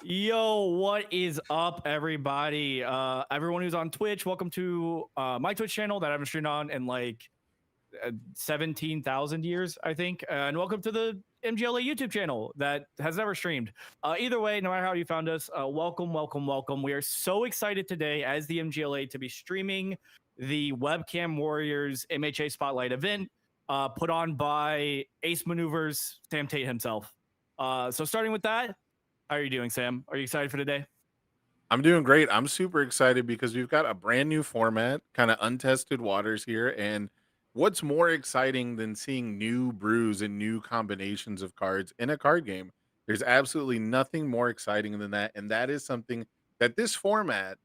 Yo, what is up, everybody? Everyone who's on Twitch, welcome to my Twitch channel that I haven't streamed on in like 17,000 years, I think. And welcome to the MGLA YouTube channel that has never streamed. Either way, no matter how you found us, welcome, welcome, welcome. We are so excited today as the MGLA to be streaming the Webcam Warriors MHA Spotlight event put on by Ace Maneuvers, Sam Tate himself. So starting with that, how are you doing, Sam? Are you excited for today? I'm doing great. I'm super excited because we've got a brand new format, kind of untested waters here. And what's more exciting than seeing new brews and new combinations of cards in a card game? There's absolutely nothing more exciting than that. And that is something that this format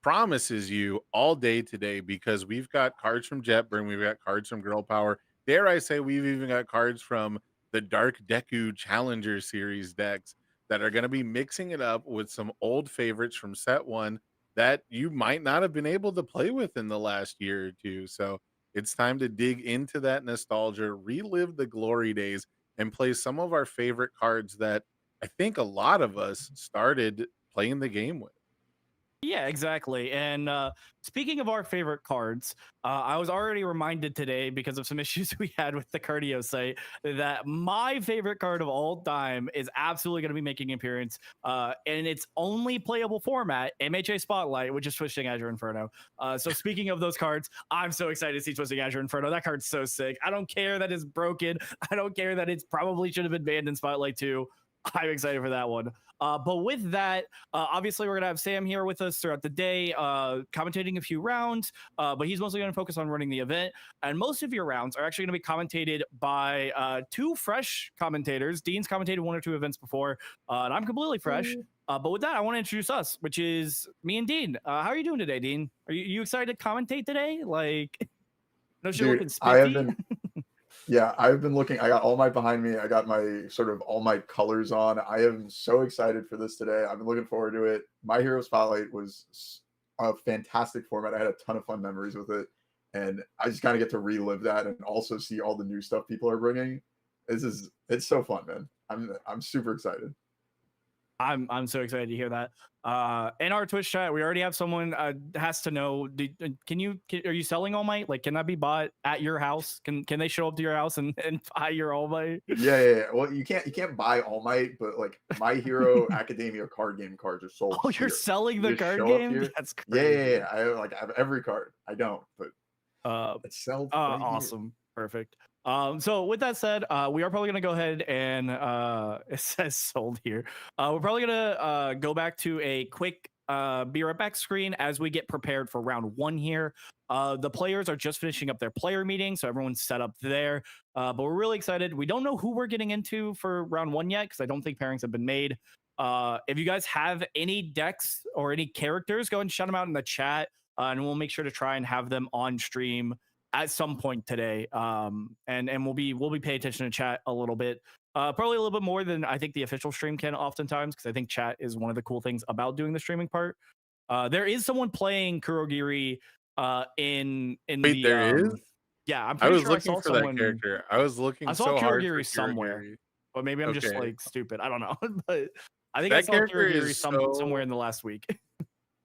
promises you all day today because we've got cards from Jetburn, we've got cards from Girl Power. Dare I say, we've even got cards from the Dark Deku Challenger series decks that are going to be mixing it up with some old favorites from set one that you might not have been able to play with in the last year or two. So it's time to dig into that nostalgia, relive the glory days, and play some of our favorite cards that I think a lot of us started playing the game with. Yeah, exactly. And speaking of our favorite cards, I was already reminded today because of some issues we had with the cardio site that my favorite card of all time is absolutely going to be making an appearance in its only playable format, MHA Spotlight, which is Twisting Azure Inferno. So speaking of those cards, I'm so excited to see Twisting Azure Inferno. That card's so sick. I don't care that it's broken. I don't care that it's probably should have been banned in Spotlight 2. I'm excited for that one. But with that, obviously, we're going to have Sam here with us throughout the day, commentating a few rounds, but he's mostly going to focus on running the event. And most of your rounds are actually going to be commentated by two fresh commentators. Dean's commentated one or two events before, and I'm completely fresh. But with that, I want to introduce us, which is me and Dean. How are you doing today, Dean? Are you excited to commentate today? Like, no shit looking Dude, I have spiffy? been yeah, I've been looking. I got All Might behind me. I got my sort of All Might colors on. I am so excited for this today. I've been looking forward to it. My Hero Spotlight was a fantastic format. I had a ton of fun memories with it, and I just kind of get to relive that and also see all the new stuff people are bringing. It's so fun, man. I'm super excited. I'm so excited to hear that. In our Twitch chat, we already have someone has to know. Are you selling All Might? Like, can that be bought at your house? Can they show up to your house and buy your All Might? Yeah. Well, you can't buy All Might, but like My Hero Academia card game cards are sold Oh, you're here. selling the You just card show up game? here. That's Yeah, yeah, crazy. yeah. I have every card. I don't, but Uh, it's sold right here. awesome, perfect. So with that said, we are probably gonna go ahead and it says sold here. We're probably gonna go back to a quick be right back screen as we get prepared for round one here. The players are just finishing up their player meeting, so everyone's set up there. But we're really excited. We don't know who we're getting into for round one yet because I don't think pairings have been made. If you guys have any decks or any characters, go and shout them out in the chat, and we'll make sure to try and have them on stream at some point today. And we'll be paying attention to chat a little bit. Probably a little bit more than I think the official stream can oftentimes, because I think chat is one of the cool things about doing the streaming part. There is someone playing Kurogiri in Wait, the there is? yeah, I'm I pretty was sure I looking saw for that someone. character. I was I looking saw so hard for Kurogiri somewhere, Kirigiri. but maybe I'm just Okay. like stupid. I don't know, but I think I That saw character Kurogiri is somewhere so in the last week.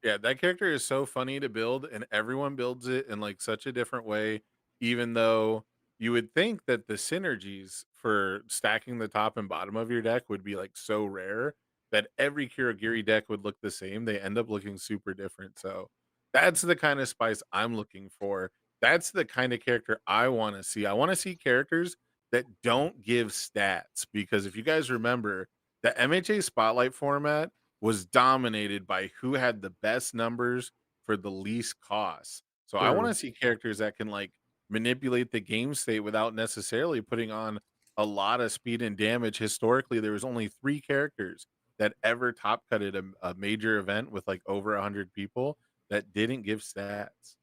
yeah, that character is so funny to build, and everyone builds it in, like, such a different way, even though you would think that the synergies for stacking the top and bottom of your deck would be, like, so rare that every Kirigiri deck would look the same. They end up looking super different, so that's the kinda spice I'm looking for. That's the kinda character I wanna see. I wanna see characters that don't give stats, because if you guys remember, the MHA Spotlight format was dominated by who had the best numbers for the least cost. So I want to True. see characters that can like manipulate the game state without necessarily putting on a lot of speed and damage. Historically, there was only 3 characters that ever top cutted a major event with like over 100 people that didn't give stats.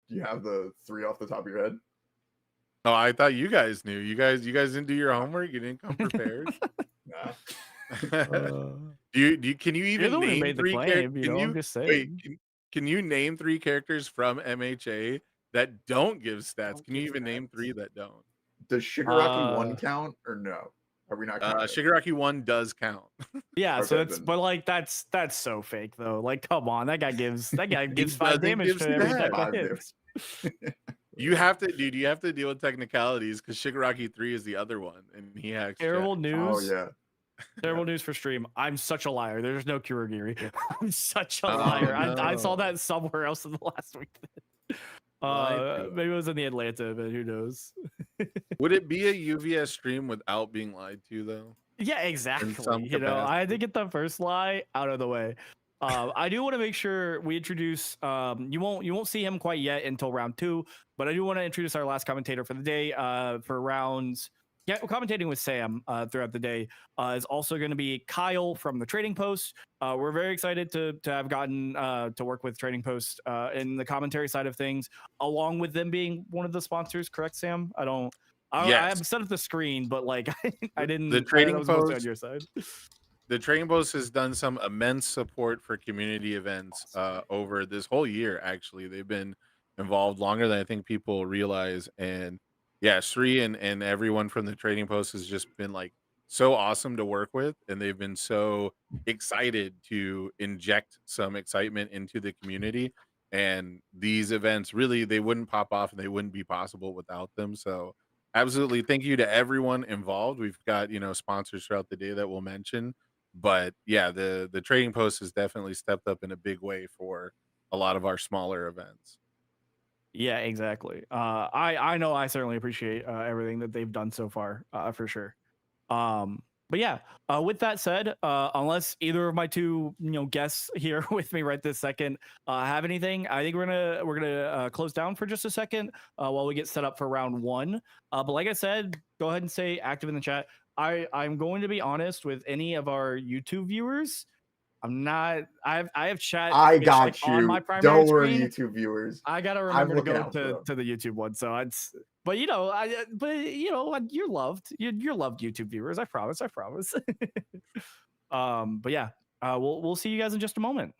Do you have the three off the top of your head? Oh, I thought you guys knew. You guys didn't do your homework. You didn't come prepared. Nah. uh, Do you can you you're the even one who name made the 3 characters? claim. Can I'm you just wait, saying. can you name 3 characters from MHA that don't give stats? Don't Can you give even name 3 stats. that don't? Does Shigaraki Uh, one count or no? Are we not counting it? Shigaraki 1 does count. Yeah, so Okay, that's then. but like that's so fake though. Like, come on, that guy gives He 5 doesn't damage give to every type of Five hits. You have to, dude. You have to deal with technicalities because Shigaraki 3 is the other one, and he hacks Terrible check. Oh news. yeah. Terrible news for stream. I'm such a liar. There's no Kurogiri. I'm such a Oh, liar. I saw no. that somewhere else in the last week. Lied to us. Maybe it was in the Atlanta, but who knows? Would it be a UVS stream without being lied to, though? Yeah, In exactly. some I had to capacity. get the first lie out of the way. I do want to make sure we introduce. You won't see him quite yet until round 2, but I do want to introduce our last commentator for the day. For rounds, yeah, we're commentating with Sam throughout the day. Is also going to be Kyle from the Trading Post. We're very excited to have gotten to work with Trading Post in the commentary side of things, along with them being one of the sponsors. Correct, Sam? I Yes. have set up the screen, but like I didn't. The I Trading was mostly on Post. your side. The Trading Post has done some immense support for community events over this whole year. Actually, they've been involved longer than I think people realize. And yeah, Sri and everyone from the Trading Post has just been like so awesome to work with, and they've been so excited to inject some excitement into the community. And these events really they wouldn't pop off and they wouldn't be possible without them. So absolutely, thank you to everyone involved. We've got sponsors throughout the day that we'll mention, but yeah, the Trading Post has definitely stepped up in a big way for a lot of our smaller events. Yeah, exactly. I know I certainly appreciate everything that they've done so far, for sure. But yeah, with that said, unless either of my two guests here with me right this second have anything, I think we're gonna close down for just a second while we get set up for round 1. But like I said, go ahead and stay active in the chat. I'm going to be honest with any of our YouTube viewers. I'm not. I have chat I fish, like, got on my you. primary Don't worry, screen. YouTube viewers. I gotta I'm remember to looking go out for them. to the YouTube one. So it's, but you're loved. You're loved, YouTube viewers. I promise. I promise. But yeah, we'll see you guys in just a moment.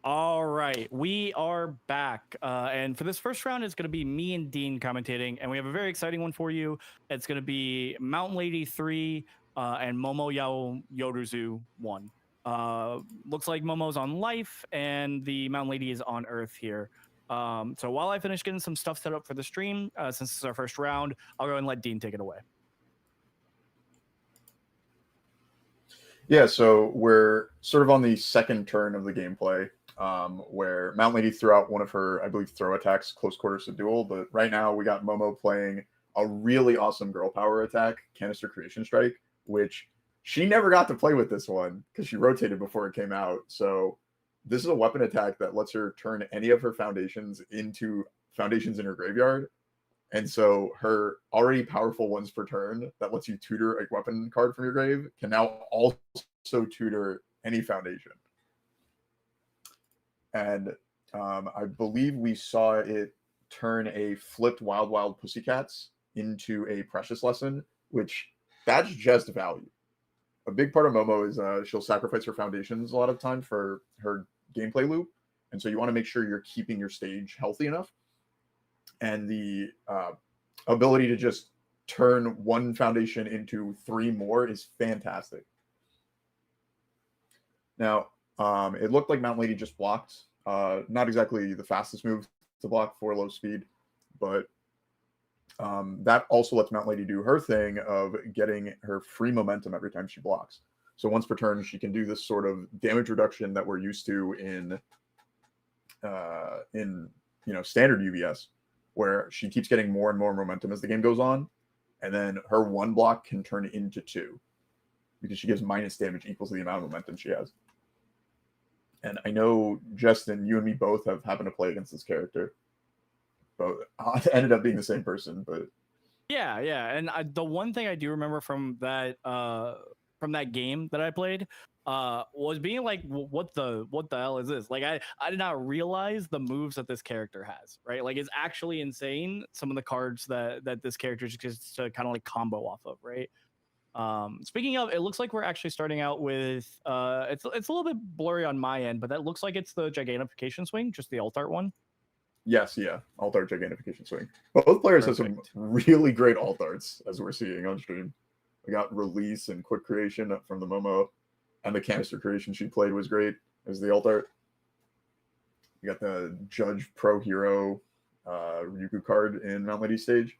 All right, we are back. And for this first round, it's going to be me and Dean commentating. And we have a very exciting one for you. It's going to be Mountain Lady 3 and Momo Yao Yoruzu 1. Looks like Momo's on life and the Mountain Lady is on Earth here. So while I finish getting some stuff set up for the stream, since it's our first round, I'll go and let Dean take it away. Yeah, so we're sort of on the second turn of the gameplay, where Mountain Lady threw out one of her, I believe, throw attacks, close quarters to duel. But right now we got Momo playing a really awesome girl power attack, Canister Creation Strike, which she never got to play with this one because she rotated before it came out. So this is a weapon attack that lets her turn any of her foundations into foundations in her graveyard. And so her already powerful ones per turn that lets you tutor a weapon card from your grave can now also tutor any foundation. And I believe we saw it turn a flipped Wild Wild Pussycats into a Precious Lesson, which that's just value. A big part of Momo is she'll sacrifice her foundations a lot of time for her gameplay loop. And so you want to make sure you're keeping your stage healthy enough. And the ability to just turn one foundation into 3 more is fantastic. Now, it looked like Mountain Lady just blocked. Not exactly the fastest move to block for low speed, but that also lets Mountain Lady do her thing of getting her free momentum every time she blocks. So once per turn, she can do this sort of damage reduction that we're used to in standard UBS, where she keeps getting more and more momentum as the game goes on, and then her 1 block can turn into 2 because she gives minus damage equals to the amount of momentum she has. And I know, Justin, you and me both have happened to play against this character. But ended up being the same person, but yeah. And the one thing I do remember from that game that I played was being like, what the hell is this? Like, I did not realize the moves that this character has, right? Like, it's actually insane, some of the cards that this character just to kind of like combo off of, right? Speaking of, it looks like we're actually starting out with it's a little bit blurry on my end, but that looks like it's the Gigantification Swing, just the alt art one. Yes, yeah, alt art Gigantification Swing. Both players have some really great alt arts, as we're seeing on stream. We got Release and Quick Creation from the Momo, and the Canister Creation she played was great as the alt art. You got the Judge Pro Hero Ryugu card in Mount Lady stage.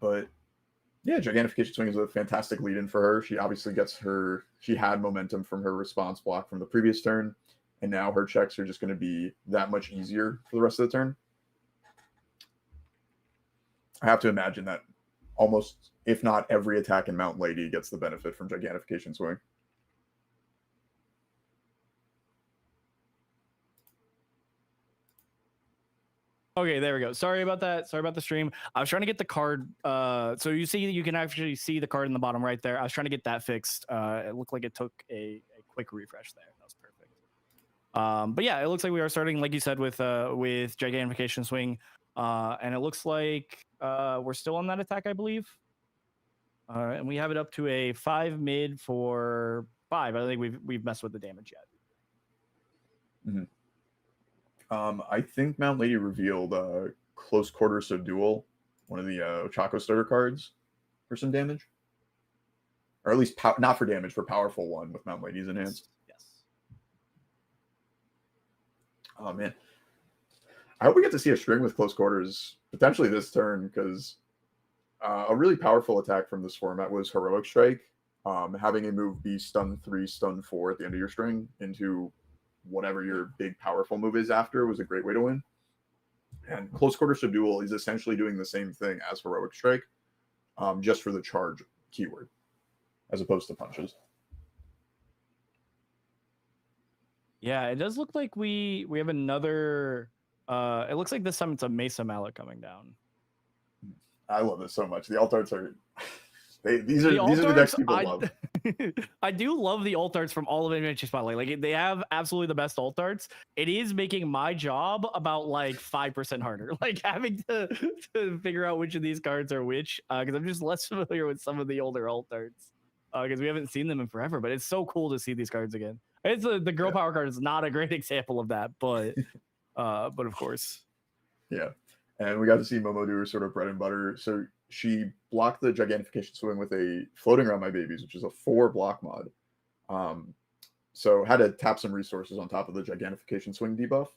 But yeah, Gigantification Swing is a fantastic lead-in for her. She obviously she had momentum from her response block from the previous turn, and now her checks are just going to be that much easier for the rest of the turn. I have to imagine that almost, if not every attack in Mountain Lady gets the benefit from Gigantification Swing. Okay, there we go. Sorry about that. Sorry about the stream. I was trying to get the card. So you can actually see the card in the bottom right there. I was trying to get that fixed. It looked like it took a quick refresh there. That was perfect. But yeah, it looks like we are starting, like you said, with Gigantification Swing. And it looks like we're still on that attack, I believe. And we have it up to a 5 mid for 5. I don't think we've messed with the damage yet. Mm-hmm. I think Mount Lady revealed Close Quarters to Duel, one of the Ochako starter cards, for some damage. Or at least not for damage, for powerful one with Mount Lady's enhanced. Yes. Oh, man. I hope we get to see a string with Close Quarters, potentially this turn, because a really powerful attack from this format was Heroic Strike. Having a move be stun 3, stun 4 at the end of your string into whatever your big powerful move is after was a great way to win. And Close Quarters to Duel is essentially doing the same thing as Heroic Strike, just for the charge keyword, as opposed to punches. Yeah, it does look like we have another. It looks like this time it's a Mesa Mallet coming down. I love this so much. The alt arts are these are the decks people love. I do love the alt arts from all of MHA Spotlight. Like, they have absolutely the best alt arts. It is making my job about like 5% harder. Like, having to figure out which of these cards are which, because I'm just less familiar with some of the older alt arts. Because we haven't seen them in forever. But it's so cool to see these cards again. It's the girl Yeah. power card is not a great example of that, but of course. Yeah. And we got to see Momo do her sort of bread and butter. So she blocked the Gigantification Swing with a Floating Around My Babies, which is a 4 block mod. So had to tap some resources on top of the Gigantification Swing debuff.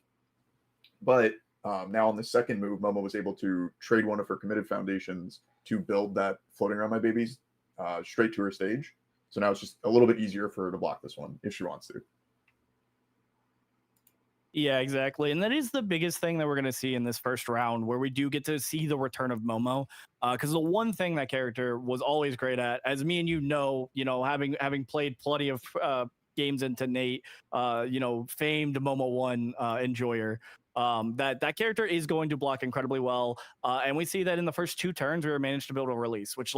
But now on the second move, Momo was able to trade one of her committed foundations to build that Floating Around My Babies straight to her stage. So now it's just a little bit easier for her to block this one if she wants to. Yeah, exactly. And that is the biggest thing that we're going to see in this first round, where we do get to see the return of Momo. Because the one thing that character was always great at, as me and having played plenty of games into Nate, famed Momo 1 enjoyer, that character is going to block incredibly well. And we see that in the first 2 turns, we managed to build a release, which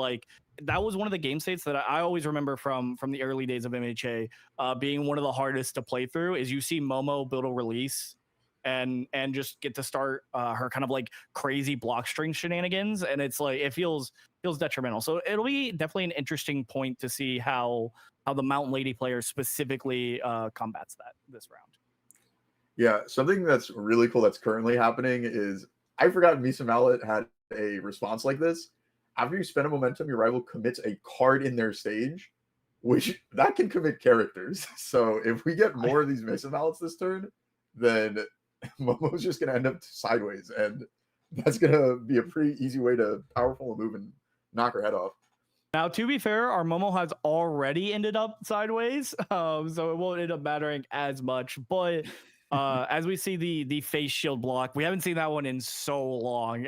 that was one of the game states that I always remember from the early days of MHA, being one of the hardest to play through. Is you see Momo build a release and just get to start her kind of crazy block string shenanigans, and it's it feels detrimental. So it'll be definitely an interesting point to see how the Mountain Lady player specifically combats that this round. Yeah, something that's really cool that's currently happening is I forgot Misa Mallet had a response like this. After you spend a momentum, your rival commits a card in their stage, which that can commit characters. So if we get more of these Misa Mallets this turn, then Momo's just going to end up sideways, and that's going to be a pretty easy way to powerful a move and knock her head off. Now, to be fair, our Momo has already ended up sideways, so it won't end up mattering as much. But as we see the face shield block, we haven't seen that one in so long.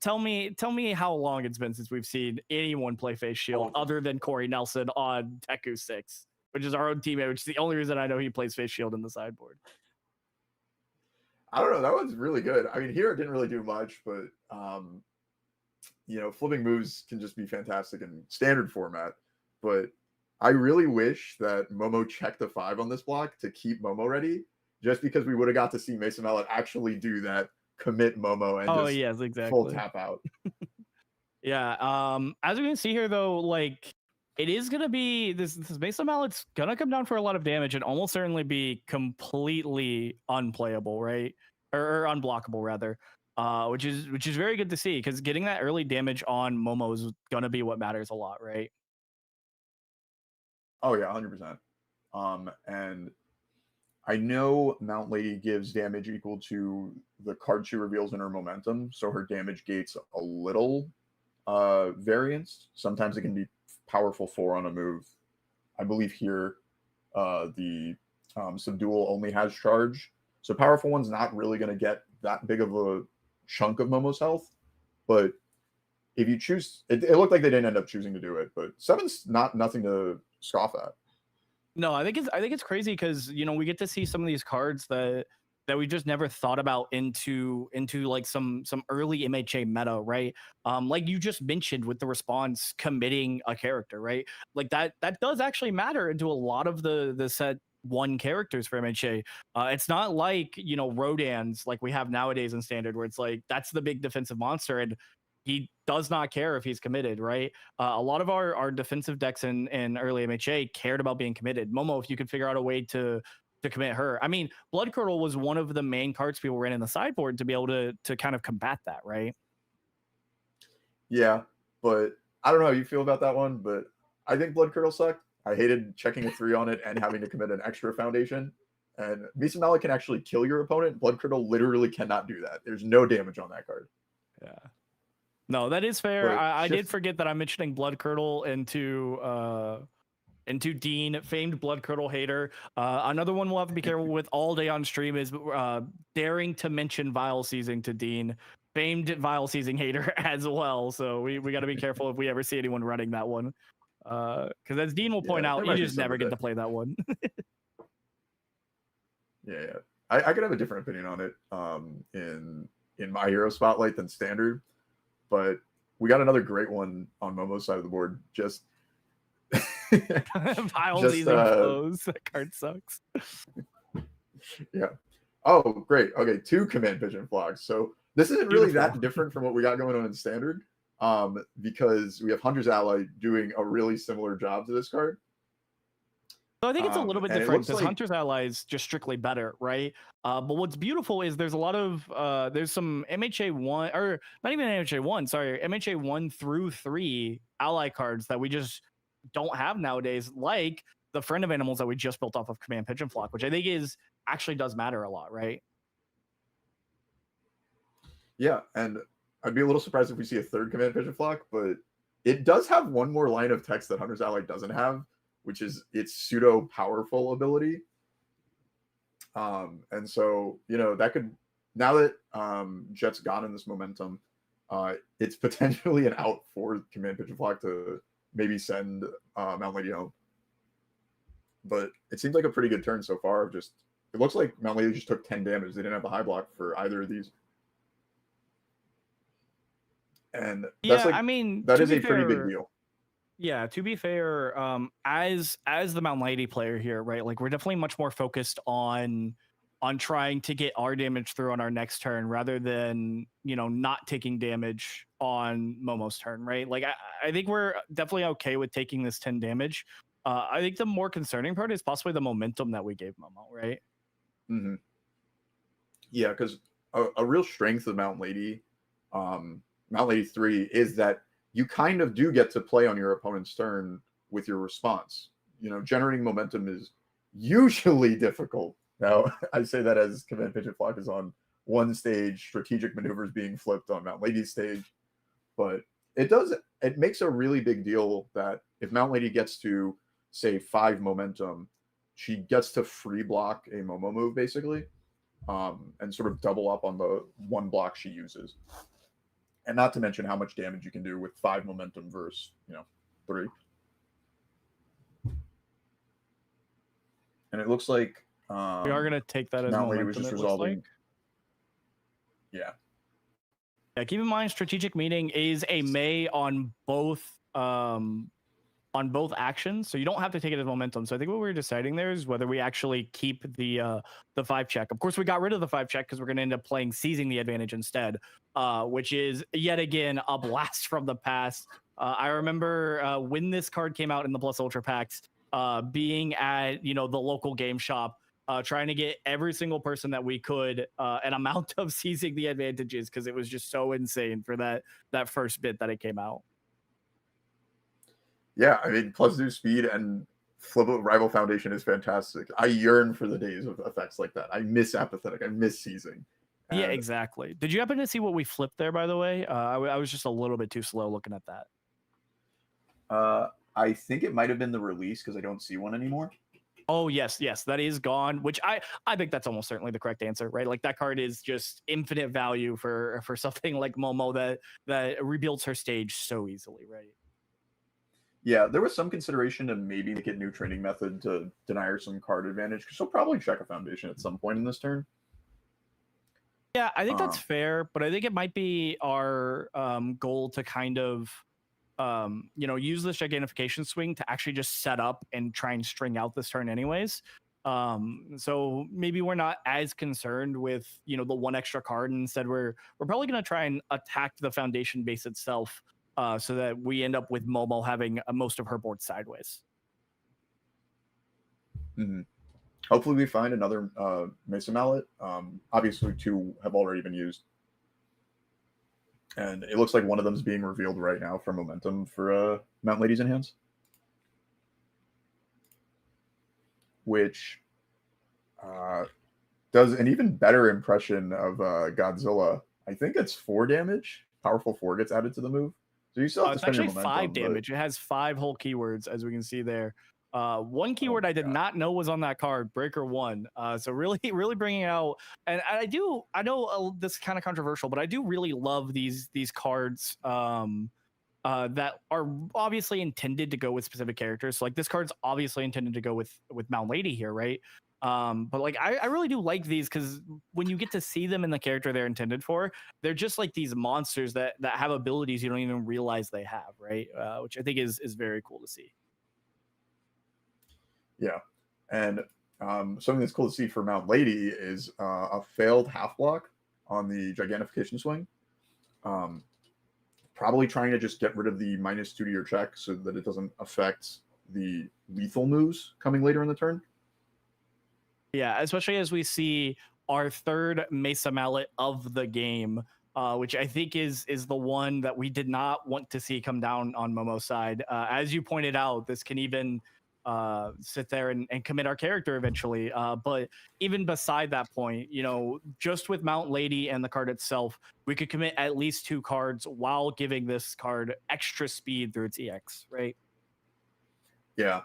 Tell me how long it's been since we've seen anyone play face shield other than Corey Nelson on Teku 6, which is our own teammate, which is the only reason I know he plays face shield in the sideboard. I don't know. That one's really good. I mean, here it didn't really do much, but flipping moves can just be fantastic in standard format. But I really wish that Momo checked the 5 on this block to keep Momo ready, just because we would have got to see Mason Mallet actually do that, commit Momo, and yes, exactly. full tap out. Yeah. As we can see here, though, it is going to be this Mason Mallet's going to come down for a lot of damage and almost certainly be completely unplayable, right? Or unblockable, rather. Which is very good to see, because getting that early damage on Momo is going to be what matters a lot, right? Oh yeah, 100%. And I know Mount Lady gives damage equal to the card she reveals in her momentum, so her damage gates a little variance. Sometimes it can be powerful 4 on a move. I believe here the Subdual only has charge, so powerful one's not really going to get that big of a chunk of Momo's health. But if you choose, it looked like they didn't end up choosing to do it, but 7's nothing to scoff at. No, I think it's crazy, because we get to see some of these cards that we just never thought about into some early MHA meta, right? Like you just mentioned with the response committing a character, right? That does actually matter into a lot of the set 1 characters for MHA. It's not like Rodans like we have nowadays in standard, where it's that's the big defensive monster and he does not care if he's committed, right? A lot of our defensive decks in early MHA cared about being committed. Momo, if you could figure out a way to commit her. I mean, Blood Curdle was one of the main cards people ran in the sideboard to be able to kind of combat that, right? Yeah, but I don't know how you feel about that one, but I think Blood Curdle sucked. I hated checking a 3 on it and having to commit an extra foundation. And Misa Mallet can actually kill your opponent. Blood Curdle literally cannot do that. There's no damage on that card. Yeah. No, that is fair. I did forget that I'm mentioning Blood Curdle into Dean, famed Blood Curdle hater. Another one we'll have to be careful with all day on stream is daring to mention Vile Seizing to Dean, famed Vile Seizing hater as well. So we got to be careful if we ever see anyone running that one. Because as Dean will point out, you just never get to play that one. Yeah. I could have a different opinion on it in My Hero Spotlight than standard. But we got another great one on Momo's side of the board. Just Vile Seizing flows. That card sucks. Yeah. Oh, great. Okay, 2 command pigeon flocks. So this isn't really that different from what we got going on in standard, because we have Hunter's Ally doing a really similar job to this card. So I think it's a little bit And it different looks because like Hunter's Ally is just strictly better, right? But what's beautiful is there's a lot of there's some MHA one or not even MHA one, sorry, MHA 1 through 3 ally cards that we just don't have nowadays, like the Friend of Animals that we just built off of Command Pigeon Flock, which I think is actually does matter a lot, right? yeah, and I'd be a little surprised if we see a third Command Pigeon Flock, but it does have one more line of text that Hunter's Ally doesn't have, which is its pseudo powerful ability. And so, that could, now that Jet's gotten this momentum, it's potentially an out for Command Pigeon Flock to maybe send Mount Lady home. But it seems like a pretty good turn so far. It looks like Mount Lady just took 10 damage. They didn't have the high block for either of these. And that's Yeah, I mean, that to is be a pretty big fair, deal. yeah, to be fair, as the Mount Lady player here, right? Like we're definitely much more focused on trying to get our damage through on our next turn rather than not taking damage on Momo's turn, right? Like I think we're definitely okay with taking this 10 damage. I think the more concerning part is possibly the momentum that we gave Momo, right? Mm-hmm. Yeah, because a real strength of Mount Lady 3 is that you kind of do get to play on your opponent's turn with your response. Generating momentum is usually difficult. Now, I say that as Command Pigeon Flock is on one stage, strategic maneuvers being flipped on Mount Lady's stage, but it makes a really big deal that if Mount Lady gets to say 5 momentum, she gets to free block a Momo move basically, and sort of double up on the one block she uses. And not to mention how much damage you can do with 5 momentum versus 3. And it looks like We are going to take that as Mount Lady was momentum, just it looks resolving. like. Yeah. Yeah, keep in mind, strategic meeting is a May on both actions, so you don't have to take it as momentum. So I think what we're deciding there is whether we actually keep the 5 check. Of course, we got rid of the 5 check because we're going to end up playing seizing the advantage instead, which is yet again a blast from the past. I remember when this card came out in the Plus Ultra packs, being at the local game shop. Trying to get every single person that we could an amount of seizing the advantages because it was just so insane for that first bit that it came out. Yeah, I mean, plus 2 speed and flip Rival Foundation is fantastic. I yearn for the days of effects like that. I miss Apathetic. I miss seizing. Yeah, exactly. Did you happen to see what we flipped there, by the way? I was just a little bit too slow looking at that. I think it might have been the release because I don't see one anymore. Oh, yes, that is gone, which I think that's almost certainly the correct answer, right? Like that card is just infinite value for something like Momo that rebuilds her stage so easily, right? Yeah, there was some consideration to maybe make it new training method to deny her some card advantage because she'll probably check a foundation at some point in this turn. Yeah, I think that's fair, but I think it might be our goal to kind of use this gigantification swing to actually just set up and try and string out this turn anyways. So maybe we're not as concerned with the 1 extra card, and instead we're probably going to try and attack the foundation base itself, so that we end up with Momo having most of her board sideways. Mm-hmm. Hopefully we find another Mesa Mallet. Obviously 2 have already been used. And it looks like one of them is being revealed right now for momentum for Mount Lady's Enhance. Which does an even better impression of Godzilla. I think it's 4 damage. Powerful 4 gets added to the move. So you still have to spend your momentum. It's actually 5 damage. It has 5 whole keywords, as we can see there. One keyword I did not know was on that card, Breaker 1. So really bringing out, and I know this is kind of controversial, but I do really love these cards that are obviously intended to go with specific characters. So like this card's obviously intended to go with Mount Lady here, right? But like I really do like these because when you get to see them in the character they're intended for, they're just like these monsters that have abilities you don't even realize they have, right? Which I think is very cool to see. Yeah, and something that's cool to see for Mount Lady is a failed half block on the gigantification swing. Probably trying to just get rid of the -2 to your check so that it doesn't affect the lethal moves coming later in the turn. Yeah, especially as we see our third Mesa Mallet of the game, which I think is the one that we did not want to see come down on Momo's side. As you pointed out, this can even sit there and commit our character eventually. But even beside that point, you know, just with Mount Lady and the card itself, we could commit at least 2 cards while giving this card extra speed through its EX, right? Yeah.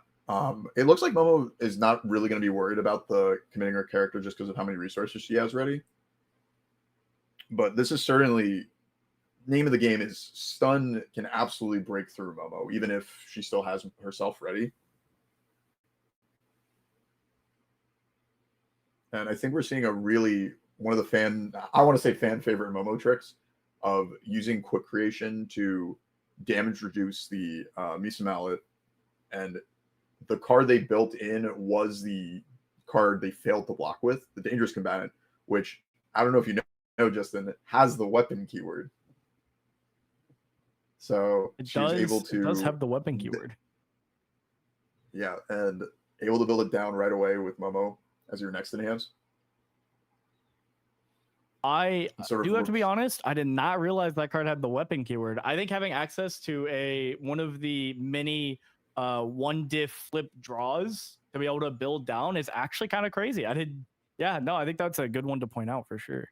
It looks like Momo is not really going to be worried about the committing her character just because of how many resources she has ready. But this is certainly, name of the game is stun can absolutely break through Momo, even if she still has herself ready. And I think we're seeing a really, one of the I want to say fan favorite Momo tricks of using quick creation to damage reduce the Misa Mallet. And the card they built in was the card they failed to block with, the Dangerous Combatant, which I don't know if you know, Justin, has the weapon keyword. So she was able to. It does have the weapon keyword. Yeah, and able to build it down right away with Momo as your next enhance. I do have to be honest, I did not realize that card had the weapon keyword. I think having access to one of the many one diff flip draws to be able to build down is actually kind of crazy. I think that's a good one to point out for sure.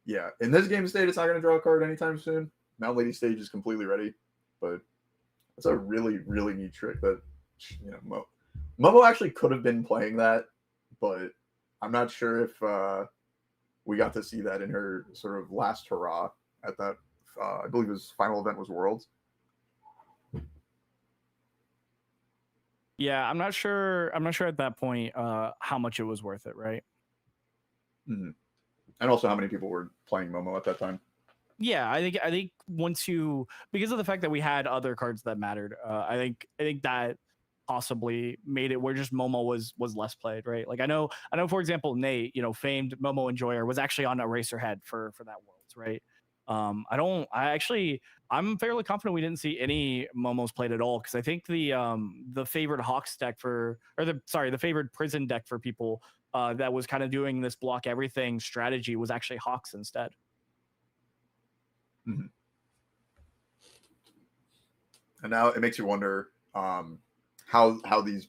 Yeah, in this game state, it's not going to draw a card anytime soon. Mount Lady stage is completely ready, but it's a really, really neat trick that, you know, Momo actually could have been playing that, but I'm not sure if we got to see that in her sort of last hurrah at that, I believe his final event was Worlds. Yeah, I'm not sure at that point how much it was worth it, right? Mm-hmm. And also how many people were playing Momo at that time. Yeah, I think because of the fact that we had other cards that mattered, I think that possibly made it where just Momo was less played, right? Like I know for example, Nate, you know, famed Momo enjoyer, was actually on Eraserhead for that Worlds, right? I'm fairly confident we didn't see any Momos played at all, because I think the favored Hawks deck the favored prison deck for people that was kind of doing this block everything strategy was actually Hawks instead. Mm-hmm. And now it makes you wonder how these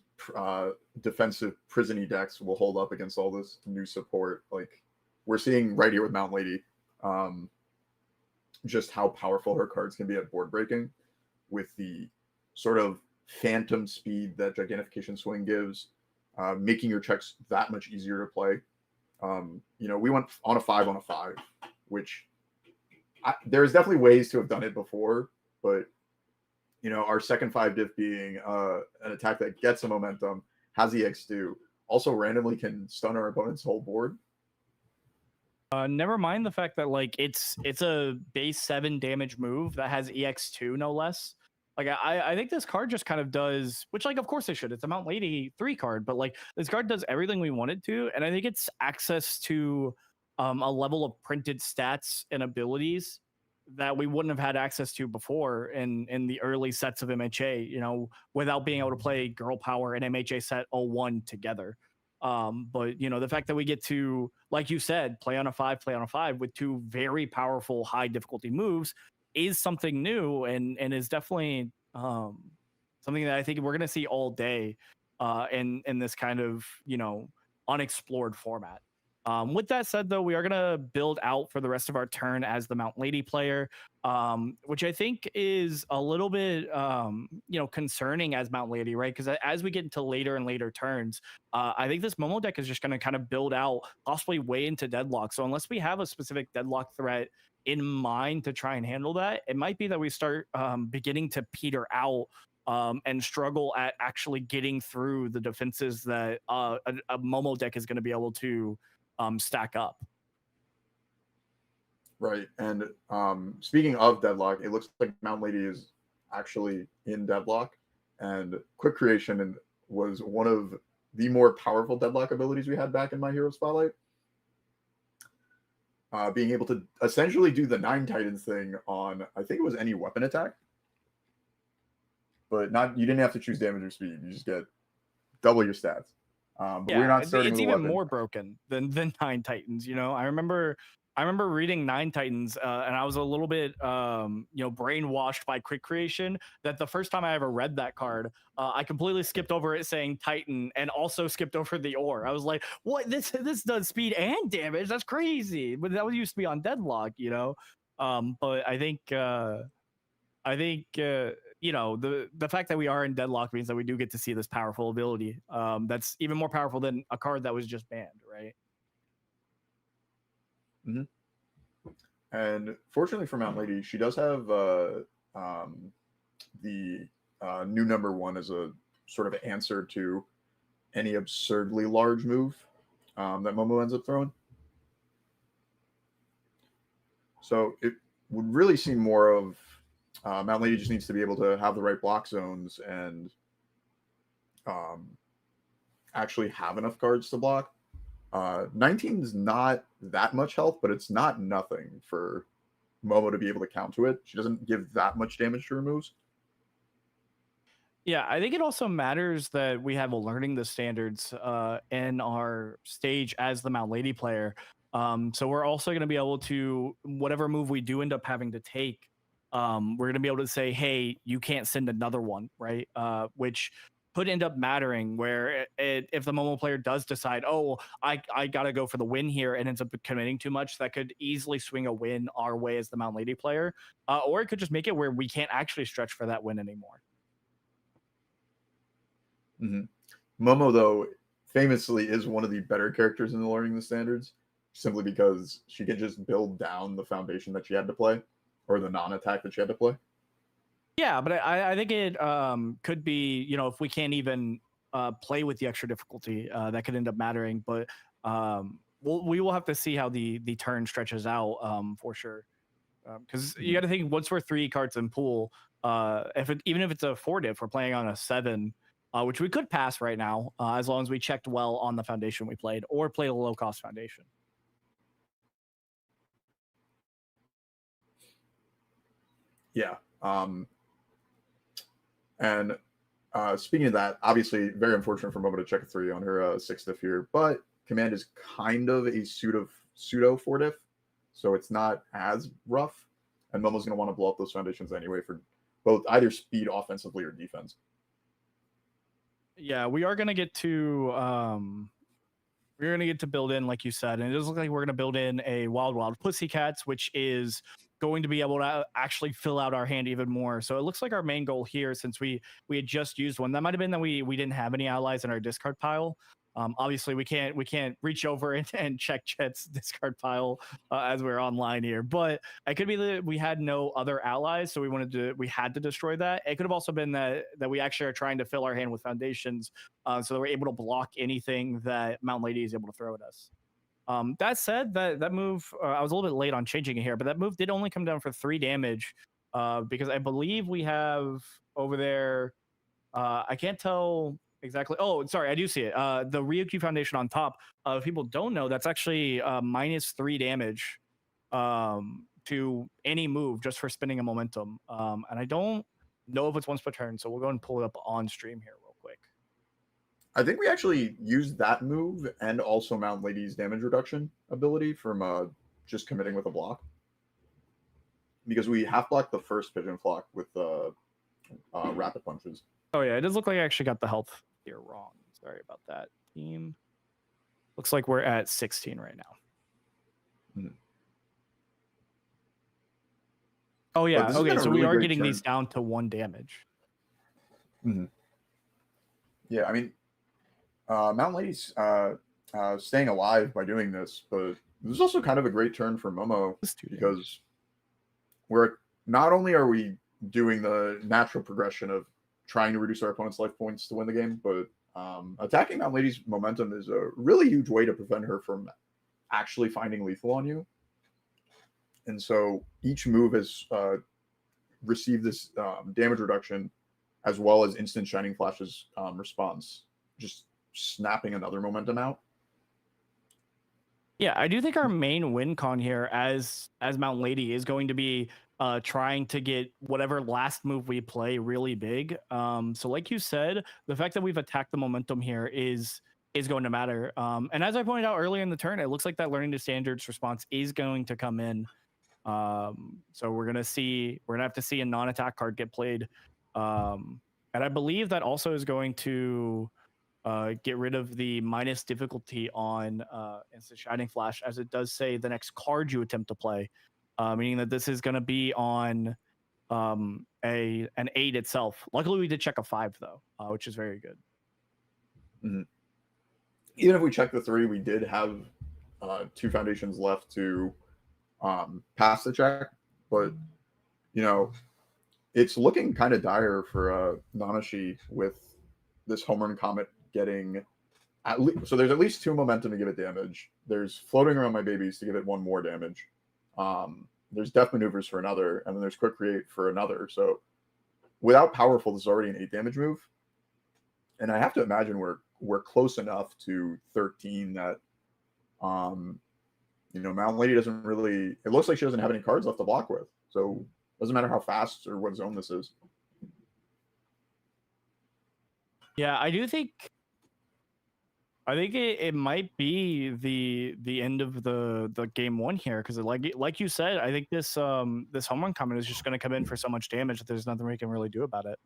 defensive prison-y decks will hold up against all this new support. Like we're seeing right here with Mount Lady, just how powerful her cards can be at board breaking with the sort of phantom speed that Gigantification Swing gives, making your checks that much easier to play. You know, we went on a 5/5, which there's definitely ways to have done it before, but you know, our second 5 diff being an attack that gets some momentum, has EX2, also randomly can stun our opponent's whole board. Never mind the fact that like it's a base 7 damage move that has EX2 no less. Like I think this card just kind of does, which like of course it should. It's a Mount Lady 3 card, but like this card does everything we want it to, and I think it's access to a level of printed stats and abilities that we wouldn't have had access to before in the early sets of MHA, you know, without being able to play Girl Power and MHA set 01 together. But you know, the fact that we get to, like you said, play on a 5 with 2 very powerful high difficulty moves is something new, and is definitely something that I think we're going to see all day in this kind of, you know, unexplored format. With that said, though, we are going to build out for the rest of our turn as the Mount Lady player, which I think is a little bit, you know, concerning as Mount Lady, right? Because as we get into later and later turns, I think this Momo deck is just going to kind of build out possibly way into Deadlock. So unless we have a specific Deadlock threat in mind to try and handle that, it might be that we start beginning to peter out and struggle at actually getting through the defenses that a Momo deck is going to be able to stack up. Right. And speaking of Deadlock, it looks like Mount Lady is actually in Deadlock, and Quick Creation was one of the more powerful Deadlock abilities we had back in My Hero Spotlight. Being able to essentially do the 9 Titans thing on, I think it was any weapon attack. but you didn't have to choose damage or speed. You just get double your stats. But we're Yeah, not starting it's with a even weapon. more broken than Nine Titans. You know, I remember reading Nine Titans, and I was a little bit brainwashed by Quick Creation. That the first time I ever read that card, I completely skipped over it saying Titan, and also skipped over the ore. I was like, "What? This does speed and damage? That's crazy!" But that was used to be on Deadlock, you know. But I think the fact that we are in Deadlock means that we do get to see this powerful ability. That's even more powerful than a card that was just banned, right? Mm-hmm. And fortunately for Mount Lady, she does have the new number 1 as a sort of answer to any absurdly large move that Momo ends up throwing. So it would really seem more of Mount Lady just needs to be able to have the right block zones and actually have enough cards to block. 19 is not that much health, but it's not nothing for Momo to be able to counter it. She doesn't give that much damage to her moves. Yeah, I think it also matters that we have learning the standards in our stage as the Mount Lady player. So we're also going to be able to, whatever move we do end up having to take, we're going to be able to say, hey, you can't send another one, right? Which could end up mattering where if the Momo player does decide, oh, I got to go for the win here and ends up committing too much, that could easily swing a win our way as the Mount Lady player. Or it could just make it where we can't actually stretch for that win anymore. Mm-hmm. Momo, though, famously is one of the better characters in the learning the standards, simply because she can just build down the foundation that she had to play, or the non-attack that she had to play. Yeah, but I think it could be, if we can't even play with the extra difficulty, that could end up mattering. But we will have to see how the turn stretches out for sure. Because you got to think, once we're 3 cards in pool, even if it's a 4 diff, we're playing on a 7, which we could pass right now, as long as we checked well on the foundation we played, or played a low cost foundation. Yeah. And speaking of that, obviously very unfortunate for Momo to check a 3 on her 6 diff here, but command is kind of a pseudo 4 diff, so it's not as rough. And Momo's going to want to blow up those foundations anyway for both either speed offensively or defense. Yeah, we are going to get to build in, like you said, and it does look like we're going to build in a Wild Pussycats, which is going to be able to actually fill out our hand even more. So it looks like our main goal here, since we had just used one, that might have been that we didn't have any allies in our discard pile. Obviously, we can't reach over and check Chet's discard pile as we're online here, but it could be that we had no other allies, so we had to destroy that. It could have also been that we actually are trying to fill our hand with foundations, so that we're able to block anything that Mount Lady is able to throw at us. That said, that move, I was a little bit late on changing it here, but that move did only come down for 3 damage, because I believe we have over there, I can't tell exactly. Oh, sorry, I do see it. The Ryukyu Foundation on top. If people don't know, that's actually -3 damage to any move just for spinning a momentum. And I don't know if it's once per turn, so we'll go and pull it up on stream here real quick. I think we actually used that move and also Mount Lady's damage reduction ability from just committing with a block, because we half blocked the first pigeon flock with rapid punches. Oh yeah, it does look like I actually got the health here wrong. Sorry about that, team. Looks like we're at 16 right now. Mm-hmm. Oh yeah, okay, so really we are great getting turn. these down to 1 damage. Mm-hmm. Yeah, I mean, Mount Lady's staying alive by doing this, but this is also kind of a great turn for Momo, because we're not only are we doing the natural progression of trying to reduce our opponent's life points to win the game, but attacking Mount Lady's momentum is a really huge way to prevent her from actually finding lethal on you. And so each move has received this damage reduction, as well as instant Shining Flash's response, just snapping another momentum out. Yeah, I do think our main win con here as Mount Lady is going to be trying to get whatever last move we play really big. So like you said, the fact that we've attacked the momentum here is going to matter. And as I pointed out earlier in the turn, it looks like that learning to standards response is going to come in. So we're gonna have to see a non-attack card get played. And I believe that also is going to get rid of the minus difficulty on instant shining flash, as it does say the next card you attempt to play, meaning that this is going to be on an 8 itself. Luckily we did check a 5 though, which is very good. Mm-hmm. Even if we check the 3, we did have 2 foundations left to pass the check, but you know, it's looking kind of dire for Nanashi with this home run comet getting at least. So there's at least 2 momentum to give it damage. There's floating around my babies to give it 1 more damage. There's death maneuvers for another, and then there's quick create for another. So without powerful, this is already an 8 damage move. And I have to imagine we're close enough to 13 that Mountain Lady doesn't really. It looks like she doesn't have any cards left to block with. So it doesn't matter how fast or what zone this is. Yeah, I think it might be the end of the game 1 here, because like you said, I think this this home run comment is just going to come in for so much damage that there's nothing we can really do about it.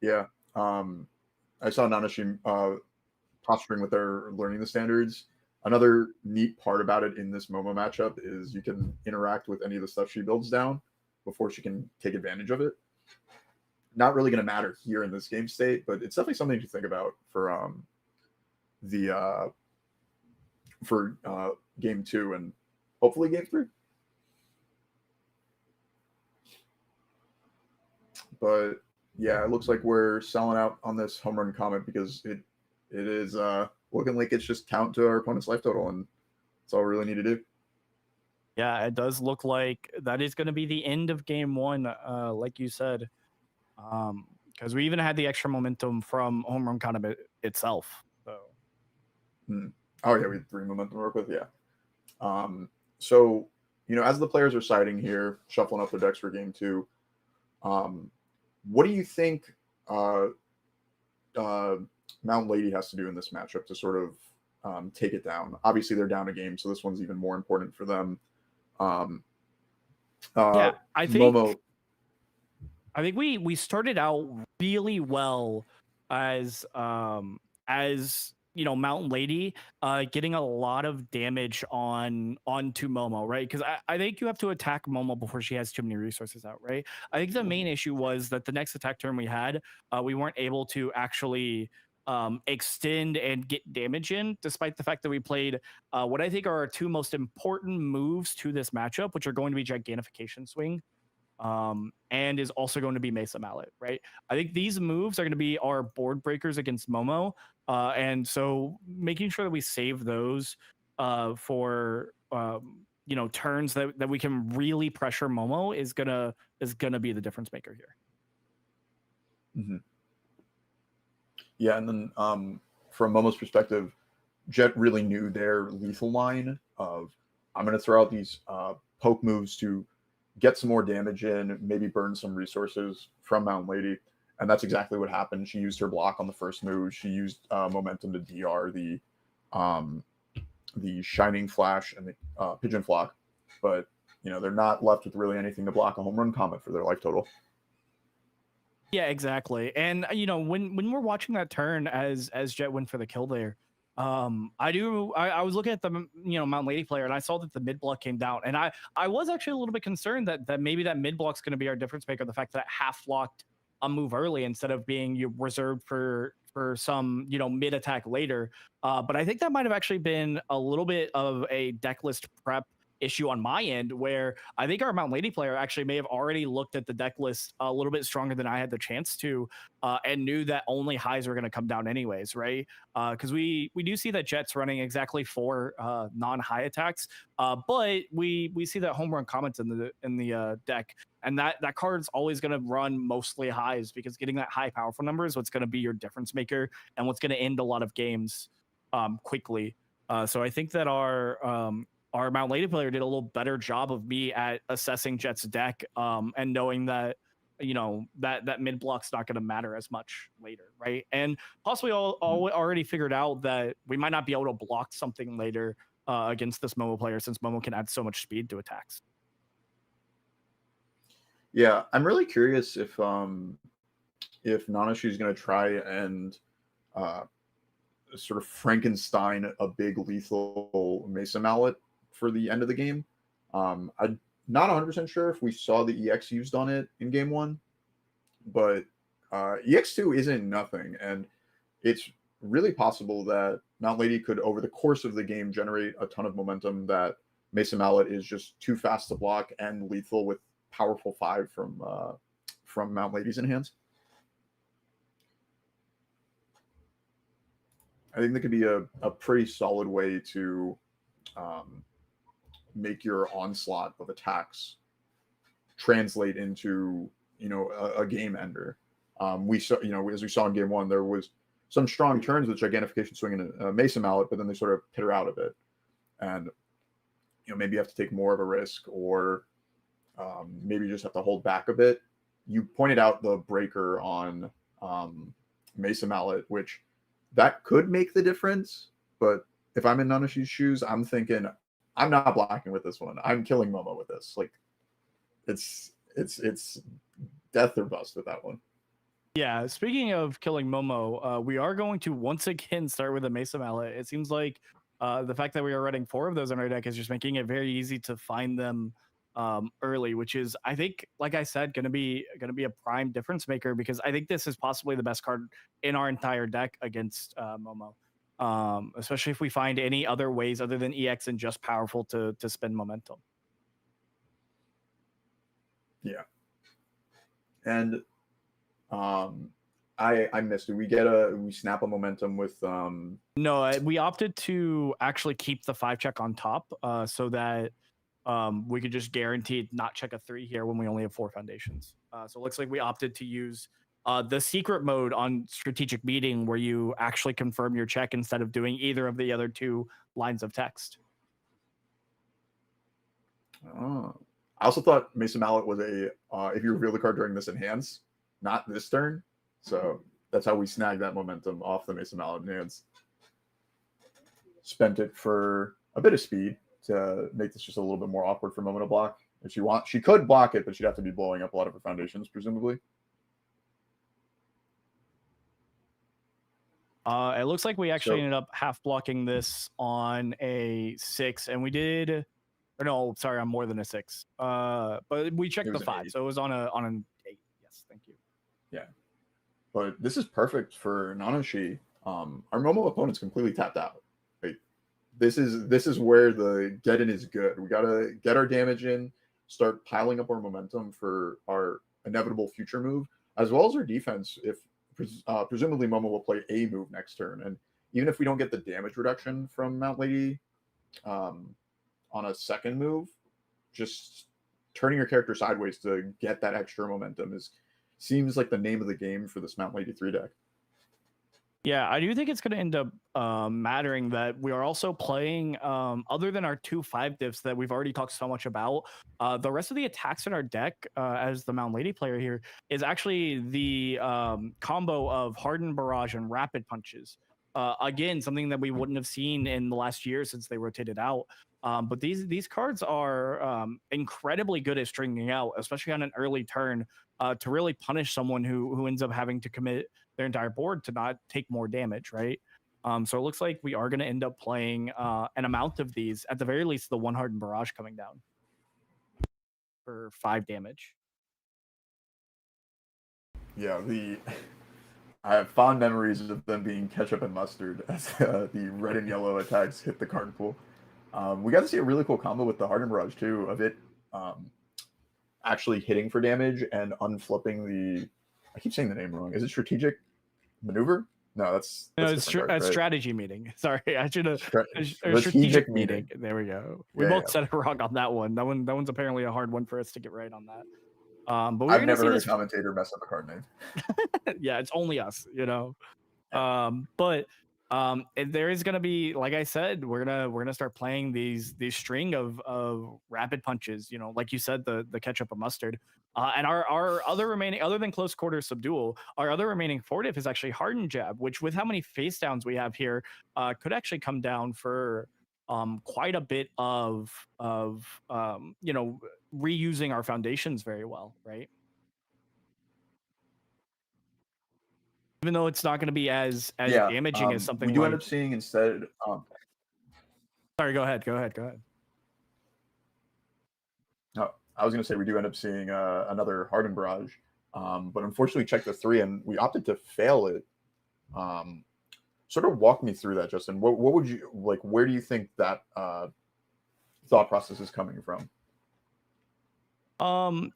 Yeah, I saw Nanashi posturing with their learning the standards. Another neat part about it in this Momo matchup is you can interact with any of the stuff she builds down before she can take advantage of it. Not really going to matter here in this game state, but it's definitely something to think about for game 2 and hopefully game 3. But yeah, it looks like we're selling out on this home run comment because it is looking like it's just count to our opponent's life total, and that's all we really need to do. Yeah, it does look like that is going to be the end of game 1, like you said. Because we even had the extra momentum from home run kind of itself. So, oh yeah, we had 3 momentum to work with. Yeah. So as the players are siding here, shuffling up their decks for game 2, what do you think Mount Lady has to do in this matchup to sort of take it down? Obviously, they're down a game, so this one's even more important for them. Yeah, I think. Momo. I think we started out really well as Mountain Lady, getting a lot of damage onto Momo, right? Because I think you have to attack Momo before she has too many resources out, right? I think the main issue was that the next attack turn we had, we weren't able to actually extend and get damage in, despite the fact that we played what I think are our 2 most important moves to this matchup, which are going to be Gigantification Swing, and is also going to be Mesa Mallet, right? I think these moves are going to be our board breakers against Momo, and so making sure that we save those for turns that we can really pressure Momo is gonna be the difference maker here. Mm-hmm. Yeah, and then from Momo's perspective, Jet really knew their lethal line of I'm going to throw out these poke moves to get some more damage in, maybe burn some resources from Mountain Lady. And that's exactly what happened. She used her block on the first move. She used momentum to DR the Shining Flash and the Pigeon Flock. But, they're not left with really anything to block a home run comet for their life total. Yeah, exactly. And, when we're watching that turn as Jet went for the kill there, I was looking at the Mountain Lady player, and I saw that the mid block came down, and I was actually a little bit concerned that maybe that mid block's going to be our difference maker. The fact that it half blocked a move early instead of being reserved for some mid attack later. But I think that might have actually been a little bit of a deck list prep issue on my end, where I think our Mountain Lady player actually may have already looked at the deck list a little bit stronger than I had the chance to, and knew that only highs were going to come down anyways, right? Because we do see that Jet's running exactly 4 non-high attacks, but we see that home run comments in the deck, and that card's always going to run mostly highs, because getting that high powerful number is what's going to be your difference maker and what's going to end a lot of games. quickly. So I think that our Mount Lady player did a little better job of me at assessing Jet's deck, and knowing that that mid block's not going to matter as much later, right? And possibly already figured out that we might not be able to block something later against this Momo player, since Momo can add so much speed to attacks. Yeah, I'm really curious if Nanashi's going to try and sort of Frankenstein a big lethal Mesa Mallet for the end of the game. I'm not 100% sure if we saw the EX used on it in game 1, but EX2 isn't nothing, and it's really possible that Mount Lady could, over the course of the game, generate a ton of momentum that Mesa Mallet is just too fast to block and lethal with powerful 5 from Mount Lady's in hands. I think that could be a pretty solid way to make your onslaught of attacks translate into a game ender. We saw, as we saw in game 1, there was some strong turns with Giganification swinging a Mesa Mallet, but then they sort of peter out a bit, and maybe you have to take more of a risk, or maybe you just have to hold back a bit. You pointed out the breaker on Mesa Mallet, which that could make the difference, but if I'm in Nanashi's shoes, I'm thinking, I'm not blocking with this one. I'm killing Momo with this. Like, it's death or bust with that one. Yeah, speaking of killing Momo, we are going to once again start with a Mesa Mallet. It seems like the fact that we are running 4 of those on our deck is just making it very easy to find them early, which is, I think, like I said, gonna be a prime difference maker, because I think this is possibly the best card in our entire deck against Momo. Especially if we find any other ways other than EX and just powerful to spend momentum. Yeah. And I missed it. We snap a momentum with No, we opted to actually keep the 5 check on top, so that we could just guaranteed not check a 3 here when we only have 4 foundations. So it looks like we opted to use the secret mode on strategic meeting, where you actually confirm your check instead of doing either of the other 2 lines of text. Oh. I also thought Mesa Mallet was if you reveal the card during this enhance, not this turn. So that's how we snagged that momentum off the Mesa Mallet enhance. Spent it for a bit of speed to make this just a little bit more awkward for Momo to block. If she wants, she could block it, but she'd have to be blowing up a lot of her foundations, presumably. It looks like we actually ended up half blocking this on a 6, and we did. Or no, sorry, on more than a 6. But we checked the 5, so it was on an 8. Yes, thank you. Yeah, but this is perfect for Nanashi. Our Momo opponent's completely tapped out. Like, this is where the get in is good. We gotta get our damage in, start piling up our momentum for our inevitable future move, as well as our defense. If presumably Momo will play a move next turn, and even if we don't get the damage reduction from Mount Lady on a second move, just turning your character sideways to get that extra momentum seems like the name of the game for this Mount Lady 3 deck. Yeah, I do think it's going to end up mattering that we are also playing, other than our 2 5 diffs that we've already talked so much about, the rest of the attacks in our deck, as the Mount Lady player here, is actually the combo of Hardened Barrage and Rapid Punches. Again, something that we wouldn't have seen in the last year since they rotated out. But these cards are incredibly good at stringing out, especially on an early turn, to really punish someone who ends up having to commit their entire board to not take more damage, right? So it looks like we are going to end up playing an amount of these, at the very least, the 1 Hardened Barrage coming down for 5 damage. Yeah, I have fond memories of them being ketchup and mustard as the red and yellow attacks hit the card pool. We got to see a really cool combo with the Hardened Barrage too, of it actually hitting for damage and unflipping the. I keep saying the name wrong. Is it Strategic Maneuver? No, that's it's right? Strategy meeting. Sorry, I should have. Strategic meeting. There we go. We both said it wrong on that one. That one's apparently a hard one for us to get right on that. But I've never heard a commentator mess up a card name. Yeah, it's only us, you know. But There is gonna be, like I said, we're gonna start playing these string of rapid punches. You know, like you said, the ketchup and mustard. And our other remaining, other than close quarter subdual, our other remaining fortif is actually hardened jab, which with how many face downs we have here, could actually come down for quite a bit of you know, reusing our foundations very well, right? Even though it's not going to be as Yeah, damaging as we something do end like. up seeing instead. Sorry, go ahead, go ahead, go ahead. No, I was going to say we do end up seeing another Harden barrage, but unfortunately, checked the 3 and we opted to fail it. Sort of walk me through that, Justin. What would you like? Where do you think that thought process is coming from?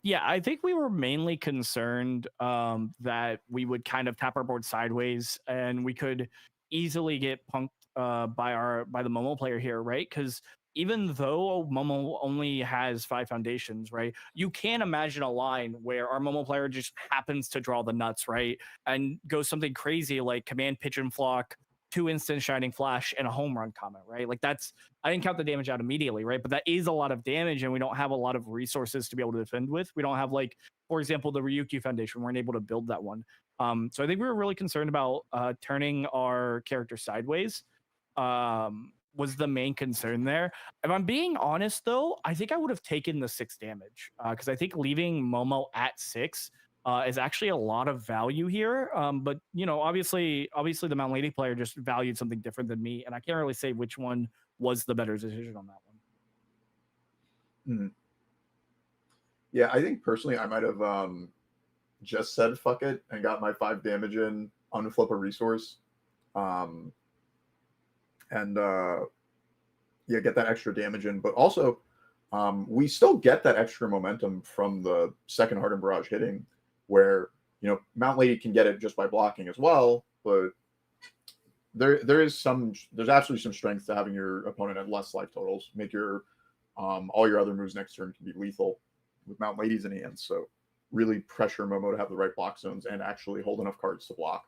Yeah, I think we were mainly concerned that we would kind of tap our board sideways and we could easily get punked by the Momo player here, right? Because even though Momo only has 5 foundations, right? You can imagine a line where our Momo player just happens to draw the nuts, right? And goes something crazy like command pigeon flock, 2 instant shining flash, and a home run comment, right? Like that's, I didn't count the damage out immediately, right? But that is a lot of damage, and we don't have a lot of resources to be able to defend with. We don't have, like, for example, the Ryukyu Foundation. We weren't able to build that one. So I think we were really concerned about turning our character sideways. Was the main concern there. If I'm being honest, though, I think I would have taken the 6 damage because I think leaving Momo at 6 is actually a lot of value here. But you know, obviously, the Mount Lady player just valued something different than me, and I can't really say which one was the better decision on that one. Mhm. Yeah, I think personally, I might have just said fuck it and got my 5 damage in, unflip a resource, um, and yeah, get that extra damage in. But also, we still get that extra momentum from the second Hardened Barrage hitting, where Mount Lady can get it just by blocking as well. But there's absolutely some strength to having your opponent at less life totals, make your all your other moves next turn can be lethal with Mount Ladies in hand. So really pressure Momo to have the right block zones and actually hold enough cards to block.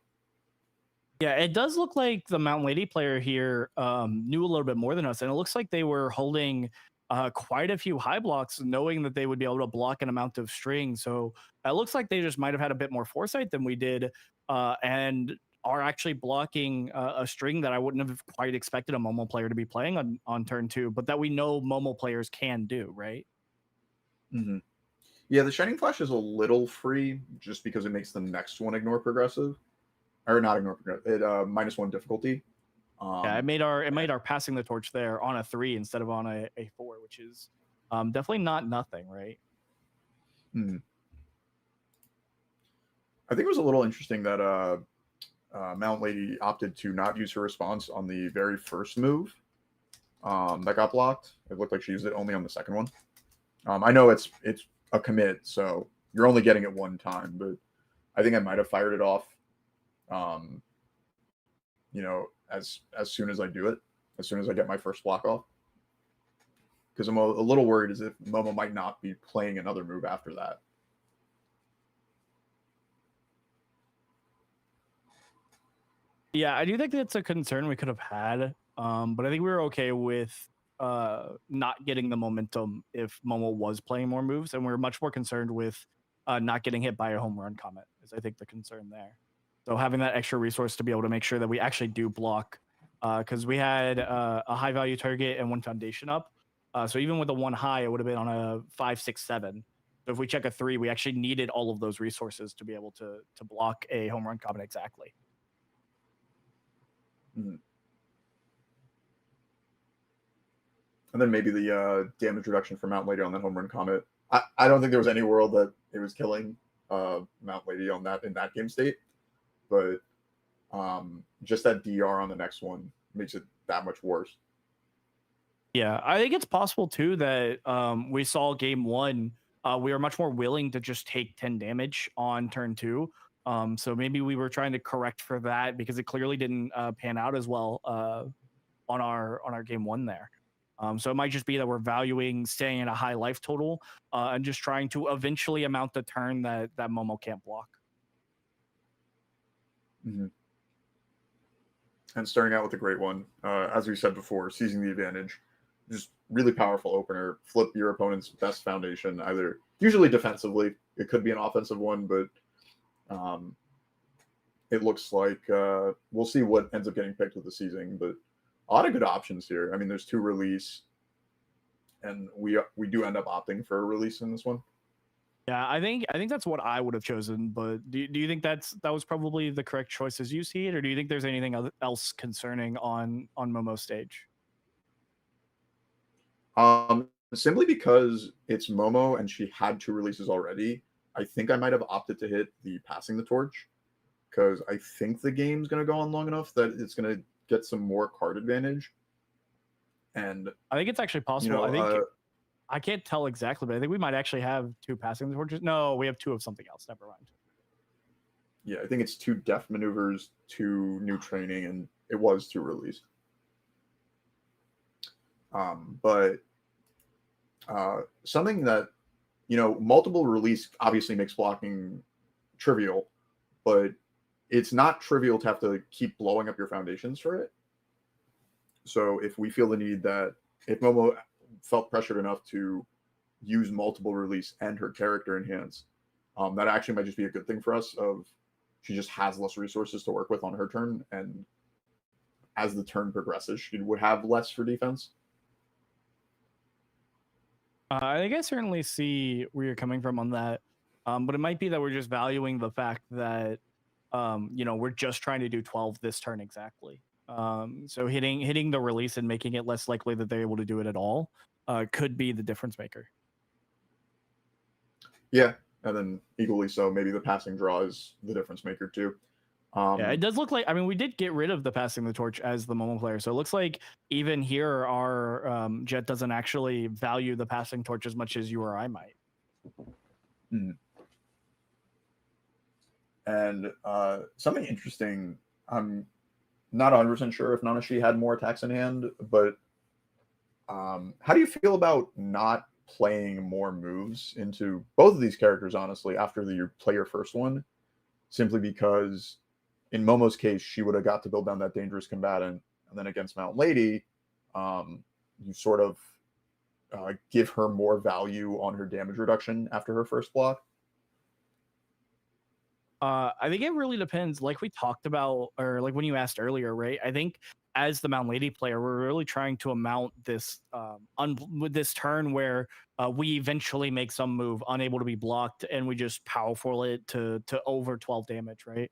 Yeah, it does look like the Mountain Lady player here knew a little bit more than us, and it looks like they were holding quite a few high blocks, knowing that they would be able to block an amount of string. So it looks like they just might have had a bit more foresight than we did, and are actually blocking a string that I wouldn't have quite expected a Momo player to be playing on turn 2, but that we know Momo players can do, right? Mm-hmm. Yeah, the Shining Flash is a little free just because it makes the next one ignore progressive. Or not ignore progressive. It -1 difficulty. Yeah, it made our passing the torch there on a 3 instead of on a 4, which is definitely not nothing, right? Hmm. I think it was a little interesting that Mount Lady opted to not use her response on the very first move that got blocked. It looked like she used it only on the second one. I know it's a commit, so you're only getting it one time, but I think I might have fired it off. As soon as I do it, as soon as I get my first block off, because I'm a little worried as if Momo might not be playing another move after that. Yeah, I do think that's a concern we could have had, but I think we were okay with not getting the momentum if Momo was playing more moves, and we are much more concerned with not getting hit by a home run comment is I think the concern there. So having that extra resource to be able to make sure that we actually do block, because we had a high value target and 1 foundation up. So even with a 1 high, it would have been on a 5, 6, 7. So if we check a 3, we actually needed all of those resources to be able to block a home run comment exactly. Mm-hmm. And then maybe the damage reduction for Mount Lady on that home run comet. I don't think there was any world that it was killing Mount Lady on that in that game state, but just that DR on the next one makes it that much worse. Yeah, I think it's possible too that we saw game 1. We were much more willing to just take 10 damage on turn 2. So maybe we were trying to correct for that because it clearly didn't pan out as well on our game 1 there. So it might just be that we're valuing staying at a high life total and just trying to eventually amount the turn that Momo can't block. Mm-hmm. And starting out with a great one, as we said before, seizing the advantage, just really powerful opener. Flip your opponent's best foundation, either usually defensively. It could be an offensive one, but it looks like we'll see what ends up getting picked with the seizing. But a lot of good options here. I mean, there's 2 release, and we do end up opting for a release in this one. Yeah, I think that's what I would have chosen. But do you think that was probably the correct choice as you see it, or do you think there's anything else concerning on Momo's stage? Simply because it's Momo and she had 2 releases already, I think I might have opted to hit the passing the torch, because I think the game's going to go on long enough that it's going to get some more card advantage. And I think it's actually possible. I think I can't tell exactly, but I think we might actually have 2 passing the torches. No, we have 2 of something else. Never mind. Yeah, I think it's 2 def maneuvers, 2 new training, and it was 2 release. But something that, multiple release obviously makes blocking trivial, but it's not trivial to have to keep blowing up your foundations for it. So if we feel the need that, if Momo felt pressured enough to use multiple release and her character enhance, that actually might just be a good thing for us. She just has less resources to work with on her turn, and as the turn progresses, she would have less for defense. I think I certainly see where you're coming from on that, but it might be that we're just valuing the fact that we're just trying to do 12 this turn exactly. So hitting the release and making it less likely that they're able to do it at all could be the difference maker. Yeah, and then equally so, maybe the passing draw is the difference maker too. Yeah, it does look like, I mean, we did get rid of the passing the torch as the Momo player, so it looks like even here our Jet doesn't actually value the passing torch as much as you or I might. And something interesting, I'm not 100% sure if Nanashi had more attacks in hand, but how do you feel about not playing more moves into both of these characters, honestly, after you play your first one? Simply because in Momo's case, she would have got to build down that dangerous combatant, and then against Mountain Lady, you sort of give her more value on her damage reduction after her first block. I think it really depends. Like we talked about, or like when you asked earlier, right? I think as the Mountain Lady player, we're really trying to amount this with this turn where we eventually make some move unable to be blocked, and we just powerful it to over 12 damage, right?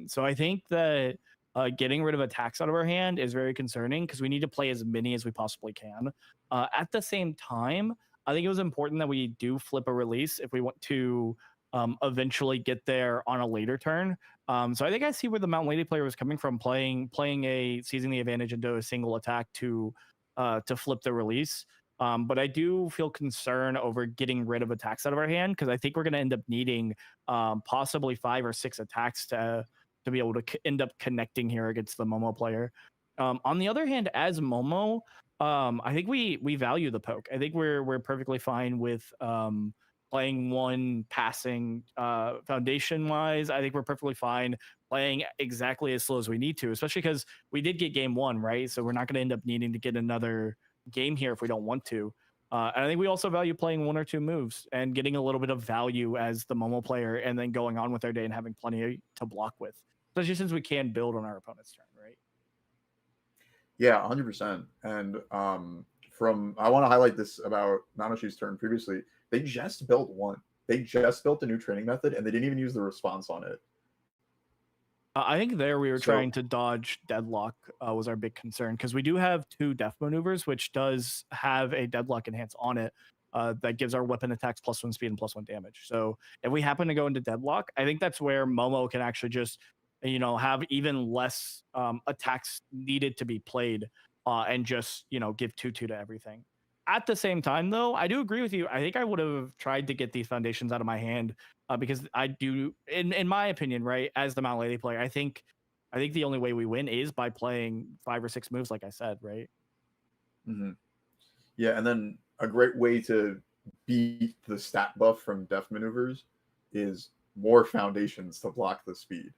So I think that getting rid of attacks out of our hand is very concerning because we need to play as many as we possibly can. At the same time, I think it was important that we do flip a release if we want to eventually get there on a later turn. So I think I see where the Mountain Lady player was coming from, playing a seizing the advantage into a single attack to flip the release. But I do feel concern over getting rid of attacks out of our hand because I think we're going to end up needing possibly 5 or 6 attacks to be able to end up connecting here against the Momo player. On the other hand, as Momo, I think we value the poke. I think we're perfectly fine with playing 1 passing foundation wise. I think we're perfectly fine playing exactly as slow as we need to, especially because we did get game 1, right? So we're not going to end up needing to get another game here if we don't want to. And I think we also value playing 1 or 2 moves and getting a little bit of value as the Momo player and then going on with our day and having plenty to block with, especially since we can build on our opponent's turn, right? Yeah, 100%. And I want to highlight this about Nanashi's turn previously. They just built 1. They just built a new training method, and they didn't even use the response on it. I think there we were trying to dodge deadlock was our big concern because we do have 2 def maneuvers, which does have a deadlock enhance on it that gives our weapon attacks +1 speed and +1 damage. So if we happen to go into deadlock, I think that's where Momo can actually just have even less attacks needed to be played and just give 2/2 to everything. At the same time, though, I do agree with you. I think I would have tried to get these foundations out of my hand because I do, in my opinion, right, as the Mount Lady player, I think the only way we win is by playing 5 or 6 moves, like I said, right? Mm-hmm. Yeah, and then a great way to beat the stat buff from def maneuvers is more foundations to block the speed.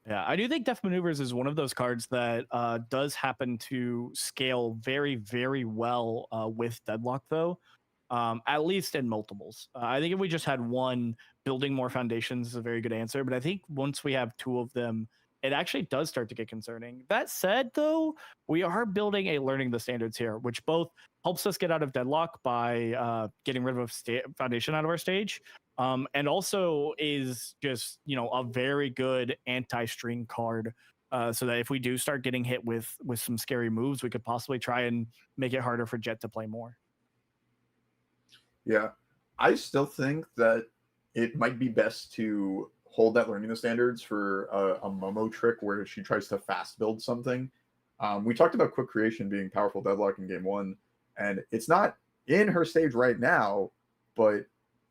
Yeah, I do think Def Maneuvers is one of those cards that does happen to scale very, very well with Deadlock, though. At least in multiples. I think if we just had one, building more foundations is a very good answer. But I think once we have two of them, it actually does start to get concerning. That said, though, we are building a learning the standards here, which both helps us get out of Deadlock by getting rid of foundation out of our stage, and also is just a very good anti-string card. So that if we do start getting hit with some scary moves, we could possibly try and make it harder for Jet to play more. Yeah, I still think that it might be best to hold that learning the standards for a Momo trick where she tries to fast build something. We talked about quick creation being powerful Deadlock in game one, and it's not in her stage right now, but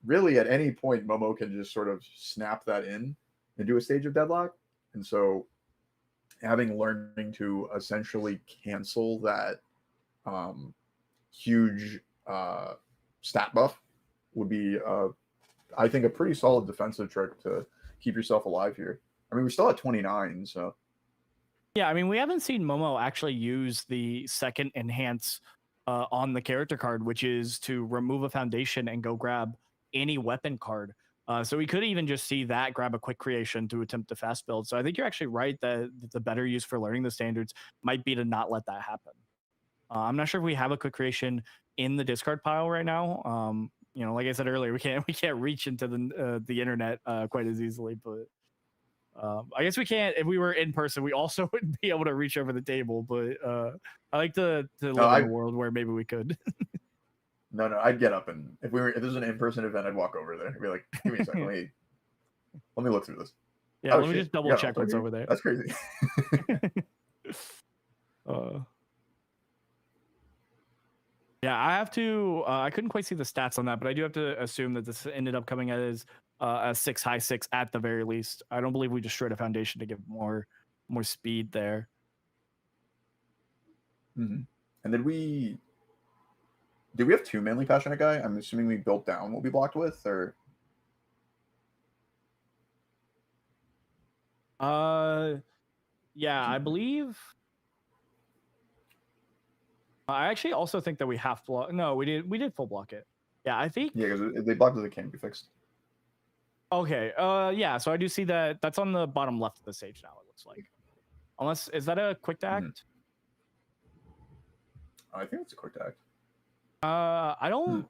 really at any point Momo can just sort of snap that in and do a stage of Deadlock. And so having learning to essentially cancel that huge stat buff would be, I think, a pretty solid defensive trick to keep yourself alive here. I mean, we're still at 29, so. Yeah, I mean, we haven't seen Momo actually use the second enhance on the character card, which is to remove a foundation and go grab any weapon card. So we could even just see that, grab a quick creation to attempt to fast build. So I think you're actually right that the better use for learning the standards might be to not let that happen. I'm not sure if we have a quick creation in the discard pile right now. Like I said earlier, we can't reach into the internet quite as easily, but I guess we can't. If we were in person, we also wouldn't be able to reach over the table. But I like to live in a world where maybe we could. No, I'd get up, and if this was an in-person event, I'd walk over there. I'd be like, "Give me a second, let me look through this." Yeah, let me just double check what's over there. That's crazy. Yeah, I have to. I couldn't quite see the stats on that, but I do have to assume that this ended up coming as a 6 high 6 at the very least. I don't believe we destroyed a foundation to give more speed there. Mm-hmm. And did we have two Manly Passionate guy? I'm assuming we built down what we blocked with, or yeah, I believe. I actually also think that we half block. No, we did full block it. Yeah, I think. Yeah, because if they blocked it, it can't be fixed. Okay. Yeah. So I do see that. That's on the bottom left of the stage now. It looks like. Unless is that a quick act? Mm-hmm. I think it's a quick act. I don't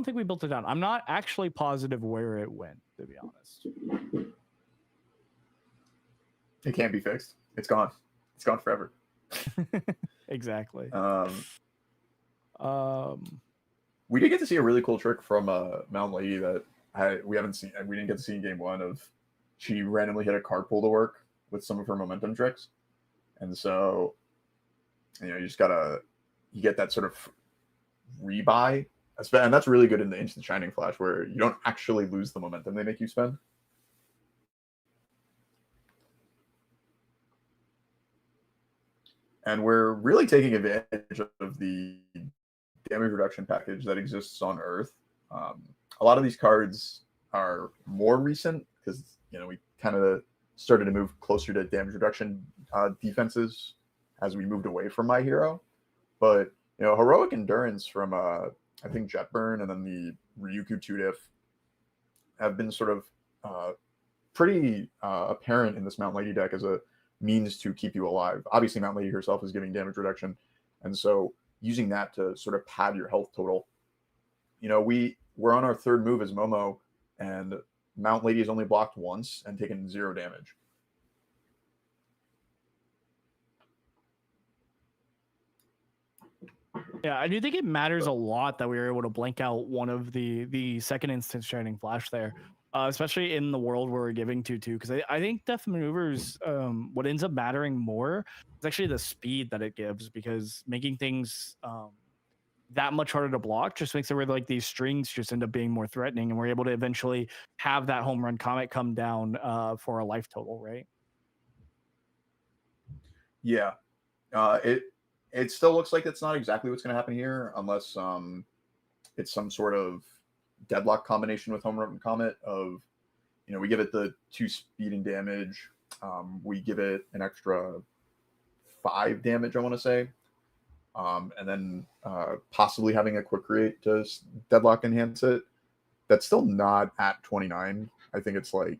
think we built it down. I'm not actually positive where it went, to be honest. It can't be fixed. It's gone. It's gone forever. Exactly. We did get to see a really cool trick from Mountain Lady that we haven't seen. We didn't get to see in game one. Of she randomly hit a card pull to work with some of her momentum tricks, and so you just you get that sort of rebuy, and that's really good in the instant shining flash where you don't actually lose the momentum they make you spend. And we're really taking advantage of the damage reduction package that exists on Earth. A lot of these cards are more recent because we kind of started to move closer to damage reduction defenses as we moved away from My Hero. But heroic endurance from I think Jetburn and then the Ryuku 2-diff have been sort of pretty apparent in this Mountain Lady deck as a means to keep you alive. Obviously, Mountain Lady herself is giving damage reduction, and so using that to sort of pad your health total. We're on our third move as Momo, and Mountain Lady has only blocked once and taken 0 damage. Yeah, I do think it matters a lot that we were able to blank out one of the second instant shining flash there. Especially in the world where we're giving 2/2, because I think Def Maneuvers, what ends up mattering more is actually the speed that it gives, because making things that much harder to block just makes it where like these strings just end up being more threatening, and we're able to eventually have that home run comet come down for a life total, right? Yeah, it still looks like it's not exactly what's going to happen here, unless it's some sort of deadlock combination with home run comet of we give it the 2 speed and damage we give it an extra 5 damage, I want to say. And then possibly having a quick create to deadlock enhance it. That's still not at 29. I think it's like,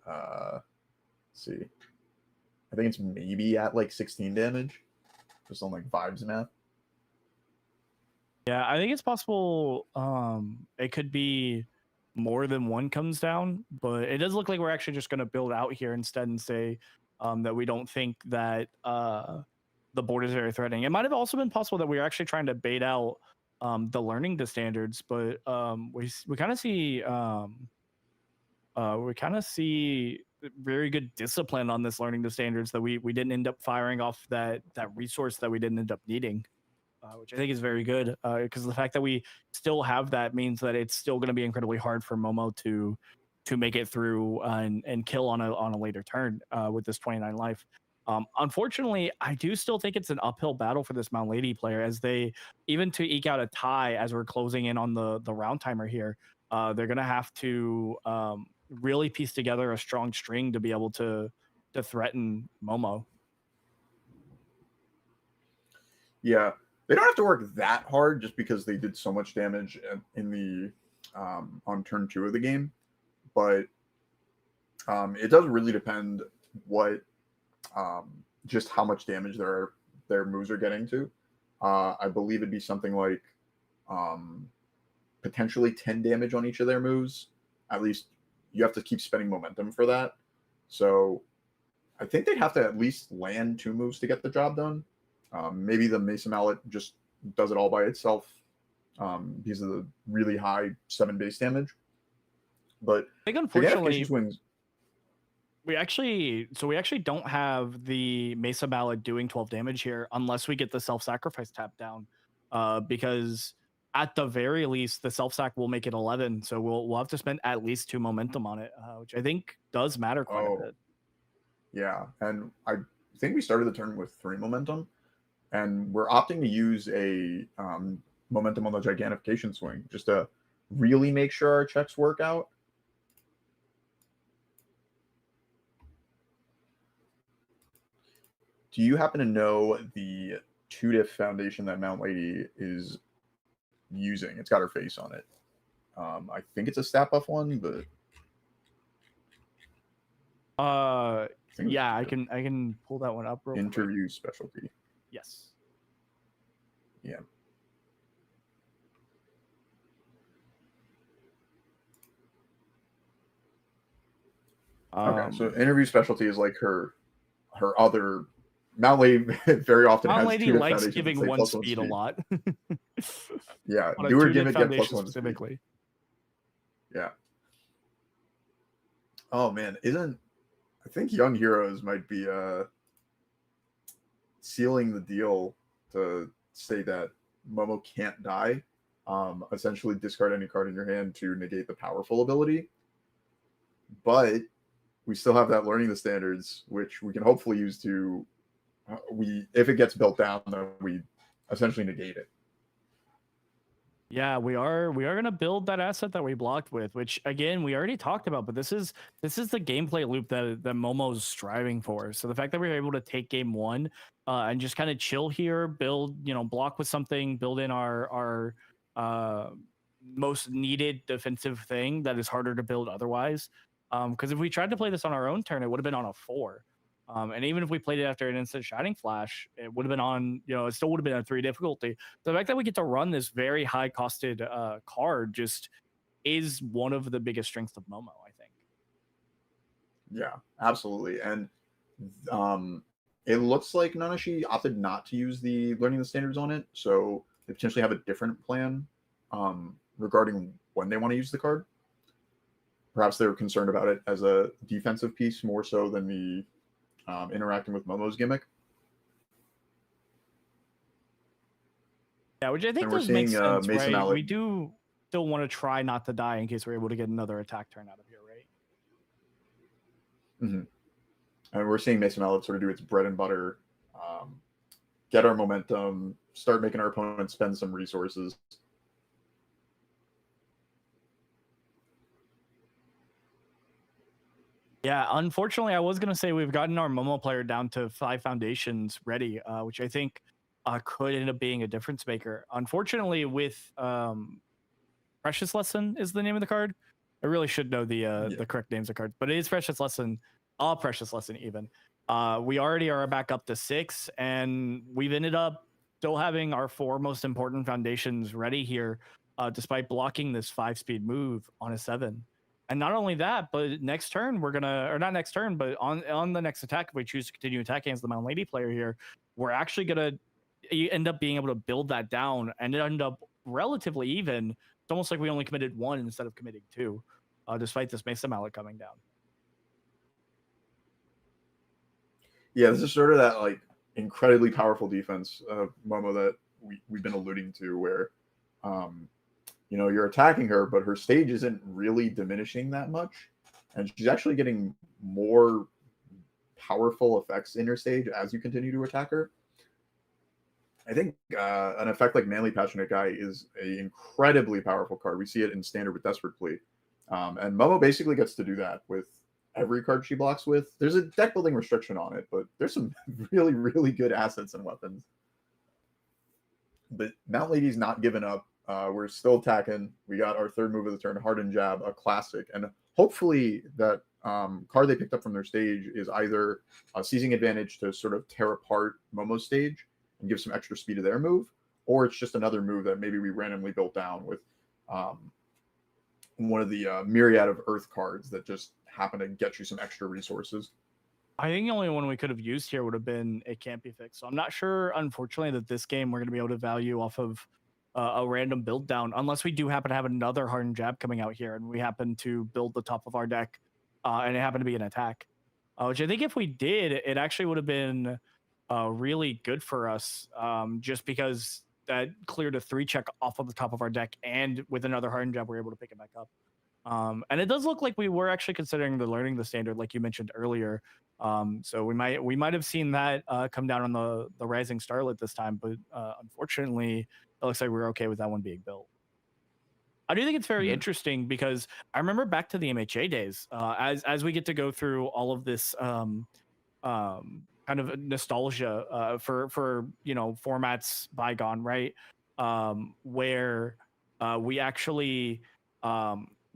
let's see. I think it's maybe at like 16 damage, just on like vibes math. Yeah, I think it's possible. It could be more than one comes down, but it does look like we're actually just going to build out here instead and say that we don't think that the board is very threatening. It might have also been possible that we were actually trying to bait out the learning the standards, but we kind of see very good discipline on this learning the standards that we didn't end up firing off that resource that we didn't end up needing. Which I think is very good because the fact that we still have that means that it's still going to be incredibly hard for Momo to make it through and kill on a later turn with this 29 life. Unfortunately, I do still think it's an uphill battle for this Mount Lady player, as they, even to eke out a tie as we're closing in on the round timer here, they're going to have to really piece together a strong string to be able to threaten Momo. Yeah, they don't have to work that hard just because they did so much damage in the on turn 2 of the game, but it does really depend what just how much damage their moves are getting to. I believe it'd be something like potentially 10 damage on each of their moves. At least you have to keep spending momentum for that. So I think they'd have to at least land 2 moves to get the job done. Maybe the Mesa Mallet just does it all by itself because of the really high 7 base damage. But I think unfortunately, swings, we actually don't have the Mesa Mallet doing 12 damage here unless we get the self-sacrifice tap down, because at the very least the self-sac will make it 11. So we'll have to spend at least 2 momentum on it, which I think does matter quite a bit. Yeah, and I think we started the turn with 3 momentum. And we're opting to use a momentum on the gigantification swing just to really make sure our checks work out. Do you happen to know the 2-diff foundation that Mount Lady is using? It's got her face on it. I think it's a stat buff one, but yeah, I can pull that one up real interview quick. Specialty. Yes. Yeah. Okay, so interview specialty is like her other. Mount Lady very often Mount has Lady likes giving one speed a lot. Yeah, do her gimmick get +1 specifically. Speed. Yeah. Oh man, I think Young Heroes might be sealing the deal to say that Momo can't die. Essentially discard any card in your hand to negate the powerful ability. But we still have that learning the standards, which we can hopefully use to if it gets built down, then we essentially negate it. Yeah, we are gonna build that asset that we blocked with, which again we already talked about, but this is the gameplay loop that Momo's striving for. So the fact that we were able to take game 1 and just kind of chill here, build, block with something, build in our most needed defensive thing that is harder to build otherwise. Because if we tried to play this on our own turn, it would have been on a 4. And even if we played it after an instant Shining Flash, it would have been on, it still would have been a 3 difficulty. The fact that we get to run this very high costed card just is one of the biggest strengths of Momo, I think. Yeah, absolutely. And it looks like Nanashi opted not to use the learning the standards on it. So they potentially have a different plan regarding when they want to use the card. Perhaps they're concerned about it as a defensive piece more so than the interacting with Momo's gimmick. Yeah, which I think does make sense, right? Mallet. We do still want to try not to die in case we're able to get another attack turn out of here, right? Mm-hmm. And we're seeing Mesa Mallet sort of do its bread and butter, get our momentum, start making our opponents spend some resources. Yeah, unfortunately, I was gonna say we've gotten our Momo player down to 5 foundations ready, which I think could end up being a difference maker. Unfortunately, with Precious Lesson is the name of the card. I really should know Yeah. the correct names of cards, but it is Precious Lesson, Precious Lesson even. We already are back up to 6, and we've ended up still having our 4 most important foundations ready here, despite blocking this 5-speed move on a 7. And not only that, but next turn we're gonna, or not next turn, but on the next attack, if we choose to continue attacking as the Mountain Lady player here, we're actually gonna end up being able to build that down and end up relatively even. It's almost like we only committed 1 instead of committing 2, despite this Mesa Mallet coming down. Yeah, this is sort of that like incredibly powerful defense of Momo that we've been alluding to, where you know, you're attacking her, but her stage isn't really diminishing that much, and she's actually getting more powerful effects in her stage as you continue to attack her. I think an effect like Manly Passionate Guy is an incredibly powerful card. We see it in standard with Desperate Plea. And Momo basically gets to do that with every card she blocks with. There's a deck building restriction on it, but there's some really, really good assets and weapons. But Mount Lady's not giving up. We're still attacking. We got our third move of the turn, Hardened Jab, a classic. And hopefully that card they picked up from their stage is either a seizing advantage to sort of tear apart Momo's stage and give some extra speed to their move, or it's just another move that maybe we randomly built down with one of the myriad of Earth cards that just happen to get you some extra resources. I think the only one we could have used here would have been a Can't Be Fixed. So I'm not sure, unfortunately, that this game we're going to be able to value off of a random build down, unless we do happen to have another Hardened Jab coming out here and we happen to build the top of our deck and it happened to be an attack. Which I think if we did, it actually would have been really good for us, just because that cleared a 3 check off of the top of our deck, and with another Hardened Jab, we're able to pick it back up. And it does look like we were actually considering learning the standard, like you mentioned earlier. So we might have seen that come down on the Rising Starlet this time, but unfortunately, it looks like we're okay with that one being built. I do think it's very interesting because I remember back to the MHA days, as we get to go through all of this kind of nostalgia for formats bygone, right? Where we actually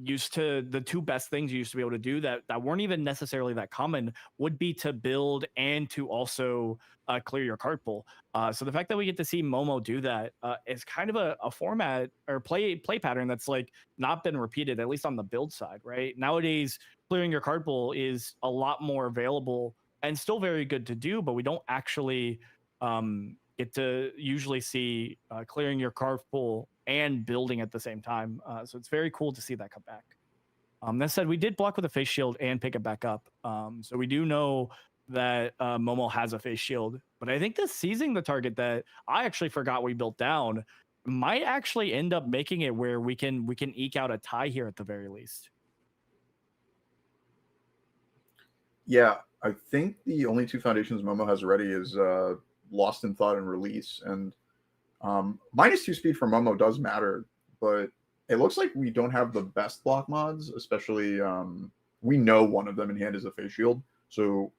used to, the 2 best things you used to be able to do that weren't even necessarily that common would be to build and to also clear your card pool. So the fact that we get to see Momo do that is kind of a format or play pattern that's like not been repeated, at least on the build side, right? Nowadays, clearing your card pool is a lot more available and still very good to do, but we don't actually get to usually see clearing your card pool and building at the same time. So it's very cool to see that come back. That said, we did block with a face shield and pick it back up. So we do know that Momo has a face shield, but I think this seizing the target that I actually forgot we built down might actually end up making it where we can eke out a tie here at the very least. Yeah, I think the only 2 foundations Momo has ready is Lost in Thought and Release. And -2 speed for Momo does matter, but it looks like we don't have the best block mods, especially we know one of them in hand is a face shield. So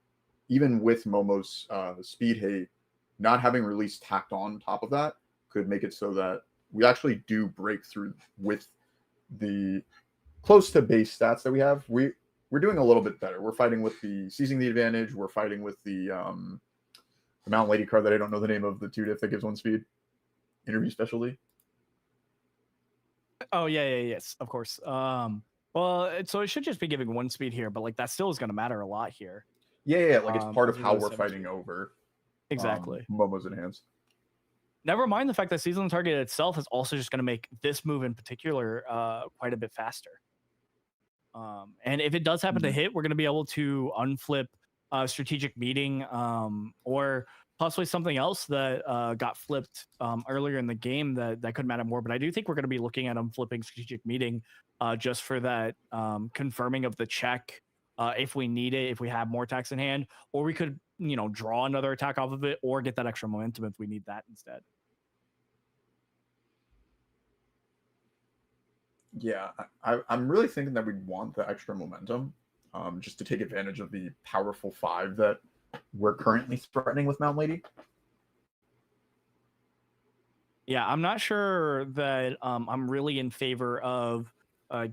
even with Momo's speed hate, not having Release tacked on top of that could make it so that we actually do break through with the close to base stats that we have. We're doing a little bit better. We're fighting with the seizing the advantage. We're fighting with the Mountain Lady card that I don't know the name of, the 2 diff that gives 1 speed. Interview specialty. Oh yeah, yes, of course. Well, so it should just be giving 1 speed here, but like that still is going to matter a lot here. Yeah, like it's part of how we're 7 fighting speed. over Exactly. Momo's enhanced. Never mind the fact that seizing the target itself is also just going to make this move in particular quite a bit faster. And if it does happen to hit, we're going to be able to unflip strategic meeting or possibly something else that got flipped earlier in the game that could matter more. But I do think we're going to be looking at unflipping strategic meeting just for that confirming of the check if we need it, if we have more attacks in hand, or we could draw another attack off of it or get that extra momentum if we need that instead. Yeah, I'm really thinking that we'd want the extra momentum just to take advantage of the powerful 5 that we're currently threatening with Mount Lady. Yeah, I'm not sure that I'm really in favor of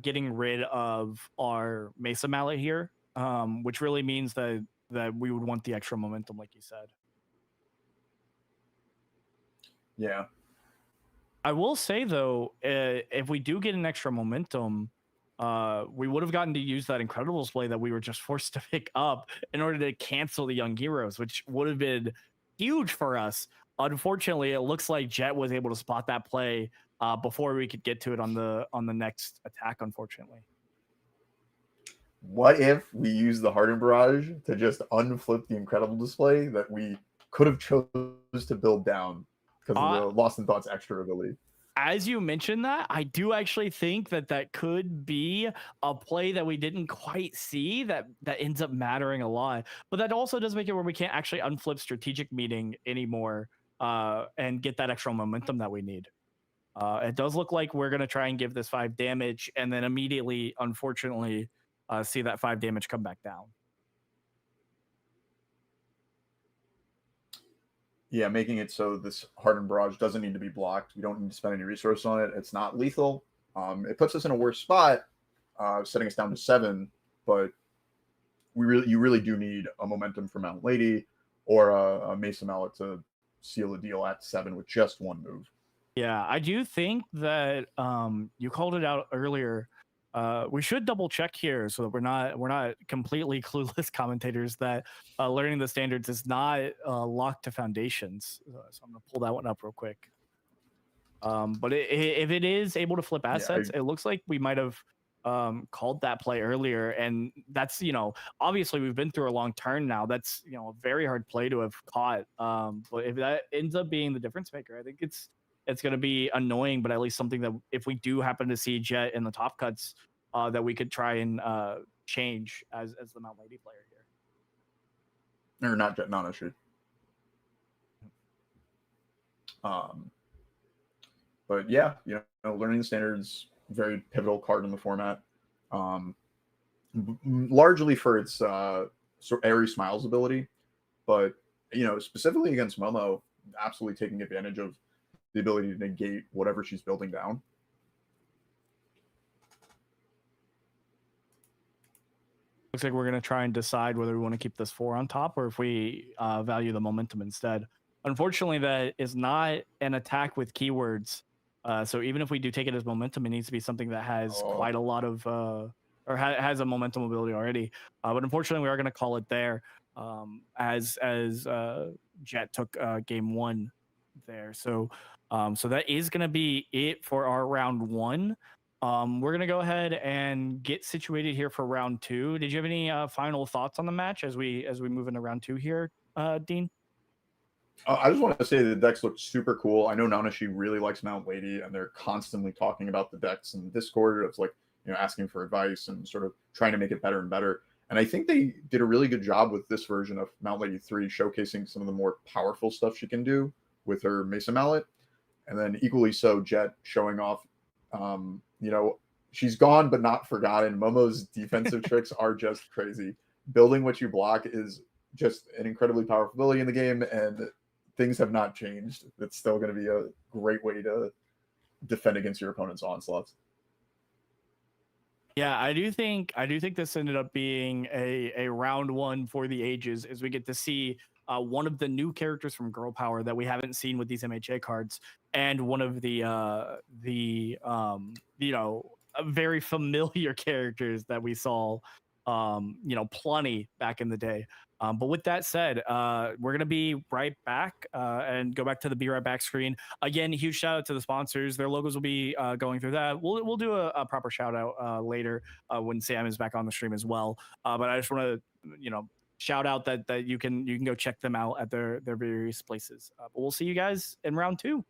getting rid of our Mesa Mallet here, which really means that we would want the extra momentum, like you said. Yeah. I will say though, if we do get an extra momentum, we would have gotten to use that Incredibles play that we were just forced to pick up in order to cancel the Young Heroes, which would have been huge for us. Unfortunately, it looks like Jet was able to spot that play before we could get to it on the next attack. Unfortunately, What if we use the Hardened Barrage to just unflip the Incredible display that we could have chose to build down because of the Lost in Thoughts extra ability? as you mentioned that, I do actually think that could be a play that we didn't quite see that ends up mattering a lot. But that also does make it where we can't actually unflip strategic meeting anymore and get that extra momentum that we need. It does look like we're going to try and give this 5 damage and then immediately, unfortunately, see that 5 damage come back down. Yeah, making it so this Hardened Barrage doesn't need to be blocked. We don't need to spend any resource on it. It's not lethal. It puts us in a worse spot, setting us down to 7, but you really do need a momentum for Mount Lady or a Mesa Mallet to seal the deal at 7 with just 1 move. Yeah, I do think that you called it out earlier. We should double check here so that we're not completely clueless commentators that learning the standards is not locked to foundations. So I'm gonna pull that one up real quick. But if it is able to flip assets, it looks like we might have called that play earlier, and that's obviously we've been through a long turn now. That's a very hard play to have caught. But if that ends up being the difference maker, I think it's going to be annoying, but at least something that if we do happen to see Jet in the top cuts, that we could try and change as the Mount Lady player here. Or not Jet, not issue. But yeah, learning the standards, very pivotal card in the format. Largely for its sort of airy smiles ability, but specifically against Momo, absolutely taking advantage of the ability to negate whatever she's building down. Looks like we're going to try and decide whether we want to keep this 4 on top or if we value the momentum instead. Unfortunately, that is not an attack with keywords. So even if we do take it as momentum, it needs to be something that has quite a lot of or has a momentum ability already. But unfortunately, we are going to call it there as Jet took game 1 there. So so that is going to be it for our round 1. We're going to go ahead and get situated here for round 2. Did you have any final thoughts on the match as we move into round 2 here, Dean? I just want to say the decks look super cool. I know Nanashi really likes Mount Lady, and they're constantly talking about the decks in Discord. It's like, asking for advice and sort of trying to make it better and better. And I think they did a really good job with this version of Mount Lady 3, showcasing some of the more powerful stuff she can do with her Mesa Mallet. And then equally so, Jet showing off, she's gone but not forgotten. Momo's defensive tricks are just crazy. Building what you block is just an incredibly powerful ability in the game, and things have not changed. It's still going to be a great way to defend against your opponent's onslaughts. Yeah, I do think this ended up being a round 1 for the ages, as we get to see one of the new characters from Girl Power that we haven't seen with these MHA cards, and one of the very familiar characters that we saw plenty back in the day. But with that said, we're going to be right back and go back to the Be Right Back screen. Again, huge shout out to the sponsors. Their logos will be going through that. We'll do a proper shout out later when Sam is back on the stream as well. But I just want to, shout out that you can go check them out at their various places. But we'll see you guys in round 2.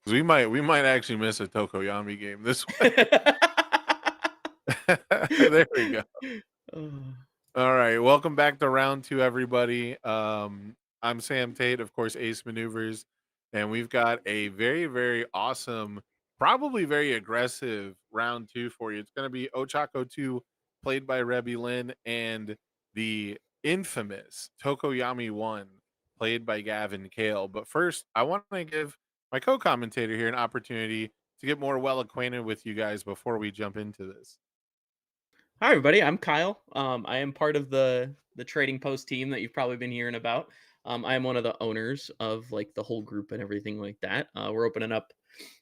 because we might actually miss a Tokoyami game this way. There we go. Oh. All right, welcome back to round two, everybody. I'm Sam Tate, of course, Ace Maneuvers, and we've got a very, very awesome, probably very aggressive round two for you. It's going to be Ochako 2, played by Rebby Lynn, and the infamous Tokoyami 1, played by Gavin Kale. But first, I want to give my co-commentator here an opportunity to get more well acquainted with you guys before we jump into this. Hi, everybody. I'm Kyle. I am part of the Trading Post team that you've probably been hearing about. I am one of the owners of like the whole group and everything like that. We're opening up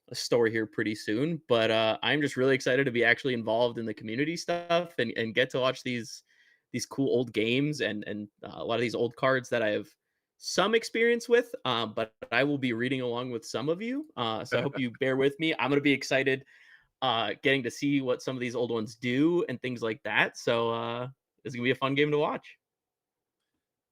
a store here pretty soon, but I'm just really excited to be actually involved in the community stuff and get to watch these cool old games and a lot of these old cards that I have some experience with. But I will be reading along with some of you. So I hope you bear with me. I'm gonna be excited getting to see what some of these old ones do and things like that. So it's gonna be a fun game to watch.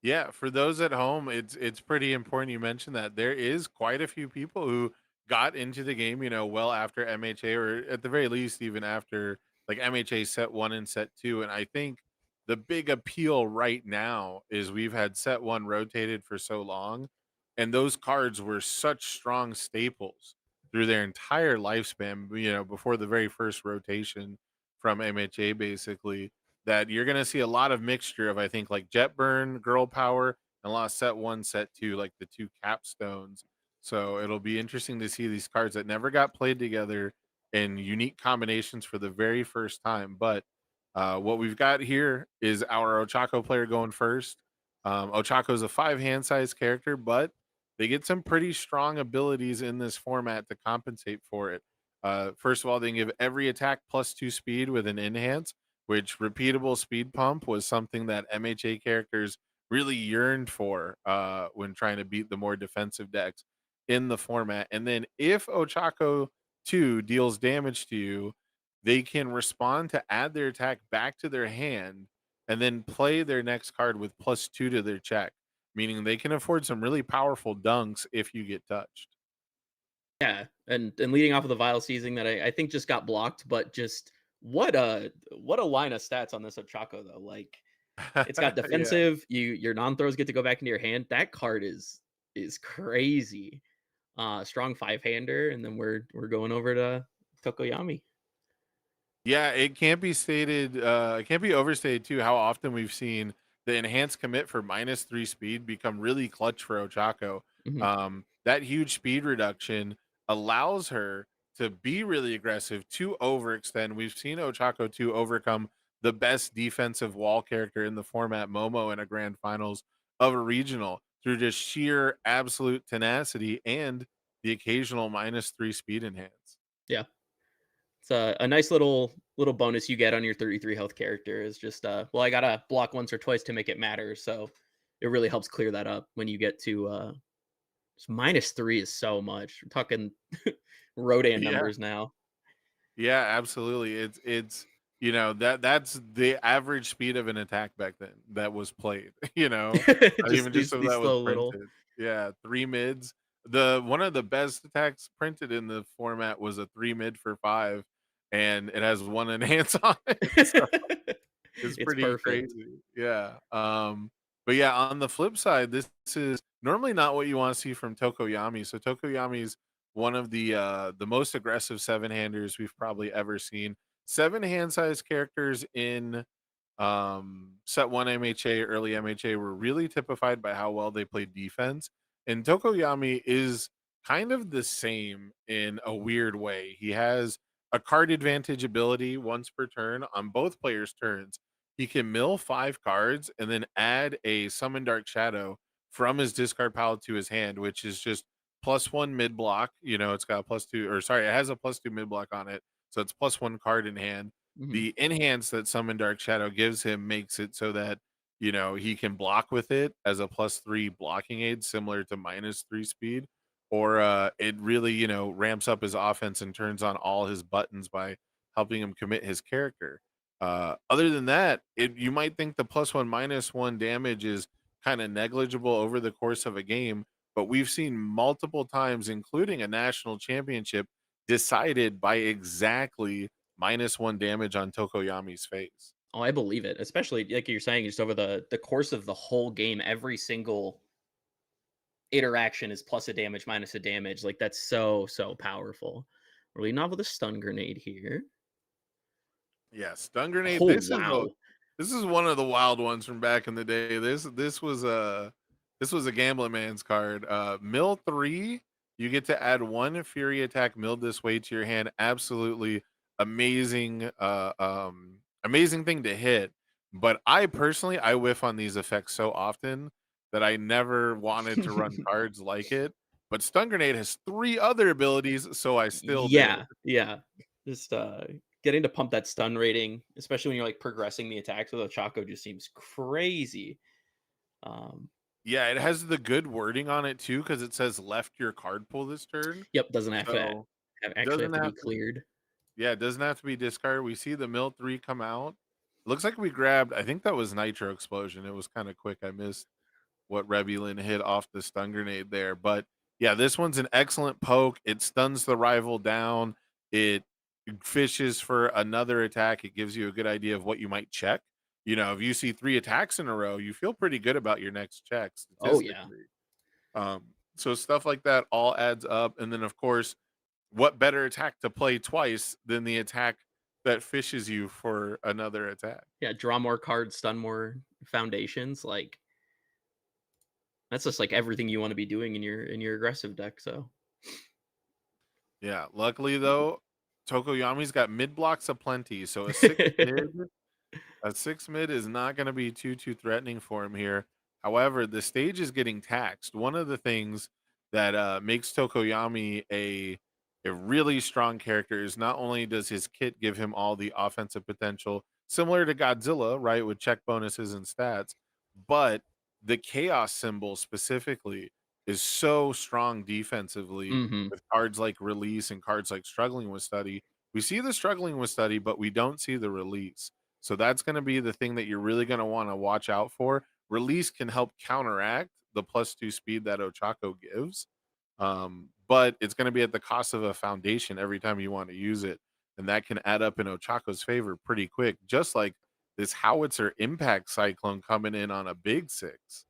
Yeah, for those at home, it's pretty important you mentioned that. There is quite a few people who got into the game, well after MHA, or at the very least even after like MHA set 1 and set 2. And I think the big appeal right now is we've had set 1 rotated for so long, and those cards were such strong staples through their entire lifespan, before the very first rotation from MHA basically, that you're going to see a lot of mixture of, I think, like Jet Burn, Girl Power, and a lot of set 1, set 2, like the two capstones. So it'll be interesting to see these cards that never got played together in unique combinations for the very first time. But what we've got here is our Ochako player going first. Ochako is a 5 hand size character, but they get some pretty strong abilities in this format to compensate for it. First of all, they can give every attack +2 speed with an enhance, which repeatable speed pump was something that MHA characters really yearned for when trying to beat the more defensive decks in the format. And then if Ochako 2 deals damage to you, they can respond to add their attack back to their hand and then play their next card with +2 to their check, meaning they can afford some really powerful dunks if you get touched. Yeah, and leading off of the Vile Seizing that I think just got blocked, but just what a line of stats on this Ochako though. Like it's got Yeah. defensive, your non-throws get to go back into your hand. That card is crazy. Strong 5-hander, and then we're going over to Tokoyami. Yeah, it can't be stated, it can't be overstated too how often we've seen the enhanced commit for -3 speed become really clutch for Ochako. Mhm. That huge speed reduction allows her to be really aggressive, to overextend. We've seen Ochako 2 overcome the best defensive wall character in the format, Momo, in a grand finals of a regional through just sheer absolute tenacity and the occasional -3 speed enhance. Yeah. It's a nice little bonus you get on your 33 health character is just well, I gotta block once or twice to make it matter. So it really helps clear that up when you get to -3 is so much. We're talking Rodan Yeah. numbers now. Yeah, absolutely. It's that's the average speed of an attack back then that was played, not Just even just so these that was slow little. printed. Yeah, 3 mids. The one of the best attacks printed in the format was a 3 mid for 5, and it has 1 enhance on it. So it's It's pretty perfect. crazy. Yeah. But yeah, on the flip side, this is normally not what you want to see from Tokoyami. So Tokoyami's one of the most aggressive 7-handers we've probably ever seen. 7 hand size characters in set 1 MHA, early MHA were really typified by how well they played defense. And Tokoyami is kind of the same in a weird way. He has a card advantage ability once per turn on both players' turns. He can mill 5 cards and then add a Summon Dark Shadow from his discard pile to his hand, which is just +1 mid block. It's got a +2, or sorry, it has a +2 mid block on it. So it's +1 card in hand. Mhm. The enhance that Summon Dark Shadow gives him makes it so that, he can block with it as a +3 blocking aid, similar to -3 speed, or it really, ramps up his offense and turns on all his buttons by helping him commit his character. Other than that, you might think the +1 -1 damage is kind of negligible over the course of a game. but we've seen multiple times, including a national championship, decided by exactly -1 damage on Tokoyami's face. Oh, I believe it. Especially like you're saying, just over the course of the whole game, every single interaction is plus a damage, minus a damage. Like that's so powerful. We're leading off with a stun grenade here. Yeah, stun grenade. Oh wow. This is one of the wild ones from back in the day. This was a gambling man's card. Mill 3, you get to add 1 fury attack milled this way to your hand. Absolutely amazing amazing thing to hit. But I personally I whiff on these effects so often that I never wanted to run cards like it. But stun grenade has 3 other abilities, so I still did. Yeah. Just getting to pump that stun rating, especially when you're like progressing the attacks with a Chaco, just seems crazy. Yeah, it has the good wording on it too, because it says left your card pool this turn. Yep, doesn't have to So actually have doesn't to be have to, cleared. yeah, it doesn't have to be discarded. We see the mill 3 come out. Looks like we grabbed, I think that was Nitro Explosion. It was kind of quick. I missed what Rebulin hit off the stun grenade there. But yeah, this one's an excellent poke. It stuns the rival down. It fishes for another attack. It gives you a good idea of what you might check. You know, if you see 3 attacks in a row, you feel pretty good about your next check Oh yeah. statistically. So stuff like that all adds up. And then of course, what better attack to play twice than the attack that fishes you for another attack? Yeah, draw more cards, stun more foundations. Like that's just like everything you want to be doing in your aggressive deck. So Yeah. Luckily though, Tokoyami's got mid blocks aplenty. So a 6 mid is not going to be too threatening for him here. However, the stage is getting taxed. One of the things that makes Tokoyami a really strong character is not only does his kit give him all the offensive potential, similar to Godzilla, right, with check bonuses and stats, but the chaos symbol specifically is so strong defensively mhm. with cards like release and cards like struggling with study. We see the struggling with study, but we don't see the release. So that's going to be the thing that you're really going to want to watch out for. Release can help counteract the +2 speed that Ochako gives, but it's going to be at the cost of a foundation every time you want to use it. And that can add up in Ochako's favor pretty quick, just like this howitzer impact cyclone coming in on a big 6.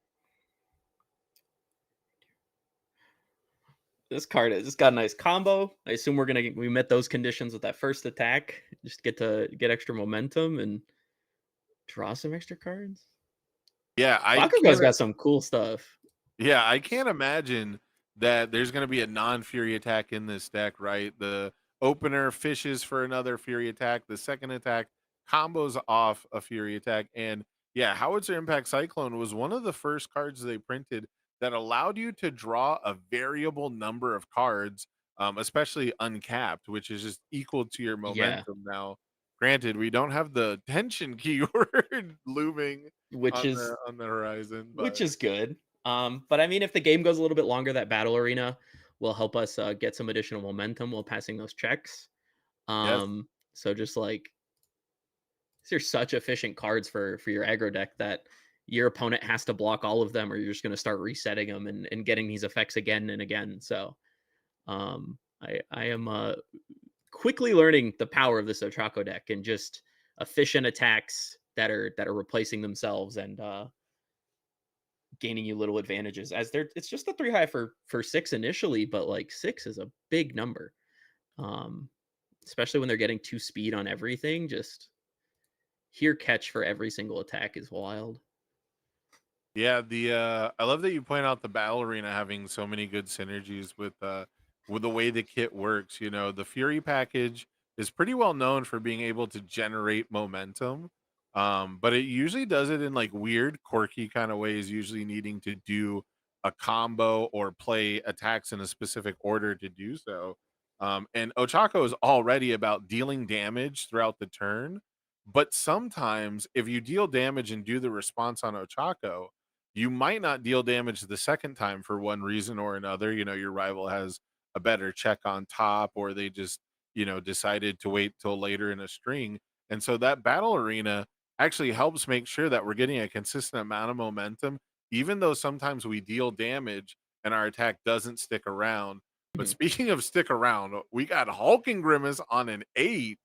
This card has just got a nice combo. I assume we met those conditions with that first attack. Just get extra momentum and draw some extra cards. Yeah, Bakugo's got some cool stuff. Yeah, I can't imagine that there's going to be a non-fury attack in this deck, right? The opener fishes for another fury attack. The second attack combos off a fury attack. And yeah, Howitzer Impact Cyclone was one of the first cards they printed that allowed you to draw a variable number of cards, especially uncapped, which is just equal to your Yeah, momentum. Now, granted, we don't have the tension keyword looming which on is the horizon, which but is good. But I mean, if the game goes a little bit longer, that battle arena will help us get some additional momentum while passing those checks. yes. So just like these are such efficient cards for your aggro deck that your opponent has to block all of them, or you're just going to start resetting them and getting these effects again and again. So I am quickly learning the power of this Ochako deck and just efficient attacks that are replacing themselves and gaining you little advantages as they're it's just a 3 high for 6 initially, but like 6 is a big number. Um Especially when they're getting 2 speed on everything, just here catch for every single attack is wild. Yeah, the I love that you point out the battle arena having so many good synergies with the way the kit works. You know, the Fury package is pretty well known for being able to generate momentum. But it usually does it in like weird, quirky kind of ways, usually needing to do a combo or play attacks in a specific order to do so. And Ochako is already about dealing damage throughout the turn, but sometimes if you deal damage and do the response on Ochako, you might not deal damage the second time for one reason or another. You know, your rival has a better check on top, or they just, you know, decided to wait till later in a string. And so that battle arena actually helps make sure that we're getting a consistent amount of momentum, even though sometimes we deal damage and our attack doesn't stick around. But Mhm. speaking of stick around, we got Hulking Grimace on an 8.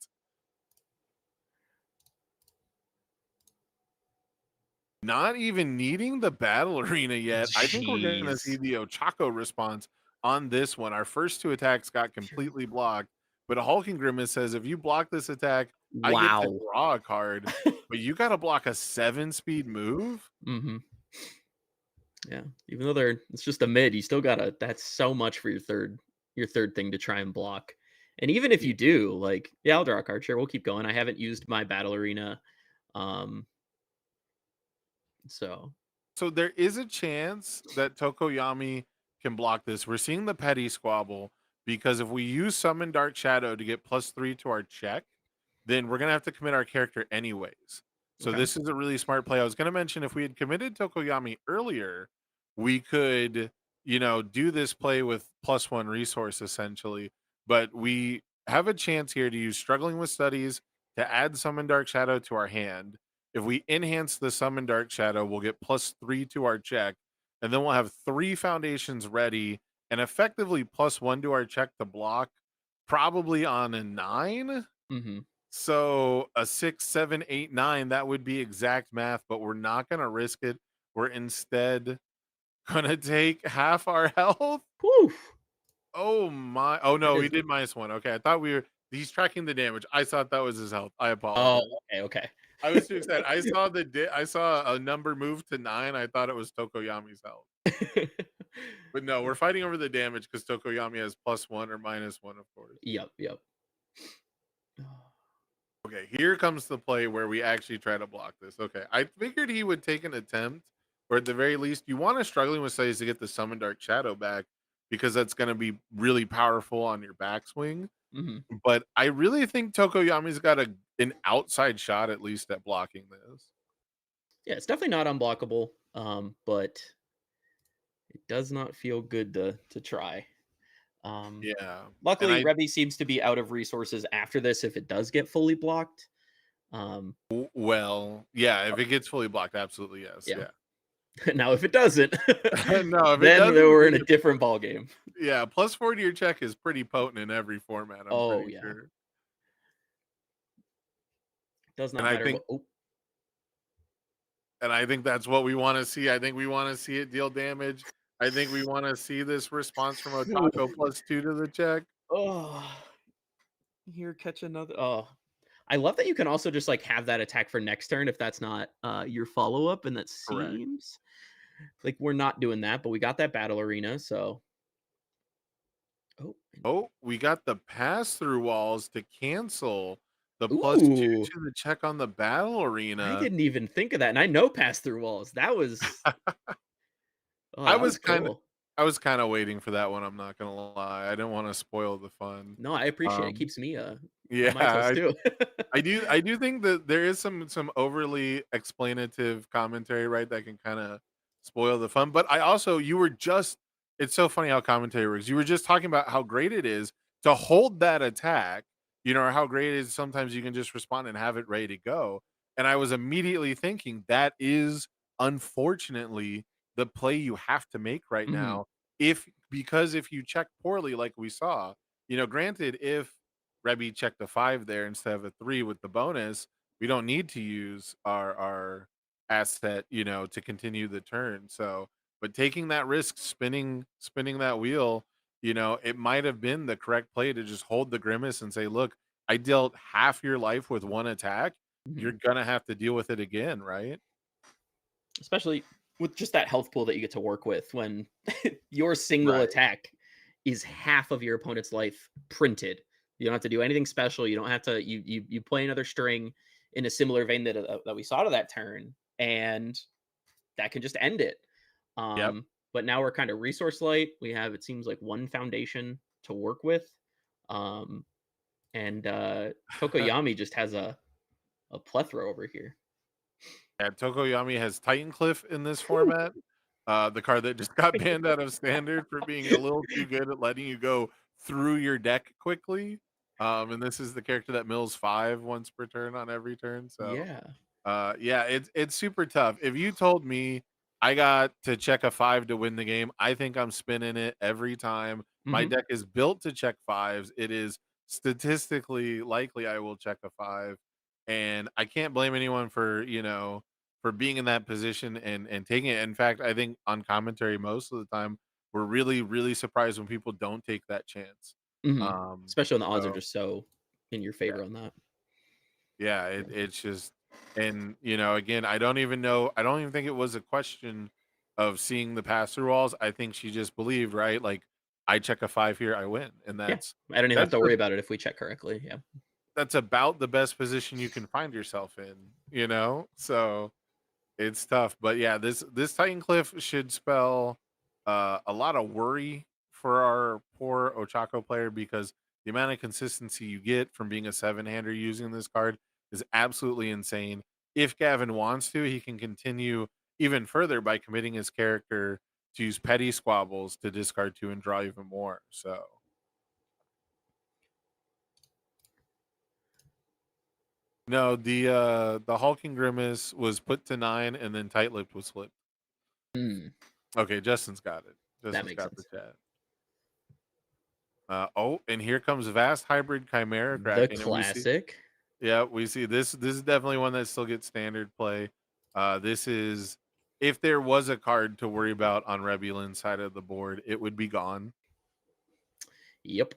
Not even needing the battle arena yet. I think we're going to see Jeez. the Ochako response on this one. Our first 2 attacks got completely blocked, but a Hulking Grimace says, if you block this attack, I get to Wow. draw a card, but you got to block a 7-speed move? Mm-hmm. Yeah. Even though it's just a mid, you still gotta. That's so much for your third thing to try and block. And even if you do, like, yeah, I'll draw a card. Sure, we'll keep going. I haven't used my battle arena, um, so So there is a chance that Tokoyami can block this. We're seeing the petty squabble because if we use Summon Dark Shadow to get +3 to our check, then we're gonna have to commit our character anyways. So okay. this is a really smart play. I was gonna mention if we had committed Tokoyami earlier, we could, do this play with +1 resource essentially. But we have a chance here to use Struggling with Studies to add Summon Dark Shadow to our hand. If we enhance the Summon Dark Shadow, we'll get +3 to our check, and then we'll have 3 foundations ready and effectively +1 to our check to block, probably on a 9. Mm-hmm. So a 6, 7, 8, 9, that would be exact math, but we're not going to risk it. We're instead going to take half our health. Whew. Oh my. Oh no, That we is. did -1. Okay, I thought he's tracking the damage. I thought that was his health. I Oh, apologize. okay. I was too excited. I saw a number move to 9. I thought it was Tokoyami's health. But no, we're fighting over the damage because Tokoyami has +1 or -1, of course. Yep. Okay, here comes the play where we actually try to block this. Okay, I figured he would take an attempt, or at the very least, you want to Struggling with Studies to get the Summon Dark Shadow back because that's going to be really powerful on your backswing. Mm-hmm. But I really think Tokoyami's got an outside shot at least at blocking this. Yeah, it's definitely not unblockable, but it does not feel good to try. Yeah, and Luckily, Rebby seems to be out of resources after this if it does get fully blocked. well, yeah, if it gets fully blocked, absolutely yes. Yeah. Yeah. Now, if it doesn't, No, if it then doesn't, we're in a different ball game. yeah, +4 to your check is pretty potent in every format, I'm Oh pretty yeah, sure. does And not I matter. think that's what we want to see. I think we want to see it deal damage. I think we want to see this response from Otako +2 to the check. Oh, here catch another. Oh, I love that you can also just like have that attack for next turn if that's not your follow up, and that Correct. seems like we're not doing that, but we got that battle arena, so. Oh, we got the pass through walls to cancel the +2 Ooh, to the check on the battle I arena. didn't even think of that, and I know pass through walls. That was I that was was kind of cool. I was kind of waiting for that one. I'm not gonna lie. I didn't want to spoil the fun. No, I appreciate it. Um, Keeps me on yeah, my toes too. I do think that there is some overly explanative commentary, right, that can kind of spoil the fun. But I also you were just it's so funny how commentary works. You were just talking about how great it is to hold that attack, or how great it is sometimes you can just respond and have it ready to go. And I was immediately thinking that is unfortunately the play you have to make right Mhm, now. Because if you check poorly, like we saw, granted, if Rebby checked a 5 there instead of a 3 with the bonus, we don't need to use our asset, to continue the turn. So, but taking that risk, spinning that wheel, it might have been the correct play to just hold the Grimace and say, look, I dealt half your life with one attack. mhm. You're gonna have to deal with it again, right? Especially with just that health pool that you get to work with when your single Right. attack is half of your opponent's life printed. You don't have to do anything special. You don't have to you play another string in a similar vein that we saw to that turn, and that can just end it. Yep. But now we're kind of resource light. We have, it seems like, one foundation to work with. Um, and Tokoyami just has a plethora over here. Yeah, Tokoyami has Titan Cliff in this format. The card that just got banned out of standard for being a little too good at letting you go through your deck quickly. And this is the character that mills 5 once per turn on every turn. So Yeah. yeah, it's super tough. If you told me I got to check a 5 to win the game. I think I'm spinning it every time. My Mhm. deck is built to check 5s. It is statistically likely I will check a 5, and I can't blame anyone for, for being in that position and taking it. In fact, I think on commentary most of the time, we're really, really surprised when people don't take that chance. Mhm. Um, Especially when the odds are so just so in your yeah. favor on that. Yeah, Yeah. it's just, and again, I don't even know. I don't even think it was a question of seeing the pass through walls. I think she just believed, right? Like, I check a 5 here, I win, and Yeah. I don't even have that's to the worry about it if we check correctly. Yeah. that's about the best position you can find yourself in, So it's tough, but yeah, this Titan Cliff should spell a lot of worry for our poor Ochako player, because the amount of consistency you get from being a 7-hander using this card is absolutely insane. If Gavin wants to, he can continue even further by committing his character to use petty squabbles to discard 2 and draw even more. So no, the Hulking Grimace was put to 9 and then Tight Lipped was flipped. Mm, Okay, Justin's got it. that Justin's makes got the sense. chat. And here comes Vast Hybrid Chimera The Kraken, and classic. we see this. This is definitely one that still gets standard play. This is, if there was a card to worry about on Rebulin's side of the board, it would be gone. Yep.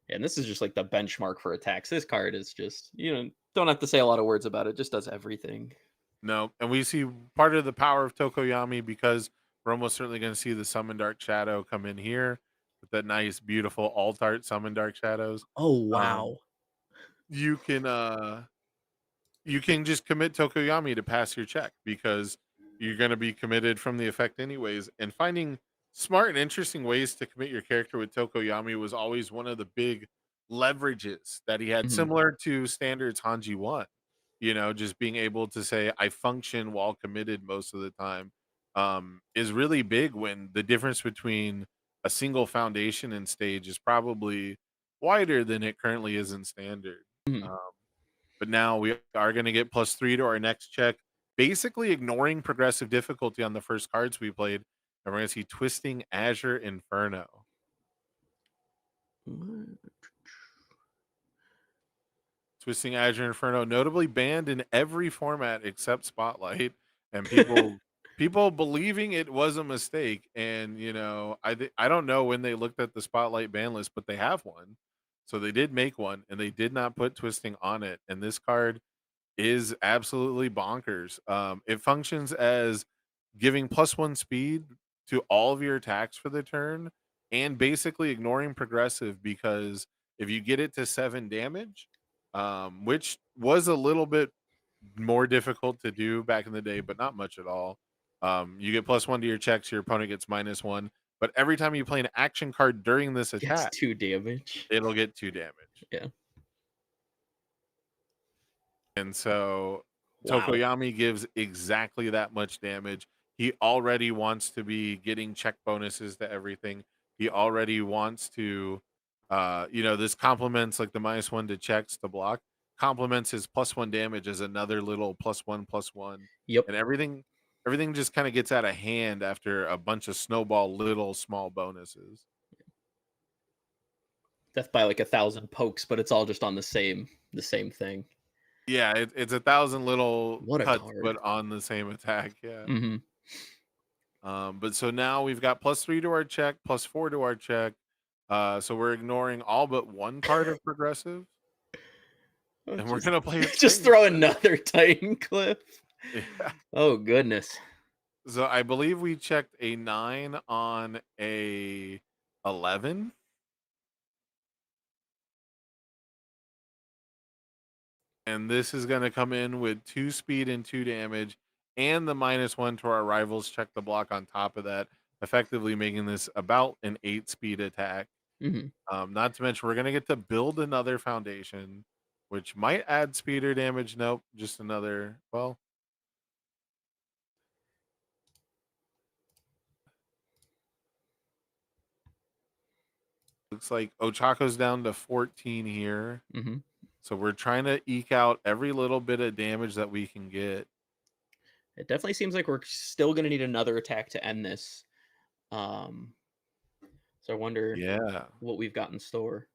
And this is just like the benchmark for attacks. This card is just, don't have to say a lot of words about it. Just does everything. No, and we see part of the power of Tokoyami, because we're almost certainly going to see the Summon Dark Shadow come in here with that nice, beautiful alt art Summon Dark Shadows. Oh, Um, wow. you can just commit Tokoyami to pass your check, because you're going to be committed from the effect anyways. And finding smart and interesting ways to commit your character with Tokoyami was always one of the big leverages that he had, Mhm. similar to Standard's Hanji 1. Just being able to say, I function while committed most of the time, is really big, when the difference between a single foundation and stage is probably wider than it currently is in Standard. Mhm. Um, but now we are going to get +3 to our next check, basically ignoring progressive difficulty on the first cards we played. And we're going to see Twisting Azure Inferno. Twisting Azure Inferno, notably banned in every format except Spotlight, and people believing it was a mistake. And I don't know when they looked at the Spotlight ban list, but they have one, so they did make one, and they did not put Twisting on it. And this card is absolutely bonkers. It functions as giving +1 speed to all of your attacks for the turn, and basically ignoring progressive, because if you get it to 7 damage, which was a little bit more difficult to do back in the day, but not much at all. You get +1 to your checks, your opponent gets -1. But every time you play an action card during this Gets attack, 2 damage. it'll get 2 damage. Yeah. And so Wow. Tokoyami gives exactly that much damage. He already wants to be getting check bonuses to everything. He already wants to, this complements, like the -1 to checks to block, complements his +1 damage as another little +1/+1. Yep. And everything just kind of gets out of hand after a bunch of snowball little small bonuses. Death by like 1,000 pokes, but it's all just on the same thing. Yeah, it's 1,000 little What a cuts, card. but on the same attack. Yeah. Mhm. But so now we've got +3 to our check, +4 to our check. So we're ignoring all but one card of progressive, Oh, and we're just gonna play a just Titan throw Cliff. another Titan Cliff. Yeah. Oh, goodness. So I believe we checked a 9 on a 11. And this is gonna come in with 2 speed and 2 damage, and the -1 to our rivals check the block on top of that, effectively making this about an 8 speed attack. Mhm. Not to mention, we're gonna get to build another foundation, which might add speed or damage. Nope, just another. Well, looks like Ochako's down to 14 here, Mhm. so we're trying to eke out every little bit of damage that we can get. It definitely seems like we're still gonna need another attack to end this. Um, so I wonder Yeah. what we've got in store.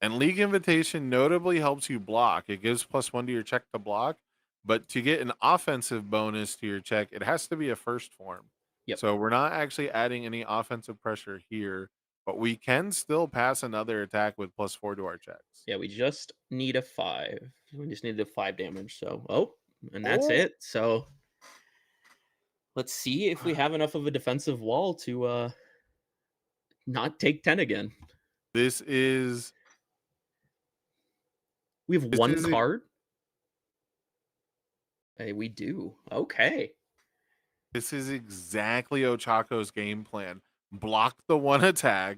And League Invitation notably helps you block. It gives +1 to your check to block, but to get an offensive bonus to your check, it has to be a first form. Yep. So we're not actually adding any offensive pressure here, but we can still pass another attack with +4 to our checks. Yeah, we just need a 5. We just need the 5 damage. So, oh, and that's Oh, it. So let's see if we have enough of a defensive wall to not take 10 again. this is We have this one is e card. Hey, we do. Okay. this is exactly Ochako's game plan. Block the one attack,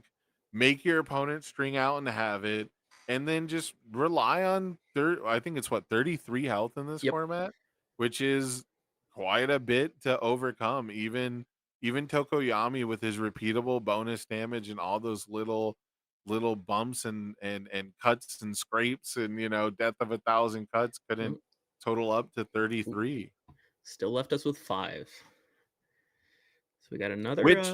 make your opponent string out and have it, and then just rely on I think it's what 33 health in this Yep. format, which is quite a bit to overcome. Even Tokoyami with his repeatable bonus damage and all those little bumps and cuts and scrapes and death of 1,000 cuts couldn't Oh, total up to ooh, 33. still left us with 5. So we got another Which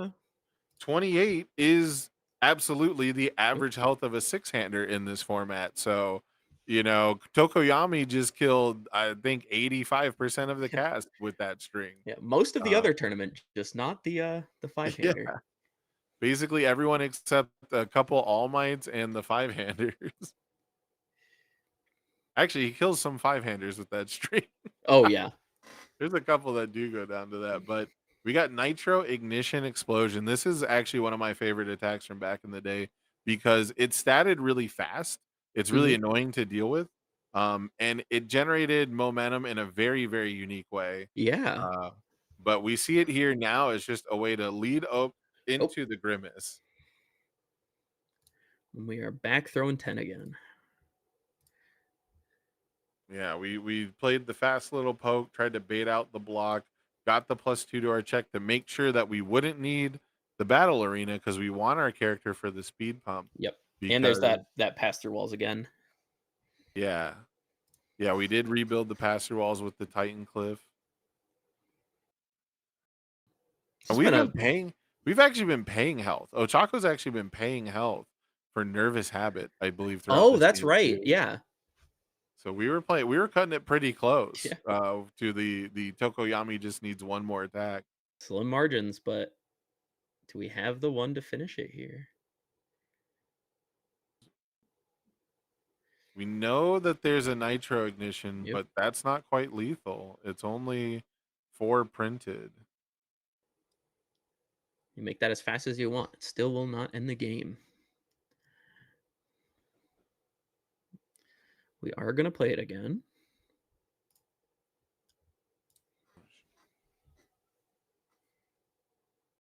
28 is absolutely the oh, average health of a six-hander in this format. So, Tokoyami just killed, I think, 85% of the yeah. cast with that string. Yeah, most of the Uh, other tournament, just not the yeah, 5-hander. basically everyone except a couple All Mights and the five-handers. Actually, he kills some five-handers with that string. Oh yeah. There's a couple that do go down to that, but we got Nitro Ignition Explosion. This is actually one of my favorite attacks from back in the day because it statted really fast. It's really Mhm. annoying to deal with. And it generated momentum in a very, very unique way. Yeah. Uh, but we see it here now as just a way to lead up Oh, into the Grimace. and we are back throwing 10 again. Yeah, we played the fast little poke, tried to bait out the block, got the +2 to our check to make sure that we wouldn't need the battle arena because we want our character for the speed pump. Yep. And there's Because that pass through walls again. yeah, yeah, we did rebuild the pass-through walls with the Titan Cliff. This And has been a we've actually been paying health. Ochako's actually been paying health for Nervous Habit, I believe, throughout Oh, this that's game right. too. Yeah. So we were cutting it pretty close Yeah. to the Tokoyami just needs one more attack. Slim margins, but do we have the one to finish it here? We know that there's a nitro ignition, Yep. but that's not quite lethal. It's only 4 printed. You make that as fast as you want. It still will not end the game. We are going to play it again.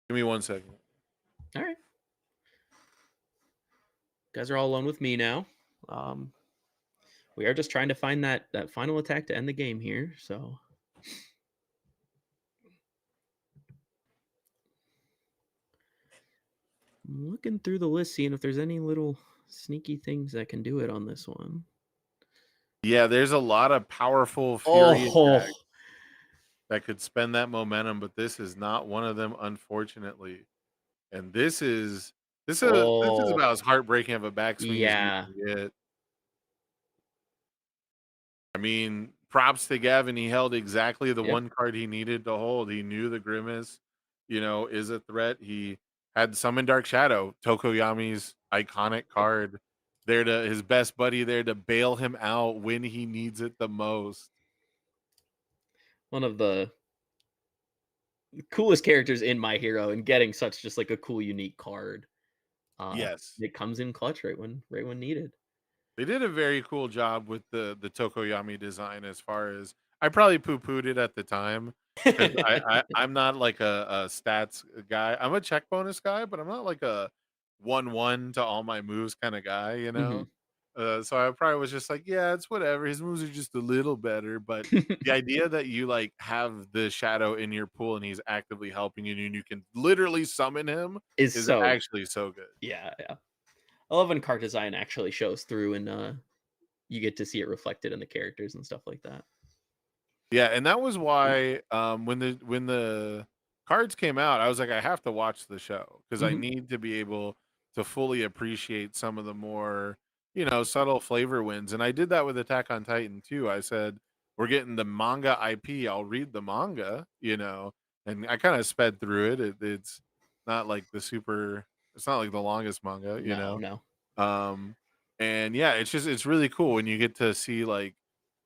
Give me 1 second. All right. Guys are all alone with me now. We are just trying to find that final attack to end the game here. So I'm looking through the list, seeing if there's any little sneaky things that can do it on this one. Yeah, there's a lot of powerful fury Oh, attacks that could spend that momentum, but this is not one of them, unfortunately. And this is oh, about as heartbreaking of a backswing as you yeah. can get. I mean, props to Gavin. He held exactly the Yep. one card he needed to hold. He knew the Grimace, is a threat. He had Summon Dark Shadow, Tokoyami's iconic card, there to his best buddy there to bail him out when he needs it the most. One of the coolest characters in My Hero, and getting such just like a cool, unique card. Yes. It comes in clutch right when needed. They did a very cool job with the Tokoyami design as far as I probably poo-pooed it at the time because I'm not like a stats guy. I'm a check bonus guy, but I'm not like a 1-1 to all my moves kind of guy, you know? Mhm. So I probably was just like, yeah, it's whatever. His moves are just a little better, but the idea that you like have the shadow in your pool and he's actively helping you and you can literally summon him Is is so actually so good. yeah, yeah. I love when card design actually shows through and you get to see it reflected in the characters and stuff like that. Yeah, and that was why when the cards came out, I was like, I have to watch the show because I Mhm. need to be able to fully appreciate some of the more, subtle flavor wins. And I did that with Attack on Titan too. I said, we're getting the manga IP. I'll read the manga, and I kind of sped through it. It's not like it's not like the longest manga, No, no. Um, and yeah, it's really cool when you get to see like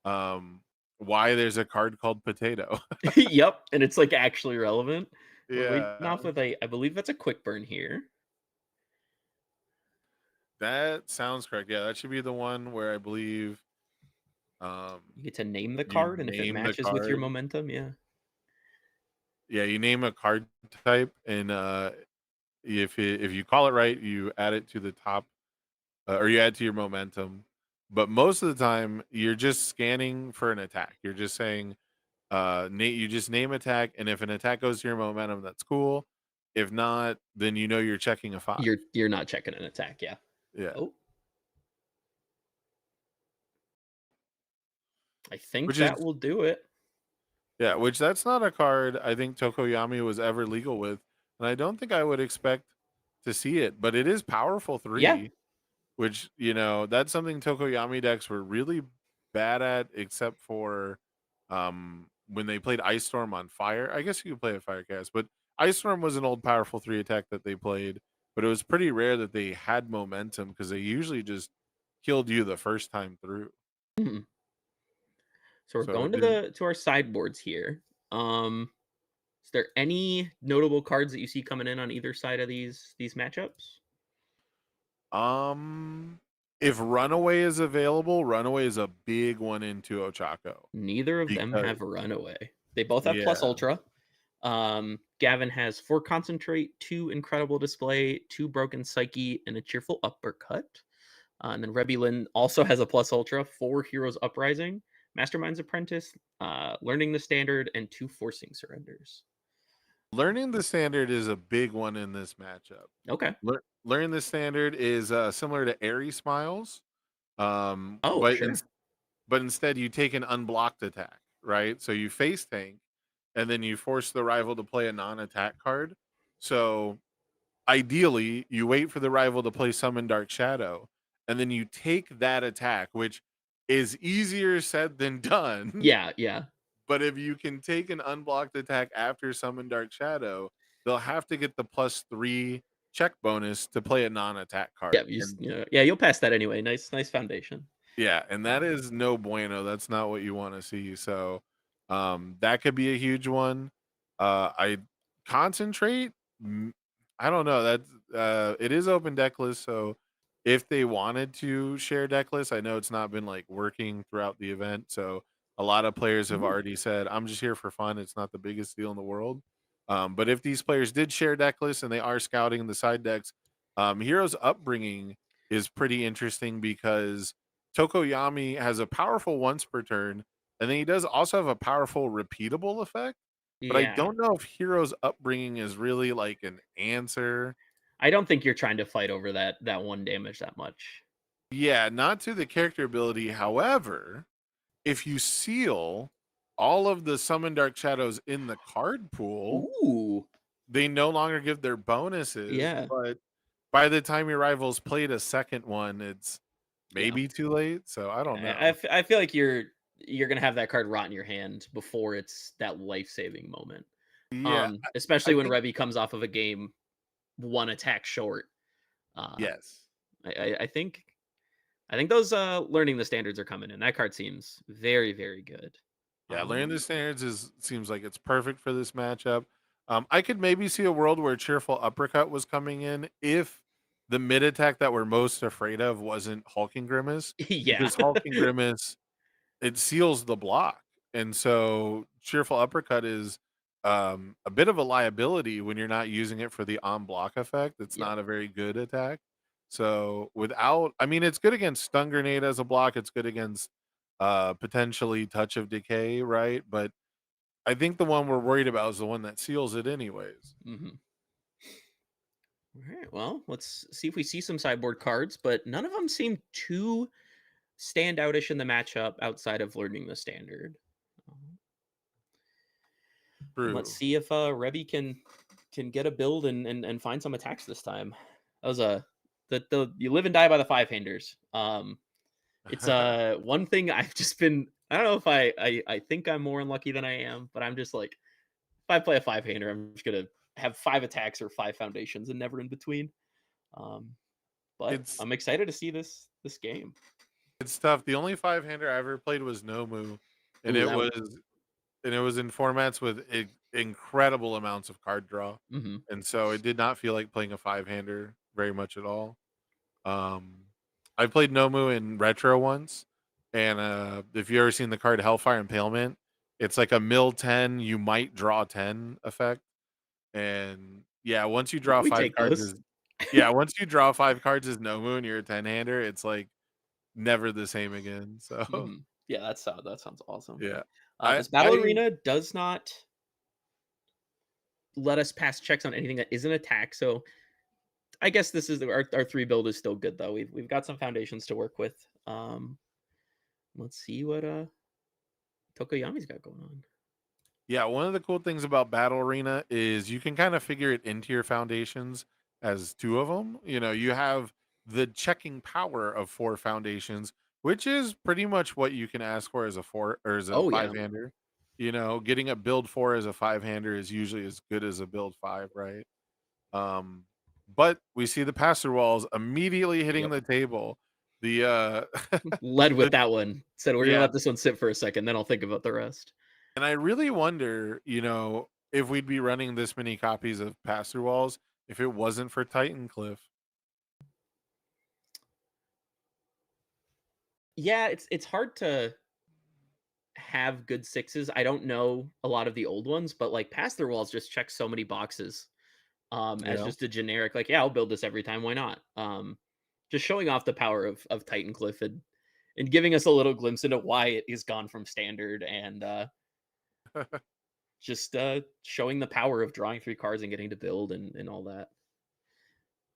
um why there's a card called potato. Yep, and it's like actually relevant. We're leading off Yeah, with I believe that's a quick burn here. that sounds correct. Yeah, that should be the one where I believe um You get to name the you card, and if it name the matches with your card. momentum, yeah. Yeah, you name a card type, and if you call it right, you add it to the top, or you add to your momentum. But most of the time, you're just scanning for an attack. You're just saying, you just name attack, and if an attack goes to your momentum, that's cool. If not, then you're checking a 5. You're not checking an attack, yeah. Yeah. Oh, I think Which that is will do it. Yeah, which that's not a card I think Tokoyami was ever legal with, and I don't think I would expect to see it, but it is powerful Yeah. 3, which, that's something Tokoyami decks were really bad at except for when they played Ice Storm on Fire. I guess you could play a Firecast, but Ice Storm was an old powerful 3 attack that they played, but it was pretty rare that they had momentum because they usually just killed you the first time through. Mhm. So we're So going it to didn't. the to our sideboards here. Is there any notable cards that you see coming in on either side of these matchups? Um, if Runaway is available, Runaway is a big one into Ochako Neither of them because have Runaway. They both have plus yeah, ultra. Gavin has 4 concentrate, 2 incredible display, 2 broken psyche, and a cheerful uppercut. And then Rebulin also has a plus ultra, 4 heroes uprising, Mastermind's apprentice, learning the standard, and 2 forcing surrenders. learning the standard is a big one in this matchup. Okay. Learning the standard is similar to Airy Smiles, Oh, sure. but instead you take an unblocked attack, right? So you face tank, and then you force the rival to play a non-attack card. So ideally, you wait for the rival to play Summon Dark Shadow, and then you take that attack, which is easier said than done. Yeah, yeah. But if you can take an unblocked attack after Summon Dark Shadow, they'll have to get the +3 check bonus to play a non-attack Yeah, card. And yeah, you'll pass that anyway. Nice foundation. yeah, and that Um, is no bueno. That's not what you want to see. So that could be a huge one. I concentrate. mm, I don't know. That's it is open deck list, so if they wanted to share deck list, I know it's not been like working throughout the event. So a lot of players have mhm. already said, I'm just here for fun. It's not the biggest deal in the world. But if these players did share deck lists and they are scouting the side decks, Heroes upbringing is pretty interesting because Tokoyami has a powerful once per turn, and then he does also have a powerful repeatable effect. But I Yeah. don't know if Hero's upbringing is really like an answer. I don't think you're trying to fight over that 1 damage that much. Yeah, not to the character ability. However, if you seal all of the Summon Dark Shadows in the card pool, Ooh. they no longer give their bonuses. Yeah. But by the time your rivals played a second one, it's Yeah. maybe too late. So I don't I know. f I feel like you're gonna have that card rot in your hand before it's that life-saving moment. Yeah, I Especially when think Rebby comes off of a game 1 attack short. Uh, yes. I think those, learning the standards are coming in. That card seems very, very good. Yeah, learning the Um standards seems like it's perfect for this matchup. I could maybe see a world where cheerful uppercut was coming in if the mid attack that we're most afraid of wasn't Hulking Grimace, Yeah. because Hulking Grimace it seals the block, and so cheerful uppercut is a bit of a liability when you're not using it for the on block effect. It's Yep. not a very good attack. So without, I mean, it's good against stun grenade as a block. It's good against potentially touch of decay, right? But I think the one we're worried about is the one that seals it anyways. Mhm. Alright, well, let's see if we see some sideboard cards, but none of them seem too standoutish in the matchup outside of learning the standard. And let's True. see if Rebby can get a build and find some attacks this time. That was the you live and die by the five handers. It's one thing I've just been. I don't know if I think I'm more unlucky than I am, but I'm just like, if I play a five hander, I'm just gonna have 5 attacks or 5 foundations and never in between. Um, but It's I'm excited to see this game. it's tough. The only five-hander I ever played was Nomu, and Ooh, it that. was in formats with incredible amounts of card draw, Mhm. and so it did not feel like playing a five-hander very much at all. Um, I played Nomu in retro once, and if you ever seen the card Hellfire Impalement, it's like a mill 10, you might draw 10 effect. And yeah, once you draw We five take cards those. as yeah, once you draw 5 cards as Nomu and you're a 10-hander, it's like never the same again. So Yeah, that sounds awesome. yeah. This battle arena does not let us pass checks on anything that isn't attack. So I guess this is our 3 build is still good though. We've got some foundations to work with. Let's see what Tokoyami's got going on. Yeah, one of the cool things about Battle Arena is you can kind of figure it into your foundations as 2 of them. You know, you have the checking power of 4 foundations, which is pretty much what you can ask for as a 4 or as a Oh yeah. five-hander. You know, getting a build 4 as a five-hander is usually as good as a build 5, right? But we see the passer walls immediately hitting Yep. the table. The Led with the that one. Said we're gonna yeah, let this one sit for a second, then I'll think about the rest. and I really wonder, if we'd be running this many copies of passer walls if it wasn't for Titan Cliff. Yeah, it's hard to have good sixes. I don't know a lot of the old ones, but like pass their walls just check so many boxes. As Yeah. just a generic, like, yeah, I'll build this every time. Why not? Just showing off the power of Titan Cliff and giving us a little glimpse into why it is gone from standard and just showing the power of drawing 3 cards and getting to build and all that.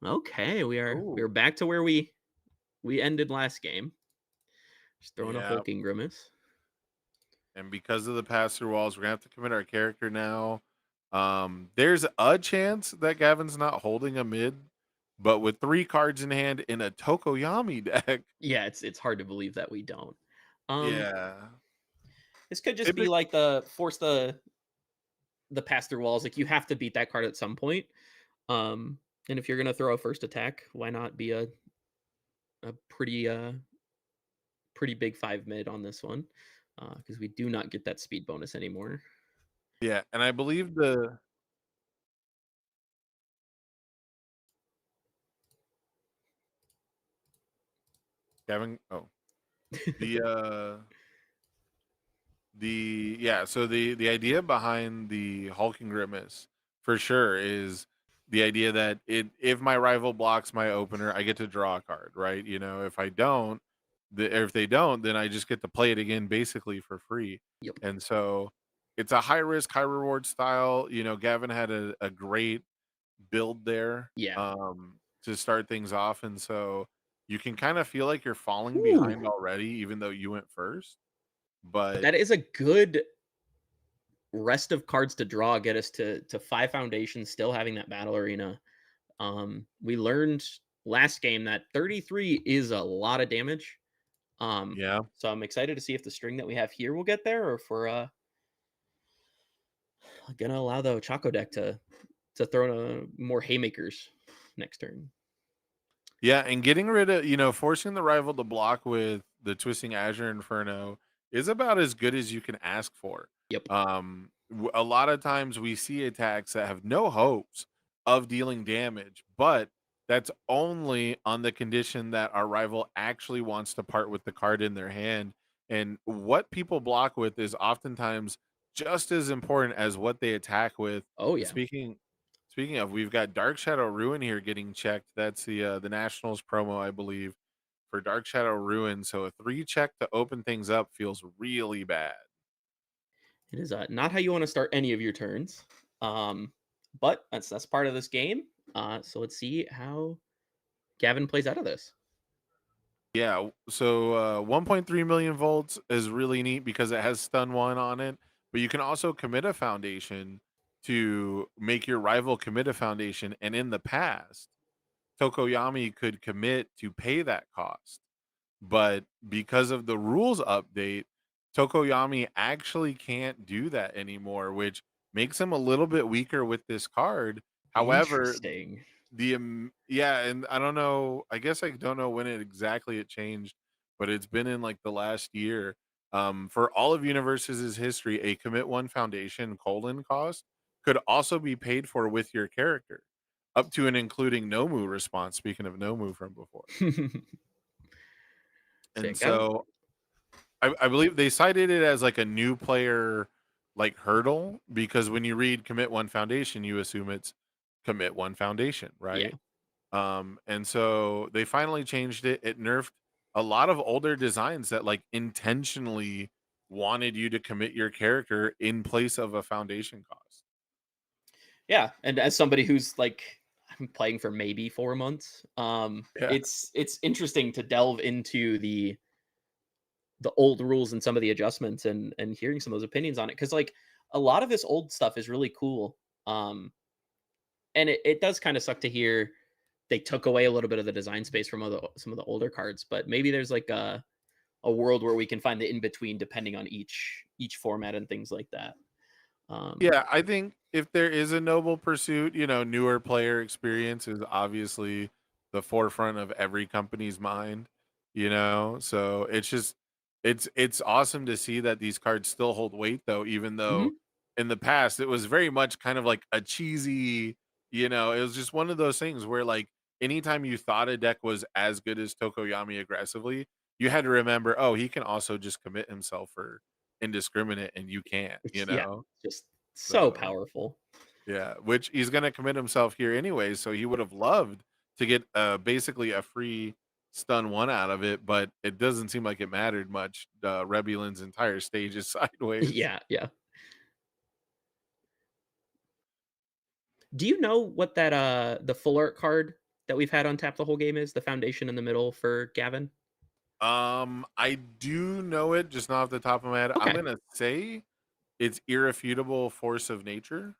Okay, we are Ooh. back to where we ended last game. Just throwing a Yeah. hulking grimace. And because of the passer walls, we're gonna have to commit our character now. There's a chance that Gavin's not holding a mid, but with 3 cards in hand in a Tokoyami deck, Yeah, it's hard to believe that we don't. yeah. This could just be Typic- like force the pass through walls. Like you have to beat that card at some point. And if you're gonna throw a first attack, why not be a pretty pretty big 5 mid on this one? Because we do not get that speed bonus anymore. yeah, and I believe the Gavin. Oh, the so the idea behind the hulking grimace for sure is the idea that if my rival blocks my opener, I get to draw a card, right? If I don't, if they don't, then I just get to play it again basically for free. Yep. And so it's a high risk, high reward style. Gavin had a great build there Yeah. to start things off, and so you can kind of feel like you're falling Ooh. behind already, even though you went first. But But that is a good rest of cards to draw, get us to 5 foundations, still having that battle arena. We learned last game that 33 is a lot of damage. yeah. So I'm excited to see if the string that we have here will get there, or if we're gonna allow the Chaco deck to throw more haymakers next turn. Yeah, and getting rid of, forcing the rival to block with the Twisting Azure Inferno is about as good as you can ask for. Yep. A lot of times we see attacks that have no hopes of dealing damage, but that's only on the condition that our rival actually wants to part with the card in their hand. And what people block with is oftentimes just as important as what they attack with. Oh yeah. Speaking of, we've got Dark Shadow Ruin here getting checked. That's the Nationals promo, I believe, for Dark Shadow Ruin. So a 3 check to open things up feels really bad. It is not how you want to start any of your turns. But that's part of this game. So let's see how Gavin plays out of this. Yeah, so 1.3 million volts is really neat because it has stun 1 on it, but you can also commit a foundation to make your rival commit a foundation. And in the past, Tokoyami could commit to pay that cost. But because of the rules update, Tokoyami actually can't do that anymore, which makes him a little bit weaker with this card. However, Interesting. yeah, and I don't know, I guess I don't know when it changed, but it's been in like the last year. For all of Universes' history, a commit one foundation colon cost could also be paid for with your character, up to and including Nomu response. Speaking of Nomu from before. And Sick. I, so I believe they cited it as like a new player like hurdle, because when you read commit one foundation, you assume it's commit one foundation, yeah. right? And so they finally changed it. It nerfed a lot of older designs that like intentionally wanted you to commit your character in place of a foundation cost. Yeah, and as somebody who's like I'm playing for maybe 4 months, Yeah. it's interesting to delve into the old rules and some of the adjustments and hearing some of those opinions on it, because like a lot of this old stuff is really cool. Um, and it does kind of suck to hear they took away a little bit of the design space from some of the older cards, but maybe there's like a world where we can find the in between depending on each format and things like that. Yeah, I think if there is a noble pursuit, newer player experience is obviously the forefront of every company's mind. So it's just it's awesome to see that these cards still hold weight though, even though Mhm. in the past it was very much kind of like a cheesy, it was just one of those things where like anytime you thought a deck was as good as Tokoyami aggressively, you had to remember, oh, he can also just commit himself for indiscriminate and you can't, you Yeah, know? just so So, powerful. yeah, which he's gonna commit himself here anyway, so he would have loved to get, basically a free stun 1 out of it, but it doesn't seem like it mattered much. Rebulin's entire stage is sideways. Yeah, yeah. Do you know what that the full art card that we've had on tap the whole game is? The foundation in the middle for Gavin? I do know it, just not off the top of my head. I'm Okay. gonna say it's Irrefutable Force of Nature,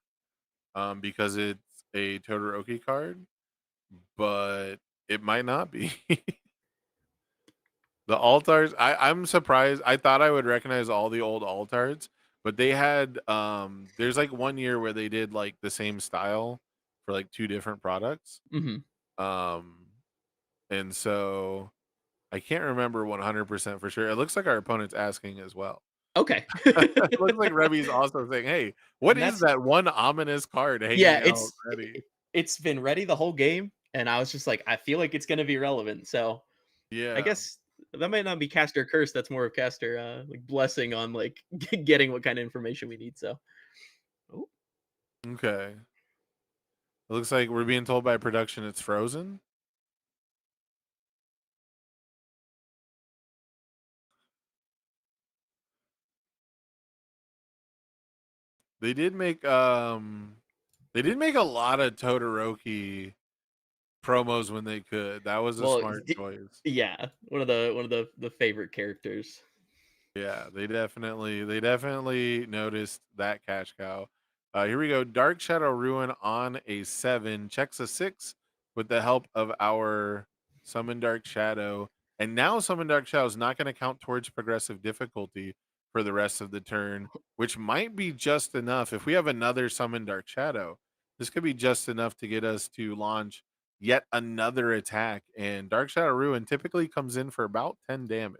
because it's a Todoroki card, but it might not be. The altars, I'm surprised. I thought I would recognize all the old altars, but they had there's like 1 year where they did like the same style for like 2 different products. Mhm. Um and so I can't remember 100% for sure. It looks like our opponent's asking as well. Okay. It looks like Revi's also saying, "Hey, what And is that's that one ominous card yeah, hanging out it's ready?" it's been ready the whole game, and I was just like, I feel like it's gonna be relevant. So I Yeah. guess that might not be caster curse. That's more of caster like blessing on like getting what kind of information we need. So oh, Okay. It looks like we're being told by production it's frozen. They did make a lot of Todoroki promos when they could. That was a well, smart choice. yeah, one of the favorite characters. Yeah, they definitely noticed that cash cow. Here we go. Dark Shadow Ruin on a 7 checks a 6 with the help of our Summon Dark Shadow. And now Summon Dark Shadow is not going to count towards progressive difficulty for the rest of the turn, which might be just enough. If we have another Summon Dark Shadow, this could be just enough to get us to launch yet another attack. And Dark Shadow Ruin typically comes in for about 10 damage.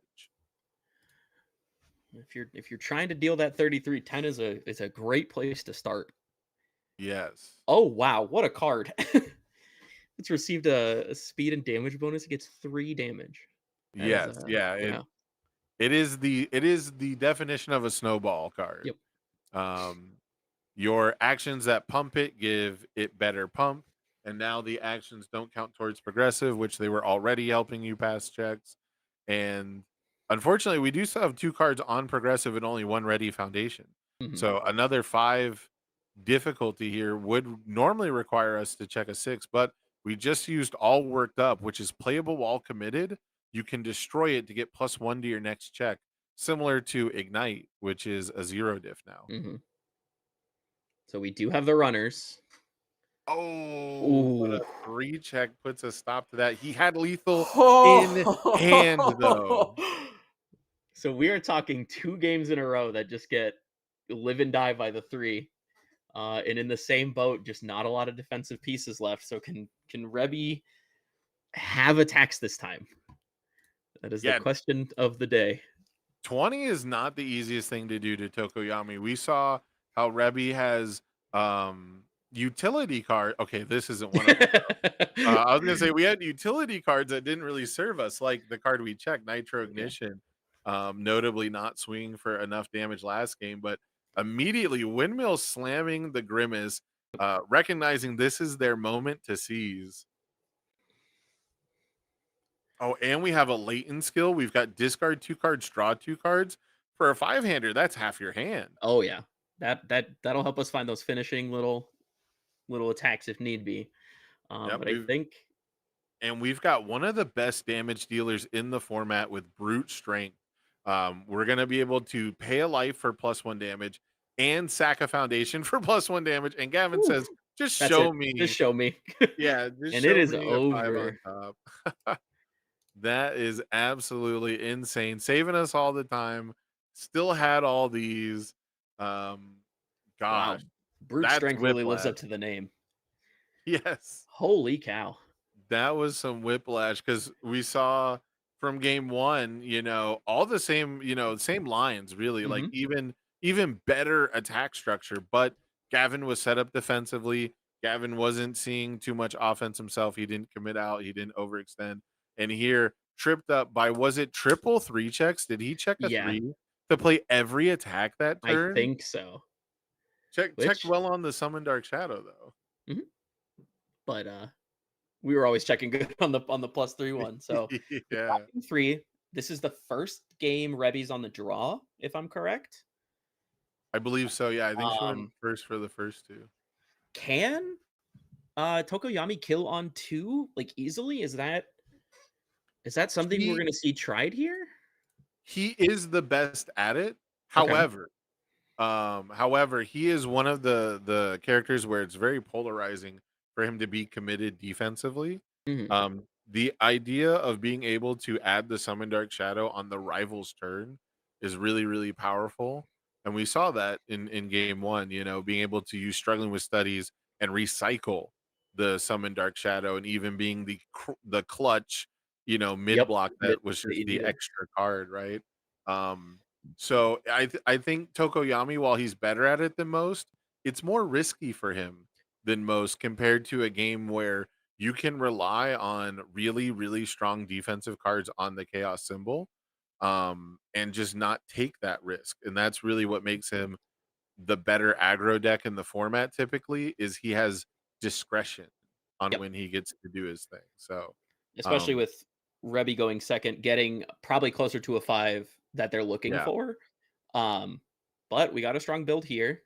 If you're trying to deal that 33, 10 is a great place to start. Yes. Oh wow, what a card. It's received a speed and damage bonus. It gets 3 damage. That is Yes, yeah, yeah. it is the definition of a snowball card. Yep. Um, your actions that pump it give it better pump, and now the actions don't count towards progressive, which they were already helping you pass checks. And unfortunately, we do still have 2 cards on progressive and only 1 ready foundation. Mhm. So another 5 difficulty here would normally require us to check a 6, but we just used all worked up, which is playable while committed. You can destroy it to get +1 to your next check similar to Ignite, which is a 0 diff now. Hmm. So we do have the runners. Oh, but Ooh. a 3 check puts a stop to that. He had lethal in hand, though. Oh! So we are talking 2 games in a row that just get live and die by the 3. And in the same boat, just not a lot of defensive pieces left. So can Rebby have attacks this time? That is the Yeah, question of the day. 20 is not the easiest thing to do to Tokoyami. We saw how Rebby has utility card. Okay, this isn't one of them. I was gonna say we had utility cards that didn't really serve us, like the card we checked, Nitro Yeah. Ignition, notably not swinging for enough damage last game, but immediately Windmill slamming the Grimace, recognizing this is their moment to seize. Oh, and we have a latent skill. We've got discard 2 cards, draw 2 cards. For a 5-hander, that's half your hand. Oh yeah. That'll help us find those finishing little attacks if need be. Yep, But I think we've got one of the best damage dealers in the format with brute strength. We're gonna be able to pay a life for +1 damage and sack a foundation for +1 damage. And Gavin whew, says, "Just that's show it. me." Just show me. Yeah, just And it show is me a 5 over. on top. That is absolutely insane. Saving us all the time. Still had all these. Um, Wow. gosh, Brute that's strength really lives whiplash. up to the name. Yes. Holy cow. That was some whiplash because we saw from game one, all the same, same lines really, like Mhm. even better attack structure. But Gavin was set up defensively. Gavin wasn't seeing too much offense himself. He didn't commit out. He didn't overextend. And here, tripped up by, was it triple 3 checks? Did he check a Yeah, 3 to play every attack that I turn? think so. Checked Which well on the Summon Dark Shadow though. mhm, but, we were always checking good on the +3 one, so we got Yeah. him 3. This is the first game Rebby's on the draw, if I'm correct. I believe so. Yeah, I think she went Um, first for the first 2. can, Tokoyami kill on 2, like, easily? Is that something we're He gonna see tried here? he is the best at it. Okay. However, he is one of the characters where it's very polarizing for him to be committed defensively. Mhm. The idea of being able to add the Summon Dark Shadow on the rival's turn is really, really powerful. And we saw that in game one, being able to use Struggling with Studies and recycle the Summon Dark Shadow, and even being the clutch, mid Yep. block Mid that was that just you the needed. extra card, right? So I think Tokoyami, while he's better at it than most, it's more risky for him than most, compared to a game where you can rely on really, really strong defensive cards on the chaos symbol, and just not take that risk. And that's really what makes him the better aggro deck in the format. Typically, is he has discretion on Yep. when he gets to do his thing. So Especially um with Rebby going second, getting probably closer to a 5 that they're looking yeah. for. Um, but we got a strong build here.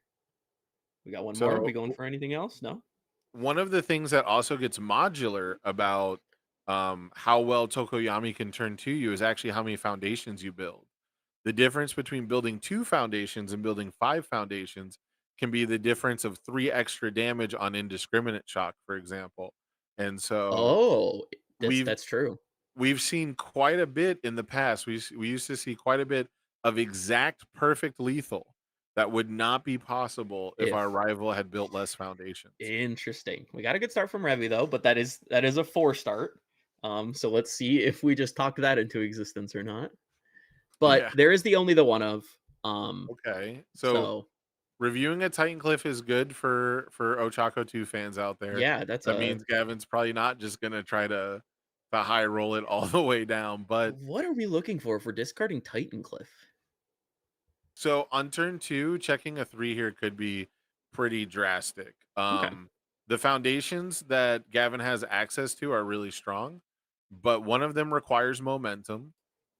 We got one more. So We going for anything else? No? one of the things that also gets modular about how well Tokoyami can turn to you is actually how many foundations you build. The difference between building 2 foundations and building 5 foundations can be the difference of 3 extra damage on indiscriminate shock, for example. And so Oh, we've that's true. we've seen quite a bit in the past. We used to see quite a bit of exact perfect lethal that would not be possible if our If rival had built less foundations. Interesting. We got a good start from Rebby though, but that is a 4 start. So let's see if we just talked that into existence or not. But Yeah. there is the only the one of. Um, Okay. So so reviewing a Titan Cliff is good for Ochako 2 fans out there. yeah, that's That a means Gavin's probably not just gonna try to high roll it all the way down. But what are we looking for discarding Titan Cliff? so on turn 2, checking a 3 here could be pretty drastic. Okay. The foundations that Gavin has access to are really strong, but one of them requires momentum.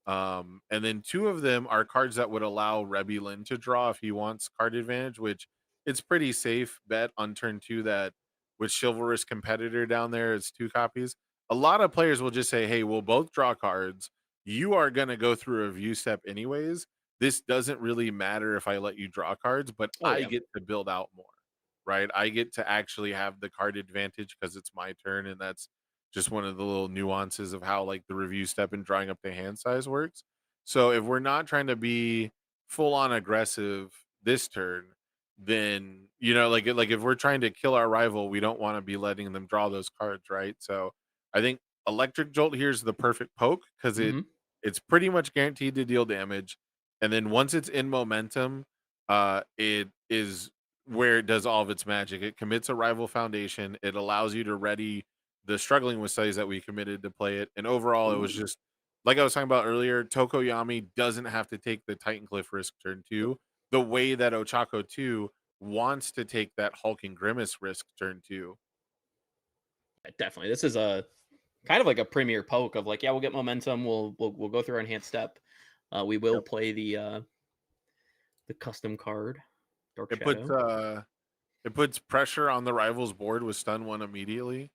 And then 2 of them are cards that would allow Rebby Lin to draw if he wants card advantage, which it's pretty safe bet on turn 2 that with Chivalrous Competitor down there, it's 2 copies. A lot of players will just say, hey, we'll both draw cards. you are going to go through a review step anyways. This doesn't really matter if I let you draw cards, but Oh I yeah. get to build out more, right? I get to actually have the card advantage because it's my turn, and that's just one of the little nuances of how like the review step and drawing up the hand size works. So if we're not trying to be full on aggressive this turn, then like if we're trying to kill our rival, we don't want to be letting them draw those cards, right? So I think Electric Jolt here is the perfect poke because Hmm. it's pretty much guaranteed to deal damage. And then once it's in momentum, it is where it does all of its magic. It commits a rival foundation. It allows you to ready the struggling with studies that we committed to play it. And overall, it was just like I was talking about earlier, Tokoyami doesn't have to take the Titan Cliff risk turn 2 the way that Ochako 2 wants to take that Hulking Grimace risk turn 2. Definitely. This is a kind of like a premier poke of like, yeah, we'll get momentum. We'll go through our enhanced step. We will Yep. play the custom card, Dark It Shadow. puts pressure on the rival's board with stun 1 immediately.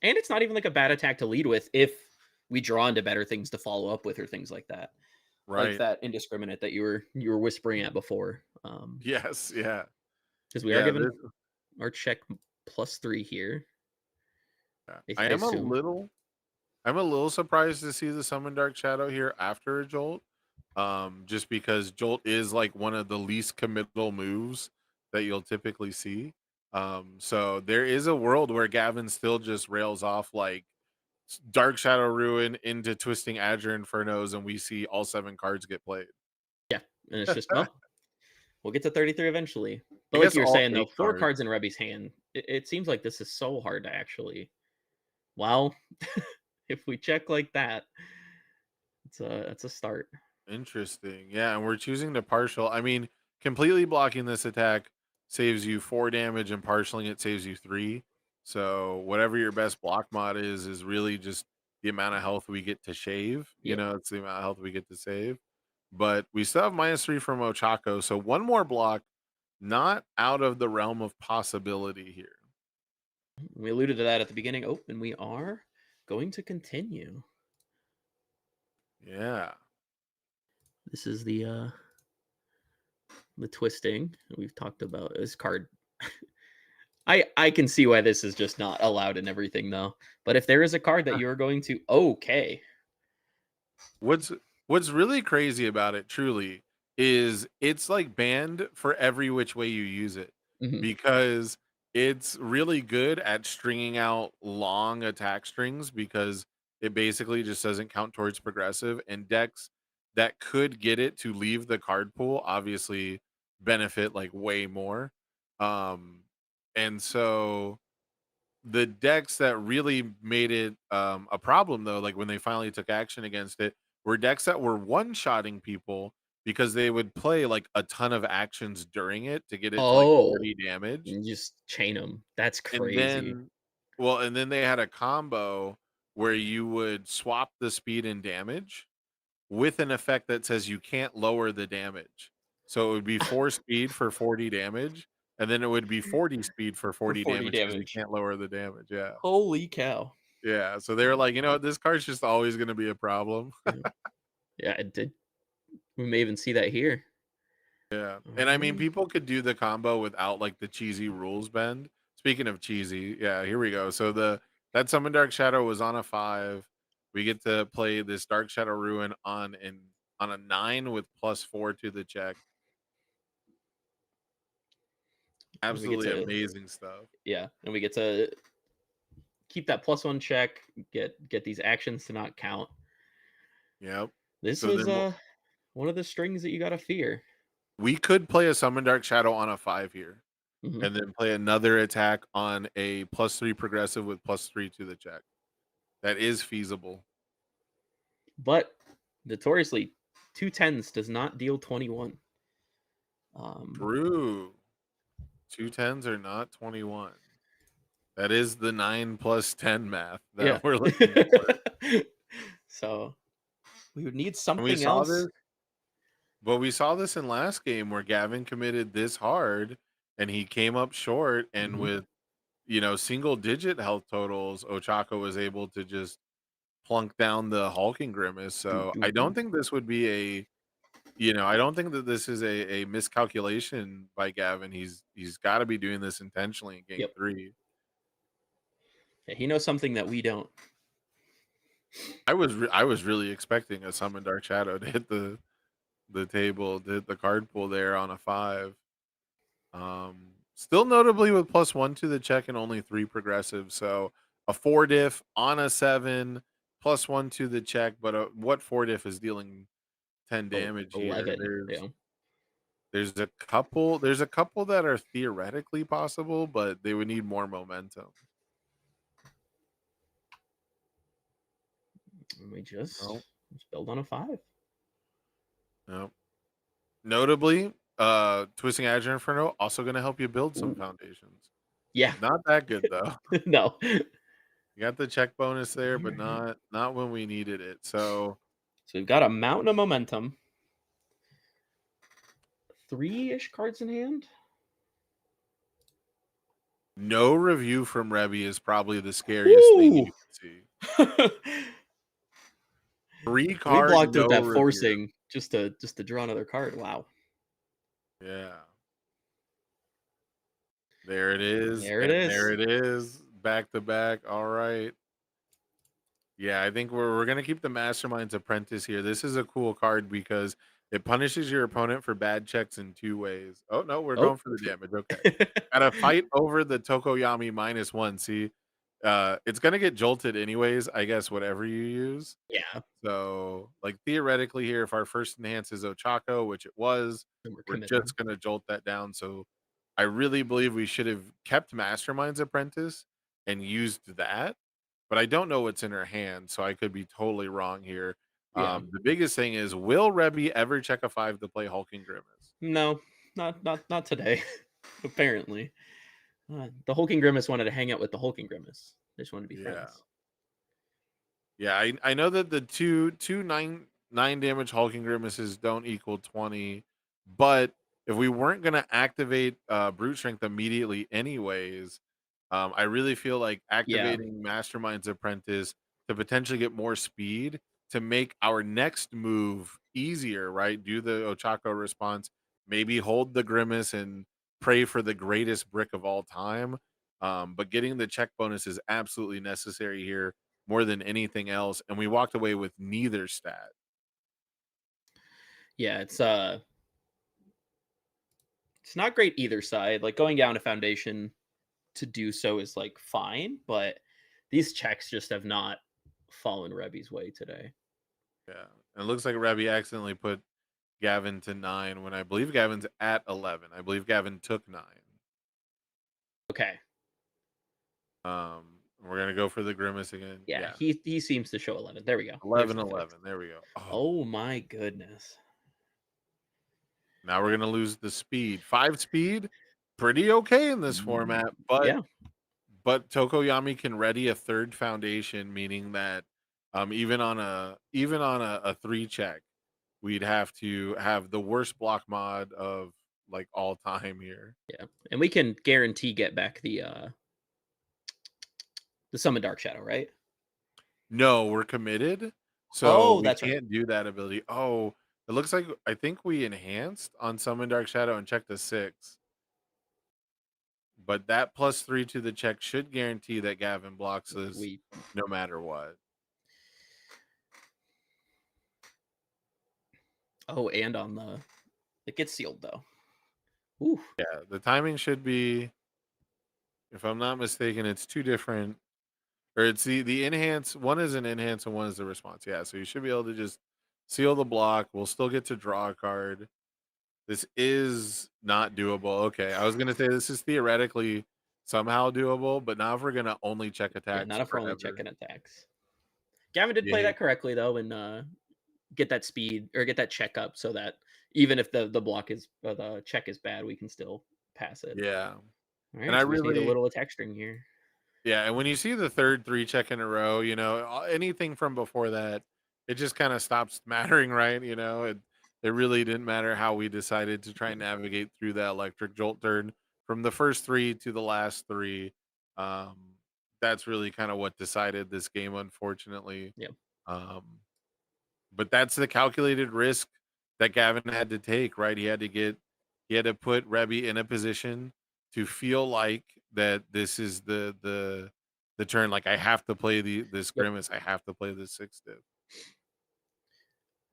And it's not even like a bad attack to lead with if we draw into better things to follow up with or things like that. Like Right. that indiscriminate that you were whispering at before. Yes, yeah. Because we are Yeah, given our check +3 here. yeah. I assume. I'm a little surprised to see the Summon Dark Shadow here after a Jolt. Just because Jolt is like one of the least committal moves that you'll typically see. So there is a world where Gavin still just rails off like Dark Shadow Ruin into Twisting Azure Infernos, and we see all 7 cards get played. Yeah. And it's just, well, we'll get to 33 eventually. But I like guess you were all saying, though, 8 4 cards. cards in Rebby's hand, it seems like this is so hard to actually. Well, if we check like that, it's a start. Interesting. Yeah, and we're choosing to partial. I mean, completely blocking this attack saves you 4 damage, and partialing it saves you 3. So whatever your best block mod is really just the amount of health we get to shave. Yep. It's the amount of health we get to save. But we still have -3 from Ochako, so one more block, not out of the realm of possibility here. We alluded to that at the beginning. Oh, and we are going to continue. Yeah. This is the twisting we've talked about. This card, I can see why this is just not allowed in everything though. But if there is a card that you're going to What's what's really crazy about it truly is it's like banned for every which way you use it Mhm. because it's really good at stringing out long attack strings because it basically just doesn't count towards progressive, and decks that could get it to leave the card pool obviously benefit like way more. um and so the decks that really made it a problem though, like when they finally took action against it, were decks that were one-shotting people because they would play like a ton of actions during it to get it to like Oh, 40 damage. and just chain them. That's And crazy. then and then they had a combo where you would swap the speed and damage with an effect that says you can't lower the damage. So it would be 4 speed for 40 damage, and then it would be 40 speed for For 40 40 damage because you damage. can't lower the damage. Yeah. Holy cow. Yeah, so they were like, "You know what? This card's just always gonna be a problem." Yeah, yeah, it did. We may even see that here. Yeah, and I mean, people could do the combo without, like, the cheesy rules bend. Speaking of cheesy, yeah, here we go. So that Summon Dark Shadow was on a 5. We get to play this Dark Shadow Ruin on a 9 with +4 to the check. And we get Absolutely to, amazing stuff. yeah, and we get to keep that +1 check, get these actions to not count. Yep. This So is then one of the strings that you gotta fear. we could play a Summon Dark Shadow on a 5 here, Mhm. and then play another attack on a +3 progressive with +3 to the check. That is feasible. But notoriously, 2 10s does not deal 21. True. 2 10s are not 21. That is the 9 plus 10 math Yeah. that we're looking for. So we would need And we something saw else. this, but we saw this in last game where Gavin committed this hard and he came up short, and Mhm. with single digit health totals, Ochako was able to just plunk down the hulking grimace. Do, So do, I don't do. think this would be a, I don't think that this is a miscalculation by Gavin. He's got to be doing this intentionally in game Yep. 3. Yeah, he knows something that we don't. I was really expecting a summon Dark Shadow to hit the table, to hit the card pool there on a 5. Still notably with +1 to the check and only 3 progressive. So a 4 diff on a 7, +1 to the check. But what 4 diff is dealing 10 Oh, damage here? 11. Yeah. There's a couple that are theoretically possible, but they would need more momentum. And we just No, build on a 5. no. Notably, Twisting Azure Inferno also going to help you build some Ooh. foundations. Yeah. Not that good though. No. You got the check bonus there, but Alright. not when we needed it. So we've got a mountain of momentum. 3-ish cards in hand. no review from Rebby is probably the scariest thing you can see. 3 We card, blocked no with that review. forcing just to draw another card. Wow. Yeah. There it is. There it And is. there it is. Back to back. All right. Yeah, I think we're gonna keep the Mastermind's Apprentice here. This is a cool card because it punishes your opponent for bad checks in 2 ways. Oh no, we're Oh. going for the damage. Okay. Gotta fight over the Tokoyami -1. See, it's gonna get jolted anyways, I guess, whatever you use. Yeah. So, like, theoretically here, if our first enhance is Ochako, which it was, And we're we're committed. just gonna jolt that down. So I really believe we should have kept Mastermind's Apprentice and used that, but I don't know what's in her hand, so I could be totally wrong here. Yeah. The biggest thing is, will Rebby ever check a 5 to play Hulking Grimace? No, not today. Apparently. The Hulking Grimace wanted to hang out with the Hulking Grimace. They just wanted to be Yeah. friends. Yeah, I know that the two 9 damage Hulking Grimaces don't equal 20, but if we weren't gonna activate Brute Strength immediately anyways, I really feel like Yeah. activating Mastermind's Apprentice to potentially get more speed to make our next move easier, right? Do the Ochako response, maybe hold the Grimace and pray for the greatest brick of all time. But getting the check bonus is absolutely necessary here more than anything else, and we walked away with neither stat. Yeah, it's not great either side. Like going down to Foundation to do so is like fine, but these checks just have not fallen Rebby's way today. Yeah, and it looks like Rebby accidentally put Gavin to 9 when I believe Gavin's at 11. I believe Gavin took 9. Okay. We're gonna go for the Grimace again. Yeah, he seems to show 11. There we go. 11, There's the 11. fix. There we go. Oh my goodness. Now we're gonna lose the speed. 5 speed, pretty okay in this format, Yeah. but Tokoyami can ready a 3rd foundation, meaning that even on a 3 check, we'd have to have the worst block mod of like all time here. Yeah. And we can guarantee get back the Summon Dark Shadow, right? No, we're committed, so Oh, we that's right. can't do that ability. Oh, it looks like I think we enhanced on Summon Dark Shadow and checked a 6. But that +3 to the check should guarantee that Gavin blocks this no matter what. Oh, and on the it gets sealed though. Ooh. Yeah, the timing should be, if I'm not mistaken, it's 2 different, or it's the enhance. One is an enhance and one is the response. Yeah, so you should be able to just seal the block. We'll still get to draw a card. This is not doable. Okay, I was gonna say this is theoretically somehow doable, but now if we're gonna only check attacks, Yeah, not if we're only forever. checking attacks. Gavin did play Yeah. that correctly though, and get that speed or get that check up so that even if the block is or the check is bad, we can still pass it. Yeah, All right, and I so we just need a really, little attack string here. yeah, and when you see the 3rd 3 check in a row, anything from before that, it just kind of stops mattering, right? It really didn't matter how we decided to try and navigate through that electric jolt turn from the first 3 to the last 3. Um, that's really kind of what decided this game, unfortunately. Yeah. Um, but that's the calculated risk that Gavin had to take, right? He had to put Rebby in a position to feel like that this is the turn. Like I have to play this Yep. grimace. I have to play this 6 div.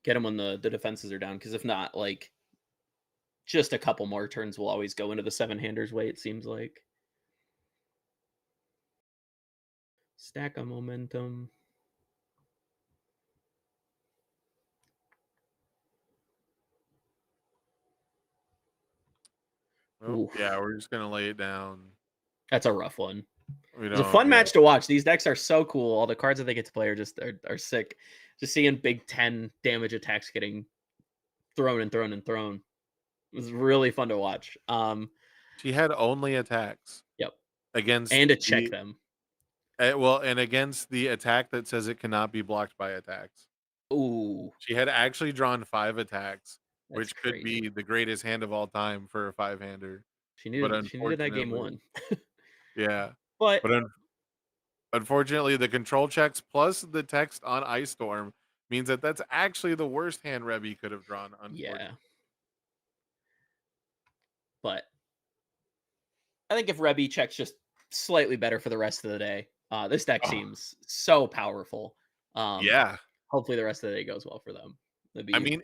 Get him when the defenses are down, because if not, like just a couple more turns will always go into the 7-handers way, it seems like. Stack of momentum. Oh, Oof. yeah, we're just gonna lay it down. That's a rough one. We It's a don't. fun Yeah, match to watch. These decks are so cool. All the cards that they get to play are just are sick. Just seeing big 10 damage attacks getting thrown and thrown and thrown. It was really fun to watch. she had only attacks Yep. against And to check the them. well, and against the attack that says it cannot be blocked by attacks. Ooh, She had actually drawn 5 attacks, that's which could crazy. be the greatest hand of all time for a 5-hander. She But needed that game unfortunately, 1. yeah. But But unfortunately, the control checks plus the text on Ice Storm means that that's actually the worst hand Rebby could have drawn. Unfortunately, yeah. But I think if Rebby checks just slightly better for the rest of the day, this deck oh, seems so powerful. yeah. Hopefully the rest of the day goes well for them. That'd I be mean,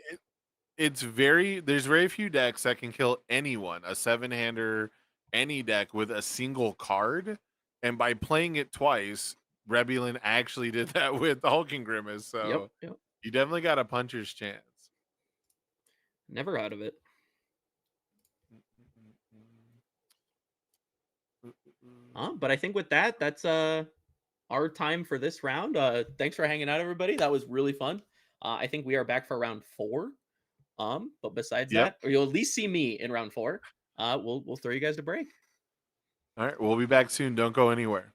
it's there's very few decks that can kill anyone, a 7-hander, any deck with a single card. And by playing it twice, Rebulin actually did that with Hulking Grimace. yep, So yep. you definitely got a puncher's chance. Never out of it. But I think with that, that's our time for this round. Thanks for hanging out, everybody. That was really fun. I think we are back for round 4. But besides Yep. that, or you'll at least see me in round 4. We'll throw you guys to break. All right. We'll be back soon. Don't go anywhere.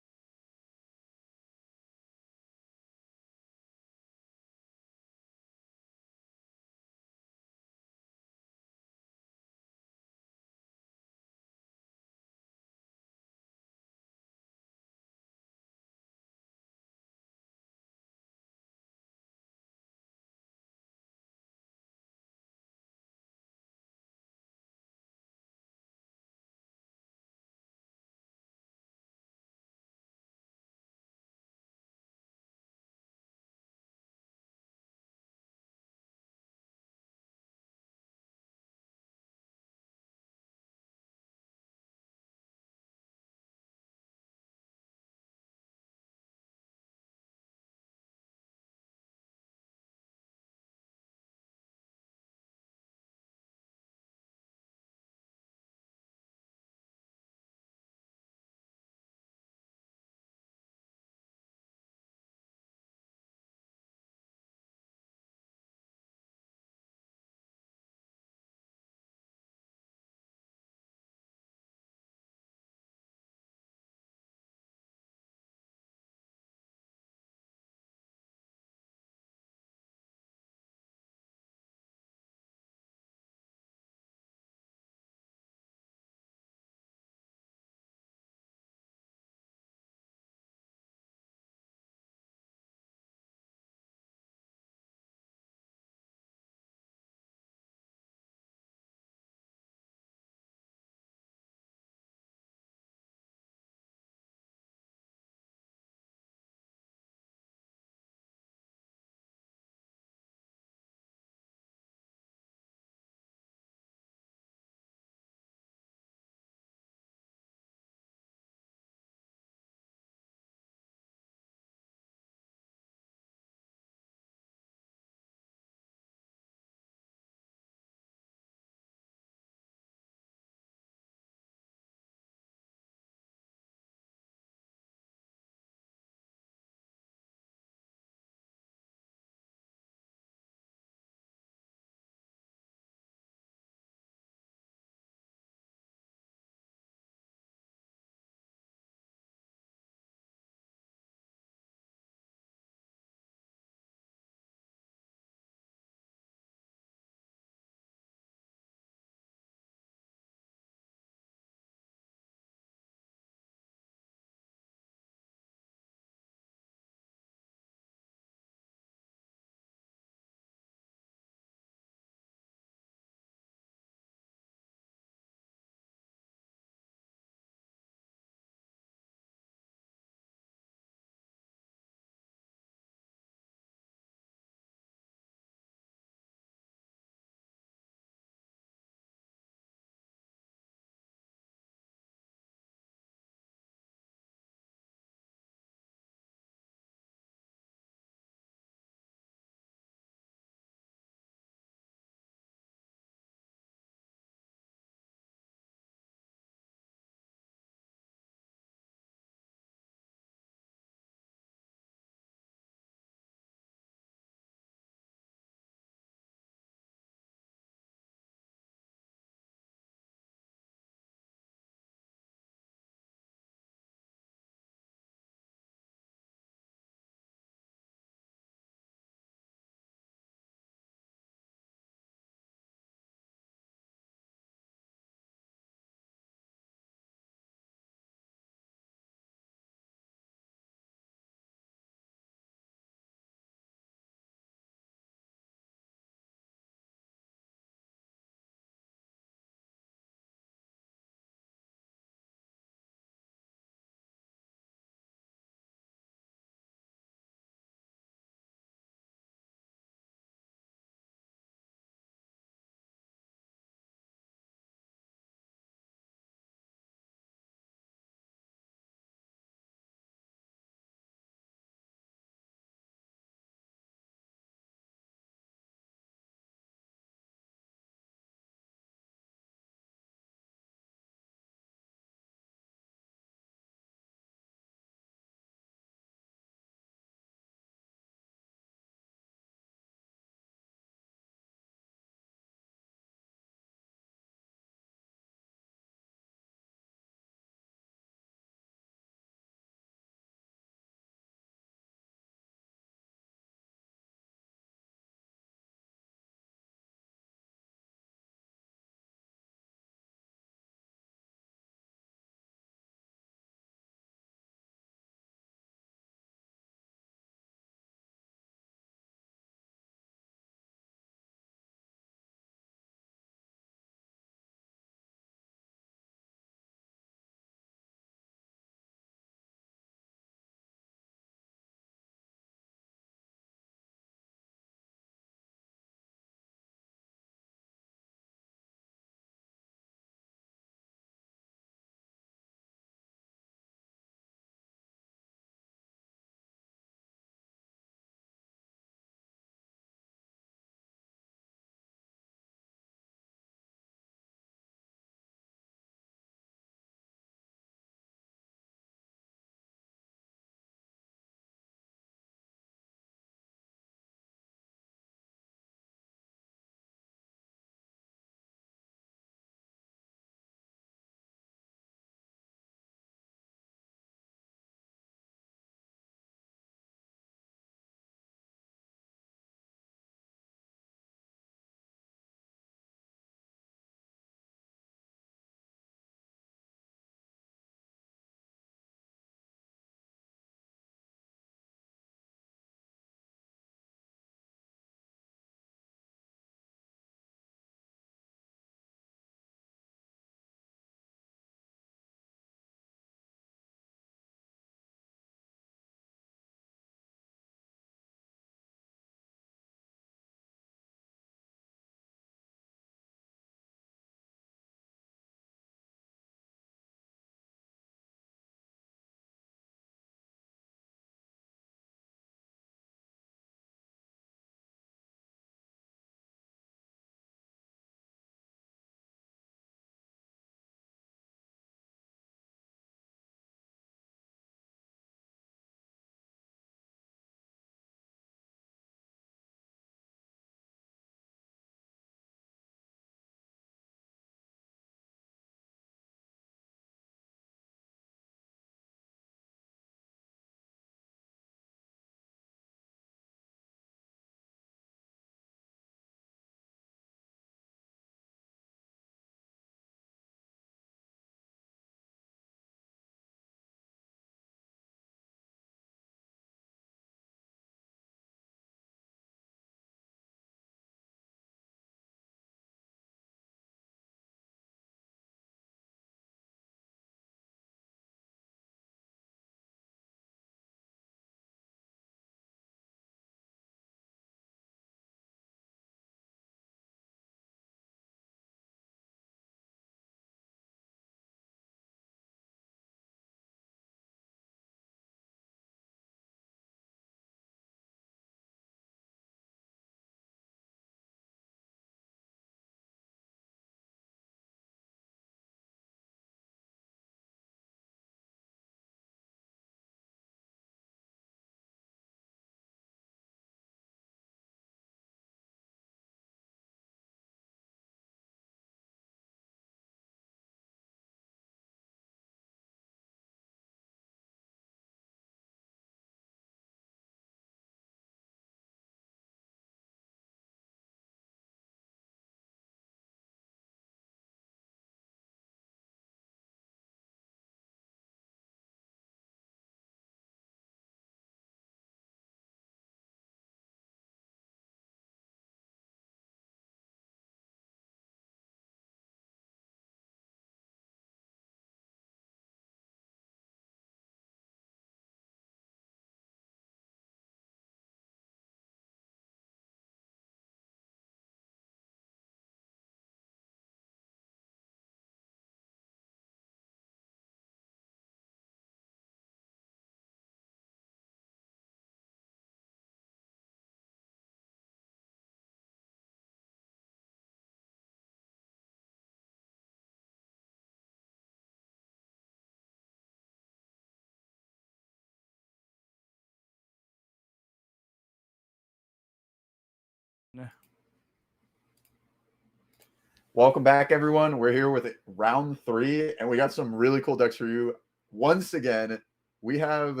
Welcome back, everyone. We're here with round 3, and we got some really cool decks for you. Once again, we have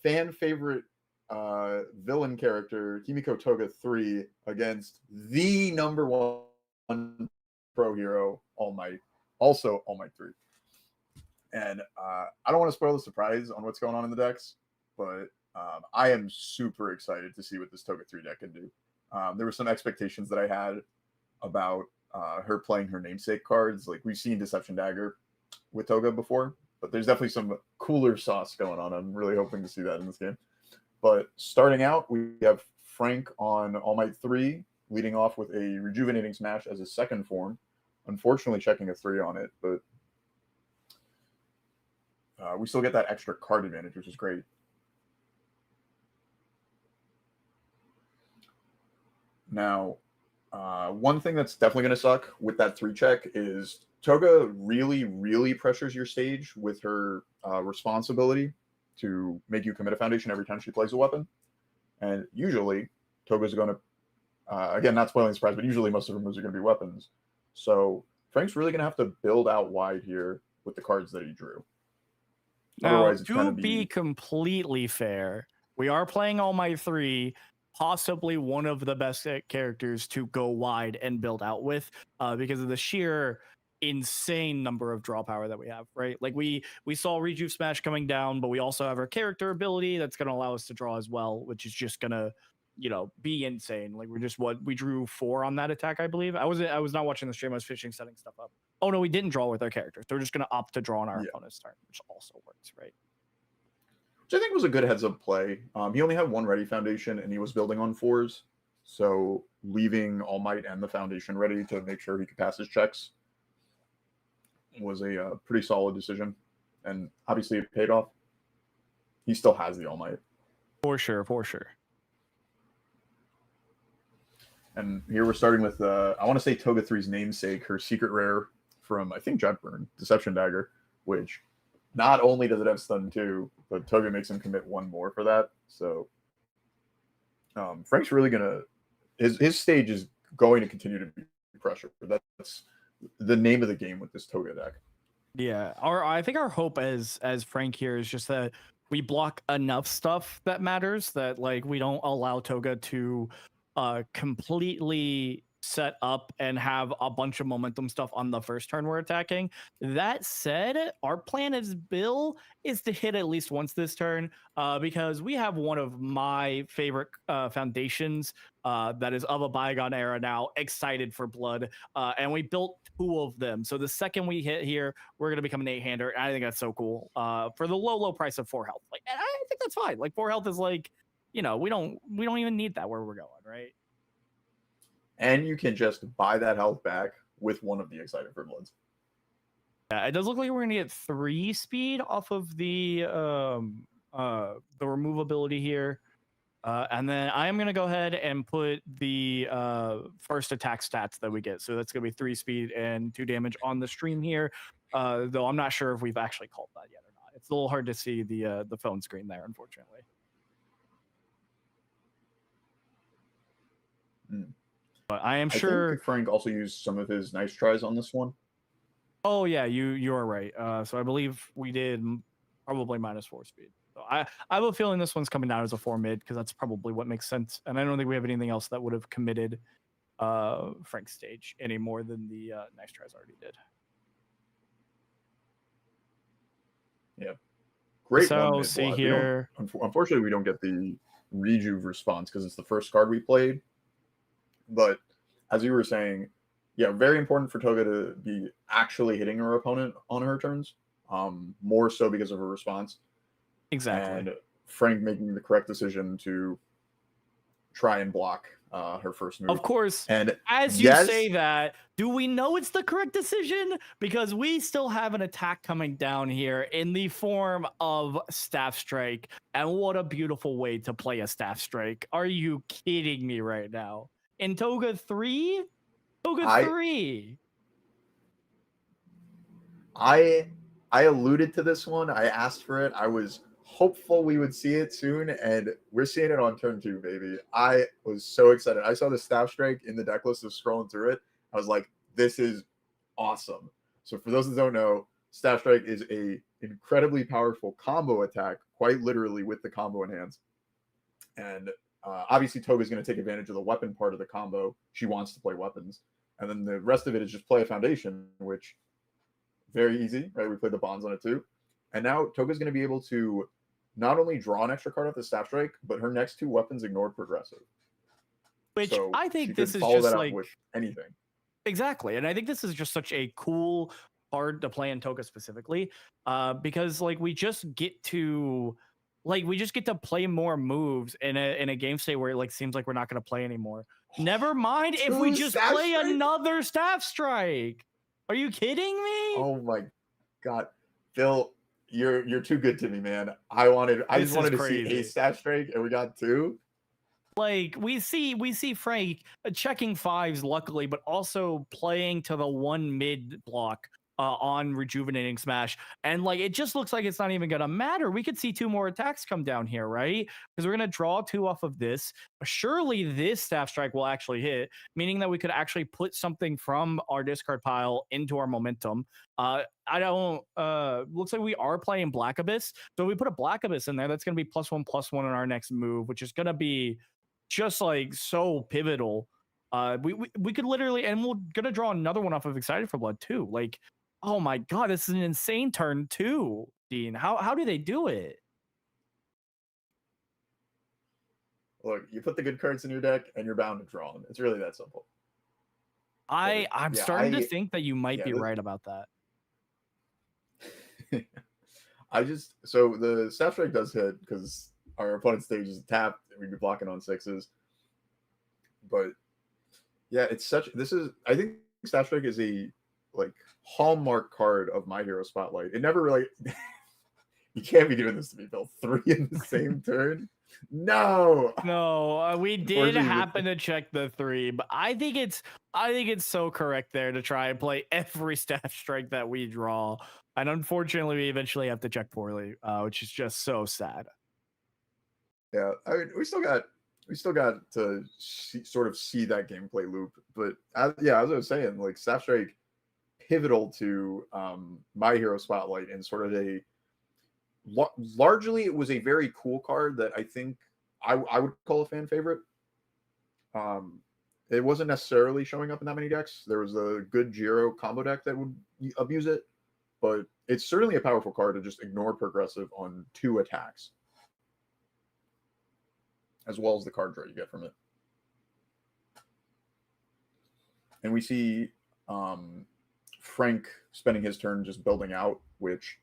fan favorite villain character Himiko Toga 3 against the #1 pro hero All Might, also All Might 3. And I don't want to spoil the surprise on what's going on in the decks, but I am super excited to see what this Toga 3 deck can do. There were some expectations that I had about her playing her namesake cards. Like, we've seen Deception Dagger with Toga before, but there's definitely some cooler sauce going on. I'm really hoping to see that in this game. But starting out, we have Frank on All Might 3, leading off with a Rejuvenating Smash as a second form. Unfortunately, checking a 3 on it, but we still get that extra card advantage, which is great. Now, one thing that's definitely going to suck with that 3 check is Toga really, really pressures your stage with her responsibility to make you commit a foundation every time she plays a weapon. And usually, Toga's going to, again, not spoiling the surprise, but usually most of her moves are going to be weapons. So Frank's really going to have to build out wide here with the cards that he drew. Now, Otherwise, it's to going to be completely fair, we are playing All Might 3, possibly one of the best characters to go wide and build out with, because of the sheer insane number of draw power that we have, right? Like, we saw Rejuve Smash coming down, but we also have our character ability that's going to allow us to draw as well, which is just going to, you know, be insane. Like, we drew 4 on that attack, I believe. I was not watching the stream, I was fishing, setting stuff up. Oh no, we didn't draw with our characters. They're just going to opt to draw on our opponent's turn, which also works, right? Which I think was a good heads-up play. He only had 1 ready foundation, and he was building on 4s. So leaving All Might and the foundation ready to make sure he could pass his checks was a pretty solid decision. And obviously it paid off. He still has the All Might. For sure, for sure. And here we're starting with, I want to say Toga 3's namesake, her secret rare from, I think, Jetburn, Deception Dagger, which not only does it have stun 2, but Toga makes him commit 1 more for that. So Frank's really going to, his stage is going to continue to be pressure. That's the name of the game with this Toga deck. Yeah, I think our hope as Frank here is just that we block enough stuff that matters, that like we don't allow Toga to completely set up and have a bunch of momentum stuff on the first turn we're attacking. That said, our plan as Bill is to hit at least once this turn, because we have one of my favorite foundations that is of a bygone era now, Excited for Blood, and we built 2 of them. So the second we hit here, we're going to become an 8-hander. I think that's so cool for the low price of 4 health. Like, and I think that's fine. Like, 4 health is like, you know, we don't even need that where we're going, right? And you can just buy that health back with one of the Excited for Bloods. Yeah, it does look like we're gonna get 3 speed off of the remove ability here. And then I am gonna go ahead and put the first attack stats that we get. So that's gonna be 3 speed and 2 damage on the stream here. Though I'm not sure if we've actually called that yet or not. It's a little hard to see the phone screen there, unfortunately. But I am sure. I think Frank also used some of his nice tries on this one. Oh yeah, you are right. So I believe we did probably -4 speed. So I have a feeling this one's coming down as a 4 mid, because that's probably what makes sense. And I don't think we have anything else that would have committed Frank's stage any more than the nice tries already did. Yeah, great. So see here. Unfortunately, we don't get the Rejuve response because it's the first card we played. But as you were saying, yeah, very important for Toga to be actually hitting her opponent on her turns, more so because of her response. Exactly. And Frank making the correct decision to try and block her first move. Of course. And as you say that, do we know it's the correct decision? Because we still have an attack coming down here in the form of Staff Strike. And what a beautiful way to play a Staff Strike. Are you kidding me right now? In Toga 3? Toga 3. I alluded to this one. I asked for it. I was hopeful we would see it soon, and we're seeing it on turn 2, baby. I was so excited. I saw the Staff Strike in the deck list of scrolling through it. I was like, this is awesome. So for those that don't know, Staff Strike is a incredibly powerful combo attack, quite literally with the combo enhance. And obviously Toga's going to take advantage of the weapon part of the combo. She wants to play weapons. And then the rest of it is just play a foundation, which very easy, right? We played the bonds on it too. And now Toga's going to be able to not only draw an extra card off the Staff Strike, but her next 2 weapons ignored progressive. Which So I she think could this is follow just that up like with anything. exactly, and I think this is just such a cool card to play in Toga specifically, because like we just get to play more moves in a game state where it like seems like we're not going to play anymore. Never mind if we 2 just Staff play Strike? another Staff Strike. Are you kidding me? Oh my god, Phil, you're too good to me, man. I This just wanted is to see a crazy. Staff Strike, and we got 2. Like we see Frank checking 5s luckily, but also playing to the 1 mid block on rejuvenating smash, and like it just looks like it's not even gonna matter. We could see 2 more attacks come down here, right? Because we're gonna draw 2 off of this. Surely this Staff Strike will actually hit, meaning that we could actually put something from our discard pile into our momentum. I don't looks like we are playing Black Abyss, so if we put a Black Abyss in there, that's gonna be +1/+1 on our next move, which is gonna be just like so pivotal. We could literally, and we're gonna draw another one off of Excited for Blood too. Like, oh my god, this is an insane turn too, Dean. How do they do it? Look, you put the good cards in your deck, and you're bound to draw them. It's really that simple. I'm starting to think that you might be this- right about that. So the Staff Strike does hit because our opponent's stage is tapped, and we'd be blocking on 6s. But yeah, I think Staff Strike is a like hallmark card of My Hero Spotlight. It never really you can't be doing this to me, Bill. 3 in the same turn. No. We did Unfortunately, happen to check the 3, but I think it's so correct there to try and play every Staff Strike that we draw. And unfortunately, we eventually have to check poorly, which is just so sad. Yeah, I mean, we still got to sort of see that gameplay loop. But as I was saying, like Staff Strike pivotal to My Hero Spotlight, and sort of largely it was a very cool card that I think I would call a fan favorite. It wasn't necessarily showing up in that many decks. There was a good Jiro combo deck that would abuse it, but it's certainly a powerful card to just ignore progressive on 2 attacks, as well as the card draw you get from it. And we see Frank spending his turn just building out, which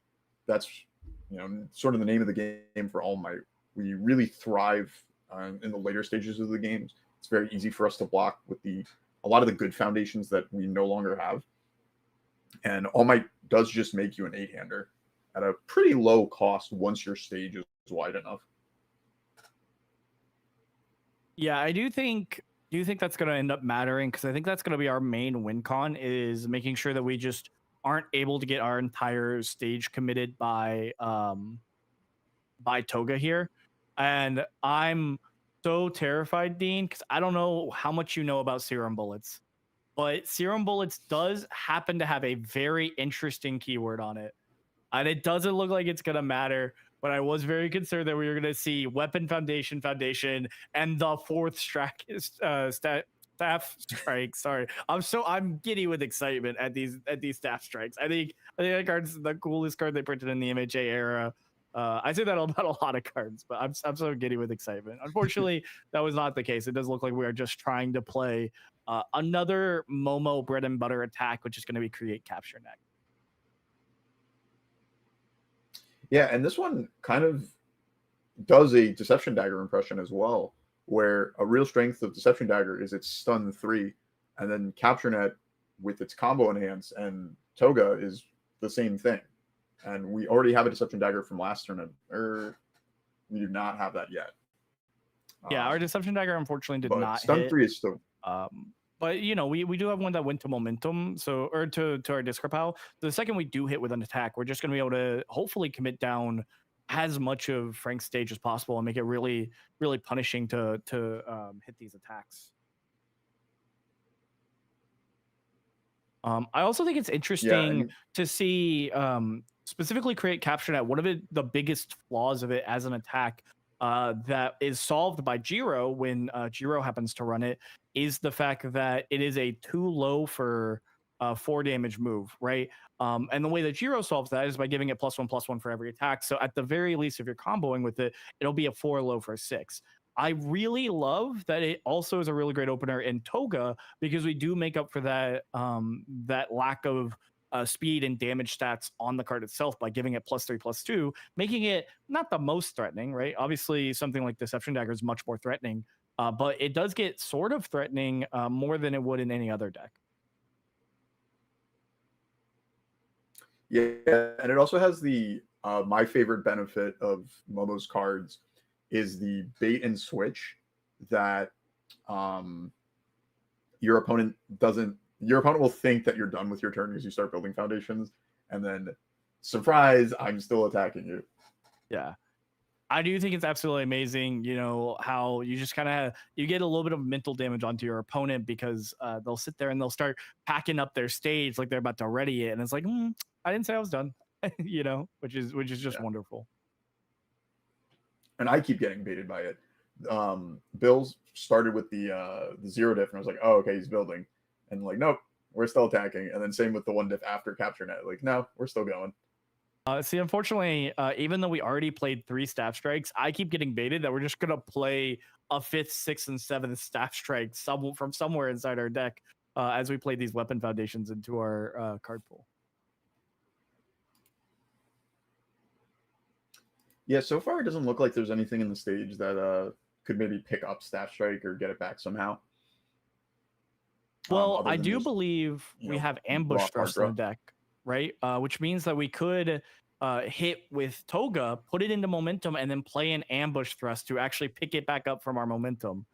that's sort of the name of the game for All Might. We really thrive in the later stages of the games. It's very easy for us to block with a lot of the good foundations that we no longer have. And All Might does just make you an 8-hander at a pretty low cost once your stage is wide enough. Yeah, I do think that's going to end up mattering, because I think that's going to be our main win con, is making sure that we just aren't able to get our entire stage committed by Toga here. And I'm so terrified, Dean, because I don't know how much you know about Serum Bullets, but Serum Bullets does happen to have a very interesting keyword on it. And it doesn't look like it's going to matter, but I was very concerned that we were going to see Weapon Foundation, and the 4th Staff Strike. Sorry, I'm giddy with excitement at these Staff Strikes. I think that card's the coolest card they printed in the MHA era. I say that about a lot of cards, but I'm so giddy with excitement. Unfortunately, that was not the case. It does look like we are just trying to play another Momo bread and butter attack, which is going to be create capture next. Yeah, and this one kind of does a Deception Dagger impression as well, where a real strength of Deception Dagger is its stun 3, and then Capture Net with its combo enhance and Toga is the same thing. And we already have a Deception Dagger from last turn, or we do not have that yet. Yeah, our Deception Dagger unfortunately did not stun hit. 3 is still... But we do have one that went to momentum, to our discard pile. The second we do hit with an attack, we're just going to be able to hopefully commit down as much of Frank's stage as possible and make it really, really punishing to hit these attacks. I also think it's interesting to see specifically create capture net. One of the biggest flaws of it as an attack that is solved by Jiro when Jiro happens to run it is the fact that it is a too low for 4 damage move, right? And the way that Jiro solves that is by giving it +1/+1 for every attack. So at the very least, if you're comboing with it, it'll be a 4 low for 6. I really love that it also is a really great opener in Toga because we do make up for that that lack of speed and damage stats on the card itself by giving it +3/+2, making it not the most threatening, right? Obviously, something like Deception Dagger is much more threatening, but it does get sort of threatening more than it would in any other deck. Yeah, and it also has the my favorite benefit of Momo's cards is the bait and switch that your opponent will think that you're done with your turn as you start building foundations, and then surprise, I'm still attacking you. Yeah. I do think it's absolutely amazing, you know, how you just kind of you get a little bit of mental damage onto your opponent because they'll sit there and they'll start packing up their stage like they're about to ready it, and it's like, I didn't say I was done, you know, which is just wonderful. And I keep getting baited by it. Bills started with the 0 diff, and I was like, oh, okay, he's building, and like, nope, we're still attacking, and then same with the 1 diff after capture net, like, no, we're still going. See, unfortunately, even though we already played 3 staff strikes, I keep getting baited that we're just gonna play a 5th, 6th, and 7th staff strike from somewhere inside our deck as we play these weapon foundations into our card pool. Yeah, so far it doesn't look like there's anything in the stage that could maybe pick up staff strike or get it back somehow. Well, I do believe we have ambush thrust in the deck, right? Which means that we could hit with Toga, put it into momentum, and then play an ambush thrust to actually pick it back up from our momentum.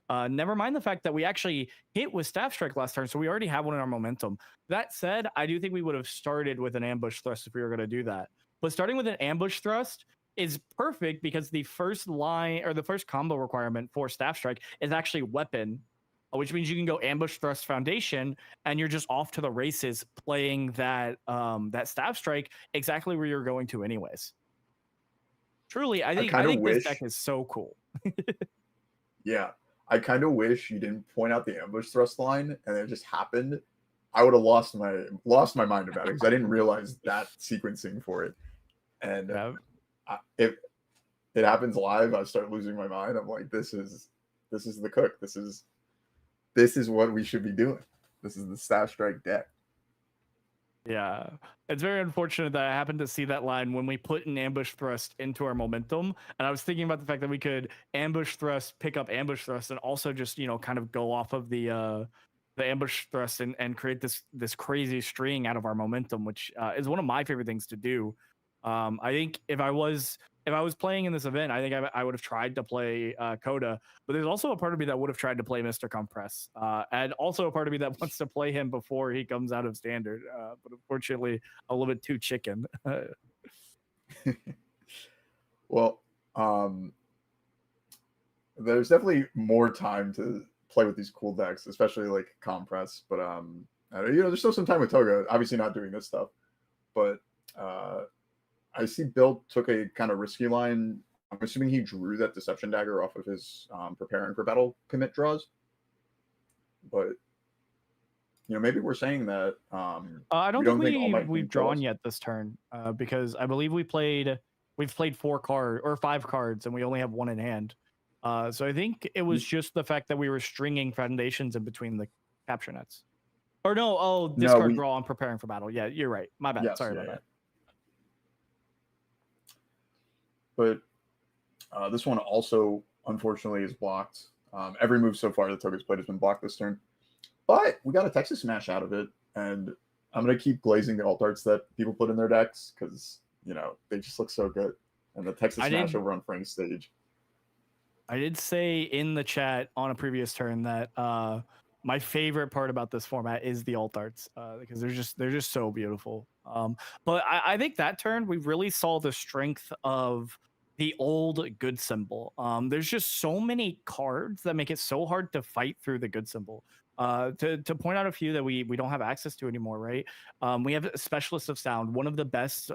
Never mind the fact that we actually hit with staff strike last turn, so we already have one in our momentum. That said, I do think we would have started with an ambush thrust if we were going to do that. But starting with an ambush thrust is perfect because the first line or the first combo requirement for staff strike is actually weapon, which means you can go ambush thrust foundation and you're just off to the races playing that that staff strike exactly where you're going to anyways. Truly, I think this deck is so cool. Yeah, I kind of wish you didn't point out the ambush thrust line and it just happened. I would have lost my mind about it because I didn't realize that sequencing for it. And if it happens live, I start losing my mind. I'm like, this is the cook. This is what we should be doing. This is the staff strike deck. Yeah, it's very unfortunate that I happened to see that line when we put an ambush thrust into our momentum, and I was thinking about the fact that we could ambush thrust, pick up ambush thrust, and also just kind of go off of the ambush thrust and create this crazy string out of our momentum, which is one of my favorite things to do. I think if I was playing in this event, I think I would have tried to play Coda, but there's also a part of me that would have tried to play Mr. Compress, and also a part of me that wants to play him before he comes out of standard, but unfortunately a little bit too chicken. Well, there's definitely more time to play with these cool decks, especially like Compress, but there's still some time with Toga, obviously not doing this stuff, but I see Bill took a kind of risky line. I'm assuming he drew that Deception Dagger off of his preparing for battle commit draws. But maybe we're saying that. I don't think we've drawn yet this turn because I believe we've played 5 cards and we only have 1 in hand. So I think it was just the fact that we were stringing foundations in between the capture nets. Or no, discard draw and preparing for battle. Yeah, you're right. My bad. Yes, Sorry about that. But this one also, unfortunately, is blocked. Every move so far that Toga's played has been blocked this turn. But we got a Texas Smash out of it, and I'm going to keep glazing the alt arts that people put in their decks because, they just look so good. And the Texas Smash over on Frank's stage. I did say in the chat on a previous turn that my favorite part about this format is the alt arts because they're just so beautiful. But I think that turn we really saw the strength of the old good symbol. There's just so many cards that make it so hard to fight through the good symbol. To point out a few that we don't have access to anymore, right? We have Specialist of Sound, one of the best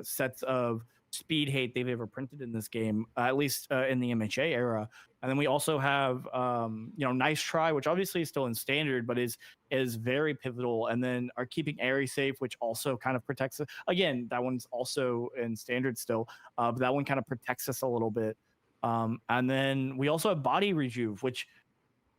sets of speed hate they've ever printed in this game, at least in the MHA era. And then we also have Nice Try, which obviously is still in standard, but is very pivotal. And then our Keeping Airy Safe, which also kind of protects it. Again, that one's also in standard still, but that one kind of protects us a little bit. And then we also have Body Rejuve, which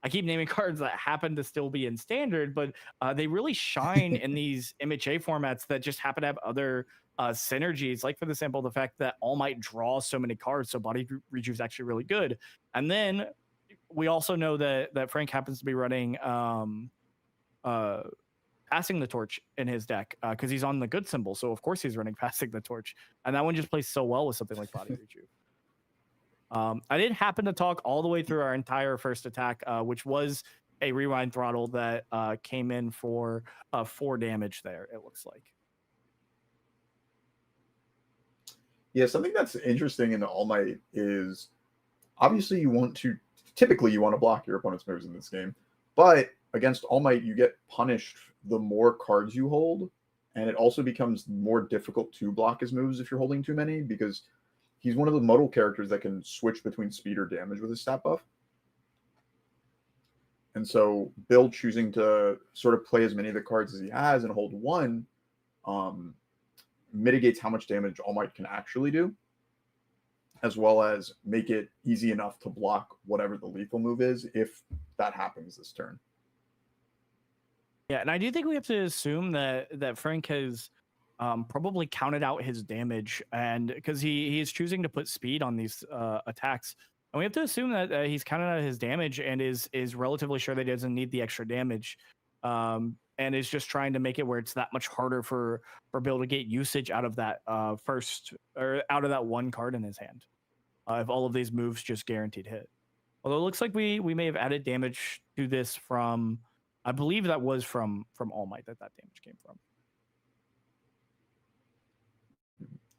I keep naming cards that happen to still be in standard, but they really shine in these MHA formats that just happen to have other synergies. Like for example, the fact that All Might draws so many cards, so Body Rejuve is actually really good. And then we also know that Frank happens to be running Passing the Torch in his deck because he's on the good symbol. So of course he's running Passing the Torch, and that one just plays so well with something like Body Rejuve. I didn't happen to talk all the way through our entire first attack, which was a rewind throttle that came in for 4 damage there, it looks like. Yeah, something that's interesting in the All Might is obviously typically you want to block your opponent's moves in this game, but against All Might you get punished the more cards you hold, and it also becomes more difficult to block his moves if you're holding too many, because he's one of the modal characters that can switch between speed or damage with his stat buff. And so Bill choosing to sort of play as many of the cards as he has and hold one mitigates how much damage All Might can actually do, as well as make it easy enough to block whatever the lethal move is if that happens this turn. Yeah, and I do think we have to assume that Frank has probably counted out his damage, and because he is choosing to put speed on these attacks, and we have to assume that he's counted out his damage and is relatively sure that he doesn't need the extra damage, and is just trying to make it where it's that much harder for Bill to get usage out of that first, or out of that one card in his hand, if all of these moves just guaranteed hit. Although it looks like we may have added damage to this from, I believe that was from All Might that damage came from.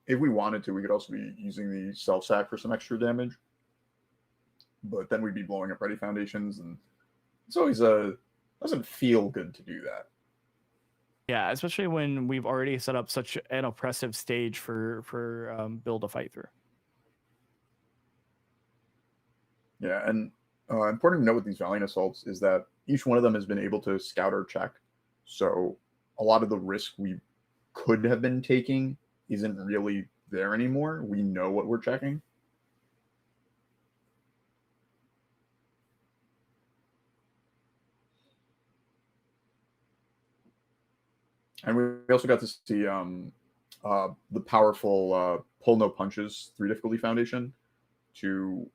If we wanted to, we could also be using the self-sack for some extra damage, but then we'd be blowing up Ready Foundations, and it's always doesn't feel good to do that. Yeah, especially when we've already set up such an oppressive stage for Bill to fight through. Yeah, and important to note with these Valiant Assaults is that each one of them has been able to scout or check, so a lot of the risk we could have been taking isn't really there anymore. We know what we're checking. And we also got to see the powerful Pull No Punches 3 difficulty foundation to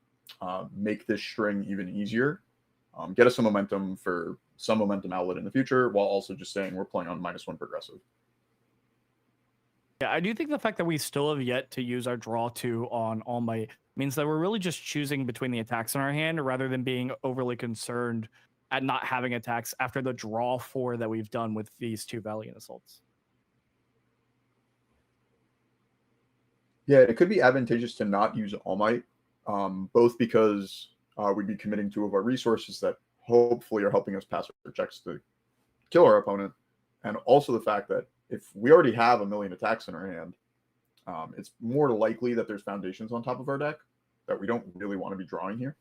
make this string even easier, get us some momentum for some momentum outlet in the future, while also just saying we're playing on -1 progressive. Yeah, I do think the fact that we still have yet to use our draw 2 on All Might means that we're really just choosing between the attacks in our hand rather than being overly concerned at not having attacks after the draw 4 that we've done with these 2 Valiant Assaults. Yeah, it could be advantageous to not use All Might, both because we'd be committing 2 of our resources that hopefully are helping us pass our checks to kill our opponent, and also the fact that if we already have 1,000,000 attacks in our hand, it's more likely that there's foundations on top of our deck that we don't really want to be drawing here.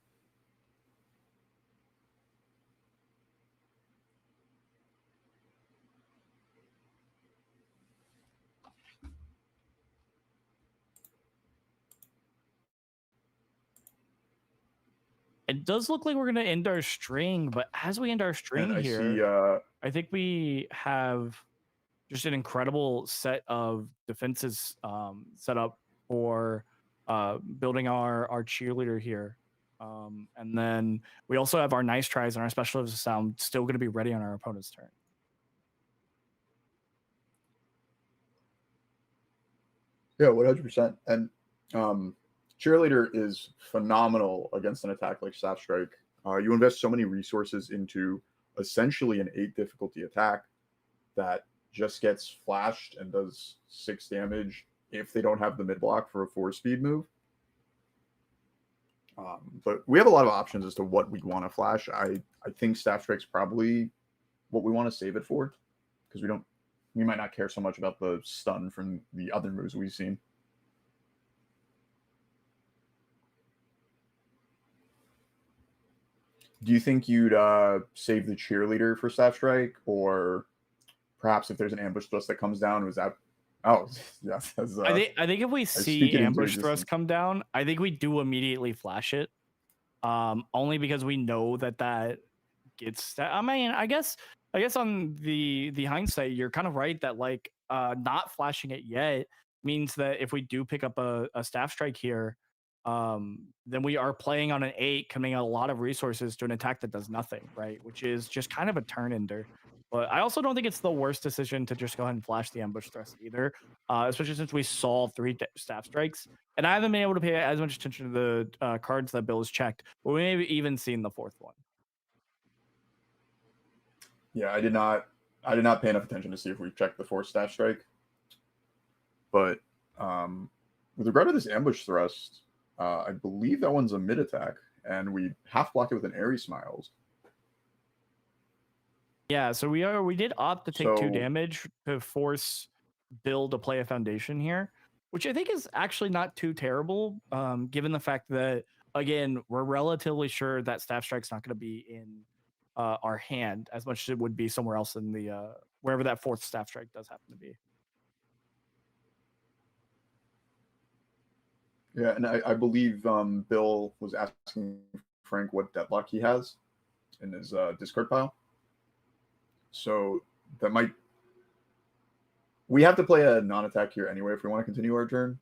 It does look like we're going to end our string, but as we end our string And I here, see I think we have just an incredible set of defenses set up for building our cheerleader here. And then we also have our Nice Tries and our Specialist of Sound still going to be ready on our opponent's turn. Yeah, 100%. And Cheerleader is phenomenal against an attack like Staff Strike. You invest so many resources into essentially an 8 difficulty attack that just gets flashed and does 6 damage if they don't have the mid block for a 4-speed move. But we have a lot of options as to what we want to flash. I think Staff Strike's probably what we want to save it for, because we might not care so much about the stun from the other moves we've seen. Do you think you'd save the cheerleader for Staff Strike, or perhaps if there's an ambush thrust that comes down, was that? Oh, yes. I think if we see ambush thrust come down, I think we do immediately flash it. Only because we know that gets that. I mean, I guess on the hindsight, you're kind of right that like not flashing it yet means that if we do pick up a Staff Strike here, then we are playing on an 8, coming out a lot of resources to an attack that does nothing, right? Which is just kind of a turn ender. But I also don't think it's the worst decision to just go ahead and flash the ambush thrust either, especially since we saw 3 Staff Strikes. And I haven't been able to pay as much attention to the cards that Bill has checked, but we may have even seen the 4th one. Yeah, I did not pay enough attention to see if we checked the 4th Staff Strike. But with regard to this ambush thrust, I believe that one's a mid attack, and we half block it with an Airy Smiles. Yeah, so we did opt to take 2 damage to force Bill to play a foundation here, which I think is actually not too terrible, given the fact that, again, we're relatively sure that Staff Strike's not going to be in our hand as much as it would be somewhere else in the wherever that 4th Staff Strike does happen to be. Yeah, and I believe Bill was asking Frank what deadlock he has in his discard pile. So that might... We have to play a non-attack here anyway if we want to continue our turn,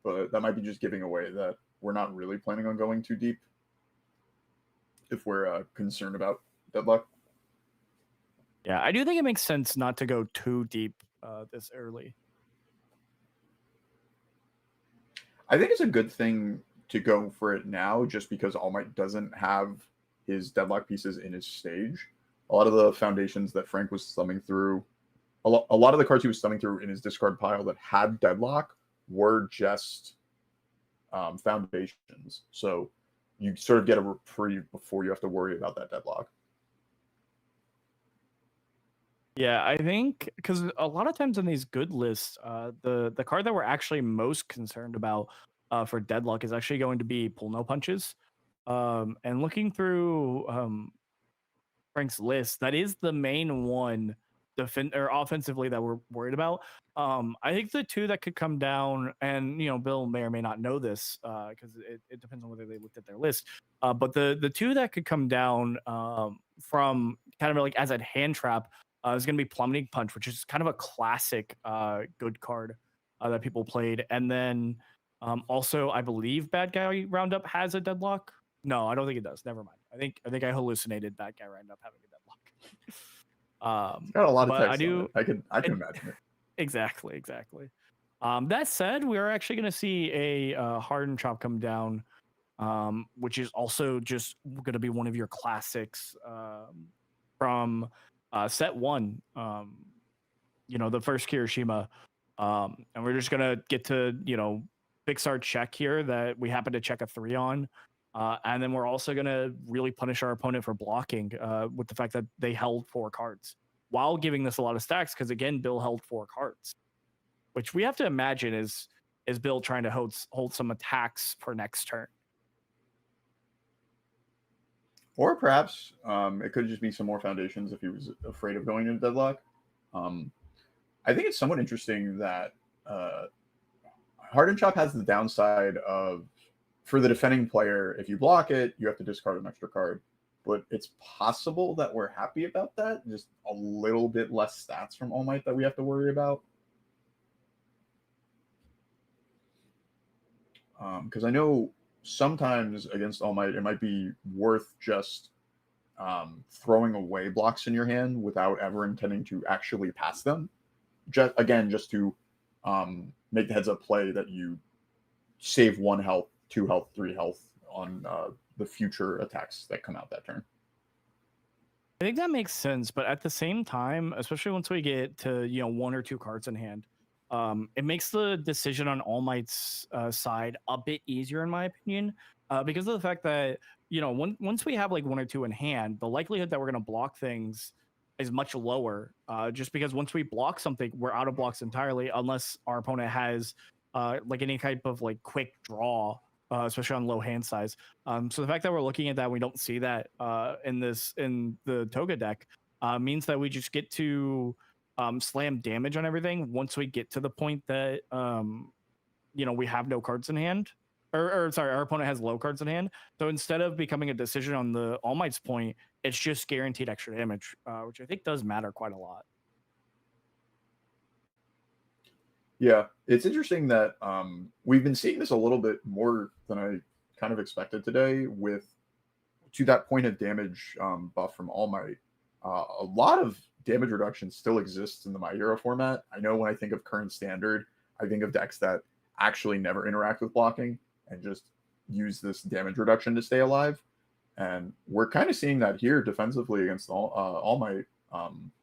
but that might be just giving away that we're not really planning on going too deep if we're concerned about deadlock. Yeah, I do think it makes sense not to go too deep this early. I think it's a good thing to go for it now, just because All Might doesn't have his deadlock pieces in his stage. A lot of the foundations that Frank was thumbing through, a lot of the cards he was thumbing through in his discard pile that had deadlock were just foundations. So you sort of get a reprieve before you have to worry about that deadlock. Yeah, I think because a lot of times in these good lists, the card that we're actually most concerned about for deadlock is actually going to be pull no punches. And looking through Frank's list, that is the main one offensively that we're worried about. I think the 2 that could come down, and Bill may or may not know this because it depends on whether they looked at their list. But the 2 that could come down from kind of like as a hand trap is going to be Plummeting Punch, which is kind of a classic good card that people played. And then also, I believe Bad Guy Roundup has a deadlock. No, I don't think it does. Never mind. I think I hallucinated Bad Guy Roundup having a deadlock. It's got a lot of text. I can imagine it. Exactly. That said, we are actually going to see a Hardened Chop come down, which is also just going to be one of your classics from set 1. The first Kirishima, and we're just gonna get to fix our check here that we happen to check a 3 on. And then we're also going to really punish our opponent for blocking with the fact that they held 4 cards while giving this a lot of stacks. Because again, Bill held 4 cards, which we have to imagine is Bill trying to hold some attacks for next turn. Or perhaps it could just be some more foundations if he was afraid of going into deadlock. I think it's somewhat interesting that Hardened Chop has the downside of, for the defending player, if you block it, you have to discard an extra card. But it's possible that we're happy about that. Just a little bit less stats from All Might that we have to worry about. Because I know sometimes against All Might, it might be worth just throwing away blocks in your hand without ever intending to actually pass them. Just to make the heads up play that you save 1 health, 2 health, 3 health on the future attacks that come out that turn. I think that makes sense, but at the same time, especially once we get to one or two cards in hand, it makes the decision on All Might's side a bit easier, in my opinion, because of the fact that once we have like one or two in hand, the likelihood that we're going to block things is much lower. Just because once we block something, we're out of blocks entirely, unless our opponent has like any type of like quick draw, especially on low hand size. So the fact that we're looking at that, we don't see that in the Toga deck, means that we just get to slam damage on everything once we get to the point that we have no cards in hand, or sorry, our opponent has low cards in hand. So instead of becoming a decision on the All Might's point, it's just guaranteed extra damage, which I think does matter quite a lot. Yeah, it's interesting that we've been seeing this a little bit more than I kind of expected today with to that point of damage buff from All Might. A lot of damage reduction still exists in the My Hero format. I know when I think of current standard, I think of decks that actually never interact with blocking and just use this damage reduction to stay alive. And we're kind of seeing that here defensively against All Might.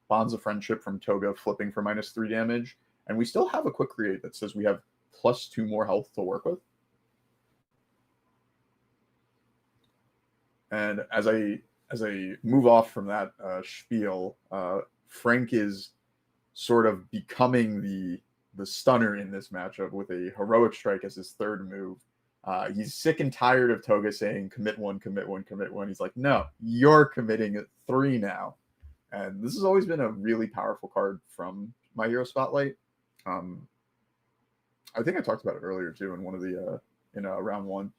Bonds of Friendship from Toga flipping for -3 damage. And we still have a quick create that says we have +2 more health to work with. And as I move off from that spiel, Frank is sort of becoming the stunner in this matchup with a heroic strike as his third move. He's sick and tired of Toga saying commit one, commit one, commit one. He's like, no, you're committing 3 now. And this has always been a really powerful card from My Hero Spotlight. I think I talked about it earlier too in one of the round 1.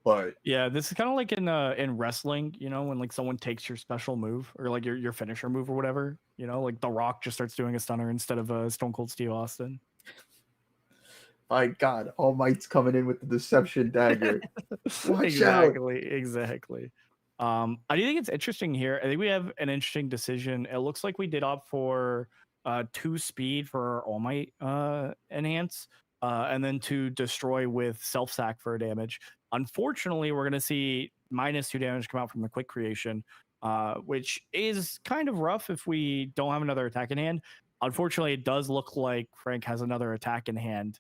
But yeah, this is kind of like in wrestling, when like someone takes your special move or like your finisher move or whatever, like The Rock just starts doing a stunner instead of Stone Cold Steve Austin. My God, All Might's coming in with the Deception Dagger. Watch out. Exactly. I do think it's interesting here. I think we have an interesting decision. It looks like we did opt for 2 speed for our All Might enhance, and then to destroy with self sack for damage. Unfortunately, we're going to see -2 damage come out from the quick creation, which is kind of rough if we don't have another attack in hand. Unfortunately, it does look like Frank has another attack in hand,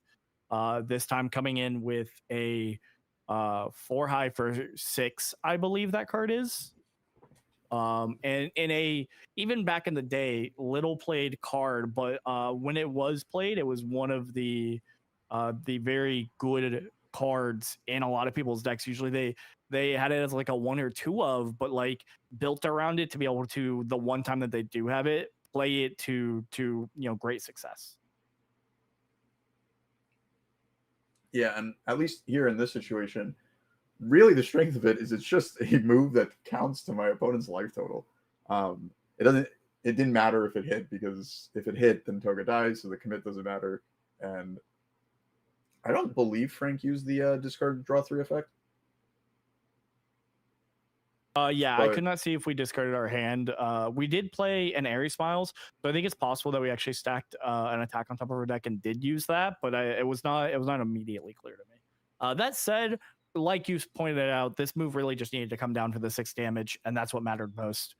this time coming in with a 4 high for 6, I believe that card is. And in a even back in the day, little played card, but when it was played, it was one of the very good cards in a lot of people's decks. Usually they had it as like a 1 or 2 of, but like built around it to be able to, the one time that they do have it, play it to great success. Yeah, and at least here in this situation, really the strength of it is it's just a move that counts to my opponent's life total. It didn't matter if it hit, because if it hit, then Toga dies, so the commit doesn't matter. And I don't believe Frank used the discard draw 3 effect. Yeah, I could not see if we discarded our hand. We did play an Airy Smiles, so I think it's possible that we actually stacked an attack on top of our deck and did use that, but it was not immediately clear to me. That said, like you pointed out, this move really just needed to come down to the 6 damage, and that's what mattered most.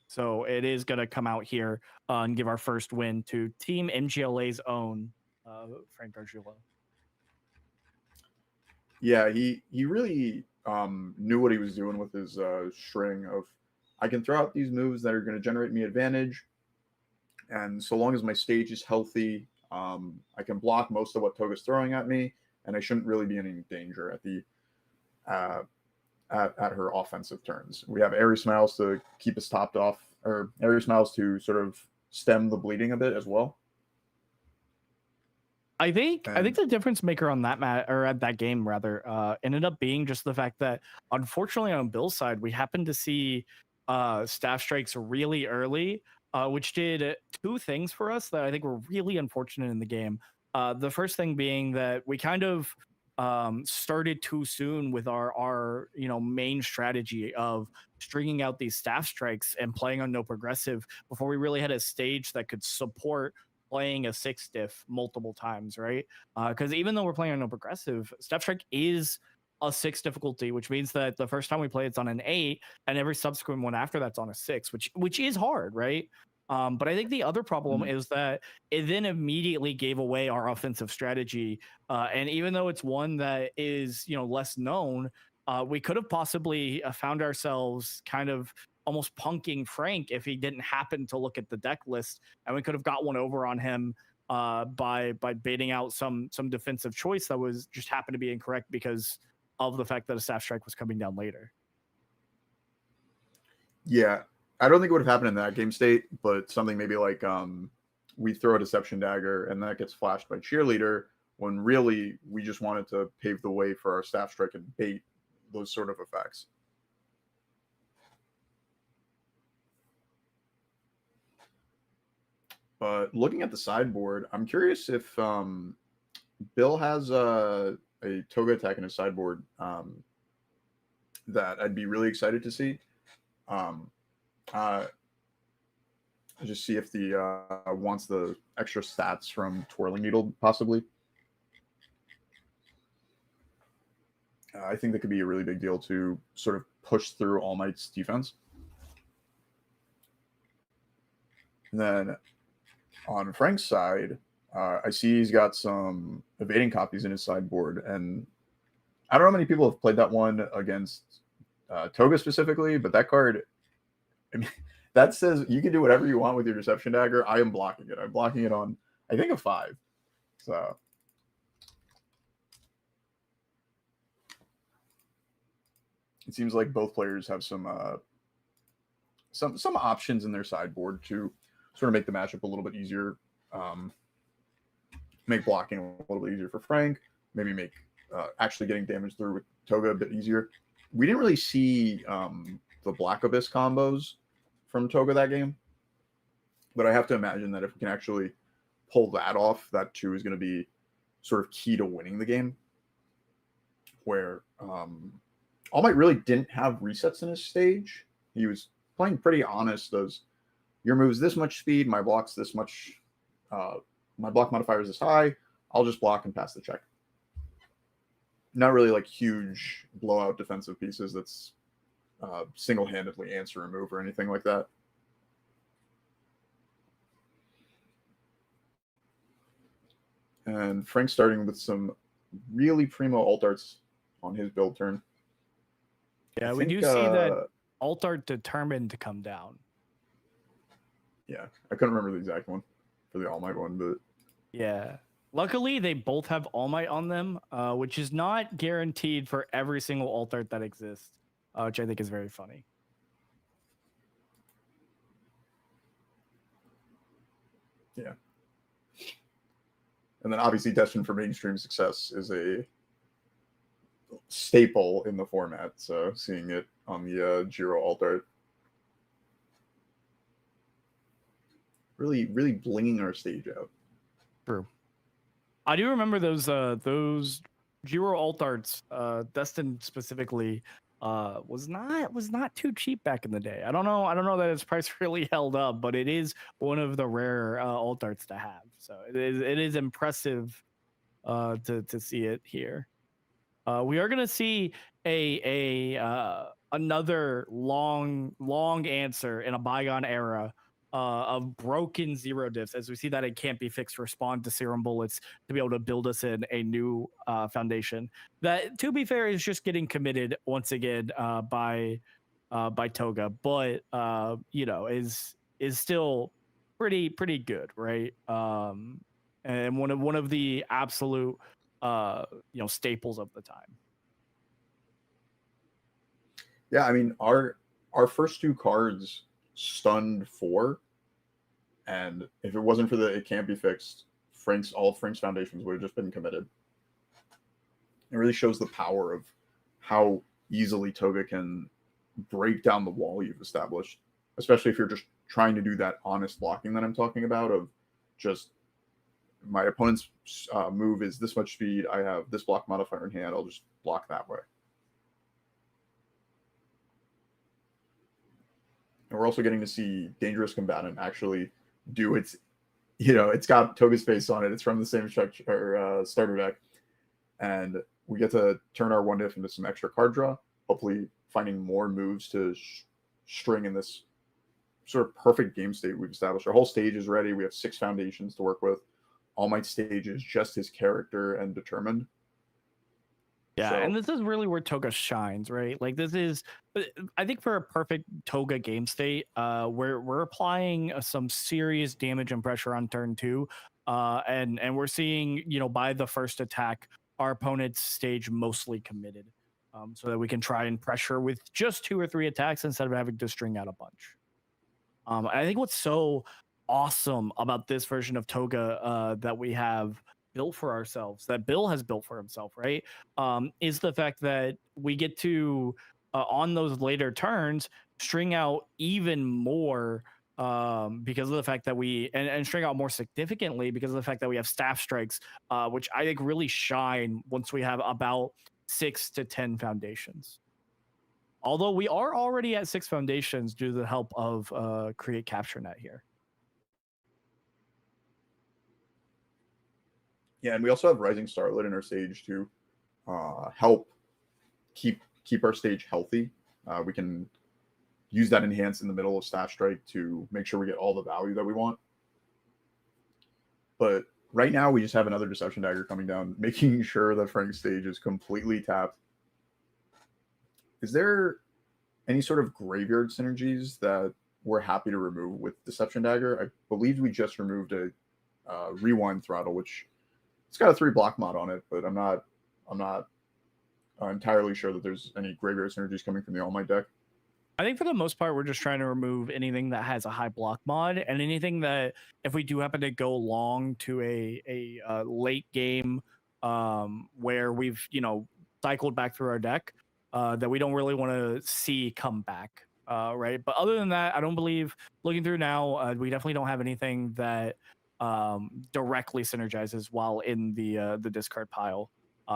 So it is going to come out here and give our first win to Team MGLA's own Frank Gargiulo. Yeah, he really knew what he was doing with his string of, I can throw out these moves that are going to generate me advantage, and so long as my stage is healthy, I can block most of what Toga's throwing at me, and I shouldn't really be in any danger at the at her offensive turns. We have Airy Smiles to keep us topped off, or Airy Smiles to sort of stem the bleeding a bit as well. I think the difference maker on that or at that game rather ended up being just the fact that unfortunately on Bill's side we happened to see staff strikes really early, which did 2 things for us that I think were really unfortunate in the game. The first thing being that we kind of started too soon with our main strategy of stringing out these staff strikes and playing on no progressive before we really had a stage that could support playing a 6 diff multiple times, right? Because even though we're playing on no progressive, staff strike is a 6 difficulty, which means that the first time we play it's on an 8, and every subsequent one after that's on a 6, which is hard, right? But I think the other problem is that it then immediately gave away our offensive strategy. And even though it's one that is, less known, we could have possibly found ourselves kind of almost punking Frank if he didn't happen to look at the deck list, and we could have got one over on him by baiting out some defensive choice that was just happened to be incorrect because of the fact that a staff strike was coming down later. Yeah, I don't think it would have happened in that game state, but something maybe like we throw a deception dagger and that gets flashed by cheerleader when really we just wanted to pave the way for our staff strike and bait those sort of effects. But looking at the sideboard, I'm curious if Bill has a Toga attack in his sideboard that I'd be really excited to see. Just see if the wants the extra stats from Twirling Needle, possibly. I think that could be a really big deal to sort of push through All Might's defense. And then on Frank's side, I see he's got some evading copies in his sideboard, and I don't know how many people have played that one against Toga specifically, but that card, I mean, that says you can do whatever you want with your Deception Dagger. I am blocking it. I'm blocking it on, I think, a 5. So it seems like both players have some options in their sideboard to sort of make the matchup a little bit easier, make blocking a little bit easier for Frank, maybe make actually getting damage through with Toga a bit easier. We didn't really see the Black Abyss combos from Toga that game, but I have to imagine that if we can actually pull that off, that too is going to be sort of key to winning the game, where All Might really didn't have resets in his stage. He was playing pretty honest as your move's this much speed, my block's this much, my block modifier is this high, I'll just block and pass the check. Not really like huge blowout defensive pieces that's single-handedly answer a move or anything like that. And Frank starting with some really primo alt arts on his build turn. Yeah, we do see that alt art determined to come down. Yeah, I couldn't remember the exact one for the All Might one, but yeah. Luckily, they both have All Might on them, which is not guaranteed for every single alt art that exists, which I think is very funny. Yeah. And then obviously Destined for Mainstream Success is a staple in the format, so seeing it on the Giro alt art really blinging our stage out. True. I do remember those Giro alt arts, Destined specifically, was not too cheap back in the day. I don't know that its price really held up, but it is one of the rare alt arts to have. So it is impressive to see it here. We are gonna see another long answer in a bygone era of broken zero diffs, as we see that it can't be fixed respond to Serum Bullets to be able to build us in a new foundation that, to be fair, is just getting committed once again by Toga, but is still pretty good, right? And one of the absolute staples of the time. Yeah, I mean our first 2 cards stunned 4, and if it wasn't for the it can't be fixed, all of Frank's foundations would have just been committed. It really shows the power of how easily Toga can break down the wall you've established, especially if you're just trying to do that honest blocking that I'm talking about, of just my opponent's move is this much speed, I have this block modifier in hand, I'll just block that way. And we're also getting to see Dangerous Combatant actually do its, it's got Toga's face on it. It's from the same structure, starter deck. And we get to turn our one diff into some extra card draw, hopefully finding more moves to string in this sort of perfect game state we've established. Our whole stage is ready. We have 6 foundations to work with. All Might's stage is just his character and determined. Yeah, So, and this is really where Toga shines, right? Like this is, I think for a perfect Toga game state, we're applying some serious damage and pressure on turn 2, and we're seeing, you know, by the first attack, our opponent's stage mostly committed, so that we can try and pressure with just 2 or 3 attacks instead of having to string out a bunch. I think what's so awesome about this version of Toga that we have built for ourselves, that Bill has built for himself, right? Is the fact that we get to, on those later turns, string out even more because of the fact that and string out more significantly because of the fact that we have staff strikes, which I think really shine once we have about 6 to 10 foundations. Although we are already at 6 foundations due to the help of Create Capture Net here. yeah, and we also have Rising Starlit in our stage to help keep our stage healthy. We can use that enhance in the middle of Staff Strike to make sure we get all the value that we want. But right now, we just have another Deception Dagger coming down, making sure that Frank's stage is completely tapped. Is there any sort of graveyard synergies that we're happy to remove with Deception Dagger? I believe we just removed a Rewind Throttle, which it's got a 3 block mod on it, but I'm not entirely sure that there's any graveyard synergies coming from the All Might deck. I think for the most part, we're just trying to remove anything that has a high block mod and anything that, if we do happen to go long to a late game where we've, you know, cycled back through our deck, that we don't really want to see come back, right? But other than that, I don't believe, looking through now, we definitely don't have anything that directly synergizes while in the discard pile.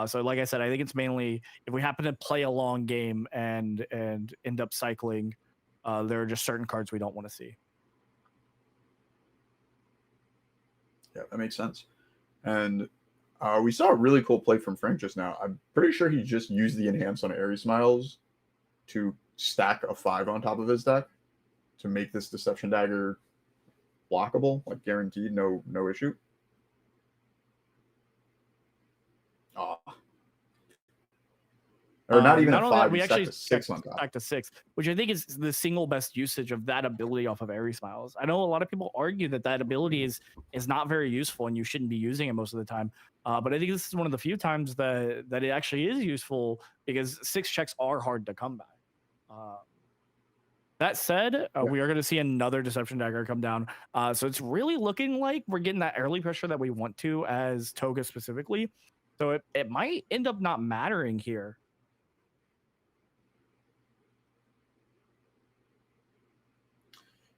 So like I said, I think it's mainly if we happen to play a long game and end up cycling, there are just certain cards we don't want to see. Yeah, that makes sense. And we saw a really cool play from Frank just now. I'm pretty sure he just used the enhance on Airy Smiles to stack a 5 on top of his deck to make this Deception Dagger blockable, like guaranteed, no issue. Or not even not a only that, 5, we we actually stacked a 6 on top. Stacked a 6, which I think is the single best usage of that ability off of Airy Smiles. I know a lot of people argue that ability is not very useful and you shouldn't be using it most of the time. But I think this is one of the few times that it actually is useful because 6 checks are hard to come by. That said, we are going to see another Deception Dagger come down. So it's really looking like we're getting that early pressure that we want to as Toga specifically. So it might end up not mattering here.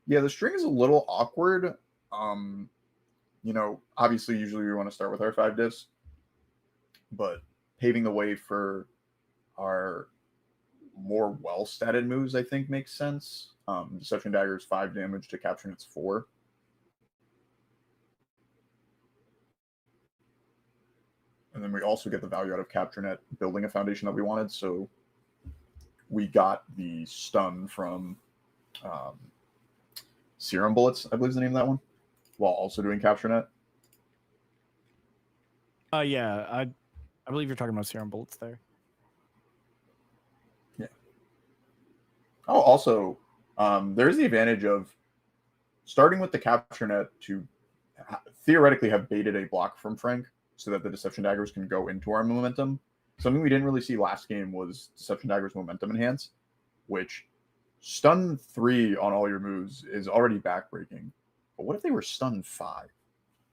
Yeah, the string is a little awkward. You know, obviously, usually we want to start with our 5 diffs, but paving the way for our more well-statted moves, I think, makes sense. Deception Dagger is 5 damage to Capture Net's 4. And then we also get the value out of Capture Net building a foundation that we wanted. So we got the stun from Serum Bullets, I believe is the name of that one, while also doing Capture Net. Yeah, I believe you're talking about Serum Bullets there. Yeah. Oh, also, there's the advantage of starting with the Capture Net to theoretically have baited a block from Frank so that the Deception Daggers can go into our momentum. Something we didn't really see last game was Deception Daggers momentum enhance, which stun 3 on all your moves is already backbreaking. But what if they were stun 5?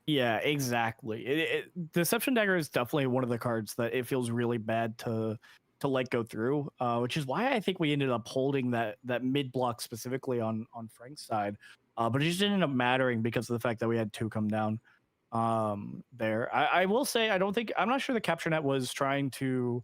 Yeah, exactly. Deception Dagger is definitely one of the cards that it feels really bad to let go through, which is why I think we ended up holding that mid block specifically on Frank's side. But it just didn't end up mattering because of the fact that we had 2 come down there. I will say I'm not sure the Capture Net was trying to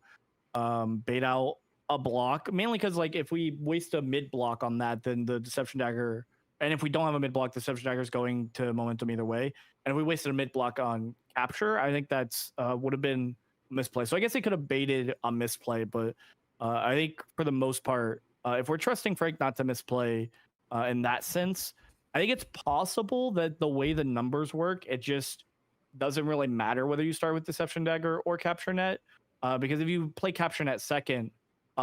bait out a block, mainly because like if we waste a mid block on that, then the Deception Dagger, and if we don't have a mid block, the Deception Dagger is going to momentum either way. And if we wasted a mid block on capture, I think that's would have been misplay. So I guess he could have baited a misplay, but I think for the most part, if we're trusting Frank not to misplay in that sense, I think it's possible that the way the numbers work, it just doesn't really matter whether you start with Deception Dagger or Capture Net, because if you play Capture Net second,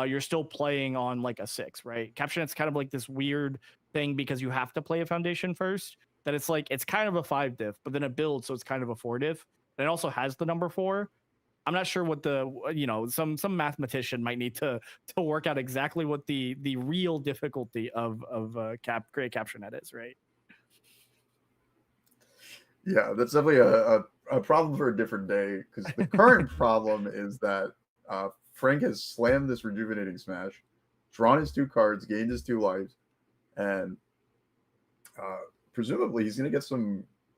you're still playing on like a 6, right? Capture Net's kind of like this weird thing because you have to play a Foundation first. That it's like it's kind of a 5 diff, but then it builds, so it's kind of a 4 diff. And it also has the number 4. I'm not sure what the some mathematician might need to work out exactly what the real difficulty of Great Capture Net is, right? Yeah, that's definitely a problem for a different day, because the current problem is that Frank has slammed this Rejuvenating Smash, drawn his 2 cards, gained his 2 lives, and presumably he's going to get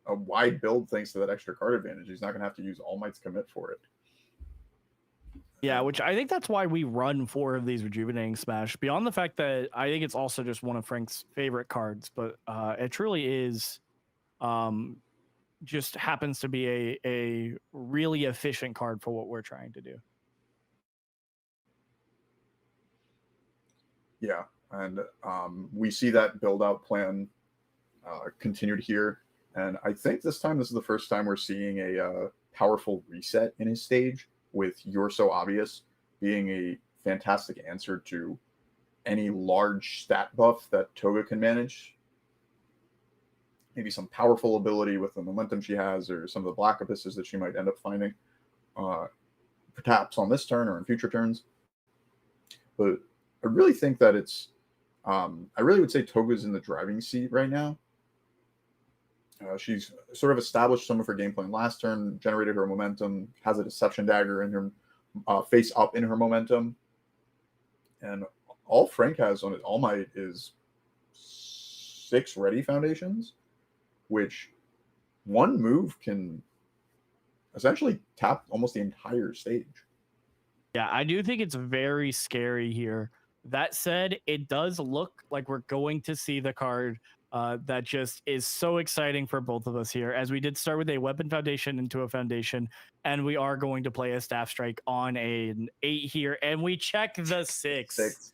a wide build thanks to that extra card advantage. He's not going to have to use All Might's Commit for it. Yeah, which I think that's why we run 4 of these Rejuvenating Smash. Beyond the fact that I think it's also just one of Frank's favorite cards, but it truly is just happens to be a really efficient card for what we're trying to do. Yeah, and we see that build-out plan continued here. And I think this is the first time we're seeing a powerful reset in his stage, with You're So Obvious being a fantastic answer to any large stat buff that Toga can manage. Maybe some powerful ability with the momentum she has, or some of the Black Abysses that she might end up finding, perhaps on this turn or in future turns. But I really think that I really would say Toga's in the driving seat right now. She's sort of established some of her game plan last turn, generated her momentum, has a Deception Dagger in her face up in her momentum. And all Frank has on his All Might is 6 ready foundations, which one move can essentially tap almost the entire stage. Yeah, I do think it's very scary here. That said, it does look like we're going to see the card that just is so exciting for both of us here, as we did start with a Weapon Foundation into a Foundation, and we are going to play a Staff Strike on an 8 here, and we check the 6.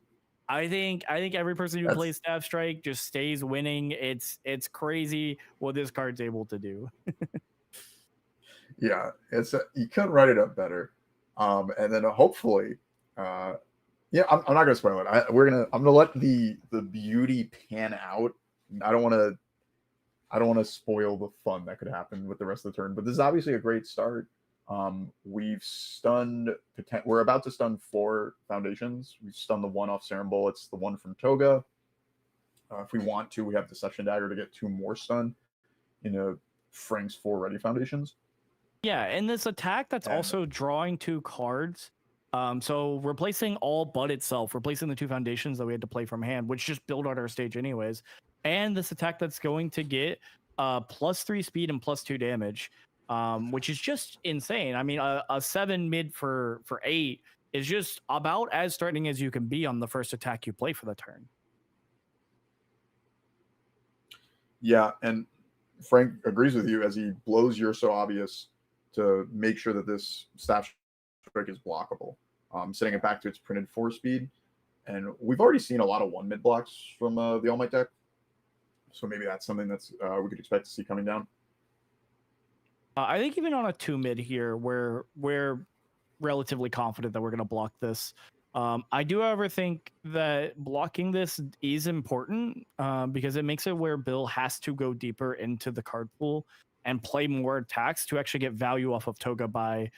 I think every person who plays Staff Strike just stays winning. It's crazy what this card's able to do. Yeah, you couldn't write it up better. And then hopefully, yeah, I'm not gonna spoil it. I'm gonna let the beauty pan out. I don't want to spoil the fun that could happen with the rest of the turn. But this is obviously a great start. We're about to stun 4 foundations. We've stunned the 1 off Serum Bullets, the 1 from Toga. If we want to, we have Deception Dagger to get 2 more stun in Frank's 4 ready foundations. Yeah, and this attack that's also drawing 2 cards. So replacing all but itself, replacing the 2 foundations that we had to play from hand, which just build out our stage anyways. And this attack that's going to get +3 speed and +2 damage, which is just insane. I mean, a 7 mid for 8 is just about as threatening as you can be on the first attack you play for the turn. Yeah, and Frank agrees with you as he blows You're So Obvious to make sure that this Staff Strike is blockable, setting it back to its printed 4 speed. And we've already seen a lot of 1 mid blocks from the All Might deck, so maybe that's something that's we could expect to see coming down. I think even on a 2 mid here, we're relatively confident that we're going to block this. I do, however, think that blocking this is important because it makes it where Bill has to go deeper into the card pool and play more attacks to actually get value off of Toga by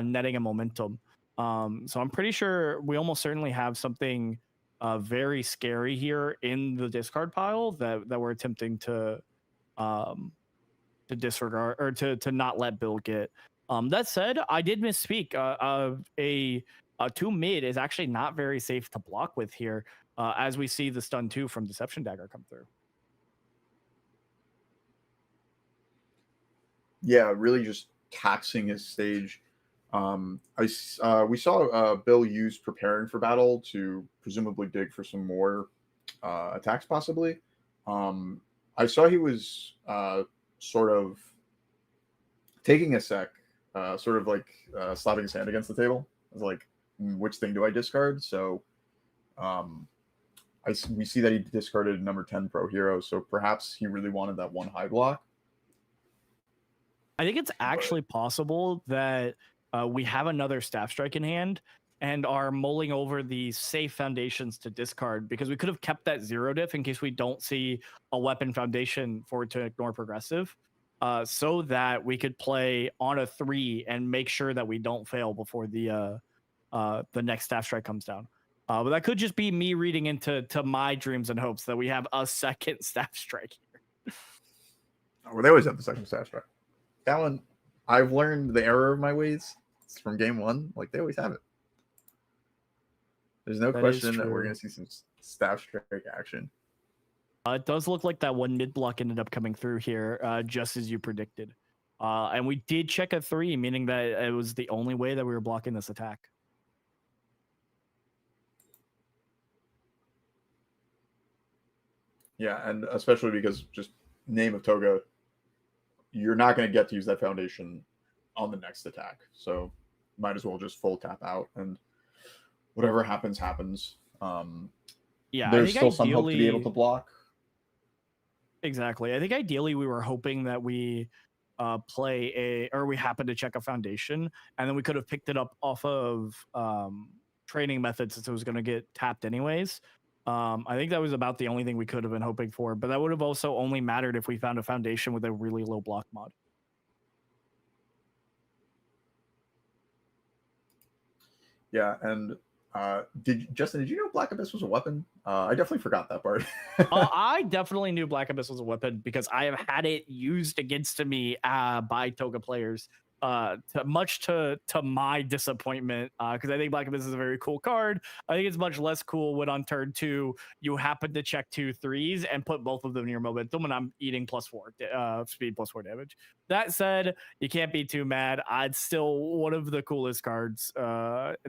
netting a momentum. So I'm pretty sure we almost certainly have something very scary here in the discard pile that we're attempting to disregard or to not let Bill get. That said, I did misspeak. A 2 mid is actually not very safe to block with here, as we see the stun 2 from Deception Dagger come through. Yeah, really just taxing his stage. We saw Bill use Preparing for Battle to presumably dig for some more attacks, possibly. I saw he was sort of taking a sec sort of like slapping his hand against the table. It's like, which thing do I discard? So we see that he discarded number 10 Pro Hero, so perhaps he really wanted that one high block. I think it's actually possible that we have another Staff Strike in hand and are mulling over the safe foundations to discard, because we could have kept that 0 diff in case we don't see a weapon foundation for it to ignore progressive, so that we could play on a 3 and make sure that we don't fail before the next Staff Strike comes down. But that could just be me reading into my dreams and hopes that we have a second Staff Strike here. Well, they always have the second Staff Strike. That one, I've learned the error of my ways. It's from game 1. Like, they always have it. There's no question that we're going to see some Staff Strike action. It does look like that one mid block ended up coming through here, just as you predicted. And we did check a 3, meaning that it was the only way that we were blocking this attack. Yeah, and especially because just name of Toga, you're not going to get to use that foundation on the next attack. So might as well just full tap out, and whatever happens, happens. Yeah, there's still some hope to be able to block. Exactly. I think ideally we were hoping that we we happened to check a foundation, and then we could have picked it up off of training methods, since it was going to get tapped anyways. I think that was about the only thing we could have been hoping for, but that would have also only mattered if we found a foundation with a really low block mod. Yeah, and Justin, did you know Black Abyss was a weapon? I definitely forgot that part. I definitely knew Black Abyss was a weapon because I have had it used against me by Toga players. Much to my disappointment, because I think Black Abyss is a very cool card. I think it's much less cool when on turn 2 you happen to check 2 3s and put both of them near momentum, and I'm eating +4 speed, +4 damage. That said, you can't be too mad. It's still one of the coolest cards,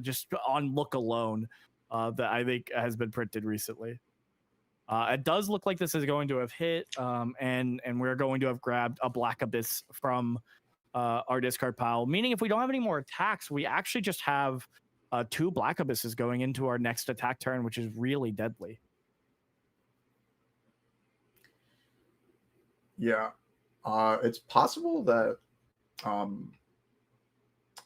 just on look alone, that I think has been printed recently. It does look like this is going to have hit, and we're going to have grabbed a Black Abyss from our discard pile, meaning if we don't have any more attacks, we actually just have 2 Black Abysses going into our next attack turn, which is really deadly. Yeah, it's possible that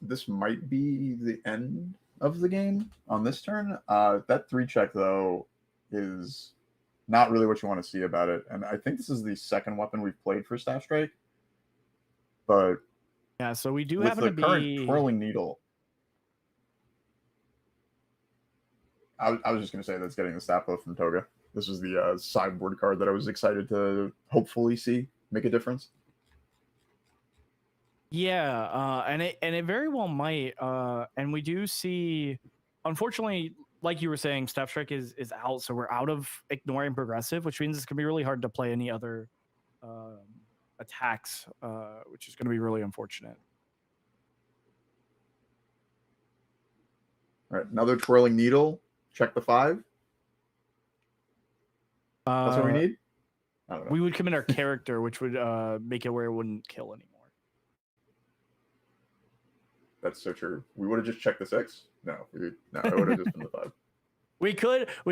this might be the end of the game on this turn. That 3 check, though, is not really what you want to see about it, and I think this is the second weapon we've played for Staff Strike. But yeah, so we do with happen the to be current Twirling Needle. I was just going to say that's getting the stat buff from Toga. This was the sideboard card that I was excited to hopefully see make a difference. Yeah, and it very well might. And we do see, unfortunately, like you were saying, Staff Strike is out, so we're out of ignoring progressive, which means it's gonna be really hard to play any other attacks, which is gonna be really unfortunate. All right, another Twirling Needle. Check the 5. That's what we need. I don't know. We would commit our character, which would make it where it wouldn't kill anymore. That's so true. We would have just checked the 6. No, it would have just been the 5. We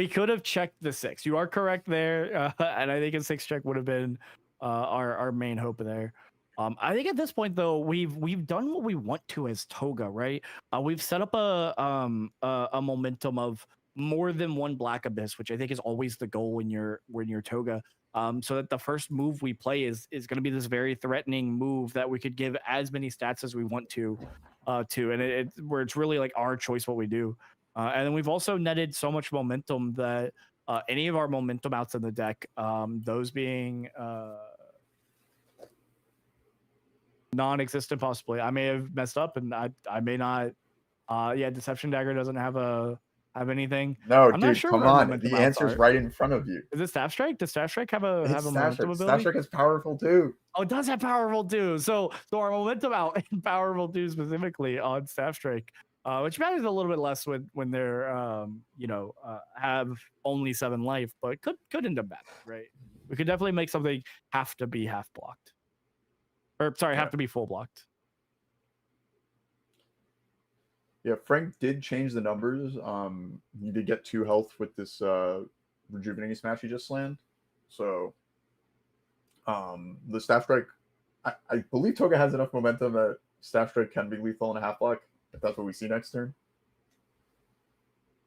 could have checked the 6. You are correct there, and I think a 6 check would have been our main hope there. I think at this point, though, we've done what we want to as Toga, right? We've set up a momentum of more than one Black Abyss, which I think is always the goal when you're Toga. So that the first move we play is going to be this very threatening move that we could give as many stats as we want to, and where it's really like our choice what we do. And then we've also netted so much momentum that any of our momentum outs in the deck, those being non-existent possibly. I may have messed up, and I may not. Yeah, Deception Dagger doesn't have anything. No, I'm dude, not sure come on. The answer's right in front of you. Is it Staff Strike? Does Staff Strike have a momentum ability? Staff Strike is powerful too. Oh, it does have powerful too. So our momentum out in powerful too specifically on Staff Strike, which matters a little bit less when they're have only 7 life, but could end up bad, right? We could definitely make something have to be half blocked, or sorry, have to be full blocked. Yeah, Frank did change the numbers. He did get 2 health with this rejuvenating smash he just slammed. So the staff strike, I believe Toga has enough momentum that staff strike can be lethal in a half block if that's what we see next turn.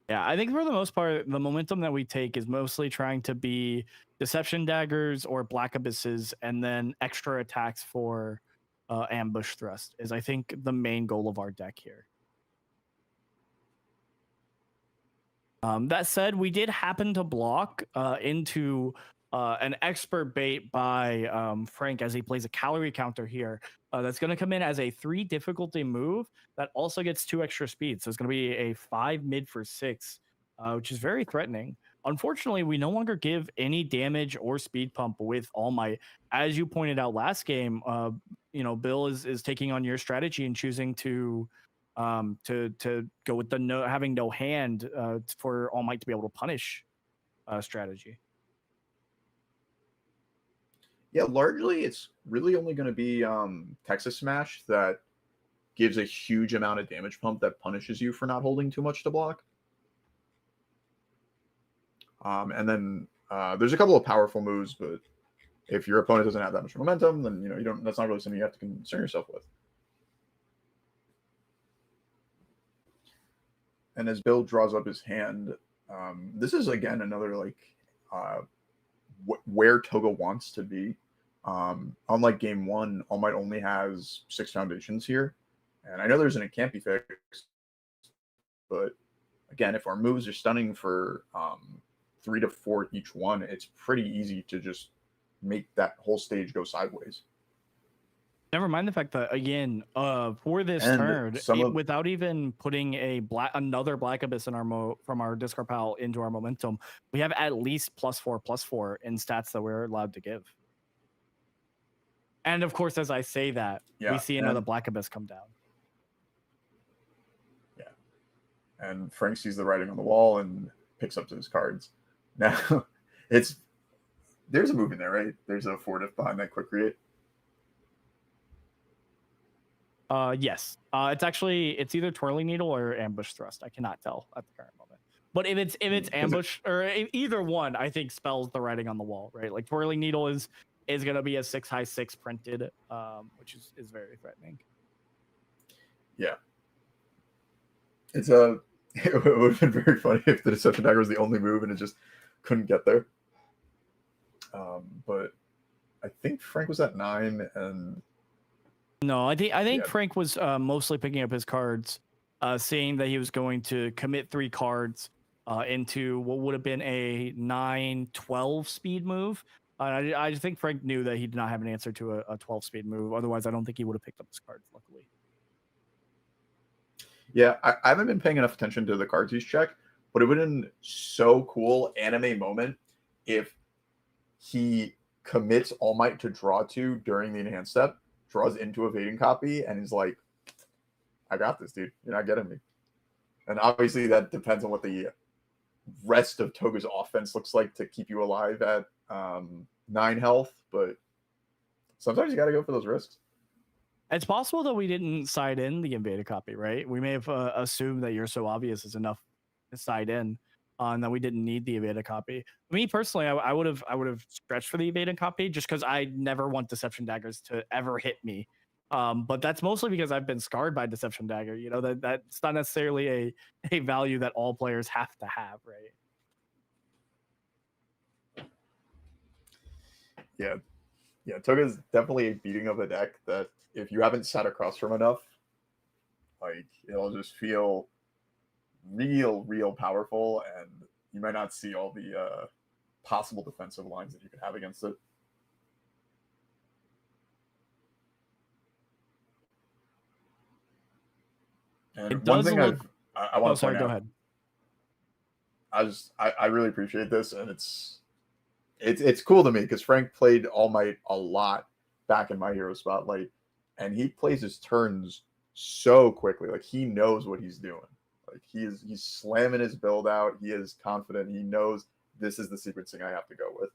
Yeah, I think for the most part, the momentum that we take is mostly trying to be deception daggers or black abysses, and then extra attacks for ambush thrust is, I think, the main goal of our deck here. That said, we did happen to block into an expert bait by Frank as he plays a calorie counter here. That's going to come in as a 3 difficulty move that also gets 2 extra speed. So it's going to be a 5 mid for 6, which is very threatening. Unfortunately, we no longer give any damage or speed pump with All Might. As you pointed out last game, Bill is taking on your strategy and choosing to go with the having no hand for All Might to be able to punish strategy. Yeah, largely it's really only going to be Texas Smash that gives a huge amount of damage pump that punishes you for not holding too much to block. And then there's a couple of powerful moves, but if your opponent doesn't have that much momentum, then you don't. That's not really something you have to concern yourself with. And as Bill draws up his hand, this is again another like where Toga wants to be. Unlike game 1, All Might only has 6 foundations here, and I know there's an it can't be fixed, but again, if our moves are stunning for 3 to 4 each one, it's pretty easy to just make that whole stage go sideways. Never mind the fact that again, for this And turn, without even putting another Black Abyss in our from our discard pile into our momentum, we have at least +4/+4 in stats that we're allowed to give. And of course, as I say that, we see another Black Abyss come down. Yeah, and Frank sees the writing on the wall and picks up his cards. Now, there's a move in there, right? There's a 4-diff behind that quick create. Yes. It's either Twirling Needle or Ambush Thrust. I cannot tell at the current moment. But if it's ambush or either one, I think spells the writing on the wall, right? Like Twirling Needle is gonna be a 6/6 printed, which is very threatening. Yeah. It would have been very funny if the Deception Dagger was the only move and it just couldn't get there. But I think Frank was at 9 and no, I think Frank was mostly picking up his cards, seeing that he was going to commit 3 cards into what would have been a 9/12 speed move. I think Frank knew that he did not have an answer to a 12 speed move. Otherwise, I don't think he would have picked up his cards, luckily. Yeah, I haven't been paying enough attention to the cards he's checked, but it would have been so cool anime moment if he commits All Might to draw 2 during the enhanced step, draws into evading copy, and is like, I got this, dude. You're not getting me. And obviously that depends on what the rest of Toga's offense looks like to keep you alive at 9 health, but sometimes you got to go for those risks. It's possible that we didn't side in the invaded copy, right? We may have assumed that You're So Obvious is enough to side in, and that we didn't need the evaded copy. Me personally, I would have stretched for the evaded copy just because I never want Deception Daggers to ever hit me. But that's mostly because I've been scarred by Deception Dagger. You know, that's not necessarily a value that all players have to have, right? Yeah, Toga is definitely a beating of a deck that if you haven't sat across from enough, like it'll just feel real powerful, and you might not see all the possible defensive lines that you could have against it. And one thing I want to point out. Go ahead. I really appreciate this, and it's cool to me because Frank played All Might a lot back in my hero spotlight, and he plays his turns so quickly. Like he knows what he's doing. Like he's slamming his build out. He is confident. He knows this is the sequencing I have to go with.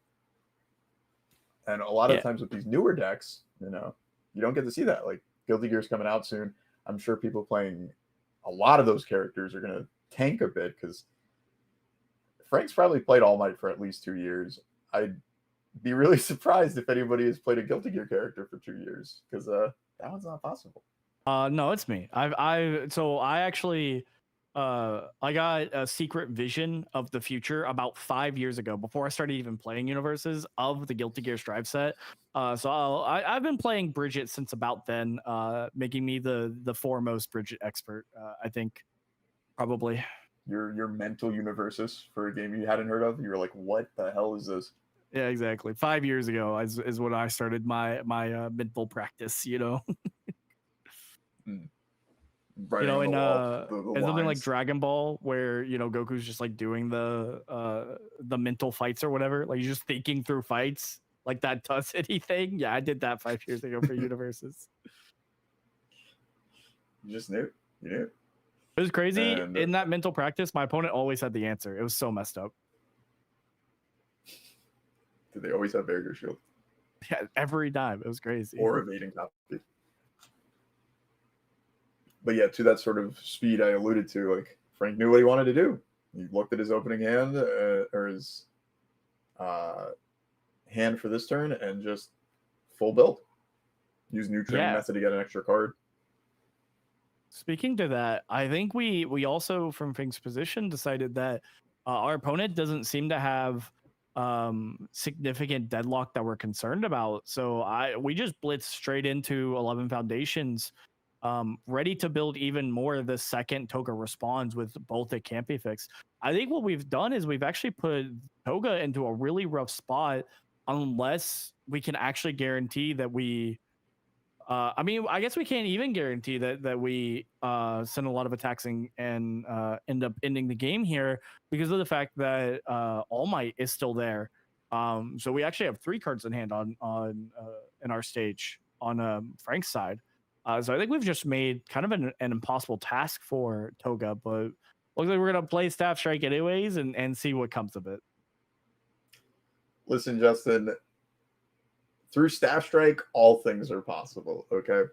And a lot of times with these newer decks, you don't get to see that. Like Guilty Gear's coming out soon. I'm sure people playing a lot of those characters are going to tank a bit because Frank's probably played All Might for at least 2 years. I'd be really surprised if anybody has played a Guilty Gear character for 2 years because that one's not possible. No, it's me. I actually I got a secret vision of the future about 5 years ago before I started even playing universes of the Guilty Gear Strive set. I've been playing Bridget since about then, making me the foremost Bridget expert. I think probably. Your mental universes for a game you hadn't heard of. You were like, what the hell is this? Yeah, exactly. 5 years ago is when I started my mental practice. Writing on In the wall, the in something like lines. Dragon Ball, where Goku's just like doing the mental fights or whatever, like he's just thinking through fights, like that does anything. Yeah, I did that 5 years ago for universes. You just knew. You knew. It was crazy. And in that mental practice, my opponent always had the answer. It was so messed up. Did they always have barrier shield? Yeah, every time. It was crazy. Or evading top speed. But yeah, to that sort of speed I alluded to, like Frank knew what he wanted to do. He looked at his opening hand or his hand for this turn and just full build. Use new training method to get an extra card. Speaking to that, I think we also, from Fink's position, decided that our opponent doesn't seem to have significant deadlock that we're concerned about. So we just blitzed straight into 11 Foundations, ready to build even more the second Toga responds with both a Campy fix. I think what we've done is we've actually put Toga into a really rough spot unless we can actually guarantee that we I mean, I guess we can't even guarantee that we send a lot of attacks and end up ending the game here because of the fact that All Might is still there. So we actually have 3 cards in hand on in our stage on Frank's side. So I think we've just made kind of an impossible task for Toga, but looks like we're gonna play Staff Strike anyways and see what comes of it. Listen, Justin. Through Staff Strike, all things are possible, okay?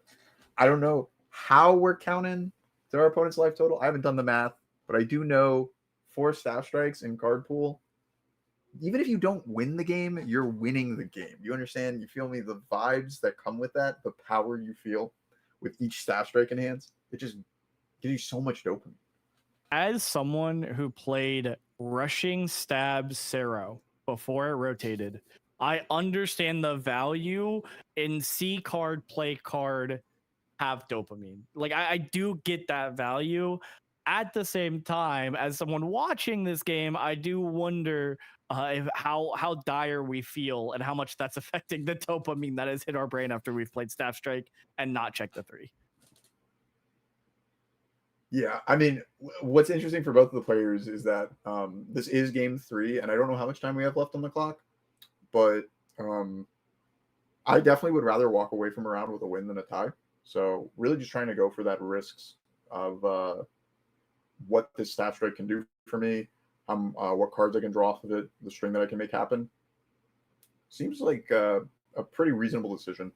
I don't know how we're counting to our opponent's life total. I haven't done the math, but I do know 4 Staff Strikes in card pool. Even if you don't win the game, you're winning the game. You understand? You feel me? The vibes that come with that, the power you feel with each Staff Strike in hands, it just gives you so much dopamine. As someone who played Rushing Stab Sero before it rotated, I understand the value in C card, play card, have dopamine. Like I do get that value. At the same time, as someone watching this game, I do wonder if how dire we feel and how much that's affecting the dopamine that has hit our brain after we've played Staff Strike and not checked the 3. Yeah, I mean, what's interesting for both of the players is that this is game 3, and I don't know how much time we have left on the clock. But I definitely would rather walk away from a round with a win than a tie. So really just trying to go for that risks of what this Staff Strike can do for me, what cards I can draw off of it, the string that I can make happen. Seems like a pretty reasonable decision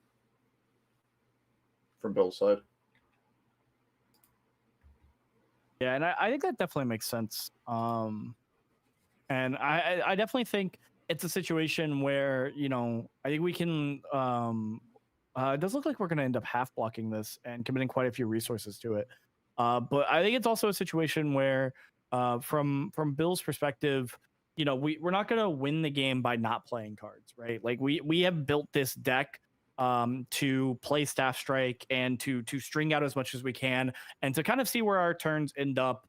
from Bill's side. Yeah, and I think that definitely makes sense. And I definitely think it's a situation where, I think we can, it does look like we're going to end up half blocking this and committing quite a few resources to it. But I think it's also a situation where, from Bill's perspective, we're not going to win the game by not playing cards, right? Like we have built this deck to play Staff Strike and to string out as much as we can and to kind of see where our turns end up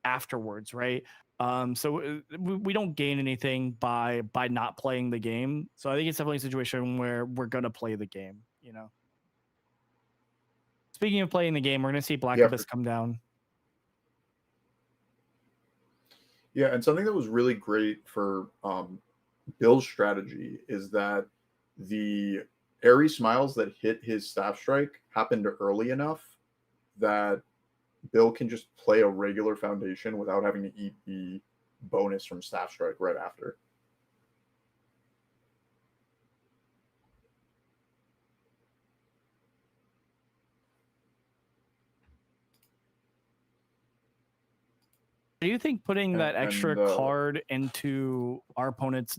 afterwards, right? So we don't gain anything by not playing the game. So I think it's definitely a situation where we're gonna play the game. Speaking of playing the game, we're gonna see Black Abyss come down. Yeah, and something that was really great for Bill's strategy is that the airy smiles that hit his Staff Strike happened early enough that Bill can just play a regular Foundation without having to eat the bonus from Staff Strike right after. Do you think putting that extra And card into our opponent's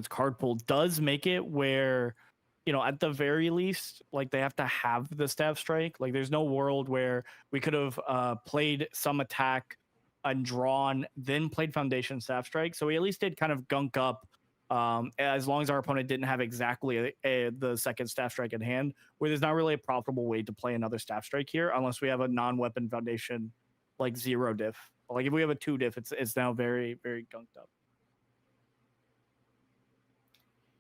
card pool does make it where, you know, at the very least, like they have to have the stab strike. Like there's no world where we could have played some attack and drawn, then played foundation stab strike. So we at least did kind of gunk up, as long as our opponent didn't have exactly the second staff strike at hand, where there's not really a profitable way to play another staff strike here unless we have a non-weapon foundation like 0 diff. Like if we have a 2 diff, it's now very, very gunked up.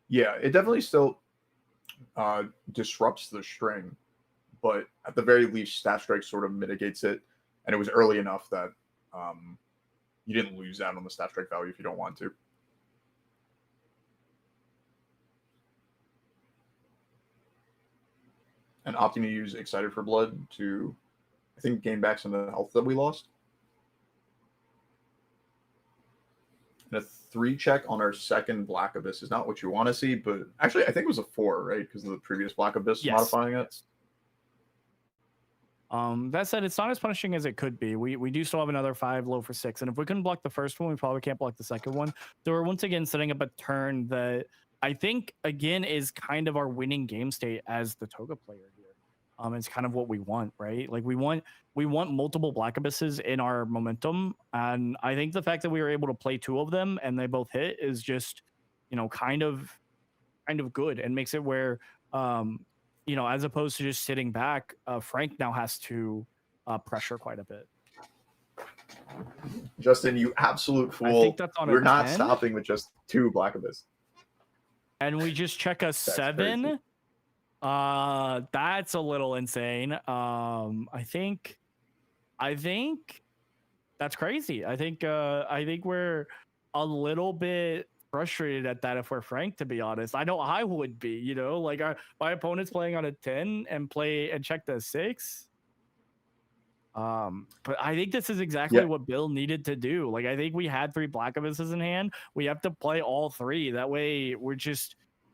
Yeah, it definitely still disrupts the string, but at the very least, staff strike sort of mitigates it, and it was early enough that you didn't lose out on the staff strike value if you don't want to. And opting to use Excited for Blood to, I think, gain back some of the health that we lost. And a 3 check on our second Black Abyss is not what you want to see, but actually I think it was a 4, right? Because of the previous Black Abyss modifying it. That said, it's not as punishing as it could be. We do still have another 5 low for 6, and if we couldn't block the first one, we probably can't block the second one. So we're once again setting up a turn that I think again is kind of our winning game state as the Toga player here. It's kind of what we want, right? Like we want multiple Black Abysses in our momentum, and I think the fact that we were able to play 2 of them and they both hit is just, you know, kind of good, and makes it where, you know, as opposed to just sitting back, Frank now has to pressure quite a bit. Justin, you absolute fool! I think that's on We're a not 10. stopping with just 2 Black Abyss. And we just check a 7. Crazy. That's a little insane. I think that's crazy. I think we're a little bit frustrated at that if we're Frank, to be honest. I know I would be, you know, like my opponent's playing on a 10 and check the 6. But I think this is exactly what Bill needed to do. Like I think we had 3 Black Abysses in hand. We have to play all 3. That way we're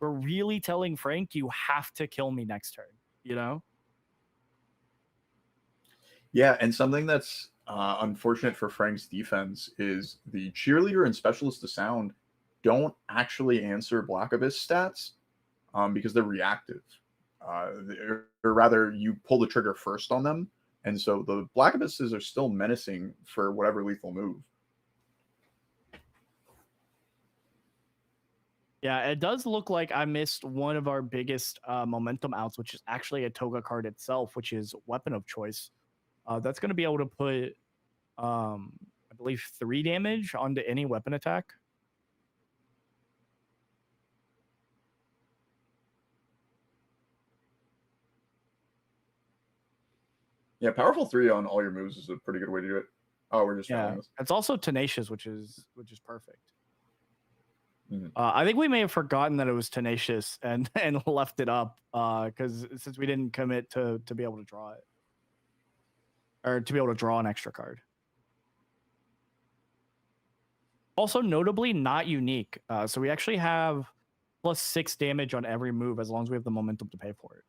really telling Frank, you have to kill me next turn, you know? Yeah, and something that's unfortunate for Frank's defense is the Cheerleader and Specialist to Sound don't actually answer Black Abyss stats because they're reactive. Or rather, you pull the trigger first on them, and so the Black Abysses are still menacing for whatever lethal move. Yeah, it does look like I missed one of our biggest momentum outs, which is actually a Toga card itself, which is Weapon of Choice. That's going to be able to put, I believe, 3 damage onto any weapon attack. Yeah, powerful 3 on all your moves is a pretty good way to do it. Oh, we're just Yeah, this. it's also Tenacious, which is perfect. Mm-hmm. I think we may have forgotten that it was Tenacious and left it up because since we didn't commit to be able to draw it, or to be able to draw an extra card. Also, notably not unique. So we actually have +6 damage on every move as long as we have the momentum to pay for it.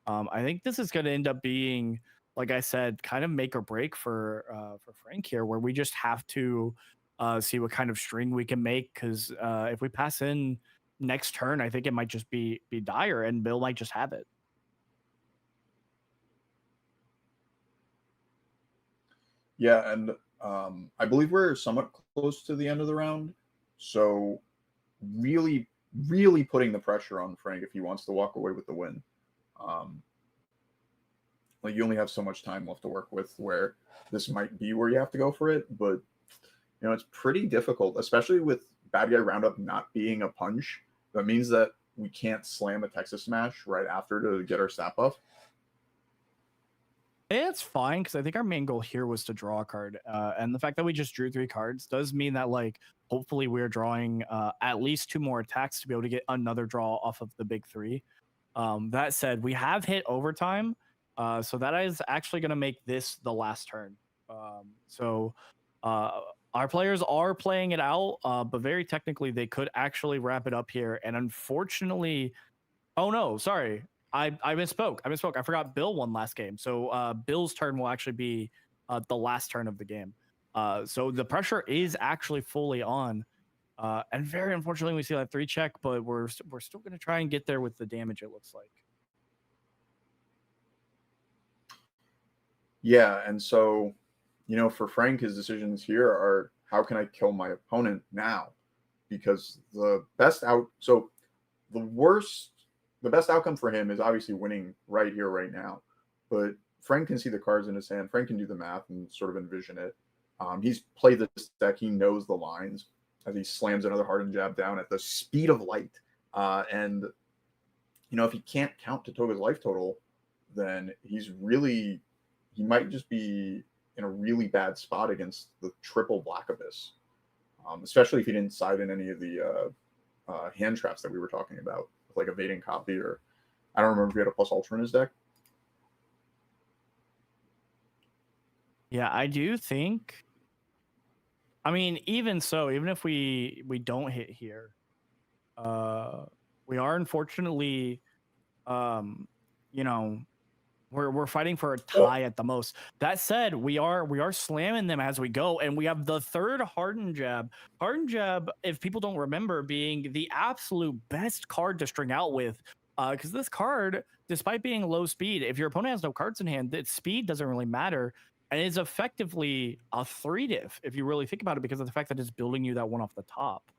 I think this is going to end up being, like I said, kind of make or break for Frank here, where we just have to see what kind of string we can make, because if we pass in next turn, I think it might just be dire, and Bill might just have it. Yeah, and I believe we're somewhat close to the end of the round, so really putting the pressure on Frank if he wants to walk away with the win. Like you only have so much time left to work with, where this might be where you have to go for it, but you know, it's pretty difficult, especially with Bad Guy Roundup not being a punch. That means that we can't slam a Texas Smash right after to get our stat buff. It's fine, because I think our main goal here was to draw a card. And the fact that we just drew 3 cards does mean that, like, hopefully we're drawing at least 2 more attacks to be able to get another draw off of the big 3. That said, we have hit overtime. So that is actually going to make this the last turn. Our players are playing it out, but very technically they could actually wrap it up here. And unfortunately, oh no, sorry. I misspoke. I forgot Bill won last game. So Bill's turn will actually be the last turn of the game. So the pressure is actually fully on. And very unfortunately, we see that 3 check, but we're still going to try and get there with the damage, it looks like. Yeah, and so, for Frank, his decisions here are, how can I kill my opponent now? Because the best outcome for him is obviously winning right here, right now. But Frank can see the cards in his hand. Frank can do the math and sort of envision it. He's played this deck. He knows the lines as he slams another hardened jab down at the speed of light. And if he can't count to Toga's life total, then he might just be in a really bad spot against the triple Black Abyss, especially if he didn't side in any of the hand traps that we were talking about, like evading copy, or I don't remember if he had a plus ultra in his deck. Yeah, I do think. I mean, even so, even if we don't hit here, we are unfortunately, you know, we're fighting for a tie at the most. That said, we are slamming them as we go, and we have the third hardened jab. Hardened jab, if people don't remember, being the absolute best card to string out with, because this card, despite being low speed, if your opponent has no cards in hand, its speed doesn't really matter, and is effectively a 3-diff if you really think about it, because of the fact that it's building you that one off the top.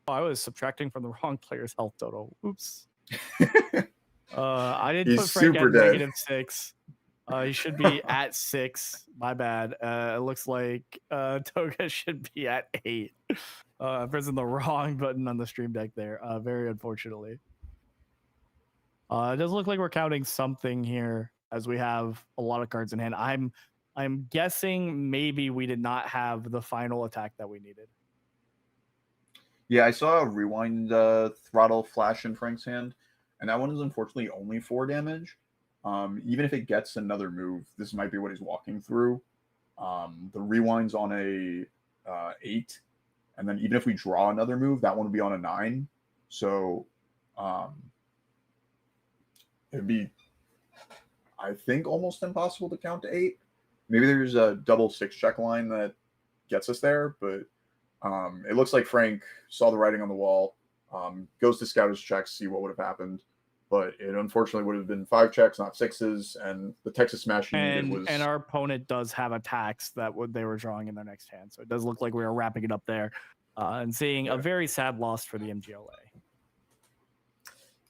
Oh, I was subtracting from the wrong player's health total. Oops. I didn't He's put Frank super at dead. -6. He should be at 6. My bad. It looks like Toga should be at 8. I'm pressing the wrong button on the stream deck there. Very unfortunately. It does look like we're counting something here, as we have a lot of cards in hand. I'm guessing maybe we did not have the final attack that we needed. Yeah, I saw a rewind throttle flash in Frank's hand, and that one is unfortunately only 4 damage. Even if it gets another move, this might be what he's walking through. The rewind's on a 8, and then even if we draw another move, that one would be on a 9. So it'd be, I think, almost impossible to count to 8. Maybe there's a double 6 check line that gets us there, but it looks like Frank saw the writing on the wall, goes to scout his checks, see what would have happened. But it unfortunately would have been 5 checks, not 6s, and the Texas Smash he needed was. And our opponent does have attacks that they were drawing in their next hand, so it does look like we are wrapping it up there, and seeing a very sad loss for the MGLA.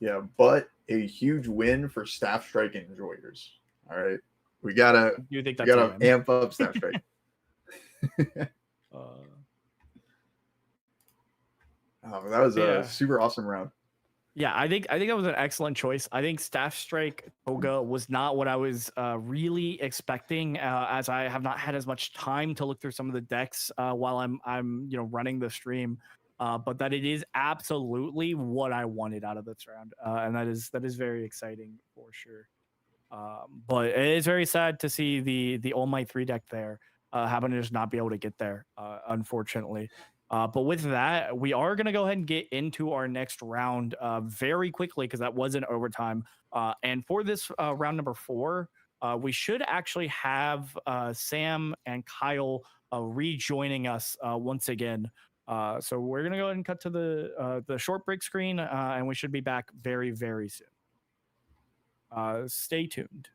Yeah, but a huge win for Staff Strike Enjoyers. All right, we gotta amp up Staff Strike. That was a super awesome round. Yeah, I think that was an excellent choice. I think Staff Strike Toga was not what I was really expecting, as I have not had as much time to look through some of the decks while I'm running the stream. But that it is absolutely what I wanted out of this round, and that is very exciting for sure. But it is very sad to see the All Might 3 deck there happen to just not be able to get there, unfortunately. But with that, we are going to go ahead and get into our next round very quickly, because that was an overtime. And for this round number 4, we should actually have Sam and Kyle rejoining us once again. So we're going to go ahead and cut to the short break screen, and we should be back very, very soon. Stay tuned.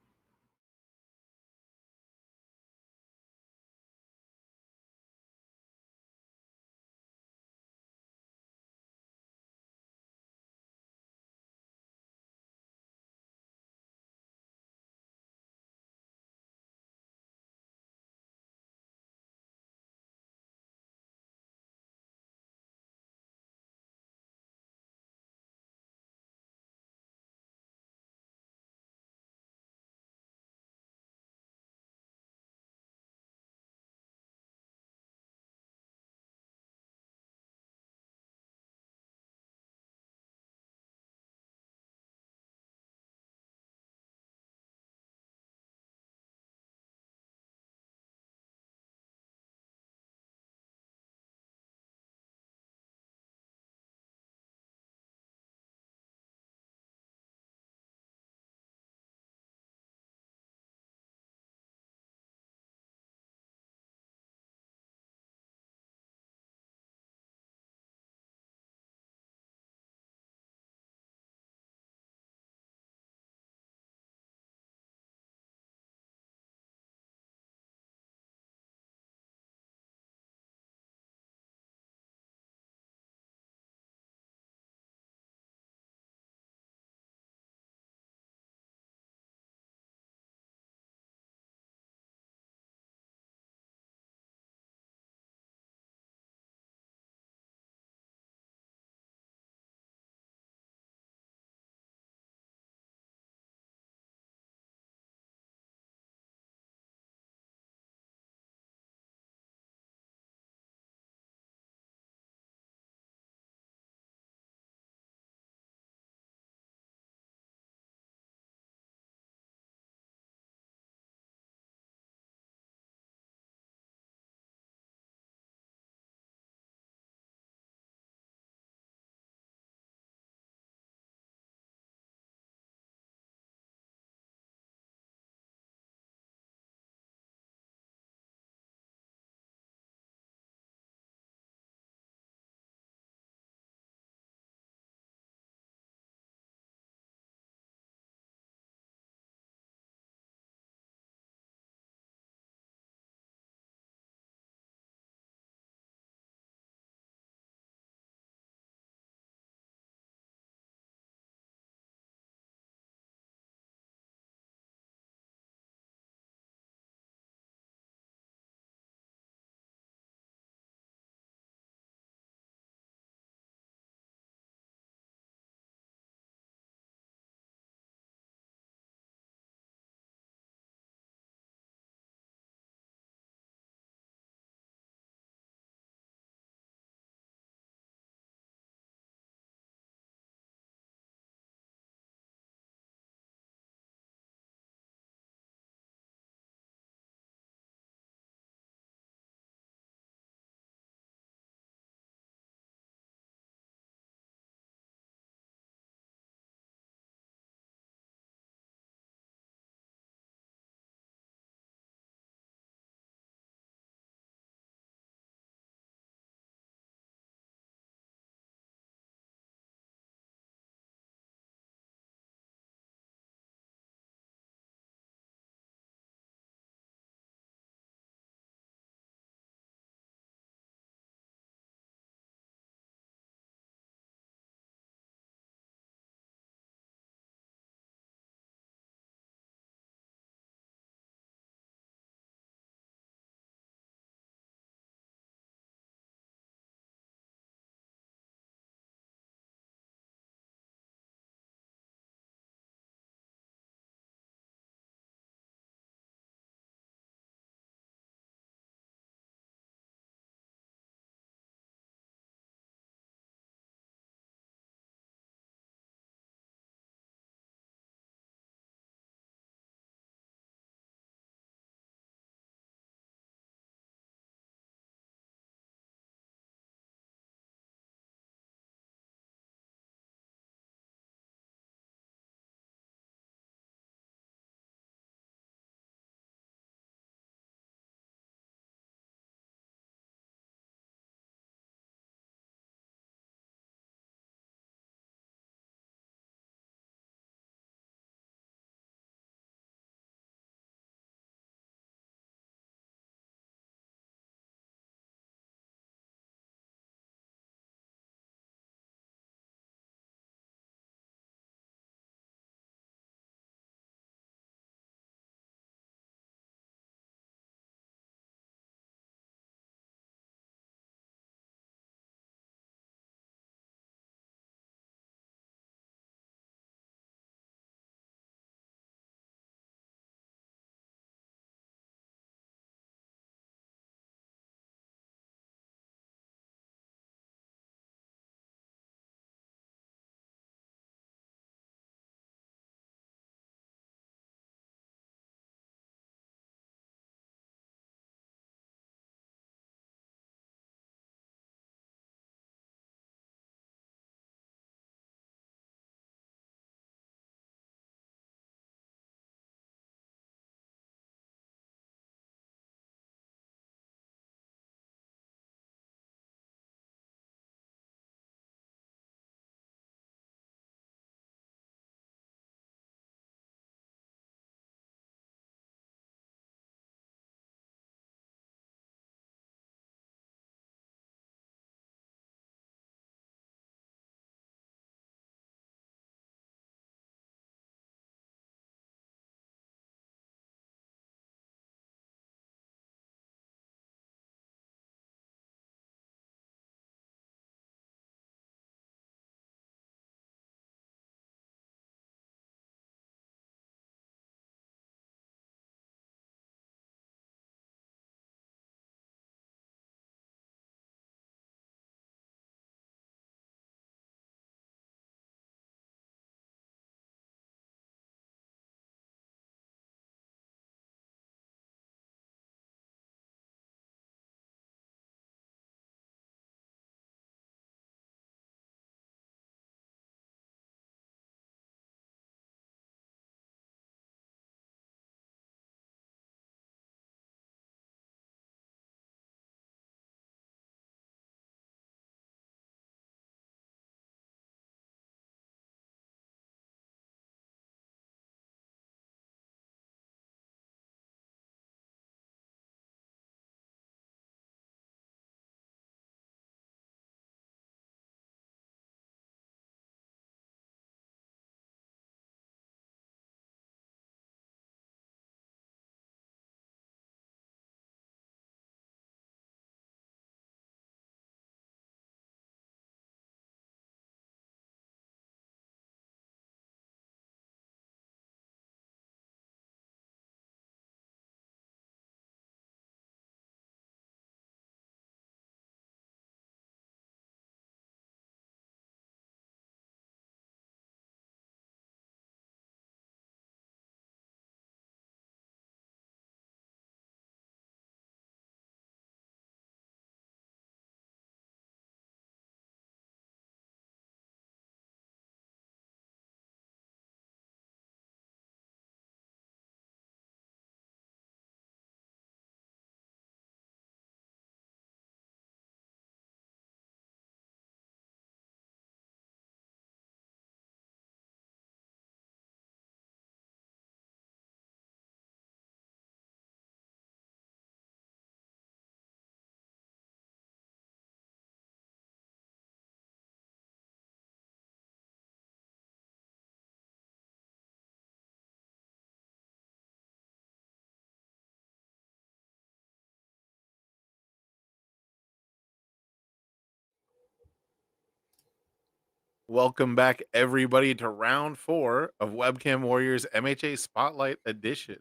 Welcome back, everybody, to round 4 of Webcam Warriors MHA Spotlight Edition.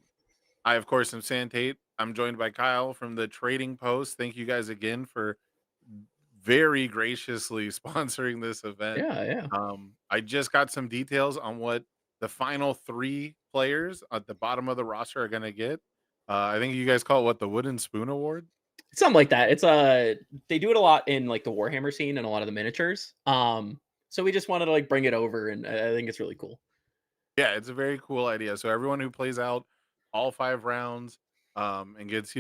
I, of course, am Santate. I'm joined by Kyle from the Trading Post. Thank you guys again for very graciously sponsoring this event. Yeah, yeah. I just got some details on what the final 3 players at the bottom of the roster are going to get. I think you guys call it what, the Wooden Spoon Award? Something like that. It's they do it a lot in like the Warhammer scene and a lot of the miniatures. So we just wanted to like bring it over, and I think it's really cool. Yeah, it's a very cool idea. So everyone who plays out all 5 rounds, and gets,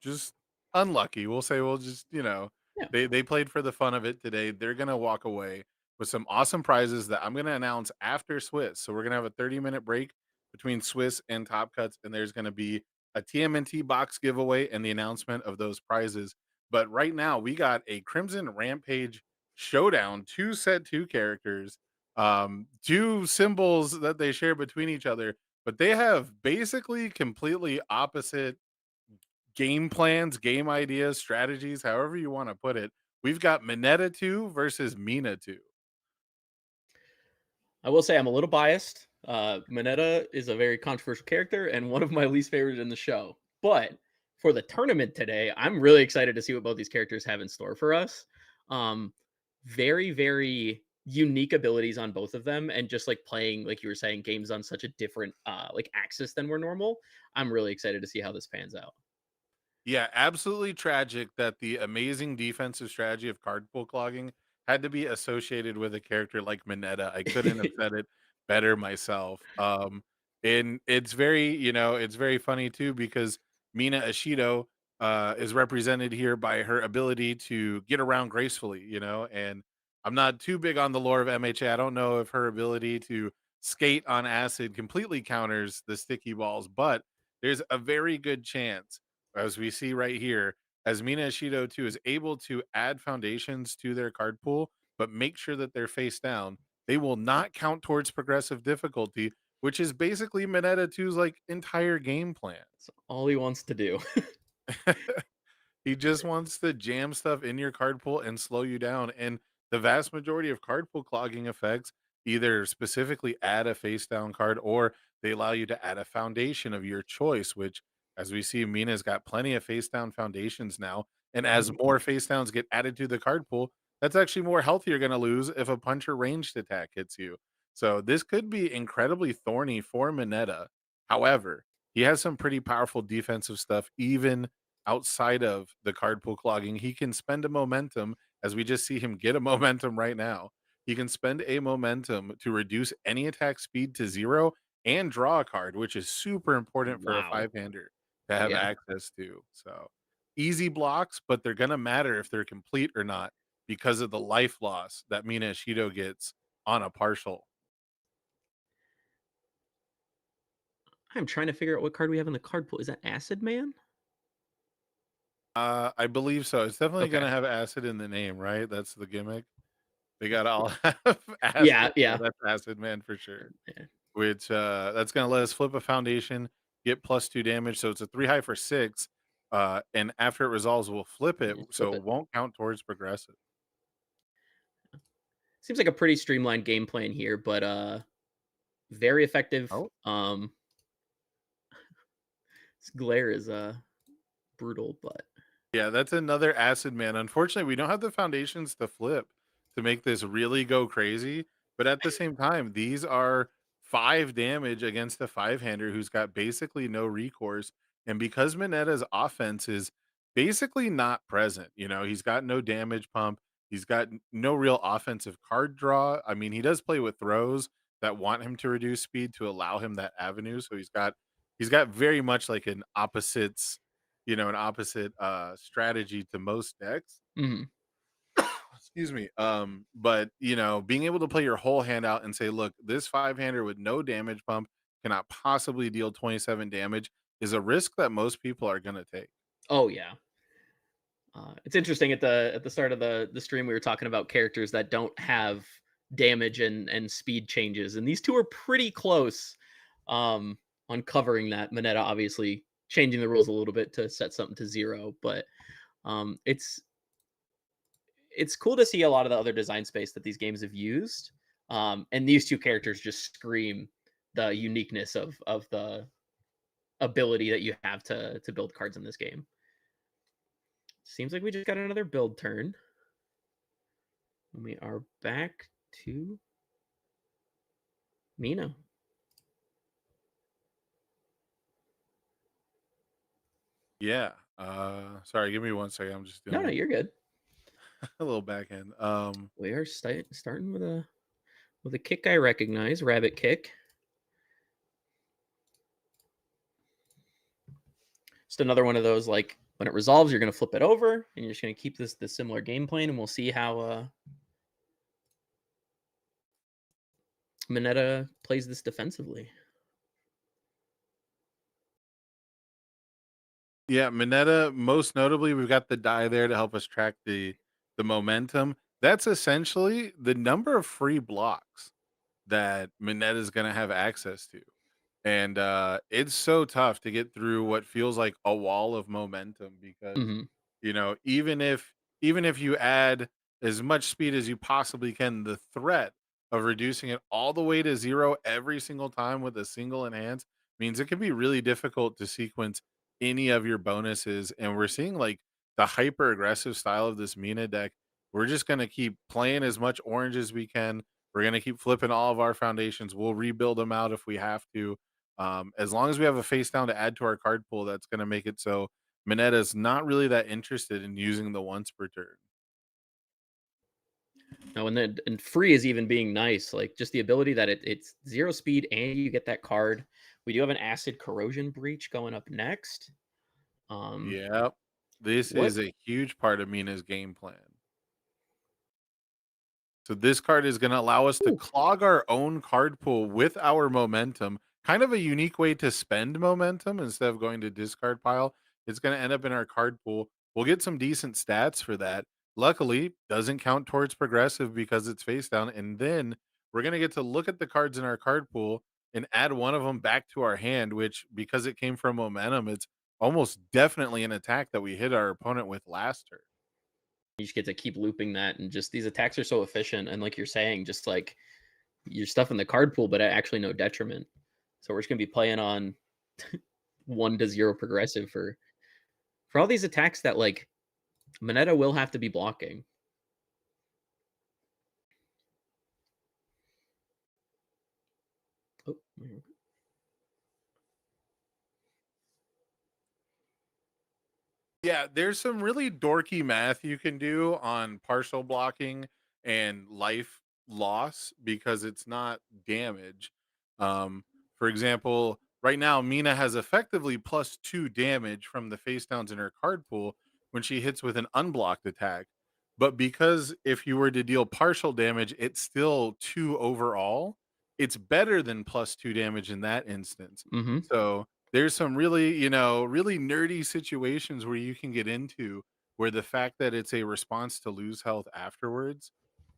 just unlucky, we'll say, we'll just, Yeah. they played for the fun of it today. They're gonna walk away with some awesome prizes that I'm gonna announce after Swiss. So we're gonna have a 30-minute break between Swiss and Top Cuts, and there's gonna be a TMNT box giveaway and the announcement of those prizes. But right now, we got a Crimson Rampage showdown, 2 set 2 characters, 2 symbols that they share between each other, but they have basically completely opposite game plans, game ideas, strategies, however you want to put it. We've got Mineta 2 versus Mina 2. I will say I'm a little biased. Mineta is a very controversial character and one of my least favorites in the show. But for the tournament today, I'm really excited to see what both these characters have in store for us. Um, very, very unique abilities on both of them, and just like playing, like you were saying, games on such a different like axis than we're normal. I'm really excited to see how this pans out. Yeah, absolutely tragic that the amazing defensive strategy of card pool clogging had to be associated with a character like Mineta. I couldn't have said it better myself. And it's very funny too because Mina Ashido is represented here by her ability to get around gracefully, and I'm not too big on the lore of MHA. I don't know if her ability to skate on acid completely counters the sticky balls, but there's a very good chance, as we see right here, as Mina Ishido too is able to add foundations to their card pool, but make sure that they're face down. They will not count towards progressive difficulty, which is basically Mineta 2's like entire game plan. That's all he wants to do. He just wants to jam stuff in your card pool and slow you down. And the vast majority of card pool clogging effects either specifically add a face down card or they allow you to add a foundation of your choice, which, as we see, Mina's got plenty of face down foundations now. And as more face downs get added to the card pool, that's actually more health you're going to lose if a puncher ranged attack hits you. So this could be incredibly thorny for Mineta. However, he has some pretty powerful defensive stuff, even outside of the card pool clogging. He can spend a momentum, as we just see him get a momentum right now. He can spend a momentum to reduce any attack speed to 0 and draw a card, which is super important for a Wow. five-hander to have Yeah. access to. So easy blocks, but they're gonna matter if they're complete or not because of the life loss that Mina Ishido gets on a partial. I'm trying to figure out what card we have in the card pool. Is that Acid Man? I believe so. It's definitely Okay. gonna have acid in the name, right? That's the gimmick. They gotta all have Yeah, acid. Yeah, yeah. that's Acid Man for sure. Yeah. Which, that's gonna let us flip a foundation, get +2 damage, so it's a 3 high for 6, and after it resolves, we'll flip it, You flip so it it. won't count towards progressive. Seems like a pretty streamlined game plan here, but very effective. Oh. This glare is brutal, but Yeah, that's another Acid Man. Unfortunately, we don't have the foundations to flip to make this really go crazy, but at the same time, these are 5 damage against a five-hander who's got basically no recourse, and because Mineta's offense is basically not present, he's got no damage pump, he's got no real offensive card draw. I mean, he does play with throws that want him to reduce speed to allow him that avenue, so he's got very much like an opposite strategy to most decks. mhm. Excuse me. But being able to play your whole hand out and say, look, this five-hander with no damage pump cannot possibly deal 27 damage is a risk that most people are gonna take. Oh yeah. It's interesting at the start of the stream we were talking about characters that don't have damage and speed changes, and these two are pretty close on covering that. Mineta obviously changing the rules a little bit to set something to 0, but it's it's cool to see a lot of the other design space that these games have used. And these two characters just scream the uniqueness of the ability that you have to build cards in this game. Seems like we just got another build turn. We are back to Mina. Yeah. Sorry, give me 1 second. I'm just No, doing you're good. a little backhand. We are starting with a kick I recognize, rabbit kick. Just another one of those, like, when it resolves, you're going to flip it over, and you're just going to keep this similar game plan, and we'll see how Mineta plays this defensively. Yeah, Mineta, most notably, we've got the die there to help us track the momentum. That's essentially the number of free blocks that Mineta is going to have access to. And it's so tough to get through what feels like a wall of momentum because Mm-hmm. even if you add as much speed as you possibly can, the threat of reducing it all the way to 0 every single time with a single enhance means it can be really difficult to sequence any of your bonuses. And we're seeing like the hyper aggressive style of this Mina deck. We're just going to keep playing as much orange as we can. We're going to keep flipping all of our foundations. We'll rebuild them out if we have to. As long as we have a face down to add to our card pool, that's going to make it so Mineta's not really that interested in using the once per turn. Now, and free is even being nice, like just the ability that it's 0 speed and you get that card. We do have an acid corrosion breach going up next. Yep. This What? is a huge part of Mina's game plan. So this card is going to allow us to Ooh. clog our own card pool with our momentum. Kind of a unique way to spend momentum instead of going to discard pile. It's going to end up in our card pool. We'll get some decent stats for that. Luckily, doesn't count towards progressive because it's face down. And then we're going to get to look at the cards in our card pool and add one of them back to our hand, which because it came from momentum, it's almost definitely an attack that we hit our opponent with last turn. You just get to keep looping that, and just these attacks are so efficient, and like you're saying, just like your stuff in the card pool, but actually no detriment. So we're just gonna be playing on 1 to 0 progressive for all these attacks that like Mineta will have to be blocking. Oh, Yeah, there's some really dorky math you can do on partial blocking and life loss because it's not damage. For example, right now Mina has effectively +2 damage from the face downs in her card pool when she hits with an unblocked attack. But because if you were to deal partial damage, it's still 2 overall. It's better than +2 damage in that instance. mm-hmm. So there's some really, really nerdy situations where you can get into where the fact that it's a response to lose health afterwards,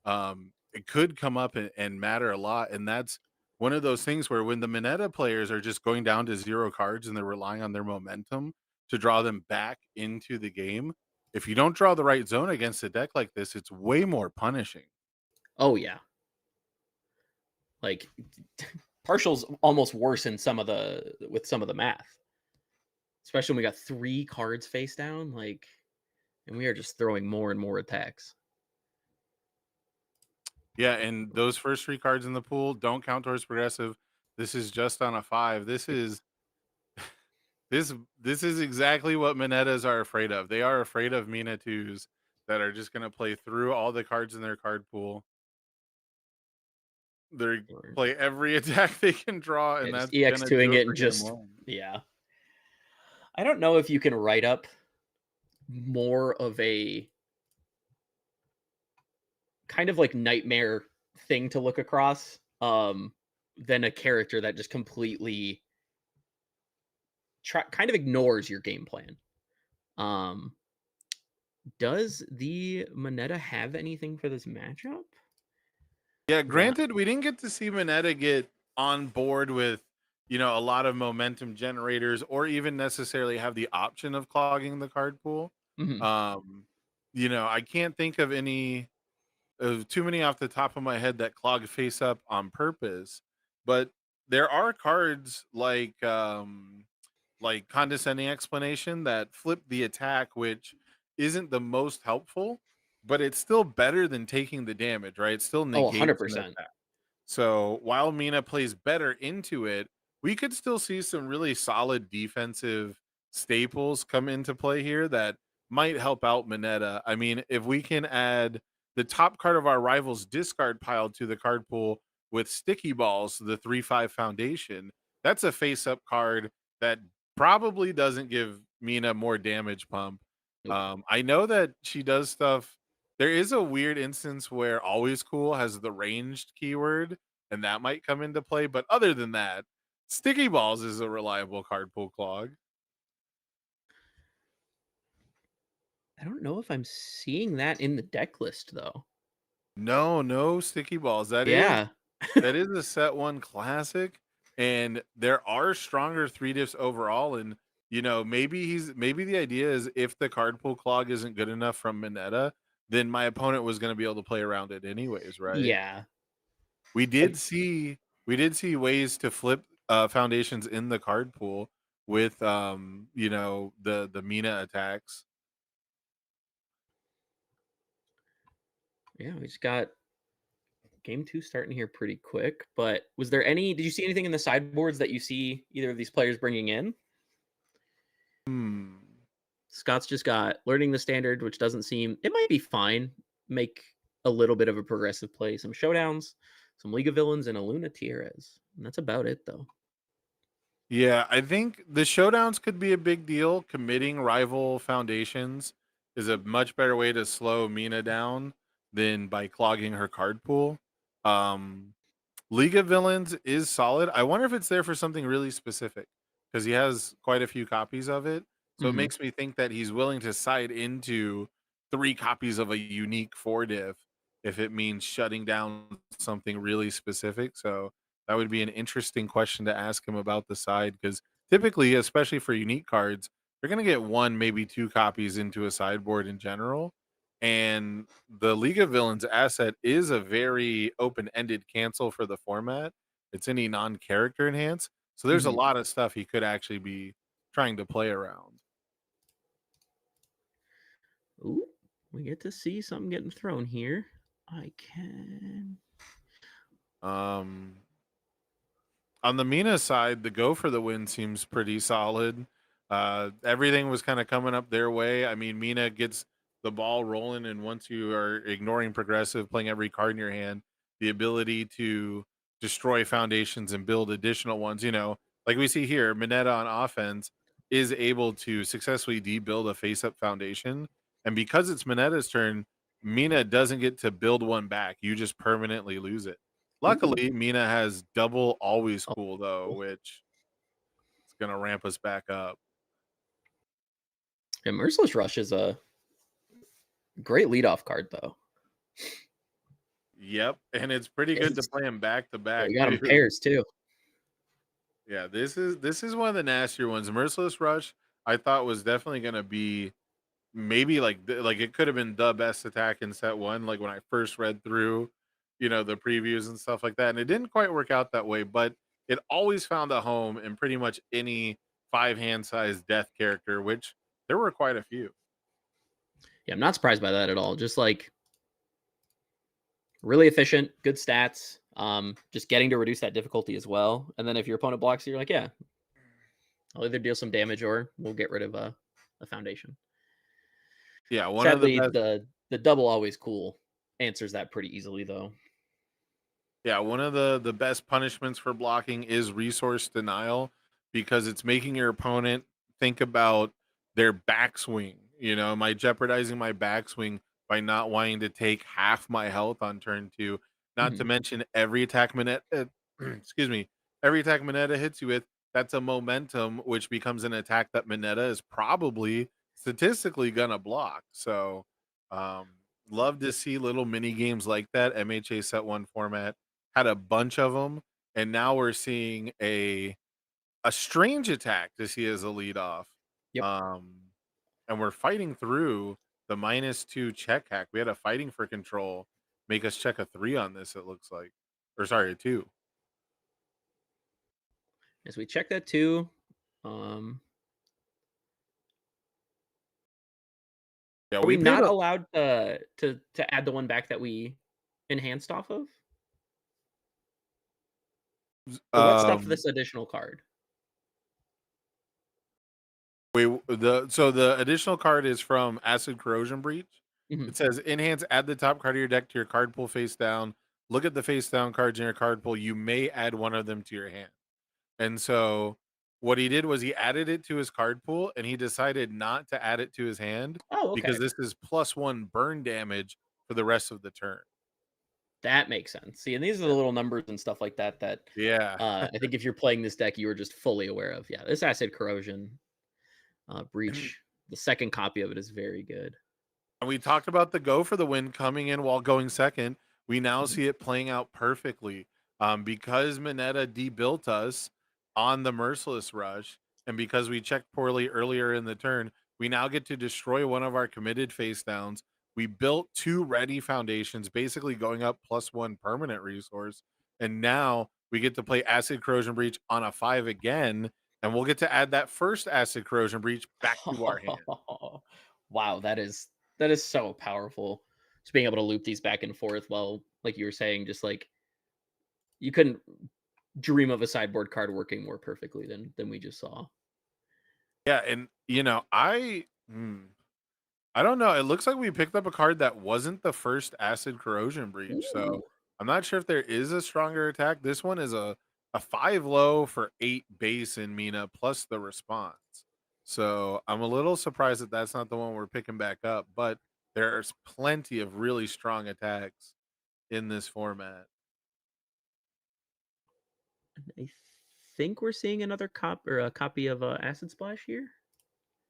it could come up and matter a lot. And that's one of those things where when the Mineta players are just going down to 0 cards and they're relying on their momentum to draw them back into the game, if you don't draw the right zone against a deck like this, it's way more punishing. Oh yeah, like partial's almost worse in some of the math, especially when we got 3 cards face down, like, and we are just throwing more and more attacks. Yeah, and those first 3 cards in the pool don't count towards progressive. This is just on a 5. This is exactly what Minetas are afraid of. They are afraid of Mina 2s that are just gonna play through all the cards in their card pool. They play every attack they can draw, and Yeah, just that's gonna EX2ing do it it for and game just 1. yeah. I don't know if you can write up more of a kind of like nightmare thing to look across than a character that just completely kind of ignores your game plan. Um does the Mineta have anything for this matchup? Yeah, Yeah. granted, we didn't get to see Mineta get on board with, a lot of momentum generators or even necessarily have the option of clogging the card pool. Mhm. Um, I can't think of any of too many off the top of my head that clog face up on purpose, but there are cards like condescending explanation that flip the attack, which isn't the most helpful, but it's still better than taking the damage, right? It still Oh, negates an 100%. attack. So while Mina plays better into it, we could still see some really solid defensive staples come into play here that might help out Mineta. I mean, if we can add the top card of our rival's discard pile to the card pool with sticky balls, the 3/5 foundation, that's a face up card that probably doesn't give Mina more damage pump. Nope. I know that she does stuff. There is a weird instance where always cool has the ranged keyword, and that might come into play. But other than that, sticky balls is a reliable card pool clog. I don't know if I'm seeing that in the deck list though. No sticky balls. Yeah. That is a set one classic, and there are stronger three diffs overall. And maybe the idea is if the card pool clog isn't good enough from Mineta, then my opponent was going to be able to play around it anyways, right? Yeah. We Like, did see we did see ways to flip foundations in the card pool with the Mina attacks. yeah, we just got game 2 starting here pretty quick. But did you see anything in the sideboards that you see either of these players bringing in? Hmm. Scott's just got learning the standard, which it might be fine. Make a little bit of a progressive play, some showdowns, some League of Villains, and a Luna Tierez. And that's about it, though. Yeah, I think the showdowns could be a big deal. Committing rival foundations is a much better way to slow Mina down than by clogging her card pool. Um, League of Villains is solid. I wonder if it's there for something really specific because he has quite a few copies of it. So it Mhm. makes me think that he's willing to side into 3 copies of a unique 4 diff if it means shutting down something really specific. So that would be an interesting question to ask him about the side because typically, especially for unique cards, you're going to get 1, maybe 2 copies into a sideboard in general. And the League of Villains asset is a very open-ended cancel for the format. It's any non-character enhance. So there's a Mhm. lot of stuff he could actually be trying to play around. Ooh, we get to see something getting thrown here. I can. Um on the Mina side, the go for the win seems pretty solid. Everything was kind of coming up their way. I mean, Mina gets the ball rolling, and once you are ignoring progressive, playing every card in your hand, the ability to destroy foundations and build additional ones, like we see here, Mineta on offense is able to successfully debuild a face up foundation. And because it's Mineta's turn, Mina doesn't get to build one back. You just permanently lose it. Ooh. Luckily, Mina has double always Oh, cool though, cool. which is gonna ramp us back up. Yeah, Merciless Rush is a great leadoff card, though. Yep, and it's pretty good to It's, play him back to yeah, back you got them too. pairs, too. Yeah, this is one of the nastier ones. Merciless Rush, I thought was definitely gonna be maybe like it could have been the best attack in set one. Like when I first read through, the previews and stuff like that, and it didn't quite work out that way. But it always found a home in pretty much any 5 hand sized death character, which there were quite a few. Yeah, I'm not surprised by that at all. Just like really efficient, good stats. Just getting to reduce that difficulty as well. And then if your opponent blocks you, you're like, yeah, I'll either deal some damage or we'll get rid of a foundation. Yeah, one of the Sadly, best. the double always cool answers that pretty easily, though. Yeah, one of the best punishments for blocking is resource denial because it's making your opponent think about their backswing. Am I jeopardizing my backswing by not wanting to take half my health on turn 2? Not to Mhm. mention every attack Mineta, excuse me, every attack Mineta hits you with, that's a momentum, which becomes an attack that Mineta is probably statistically gonna block. So, um, love to see little mini games like that. MHA set one format had a bunch of them, and now we're seeing a strange attack to see as a lead off. Yep. Um, and we're fighting through the -2 check hack. We had a fighting for control make us check a 3 on this, it looks like. Or sorry, a 2. As we check that too. Um, Yeah, are we we paid not a allowed to add the one back that we enhanced off of? Or what stuff um this additional card? the additional card is from Acid Corrosion Breach. Mhm. It says enhance, add the top card of your deck to your card pool face down. Look at the face down cards in your card pool. You may add one of them to your hand. And so what he did was he added it to his card pool and he decided not to add it to his hand Oh, because okay. this is +1 burn damage for the rest of the turn. That makes sense. See, and these are the little numbers and stuff like that that Yeah. I think if you're playing this deck, you were just fully aware of. Yeah, this acid corrosion And breach. The second copy of it is very good. And we talked about the go for the win coming in while going second. We now Mhm. see it playing out perfectly because Mineta debuilt us on the Merciless Rush, and because we checked poorly earlier in the turn, we now get to destroy one of our committed face downs. We built 2 ready foundations, basically going up +1 permanent resource, and now we get to play Acid Corrosion Breach on a 5 again, and we'll get to add that first Acid Corrosion Breach back to our hand. Wow, that is so powerful. Just being able to loop these back and forth while, like you were saying, just like you couldn't dream of a sideboard card working more perfectly than we just saw. Yeah, and I don't know. It looks like we picked up a card that wasn't the first Acid Corrosion Breach, so Ooh. I'm not sure if there is a stronger attack. This one is a 5 low for 8 base in Mina plus the response. So I'm a little surprised that that's not the one we're picking back up, but there's plenty of really strong attacks in this format. I think we're seeing another a copy of Acid Splash here.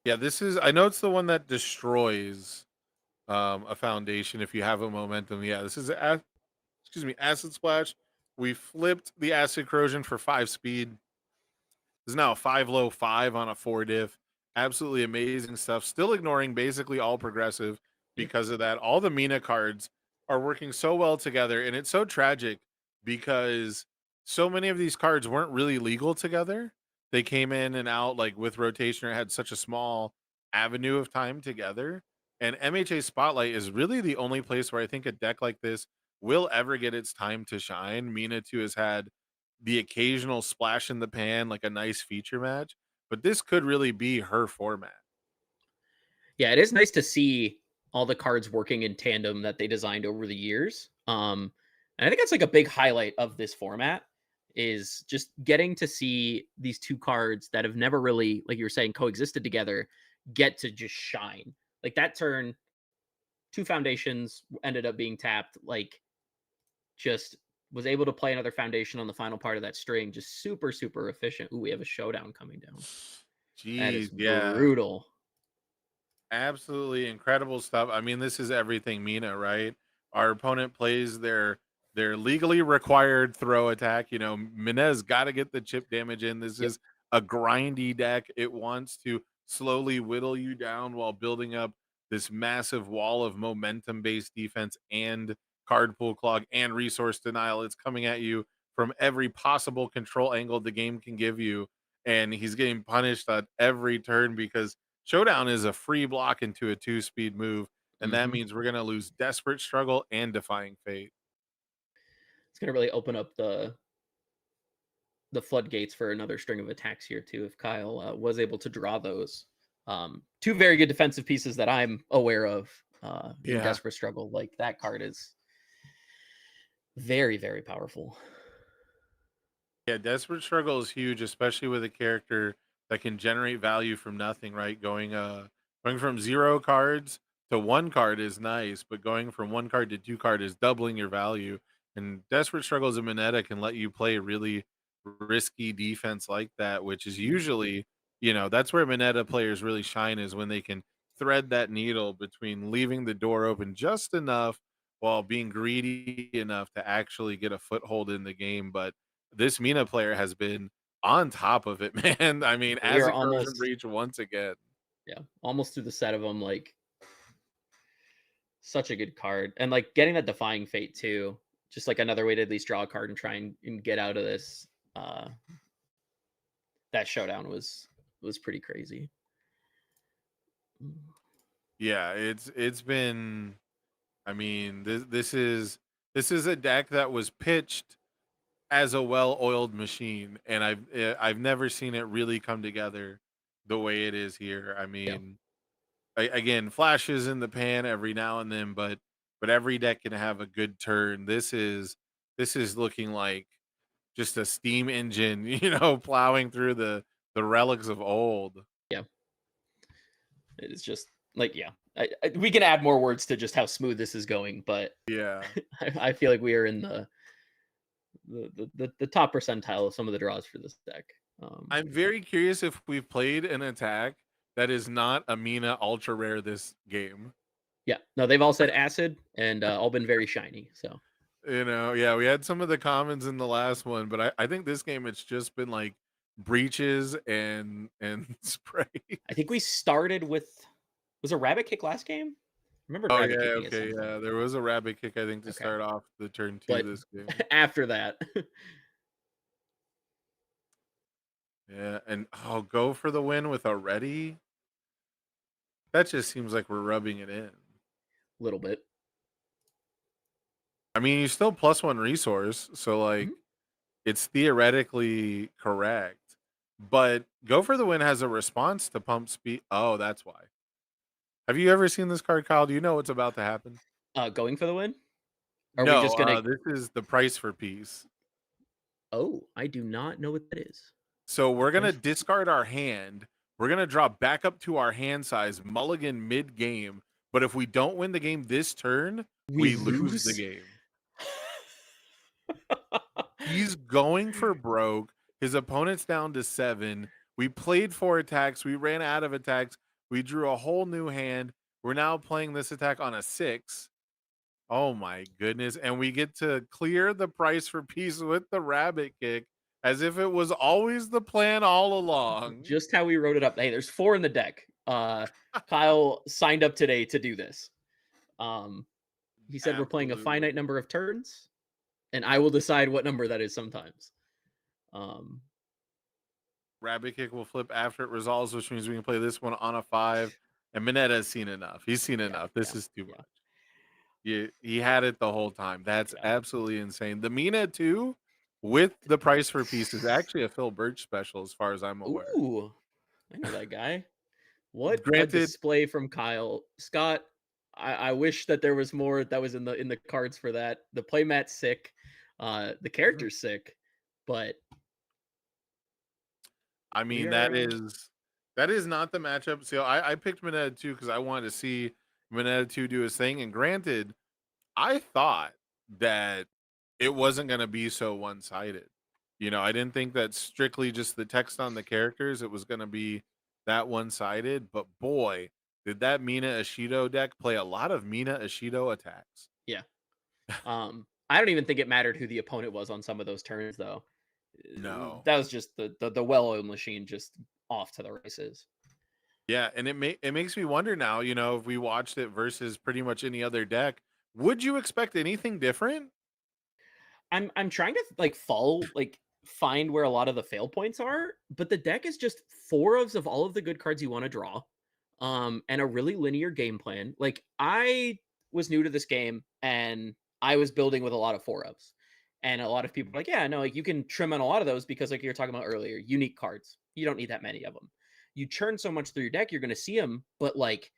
Yeah, this is I know it's the one that destroys a foundation if you have a momentum. Yeah, this is excuse me, Acid Splash. We flipped the Acid Corrosion for 5 speed. This is now a 5 low 5 on a 4 diff. Absolutely amazing stuff. Still ignoring basically all progressive Yeah. because of that. All the Mina cards are working so well together, and it's so tragic because so many of these cards weren't really legal together. They came in and out like with rotation or had such a small avenue of time together. And MHA Spotlight is really the only place where I think a deck like this will ever get its time to shine. Mina too has had the occasional splash in the pan, like a nice feature match, but this could really be her format. Yeah, it is nice to see all the cards working in tandem that they designed over the years. And I think that's like a big highlight of this format is just getting to see these two cards that have never really, like you were saying, coexisted together, get to just shine. Like that turn, two foundations ended up being tapped. Like just was able to play another foundation on the final part of that string. Just super, super efficient. Ooh, we have a showdown coming down. That is Jeez, yeah. brutal. Absolutely incredible stuff. I mean, this is everything Mina, right? Our opponent plays their legally required throw attack. You know, Minez got to get the chip damage in. This Yep. is a grindy deck. It wants to slowly whittle you down while building up this massive wall of momentum based defense and card pool clog and resource denial. It's coming at you from every possible control angle the game can give you. And he's getting punished at every turn because Showdown is a free block into a 2-speed move, and that Hmm. means we're gonna lose Desperate Struggle and Defying Fate. It's going to really open up the floodgates for another string of attacks here too. If Kyle was able to draw those, two very good defensive pieces that I'm aware of in Yeah. Desperate Struggle, like that card is very, very powerful. Yeah, Desperate Struggle is huge, especially with a character that can generate value from nothing, right? Going from 0 cards to 1 card is nice, but going from 1 card to 2 card is doubling your value. And Desperate Struggles and Mineta can let you play really risky defense like that, which is Mhm. usually, that's where Mineta players really shine is when they can thread that needle between leaving the door open just enough while being greedy enough to actually get a foothold in the game. But this Mina player has been on top of it, man. I mean, We as are a corrosion almost, breach once again. yeah, almost through the set of them. Like Such a good card. And like getting that Defying Fate too. Just like another way to at least draw a card and try and get out of this. That showdown was pretty crazy. Yeah, it's been. I mean, this is a deck that was pitched as a well-oiled machine, and I've never seen it really come together the way it is here. I Yeah. mean, again, flashes in the pan every now and then, but every deck can have a good turn. This is looking like just a steam engine, plowing through the relics of old. Yeah. It's just like, yeah. We can add more words to just how smooth this is going, but Yeah. I feel like we are in the top percentile of some of the draws for this deck. I'm very curious if we've played an attack that is not a Mina ultra rare this game. Yeah, no, they've all said acid and all been very shiny. So Yeah, we had some of the commons in the last one, but I think this game it's just been like breaches and spray. I think we started with was a rabbit kick last game. Remember Oh rabbit yeah, kicking at okay, some yeah. point. There was a rabbit kick, I think, to Okay. start off the turn 2 But this game. after that, Yeah, and go for the win with a ready. That just seems like we're rubbing it in. a little bit. I mean, you still +1 resource, so like it's theoretically correct. But go for the win has a response to pump speed. Oh, that's why. Have you ever seen this card, Kyle? Do you know what's about to happen? Going for the win? Are we No, just gonna? this is the price for peace. Oh, I do not know what that is. So we're gonna Price- discard our hand. We're gonna drop back up to our hand size, mulligan mid game. But if we don't win the game this turn, we lose the game. He's going for broke. His opponent's down to 7. We played 4 attacks. We ran out of attacks. We drew a whole new hand. We're now playing this attack on a 6. Oh my goodness. And we get to clear the price for peace with the rabbit kick as if it was always the plan all along. Just how we wrote it up. Hey, there's 4 in the deck. Kyle signed up today to do this. He said we're playing a finite number of turns, and I will decide what number that is sometimes. Rabbit kick will flip after it resolves, which means we can play this one on a 5. And Mineta has seen enough. He's seen enough. This is too much. He had it the whole time. That's absolutely insane. The Mina 2 with the price for peace is actually a Phil Birch special, as far as I'm aware. Ooh, I know that guy. What Granted, a display from Kyle. Scott, I wish that there was more that was in the cards for that. The playmat's sick. The character's sick, but I mean that is not the matchup. So I picked Mineta 2 because I wanted to see Mineta 2 do his thing. And granted, I thought that it wasn't going to be so one-sided. I didn't think that strictly just the text on the characters, it was going to be that one-sided. But boy, did that Mina Ashido deck play a lot of Mina Ashido attacks. Yeah. I don't even think it mattered who the opponent was on some of those turns, though. No. That was just the well-oiled machine just off to the races. Yeah, and it makes me wonder now, if we watched it versus pretty much any other deck, would you expect anything different? I'm trying to find where a lot of the fail points are, but the deck is just 4 of all of the good cards you want to draw, and a really linear game plan. Like, I was new to this game and I was building with a lot of 4-ofs. And a lot of people are like, yeah, no, like you can trim on a lot of those because, like you were talking about earlier, unique cards. You don't need that many of them. You churn so much through your deck, you're going to see them, but like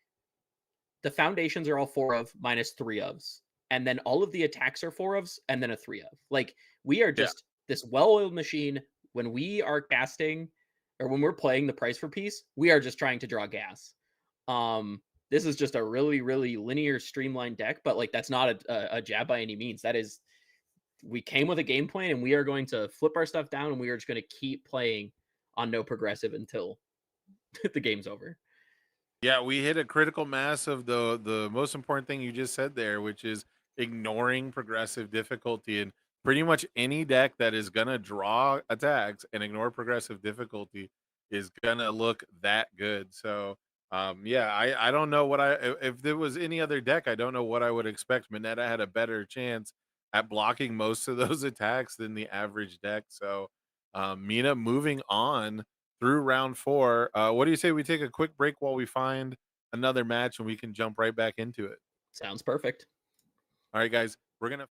the foundations are all 4-of minus 3-ofs. And then all of the attacks are 4-ofs and then a 3-of. Like, we are just this well-oiled machine. When we are casting or when we're playing the price for peace, we are just trying to draw gas. This is just a really, really linear, streamlined deck, but like that's not a jab by any means. That is, we came with a game plan and we are going to flip our stuff down and we are just going to keep playing on no progressive until the game's over. Yeah, we hit a critical mass of the most important thing you just said there, which is ignoring progressive difficulty. And pretty much any deck that is gonna draw attacks and ignore progressive difficulty is gonna look that good. So Yeah, I don't know what if there was any other deck, I don't know what I would expect. Mineta had a better chance at blocking most of those attacks than the average deck. So, Mina moving on through round 4. What do you say we take a quick break while we find another match and we can jump right back into it? Sounds perfect. All right, guys, we're gonna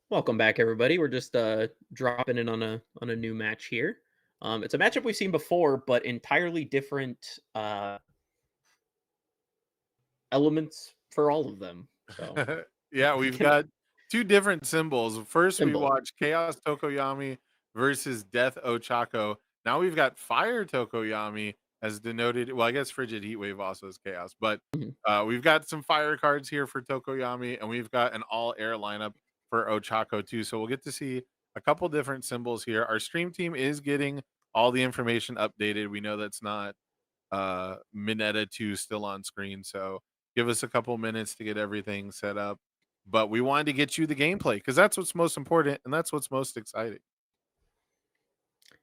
Welcome back, everybody. We're just dropping in on a new match here. It's a matchup we've seen before, but entirely different elements for all of them. So Yeah, we we've can got two different symbols. First, we symbol. watched Chaos Tokoyami versus Death Ochako. Now we've got Fire Tokoyami as denoted. Well, I guess Frigid Heatwave also is Chaos, but Mhm. we've got some fire cards here for Tokoyami, and we've got an all air lineup for Ochako too. So we'll get to see a couple different symbols here. Our stream team is getting all the information updated. We know that's not Mineta 2 still on screen, so give us a couple minutes to get everything set up. But we wanted to get you the gameplay because that's what's most important and that's what's most exciting.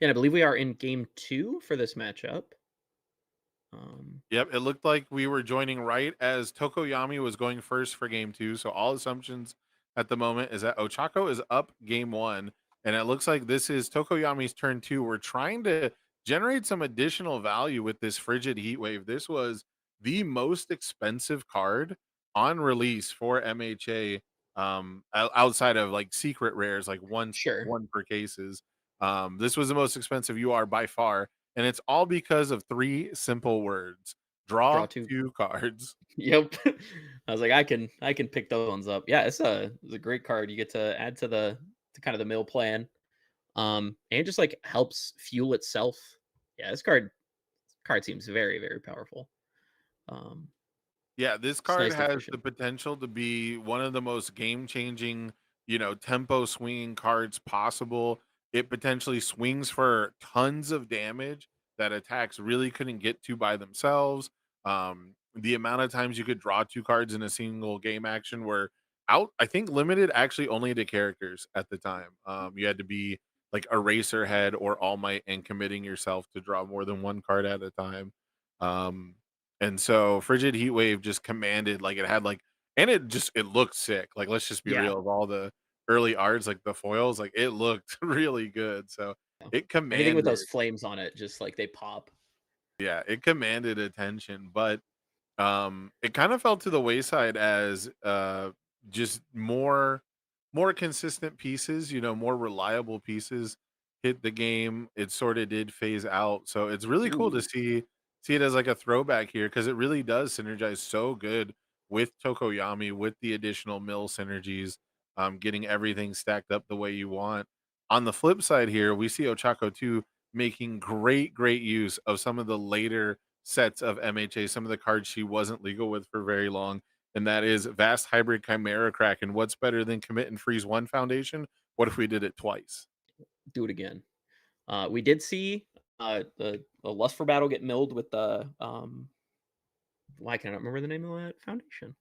And I believe we are in game 2 for this matchup. Yep, it looked like we were joining right as Tokoyami was going first for game 2. So all assumptions at the moment is that Ochako is up game 1, and it looks like this is Tokoyami's turn 2. We're trying to generate some additional value with this Frigid Heat Wave. This was the most expensive card on release for MHA, outside of like secret rares, like Sure. one per cases. This was the most expensive UR by far, and it's all because of three simple words: Draw draw 2. two cards. Yep. I was like, I can pick those ones up. Yeah, it's a great card. You get to add to kind of the mill plan. And it just like helps fuel itself. Yeah, this card seems very, very powerful. Um, Yeah, this it's card nice and has the efficient. potential to be one of the most game-changing, tempo swinging cards possible. It potentially swings for tons of damage that attacks really couldn't get to by themselves. The amount of times you could draw two cards in a single game action were out, I think, limited actually only to characters at the time. You had to be like Eraserhead or All Might and committing yourself to draw more than one card at a time. Um, and so Frigid Heat Wave just commanded, like it had like, and it looked sick. Like, let's just be Yeah. real, of all the early arts, like the foils, like it looked really good. So Yeah. it Anything with commanded, those flames on it, just like they pop. yeah, it commanded attention. But it kind of fell to the wayside as just more consistent pieces, more reliable pieces hit the game. It sort of did phase out. So it's really cool to Ooh. see it as like a throwback here because it really does synergize so good with Tokoyami with the additional mill synergies, getting everything stacked up the way you want. On the flip side here, we see Ochako 2 making great use of some of the later sets of MHA, some of the cards she wasn't legal with for very long, and that is Vast Hybrid Chimera Kraken. What's better than commit and freeze one foundation? What if we did it twice? Do it again. We did see the Lust for Battle get milled with the why can I not remember the name of that foundation?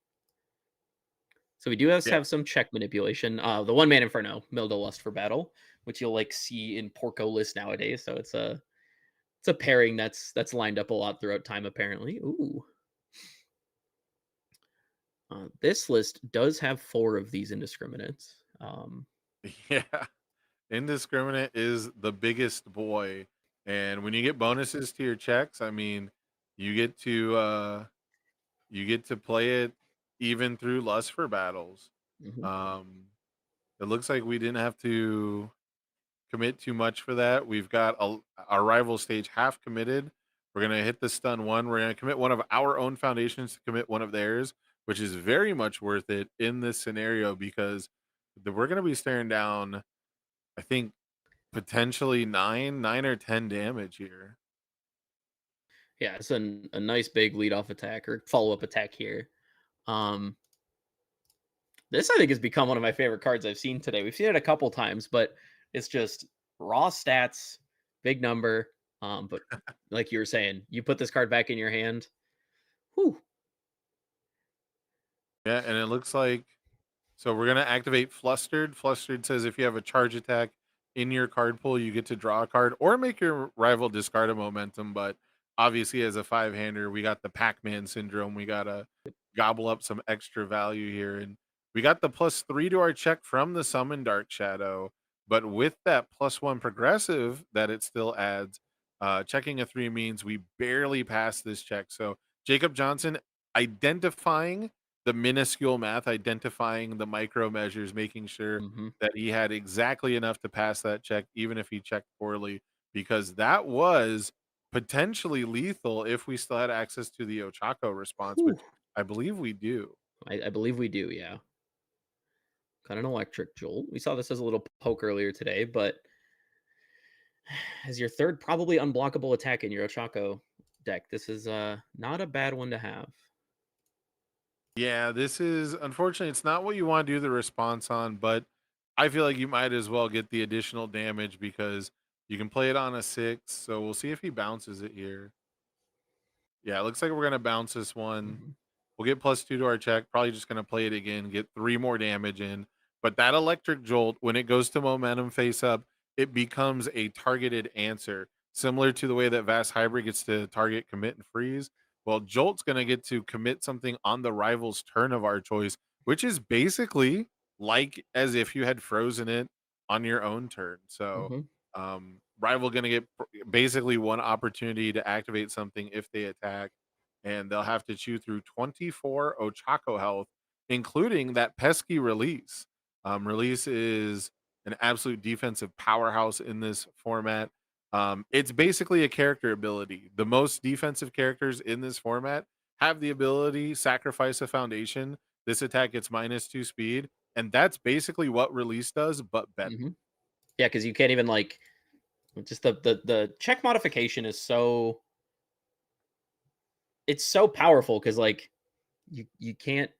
So we do Yeah. have some check manipulation. The one man Inferno milled a Lust for Battle, which you'll like see in Porco list nowadays. So it's a pairing that's lined up a lot throughout time apparently. Ooh. This list does have 4 of these indiscriminates. Yeah. Indiscriminate is the biggest boy. And when you get bonuses to your checks, I mean, you get to play it even through lust for battles. Mhm. Um it looks like we didn't have to commit too much for that. We've got our rival stage half committed. We're going to hit the stun one. We're going to commit one of our own foundations to commit one of theirs, which is very much worth it in this scenario because we're going to be staring down, I think, potentially 9 or 10 damage here. Yeah, it's a nice big lead off attack or follow up attack here. Um, this I think has become one of my favorite cards I've seen today. We've seen it a couple times, but it's just raw stats, big number. But like you were saying, you put this card back in your hand. Whew. Yeah, and it looks like, so we're gonna activate Flustered. Flustered says if you have a charge attack in your card pool, you get to draw a card or make your rival discard a momentum. But obviously, as a five-hander, we got the Pac-Man syndrome. We gotta gobble up some extra value here, and we got the +3 to our check from the Summon Dark Shadow. But with that +1 progressive that it still adds, checking a 3 means we barely pass this check. So Jacob Johnson identifying the minuscule math, identifying the micro measures, making sure Hmm. that he had exactly enough to pass that check, even if he checked poorly, because that was potentially lethal if we still had access to the Ochako response, which I believe we do. I believe we do, yeah. Got an electric jolt. We saw this as a little poke earlier today, but as your third probably unblockable attack in your Ochako deck, this is not a bad one to have. Yeah, this is unfortunately it's not what you want to do the response on, but I feel like you might as well get the additional damage because you can play it on a 6. So we'll see if he bounces it here. Yeah, it looks like we're gonna bounce this one. Mhm. We'll get +2 to our check. Probably just gonna play it again, get 3 more damage in. But that electric jolt, when it goes to momentum face up, it becomes a targeted answer, similar to the way that Vast Hybrid gets to target, commit, and freeze. Well, Jolt's gonna get to commit something on the rival's turn of our choice, which is basically like as if you had frozen it on your own turn. So Mhm. rival gonna get basically one opportunity to activate something if they attack, and they'll have to chew through 24 Ochako health, including that pesky release. Release is an absolute defensive powerhouse in this format. It's basically a character ability. The most defensive characters in this format have the ability sacrifice a foundation. This attack gets -2 speed, and that's basically what release does, but better. Mhm. Yeah, because you can't even like just the check modification is so it's so powerful because like you can't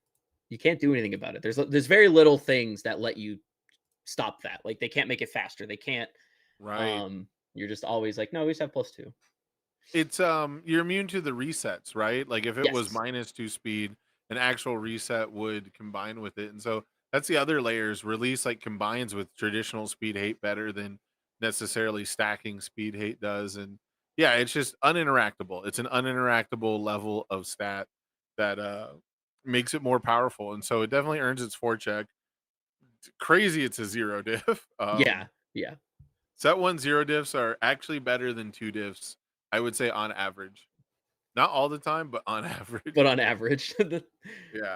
do anything about it. There's very little things that let you stop that. Like they can't make it faster. They can't. Right. You're just always like, no, we just have +2. It's you're immune to the resets, right? Like if it was Yes. -2 speed, an actual reset would combine with it. And so that's the other layers. Release like combines with traditional speed hate better than necessarily stacking speed hate does. And yeah, it's just uninteractable. It's an uninteractable level of stat that makes it more powerful. And so it definitely earns its forecheck. It's crazy it's a 0 diff. Yeah. Yeah. Set 1 0 diffs are actually better than 2 diffs, I would say on average. Not all the time, but on average. But on average, Yeah,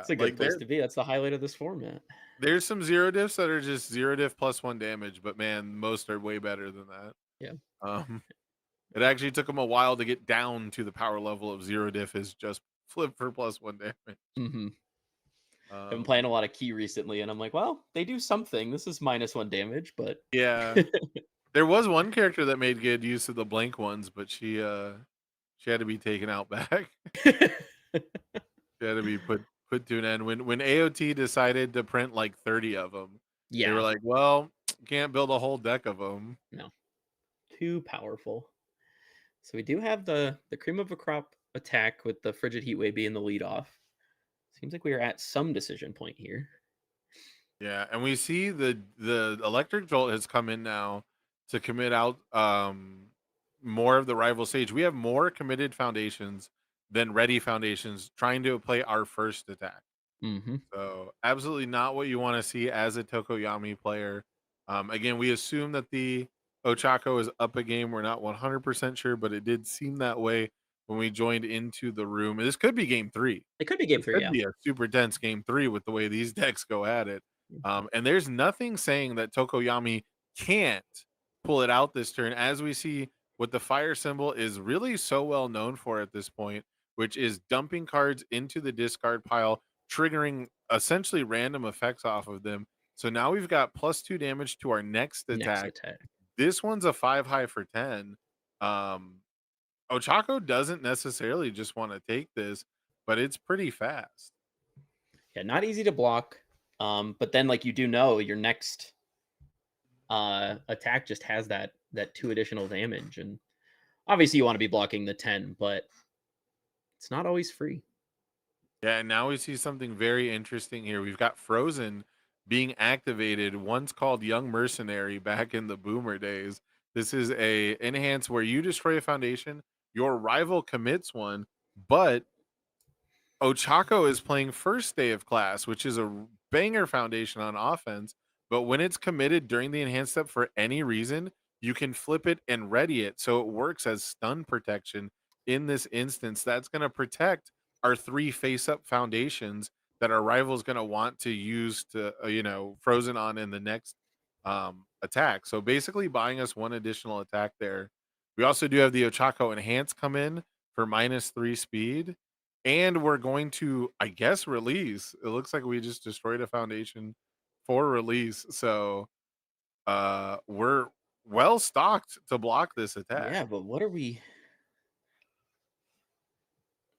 it's a good like place to be. That's the highlight of this format. there's some 0 diffs that are just 0 diff +1 damage, but man, most are way better than that. Yeah. Um, it actually took them a while to get down to the power level of 0 diff is just flip for +1 damage. Hmm. I've been Um, playing a lot of key recently, and I'm like, well, they do something. This is -1 damage, but yeah, there was one character that made good use of the blank ones, but she had to be taken out back. She had to be put to an end. When AOT decided to print like 30 of them, they were yeah, like, "Well, can't build a whole deck of them." no, too powerful. So we do have the cream of a crop attack with the frigid heat wave being the lead off. Seems like we are at some decision point here. Yeah, and we see the electric jolt has come in now to commit out more of the rival stage. We have more committed foundations than ready foundations trying to play our first attack. Hmm. So absolutely not what you want to see as a Tokoyami player. Again, we assume that the Ochako is up a game. We're not 100% sure, but it did seem that way when we joined into the room. This could be game 3. It could be game This 3, could yeah. be a super dense game 3 with the way these decks go at it. And there's nothing saying that Tokoyami can't pull it out this turn, as we see what the fire symbol is really so well known for at this point, which is dumping cards into the discard pile, triggering essentially random effects off of them. So now we've got +2 damage to our next Next attack. attack. This one's a 5 high for 10. Um, Ochako doesn't necessarily just want to take this, but it's pretty fast. Yeah, not easy to block. But then like you do know your next attack just has that 2 additional damage, and obviously you want to be blocking the 10, but it's not always free. Yeah, and now we see something very interesting here. We've got Frozen being activated, once called Young Mercenary back in the Boomer days. This is a enhance where you destroy a foundation, your rival commits one, but Ochako is playing first day of class, which is a banger foundation on offense. But when it's committed during the enhanced step for any reason, you can flip it and ready it. So it works as stun protection in this instance. That's going to protect our 3 face up foundations that our rival's going to want to use to frozen on in the next attack. So basically buying us one additional attack there. We also do have the Ochako Enhance come in for -3 speed, and we're going to, I guess, release. It looks like we just destroyed a foundation for release. So we're well stocked to block this attack. Yeah, but what are we? Is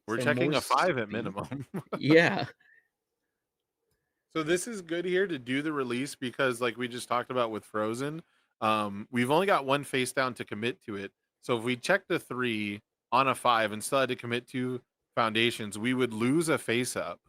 We're there more checking a 5 at speed? minimum. Yeah. So this is good here to do the release because, like we just talked about with Frozen, we've only got one face down to commit to it. So if we check the 3 on a 5 and still had to commit to foundations, we would lose a face up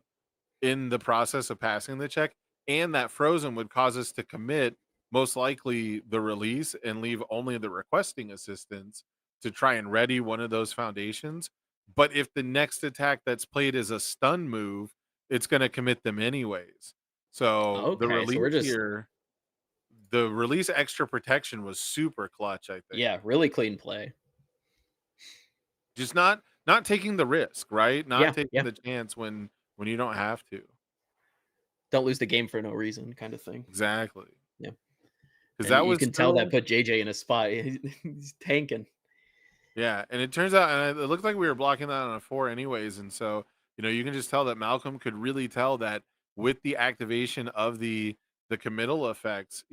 in the process of passing the check, and that Frozen would cause us to commit most likely the release and leave only the requesting assistance to try and ready one of those foundations. But if the next attack that's played is a stun move, it's going to commit them anyways. So Okay, so we're just the release extra protection was super clutch, I think. yeah, really clean play. Just not taking the risk, right? Not Yeah, taking yeah. the chance when you don't have to. Don't lose the game for no reason, kind of thing. Exactly. Yeah. Because And that you was can tell that still, put JJ in a spot. He's tanking. yeah, and it turns out, and it looked like we were blocking that on a 4 anyways, and so you can just tell that Malcolm could really tell that with the activation of the committal effects,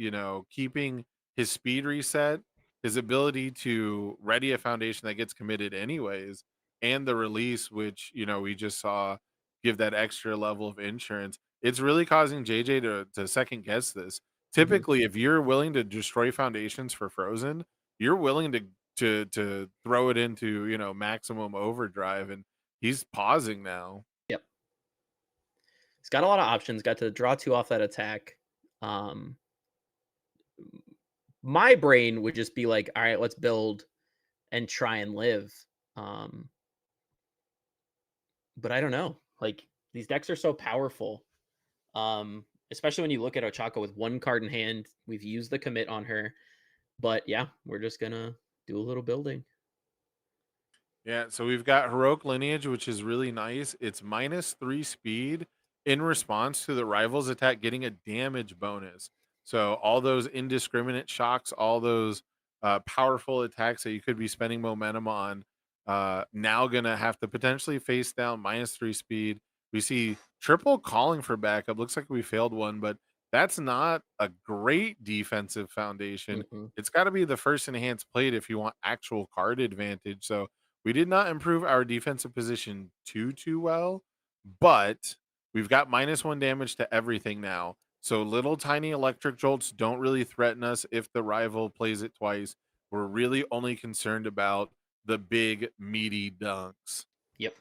keeping his speed reset, his ability to ready a foundation that gets committed anyways, and the release, which we just saw give that extra level of insurance. It's really causing JJ to second guess this. Mhm. Typically, if you're willing to destroy foundations for Frozen, you're willing to throw it into maximum overdrive, and he's pausing now. Yep. He's got a lot of options. Got to draw 2 off that attack. Um, my brain would just be like, all right, let's build and try and live. Um, but I don't know. Like these decks are so powerful. Especially when you look at Ochako with 1 card in hand. We've used the commit on her. But yeah, we're just gonna do a little building. Yeah, so we've got Heroic Lineage, which is really nice. It's -3 speed in response to the rival's attack getting a damage bonus. So all those indiscriminate shocks, all those powerful attacks that you could be spending momentum on, now gonna have to potentially face down -3 speed. We see triple calling for backup. Looks like we failed one, but that's not a great defensive foundation. Mhm. It's got to be the first enhanced plate if you want actual card advantage. So we did not improve our defensive position too well, but we've got -1 damage to everything now. So little tiny electric jolts don't really threaten us if the rival plays it twice. We're really only concerned about the big meaty dunks. Yep.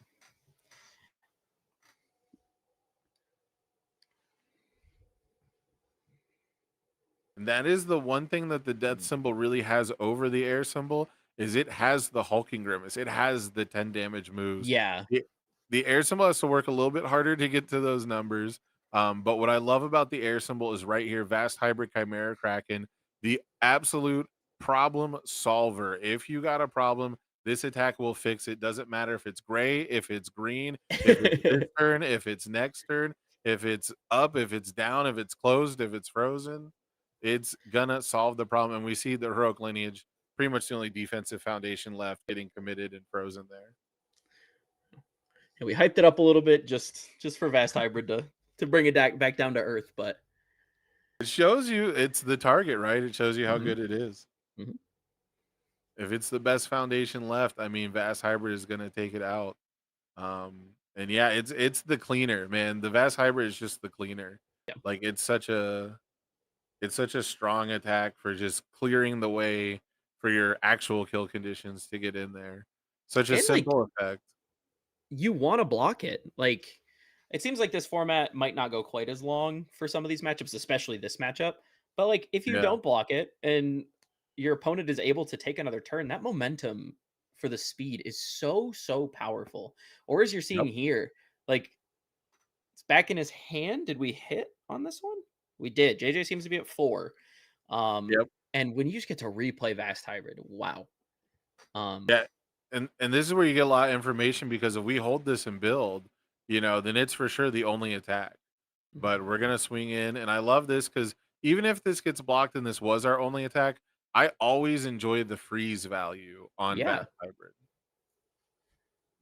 And that is the one thing that the death symbol really has over the air symbol is it has the hulking grimace. It has the 10 damage moves. Yeah. The air symbol has to work a little bit harder to get to those numbers. But what I love about the air symbol is right here, Vast Hybrid Chimera Kraken, the absolute problem solver. If you got a problem, this attack will fix it. Doesn't matter if it's gray, if it's green, if it's this turn, if it's next turn, if it's up, if it's down, if it's closed, if it's frozen. It's gonna solve the problem. And we see the Heroic Lineage, pretty much the only defensive foundation left, getting committed and frozen there. And we hyped it up a little bit just for Vast Hybrid to bring it back down to earth, but It shows you it's the target, right? It shows you how Mhm. good it is. Mhm. If it's the best foundation left, I mean, Vast Hybrid is gonna take it out. And yeah, it's the cleaner, man. The Vast Hybrid is just the cleaner. Yeah. Like it's such a strong attack for just clearing the way for your actual kill conditions to get in there. Such a And like simple effect. you want to block it. Like it seems like this format might not go quite as long for some of these matchups, especially this matchup. But like if you Yeah. don't block it and your opponent is able to take another turn, that momentum for the speed is so powerful. Or as you're seeing Yep. here, like it's back in his hand. Did we hit on this one? We did. JJ seems to be at 4. Yep. And when you just get to replay Vast Hybrid, wow. Yeah. And this is where you get a lot of information because if we hold this and build, then it's for sure the only attack. Mhm. But we're gonna swing in, and I love this because even if this gets blocked and this was our only attack, I always enjoy the freeze value on Yeah. Vast Hybrid.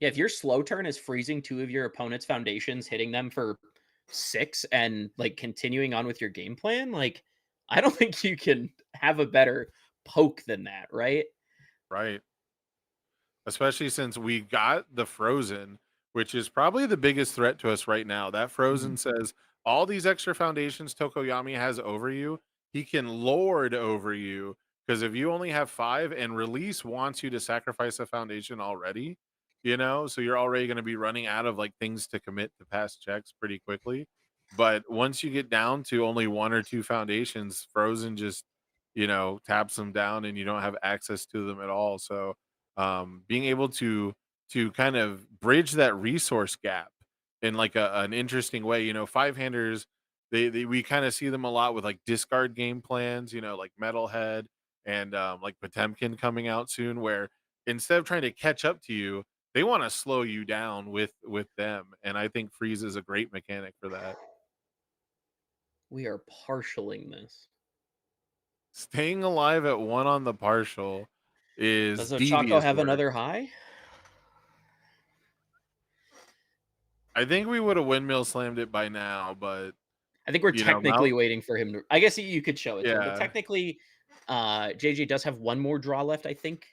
Yeah, if your slow turn is freezing 2 of your opponent's foundations, hitting them for 6 and, like, continuing on with your game plan, like, I don't think you can have a better poke than that, right? Right. Especially since we got the Frozen, which is probably the biggest threat to us right now. That Mhm. Frozen says all these extra foundations Tokoyami has over you, he can lord over you. Because if you only have 5 and release wants you to sacrifice a foundation already, so you're already going to be running out of like things to commit to pass checks pretty quickly. But once you get down to only 1 or 2 foundations, Frozen just, taps them down and you don't have access to them at all. So being able to kind of bridge that resource gap in like an interesting way. Five handers, they we kind of see them a lot with like discard game plans, like Metalhead and like Potemkin coming out soon, where instead of trying to catch up to you, they want to slow you down with them. And I think freeze is a great mechanic for that. We are partialing this. Staying alive at 1 on the partial is Does Ochako devious have work. another high? I think we would have windmill slammed it by now, but I think we're Mount technically waiting for him to I guess you could show it to him, but yeah. technically, JJ does have 1 more draw left, I think.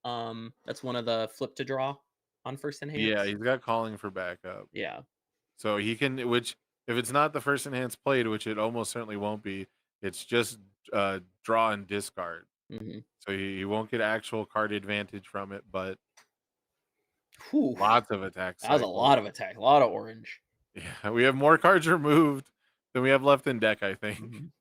That's one of the flip to draw on first Yeah, enhance. he's got calling for backup. Yeah. So he can which if it's not the first enhance played, which it almost certainly won't be, it's just draw and discard. Mhm. So he won't get actual card advantage from it, but Whew. lots of attack That was a cycles. lot of attack, a lot of orange. Yeah, we have more cards removed than we have left in deck, I think. Mhm.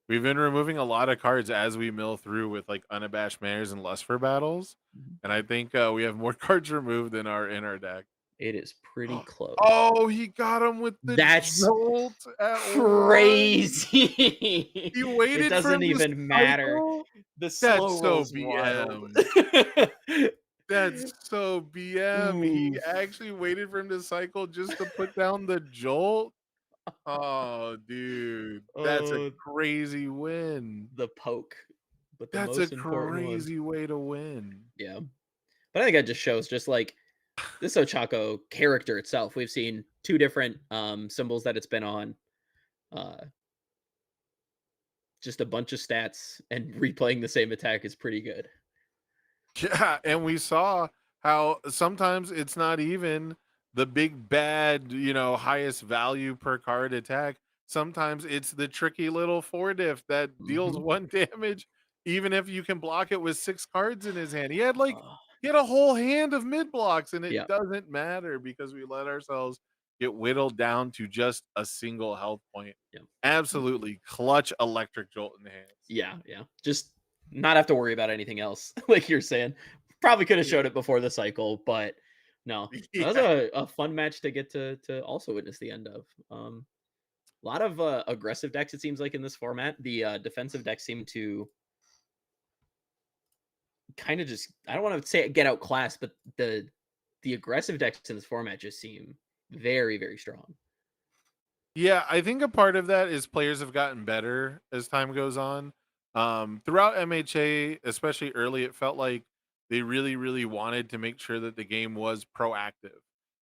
We've been removing a lot of cards as we mill through with like unabashed mares and lust for battles. Mhm. And I think we have more cards removed than are in our deck. It is pretty close. Oh, he got him with the That's jolt at 1. crazy. He It waited for doesn't him to even matter. cycle? The That's slow so roll's wild. BM. That's so BM. He Oof. actually waited for him to cycle just to put down the jolt? Oh, dude. That's a Oh, crazy win. the poke, but the That's a most important one. crazy way to win. Yeah. But I think that just shows just like this Ochako character itself. We've seen 2 different symbols that it's been on. Uh just a bunch of stats and replaying the same attack is pretty good. Yeah, and we saw how sometimes it's not even the big bad, highest value per card attack. Sometimes it's the tricky little 4 diff that deals Mhm. 1 damage, even if you can block it with 6 cards in his hand. Uh, He had a whole hand of mid blocks, and it yeah. doesn't matter because we let ourselves get whittled down to just a single health point. Yeah. Absolutely clutch electric jolt in the hands. Yeah, yeah. Just not have to worry about anything else, like you're saying. Probably could have showed it before the cycle, but no. That was Yeah. a fun match to get to also witness the end of. A lot of aggressive decks, it seems like, in this format. The defensive decks seem to kind of just I don't want to say get outclassed, but the aggressive decks in this format just seem very, very strong. Yeah, I think a part of that is players have gotten better as time goes on. Throughout MHA, especially early, it felt like they really, really wanted to make sure that the game was proactive.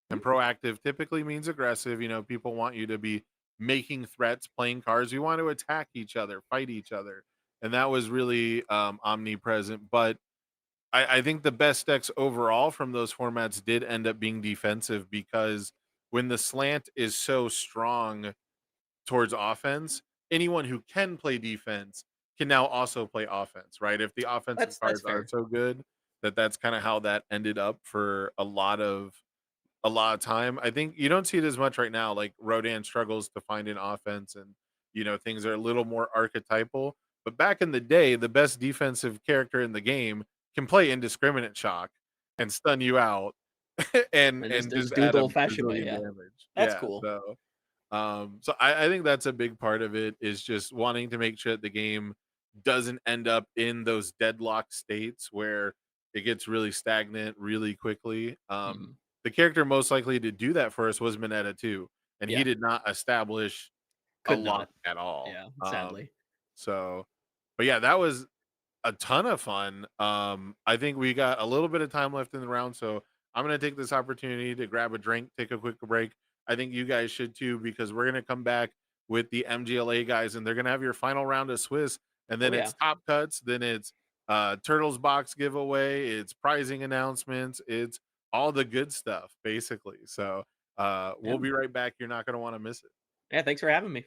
And Mm, proactive typically means aggressive. People want you to be making threats, playing cards. We want to attack each other, fight each other. And that was really omnipresent. But I think the best decks overall from those formats did end up being defensive because when the slant is so strong towards offense, anyone who can play defense can now also play offense, right? If the offensive that's cards are fair. so good that's kind of how that ended up for a lot of time. I think you don't see it as much right now. Like Rodan struggles to find an offense, and things are a little more archetypal. But back in the day, the best defensive character in the game can play indiscriminate shock and stun you out, and And and just just do it add the a old fashioned way. bazillion Yeah. damage. That's Yeah, cool. so I think that's a big part of it is just wanting to make sure that the game doesn't end up in those deadlock states where it gets really stagnant really quickly. Mhm. the character most likely to do that for us was Mineta too, and he Yeah, did not establish a could lot not. at all. Yeah, sadly. So, but yeah, that was a ton of fun. I think we got a little bit of time left in the round, so I'm gonna take this opportunity to grab a drink, take a quick break. I think you guys should too, because we're gonna come back with the MGLA guys, and they're gonna have your final round of Swiss, and Oh then yeah. it's top cuts, then it's Turtles box giveaway, it's prizing announcements, it's all the good stuff, basically. So Yeah. we'll be right back. You're not gonna want to miss it. Yeah, thanks for having me.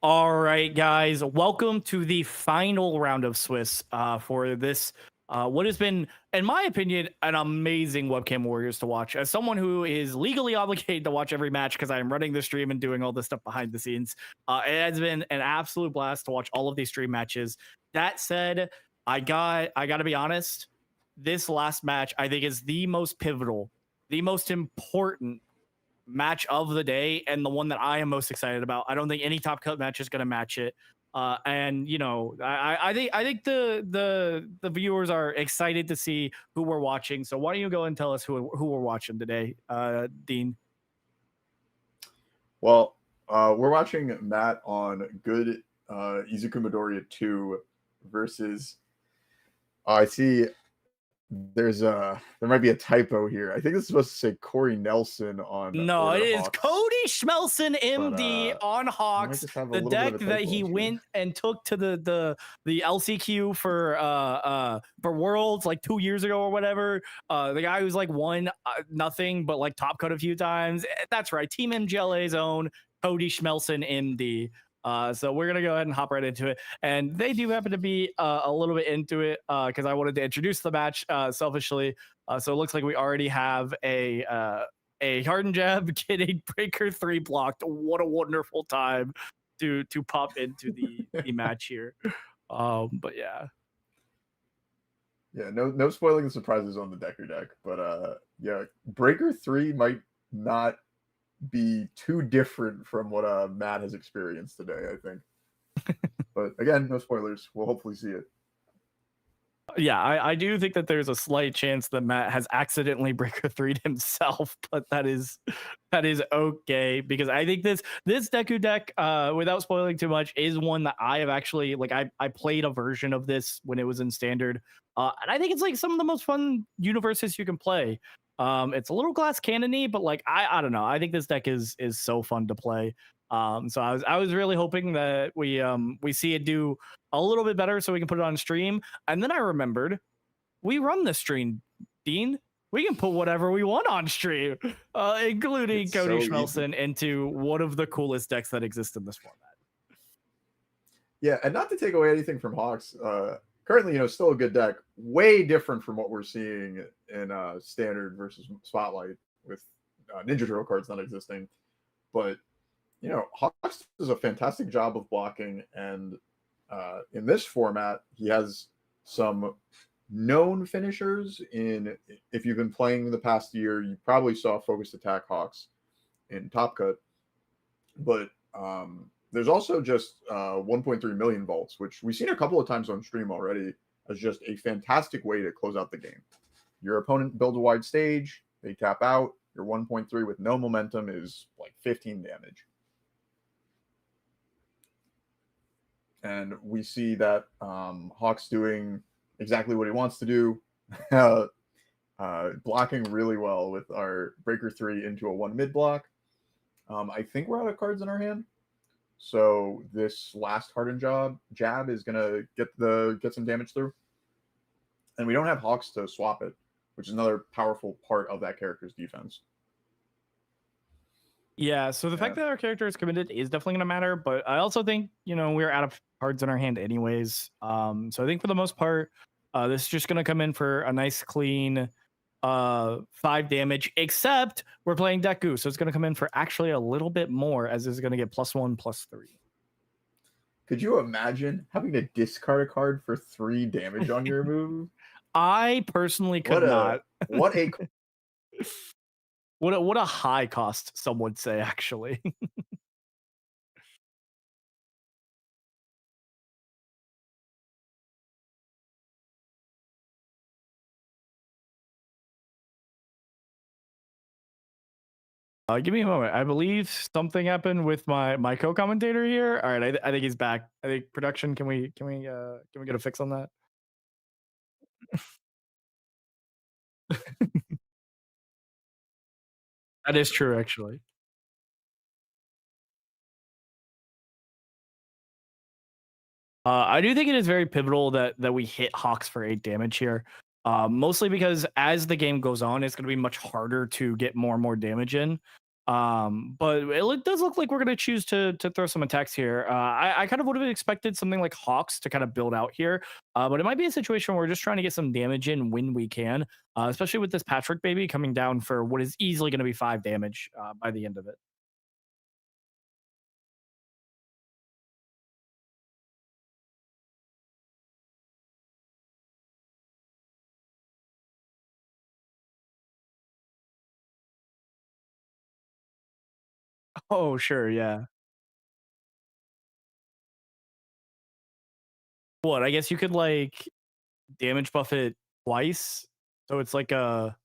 All right, guys, welcome to the final round of Swiss for this. What has been, in my opinion, an amazing Webcam Warriors to watch. As someone who is legally obligated to watch every match because I am running the stream and doing all this stuff behind the scenes, it has been an absolute blast to watch all of these stream matches. That said, I got to be honest. This last match, I think, is the most pivotal, the most important match of the day, and the one that I am most excited about. I don't think any top cut match is going to match it. And you know, I think the viewers are excited to see who we're watching. So why don't you go and tell us who we're watching today, Dean? Well, we're watching Matt on good Izuku Midoriya 2 versus. I see. There might be a typo here. I think this is supposed to say Corey Nelson on. No, it is Hawks. Cody Schmelson, MD, on Hawks. The deck that he went and took to the LCQ for Worlds like 2 years ago or whatever. The guy who's like won nothing but like top cut a few times. That's right, Team MGLA's own Cody Schmelson, MD. So we're gonna go ahead and hop right into it, and they do happen to be a little bit into it because I wanted to introduce the match selfishly. So it looks like we already have a Harden Jab getting Breaker 3 blocked. What a wonderful time to pop into the match here. But yeah. Yeah, no spoiling the surprises on the Decker deck, but yeah, Breaker 3 might not be too different from what Matt has experienced today, I think. But again, no spoilers. We'll hopefully see it. Yeah, I do think that there's a slight chance that Matt has accidentally Breaker 3'd himself, but that is okay, because I think this Deku deck, without spoiling too much, is one that I have actually, like, I played a version of this when it was in standard, and I think it's like some of the most fun universes you can play. It's a little glass cannony, but like I don't know. I think this deck is so fun to play. So I was really hoping that we see it do a little bit better so we can put it on stream. And then I remembered we run the stream, Dean. We can put whatever we want on stream, including It's Cody so Schmelson into one of the coolest decks that exist in this format. Yeah, and not to take away anything from Hawks, currently, still a good deck. Way different from what we're seeing in standard versus Spotlight with Ninja Turtle cards not existing. But Hawks does a fantastic job of blocking, and in this format, he has some known finishers. If you've been playing the past year, you probably saw Focused Attack Hawks in Top Cut, but there's also just 1.3 million volts, which we've seen a couple of times on stream already as just a fantastic way to close out the game. Your opponent builds a wide stage, they tap out, your 1.3 with no momentum is like 15 damage. And we see that Hawk's doing exactly what he wants to do, blocking really well with our Breaker 3 into a 1 mid block. I think we're out of cards in our hand. So this last Harden jab is gonna get some damage through, and we don't have Hawks to swap it, which is another powerful part of that character's defense. Yeah, so the fact that our character is committed is definitely going to matter, but I also think we're out of cards in our hand anyways. So I think for the most part, this is just going to come in for a nice clean 5 damage, except we're playing Deku, so it's going to come in for actually a little bit more, as it's going to get +1/+3. Could you imagine having to discard a card for 3 damage on your move? I personally could not. What a what a high cost, some would say, actually. Give me a moment. I believe something happened with my co-commentator here. All right, I think he's back. I think production. Can we get a fix on that? That is true, actually. I do think it is very pivotal that we hit Hawks for 8 damage here. Mostly because as the game goes on, it's going to be much harder to get more and more damage in. But does look like we're going to choose to throw some attacks here. I kind of would have expected something like Hawks to kind of build out here, but it might be a situation where we're just trying to get some damage in when we can, especially with this Patrick baby coming down for what is easily going to be 5 damage by the end of it. Oh, sure, yeah. What? I guess you could like damage buff it twice, so it's like a.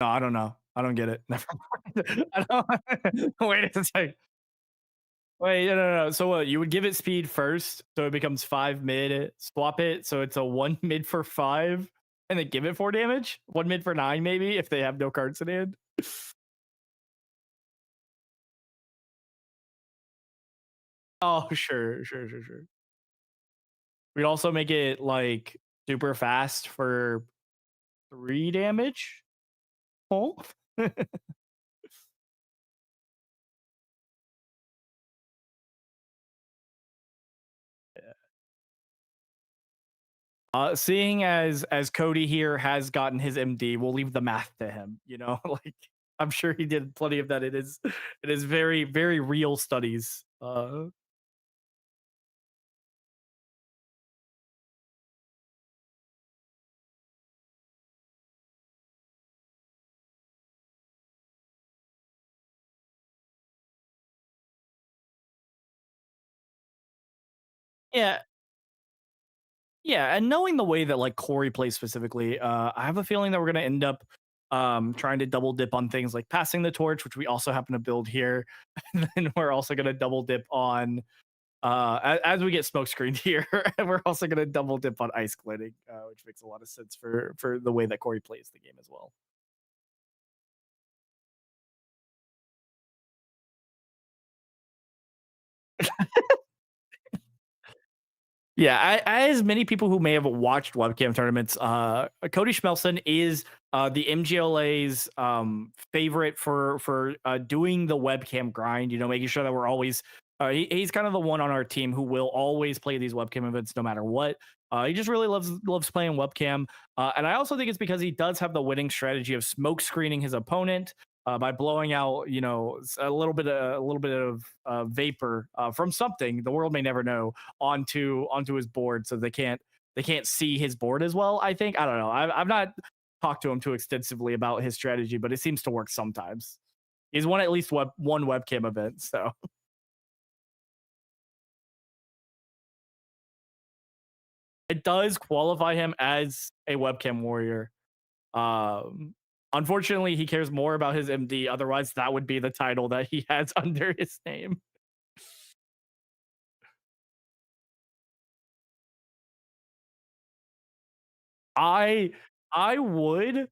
No, I don't know. I don't get it. Never mind. I don't. Wait a second. Wait, no. So what? You would give it speed first, so it becomes 5 mid. Swap it, so it's a 1 mid for 5, and then give it 4 damage. 1 mid for 9, maybe if they have no cards in hand. Oh, sure. We'd also make it like super fast for 3 damage. Oh. Seeing as Cody here has gotten his MD, we'll leave the math to him. You know, like I'm sure he did plenty of that. It is very real studies. Yeah, yeah, and knowing the way that like Corey plays specifically, I have a feeling that we're gonna end up trying to double dip on things like passing the torch, which we also happen to build here. And then we're also gonna double dip on as we get smoke screened here, and we're also gonna double dip on ice gliding, which makes a lot of sense for the way that Corey plays the game as well. Yeah, as many people who may have watched webcam tournaments, Cody Schmelson is the MGLA's favorite for doing the webcam grind. You know, making sure that we're always. He's kind of the one on our team who will always play these webcam events no matter what. He just really loves playing webcam, and I also think it's because he does have the winning strategy of smoke screening his opponent by blowing out, you know, a little bit of vapor from something the world may never know onto his board, so they can't see his board as well. I think I don't know. I've not talked to him too extensively about his strategy, but it seems to work sometimes. He's won at least one webcam event, so it does qualify him as a webcam warrior. Um, Unfortunately, he cares more about his MD. Otherwise, that would be the title that he has under his name. I I would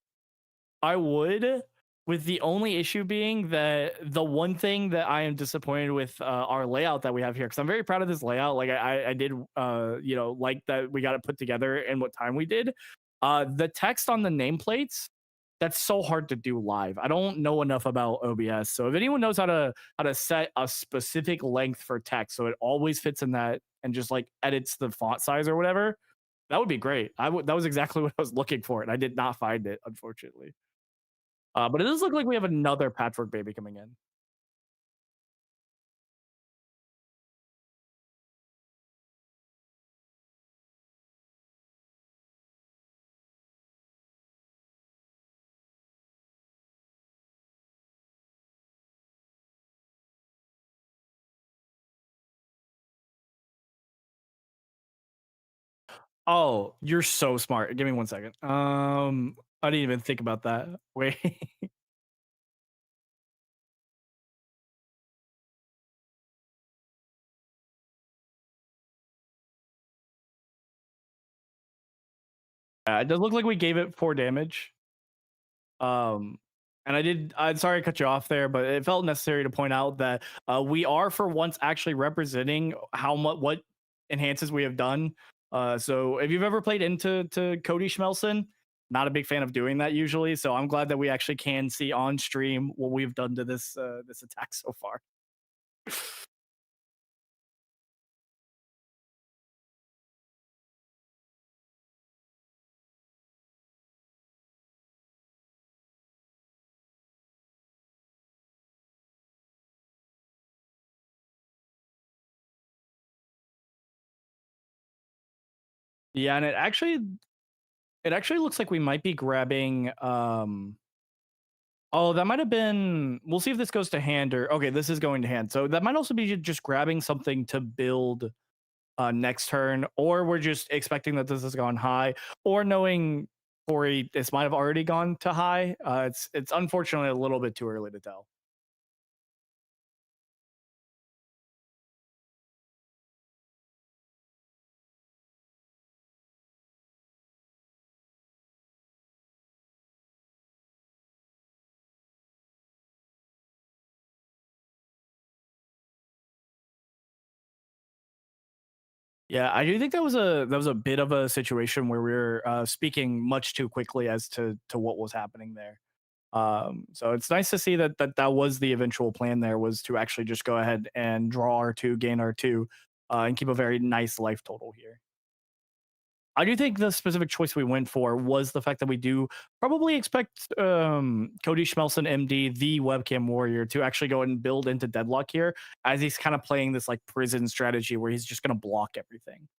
I would, with the only issue being that the one thing that I am disappointed with our layout that we have here, because I'm very proud of this layout. Like I did, like that we got it put together and what time we did. The text on the nameplates, that's so hard to do live. I don't know enough about OBS, so if anyone knows how to set a specific length for text so it always fits in that and just like edits the font size or whatever, that would be great. That was exactly what I was looking for, and I did not find it, unfortunately. But it does look like we have another patchwork baby coming in. Oh, you're so smart. Give me 1 second. I didn't even think about that. Wait. It does look like we gave it 4 damage. Um, and I'm sorry I cut you off there, but it felt necessary to point out that we are for once actually representing how much what enhances we have done. So if you've ever played into Cody Schmelson, not a big fan of doing that usually. So I'm glad that we actually can see on stream what we've done to this attack so far. Yeah, and it actually looks like we might be grabbing oh, that might have been, we'll see if this goes to hand or okay, this is going to hand. So that might also be just grabbing something to build next turn, or we're just expecting that this has gone high, or knowing Corey, this might have already gone to high. It's unfortunately a little bit too early to tell. Yeah, I do think that was a bit of a situation where we were speaking much too quickly as to what was happening there. So it's nice to see that was the eventual plan. There was to actually just go ahead and draw R2, gain R2, and keep a very nice life total here. I do think the specific choice we went for was the fact that we do probably expect Cody Schmelson, MD, the webcam warrior, to actually go and build into deadlock here, as he's kind of playing this like prison strategy where he's just going to block everything.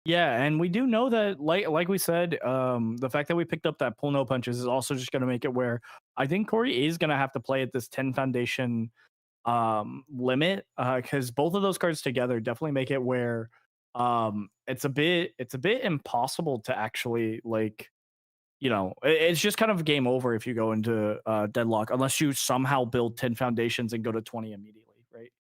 Yeah, and we do know that, like we said, the fact that we picked up that pull no punches is also just going to make it where I think Corey is going to have to play at this 10 foundation limit, because both of those cards together definitely make it where it's a bit impossible to actually like, it's just kind of game over if you go into deadlock unless you somehow build 10 foundations and go to 20 immediately, right?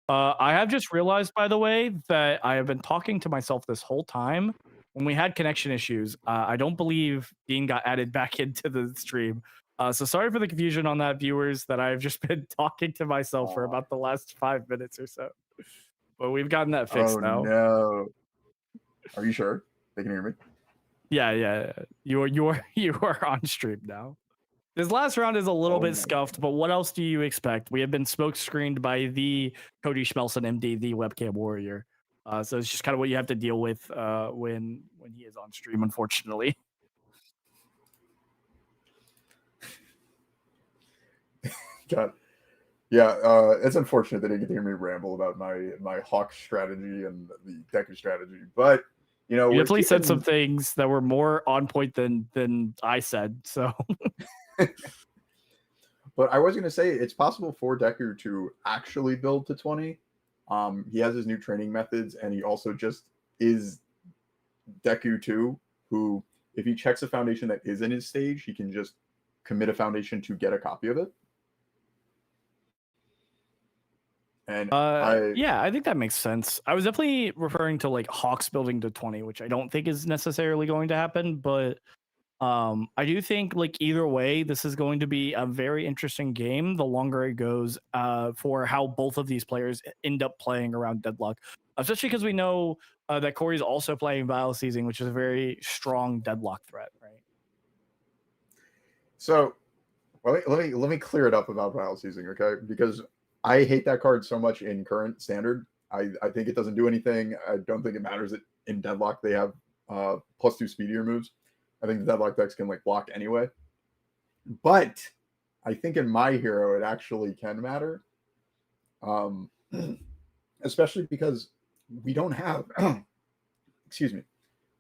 I have just realized, by the way, that I have been talking to myself this whole time. When we had connection issues, I don't believe Dean got added back into the stream. So sorry for the confusion on that, viewers, that I've just been talking to myself for Aw. about the last 5 minutes or so. But we've gotten that Oh fixed now. no. Are you sure? They can hear me? Yeah, yeah. You are on stream now. This last round is a little Oh bit my scuffed, but what else do you expect? We have been smoke screened by the Cody Schmelson, MD, the webcam warrior. So it's just kind of what you have to deal with when he is on stream, unfortunately. God. Yeah, it's unfortunate they didn't get to hear me ramble about my Hawk strategy and the Deku strategy, but You we're definitely said some keeping. things that were more on point than I said. So But I was going to say it's possible for Deku to actually build to 20. He has his new training methods, and he also just is Deku 2, who, if he checks a foundation that is in his stage, he can just commit a foundation to get a copy of it. And yeah, I think that makes sense. I was definitely referring to like Hawks building to 20, which I don't think is necessarily going to happen, but I do think like either way, this is going to be a very interesting game the longer it goes, for how both of these players end up playing around deadlock, especially because we know that Corey's also playing Vial Seizing, which is a very strong deadlock threat, right? so let me clear it up about Vial Seizing, okay? Because I hate that card so much in current standard. I think it doesn't do anything. I don't think it matters that in deadlock they have +2 speedier moves. I think the deadlock decks can like block anyway. But I think in my hero it actually can matter. And especially because we don't have, excuse me,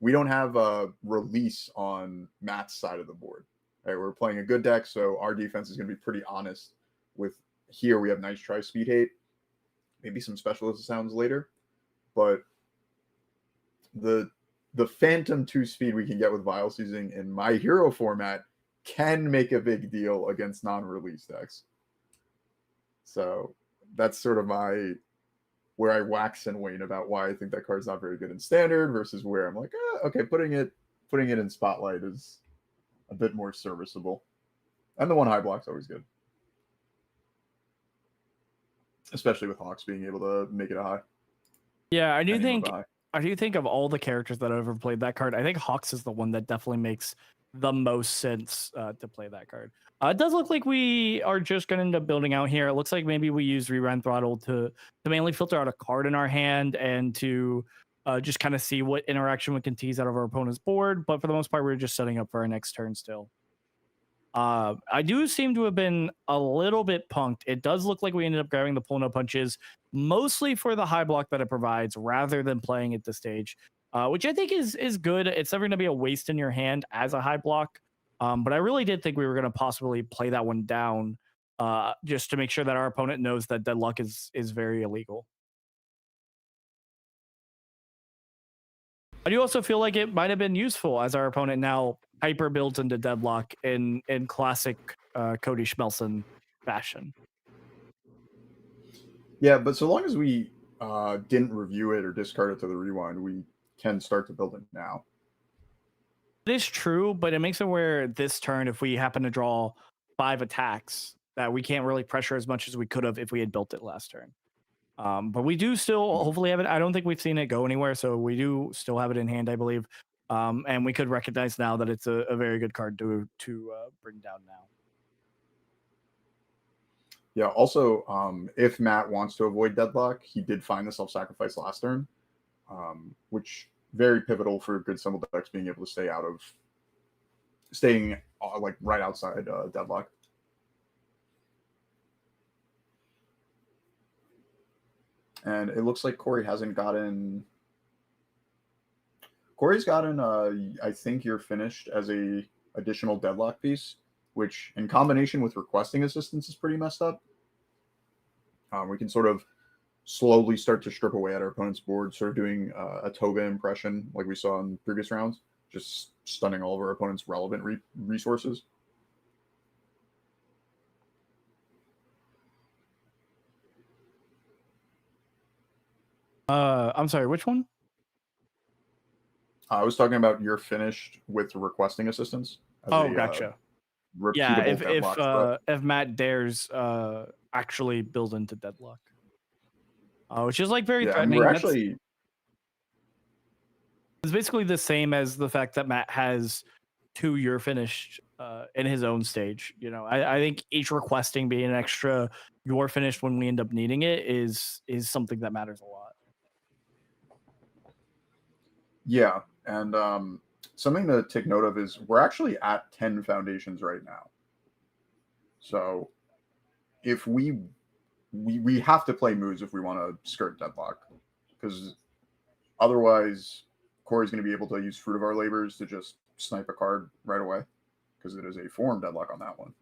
we don't have a release on Matt's side of the board. Right, we're playing a good deck, so our defense is going to be pretty honest. With here, we have nice try, speed, hate, maybe some specialist sounds later, but the Phantom 2 speed we can get with Vile Seizing in my hero format can make a big deal against non-release decks. So that's sort of where I wax and wane about why I think that card's not very good in standard versus where I'm like, okay, putting it in spotlight is a bit more serviceable. And the 1 high block's always good. Especially with Hawks being able to make it a high. Yeah, I do think of all the characters that overplayed that card, I think Hawks is the one that definitely makes the most sense to play that card. It does look like we are just going to end up building out here. It looks like maybe we use Rerun Throttle to mainly filter out a card in our hand and to just kind of see what interaction we can tease out of our opponent's board. But for the most part, we're just setting up for our next turn still. I do seem to have been a little bit punked. It does look like we ended up grabbing the Pull No Punches mostly for the high block that it provides rather than playing at this stage, which I think is good. It's never going to be a waste in your hand as a high block. But I really did think we were going to possibly play that one down just to make sure that our opponent knows that Deadlock is very illegal. I do also feel like it might have been useful as our opponent now hyper builds into Deadlock in classic Cody Schmelson fashion. Yeah, but so long as we didn't review it or discard it to the rewind, we can start to build it now. It is true, but it makes it where this turn, if we happen to draw 5 attacks, that we can't really pressure as much as we could have if we had built it last turn. But we do still hopefully have it. I don't think we've seen it go anywhere, so we do still have it in hand, I believe. And we could recognize now that it's a very good card to bring down now. Yeah, also, if Matt wants to avoid Deadlock, he did find the self-sacrifice last turn, which very pivotal for good symbol decks being able to staying like right outside Deadlock. And it looks like Corey's gotten, I think you're finished as a additional Deadlock piece, which in combination with requesting assistance is pretty messed up. We can sort of slowly start to strip away at our opponent's board, sort of doing a Toga impression like we saw in previous rounds, just stunning all of our opponent's relevant resources. I'm sorry, which one? I was talking about you're finished with requesting assistance. Gotcha. Yeah, if Matt dares actually build into Deadlock, which is like very threatening. It's basically the same as the fact that Matt has 2 you're finished in his own stage. You know, I think each requesting being an extra you're finished when we end up needing it is something that matters a lot. Yeah, and something to take note of is we're actually at 10 foundations right now. So if we have to play moves if we want to skirt Deadlock, because otherwise Corey's going to be able to use Fruit of Our Labors to just snipe a card right away, because it is a form Deadlock on that one.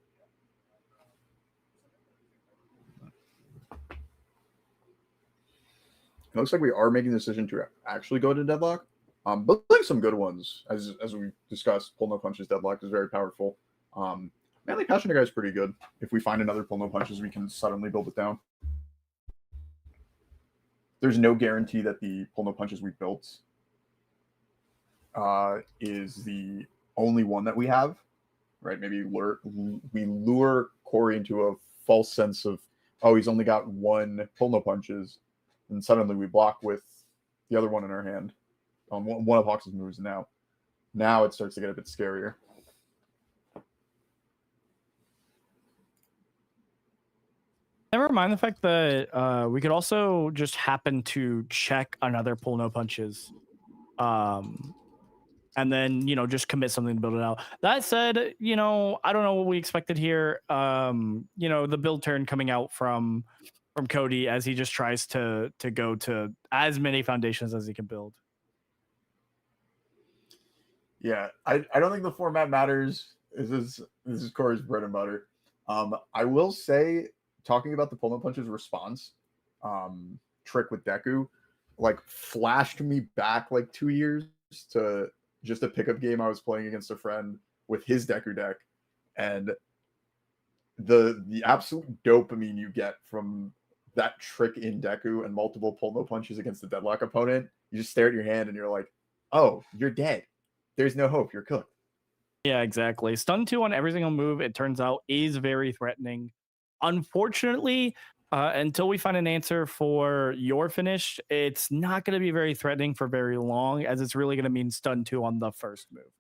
It looks like we are making the decision to actually go to Deadlock. Building some good ones, as we discussed. Pull No Punches Deadlock is very powerful. Manly Passionate Guy is pretty good. If we find another Pull No Punches, we can suddenly build it down. There's no guarantee that the Pull No Punches we built is the only one that we have, right? Maybe we lure Corey into a false sense of, oh, he's only got 1 Pull No Punches, and suddenly we block with the other one in our hand. On one of Hawks' moves now it starts to get a bit scarier. Never mind the fact that we could also just happen to check another Pull No Punches, and then just commit something to build it out. That said, I don't know what we expected here. The build turn coming out from from Cody as he just tries to go to as many foundations as he can build. Yeah, I don't think the format matters. This is Corey's bread and butter. I will say, talking about the pull no punches response trick with Deku, like flashed me back like 2 years to just a pickup game I was playing against a friend with his Deku deck, and the absolute dopamine you get from that trick in Deku and multiple pull no punches against the deadlock opponent. You just stare at your hand and you're like, oh, you're dead. There's no hope. You're cooked. Yeah, exactly. Stun 2 on every single move, it turns out, is very threatening. Unfortunately, until we find an answer for your finish, it's not going to be very threatening for very long, as it's really going to mean stun 2 on the first move.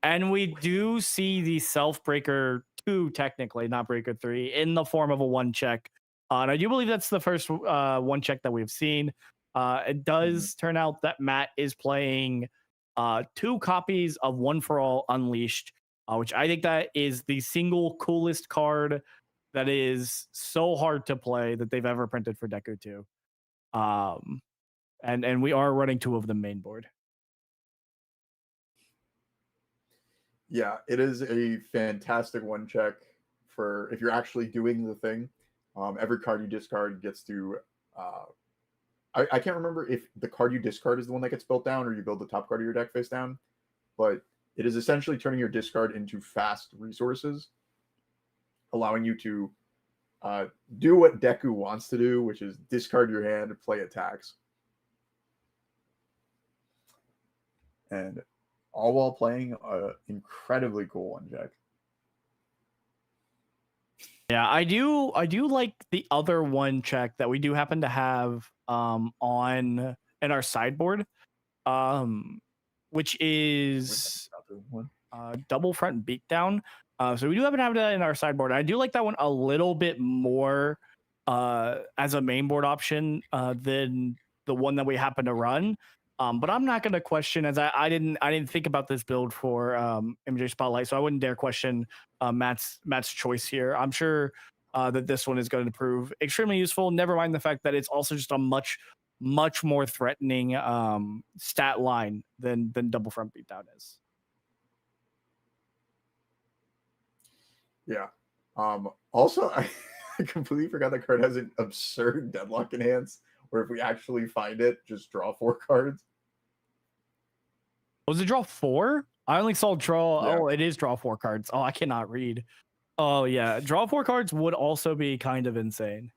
And we do see the self breaker 2, technically, not breaker 3, in the form of a one check. And I do believe that's the first one check that we've seen. It does turn out that Matt is playing 2 copies of One for All Unleashed, which I think that is the single coolest card that is so hard to play that they've ever printed for Deku 2. And we are running 2 of them main board. Yeah, it is a fantastic one check for if you're actually doing the thing. Every card you discard gets to I can't remember if the card you discard is the one that gets built down or you build the top card of your deck face down, but it is essentially turning your discard into fast resources, allowing you to do what Deku wants to do, which is discard your hand and play attacks. And all while playing an incredibly cool one check. Yeah, I do like the other one check that we do happen to have on in our sideboard, which is double front beatdown. So we do happen to have that in our sideboard. I do like that one a little bit more as a main board option than the one that we happen to run. But I'm not going to question, as I didn't think about this build for MJ Spotlight, so I wouldn't dare question Matt's choice here. I'm sure that this one is going to prove extremely useful. Never mind the fact that it's also just a much more threatening stat line than double front beatdown is. Yeah. Also, I completely forgot that card has an absurd deadlock enhance, where if we actually find it, just draw 4 cards. Was it draw 4? I only saw draw. Yeah. Oh, it is draw 4 cards. Oh, I cannot read. Oh yeah, draw 4 cards would also be kind of insane.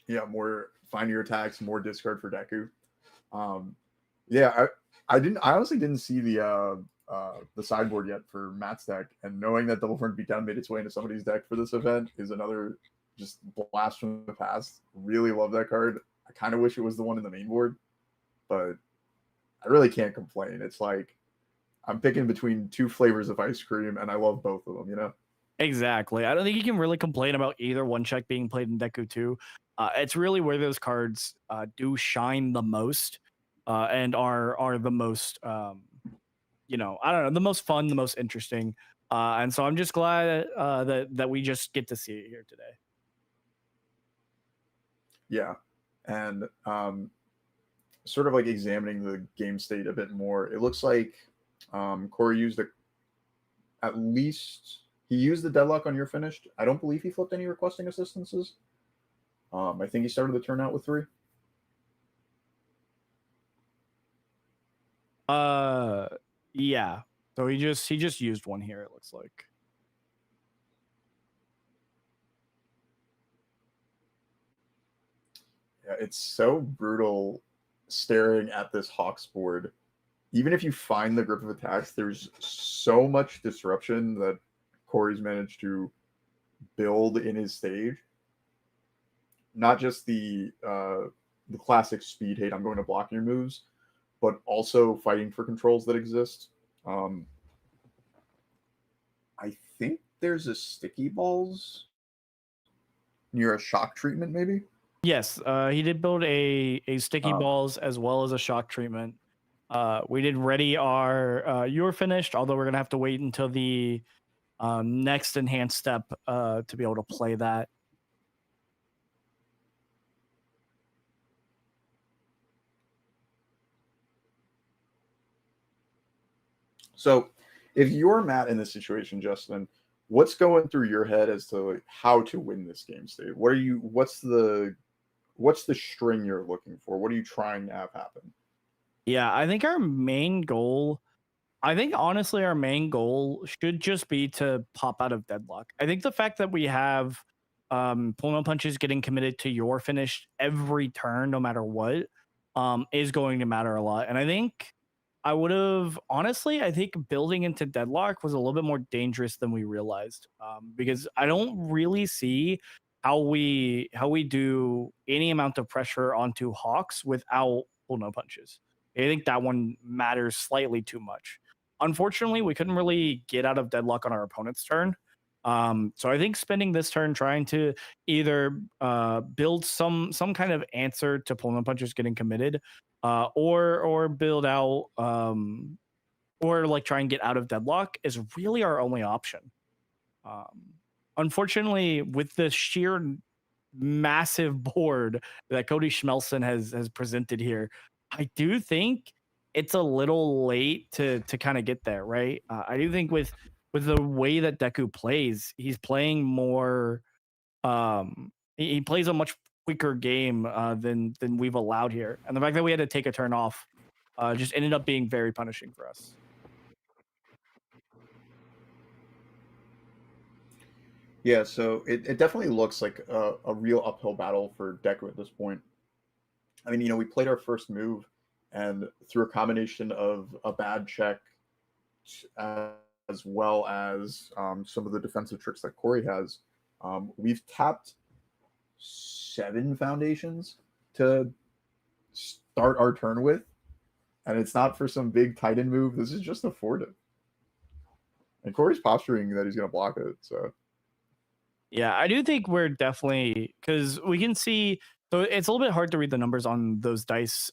Yeah, more find your attacks, more discard for Deku. Yeah, I honestly didn't see the sideboard yet for Matt's deck, and knowing that Double Front Beatdown made its way into somebody's deck for this event is another just blast from the past. Really love that card. I kind of wish it was the one in the main board, but I really can't complain. It's like I'm picking between 2 flavors of ice cream, and I love both of them, you know? Exactly. I don't think you can really complain about either one check being played in Deku 2. It's really where those cards do shine the most and are the most, you know, I don't know, the most fun, the most interesting. And so I'm just glad that we just get to see it here today. Yeah. And sort of like examining the game state a bit more, it looks like Corey used at least he used the deadlock on your finished. I don't believe he flipped any requesting assistances. I think he started the turn out with 3. Yeah. So he just used one here, it looks like. Yeah, it's so brutal staring at this Hawks board. Even if you find the grip of attacks, there's so much disruption that Corey's managed to build in his stage. Not just the classic speed hate, I'm going to block your moves, but also fighting for controls that exist. I think there's a sticky balls near a shock treatment, maybe. Yes, he did build a sticky balls as well as a shock treatment. We did ready our you're finished, although we're gonna have to wait until the next enhanced step to be able to play that. So, if you're Matt in this situation, Justin, what's going through your head as to like, how to win this game state? What are you? What's the string you're looking for? What are you trying to have happen? Yeah, I think our main goal, I think honestly, our main goal should just be to pop out of deadlock. I think the fact that we have pull no punches getting committed to your finish every turn, no matter what, is going to matter a lot. And I think I would have honestly, I think building into deadlock was a little bit more dangerous than we realized, because I don't really see how we do any amount of pressure onto Hawks without pull no punches. I think that one matters slightly too much. Unfortunately, we couldn't really get out of deadlock on our opponent's turn. So I think spending this turn trying to either build some kind of answer to pull no punches getting committed, or build out or like try and get out of deadlock is really our only option. Um, Unfortunately, with the sheer massive board that Cody Schmelson has presented here, I do think it's a little late to kind of get there, right? I do think with the way that Deku plays, he's playing more. He plays a much quicker game than we've allowed here, and the fact that we had to take a turn off just ended up being very punishing for us. Yeah, so it definitely looks like a real uphill battle for Deku at this point. I mean, we played our first move, and through a combination of a bad check as well as some of the defensive tricks that Corey has, we've tapped 7 foundations to start our turn with, and it's not for some big Titan move. This is just a fortive. And Corey's posturing that he's going to block it, so. Yeah, I do think we're definitely because we can see. So it's a little bit hard to read the numbers on those dice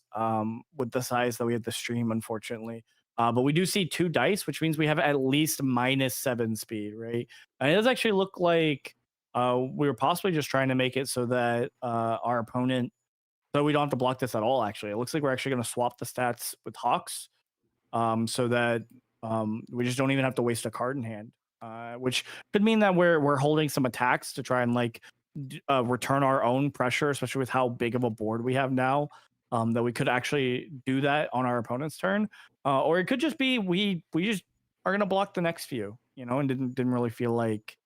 with the size that we had to stream, unfortunately. But we do see 2 dice, which means we have at least -7 speed, right? And it does actually look like we were possibly just trying to make it so that our opponent, so we don't have to block this at all. Actually, it looks like we're actually going to swap the stats with Hawks, so that we just don't even have to waste a card in hand, which could mean that we're holding some attacks to try and like return our own pressure, especially with how big of a board we have now. That we could actually do that on our opponent's turn, or it could just be we just are gonna block the next few, and didn't really feel like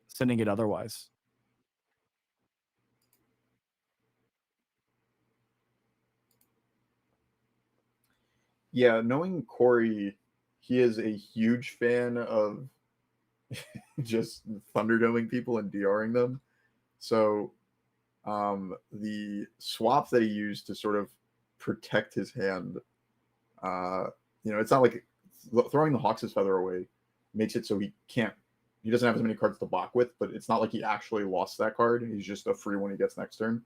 sending it otherwise. Yeah, knowing Corey, he is a huge fan of just thunderdoming people and DRing them. So the swap that he used to sort of protect his hand, it's not like throwing the Hawks' feather away makes it so he doesn't have as many cards to block with, but it's not like he actually lost that card. He's just a free one he gets next turn.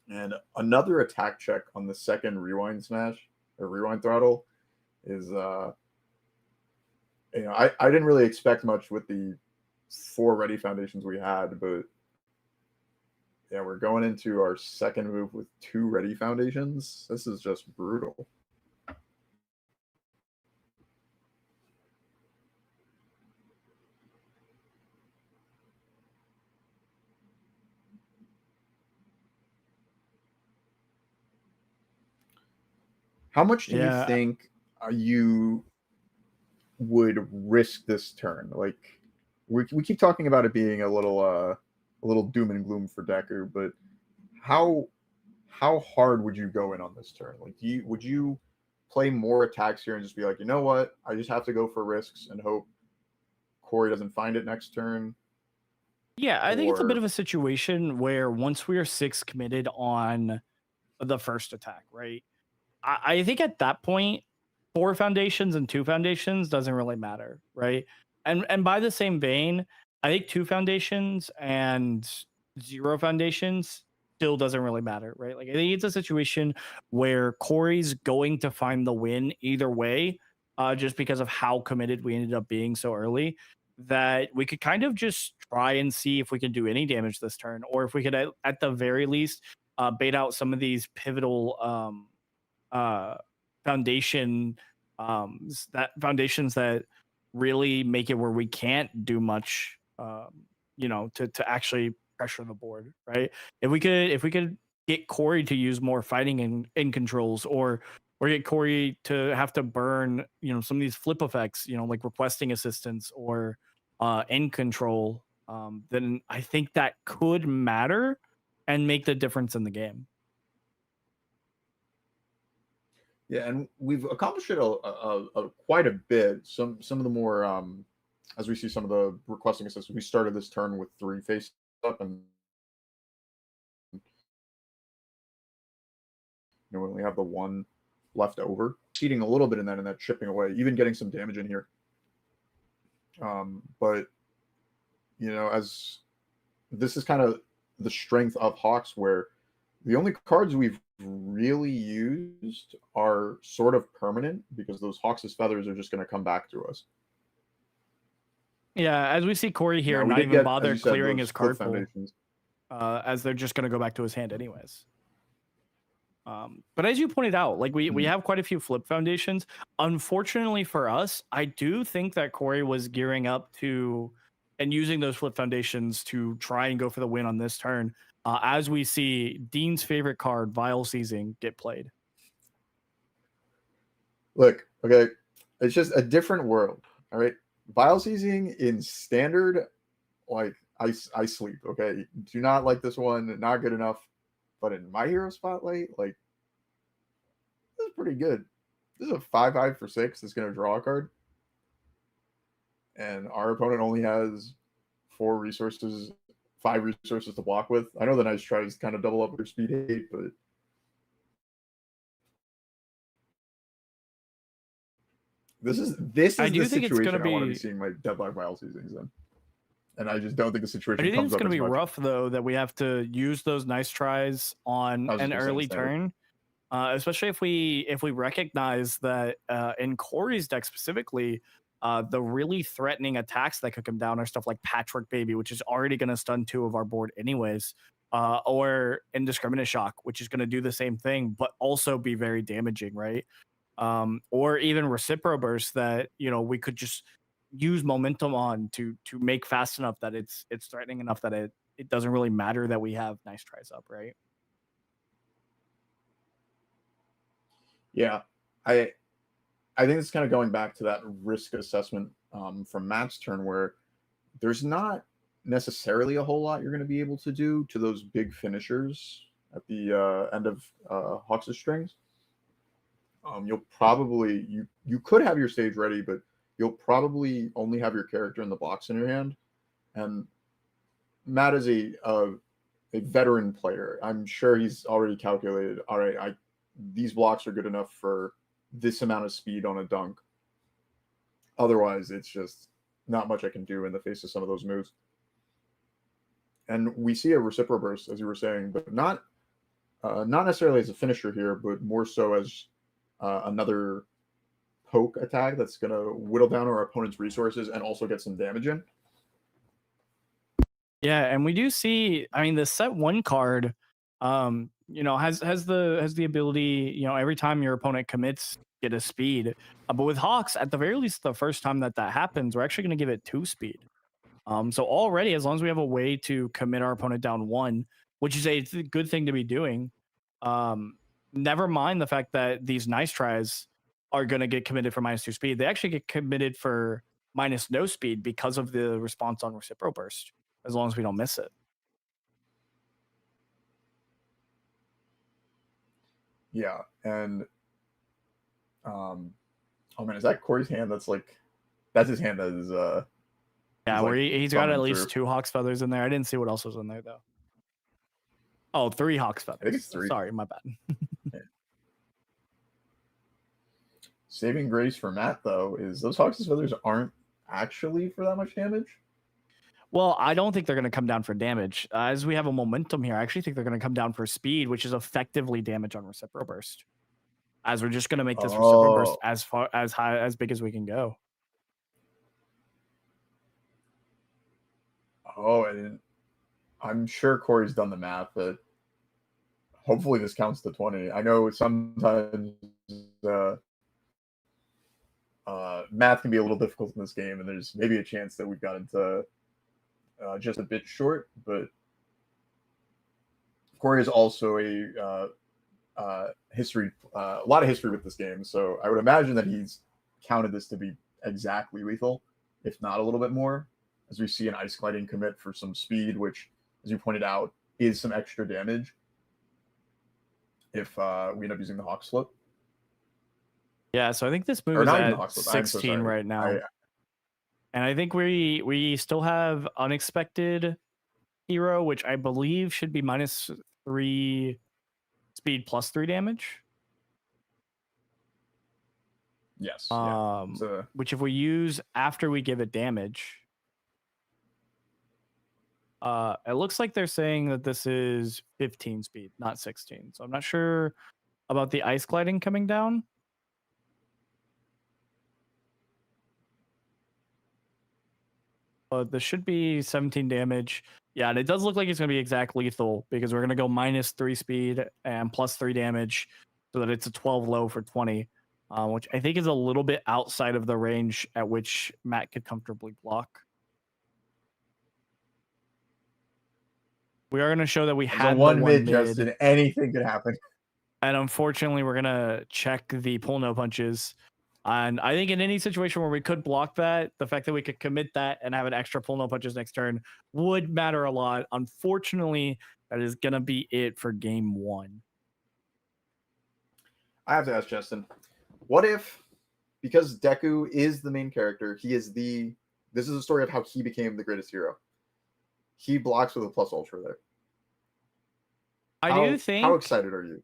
And another attack check on the second rewind smash or rewind throttle is I didn't really expect much with the 4 ready foundations we had, but yeah, we're going into our second move with 2 ready foundations. This is just brutal. How much do you Yeah, think you would risk this turn? Like we keep talking about it being a little doom and gloom for Deku, but how hard would you go in on this turn? Like would you play more attacks here and just be like, you know what? I just have to go for risks and hope Corey doesn't find it next turn? yeah, I think it's a bit Or of a situation where once we are 6 committed on the first attack, right? I think at that point, 4 foundations and 2 foundations doesn't really matter, right? And by the same vein, I think 2 foundations and 0 foundations still doesn't really matter, right? Like I think it's a situation where Corey's going to find the win either way, just because of how committed we ended up being so early. That we could kind of just try and see if we can do any damage this turn, or if we could at the very least bait out some of these pivotal uh foundation that foundations that really make it where we can't do much, to actually pressure the board, right? If we could get Corey to use more fighting in controls, or get Corey to have to burn, some of these flip effects, like requesting assistance or in control, then I think that could matter and make the difference in the game. Yeah, and we've accomplished it quite a bit. Some of the more as we see some of the requesting assistance, we started this turn with 3 face up, and we only have the 1 left over. Cheating a little bit in that chipping away, even getting some damage in here. But as this is kind of the strength of Hawks, where the only cards we've really used are sort of permanent, because those Hawks' feathers are just going to come back to us. Yeah, as we see Corey here, Now, we not did even get, as bother you said, clearing those his flip card pool, foundations. as they're just going to go back to his hand anyways. But as you pointed out, like we have quite a few flip foundations. Unfortunately for us, I do think that Corey was gearing up to and using those flip foundations to try and go for the win on this turn. As we see Dean's favorite card, Vile Seizing, get played. Look, okay, it's just a different world. All right, Vile Seizing in standard, like I sleep. Okay, do not like this one. Not good enough. But in My Hero Spotlight, like, this is pretty good. This is a 5/5 for 6 that's going to draw a card. And our opponent only has 5 resources to block with. I know the nice tries kind of double up your speed 8, but this is I do the think it's situation going to I want to be be. seeing my Deadlock Vile Seasons in. And I just don't think the I situation do think comes it's up going to as be much. rough, though, that we have to use those nice tries on I was just an gonna say early standard. turn, especially if we recognize that in Corey's deck specifically, the really threatening attacks that could come down are stuff like Patchwork Baby, which is already going to stun 2 of our board anyways, or Indiscriminate Shock, which is going to do the same thing but also be very damaging, right? Or even Recipro Burst that we could just use momentum on to make fast enough that it's threatening enough that it doesn't really matter that we have nice tries up, right? Yeah. I think it's kind of going back to that risk assessment from Matt's turn, where there's not necessarily a whole lot you're going to be able to do to those big finishers at the end of Hawks' strings. You'll probably you could have your stage ready, but you'll probably only have your character in the box in your hand. And Matt is a veteran player. I'm sure he's already calculated. All right, these blocks are good enough for this amount of speed on a dunk. Otherwise, it's just not much I can do in the face of some of those moves. And we see a Recipro Burst, as you were saying, but not necessarily as a finisher here, but more so as another poke attack that's going to whittle down our opponent's resources and also get some damage in. Yeah, and we do see, I mean, the set 1 card has the ability, every time your opponent commits, get a speed. But with Hawks, at the very least, the first time that happens, we're actually going to give it 2 speed. So already, as long as we have a way to commit our opponent down 1, which is a good thing to be doing, never mind the fact that these nice tries are going to get committed for -2 speed. They actually get committed for minus no speed because of the response on Recipro Burst, as long as we don't miss it. Yeah, and oh man, is that Corey's hand? That's his hand that is Yeah, where he's got at least through. 2 Hawks feathers in there. I didn't see what else was in there though. Oh, 3 Hawks feathers. I think it's 3. Sorry, my bad. Yeah. Saving grace for Matt, though, is those Hawks' feathers aren't actually for that much damage. Well, I don't think they're going to come down for damage. As we have a momentum here, I actually think they're going to come down for speed, which is effectively damage on Recipro Burst. As we're just going to make this Recipro Burst as high, as big as we can go. Oh, and I'm sure Corey's done the math, but hopefully this counts to 20. I know sometimes math can be a little difficult in this game, and there's maybe a chance that we've got into just a bit short. But Corey is also a history, a lot of history with this game, so I would imagine that he's counted this to be exactly lethal, if not a little bit more, as we see an ice gliding commit for some speed, which, as you pointed out, is some extra damage if we end up using the Hawk Slip. Yeah, so I think this move Or is not even the at Hawk Slip. I'm so 16 sorry. right now. And I think we still have Unexpected Hero, which I believe should be -3 speed +3 damage. Yes. Which if we use after we give it damage, it looks like they're saying that this is 15 speed, not 16. So I'm not sure about the ice gliding coming down. But this should be 17 damage. Yeah, and it does look like it's going to be exact lethal because we're going to go -3 speed and +3 damage so that it's a 12 low for 20, which I think is a little bit outside of the range at which Matt could comfortably block. We are going to show that we had one the mid, Justin. Anything could happen. And unfortunately, we're going to check the pull no punches. And I think in any situation where we could block that, the fact that we could commit that and have an extra pull no punches next turn would matter a lot. Unfortunately, that is going to be it for game 1. I have to ask Justin, what if, because Deku is the main character, this is a story of how he became the greatest hero. He blocks with a plus ultra there. How excited are you?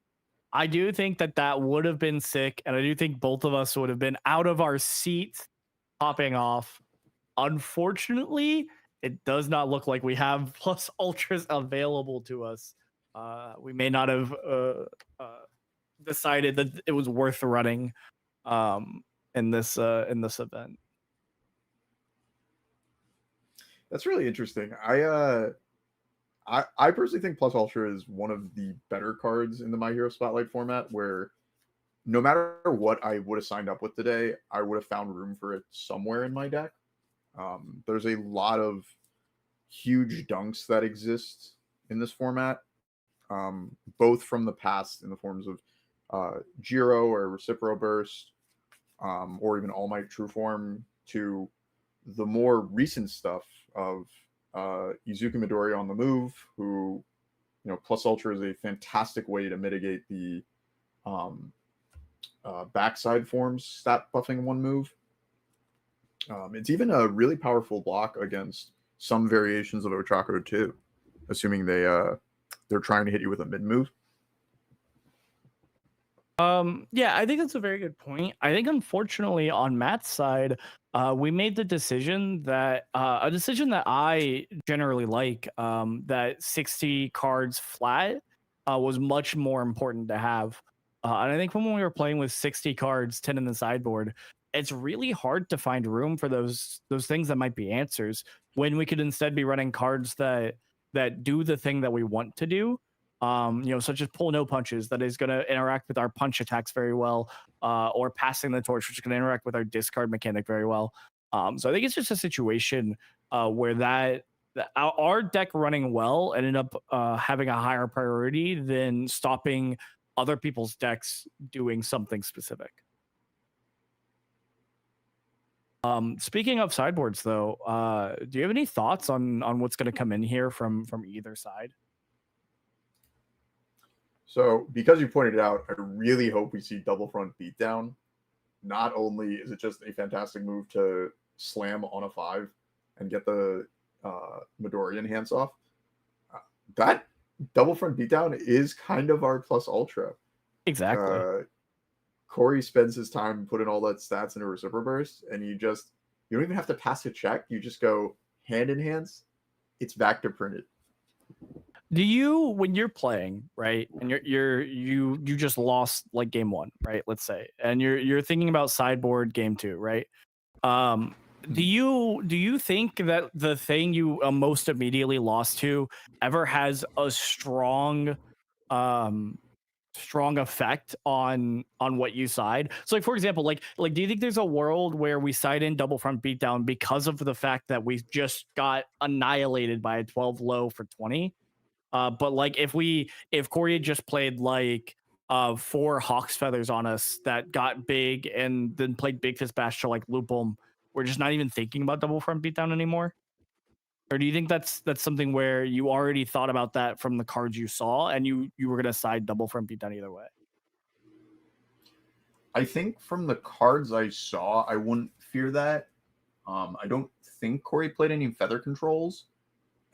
I do think that would have been sick, and I do think both of us would have been out of our seats popping off. Unfortunately, it does not look like we have plus ultras available to us. We may not have decided that it was worth running in this event. That's really interesting. I personally think Plus Ultra is one of the better cards in the My Hero Spotlight format, where no matter what I would have signed up with today, I would have found room for it somewhere in my deck. There's a lot of huge dunks that exist in this format, both from the past in the forms of Giro or Recipro Burst, or even All Might True Form, to the more recent stuff of Izuku Midori on the move, who, Plus Ultra is a fantastic way to mitigate the backside forms stat buffing one move. It's even a really powerful block against some variations of Ochako too, assuming they're trying to hit you with a mid move. Yeah, I think that's a very good point. I think unfortunately on Matt's side, we made the decision that a decision that I generally like, that 60 cards flat was much more important to have. And I think when we were playing with 60 cards, 10 in the sideboard, it's really hard to find room for those things that might be answers when we could instead be running cards that do the thing that we want to do. Such as pull no punches, that is going to interact with our punch attacks very well, or passing the torch, which is going to interact with our discard mechanic very well. So I think it's just a situation where that our deck running well ended up having a higher priority than stopping other people's decks doing something specific. Speaking of sideboards, though, do you have any thoughts on what's going to come in here from either side? So, because you pointed it out, I really hope we see Double Front Beatdown. Not only is it just a fantastic move to slam on a 5 and get the Midori enhance off, that Double Front Beatdown is kind of our plus ultra. Exactly. Corey spends his time putting all that stats into Recipro Burst, and you don't even have to pass a check. You just go hand enhance. It's back to printed. Do you, when you're playing, right, and you just lost like game 1, right, let's say, and you're thinking about sideboard game 2, right? Do you think that the thing you most immediately lost to ever has a strong strong effect on what you side. So like for example, like do you think there's a world where we side in double front beatdown because of the fact that we just got annihilated by a 12 low for 20? But like if Corey had just played like 4 Hawk's feathers on us that got big and then played Big Fist Bash to like loop them, we're just not even thinking about double front beatdown anymore? Or do you think that's something where you already thought about that from the cards you saw and you were gonna side double front beatdown either way? I think from the cards I saw, I wouldn't fear that. I don't think Corey played any feather controls,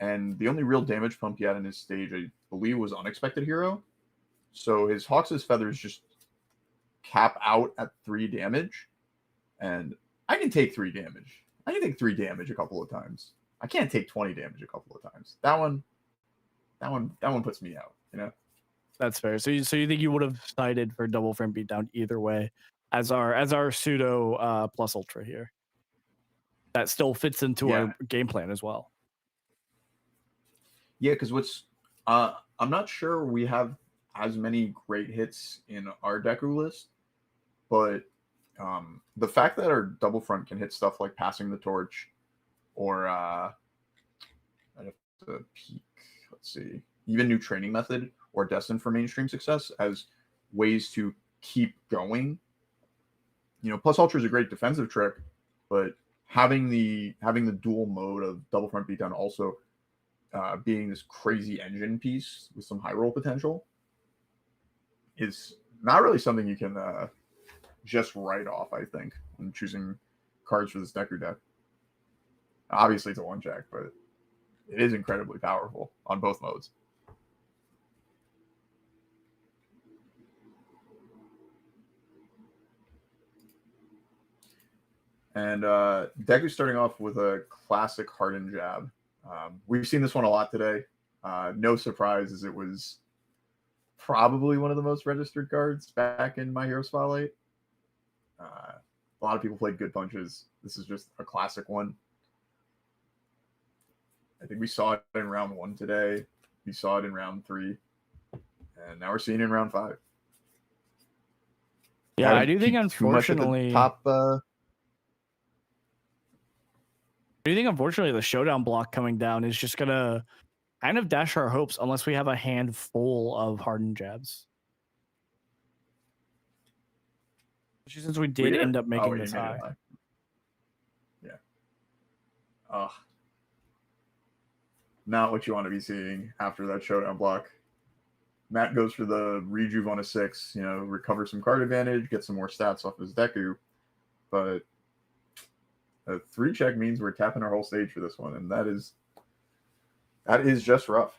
and the only real damage pump he had in his stage, I believe, was Unexpected Hero. So his Hawks' feathers just cap out at 3 damage, and I can take 3 damage. I can take 3 damage a couple of times. I can't take 20 damage a couple of times. That one puts me out, you know? That's fair. So you think you would have sided for double front beatdown either way as our pseudo plus ultra here? That still fits into our game plan as well. Yeah, because I'm not sure we have as many great hits in our Deku list, but the fact that our double front can hit stuff like Passing the Torch, or I'd have to peek, let's see, even New Training Method or Destined for Mainstream Success as ways to keep going. You know, Plus Ultra is a great defensive trick, but having the dual mode of double front beatdown also being this crazy engine piece with some high roll potential is not really something you can just write off, I think, when choosing cards for this Deku deck. Obviously, it's a one check, but it is incredibly powerful on both modes. And Deku's starting off with a classic Hardened Jab. We've seen this one a lot today. No surprise, as it was probably one of the most registered cards back in My Hero Spotlight. A lot of people played Good Punches. This is just a classic one. I think we saw it in round 1 today. We saw it in round 3. And now we're seeing it in round 5. Yeah, I do think, unfortunately, top. I do think, unfortunately, the showdown block coming down is just gonna kind of dash our hopes unless we have a handful of hardened jabs. Since we did end up making this high. Yeah. Not what you want to be seeing after that showdown block. Matt goes for the rejuve on a 6, you know, recover some card advantage, get some more stats off his Deku. But a 3 check means we're tapping our whole stage for this one, and that is just rough.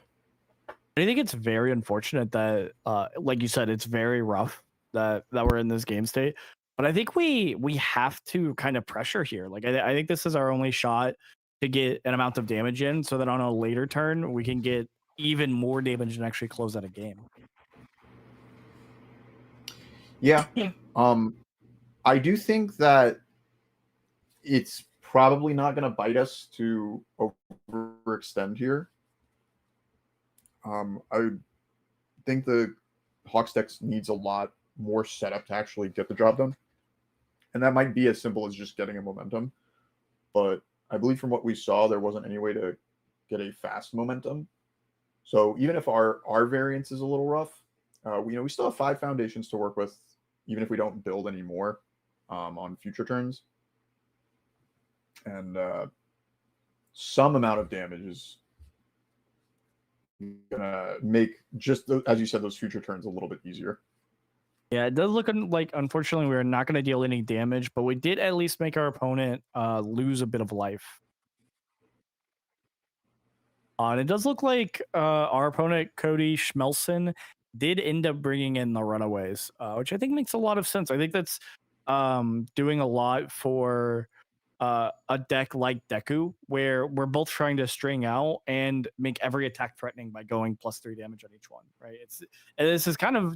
I think it's very unfortunate that, like you said, it's very rough that we're in this game state. But I think we have to kind of pressure here. Like I think this is our only shot to get an amount of damage in, so that on a later turn we can get even more damage and actually close out a game. Yeah. I do think that it's probably not going to bite us to overextend here. I think the Hawks deck needs a lot more setup to actually get the job done. And that might be as simple as just getting a momentum. But I believe from what we saw, there wasn't any way to get a fast momentum. So even if our variance is a little rough, we still have 5 foundations to work with, even if we don't build any more on future turns. And some amount of damage is gonna make, just as you said, those future turns a little bit easier. Yeah, it does look like, unfortunately, we're not going to deal any damage, but we did at least make our opponent lose a bit of life. And it does look like our opponent, Cody Schmelson, did end up bringing in the Runaways, which I think makes a lot of sense. I think that's doing a lot for a deck like Deku, where we're both trying to string out and make every attack threatening by going +3 damage on each one, right? This is kind of,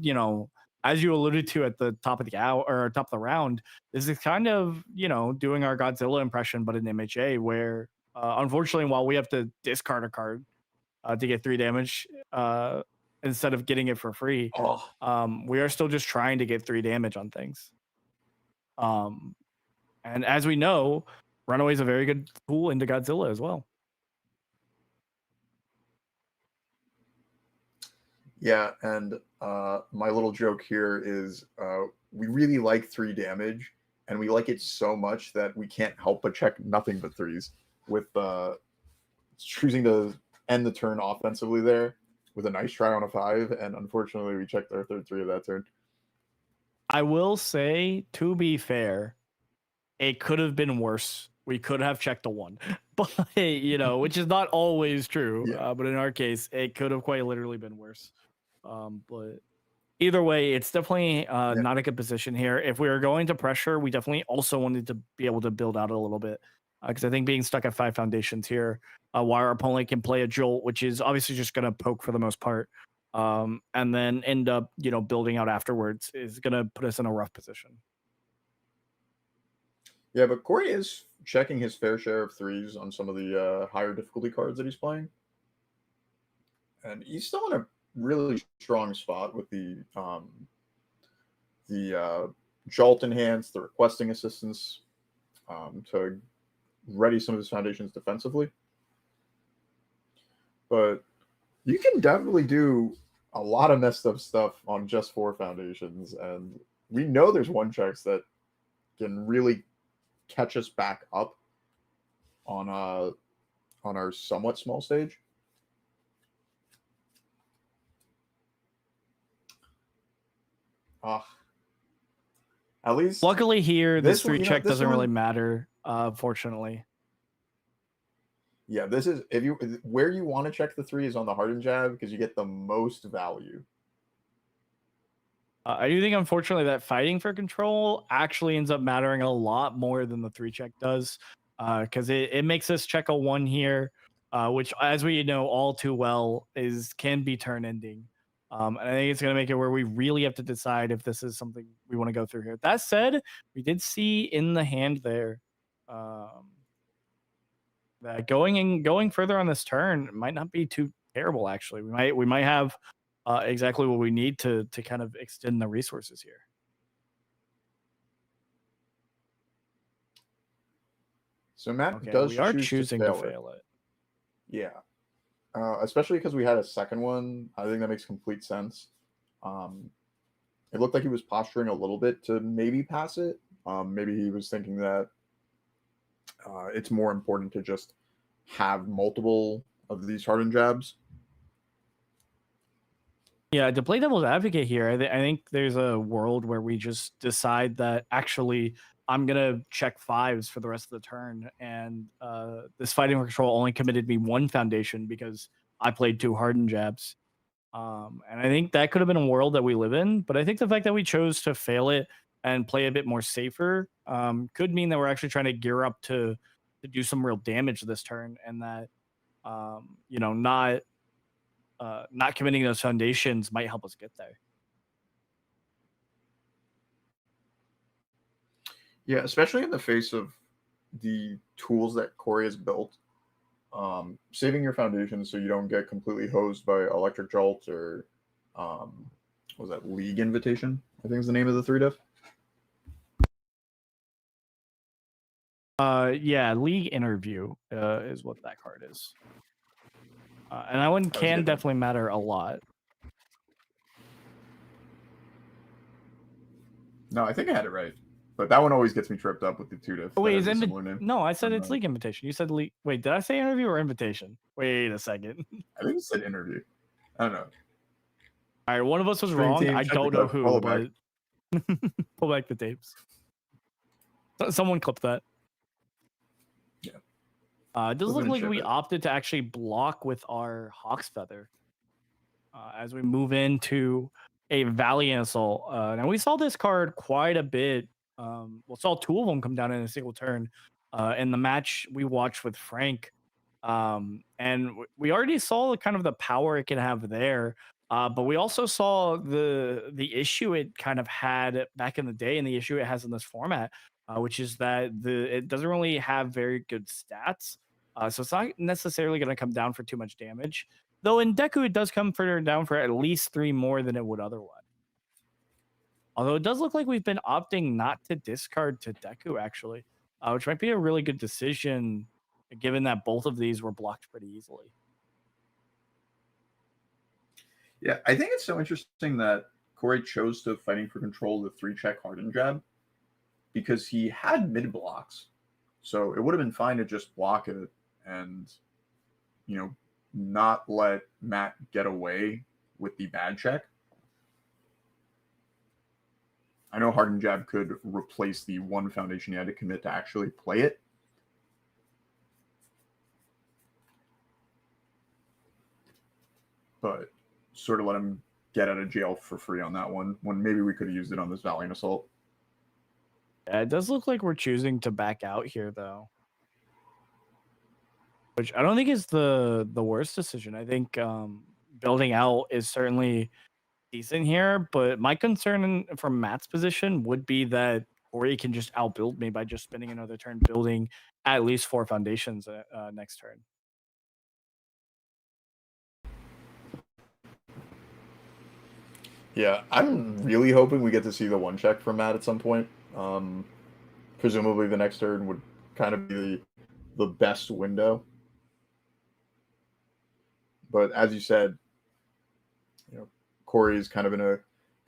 as you alluded to at the top of the hour or top of the round, this is kind of, doing our Godzilla impression, but in MHA, where unfortunately, while we have to discard a card to get 3 damage, instead of getting it for free. Oh, We are still just trying to get 3 damage on things. And as we know, Runaway is a very good tool into Godzilla as well. yeah, and my little joke here is we really like 3 damage, and we like it so much that we can't help but check nothing but 3s with choosing to end the turn offensively there with a nice try on a 5, and unfortunately we checked our third 3 of that turn. I will say, to be fair, it could have been worse. We could have checked a 1, but which is not always true. Yeah. But in our case, it could have quite literally been worse. But either way, it's definitely not a good position here. If we were going to pressure, we definitely also wanted to be able to build out a little bit, because I think being stuck at 5 foundations here, while our opponent can play a jolt, which is obviously just going to poke for the most part, and then end up building out afterwards, is going to put us in a rough position. Yeah, but Corey is checking his fair share of 3s on some of the higher difficulty cards that he's playing, and he's still in a really strong spot with the jolt enhance, the requesting assistance, to ready some of his foundations defensively. But you can definitely do a lot of messed up stuff on just 4 foundations, and we know there's 1 checks that can really catch us back up on our somewhat small stage. At least luckily here, this 3 check doesn't really one, matter, fortunately. Yeah, this is where you want to check the 3 is on the hardened jab, because you get the most value. I do think, unfortunately, that fighting for control actually ends up mattering a lot more than the 3 check does, because it makes us check a 1 here, which, as we know all too well, can be turn ending. And I think it's going to make it where we really have to decide if this is something we want to go through here. That said, we did see in the hand there that going further on this turn might not be too terrible. Actually, we might have exactly what we need to kind of extend the resources here. So Matt we are choosing to fail it. Yeah, especially because we had a second one. I think that makes complete sense. It looked like he was posturing a little bit to maybe pass it. Maybe he was thinking that it's more important to just have multiple of these hardened jabs. Yeah, to play devil's advocate here, I think there's a world where we just decide that actually I'm gonna check 5s for the rest of the turn, and this fighting for control only committed me 1 foundation because I played 2 hardened jabs. And I think that could have been a world that we live in, but I think the fact that we chose to fail it and play a bit more safer could mean that we're actually trying to gear up to do some real damage this turn, and that not committing those foundations might help us get there. Yeah, especially in the face of the tools that Corey has built. Saving your foundations so you don't get completely hosed by Electric Jolt or what was that, League Invitation, I think is the name of the 3 diff. Yeah, League Interview is what that card is. And that one can definitely matter a lot. No, I think I had it right. But that one always gets me tripped up with the 2 diff. Oh, wait, no, I said it's League Invitation. You said League. Wait, did I say Interview or Invitation? Wait a second. I think you said Interview. I don't know. All right, one of us was wrong. I don't know who, but pull back the tapes. Someone clip that. Yeah. It does look like we opted to actually block with our Hawk's Feather as we move into a Valiant Assault. Now, we saw this card quite a bit. We saw 2 of them come down in a single turn in the match we watched with Frank. And we already saw kind of the power it can have there. But we also saw the issue it kind of had back in the day, and the issue it has in this format, which is that it doesn't really have very good stats. So it's not necessarily going to come down for too much damage. Though in Deku, it does come further down for at least 3 more than it would otherwise. Although it does look like we've been opting not to discard to Deku, actually, which might be a really good decision, given that both of these were blocked pretty easily. Yeah, I think it's so interesting that Corey chose to Fighting for Control the 3-check Harden jab, because he had mid blocks. So it would have been fine to just block it and, you know, not let Matt get away with the bad check. I know Harden jab could replace the one foundation he had to commit to actually play it. But sort of let him get out of jail for free on that one, when maybe we could have used it on this Valiant Assault. Yeah, it does look like we're choosing to back out here, though. Which I don't think is the worst decision. I think building out is certainly decent here, but my concern from Matt's position would be that Corey can just outbuild me by just spending another turn building at least 4 foundations next turn. Yeah, I'm really hoping we get to see the 1-check from Matt at some point. Presumably the next turn would kind of be the best window. But as you said, you know, Corey is kind of in a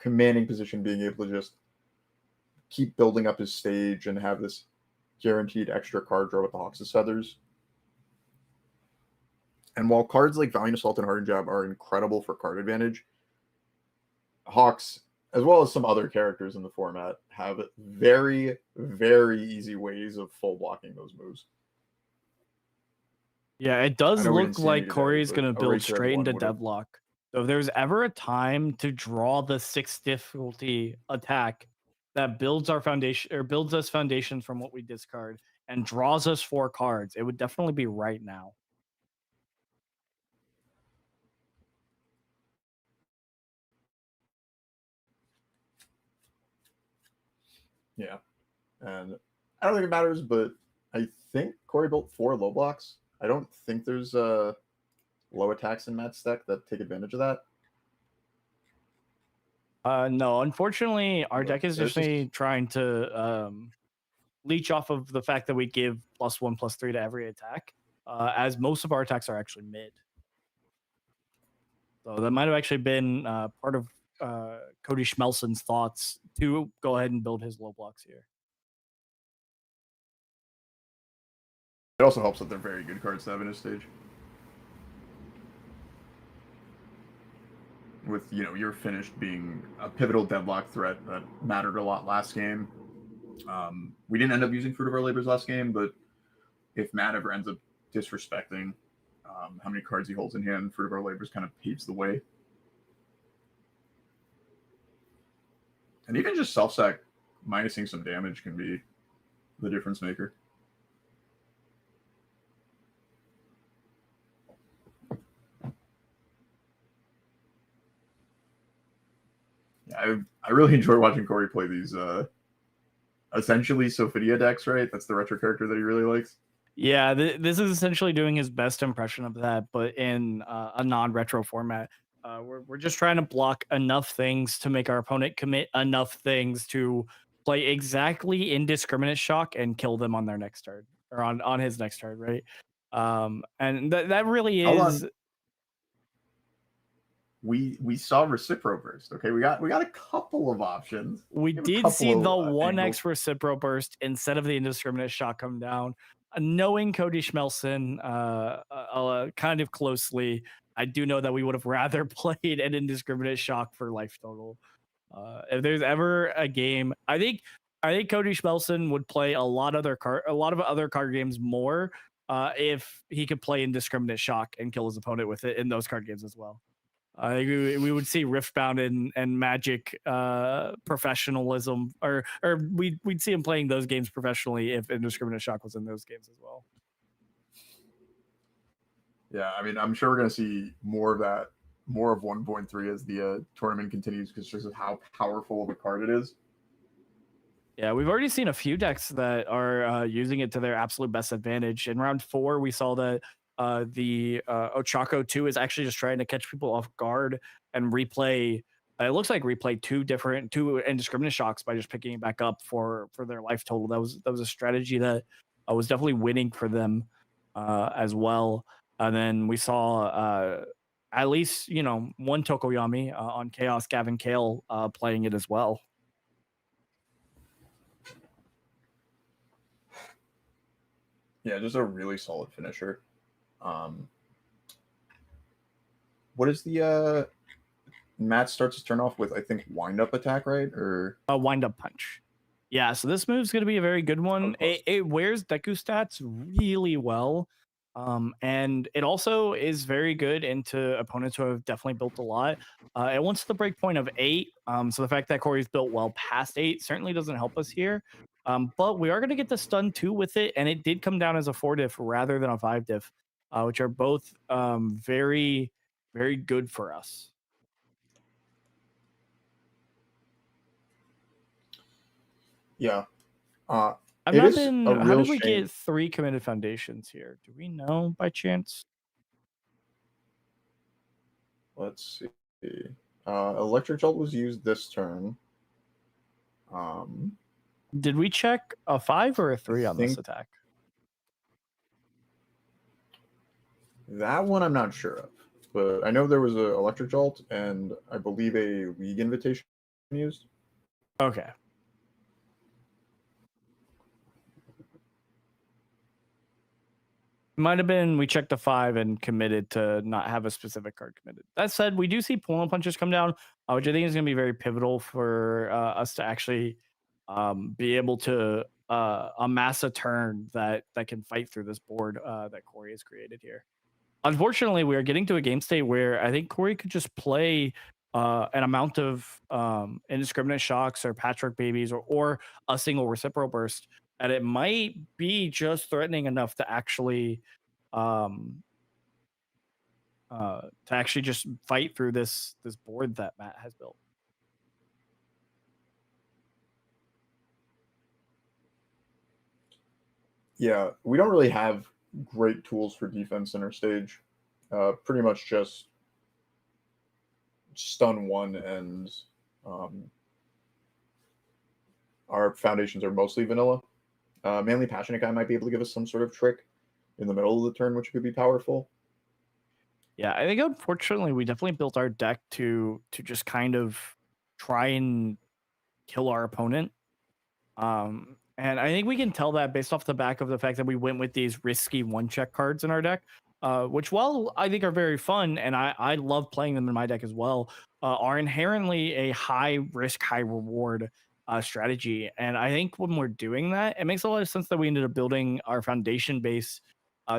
commanding position, being able to just keep building up his stage and have this guaranteed extra card draw with the Hawks' Feathers. And while cards like Valiant Assault and Hardened Jab are incredible for card advantage, Hawks, as well as some other characters in the format, have very, very easy ways of full blocking those moves. Yeah, it does look like today, Corey's but going to build Eraser straight F1 into would've- Deadlock. So if there's ever a time to draw the 6th difficulty attack that builds our foundation or builds us foundations from what we discard and draws us 4 cards, it would definitely be right now. Yeah. And I don't think it matters, but I think Corey built 4 low blocks. I don't think there's low attacks in Matt's deck that take advantage of that. No, unfortunately, our But deck is there's just trying to leech off of the fact that we give +1/+3 to every attack, as most of our attacks are actually mid. So that might have actually been part of Cody Schmelson's thoughts to go ahead and build his low blocks here. It also helps that they're very good cards to have in his stage. With, you know, your finished being a pivotal deadlock threat that mattered a lot last game. We didn't end up using Fruit of Our Labors last game, but if Matt ever ends up disrespecting how many cards he holds in hand, Fruit of Our Labors kind of paves the way. And even just self-sack minusing some damage can be the difference maker. Yeah, I really enjoy watching Corey play these essentially Sophidia decks, right? That's the retro character that he really likes. Yeah, this is essentially doing his best impression of that, but in a non-retro format. We're just trying to block enough things to make our opponent commit enough things to play exactly indiscriminate shock and kill them on their next turn or on his next turn, right? And that really Hold is. on. We saw Recipro Burst. Okay, we got a couple of options. We have a did couple see the of, 1x angles. Recipro Burst instead of the indiscriminate shock come down. Knowing Cody Schmelson kind of closely, I do know that we would have rather played an indiscriminate shock for life total. If there's ever a game, I think Cody Schmelson would play a lot of other card games more if he could play indiscriminate shock and kill his opponent with it in those card games as well. I think we would see Riftbound and Magic professionalism, or we'd see him playing those games professionally if Indiscriminate Shock was in those games as well. Yeah, I mean, I'm sure we're going to see more of that, more of 1.3 as the tournament continues, because just how powerful of a card it is. Yeah, we've already seen a few decks that are using it to their absolute best advantage. In round 4, we saw that the Ochako 2 is actually just trying to catch people off guard and replay. It looks like replay two indiscriminate shocks by just picking it back up for their life total. That was a strategy that was definitely winning for them as well. And then we saw at least one Tokoyami on Chaos, Gavin Kale playing it as well. Yeah, just a really solid finisher. What is the Matt starts his turn off with, I think, wind up attack, right? Or A wind up punch. Yeah, so this move's going to be a very good one. close. It wears Deku stats really well. And it also is very good into opponents who have definitely built a lot. It wants the break point of 8. So the fact that Corey's built well past 8 certainly doesn't help us here. But we are going to get the stun 2 with it, and it did come down as a 4 diff rather than a 5 diff, which are both very, very good for us. Yeah. I've It not is been. a How real did we shame. get 3 committed foundations here? Do we know by chance? Let's see. Electric Jolt was used this turn. Did we check a 5 or a 3 on this think- attack? That one I'm not sure of, but I know there was a Electric Jolt and I believe a League Invitation used. Okay. Might have been we checked a 5 and committed to not have a specific card committed. That said, we do see pull-on punches come down, which I think is going to be very pivotal for us to actually be able to amass a turn that can fight through this board that Corey has created here. Unfortunately, we are getting to a game state where I think Corey could just play an amount of indiscriminate shocks or patchwork babies or a single reciprocal burst, and it might be just threatening enough to actually just fight through this board that Matt has built. Yeah, we don't really have great tools for defense in our stage. Pretty much just stun 1 and our foundations are mostly vanilla. Mainly Passionate Guy might be able to give us some sort of trick in the middle of the turn, which could be powerful. Yeah, I think unfortunately we definitely built our deck to just kind of try and kill our opponent. And I think we can tell that based off the back of the fact that we went with these risky 1-check cards in our deck, which while I think are very fun and I love playing them in my deck as well, are inherently a high risk, high reward strategy. And I think when we're doing that, it makes a lot of sense that we ended up building our foundation base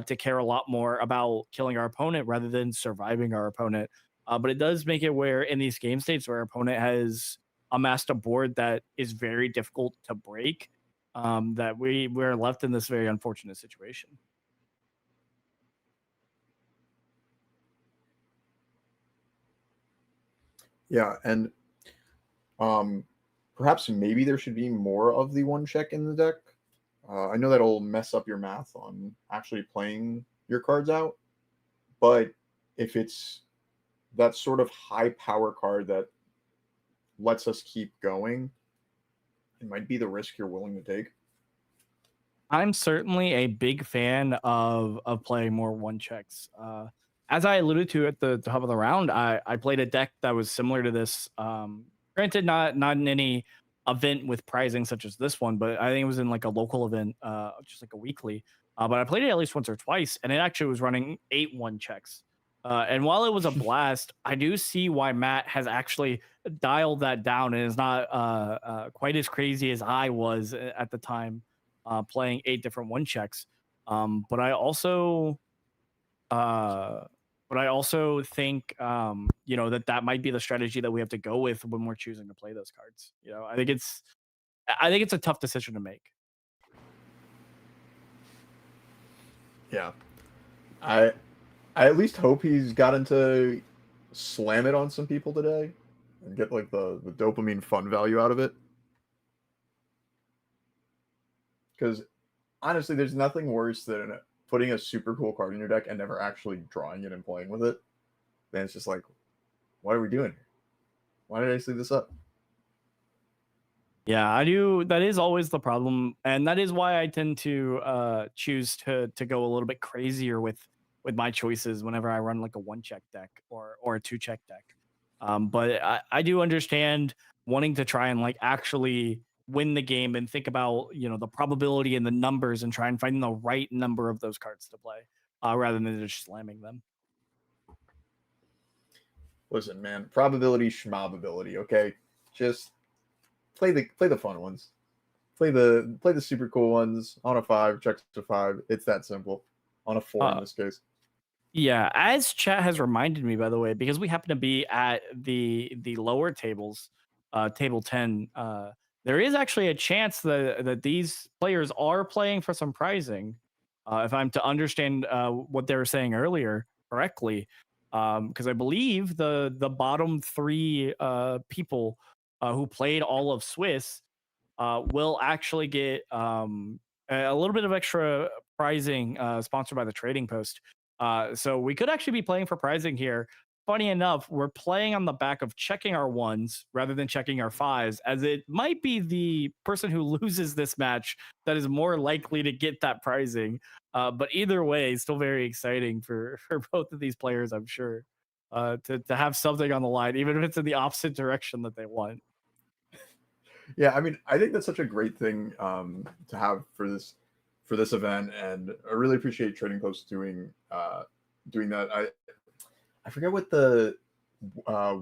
to care a lot more about killing our opponent rather than surviving our opponent. But it does make it where in these game states where our opponent has amassed a board that is very difficult to break, that we're left in this very unfortunate situation. Yeah, and perhaps maybe there should be more of the 1-check in the deck. I know that'll mess up your math on actually playing your cards out, but if it's that sort of high power card that lets us keep going, it might be the risk you're willing to take. I'm certainly a big fan of playing more 1-checks. As I alluded to at the top of the round, I played a deck that was similar to this. Granted, not in any event with prizing such as this one, but I think it was in like a local event, just like a weekly. But I played it at least once or twice, and it actually was running 8 1-checks. And while it was a blast, I do see why Matt has actually dialed that down and is not quite as crazy as I was at the time, playing 8 different 1-checks. But I also think that might be the strategy that we have to go with when we're choosing to play those cards. I think it's a tough decision to make. Yeah, I at least hope he's gotten to slam it on some people today and get like the dopamine fun value out of it. because honestly, there's nothing worse than putting a super cool card in your deck and never actually drawing it and playing with it. Then it's just like, what are we doing here? Why did I sleeve this up? Yeah, I do. That is always the problem, and that is why I tend to choose to go a little bit crazier with my choices whenever I run like a one check deck or a two check deck. But I do understand wanting to try and like actually win the game and think about the probability and the numbers and try and find the right number of those cards to play rather than just slamming them. Listen, man, probability, schmobability. Okay, just play the fun ones. Play the super cool ones on a 5, checks to 5. It's that simple. On a 4 in this case. Yeah, as chat has reminded me, by the way, because we happen to be at the lower tables, table 10, there is actually a chance that these players are playing for some prizing. If I'm to understand what they were saying earlier correctly, because I believe the bottom 3 people who played all of Swiss will actually get a little bit of extra prizing sponsored by the Trading Post. So we could actually be playing for prizing here. Funny enough, we're playing on the back of checking our 1s rather than checking our 5s, as it might be the person who loses this match that is more likely to get that prizing. But either way, still very exciting for both of these players, I'm sure, to have something on the line, even if it's in the opposite direction that they want. Yeah, I mean, I think that's such a great thing to have for this event, and I really appreciate Trading Post doing that. I forget what the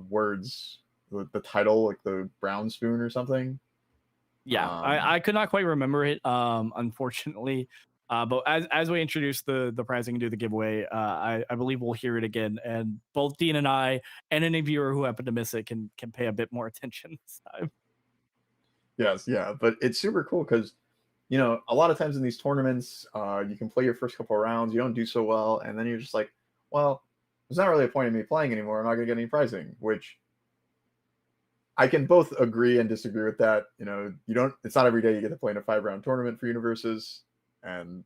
words, the title, like the brown spoon or something. Yeah, I could not quite remember it, unfortunately. But as we introduce the prizing and do the giveaway, I believe we'll hear it again, and both Dean and I and any viewer who happen to miss it can pay a bit more attention this time. Yes, yeah, but it's super cool because a lot of times in these tournaments, you can play your first couple of rounds, you don't do so well, and then you're just like, well, there's not really a point in me playing anymore. I'm not going to get any pricing, which I can both agree and disagree with that. It's not every day you get to play in a 5-round tournament for universes, and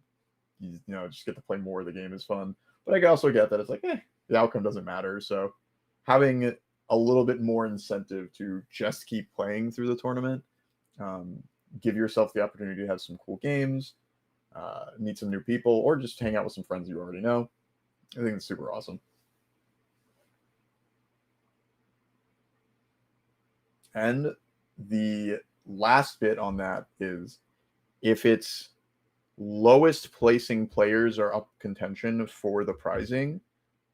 just get to play more of the game is fun. But I can also get that it's like, the outcome doesn't matter. So having a little bit more incentive to just keep playing through the tournament, give yourself the opportunity to have some cool games, meet some new people, or just hang out with some friends you already know. I think it's super awesome. And the last bit on that is if it's lowest placing players are up contention for the prizing,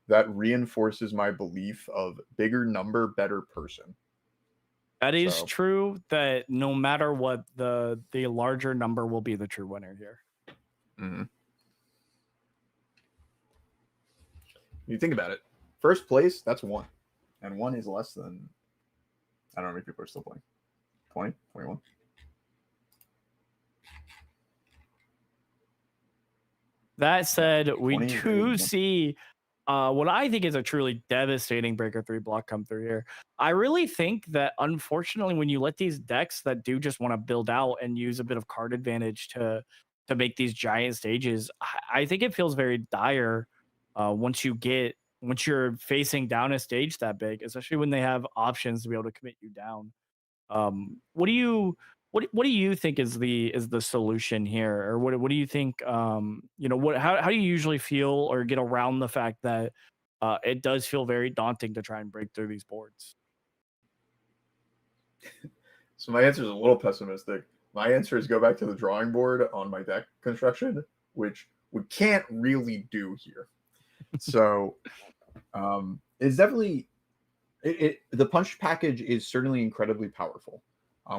that reinforces my belief of bigger number, better person. That is true, that no matter what, the larger number will be the true winner here. Mm-hmm. You think about it. First place, that's 1. And 1 is less than, I don't know how many people are still playing. 20, 21. That said, we do see what I think is a truly devastating Breaker 3 block come through here. I really think that, unfortunately, when you let these decks that do just want to build out and use a bit of card advantage to make these giant stages, I think it feels very dire once you're facing down a stage that big, especially when they have options to be able to commit you down. What do you think is the solution here, or what do you think? How do you usually feel or get around the fact that it does feel very daunting to try and break through these boards? So my answer is a little pessimistic. My answer is go back to the drawing board on my deck construction, which we can't really do here. So it's definitely the punch package is certainly incredibly powerful.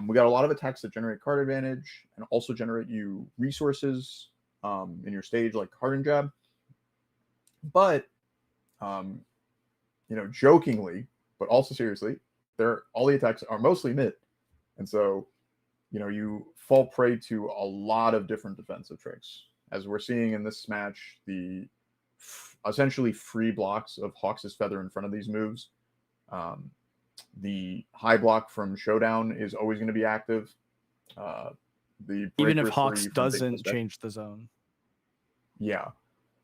We got a lot of attacks that generate card advantage and also generate you resources in your stage, like Hardened Jab. But jokingly, but also seriously, all the attacks are mostly mid, and so you fall prey to a lot of different defensive tricks, as we're seeing in this match. The essentially free blocks of Hawks' Feather in front of these moves. The high block from Showdown is always going to be active. The Even if Breaker Hawks 3 from Big doesn't Fist Bash. change the zone. Yeah.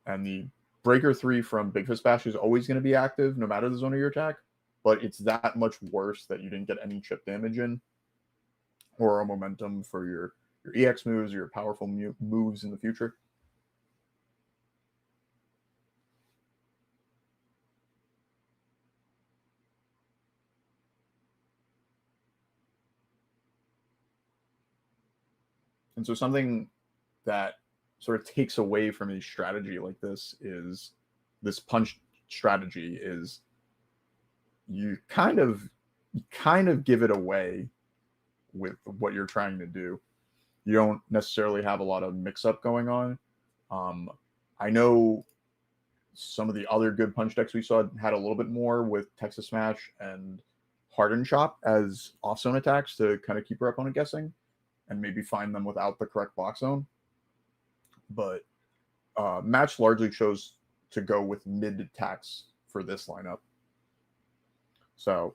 And the Breaker 3 from Big Fist Bash is always going to be active no matter the zone of your attack, but it's that much worse that you didn't get any chip damage in or a momentum for your EX moves or your powerful moves in the future. And so something that sort of takes away from a strategy like this is this punch strategy is you kind of give it away with what you're trying to do. You don't necessarily have a lot of mix-up going on. I know some of the other good punch decks we saw had a little bit more with Texas Smash and Hardened Chop as off-zone attacks to kind of keep your opponent guessing and maybe find them without the correct block zone. But Match largely chose to go with mid attacks for this lineup. So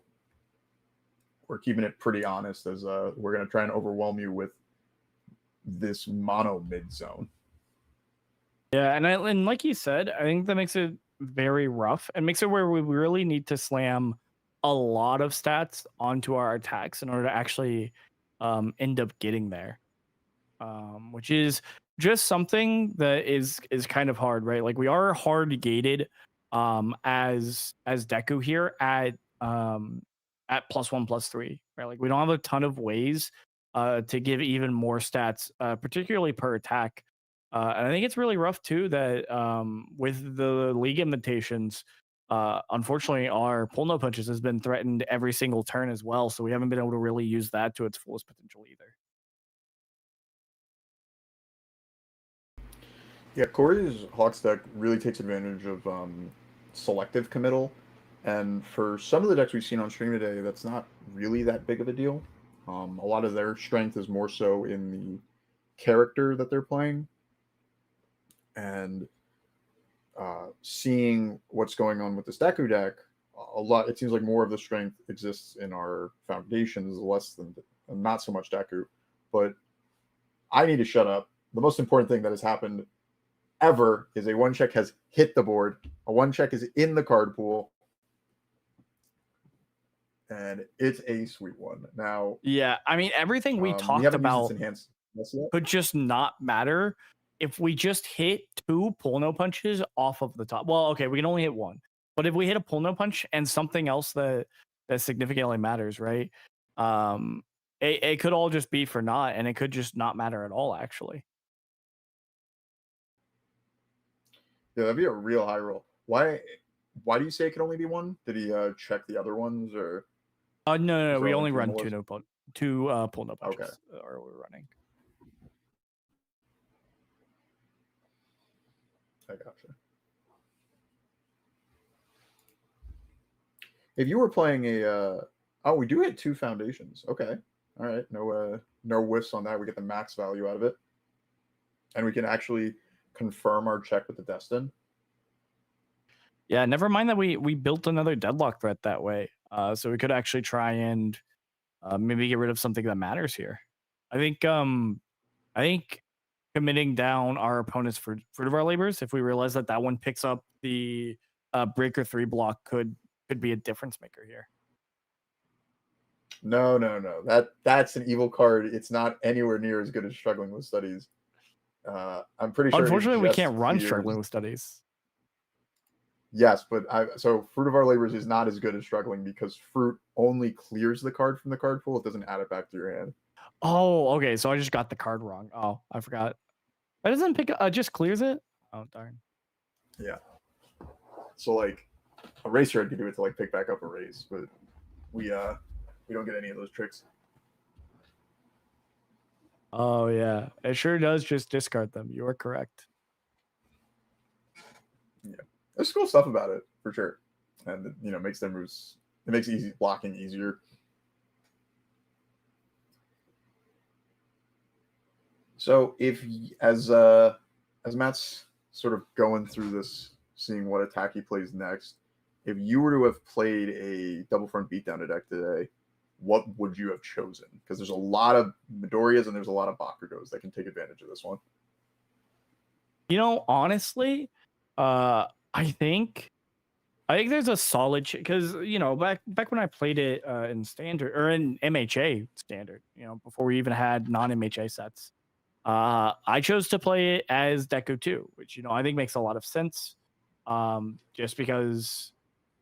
we're keeping it pretty honest as we're going to try and overwhelm you with this mono mid zone. Yeah, and like you said, I think that makes it very rough and makes it where we really need to slam a lot of stats onto our attacks in order to actually end up getting there. Which is just something that is kind of hard, right? Like we are hard gated as Deku here at +1/+3, right? Like we don't have a ton of ways to give even more stats, particularly per attack. And I think it's really rough too that with the league imitations, unfortunately, our pull no punches has been threatened every single turn as well. So we haven't been able to really use that to its fullest potential either. Yeah, Corey's Hawks deck really takes advantage of selective committal. And for some of the decks we've seen on stream today, that's not really that big of a deal. A lot of their strength is more so in the character that they're playing. And seeing what's going on with this Deku deck, it seems like more of the strength exists in our foundations, less than not so much Deku. But I need to shut up. The most important thing that has happened ever is a one check has hit the board. A one check is in the card pool. And it's a sweet one. Now, yeah, I mean, everything we we talked haven't about used this enhanced could just not matter if we just hit 2 pull no punches off of the top. Well, okay, we can only hit 1, but if we hit a pull no punch and something else that significantly matters, right? It could all just be for naught, and it could just not matter at all, actually. Yeah, that'd be a real high roll. Why do you say it could only be 1? Did he check the other ones, or? No, we only two run more? 2 pull no punches. Okay. Are we running? I gotcha. If you were playing a, we do hit 2 foundations. Okay, all right. No whiffs on that. We get the max value out of it, and we can actually confirm our check with the Destin. Yeah, never mind that we built another deadlock threat that way. So we could actually try and maybe get rid of something that matters here. I think committing down our opponent's fruit of our labors, if we realize that one picks up the breaker 3 block, could be a difference maker here. No. That's an evil card. It's not anywhere near as good as Struggling with Studies. I'm pretty sure. Unfortunately, we can't run Struggling with Studies. Yes, but so Fruit of Our Labors is not as good as Struggling because Fruit only clears the card from the card pool. It doesn't add it back to your hand. Oh, okay. So I just got the card wrong. Oh, I forgot. It doesn't pick. Just clears it. Oh, darn. Yeah. So like, Eraserhead could do it to like pick back up a raise, but we don't get any of those tricks. Oh yeah, it sure does just discard them. You are correct. Yeah, there's cool stuff about it for sure, and makes their moves. It makes blocking easier. So if as Matt's sort of going through this, seeing what attack he plays next, if you were to have played a double front beatdown deck today, what would you have chosen? Because there's a lot of Midoriyas and there's a lot of Bakurgos that can take advantage of this one. Honestly, I think there's a solid because back when I played it in standard or in MHA standard, before we even had non MHA sets, I chose to play it as Deku 2, which I think makes a lot of sense. Just because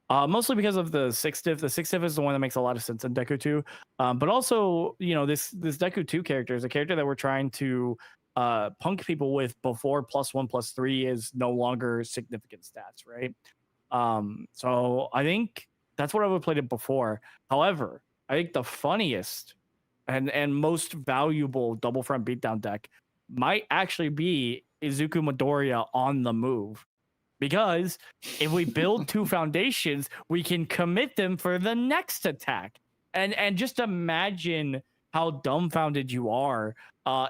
mostly because of the six diff. The six diff is the one that makes a lot of sense in Deku 2. But also, this Deku 2 character is a character that we're trying to punk people with before +1/+3 is no longer significant stats, right? So I think that's what I would have played it before. However, I think the funniest and most valuable double front beatdown deck might actually be Izuku Midoriya on the move. Because if we build two foundations, we can commit them for the next attack. And just imagine how dumbfounded you are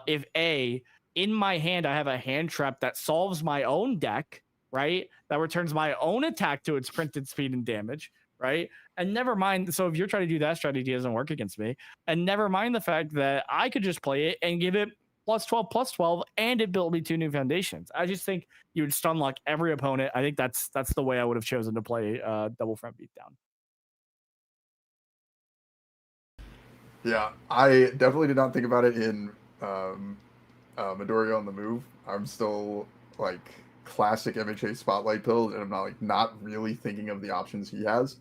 if in my hand I have a hand trap that solves my own deck, right? That returns my own attack to its printed speed and damage, right? And never mind. So if you're trying to do that strategy, it doesn't work against me. And never mind the fact that I could just play it and give it +12/+12, and it built me two new foundations. I just think you would stun lock every opponent. I think that's the way I would have chosen to play double front beatdown. Yeah, I definitely did not think about it in Midoriya on the move. I'm still like classic MHA spotlight build, and I'm not really thinking of the options he has.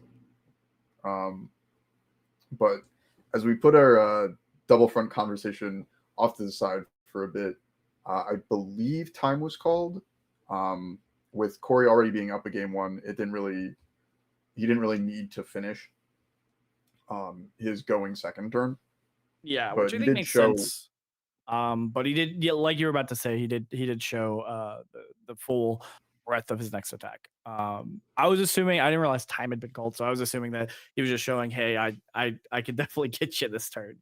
But as we put our double front conversation off to the side for a bit, I believe time was called. With Corey already being up a game one, he didn't really need to finish his going second turn. Yeah, But which I he think did makes show sense. But he did, yeah, like you were about to say, he did show the full breadth of his next attack. I was assuming, I didn't realize time had been called, so I was assuming that he was just showing, hey, I could definitely get you this turn,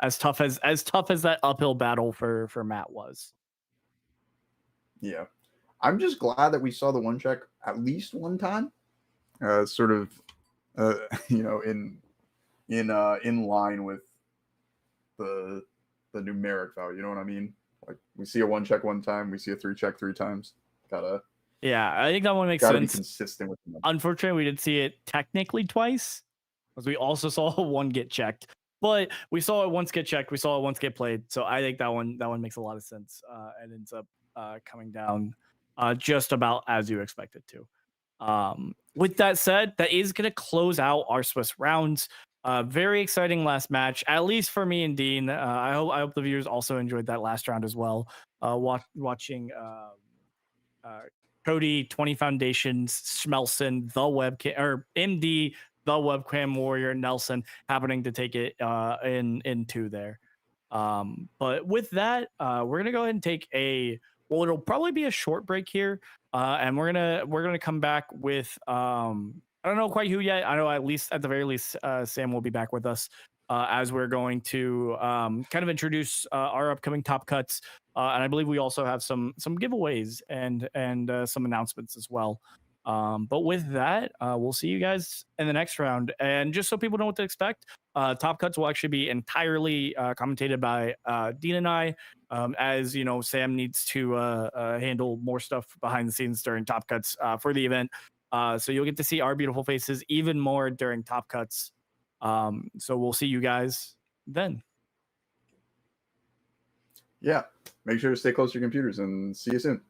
as tough as that uphill battle for Matt was. Yeah, I'm just glad that we saw the one check at least one time, sort of, in line with the numeric value. You know what I mean? Like we see a one check one time, we see a three check three times. Yeah, I think that one makes Gotta be sense. consistent with them. Unfortunately, we did see it technically twice, because we also saw one get checked. But we saw it once get checked. We saw it once get played. So I think that one makes a lot of sense and ends up coming down just about as you expect it to. With that said, that is going to close out our Swiss rounds. Very exciting last match, at least for me and Dean. I hope the viewers also enjoyed that last round as well. Watching Cody 20 Foundations, Schmelson, the webcam, or MD, the webcam warrior, Nelson happening to take it in two there. But with that, we're gonna go ahead and take it'll probably be a short break here, and we're gonna come back with I don't know quite who yet. I know at the very least Sam will be back with us as we're going to kind of introduce our upcoming top cuts, and I believe we also have some giveaways and some announcements as well. But with that, we'll see you guys in the next round. And just so people know what to expect, top cuts will actually be entirely commentated by Dean and I, as Sam needs to handle more stuff behind the scenes during top cuts for the event. So you'll get to see our beautiful faces even more during top cuts. So we'll see you guys then. Yeah, make sure to stay close to your computers and see you soon.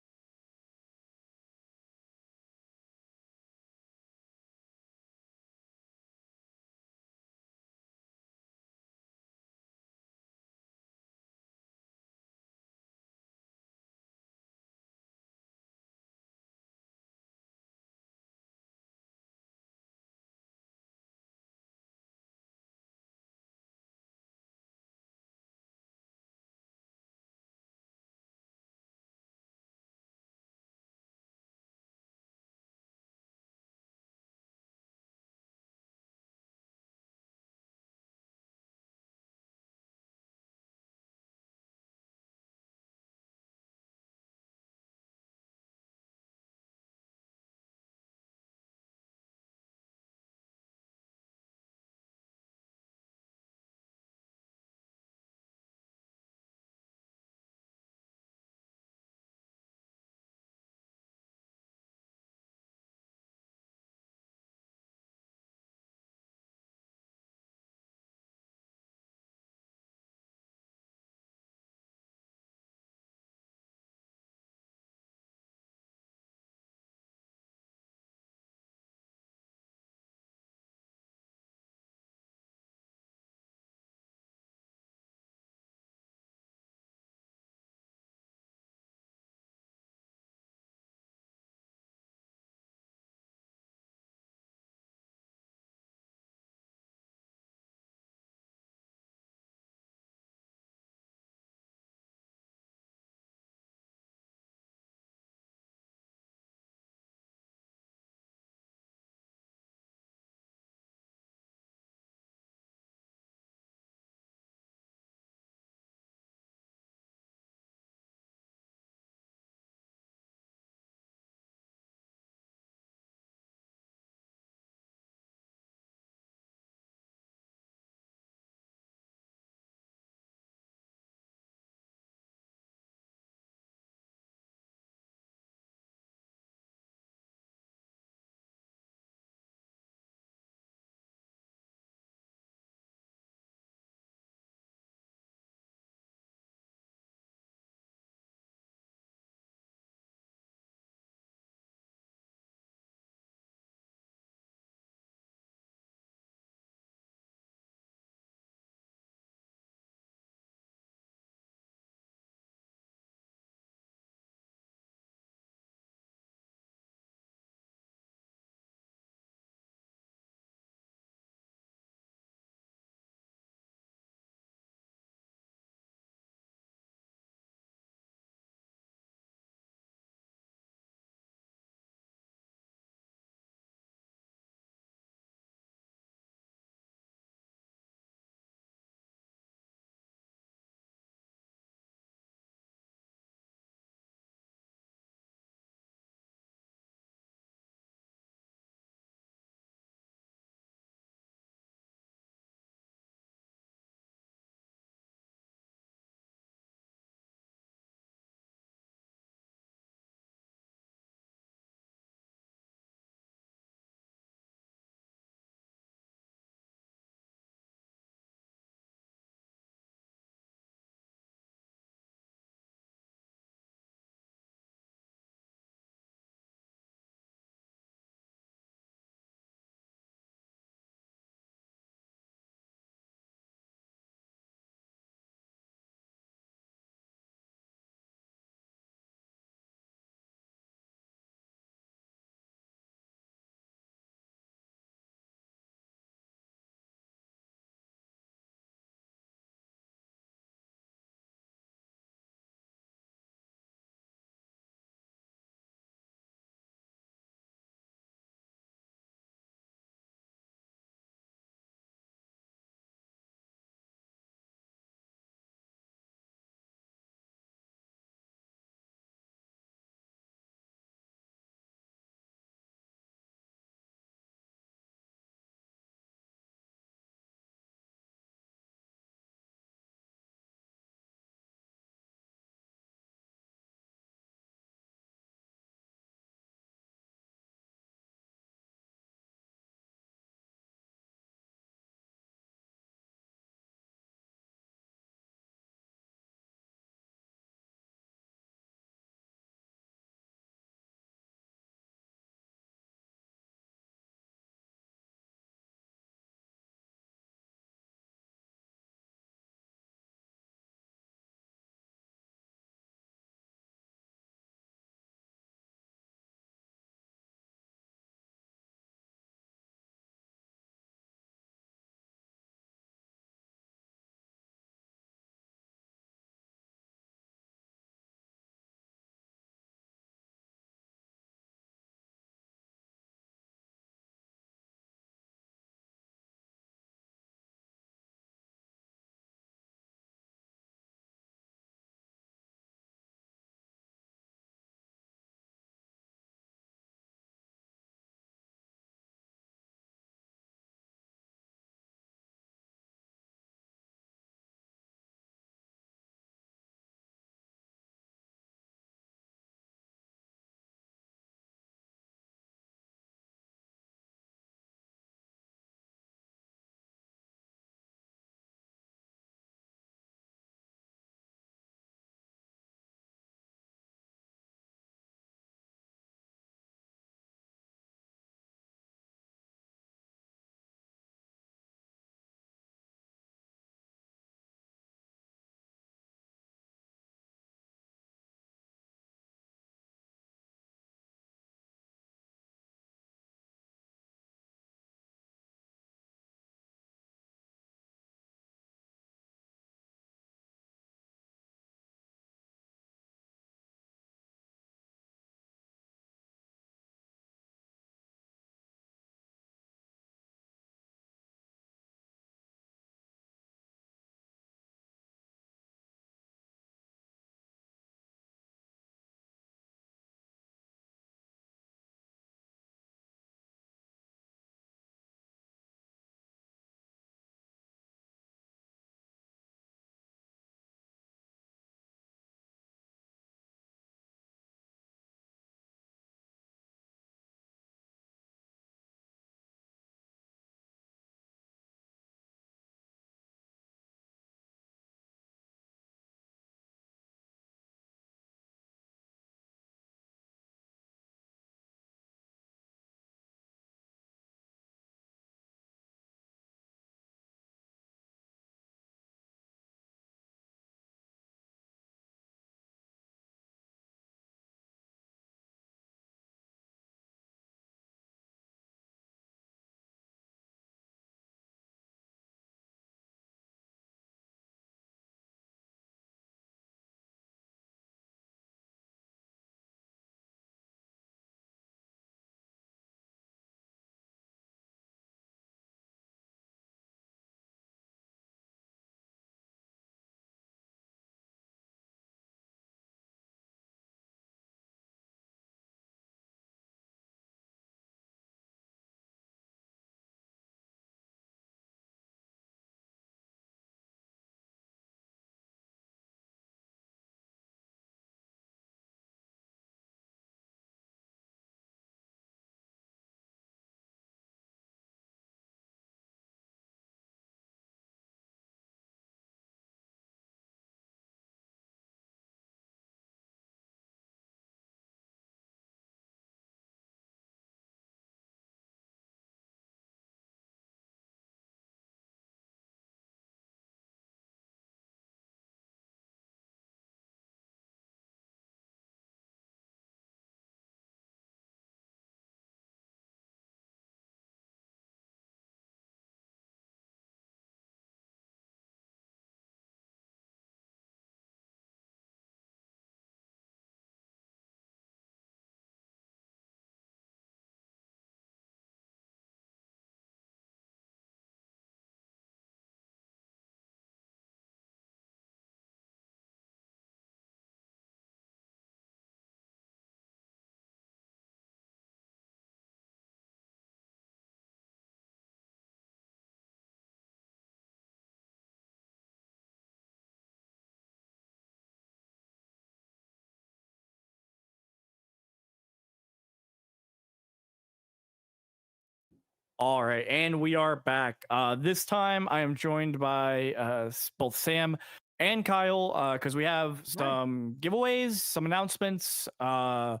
All right, and we are back. This time I am joined by both Sam and Kyle because we have Hi. some giveaways, some announcements, some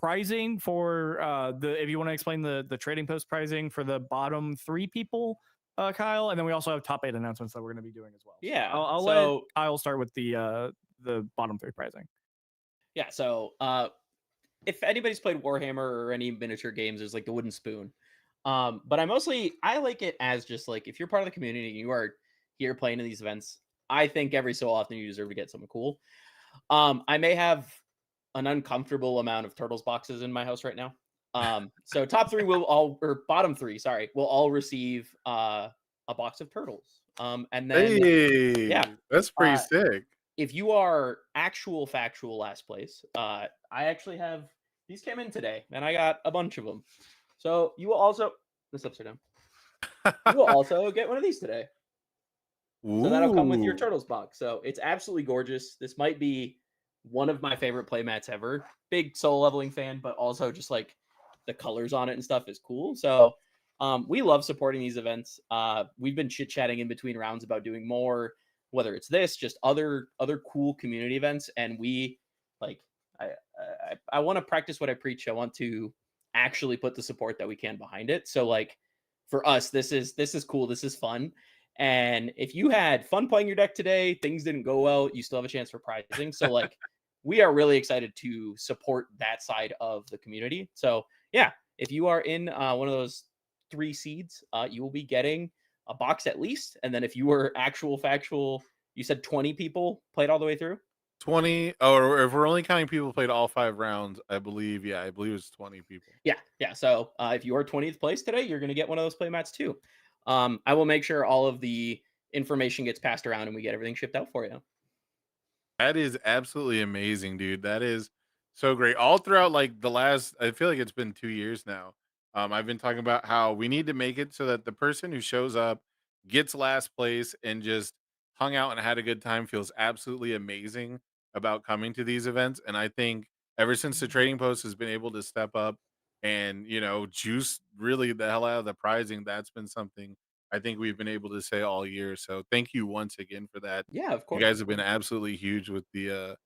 pricing for the. If you want to explain the trading post pricing for the bottom 3 people, Kyle, and then we also have top 8 announcements that we're going to be doing as well. So Yeah. I'll let So Kyle start with the bottom 3 pricing. yeah. So if anybody's played Warhammer or any miniature games, there's like the wooden spoon. But I like it as just like if you're part of the community and you are here playing in these events, I think every so often you deserve to get something cool. I may have an uncomfortable amount of turtles boxes in my house right now. So top 3 will all or bottom 3, sorry, will all receive a box of turtles. And then yeah, Hey, that's pretty uh sick. if you are actual factual last place, I actually have these came in today, and I got a bunch of them. So you will also this upside down. You will also get one of these today. So that'll come with your Ooh. turtles box. So it's absolutely gorgeous. This might be one of my favorite playmats ever. Big soul leveling fan, but also just like the colors on it and stuff is cool. So we love supporting these events. We've been chit chatting in between rounds about doing more, whether it's this, just other cool community events. And we like I want to practice what I preach. I want to actually put the support that we can behind it. So like for us, this is cool. This is fun. And if you had fun playing your deck today, things didn't go well, you still have a chance for prizing. So like we are really excited to support that side of the community. So yeah, if you are in one of those 3 seeds, you will be getting a box at least. And then if you were actual factual, you said 20 people played all the way through. 20, or if we're only counting people who played all 5 rounds, I believe, yeah, I believe it's 20 people. Yeah. So if you are 20th place today, you're going to get one of those playmats too. I will make sure all of the information gets passed around and we get everything shipped out for you. That is absolutely amazing, dude. That is so great. All throughout like the last, I feel like it's been 2 years now. I've been talking about how we need to make it so that the person who shows up gets last place and just hung out and had a good time feels absolutely amazing about coming to these events. And I think ever since the trading post has been able to step up and, juice really the hell out of the prizing, that's been something I think we've been able to say all year. So thank you once again for that. Yeah, of You course. guys have been absolutely huge with the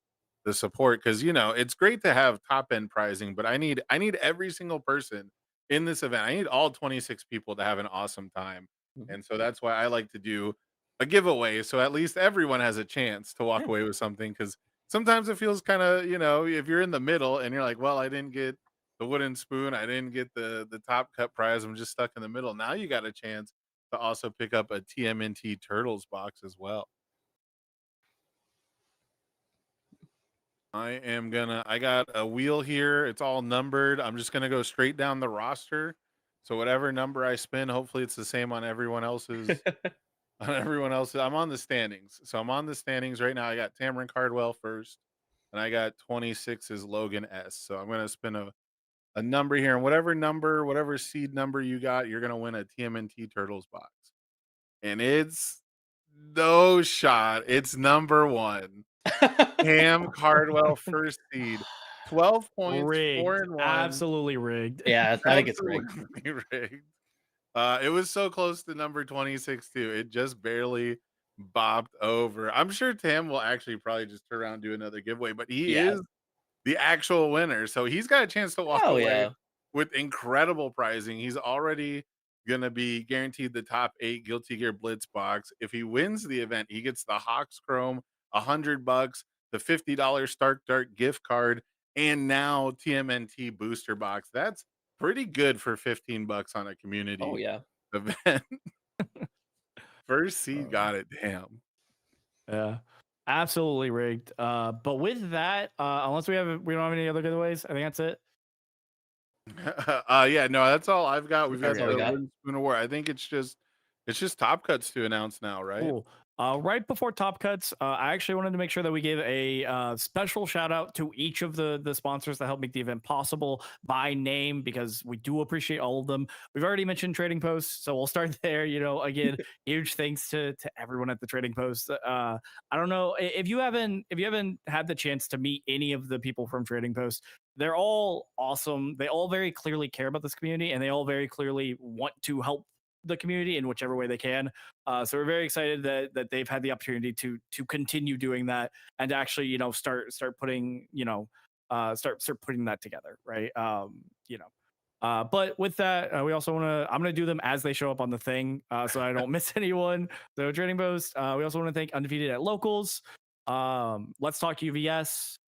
support because it's great to have top end pricing, but I need every single person in this event. I need all 26 people to have an awesome time. Mhm. And so that's why I like to do a giveaway so at least everyone has a chance to walk Yeah. away with something because sometimes it feels kind of, if you're in the middle and you're like, well, I didn't get the wooden spoon, I didn't get the top cut prize, I'm just stuck in the middle. Now you got a chance to also pick up a TMNT Turtles box as well. I got a wheel here. It's all numbered. I'm just gonna go straight down the roster. So whatever number I spin, hopefully it's the same on everyone else's. On everyone else's. I'm on the standings. So I'm on the standings right now. I got Tamron Cardwell first, and I got 26 is Logan S. So I'm gonna spin a number here, and whatever seed number you got, you're gonna win a TMNT Turtles box. And it's no shot. It's number one. Cam Cardwell, first seed, 12 points, 4 Rigged, and 1. absolutely rigged. Yeah, I think it's rigged. Absolutely rigged. It was so close to number 26 too. It just barely bopped over. I'm sure Tam will actually probably just turn around and do another giveaway, but he Yeah. is the actual winner. So he's got a chance to walk Oh away yeah. with incredible pricing. He's already gonna be guaranteed the top 8 Guilty Gear Blitz box. If he wins the event, he gets the Hawks Chrome, $100, the $50 Stark Dart gift card, and now TMNT booster box. That's pretty good for $15 on a Oh community yeah. event. First seed Uh, got it. Damn. yeah, absolutely rigged. But with that, unless we don't have any other giveaways, I think that's it. Yeah, no, that's all I've got. We've got That's all we the Okay, got. wooden spoon award. I think it's just top cuts to announce now, right? cool. Right before Top Cuts, I actually wanted to make sure that we gave a special shout out to each of the sponsors that helped make the event possible by name, because we do appreciate all of them. We've already mentioned Trading Post, so we'll start there. Again, huge thanks to everyone at the Trading Post. I don't know if you haven't had the chance to meet any of the people from Trading Post. They're all awesome. They all very clearly care about this community, and they all very clearly want to help the community in whichever way they can. So we're very excited that they've had the opportunity to continue doing that, and to actually start putting start putting that together, right? But with that, we also I'm gonna do them as they show up on the thing, so I don't miss anyone. So Trading Post. We also want to thank Undefeated at Locals, Let's Talk UVS,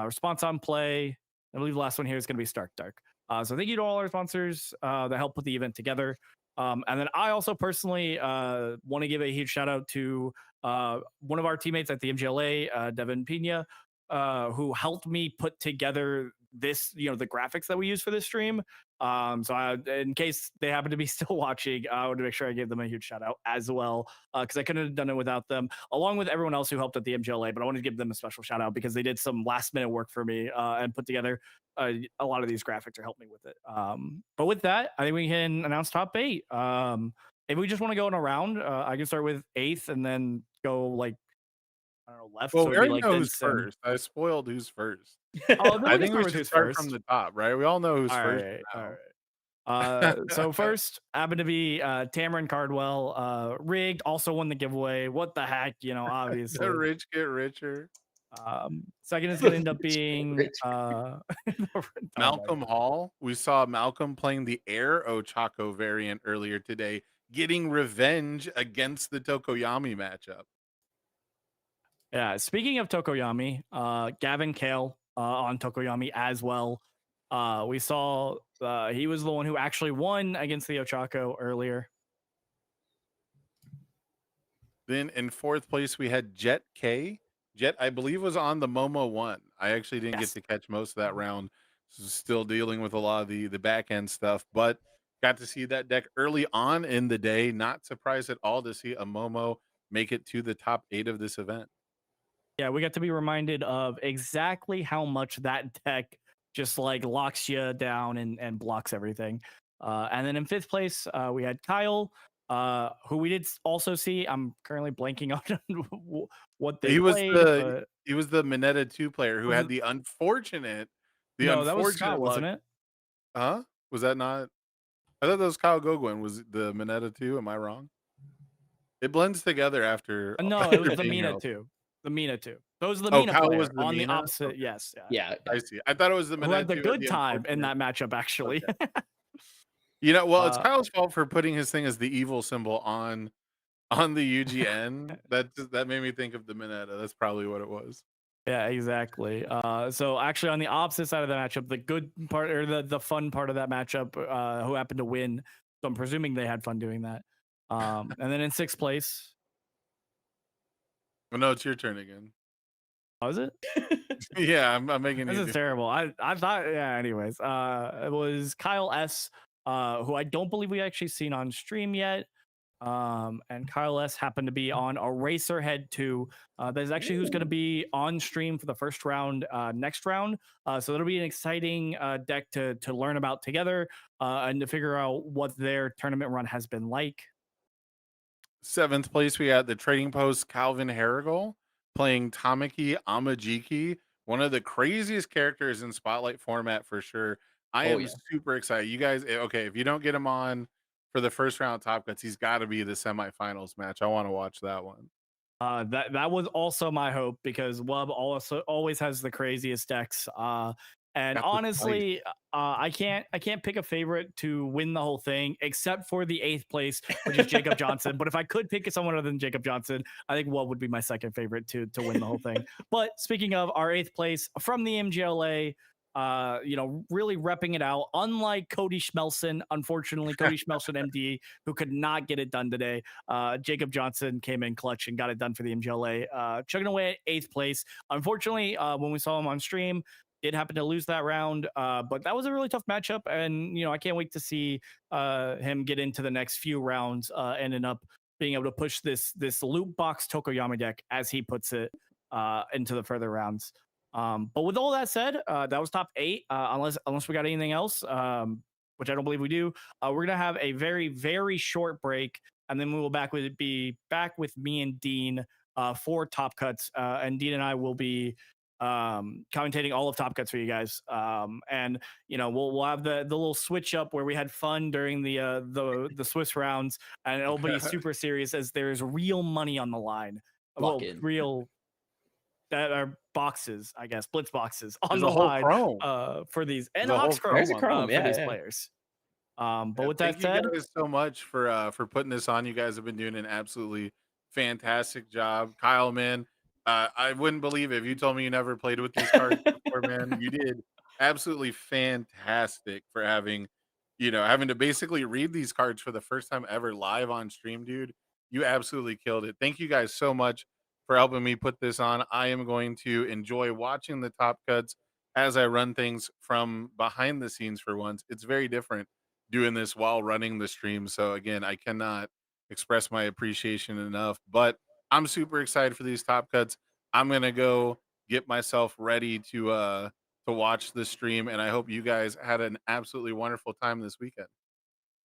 Response on Play. I believe the last one here is going to be Stark Dark. So thank you to all our sponsors that help put the event together. And then I also personally want to give a huge shout out to one of our teammates at the MGLA, Devin Pina, who helped me put together this, the graphics that we use for this stream. In case they happen to be still watching, I want to make sure I give them a huge shout out as well, because I couldn't have done it without them, along with everyone else who helped at the MGLA. But I wanted to give them a special shout out because they did some last minute work for me and put together a lot of these graphics, or helped me with it. But with that, I think we can announce top 8. If we just want to go in a round, I can start with 8th and then go like, I don't know, left. Well, So we it'd be already like know who's Vincent. first. I spoiled who's first. Oh, then I we can think we start with should who's start first. from the top, right? We all know who's All first right, all now. right. So first happened to be Tamarin Cardwell. Rigged also won the giveaway. What the heck, obviously. The rich get richer. Second is gonna end up being Malcolm Hall. We saw Malcolm playing the Air Ochako variant earlier today, getting revenge against the Tokoyami matchup. Yeah, speaking of Tokoyami, Gavin Kale on Tokoyami as well. We saw he was the one who actually won against the Ochako earlier. Then in 4th place, we had Jet K. Jet, I believe, was on the Momo 1. I actually didn't get to catch most of that round. Still dealing with a lot of the back end stuff, but got to see that deck early on in the day. Not surprised at all to see a Momo make it to the top 8 of this event. Yeah, we got to be reminded of exactly how much that deck just like locks you down and blocks everything. And then in 5th place, we had Kyle, who we did also see. I'm currently blanking on what they played. He was the Mineta 2 player who had the unfortunate that was Scott, luck. wasn't it? Huh? Was that not? I thought that was Kyle Gogwin. Was the Mineta 2? Am I wrong? It blends together after. No, it was the Mina 2. The Mina 2. Those are the Mina Kyle player was the on Mina? the opposite. Okay. Yes. Yeah. I see. I thought it was the Mineta Who had the 2 good time in that matchup, actually. Okay. It's Kyle's fault for putting his thing as the evil symbol on the UGN. That made me think of the Mineta. That's probably what it was. Yeah, exactly. So actually, on the opposite side of the matchup, the good part, or the fun part of that matchup, who happened to win. So I'm presuming they had fun doing that. And then in 6th place. Oh, no, it's your turn again. Oh, is it? Yeah, I'm making this is terrible. I thought, yeah. Anyways, it was Kyle S, who I don't believe we actually seen on stream yet. And Kyle S happened to be on Eraserhead 2. That is actually who's going to be on stream for the first round next round. So that'll be an exciting deck to learn about together and to figure out what their tournament run has been like. 7th place, we had the Trading Post Calvin Harrigal playing Tamaki Amajiki, one of the craziest characters in Spotlight format for sure. I am super excited. You guys, okay, if you don't get him on for the first round Top Cuts, he's got to be the semifinals match. I want to watch that one. That was also my hope, because Wub also always has the craziest decks. And honestly, I can't pick a favorite to win the whole thing, except for the 8th place, which is Jacob Johnson. But if I could pick someone other than Jacob Johnson, I think Wub would be my second favorite to win the whole thing. But speaking of our 8th place from the MGLA, really repping it out. Unlike Cody Schmelson, unfortunately, Cody Schmelson MD, who could not get it done today, Jacob Johnson came in clutch and got it done for the MGLA, chugging away at 8th place. Unfortunately, when we saw him on stream, did happen to lose that round, but that was a really tough matchup, and I can't wait to see him get into the next few rounds, ending up being able to push this loot box Tokoyami deck, as he puts it, into the further rounds. But with all that said, that was top 8. Unless we got anything else, which I don't believe we do, we're gonna have a very short break, and then we will be back with me and Dean for Top Cuts, and Dean and I will be commentating all of Top Cuts for you guys. And we'll have the little switch up where we had fun during the Swiss rounds, and it'll be super serious as there's real money on the line. Lock Well, in. real that are boxes, I guess, blitz boxes on There's the a whole line chrome. for these, and There's a whole Ox chrome There's a on chrome, for yeah, these yeah. players. But Yeah, with thank that you said, guys so much for putting this on. You guys have been doing an absolutely fantastic job. Kyle, man, I wouldn't believe it if you told me you never played with these cards before, man. You did absolutely fantastic for having to basically read these cards for the first time ever live on stream, dude. You absolutely killed it. Thank you guys so much for helping me put this on. I am going to enjoy watching the top cuts as I run things from behind the scenes for once. It's very different doing this while running the stream. So again, I cannot express my appreciation enough, but I'm super excited for these top cuts. I'm going to go get myself ready to watch the stream, and I hope you guys had an absolutely wonderful time this weekend.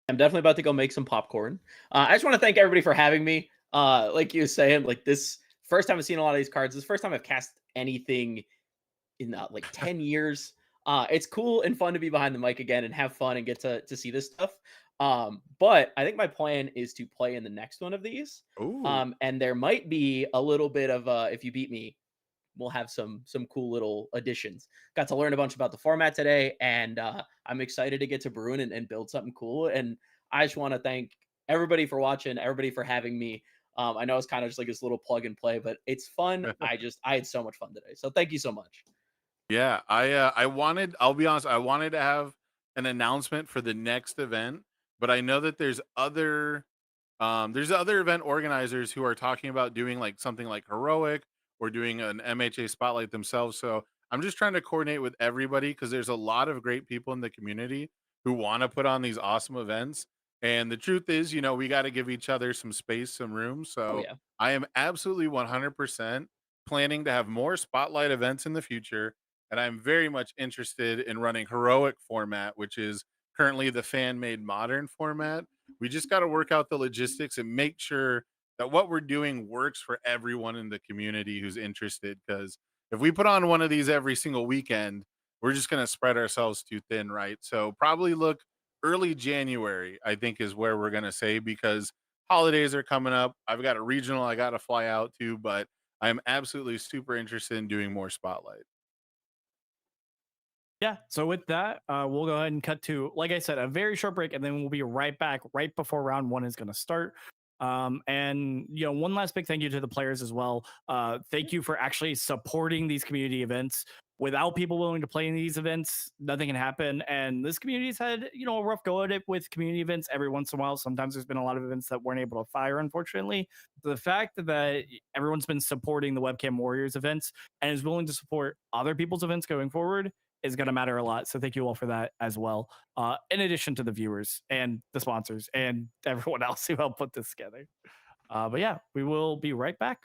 I'm definitely about to go make some popcorn. I just want to thank everybody for having me. Like you were saying, like this first time I've seen a lot of these cards. This is the first time I've cast anything in like 10 years. It's cool and fun to be behind the mic again and have fun and get to see this stuff. But I think my plan is to play in the next one of these. Ooh. And there might be a little bit of if you beat me, we'll have some cool little additions. Got to learn a bunch about the format today, and I'm excited to get to brewing and build something cool. And I just want to thank everybody for watching, everybody for having me. I know it's kind of just like this little plug and play, but it's fun. I had so much fun today. So thank you so much. Yeah, I'll be honest, I wanted to have an announcement for the next event, but I know that there's other event organizers who are talking about doing like something like heroic or doing an MHA spotlight themselves. So I'm just trying to coordinate with everybody because there's a lot of great people in the community who want to put on these awesome events. And the truth is, we got to give each other some space, some room. Oh So yeah. I am absolutely 100% planning to have more spotlight events in the future. And I'm very much interested in running heroic format, which is currently the fan made modern format. We just got to work out the logistics and make sure that what we're doing works for everyone in the community who's interested. Because if we put on one of these every single weekend, we're just going to spread ourselves too thin, right? So probably look early January, I think, is where we're going to say, because holidays are coming up. I've got a regional I got to fly out to, but I'm absolutely super interested in doing more spotlight. yeah. So with that, we'll go ahead and cut to, like I said, a very short break, and then we'll be right back right before round 1 is going to start. And one last big thank you to the players as well. Thank you for actually supporting these community events. Without people willing to play in these events, nothing can happen. And this community's had a rough go at it with community events every once in a while. Sometimes there's been a lot of events that weren't able to fire, unfortunately. The fact that everyone's been supporting the Webcam Warriors events and is willing to support other people's events going forward is going to matter a lot. So thank you all for that as well. In addition to the viewers and the sponsors and everyone else who helped put this together. But yeah, we will be right back.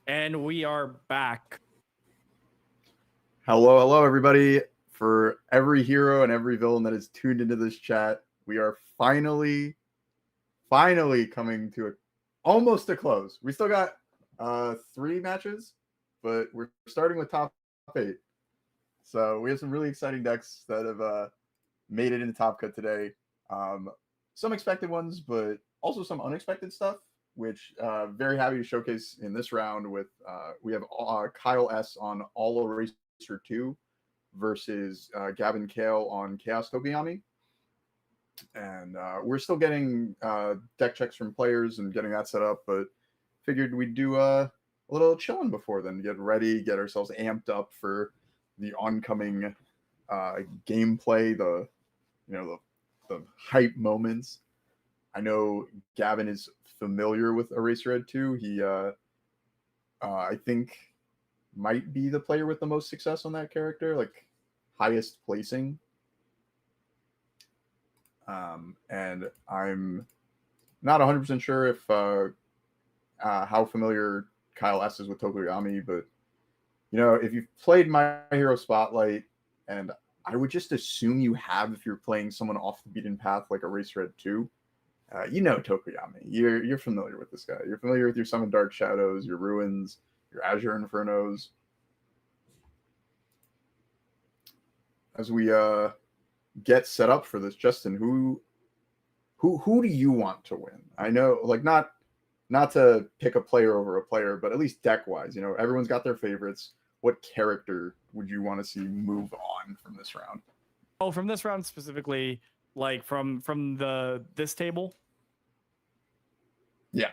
And we are back. Hello, everybody. For every hero and every villain that is tuned into this chat, we are finally coming to almost a close. We still got 3 matches, but we're starting with top 8. So we have some really exciting decks that have made it into Top Cut today. Some expected ones, but also some unexpected stuff, which very happy to showcase in this round with we have Kyle S on All Eraser 2 versus Gavin Kale on Chaos Tokuyami. And we're still getting deck checks from players and getting that set up, but figured we'd do a little chilling before then, get ready, get ourselves amped up for the oncoming gameplay, the hype moments. I know Gavin is familiar with Eraserhead 2. He I think might be the player with the most success on that character, like highest placing. And I'm not 100% sure if how familiar Kyle S is with Tokuyami, but if you've played My Hero Spotlight, and I would just assume you have if you're playing someone off the beaten path like Eraserhead 2. Tokuyami. You're familiar with this guy. You're familiar with your Summon Dark Shadows, your Ruins, your Azure Infernos. As we get set up for this, Justin, who do you want to win? I know, like, not to pick a player over a player, but at least deck wise, everyone's got their favorites. What character would you want to see move on from this round? Oh, from this round specifically, like from this table. Yeah.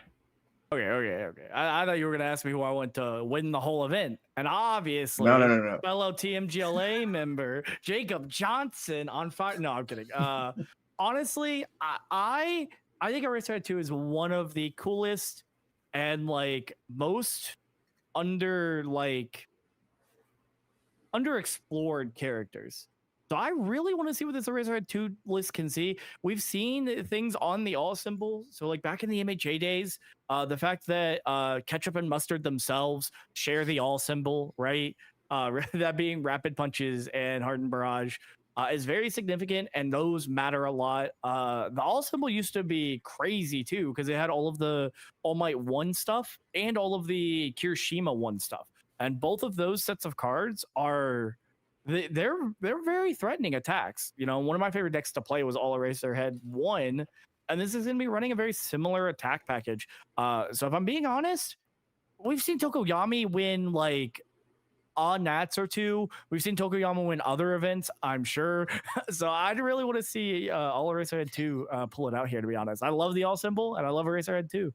Okay. I thought you were gonna ask me who I want to win the whole event, and obviously, no. fellow TMGLA member Jacob Johnson on fire. No, I'm kidding. Honestly, I think Eraserhead 2 is one of the coolest and like most underexplored characters. So I really want to see what this Eraserhead 2 list can see. We've seen things on the all symbol. So like back in the MHA days, the fact that Ketchup and Mustard themselves share the all symbol, right? That being Rapid Punches and Hardened Barrage is very significant, and those matter a lot. The all symbol used to be crazy too, because it had all of the All Might 1 stuff and all of the Kirishima 1 stuff. And both of those sets of cards are... They're very threatening attacks. One of my favorite decks to play was All Eraserhead 1, and this is going to be running a very similar attack package. So if I'm being honest, we've seen Tokuyami win like a Nats or 2. We've seen Tokuyama win other events, I'm sure. So I'd really want to see All Eraserhead 2 pull it out here, to be honest. I love the all symbol, and I love Eraserhead 2.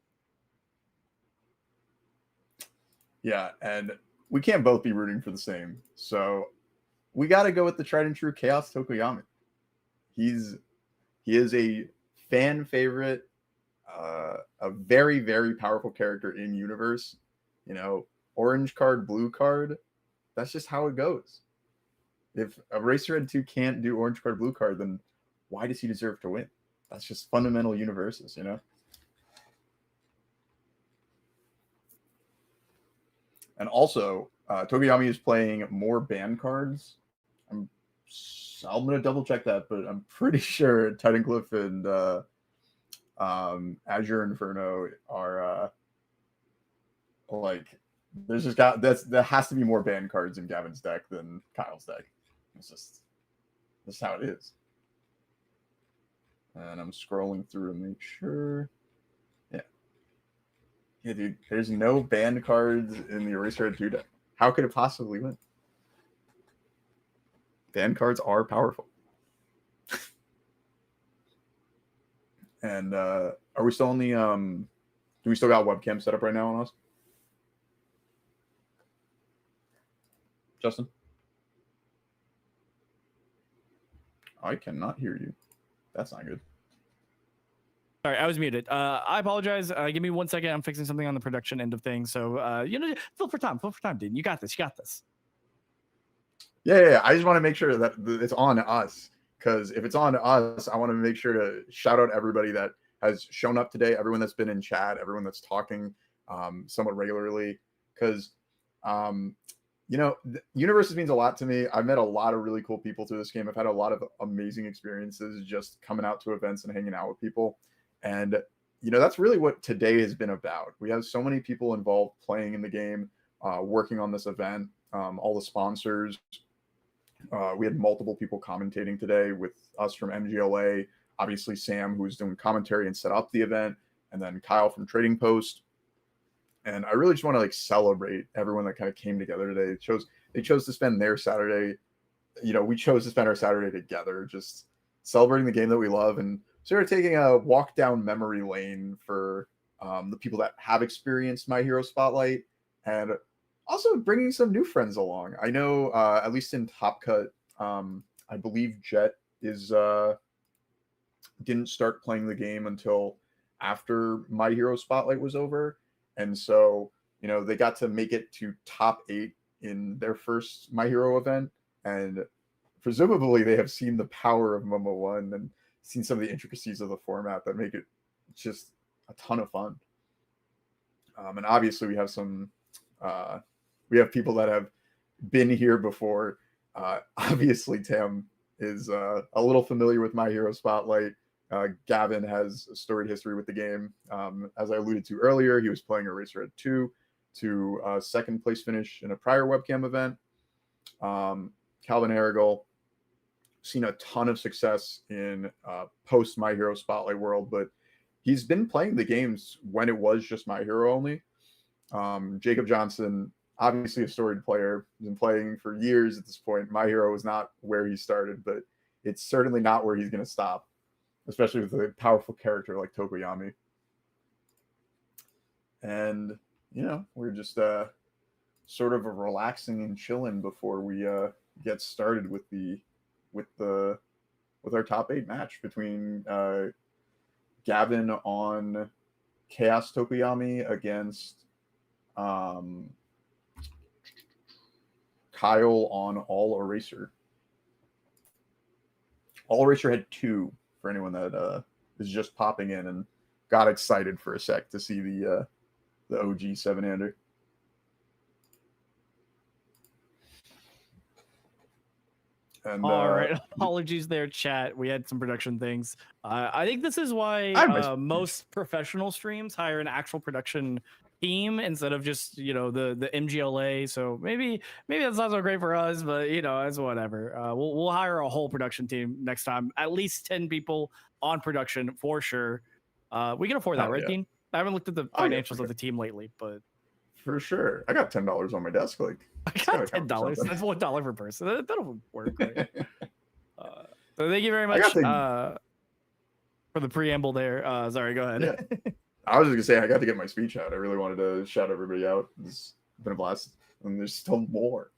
Yeah, and we can't both be rooting for the same. So we got to go with the tried and true Chaos Tokuyami. He is a fan favorite, a very, very powerful character in universe. Orange card, blue card. That's just how it goes. If Eraserhead 2 can't do orange card, blue card, then why does he deserve to win? That's just fundamental universes, And also, Tokuyami is playing more ban cards. I'm going to double check that, but I'm pretty sure Titanglyph and Azure Inferno are there has to be more ban cards in Gavin's deck than Kyle's deck. That's how it is. And I'm scrolling through to make sure. Yeah, dude, there's no ban cards in the Eraserhead 2 deck. How could it possibly win? Ban cards are powerful. And are we still on the do we still got webcam set up right now on us? Justin? I cannot hear you. That's not good. Sorry, I was muted. I apologize. Give me 1 second. I'm fixing something on the production end of things. So, fill for time, dude. You got this. Yeah. I just want to make sure that it's on us, because if it's on us, I want to make sure to shout out everybody that has shown up today, everyone that's been in chat, everyone that's talking somewhat regularly. because universes means a lot to me. I've met a lot of really cool people through this game. I've had a lot of amazing experiences just coming out to events and hanging out with people. And, that's really what today has been about. We have so many people involved playing in the game, working on this event, all the sponsors. We had multiple people commentating today with us from MGLA, obviously Sam, who was doing commentary and set up the event, and then Kyle from Trading Post. And I really just want to celebrate everyone that kind of came together today. They chose to spend their Saturday. We chose to spend our Saturday together, just celebrating the game that we love, and sort of taking a walk down memory lane for the people that have experienced My Hero Spotlight, and also bringing some new friends along. I know, at least in Top Cut, I believe Jet didn't start playing the game until after My Hero Spotlight was over. And so, they got to make it to top 8 in their first My Hero event. And presumably they have seen the power of Momo 1 and seen some of the intricacies of the format that make it just a ton of fun. And obviously we have we have people that have been here before. Obviously Tam is a little familiar with My Hero Spotlight. Gavin has a storied history with the game. As I alluded to earlier, he was playing Eraserhead 2 to second place finish in a prior webcam event. Calvin Harrigal, seen a ton of success in post My Hero Spotlight world, but he's been playing the games when it was just My Hero only. Jacob Johnson, obviously a storied player, he's been playing for years at this point. My Hero is not where he started, but it's certainly not where he's going to stop, especially with a powerful character like Tokoyami. And, we're just sort of relaxing and chilling before we get started with our top 8 match between Gavin on Chaos Tokoyami against Kyle on All Eraser. All Eraser had 2 for anyone that is just popping in and got excited for a sec to see the OG 7-hander. And, all right, apologies there, chat. We had some production things. I think this is why most professional streams hire an actual production team instead of just the MGLA. So maybe that's not so great for us, but it's whatever. We'll hire a whole production team next time. At least 10 people on production for sure. We can afford that, right, Dean? I haven't looked at the financials of the team lately, but for sure, I got $10 on my desk. I got $10. That's $1 per person. That'll work. Right? So thank you very much for the preamble there. Sorry, go ahead. Yeah. I was just gonna say I got to get my speech out. I really wanted to shout everybody out. It's been a blast, and there's still more.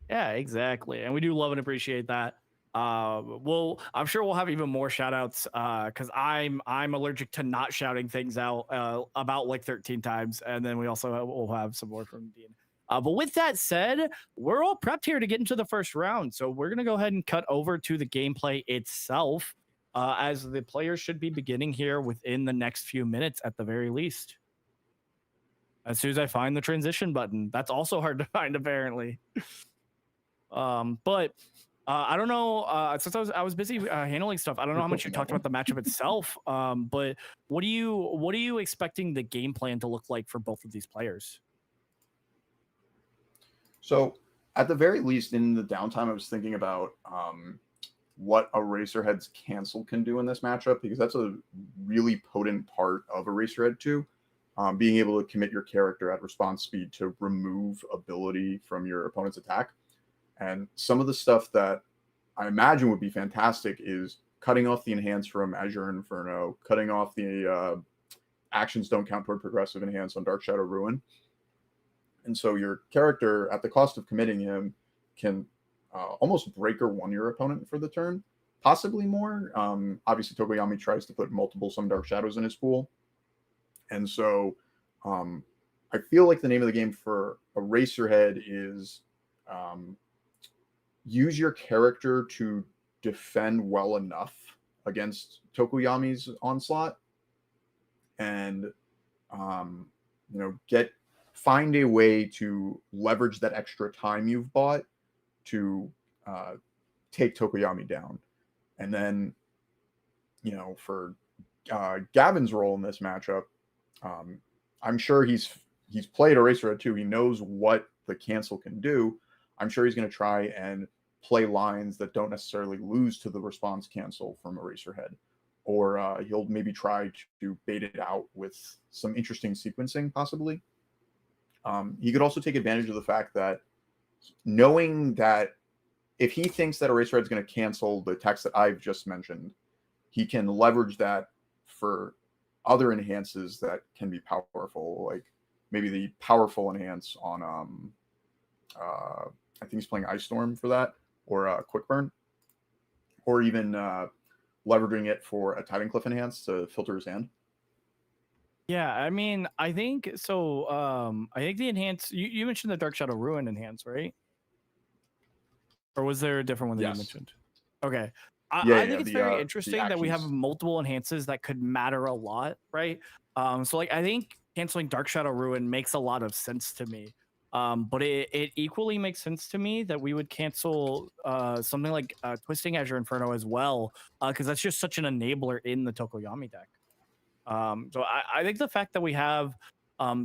Yeah, exactly, and we do love and appreciate that. I'm sure we'll have even more shout outs because I'm allergic to not shouting things out about 13 times, and then we also will have some more from Dean. But with that said, we're all prepped here to get into the first round, so we're gonna go ahead and cut over to the gameplay itself, as the players should be beginning here within the next few minutes at the very least. As soon as I find the transition button, that's also hard to find apparently. But I don't know. Since I was busy handling stuff, I don't know how much you talked about the matchup itself. But what are you expecting the game plan to look like for both of these players? So, at the very least, in the downtime, I was thinking about what Eraserhead's cancel can do in this matchup, because that's a really potent part of Eraserhead 2. Being able to commit your character at response speed to remove ability from your opponent's attack. And some of the stuff that I imagine would be fantastic is cutting off the enhance from Azure Inferno, cutting off the actions don't count toward progressive enhance on Dark Shadow Ruin. And so your character, at the cost of committing him, can almost break or one your opponent for the turn, possibly more. Obviously, Tokoyami tries to put multiple Some Dark Shadows in his pool. And so I feel like the name of the game for Eraserhead is use your character to defend well enough against Tokoyami's onslaught, and get find a way to leverage that extra time you've bought to take Tokoyami down. And then, for Gavin's role in this matchup, I'm sure he's played Eraserhead too. He knows what the cancel can do. I'm sure he's going to try and play lines that don't necessarily lose to the response cancel from Eraserhead. Or he'll maybe try to bait it out with some interesting sequencing, possibly. He could also take advantage of the fact that knowing that if he thinks that Eraserhead's going to cancel the text that I've just mentioned, he can leverage that for other enhances that can be powerful, like maybe the powerful enhance on I think he's playing Ice Storm for that, or Quick Burn, or even leveraging it for a Titan Cliff enhance to filter his hand. Yeah, I mean, I think so. I think the enhance you mentioned the Dark Shadow Ruin enhance, right? Or was there a different one that you Yes. mentioned? Okay. Yeah, I think it's very the interesting that we have actions. multiple enhances that could matter a lot, right? So like I think canceling Dark Shadow Ruin makes a lot of sense to me. But it equally makes sense to me that we would cancel something like Twisting Azure Inferno as well, because that's just such an enabler in the Tokoyami deck. So I think the fact that we have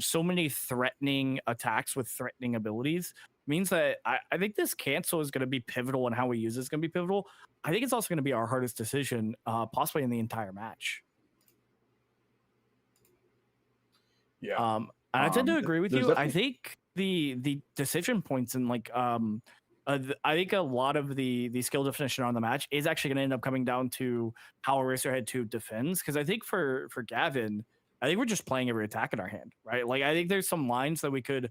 so many threatening attacks with threatening abilities means that I think this cancel is going to be pivotal, and how we use it is going to be pivotal. I think it's also going to be our hardest decision, possibly in the entire match. Yeah. And I tend to agree with There's you. I definitely think the decision points and like I think a lot of the skill definition on the match is actually going to end up coming down to how Eraserhead 2 defends. Because I think for Gavin, I think we're just playing every attack in our hand, right? Like I think there's some lines that we could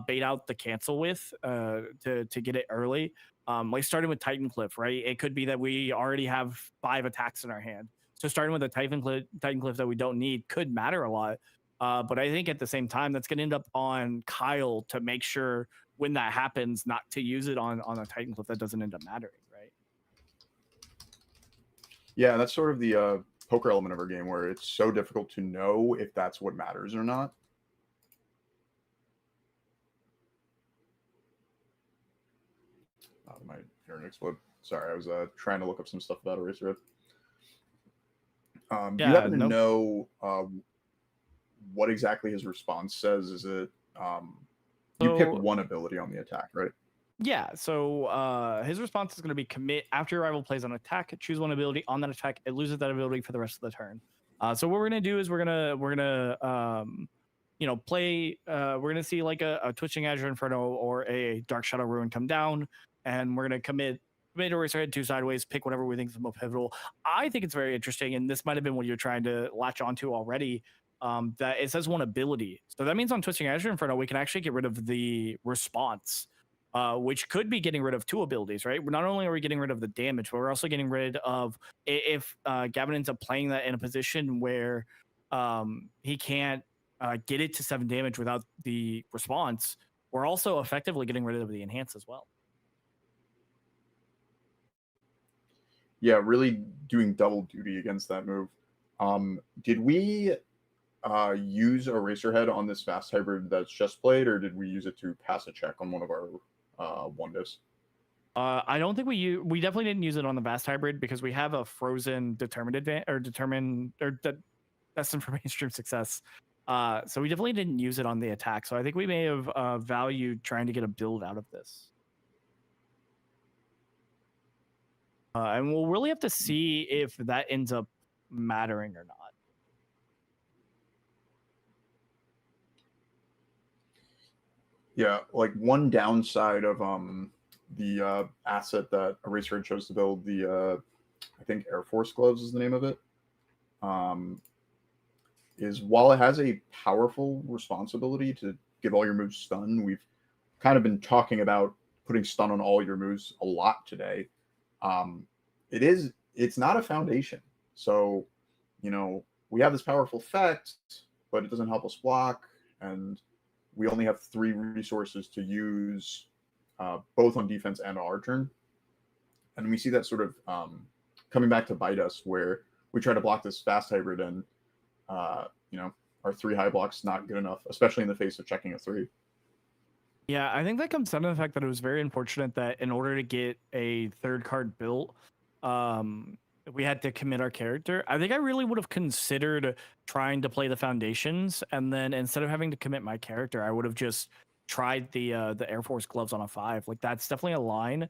bait out the cancel with to get it early. Like starting with Titan Cliff, right? It could be that we already have 5 attacks in our hand. So starting with a Titan Cliff that we don't need could matter a lot. But I think at the same time, that's going to end up on Kyle to make sure when that happens, not to use it on a Titan Cliff that doesn't end up mattering, right? Yeah, that's sort of the poker element of our game, where it's so difficult to know if that's what matters or not. My internet explode. Sorry, I was trying to look up some stuff about Eraserhead. Do you happen to know what exactly his response says? Is it you pick one ability on the attack, right? Yeah, so his response is going to be commit after your rival plays on attack, choose one ability on that attack, it loses that ability for the rest of the turn. So what we're going to do is we're gonna play we're gonna see like a Twitching Azure Inferno or a Dark Shadow Ruin come down, and we're gonna commit Eraserhead 2 sideways, pick whatever we think is the most pivotal. I think it's very interesting, and this might have been what you're trying to latch onto already. That it says one ability, so that means on Twisting Azure Inferno we can actually get rid of the response, which could be getting rid of 2 abilities, right? Not only are we getting rid of the damage, but we're also getting rid of, if Gavin ends up playing that in a position where he can't get it to 7 damage without the response, we're also effectively getting rid of the enhance as well. Yeah, really doing double duty against that move. Did we use Eraserhead on this fast hybrid that's just played, or did we use it to pass a check on one of our one discs? I don't think we definitely didn't use it on the vast hybrid because we have a frozen determined destined for mainstream success. So we definitely didn't use it on the attack. So I think we may have valued trying to get a build out of this. And we'll really have to see if that ends up mattering or not. Yeah, like one downside of the asset that Eraserhead chose to build, the I think Air Force Gloves is the name of it, is while it has a powerful responsibility to give all your moves stun, we've kind of been talking about putting stun on all your moves a lot today. It's not a foundation. So, we have this powerful effect, but it doesn't help us block, and we only have 3 resources to use, both on defense and our turn. And we see that sort of coming back to bite us, where we try to block this fast hybrid, and are 3 high blocks not good enough, especially in the face of checking a 3? Yeah, I think that comes down to the fact that it was very unfortunate that in order to get a third card built, um, we had to commit our character. I think I really would have considered trying to play the foundations, and then instead of having to commit my character, I would have just tried the Air Force gloves on a 5. Like that's definitely a line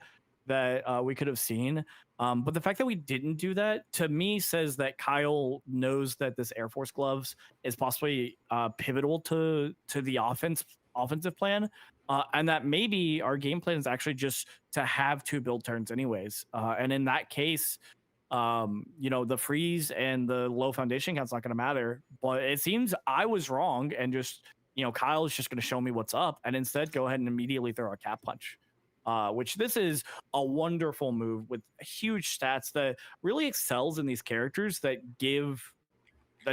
that we could have seen. But the fact that we didn't do that to me says that Kyle knows that this Air Force gloves is possibly pivotal to the offensive plan. And that maybe our game plan is actually just to have 2 build turns anyways. And in that case, the freeze and the low foundation count's not going to matter. But it seems I was wrong, and just Kyle's just going to show me what's up, and instead go ahead and immediately throw a cap punch. Which this is a wonderful move with huge stats that really excels in these characters that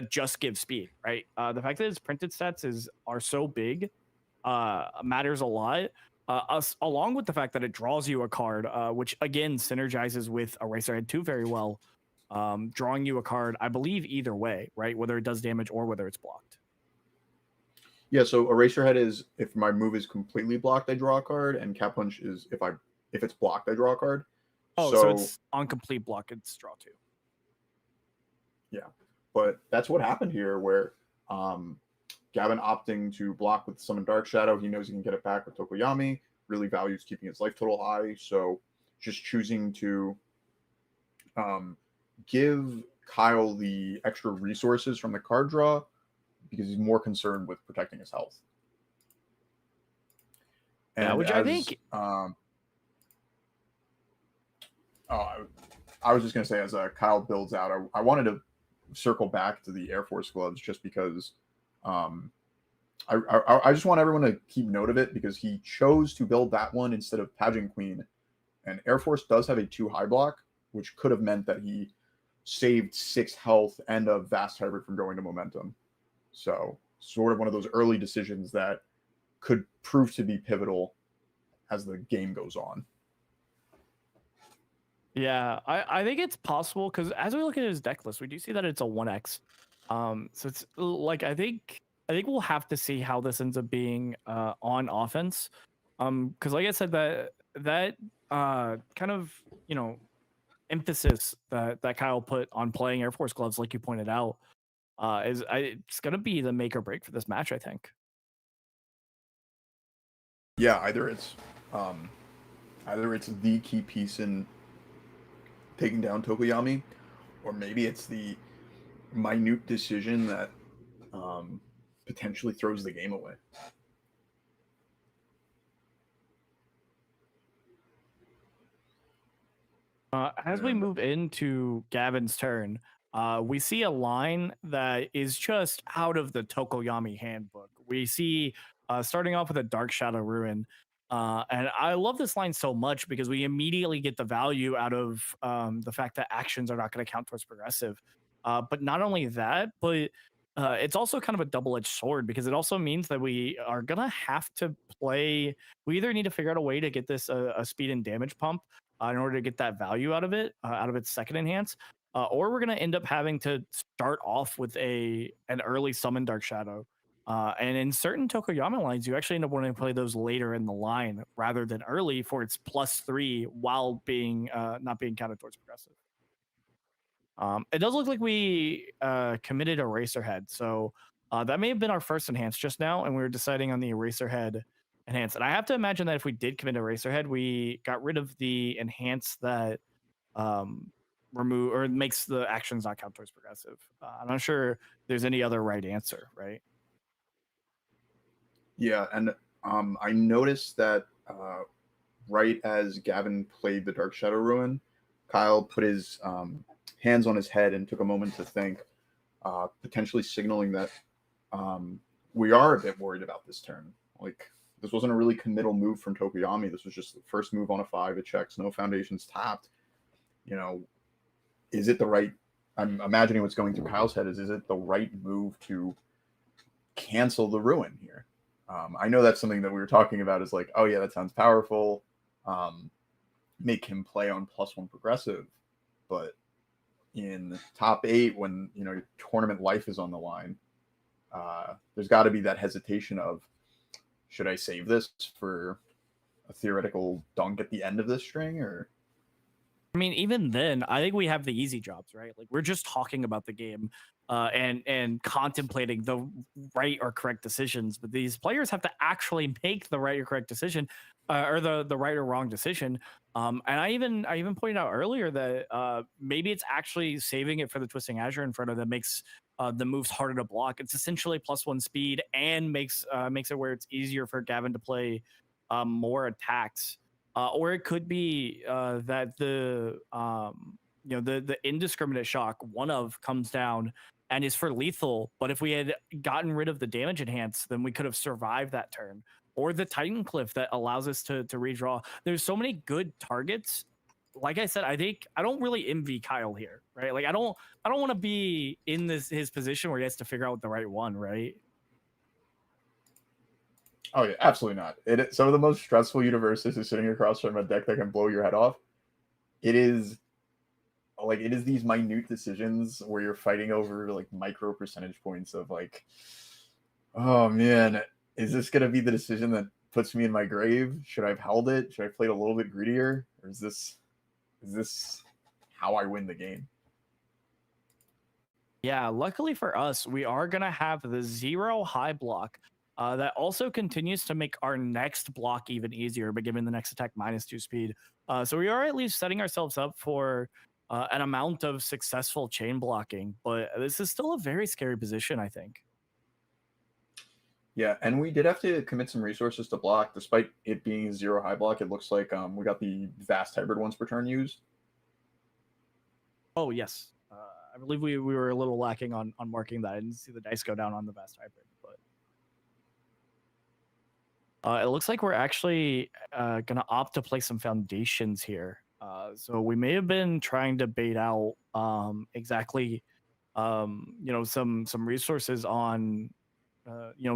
just give speed, right? The fact that his printed stats are so big matters a lot. Along with the fact that it draws you a card, which again synergizes with Eraserhead 2 very well, drawing you a card, I believe either way, right? Whether it does damage or whether it's blocked. Yeah, so Eraserhead is if my move is completely blocked, I draw a card, and Cap Punch is if it's blocked, I draw a card. Oh, so it's on complete block, it's draw 2. Yeah, but that's what happened here, where Gavin opting to block with Summon Dark Shadow. He knows he can get it back with Tokoyami. Really values keeping his life total high, so just choosing to give Kyle the extra resources from the card draw because he's more concerned with protecting his health. And yeah, which I think. I was just going to say, as Kyle builds out, I wanted to circle back to the Air Force gloves just because I just want everyone to keep note of it, because he chose to build that one instead of Pageant Queen. And Air Force does have a 2 high block, which could have meant that he saved 6 health and a Vast Hybrid from going to Momentum. So sort of one of those early decisions that could prove to be pivotal as the game goes on. Yeah, I think it's possible, because as we look at his deck list, we do see that it's a 1x. So it's like I think we'll have to see how this ends up being on offense. Because like I said, that kind of emphasis that Kyle put on playing Air Force gloves, like you pointed out, it's gonna be the make or break for this match, I think. Yeah, either it's the key piece in taking down Tokoyami, or maybe it's the minute decision that potentially throws the game away. As we move into Gavin's turn, we see a line that is just out of the Tokoyami handbook. We see starting off with a Dark Shadow Ruin. And I love this line so much because we immediately get the value out of the fact that actions are not going to count towards progressive. But not only that, but it's also kind of a double-edged sword, because it also means that we are going to have to play. We either need to figure out a way to get this a speed and damage pump in order to get that value out of it, out of its second enhance, or we're going to end up having to start off with an early summon Dark Shadow. And in certain Tokoyami lines, you actually end up wanting to play those later in the line rather than early for its +3 while being not being counted towards progressive. It does look like we committed Eraserhead, so that may have been our first enhance just now, and we were deciding on the Eraserhead enhance. And I have to imagine that if we did commit Eraserhead, we got rid of the enhance that remove or makes the actions not count towards progressive. I'm not sure there's any other right answer, right? Yeah, and I noticed that right as Gavin played the Dark Shadow Ruin, Kyle put his hands on his head and took a moment to think, potentially signaling that we are a bit worried about this turn. Like, this wasn't a really committal move from Tokoyami. This was just the first move on a 5. It checks, no foundations tapped. Is it the right... I'm imagining what's going through Kyle's head is it the right move to cancel the Ruin here? I know that's something that we were talking about is like, oh yeah, that sounds powerful. Make him play on +1 progressive. But in top 8, when your tournament life is on the line, there's got to be that hesitation of, should I save this for a theoretical dunk at the end of this string, or? I mean, even then, I think we have the easy jobs, right? Like we're just talking about the game and contemplating the right or correct decisions. But these players have to actually make the right or correct decision, or the right or wrong decision. And I even pointed out earlier that maybe it's actually saving it for the Twisting Azure in front of that makes the moves harder to block. It's essentially +1 speed and makes it where it's easier for Gavin to play more attacks. Or it could be that the indiscriminate shock one of comes down and is for lethal. But if we had gotten rid of the damage enhance, then we could have survived that turn. Or the Titan Cliff that allows us to redraw. There's so many good targets. Like I said, I think I don't really envy Kyle here, right? Like I don't want to be in his position where he has to figure out the right one, right? Oh yeah, absolutely not. Some of the most stressful universes is sitting across from a deck that can blow your head off. It is these minute decisions where you're fighting over like micro percentage points of like, oh man, is this gonna be the decision that puts me in my grave? Should I have held it? Should I have played a little bit greedier? Or is this how I win the game? Yeah, luckily for us, we are gonna have the 0 high block. That also continues to make our next block even easier by giving the next attack -2 speed. So we are at least setting ourselves up for an amount of successful chain blocking, but this is still a very scary position, I think. Yeah, and we did have to commit some resources to block, despite it being 0 high block. It looks like we got the vast hybrid once per turn used. Oh yes, I believe we were a little lacking on marking that. I didn't see the dice go down on the vast hybrid, but it looks like we're actually gonna opt to play some foundations here. So we may have been trying to bait out exactly some resources on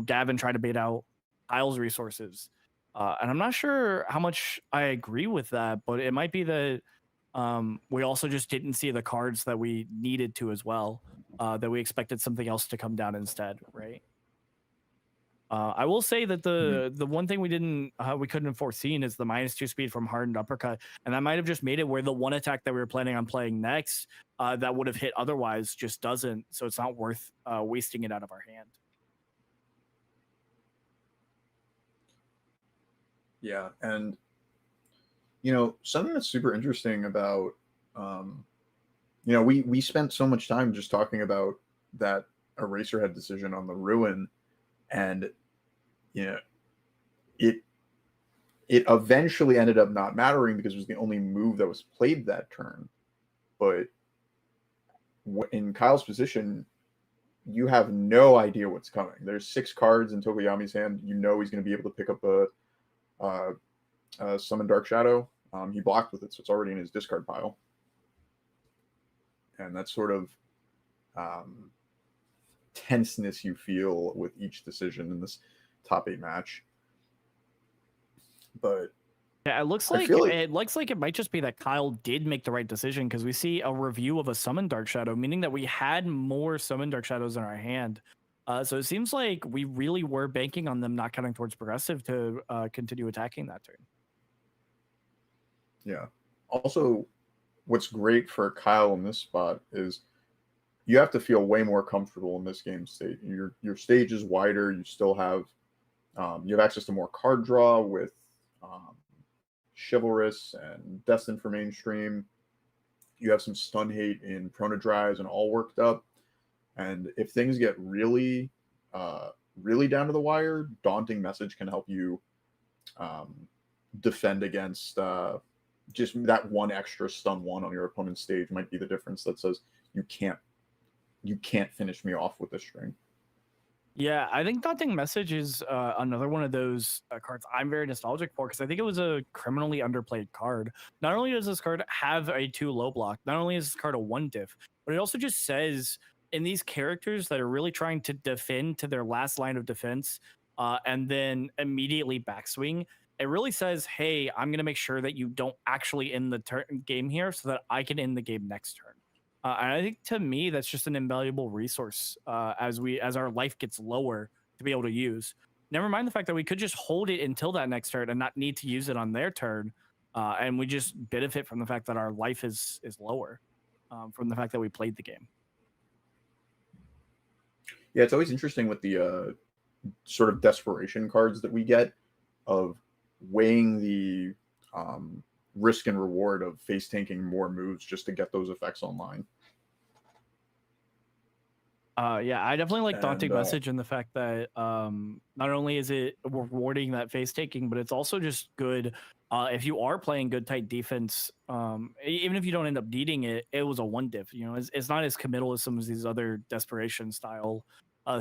Gavin trying to bait out Kyle's resources. And I'm not sure how much I agree with that, but it might be that we also just didn't see the cards that we needed to as well, that we expected something else to come down instead, right? I will say that the one thing we couldn't have foreseen is the -2 speed from hardened uppercut, and that might have just made it where the one attack that we were planning on playing next that would have hit otherwise just doesn't, so it's not worth wasting it out of our hand. Yeah, and something that's super interesting about we spent so much time just talking about that Eraserhead decision on the Ruin, and it eventually ended up not mattering because it was the only move that was played that turn. But in Kyle's position, you have no idea what's coming. There's 6 cards in Tokoyami's hand. He's going to be able to pick up a Summon Dark Shadow. He blocked with it, so it's already in his discard pile. And that's sort of tenseness you feel with each decision in this top 8 match. But yeah, it looks like it might just be that Kyle did make the right decision, because we see a review of a Summon Dark Shadow, meaning that we had more Summon Dark Shadows in our hand. So it seems like we really were banking on them not cutting towards progressive to continue attacking that turn. Yeah. Also, what's great for Kyle in this spot is you have to feel way more comfortable in this game state. Your stage is wider. You still have you have access to more card draw with Chivalrous and Destined for Mainstream. You have some stun hate in Prona Drives and All Worked Up. And if things get really down to the wire, Daunting Message can help you defend against just that one extra stun 1 on your opponent's stage might be the difference that says you can't finish me off with this string. Yeah, I think Daunting Message is another one of those cards I'm very nostalgic for, because I think it was a criminally underplayed card. Not only does this card have a 2 low block, not only is this card a 1 diff, but it also just says in these characters that are really trying to defend to their last line of defense and then immediately backswing, it really says, hey, I'm going to make sure that you don't actually end the game here so that I can end the game next turn. And I think to me that's just an invaluable resource as our life gets lower to be able to use. Never mind the fact that we could just hold it until that next turn and not need to use it on their turn, and we just benefit from the fact that our life is lower from the fact that we played the game. Yeah, it's always interesting with the sort of desperation cards that we get of weighing the risk and reward of face tanking more moves just to get those effects online. Yeah, I definitely like Daunting And Message and the fact that not only is it rewarding that face taking, but it's also just good if you are playing good tight defense. Even if you don't end up needing it, it was a one diff. You know, it's not as committal as some of these other desperation style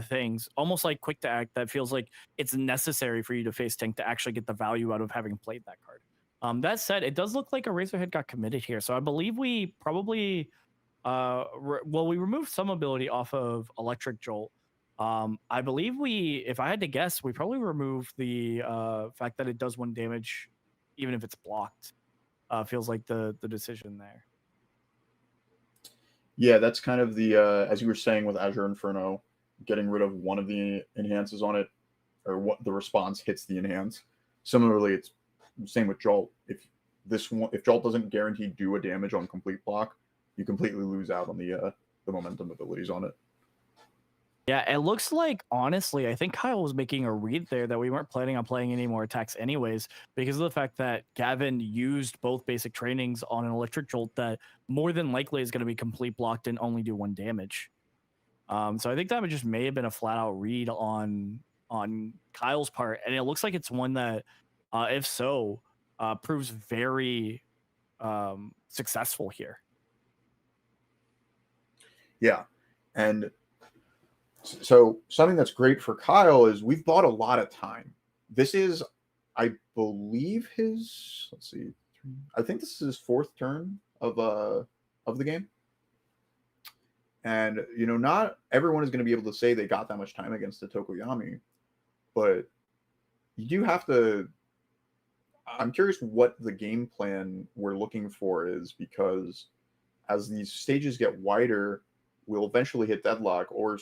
things. Almost like quick to act, that feels like it's necessary for you to face tank to actually get the value out of having played that card. That said, it does look like Eraserhead got committed here, so I believe we probably well, we removed some ability off of Electric Jolt. I believe if I had to guess, we probably removed the fact that it does 1 damage even if it's blocked. Feels like the decision there. yeah, that's kind of the as you were saying with Azure Inferno, getting rid of one of the enhances on it, or what the response hits the enhance. Similarly, it's same with Jolt. If Jolt doesn't guarantee do a damage on complete block, you completely lose out on the momentum abilities on it. Yeah, it looks like, honestly, I think Kyle was making a read there that we weren't planning on playing any more attacks anyways, because of the fact that Gavin used both basic trainings on an Electric Jolt that more than likely is going to be complete blocked and only do 1 damage. So I think that just may have been a flat out read on Kyle's part, and it looks like it's one that, if so, proves very successful here. Yeah, and so something that's great for Kyle is we've bought a lot of time. This is, I believe, his. Let's see. I think this is his 4th turn of the game. And you know, not everyone is going to be able to say they got that much time against the Tokoyami, but you do have to. I'm curious what the game plan we're looking for is, because as these stages get wider, we'll eventually hit deadlock or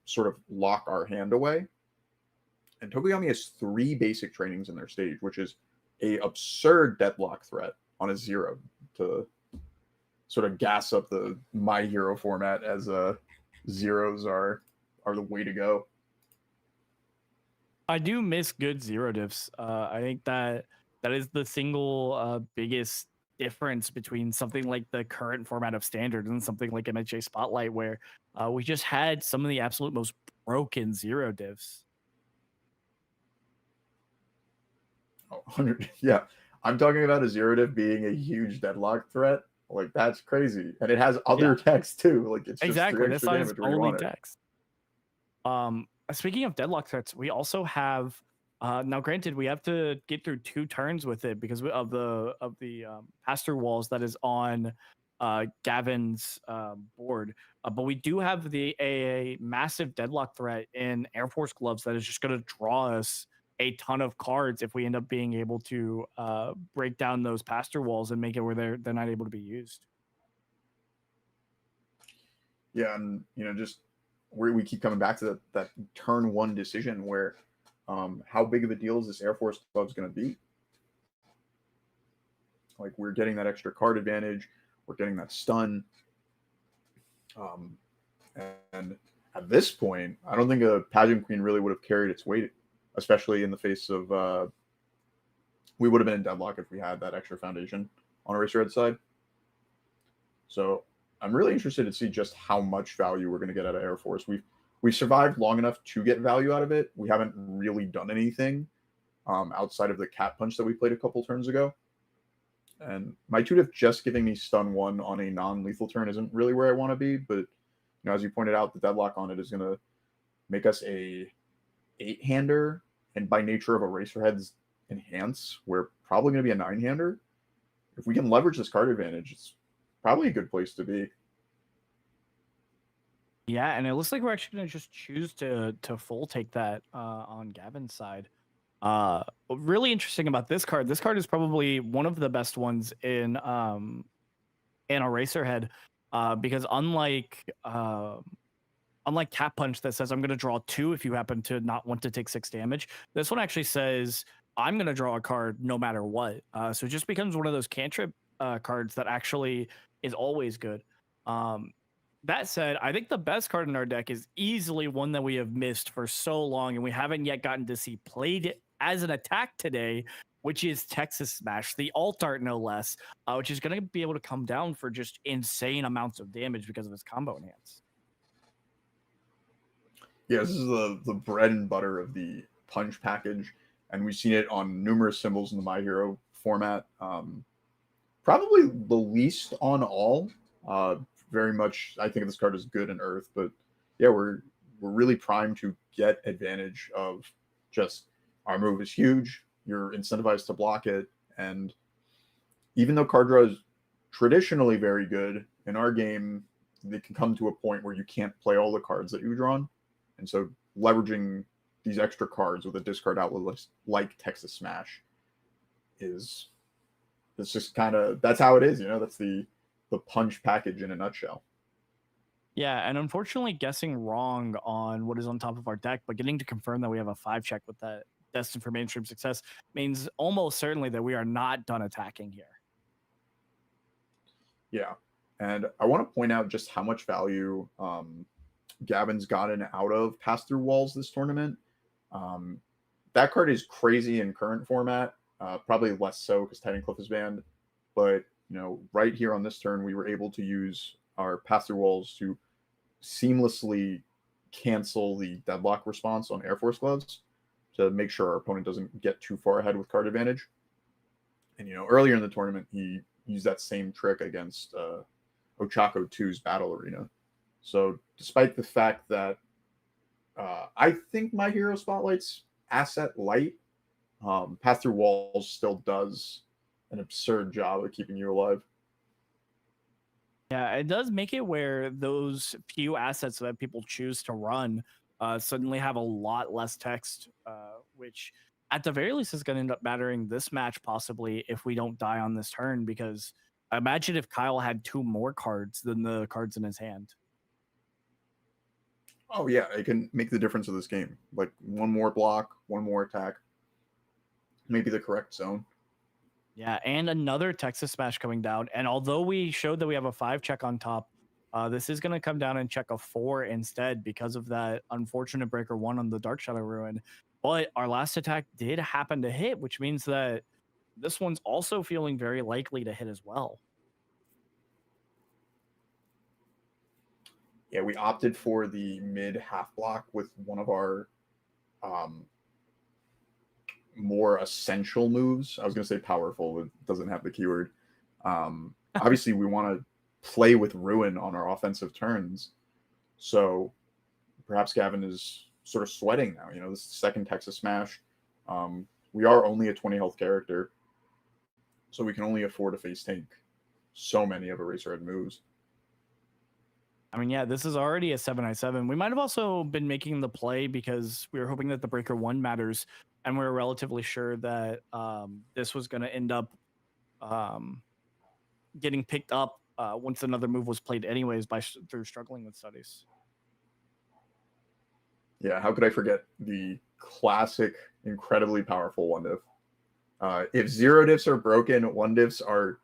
sort of lock our hand away. And Tokoyami has 3 basic trainings in their stage, which is a absurd deadlock threat on a 0 to sort of gas up the My Hero format, as zeros are the way to go. I do miss good 0 diffs. I think that is the single biggest difference between something like the current format of Standard and something like MHA Spotlight, where we just had some of the absolute most broken 0 diffs. Oh, 100, yeah. I'm talking about a 0 diff being a huge deadlock threat. Like, that's crazy. And it has other text too. Like, it's Exactly. just That's 3 not extra his damage where you only want it. text. Speaking of deadlock threats, we also have now. Granted, we have to get through 2 turns with it because of the pass-through walls that is on Gavin's board. But we do have a massive deadlock threat in Air Force Gloves that is just going to draw us a ton of cards if we end up being able to break down those pass-through walls and make it where they're not able to be used. Yeah, and you know, just where we keep coming back to that turn 1 decision where how big of a deal is this Air Force Gloves going to be? Like, we're getting that extra card advantage, we're getting that stun, and at this point, I don't think a Pageant Queen really would have carried its weight, especially in the face of we would have been in deadlock if we had that extra foundation on Eraserhead's side. So I'm really interested to see just how much value we're going to get out of Air Force. We've survived long enough to get value out of it. We haven't really done anything outside of the cat punch that we played a couple turns ago. And my 2-diff just giving me stun 1 on a non-lethal turn isn't really where I want to be. But you know, as you pointed out, the deadlock on it is going to make us a 8-hander, and by nature of Eraserhead's enhance, we're probably going to be a 9-hander. If we can leverage this card advantage, it's probably a good place to be. Yeah, and it looks like we're actually going to just choose to full take that on Gavin's side. Really interesting about this card. This card is probably one of the best ones in and Eraserhead, because unlike Cat Punch that says I'm going to draw 2 if you happen to not want to take 6 damage, this one actually says I'm going to draw a card no matter what. So it just becomes one of those cantrip cards that actually is always good. That said, I think the best card in our deck is easily one that we have missed for so long and we haven't yet gotten to see played as an attack today, which is Texas Smash, the alt art no less, which is going to be able to come down for just insane amounts of damage because of its combo enhance. Yeah, this is the bread and butter of the punch package, and we've seen it on numerous symbols in the My Hero format. Probably the least on all. Very much, I think this card is good in Earth, but yeah, we're really primed to get advantage of just our move is huge. You're incentivized to block it, and even though card draw is traditionally very good in our game, they can come to a point where you can't play all the cards that you've drawn. And so leveraging these extra cards with a discard outlet like Texas Smash it's just kind of, that's how it is, that's the punch package in a nutshell. Yeah, and unfortunately guessing wrong on what is on top of our deck, but getting to confirm that we have a 5 check with that destined for mainstream success means almost certainly that we are not done attacking here. Yeah, and I want to point out just how much value Gavin's gotten out of pass-through walls this tournament. That card is crazy in current format, probably less so because Titan Cliff is banned. But right here on this turn, we were able to use our pass-through walls to seamlessly cancel the deadlock response on Air Force Gloves to make sure our opponent doesn't get too far ahead with card advantage. And earlier in the tournament, he used that same trick against Ochako 2's Battle Arena. So despite the fact that I think My Hero Spotlight's asset light, Pass Through Walls still does an absurd job of keeping you alive. Yeah, it does make it where those few assets that people choose to run suddenly have a lot less text, which at the very least is going to end up mattering this match possibly if we don't die on this turn, because imagine if Kyle had 2 more cards than the cards in his hand. Oh yeah, it can make the difference of this game. Like 1 more block, 1 more attack, maybe the correct zone. Yeah, and another Texas Smash coming down. And although we showed that we have a 5 check on top, this is going to come down and check a 4 instead because of that unfortunate breaker 1 on the Dark Shadow Ruin. But our last attack did happen to hit, which means that this one's also feeling very likely to hit as well. Yeah, we opted for the mid half block with one of our more essential moves. I was going to say powerful, but it doesn't have the keyword. Obviously, we want to play with Ruin on our offensive turns. So perhaps Gavin is sort of sweating now. This is the second Texas Smash. We are only a 20 health character, so we can only afford to face tank so many of Eraserhead moves. I mean, yeah, this is already a 7i7. We might have also been making the play because we were hoping that the breaker 1 matters, and we were relatively sure that this was going to end up getting picked up once another move was played anyways through struggling with studies. Yeah, how could I forget the classic, incredibly powerful 1-diff? If 0 diffs are broken, 1-diffs are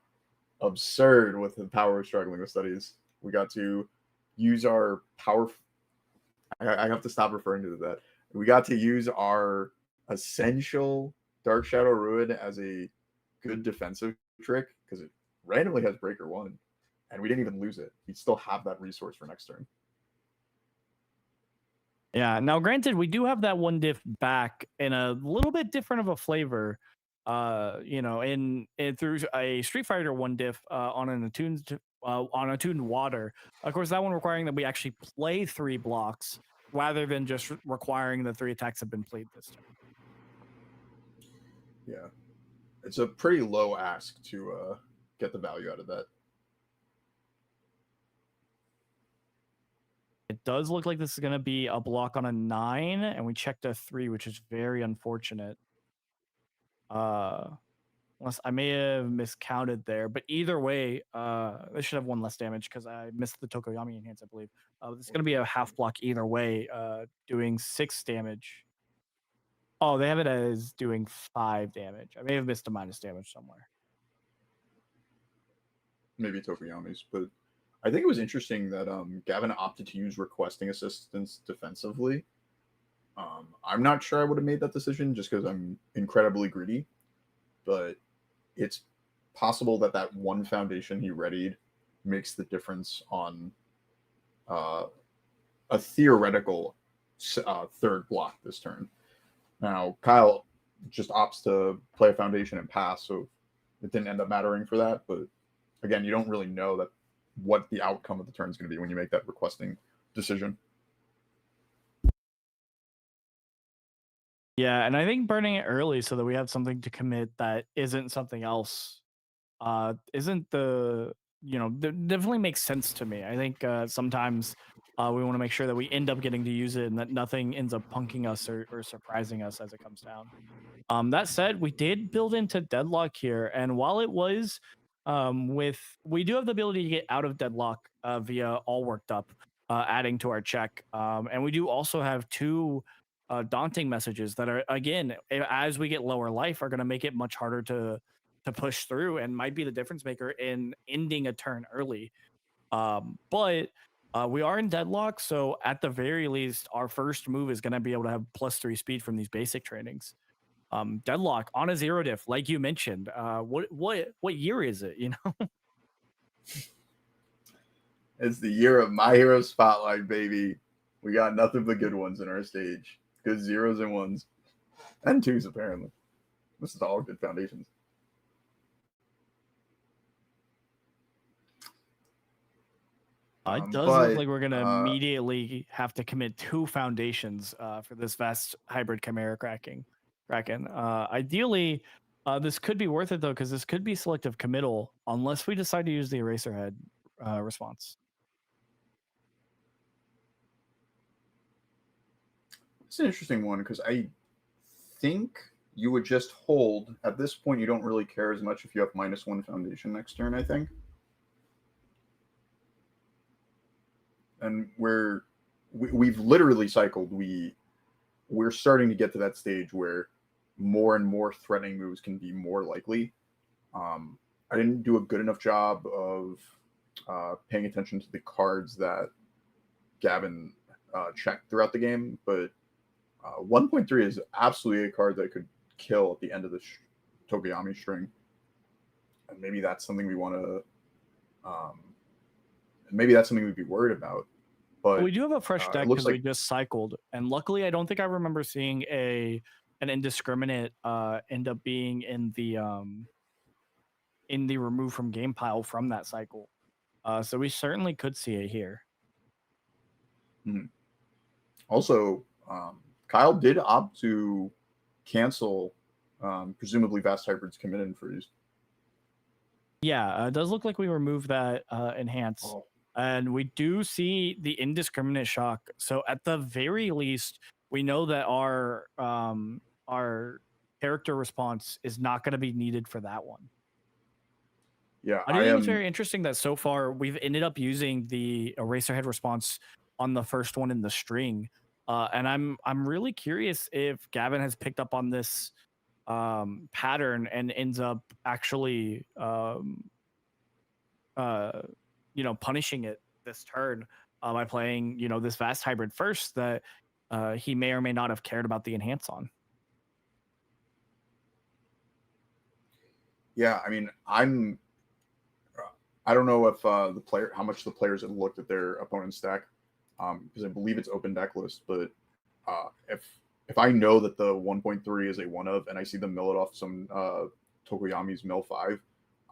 absurd with the power of struggling with studies. We got to use our power. I have to stop referring to that. We got to use our essential Dark Shadow Ruin as a good defensive trick because it randomly has breaker 1, and we didn't even lose it. We still have that resource for next turn. Yeah. Now, granted, we do have that 1-diff back in a little bit different of a flavor. In through a Street Fighter 1-diff on an attuned water. Of course, that one requiring that we actually play 3 blocks rather than just requiring that 3 attacks have been played this time. Yeah, it's a pretty low ask to get the value out of that. It does look like this is going to be a block on a 9, and we checked a 3, which is very unfortunate. Unless I may have miscounted there, but either way, they should have one less damage because I missed the Tokoyami enhance, I believe. It's going to be a half block either way, doing 6 damage. Oh, they have it as doing 5 damage. I may have missed a minus damage somewhere. Maybe Tokoyami's, but I think it was interesting that Gavin opted to use requesting assistance defensively. I'm not sure I would have made that decision just because I'm incredibly greedy, but it's possible that that one foundation he readied makes the difference on a theoretical third block this turn. Now, Kyle just opts to play a foundation and pass, so it didn't end up mattering for that. But again, you don't really know that what the outcome of the turn is going to be when you make that requesting decision. Yeah, and I think burning it early so that we have something to commit that isn't something else isn't the definitely makes sense to me. I think sometimes we want to make sure that we end up getting to use it and that nothing ends up punking us or surprising us as it comes down. That said, we did build into deadlock here, and while it was we do have the ability to get out of deadlock via all worked up, adding to our check, and we do also have 2 daunting messages that are, again, as we get lower life, are going to make it much harder to push through and might be the difference maker in ending a turn early. But we are in deadlock, so at the very least, our first move is going to be able to have +3 speed from these basic trainings. Deadlock on a 0 diff, like you mentioned. What year is it? You know, It's the year of My Hero Spotlight, baby. We got nothing but good ones in our stage. Good 0s and 1s. And 2s, apparently. This is all good foundations. it does look like we're going to immediately have to commit 2 foundations for this vast hybrid chimera Kraken. Ideally, this could be worth it though, because this could be selective committal unless we decide to use the Eraserhead response. It's an interesting one because I think you would just hold. At this point, you don't really care as much if you have -1 foundation next turn, I think. And we've literally cycled. We're starting to get to that stage where more and more threatening moves can be more likely. I didn't do a good enough job of paying attention to the cards that Gavin checked throughout the game, but 1.3 is absolutely a card that could kill at the end of the Tokoyami string. And maybe that's something we want to maybe that's something we'd be worried about. But we do have a fresh deck because like we just cycled, and luckily I don't think I remember seeing an indiscriminate end up being in the remove from game pile from that cycle. So we certainly could see it here. Also, Kyle did opt to cancel presumably Vast Hybrid's commit and freeze. Yeah, it does look like we removed that enhance. Oh. And we do see the indiscriminate shock. So at the very least, we know that our character response is not going to be needed for that one. Yeah, I think it's very interesting that so far we've ended up using the Eraserhead response on the first one in the string. And I'm really curious if Gavin has picked up on this pattern and ends up actually punishing it this turn by playing this Vast Hybrid first that he may or may not have cared about the enhance on. Yeah, I mean, I don't know if how much the players have looked at their opponent's deck, because I believe it's open deck list. But if I know that the 1.3 is a one of, and I see them mill it off some Tokoyami's mill 5,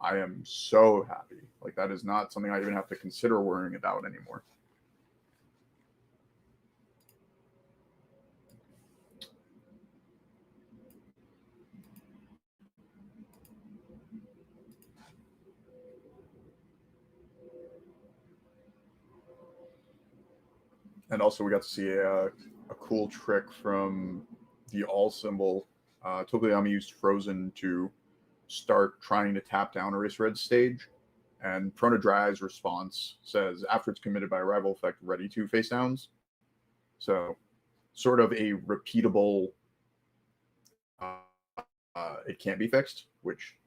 I am so happy. Like, that is not something I even have to consider worrying about anymore. And also, we got to see a cool trick from the all symbol. Tokoyami used Frozen to start trying to tap down Eraser Red's stage. And Prona Dry's response says, after it's committed by arrival effect, ready to face downs. So sort of a repeatable, it can't be fixed, which,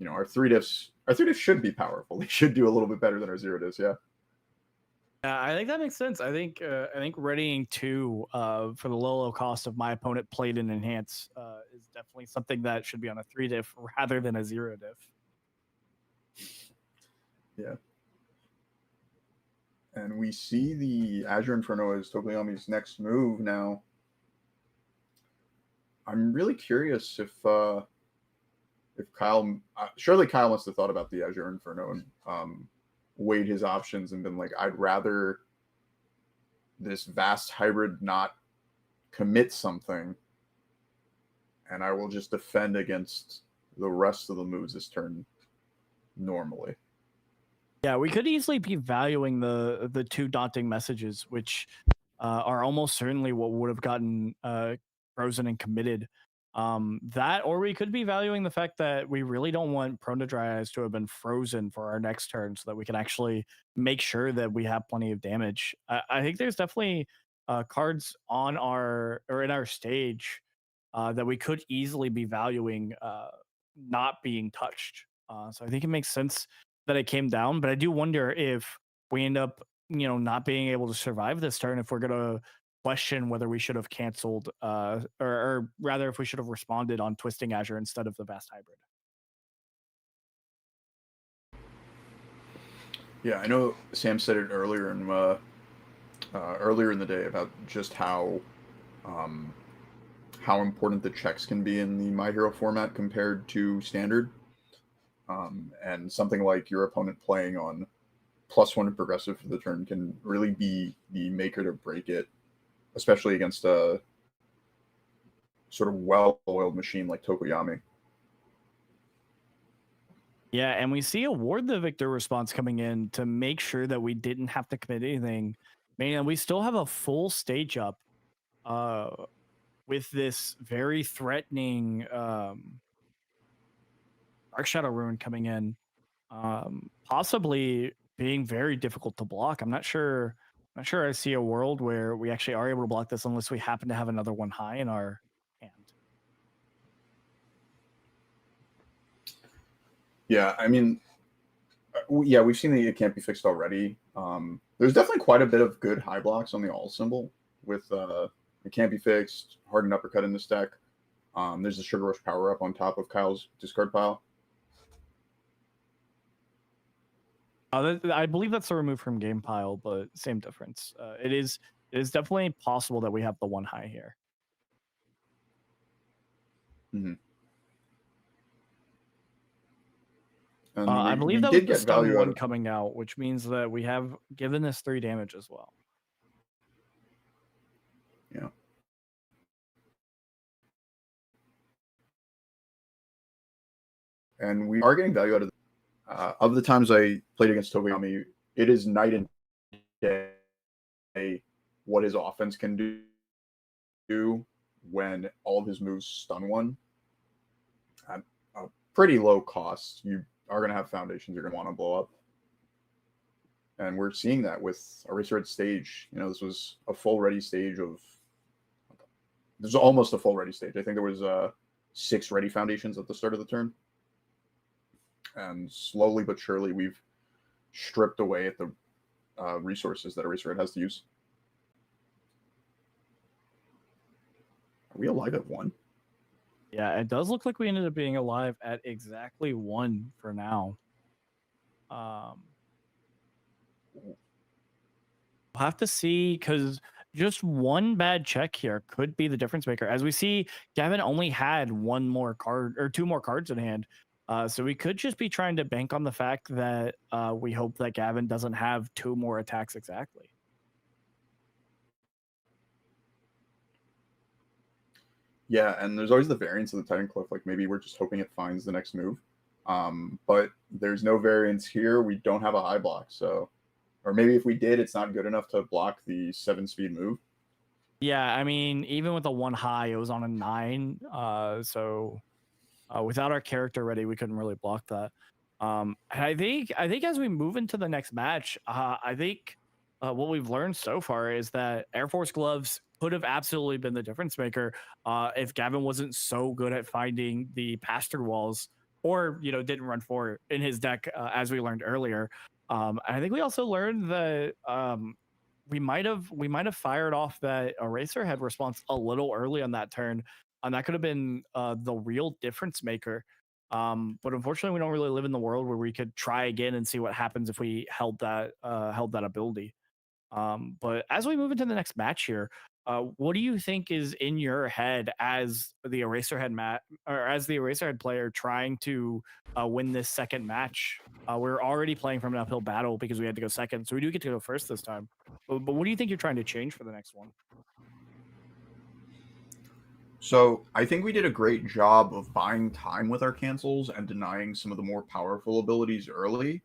our 3-diffs should be powerful. They should do a little bit better than our 0-diffs, yeah. I think that makes sense. I think readying 2 for the low cost of my opponent played and enhance is definitely something that should be on a 3-diff rather than a 0-diff. Yeah. And we see the Azure Inferno as Tokoyami's next move now. I'm really curious if Kyle, surely Kyle must have thought about the Azure Inferno and weighed his options and been like, I'd rather this vast hybrid not commit something, and I will just defend against the rest of the moves this turn normally. Yeah, we could easily be valuing the 2 daunting messages, which are almost certainly what would have gotten frozen and committed. That, or we could be valuing the fact that we really don't want Prone to Dry Eyes to have been frozen for our next turn, so that we can actually make sure that we have plenty of damage. I think there's definitely cards on our or in our stage that we could easily be valuing not being touched. So I think it makes sense that it came down, but I do wonder if we end up, not being able to survive this turn, if we're gonna question whether we should have canceled, or rather, if we should have responded on Twisting Azure instead of the Vast Hybrid. Yeah, I know Sam said it earlier in the day about just how important the checks can be in the My Hero format compared to Standard. And something like your opponent playing on +1 and progressive for the turn can really be the make or break it, especially against a sort of well-oiled machine like Tokoyami. Yeah, and we see a Ward the Victor response coming in to make sure that we didn't have to commit anything. Man, we still have a full stage up with this very threatening Dark Shadow Rune coming in. Possibly being very difficult to block. I'm not sure I see a world where we actually are able to block this unless we happen to have another 1 high in our hand. Yeah, I mean, yeah, we've seen that it can't be fixed already. There's definitely quite a bit of good high blocks on the all symbol with it can't be fixed, hardened uppercut in this deck. There's the Sugar Rush power up on top of Kyle's discard pile. I believe that's a remove from game pile, but same difference. It is definitely possible that we have the 1 high here. Mm-hmm. I believe that was the stun 1 coming out, which means that we have given this 3 damage as well. Yeah. And we are getting value out of the times I played against Tokoyami. It is night and day what his offense can do when all of his moves stun 1 at a pretty low cost. You are going to have foundations you're going to want to blow up. And we're seeing that with Eraser Red stage. This was a full ready stage this was almost a full ready stage. I think there was 6 ready foundations at the start of the turn. And slowly but surely, we've stripped away at the resources that Eraser Red has to use. Are we alive at 1? Yeah, it does look like we ended up being alive at exactly 1 for now. We'll have to see, because just 1 bad check here could be the difference maker. As we see, Gavin only had 1 more card or 2 more cards in hand. So we could just be trying to bank on the fact that we hope that Gavin doesn't have 2 more attacks exactly. Yeah, and there's always the variance of the Titan Cliff. Like maybe we're just hoping it finds the next move. But there's no variance here. We don't have a high block. So, or maybe if we did, it's not good enough to block the 7-speed move. Yeah, I mean, even with a 1 high, it was on a 9. So Without our character ready, we couldn't really block that. And I think as we move into the next match, I think what we've learned so far is that Air Force gloves could have absolutely been the difference maker if Gavin wasn't so good at finding the pass through walls, or didn't run for it in his deck, as we learned earlier. And I think we also learned that we might have fired off that Eraserhead response a little early on that turn, and that could have been the real difference maker. But unfortunately, we don't really live in the world where we could try again and see what happens if we held that ability. But as we move into the next match here, what do you think is in your head as the Eraserhead or as the Eraserhead player trying to win this second match? We're already playing from an uphill battle because we had to go second, so we do get to go first this time. But what do you think you're trying to change for the next one? So I think we did a great job of buying time with our cancels and denying some of the more powerful abilities early.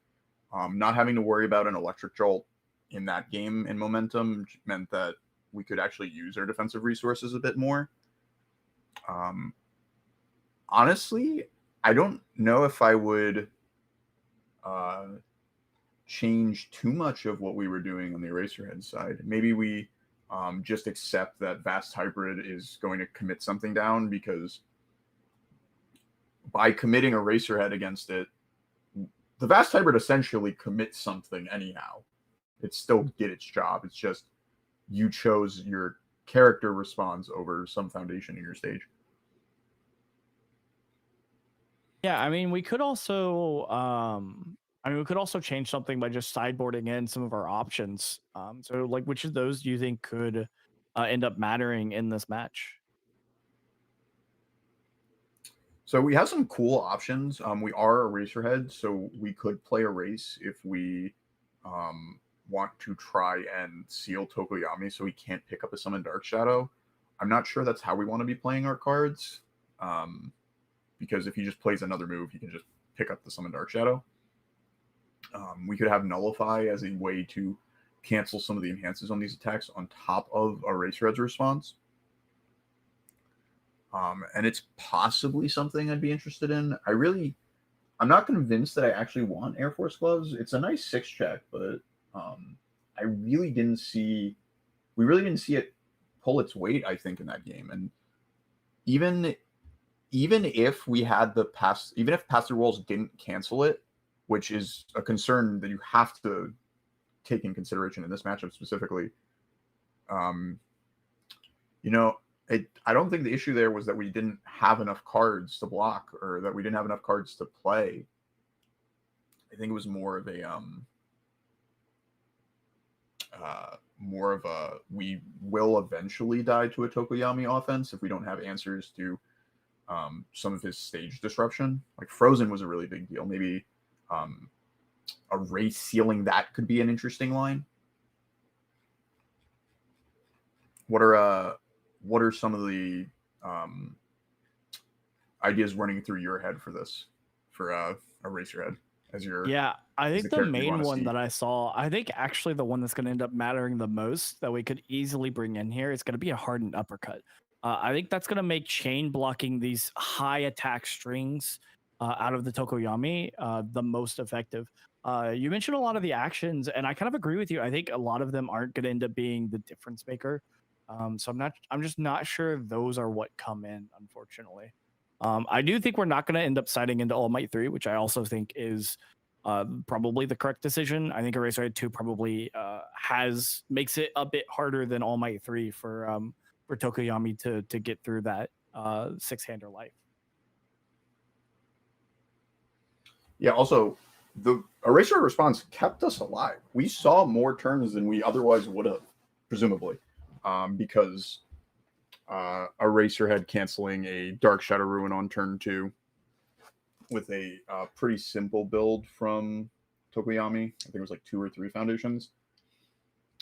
Not having to worry about an electric jolt in that game in momentum meant that we could actually use our defensive resources a bit more. Honestly, I don't know if I would change too much of what we were doing on the Eraserhead side. Maybe we just accept that Vast Hybrid is going to commit something down, because by committing Eraserhead against it, the Vast Hybrid essentially commits something anyhow. It still did its job. It's just you chose your character response over some foundation in your stage. Yeah, I mean, we could also change something by just sideboarding in some of our options. So like, which of those do you think could end up mattering in this match? So we have some cool options. We are Eraserhead, so we could play a race if we want to try and seal Tokoyami so he can't pick up a Summon Dark Shadow. I'm not sure that's how we want to be playing our cards, because if he just plays another move, he can just pick up the Summon Dark Shadow. We could have Nullify as a way to cancel some of the enhances on these attacks on top of Eraserhead's response. And it's possibly something I'd be interested in. I'm not convinced that I actually want Air Force gloves. It's a nice 6-check, but we really didn't see it pull its weight, I think, in that game. And even if we had even if pass through walls didn't cancel it, which is a concern that you have to take in consideration in this matchup specifically, I don't think the issue there was that we didn't have enough cards to block, or that we didn't have enough cards to play. I think it was more of a we will eventually die to a Tokoyami offense if we don't have answers to some of his stage disruption. Like Frozen was a really big deal. Maybe a race sealing that could be an interesting line. What are some of the ideas running through your head for this, for Eraserhead as your I think the character you main wanna one see? that I saw, I think actually the one that's going to end up mattering the most that we could easily bring in here is going to be a hardened uppercut. I think that's going to make chain blocking these high attack strings out of the Tokoyami the most effective. You mentioned a lot of the actions, and I kind of agree with you. I think a lot of them aren't going to end up being the difference maker. So I'm just not sure those are what come in, unfortunately. I do think we're not going to end up siding into All Might 3, which I also think is probably the correct decision. I think Eraserhead 2 probably makes it a bit harder than All Might 3 for Tokoyami to get through that 6-hander life. Yeah, also, the Eraserhead response kept us alive. We saw more turns than we otherwise would have, presumably, because Eraserhead canceling a Dark Shadow Ruin on turn 2 with a pretty simple build from Tokoyami. I think it was like 2 or 3 foundations.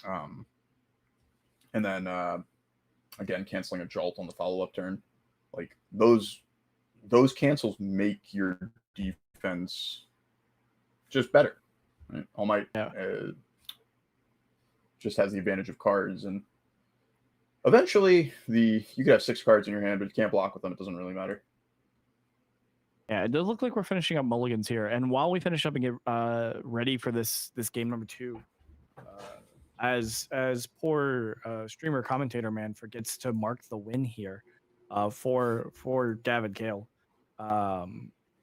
And then again, canceling a Jolt on the follow-up turn. Like those cancels make your defense just better. Right? All Might just has the advantage of cards, and eventually you could have 6 cards in your hand, but you can't block with them. It doesn't really matter. Yeah, it does look like we're finishing up mulligans here. And while we finish up and get ready for this game number 2, as poor streamer commentator man forgets to mark the win here for David Kale.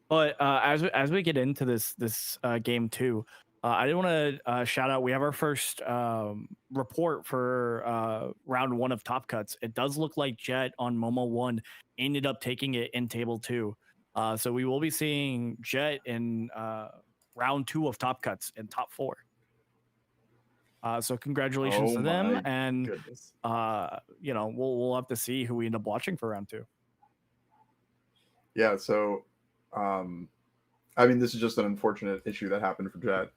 But as we get into this game 2, I did want to shout out. We have our first report for round 1 of Top Cuts. It does look like Jet on Momo 1 ended up taking it in table 2. So we will be seeing Jet in round 2 of Top Cuts in top 4. So congratulations Oh to them, my and goodness. you know, we'll have to see who we end up watching for round 2. Yeah, so I mean, this is just an unfortunate issue that happened for Jet.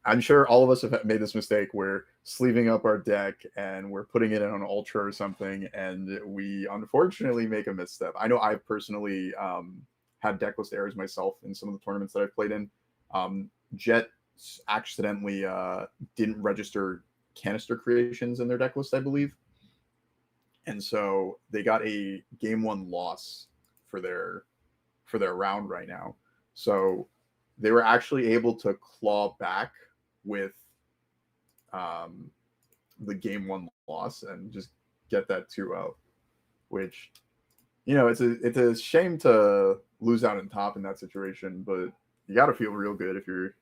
I'm sure all of us have made this mistake. We're sleeving up our deck and we're putting it in on Ultra or something, and we unfortunately make a misstep. I know I've personally had decklist errors myself in some of the tournaments that I've played in. Jet accidentally didn't register canister creations in their decklist, I believe. And so they got a game 1 loss for their round right now. So they were actually able to claw back with the game 1 loss and just get that 2-0, which, you know, it's a shame to lose out in top in that situation, but you got to feel real good if you're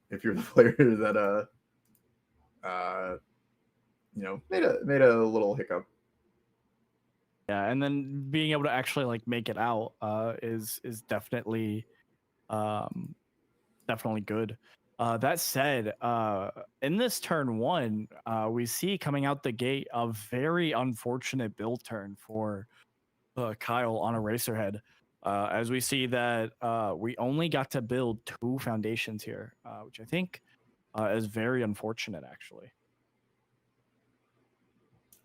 the player that you know, made a little hiccup. Yeah, and then being able to actually like make it out is definitely definitely good. That said, in this turn 1, we see coming out the gate a very unfortunate build turn for Kyle on a Racerhead. As we see that we only got to build 2 foundations here, which I think is very unfortunate, actually.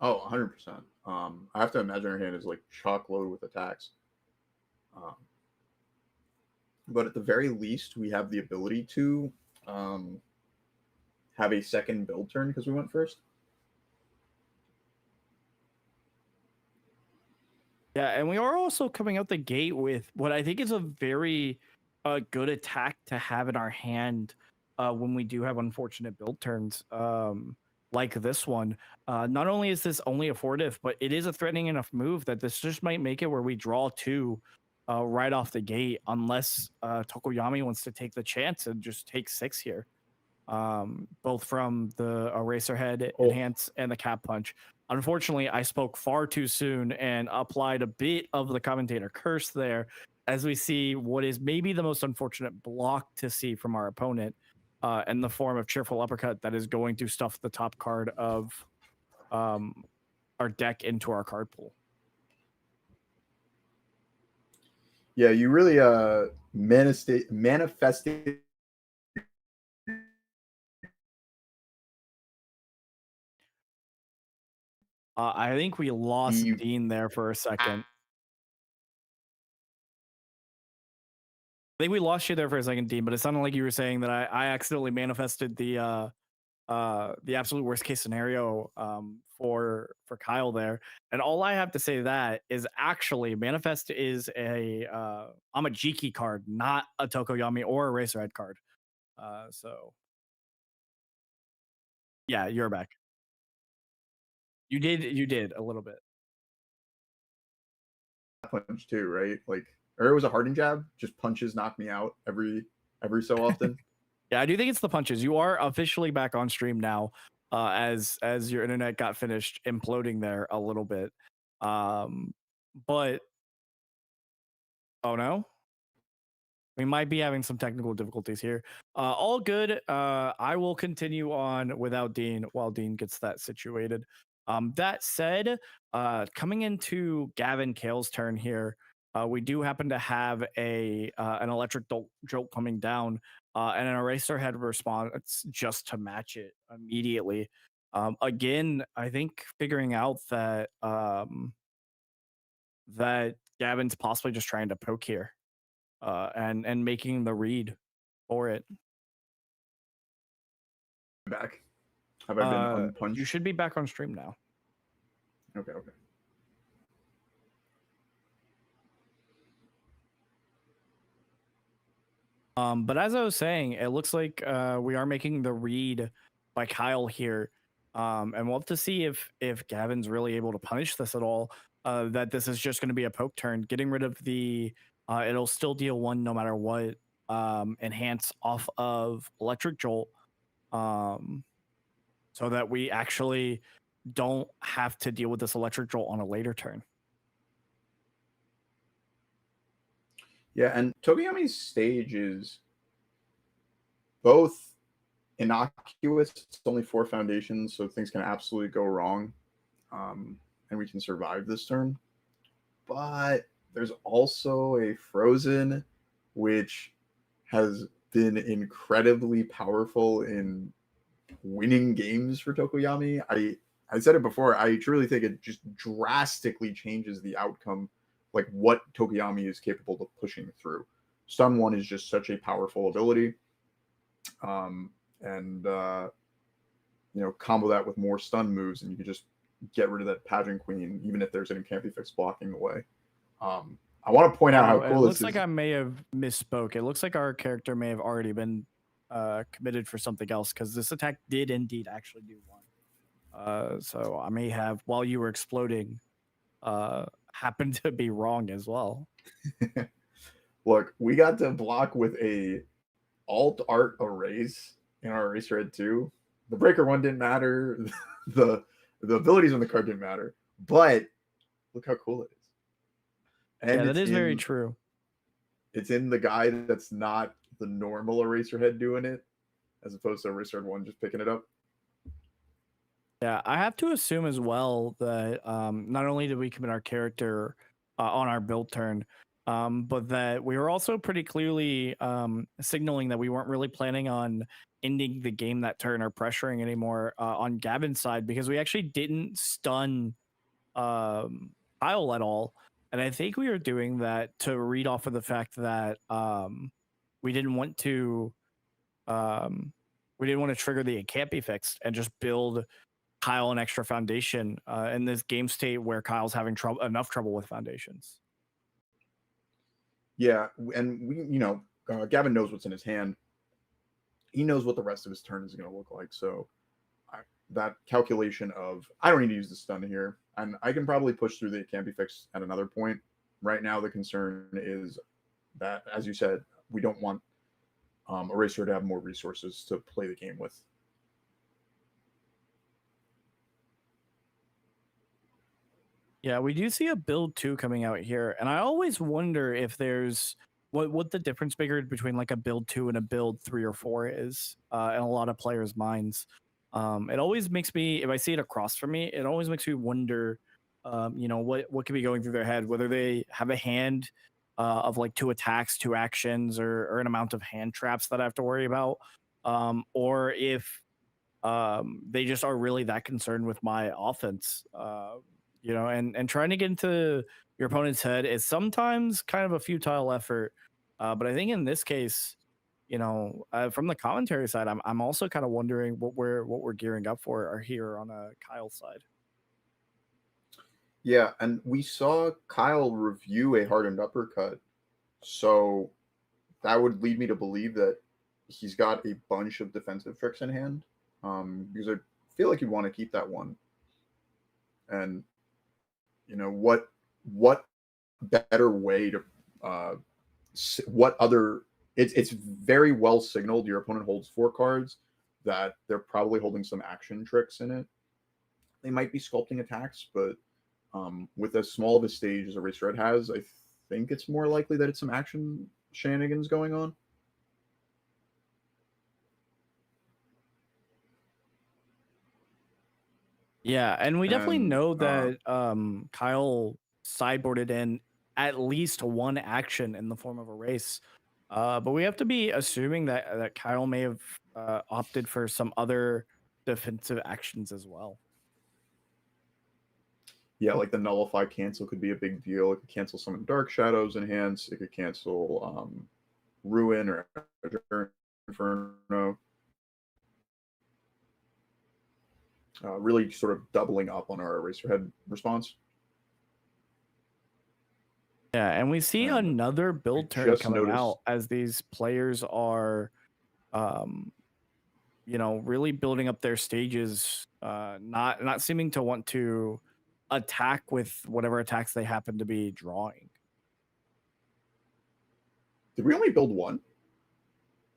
Oh, 100%. I have to imagine her hand is like chock load with attacks. But at the very least, we have the ability to have a second build turn because we went first. Yeah, and we are also coming out the gate with what I think is a very good attack to have in our hand when we do have unfortunate build turns like this one. Not only is this only a 4-diff, but it is a threatening enough move that this just might make it where we draw 2 right off the gate, unless Tokoyami wants to take the chance and just take 6 here. Both from the Eraserhead Enhance and the Cap Punch. Unfortunately, I spoke far too soon and applied a bit of the commentator curse there, as we see what is maybe the most unfortunate block to see from our opponent in the form of Cheerful Uppercut that is going to stuff the top card of our deck into our card pool. Yeah, you really manifested. I think we lost Dean there for a second. I think we lost you there for a second, Dean, but it sounded like you were saying that I accidentally manifested the absolute worst case scenario for Kyle there. And all I have to say to that is actually manifest is a I'm a Jiki card, not a Tokoyami or a Racerhead card. So yeah, you're back. You did a little bit. Punch too, right? Like, or it was a hardened jab. Just punches knock me out every so often. Yeah, I do think it's the punches. You are officially back on stream now, as your internet got finished imploding there a little bit. But oh no, we might be having some technical difficulties here. All good. I will continue on without Dean while Dean gets that situated. That said, coming into Gavin Kale's turn here, we do happen to have an electric jolt coming down and an Eraserhead response just to match it immediately. Again, I think figuring out that that Gavin's possibly just trying to poke here and making the read for it. Back. Have I been unpunched? You should be back on stream now. Okay. But as I was saying, it looks like we are making the read by Kyle here. And we'll have to see if Gavin's really able to punish this at all. That this is just going to be a poke turn, getting rid of the it'll still deal 1 no matter what. Enhance off of Electric Jolt, so that we actually don't have to deal with this Electric Jolt on a later turn. Yeah, and Tokiyami's stage is both innocuous. It's only 4 foundations, so things can absolutely go wrong, and we can survive this turn. But there's also a Frozen, which has been incredibly powerful in winning games for Tokoyami. I said it before. I truly think it just drastically changes the outcome, like what Tokoyami is capable of pushing through. Stun 1 is just such a powerful ability. Combo that with more stun moves, and you can just get rid of that Pageant Queen, even if there's any Can't Be Fixed blocking the way. I want to point out how cool it this looks is. like I may have misspoke. It looks like our character may have already been committed for something else, because this attack did indeed actually do 1. So I may have, while you were exploding, happened to be wrong as well. Look, we got to block with a alt art erase in our Eraserhead 2. The Breaker 1 didn't matter. the abilities on the card didn't matter. But look how cool it is. And yeah, that is very true. It's in the guy that's not the normal Eraserhead doing it, as opposed to Eraserhead 1 just picking it up. Yeah, I have to assume as well that not only did we commit our character on our build turn, but that we were also pretty clearly signaling that we weren't really planning on ending the game that turn or pressuring anymore on Gavin's side, because we actually didn't stun Kyle at all. And I think we were doing that to read off of the fact that we didn't want to trigger the It Can't Be Fixed and just build Kyle an extra foundation in this game state where Kyle's having enough trouble with foundations. Yeah, and Gavin knows what's in his hand. He knows what the rest of his turn is going to look like. So that calculation of, I don't need to use the stun here, and I can probably push through the It Can't Be Fixed at another point. Right now, the concern is that, as you said, we don't want Eraser to have more resources to play the game with. Yeah, we do see a build 2 coming out here, and I always wonder if there's what the difference maker between like a build 2 and a build 3 or 4 is in a lot of players' minds. It always makes me, if I see it across from me, it always makes me wonder, what could be going through their head, whether they have a hand of like 2 attacks, 2 actions, or an amount of hand traps that I have to worry about, or if they just are really that concerned with my offense. And trying to get into your opponent's head is sometimes kind of a futile effort. But I think in this case, from the commentary side, I'm also kind of wondering what we're gearing up for or here on Kyle's side. Yeah, and we saw Kyle review a hardened uppercut, so that would lead me to believe that he's got a bunch of defensive tricks in hand, because I feel like you want to keep that one. And what better way to it's very well signaled. Your opponent holds 4 cards, that they're probably holding some action tricks in it. They might be sculpting attacks, but with as small of a stage as Eraserhead has, I think it's more likely that it's some action shenanigans going on. Yeah, and we definitely know that Kyle sideboarded in at least 1 action in the form of a race. But we have to be assuming that Kyle may have opted for some other defensive actions as well. Yeah, like the nullify cancel could be a big deal. It could cancel some Dark Shadows enhance. It could cancel Ruin or Inferno. Really sort of doubling up on our Eraserhead response. Yeah, and we see And another build turn just coming noticed. out as these players are, really building up their stages, not seeming to want to attack with whatever attacks they happen to be drawing. Did we only build one?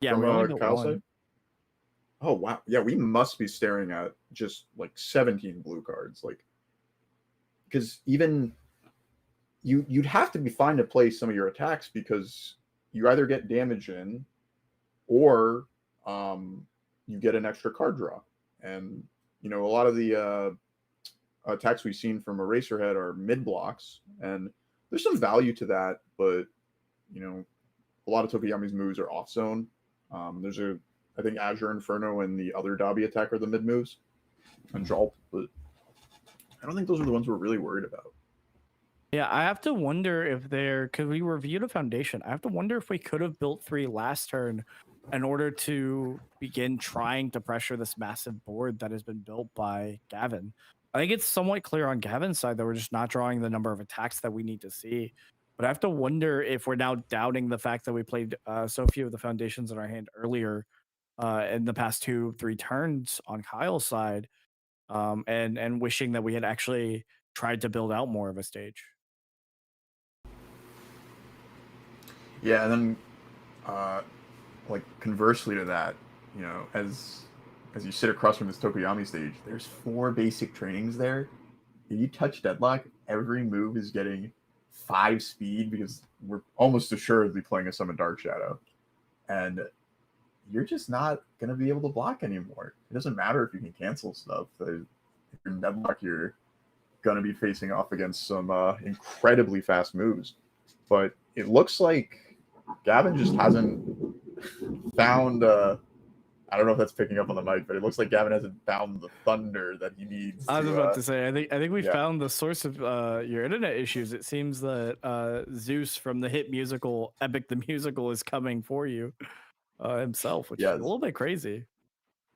Yeah, From we only built Kyle's one. side? Oh wow. Yeah, we must be staring at just like 17 blue cards. Like, because even you'd have to be fine to play some of your attacks because you either get damage in or you get an extra card draw. And a lot of the attacks we've seen from Eraserhead are mid blocks, and there's some value to that, but a lot of Tokoyami's moves are off zone. There's I think Azure Inferno and the other Dabi attack are the mid moves, and Jolp, but I don't think those are the ones we're really worried about. Yeah, I have to wonder if because we reviewed a foundation. I have to wonder if we could have built 3 last turn in order to begin trying to pressure this massive board that has been built by Gavin. I think it's somewhat clear on Gavin's side that we're just not drawing the number of attacks that we need to see. But I have to wonder if we're now doubting the fact that we played so few of the foundations in our hand earlier in the past 2-3 turns on Kyle's side, and wishing that we had actually tried to build out more of a stage. Yeah, and then like conversely to that, as you sit across from this Tokoyami stage, there's 4 basic trainings there. If you touch Deadlock, every move is getting 5 speed because we're almost assuredly playing a Summon Dark Shadow. And you're just not going to be able to block anymore. It doesn't matter if you can cancel stuff. If you're in Deadlock, you're going to be facing off against some incredibly fast moves. But it looks like Gavin just hasn't found I don't know if that's picking up on the mic, but it looks like Gavin hasn't found the thunder that he needs. I was about to say, I think we found the source of your internet issues. It seems that Zeus from the hit musical Epic the Musical is coming for you himself, which is a little bit crazy.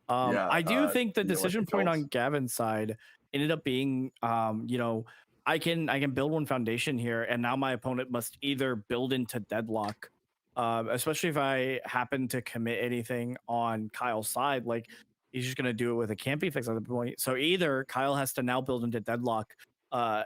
I do think the decision point on Gavin's side ended up being, I can build one foundation here, and now my opponent must either build into Deadlock, especially if I happen to commit anything on Kyle's side. Like, he's just gonna do it with a campy fix at the point. So either Kyle has to now build into Deadlock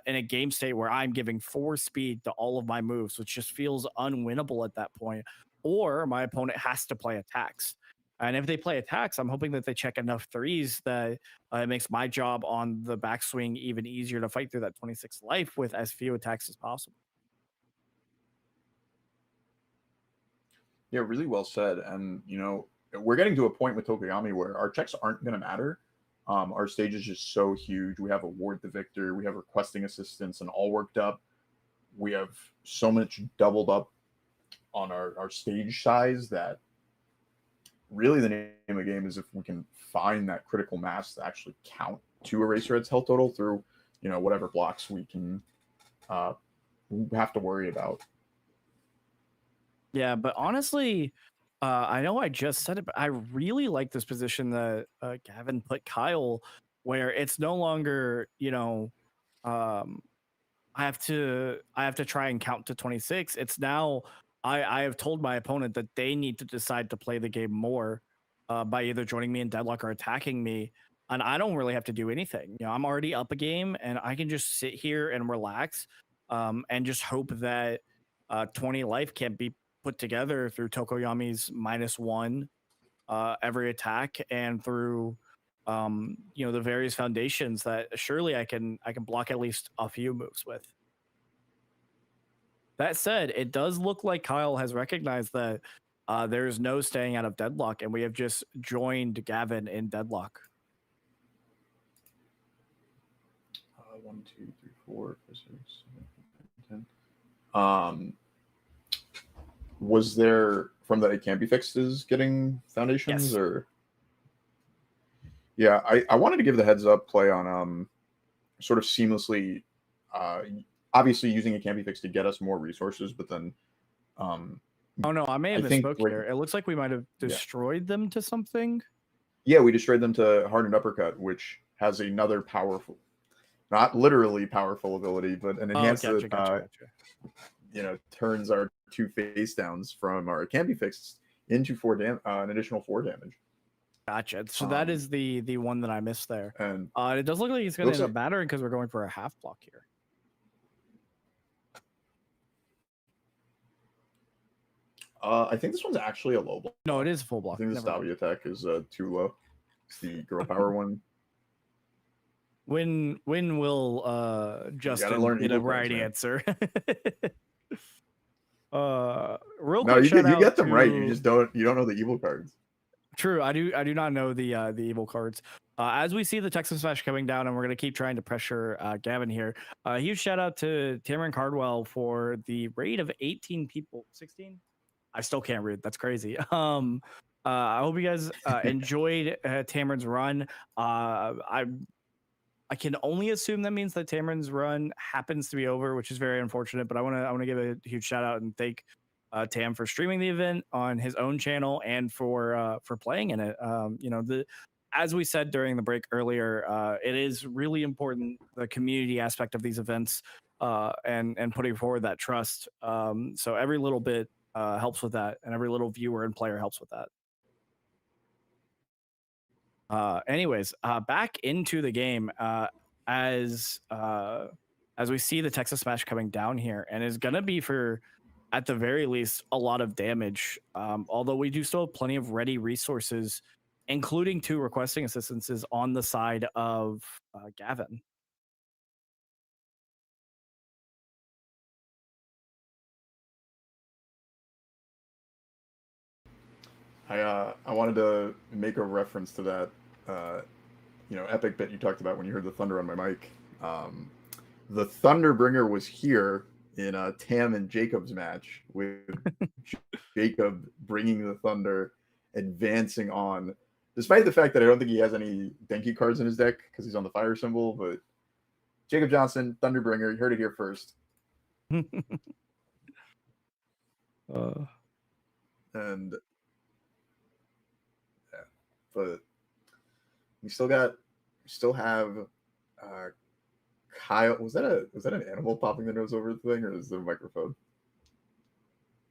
in a game state where I'm giving 4 speed to all of my moves, which just feels unwinnable at that point, or my opponent has to play attacks. And if they play attacks, I'm hoping that they check enough 3s that it makes my job on the backswing even easier to fight through that 26 life with as few attacks as possible. Yeah, really well said. And, we're getting to a point with Tokoyami where our checks aren't going to matter. Our stage is just so huge. We have Award the Victor, we have requesting assistance and all worked up. We have so much doubled up on our stage size that really the name of the game is if we can find that critical mass to actually count to Eraserhead's health total through, whatever blocks we can have to worry about. Yeah, but honestly, I know I just said it, but I really like this position that Gavin put Kyle, where it's no longer, I have to try and count to 26. It's now I have told my opponent that they need to decide to play the game more by either joining me in Deadlock or attacking me. And I don't really have to do anything. I'm already up a game and I can just sit here and relax and just hope that 20 life can't be put together through Tokoyami's -1 every attack and through the various foundations that surely I can block at least a few moves with. That said, it does look like Kyle has recognized that there's no staying out of Deadlock, and we have just joined Gavin in Deadlock. 1, 2, 3, 4, 5, 6, 7, 8, 10. Was there from the It Can't Be Fixes getting foundations? Yes. Or yeah, I wanted to give the heads up play on sort of seamlessly obviously using a Can't Be Fix to get us more resources, but then oh no, I may have misspoke here. It looks like we might have destroyed them to something. Yeah, we destroyed them to Hardened Uppercut, which has another powerful, not literally powerful ability, but an enhanced. Gotcha. turns our 2 face downs from our can be fixed into an additional 4 damage. Gotcha. So that is the one that I missed there. And it does look like it's going to end up mattering because we're going for a half block here. I think this one's actually a low block. No, it is full block. I think the Stabby attack is too low. It's the girl power one. When will Justin get a right answer? Real quick, no, you get them right. You just don't know the evil cards. True, I do not know the evil cards. As we see the Texas Smash coming down, and we're gonna keep trying to pressure Gavin here. Huge shout out to Tamron Cardwell for the raid of 18 people. 16? I still can't read. That's crazy. I hope you guys enjoyed Tamron's run. I can only assume that means that Tamron's run happens to be over, which is very unfortunate. But I want to give a huge shout out and thank Tam for streaming the event on his own channel and for playing in it. As we said during the break earlier, it is really important, the community aspect of these events and putting forward that trust. So every little bit helps with that, and every little viewer and player helps with that. Anyways, back into the game as we see the Texas Smash coming down here, and is gonna be for, at the very least, a lot of damage. Although we do still have plenty of ready resources, including 2 requesting assistances on the side of Gavin. I wanted to make a reference to that, epic bit you talked about when you heard the thunder on my mic. The Thunderbringer was here in Tam and Jacob's match, with Jacob bringing the thunder, advancing on, despite the fact that I don't think he has any Denki cards in his deck because he's on the fire symbol. But Jacob Johnson, Thunderbringer, you heard it here first. And but we still have Kyle. Was that an animal popping their nose over the thing, or is it a microphone?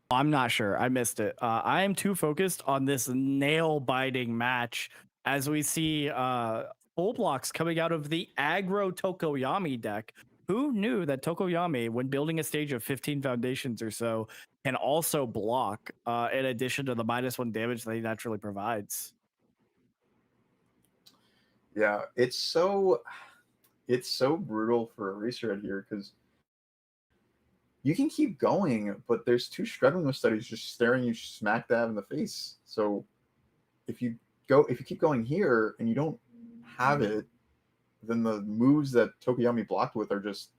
I'm not sure. I missed it. I am too focused on this nail-biting match as we see full blocks coming out of the aggro Tokoyami deck. Who knew that Tokoyami, when building a stage of 15 foundations or so, can also block in addition to the -1 damage that he naturally provides? Yeah, it's so brutal for a Eraserhead here because you can keep going, but there's 2 struggling with studies just staring you smack dab in the face. So if you keep going here and you don't have it, then the moves that Tokoyami blocked with are just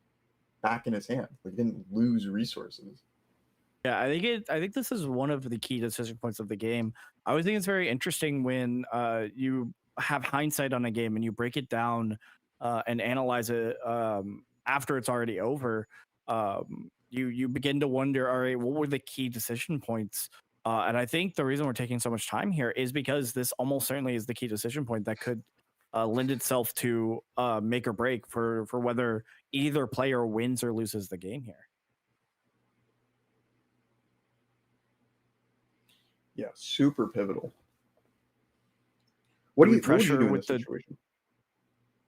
back in his hand. Like, he didn't lose resources. Yeah, I think this is one of the key decision points of the game. I always think it's very interesting when you have hindsight on a game and you break it down and analyze it after it's already over. You begin to wonder, all right, what were the key decision points? And I think the reason we're taking so much time here is because this almost certainly is the key decision point that could lend itself to make or break for whether either player wins or loses the game here. Yeah, super pivotal. What would you do in this situation?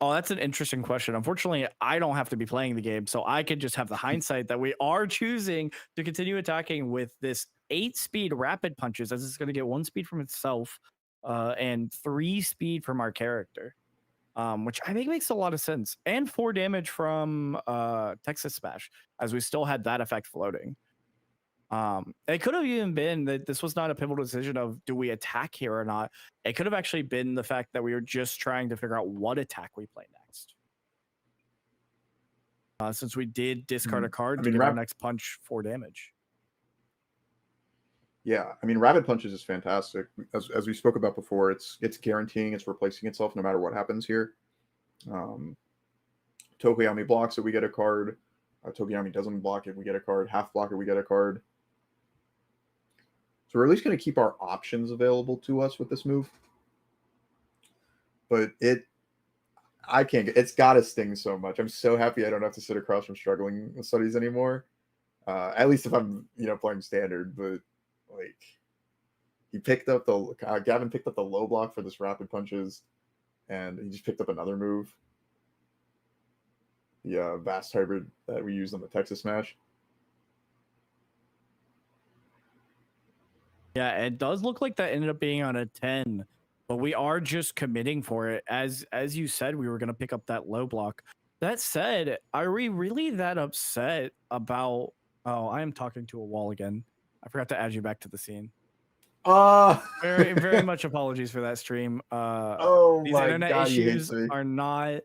Oh, that's an interesting question. Unfortunately, I don't have to be playing the game, so I could just have the hindsight that we are choosing to continue attacking with this 8-speed rapid punches, as it's going to get 1 speed from itself and 3 speed from our character, which I think makes a lot of sense, and 4 damage from Texas Smash, as we still had that effect floating. It could have even been that this was not a pivotal decision of do we attack here or not. It could have actually been the fact that we were just trying to figure out what attack we play next. Since we did discard a card to give our next punch 4 damage. Yeah, I mean, Rapid Punches is fantastic. As we spoke about before, it's guaranteeing it's replacing itself no matter what happens here. Tokoyami blocks it, we get a card. Tokoyami doesn't block it, we get a card. Half block it, we get a card. So we're at least going to keep our options available to us with this move. But it's got to sting so much. I'm so happy I don't have to sit across from struggling studies anymore. At least if I'm playing standard. But like he picked up the Gavin picked up the low block for this rapid punches, and he just picked up another move. The vast hybrid that we used on the Texas Smash. Yeah, it does look like that ended up being on a 10, but we are just committing for it. As you said, we were going to pick up that low block. That said, are we really that upset about... Oh, I am talking to a wall again. I forgot to add you back to the scene. Very much apologies for that stream. Oh These my internet God, he issues hates me. are not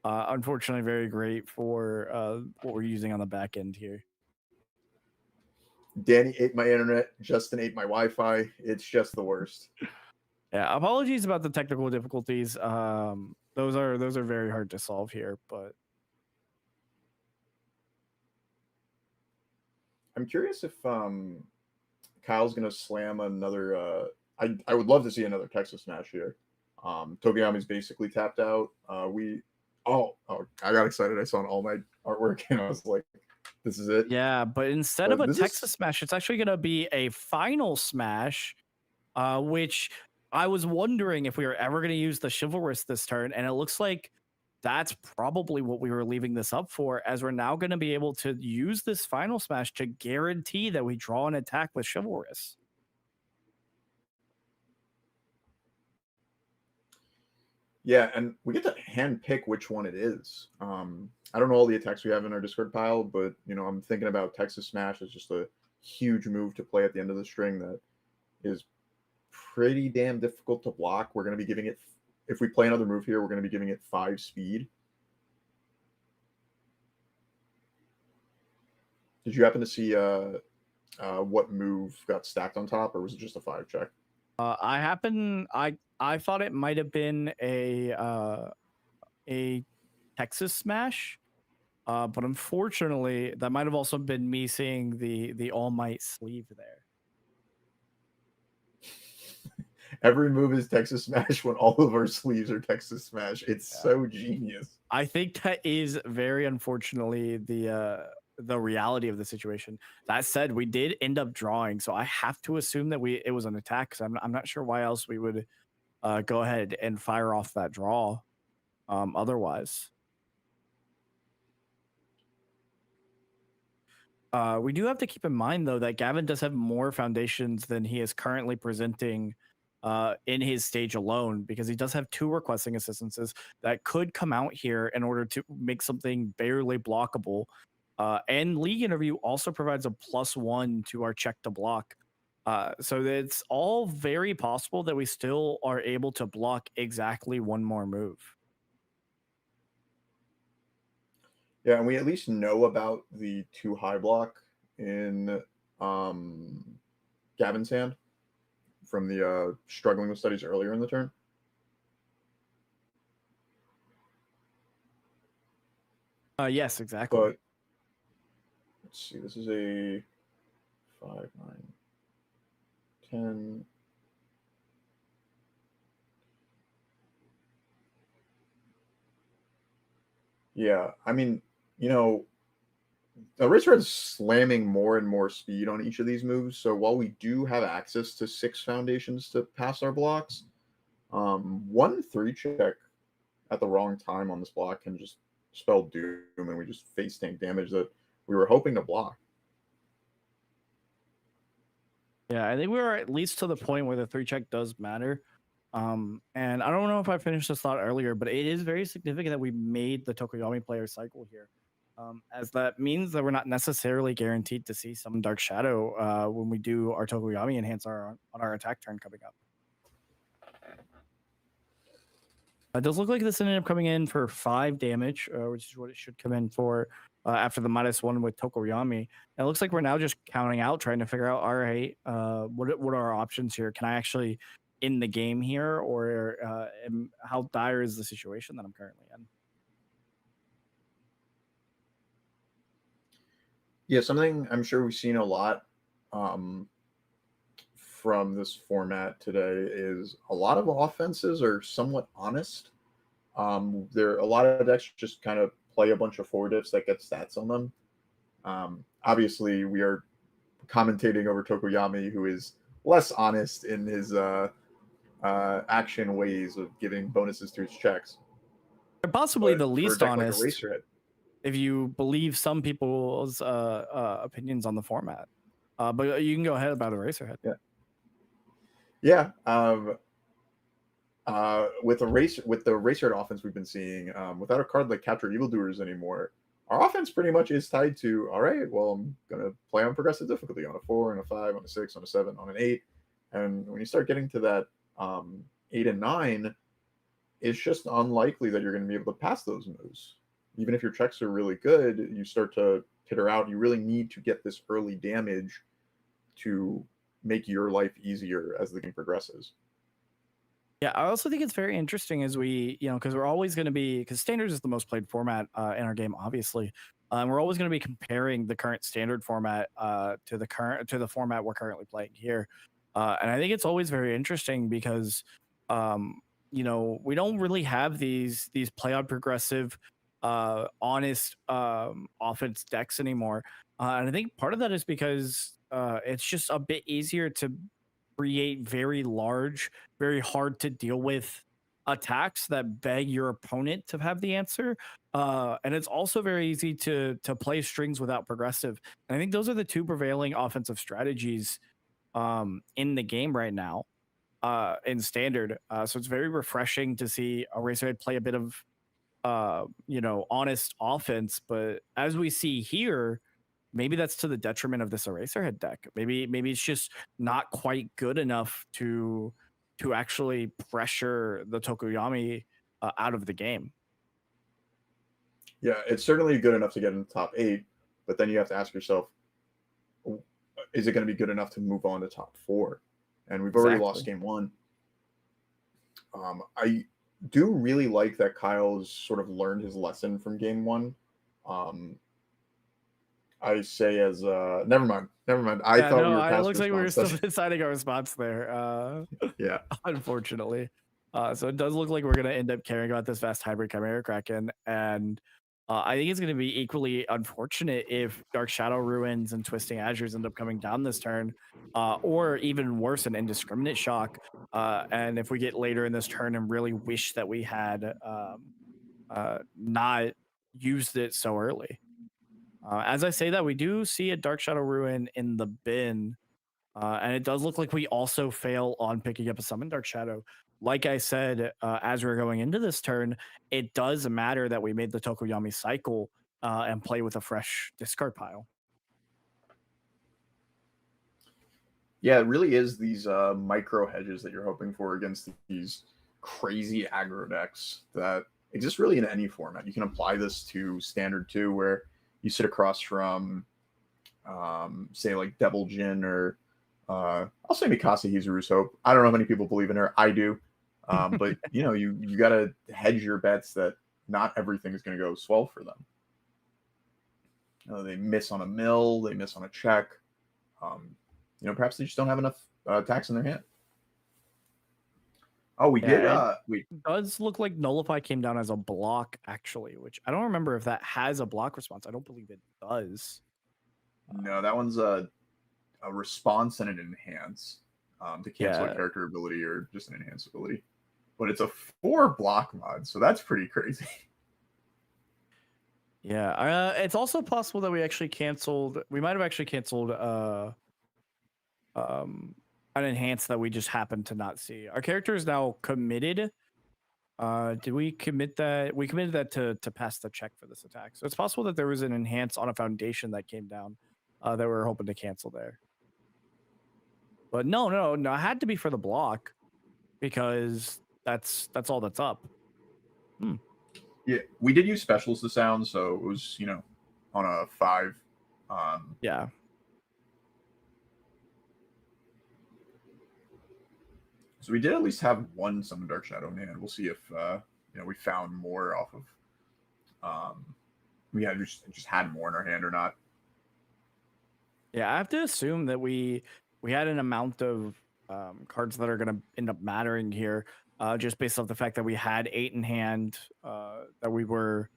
unfortunately very great for what we're using on the back end here. Danny ate my internet. Justin ate my Wi-Fi. It's just the worst. Yeah, apologies about the technical difficulties. Those are very hard to solve here, but I'm curious if Kyle's gonna slam another. I would love to see another Texas Smash here. Toguyami's basically tapped out. I got excited. I saw an All Might artwork and I was like, this is it. yeah, but instead of a this Texas is- Smash, it's actually gonna be a final Smash, which I was wondering if we were ever gonna use the Chivalrous this turn, and it looks like that's probably what we were leaving this up for, as we're now going to be able to use this final Smash to guarantee that we draw an attack with Chivalrous. Yeah, and we get to hand pick which one it is. I don't know all the attacks we have in our Discord pile, but I'm thinking about Texas Smash as just a huge move to play at the end of the string that is pretty damn difficult to block. We're going to be giving it, if we play another move here, we're going to be giving it 5 speed. Did you happen to see what move got stacked on top, or was it just a 5 check? I thought it might have been a Texas Smash, but unfortunately, that might have also been me seeing the All Might sleeve there. Every move is Texas Smash when all of our sleeves are Texas Smash. It's so genius. I think that is very unfortunately the reality of the situation. That said, we did end up drawing, so I have to assume that it was an attack, because I'm not sure why else we would go ahead and fire off that draw otherwise. We do have to keep in mind, though, that Gavin does have more foundations than he is currently presenting in his stage alone, because he does have 2 requesting assistances that could come out here in order to make something barely blockable. And League Interview also provides a +1 to our check to block. So it's all very possible that we still are able to block exactly 1 more move. Yeah, and we at least know about the 2 high block in Gavin's hand from the struggling with studies earlier in the turn. Yes, exactly. But let's see, this is a 5, 9, 10. Yeah, I mean, Race Red is slamming more and more speed on each of these moves. So while we do have access to 6 foundations to pass our blocks, 1 3 check at the wrong time on this block can just spell doom, and we just face tank damage that we were hoping to block. Yeah, I think we were at least to the point where the 3 check does matter. And I don't know if I finished this thought earlier, but it is very significant that we made the Tokuyami player cycle here. As that means that we're not necessarily guaranteed to see some Dark Shadow when we do our Tokuyami enhance on our attack turn coming up. It does look like this ended up coming in for 5 damage, which is what it should come in for after the -1 with Tokuyami. And it looks like we're now just counting out, trying to figure out, all right, what are our options here? Can I actually end the game here, or how dire is the situation that I'm currently in? Yeah, something I'm sure we've seen a lot from this format today is a lot of offenses are somewhat honest. There a lot of decks just kind of play a bunch of 4 diffs that get stats on them. obviously we are commentating over Tokoyami, who is less honest in his action ways of giving bonuses to his checks. Possibly But the for a least deck like honest, Eraserhead, if you believe some people's opinions on the format. But you can go ahead about Eraserhead. yeah. With the Eraserhead offense we've been seeing, without a card like Capture Evildoers anymore, our offense pretty much is tied to, all right, well, I'm gonna play on progressive difficulty on a 4, on a 5, on a 6, on a 7, on an 8, and when you start getting to that 8 and 9, it's just unlikely that you're going to be able to pass those moves. Even if your checks are really good, you start to pitter out. You really need to get this early damage to make your life easier as the game progresses. Yeah, I also think it's very interesting as we, because we're always going to be, because standards is the most played format in our game, obviously. And we're always going to be comparing the current standard format to the format we're currently playing here. And I think it's always very interesting because, we don't really have these play on progressive, honest offense decks anymore. And I think part of that is because it's just a bit easier to create very large, very hard to deal with attacks that beg your opponent to have the answer. And it's also very easy to play strings without progressive. And I think those are the two prevailing offensive strategies in the game right now in standard. So it's very refreshing to see Eraserhead play a bit of honest offense. But as we see here, maybe that's to the detriment of this Eraserhead deck. Maybe it's just not quite good enough to actually pressure the Tokoyami out of the game. Yeah, it's certainly good enough to get in the top 8, but then you have to ask yourself, is it going to be good enough to move on to top 4? And we've already lost game 1. I do really like that Kyle's sort of learned his lesson from game 1. I say as never mind. I thought we were past it looks like we were still response. deciding our response there. Yeah. Unfortunately. So it does look like we're going to end up caring about this Vast Hybrid Chimera Kraken. And I think it's going to be equally unfortunate if Dark Shadow Ruins and Twisting Azures end up coming down this turn. Or even worse, an Indiscriminate Shock. And if we get later in this turn and really wish that we had not used it so early. As I say that, we do see a Dark Shadow Ruin in the bin. And it does look like we also fail on picking up a Summon Dark Shadow. Like I said, as we're going into this turn, it does matter that we made the Tokoyami cycle and play with a fresh discard pile. Yeah, it really is these micro hedges that you're hoping for against these crazy aggro decks that exist really in any format. You can apply this to standard too, where you sit across from, say, like Devil Jin or I'll say Mikasa Hizuru's Hope. I don't know how many people believe in her. I do. But, you got to hedge your bets that not everything is going to go swell for them. They miss on a mill. They miss on a check. Perhaps they just don't have enough attacks in their hand. Oh, we did. It does look like Nullify came down as a block, actually, which I don't remember if that has a block response. I don't believe it does. No, that one's a response and an enhance to cancel a character ability or just an enhance ability. But it's a 4 block mod, so that's pretty crazy. Yeah, it's also possible that we might have actually canceled an enhance that we just happened to not see. Our character is now committed. Did we commit that? We committed that to pass the check for this attack. So it's possible that there was an enhance on a foundation that came down that we were hoping to cancel there. But no, it had to be for the block because that's all that's up. Yeah, we did use specials to sound, so it was, on a 5. Yeah. So we did at least have one Summon Dark Shadow in hand. We'll see if we found more off of we had just had more in our hand or not. Yeah, I have to assume that we had an amount of cards that are going to end up mattering here, just based off the fact that we had 8 in hand, that we were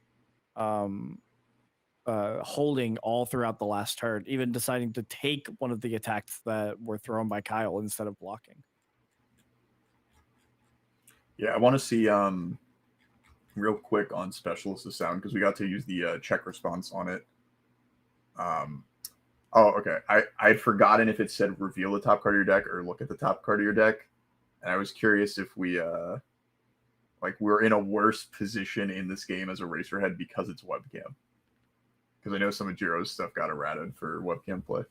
holding all throughout the last turn, even deciding to take one of the attacks that were thrown by Kyle instead of blocking. Yeah, I want to see real quick on Specialist of Sound because we got to use the check response on it. Oh, okay. I had forgotten if it said reveal the top card of your deck or look at the top card of your deck, and I was curious if we we're in a worse position in this game as a Racerhead because it's webcam. Because I know some of Jiro's stuff got errated for webcam play.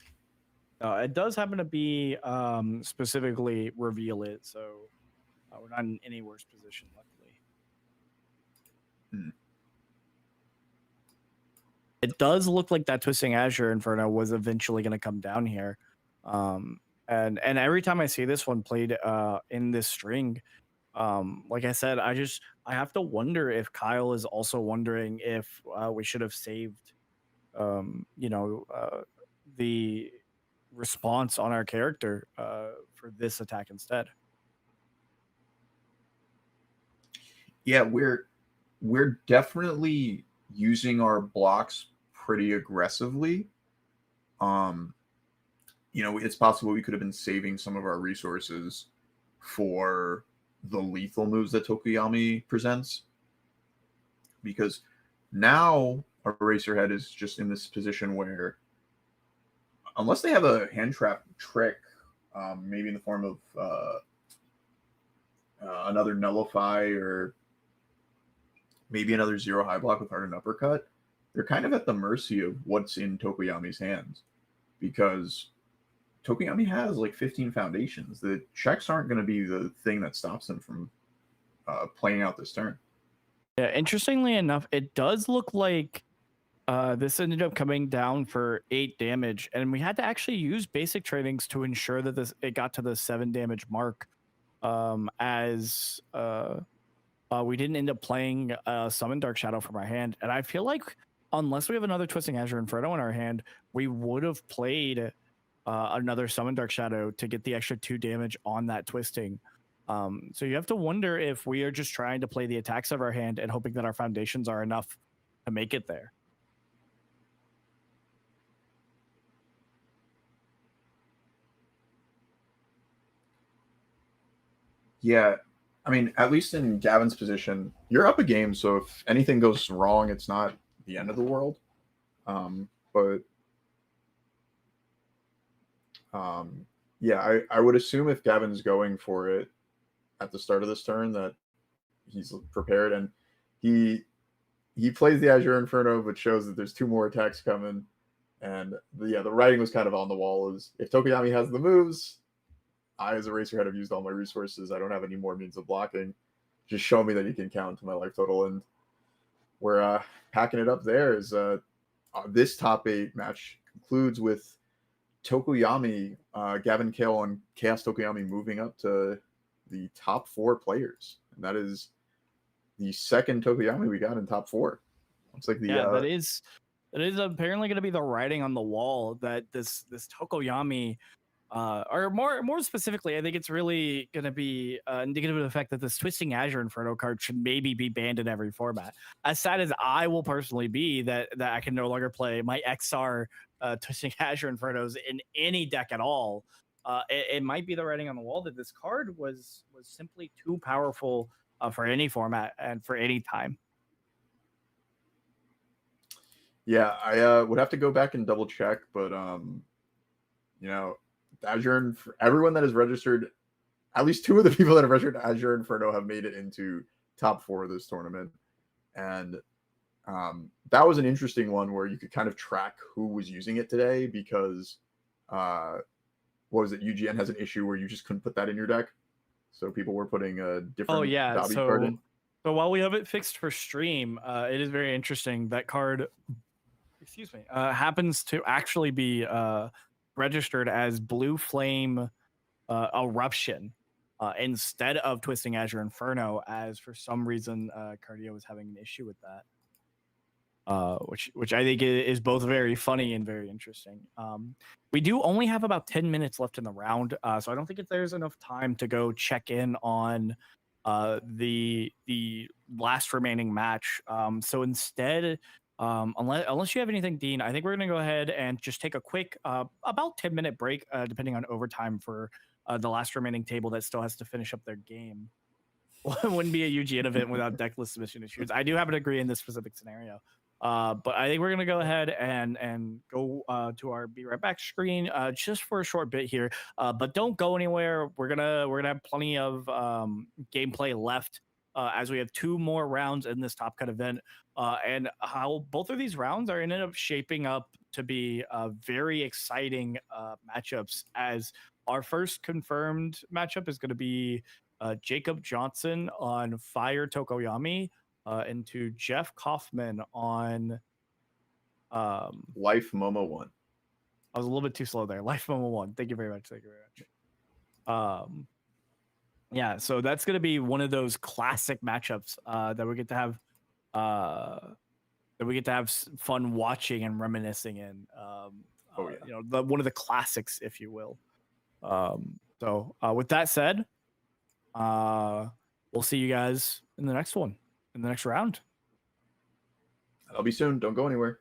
It does happen to be specifically reveal it, so we're not in any worse position, luckily. It does look like that Twisting Azure Inferno was eventually going to come down here. And every time I see this one played in this string, like I said, I have to wonder if Kyle is also wondering if we should have saved, the response on our character for this attack instead. Yeah, we're definitely using our blocks pretty aggressively. It's possible we could have been saving some of our resources for the lethal moves that Tokoyami presents, because now our Racerhead is just in this position where, unless they have a hand trap trick, maybe in the form of another Nullify or maybe another zero high block with Hardened Uppercut, they're kind of at the mercy of what's in Tokoyami's hands, because Tokoyami has like 15 foundations. The checks aren't going to be the thing that stops them from playing out this turn. Yeah, interestingly enough, it does look like this ended up coming down for 8 damage, and we had to actually use basic trainings to ensure that it got to the 7 damage mark, as we didn't end up playing Summon Dark Shadow from our hand. And I feel like unless we have another Twisting Azure Inferno in our hand, we would have played another Summon Dark Shadow to get the extra 2 damage on that Twisting. So you have to wonder if we are just trying to play the attacks of our hand and hoping that our foundations are enough to make it there. Yeah, I mean, at least in Gavin's position, you're up a game, so if anything goes wrong, it's not the end of the world. Yeah, I would assume if Gavin's going for it at the start of this turn that he's prepared, and he plays the Azure Inferno, but shows that there's 2 more attacks coming. And the writing was kind of on the wall, is if Tokoyami has the moves, I, as a Racerhead, have used all my resources. I don't have any more means of blocking. Just show me that you can count to my life total. And we're packing it up there. Is this top 8 match concludes with Tokoyami, Gavin Kale, and Chaos Tokoyami moving up to the top 4 players. And that is the second Tokoyami we got in top 4. Looks like that is apparently going to be the writing on the wall that this Tokoyami, or more specifically, I think it's really going to be indicative of the fact that this Twisting Azure Inferno card should maybe be banned in every format. As sad as I will personally be that I can no longer play my XR Twisting Azure Infernos in any deck at all, it might be the writing on the wall that this card was simply too powerful for any format and for any time. Yeah, I would have to go back and double check, but Azure, everyone that has registered, at least 2 of the people that have registered Azure Inferno have made it into top 4 of this tournament. And that was an interesting one where you could kind of track who was using it today, because what was it? UGN has an issue where you just couldn't put that in your deck. So people were putting a different Dobby card in. So while we have it fixed for stream, it is very interesting. That card, happens to actually be registered as Blue Flame Eruption instead of Twisting Azure Inferno, as for some reason Cardio was having an issue with that, which I think is both very funny and very interesting. We do only have about 10 minutes left in the round, so I don't think there's enough time to go check in on the last remaining match. So instead, Unless you have anything, Dean, I think we're gonna go ahead and just take a quick, about 10-minute break, depending on overtime for the last remaining table that still has to finish up their game. Wouldn't be a UGN event without deckless submission issues. I do happen to agree in this specific scenario. But I think we're gonna go ahead and go to our be right back screen just for a short bit here. But don't go anywhere. We're gonna have plenty of gameplay left as we have 2 more rounds in this Top Cut event, and how both of these rounds are ended up shaping up to be very exciting matchups. As our first confirmed matchup is going to be Jacob Johnson on Fire Tokoyami into Jeff Kaufman on Life Momo 1. I was a little bit too slow there. Life Momo 1. Thank you very much. Thank you very much. Yeah, so that's gonna be one of those classic matchups that we get to have fun watching and reminiscing in. Oh, yeah. You know, one of the classics, if you will. So with that said, we'll see you guys in the next one, in the next round. That'll be soon. Don't go anywhere.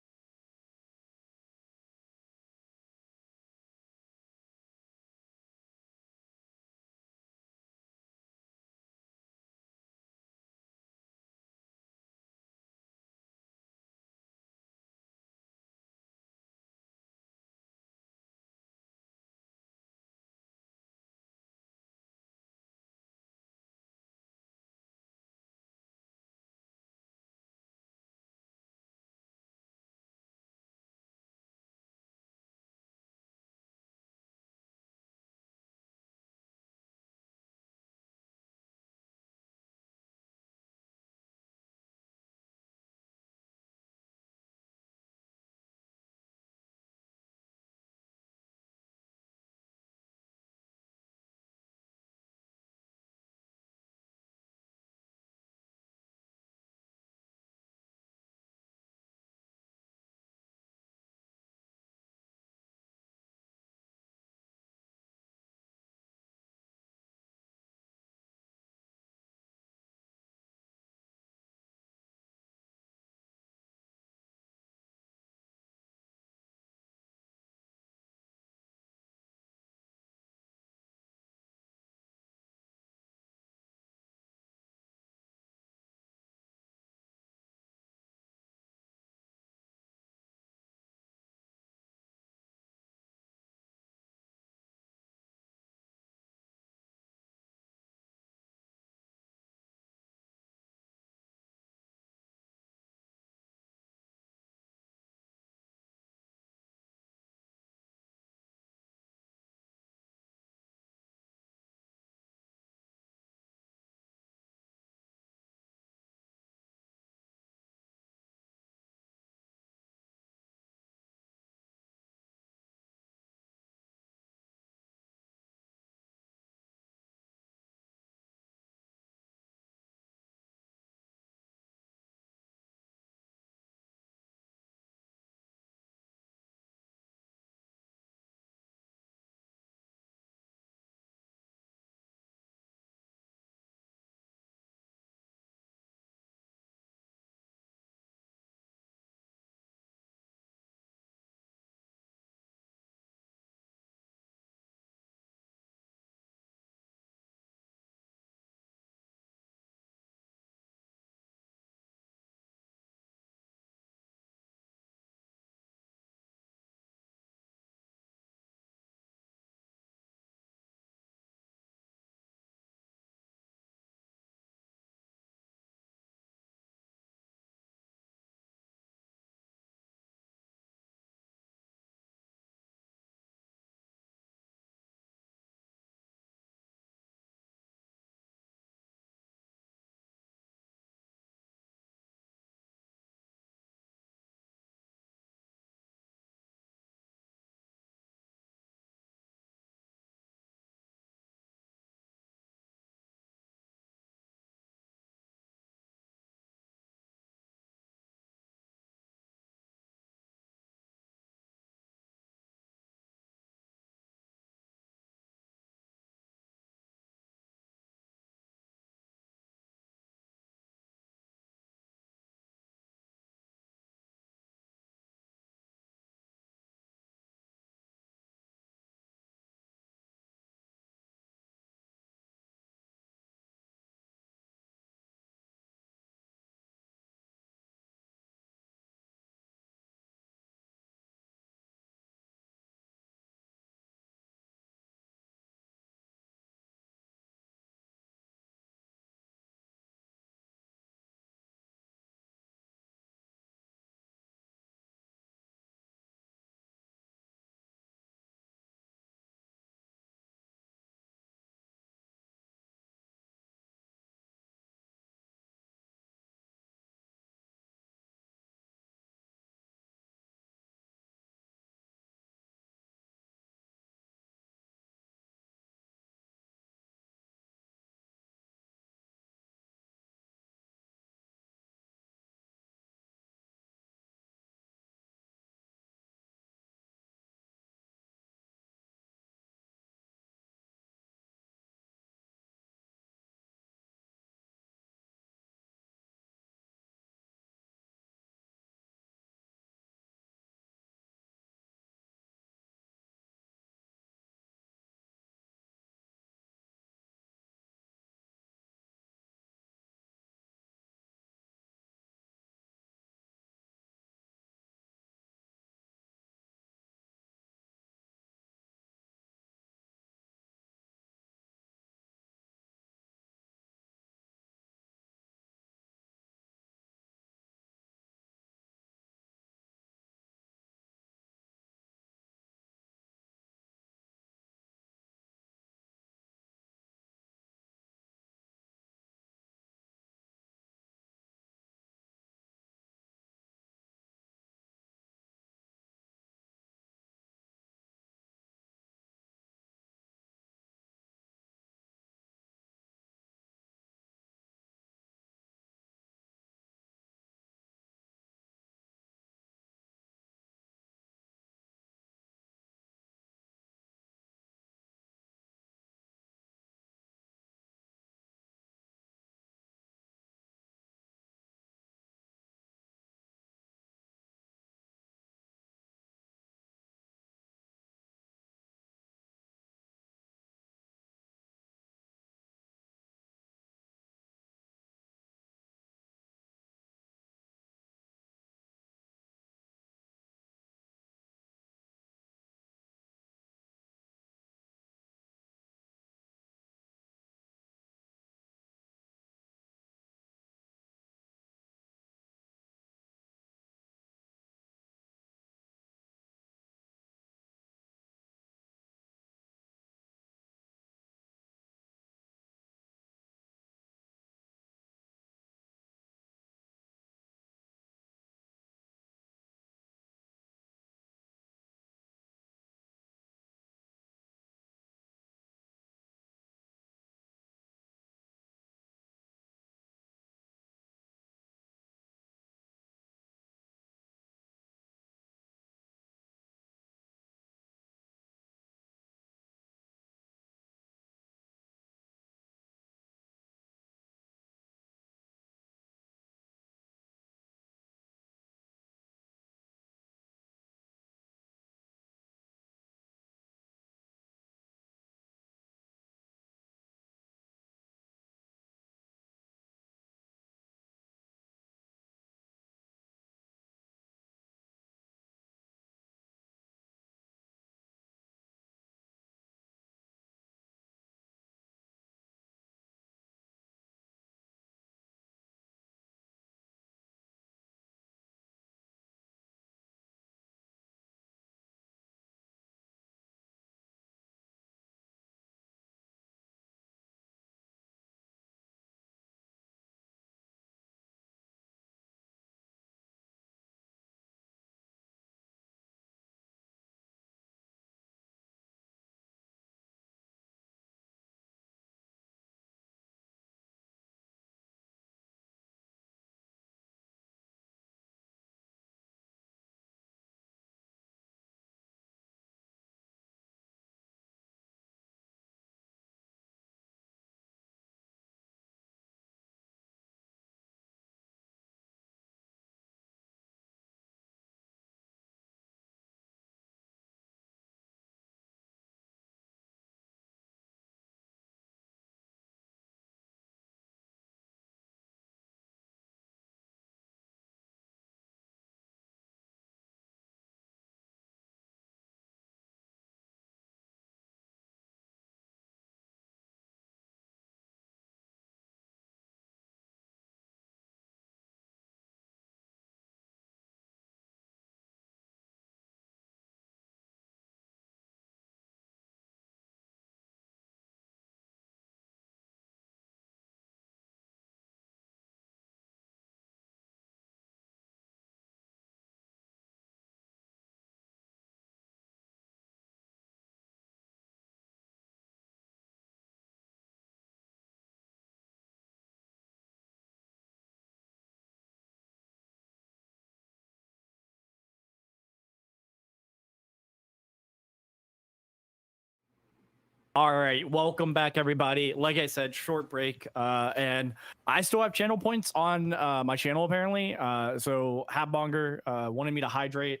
All right, welcome back, everybody. Like I said, short break, and I still have channel points on my channel apparently. So Hatbonger wanted me to hydrate,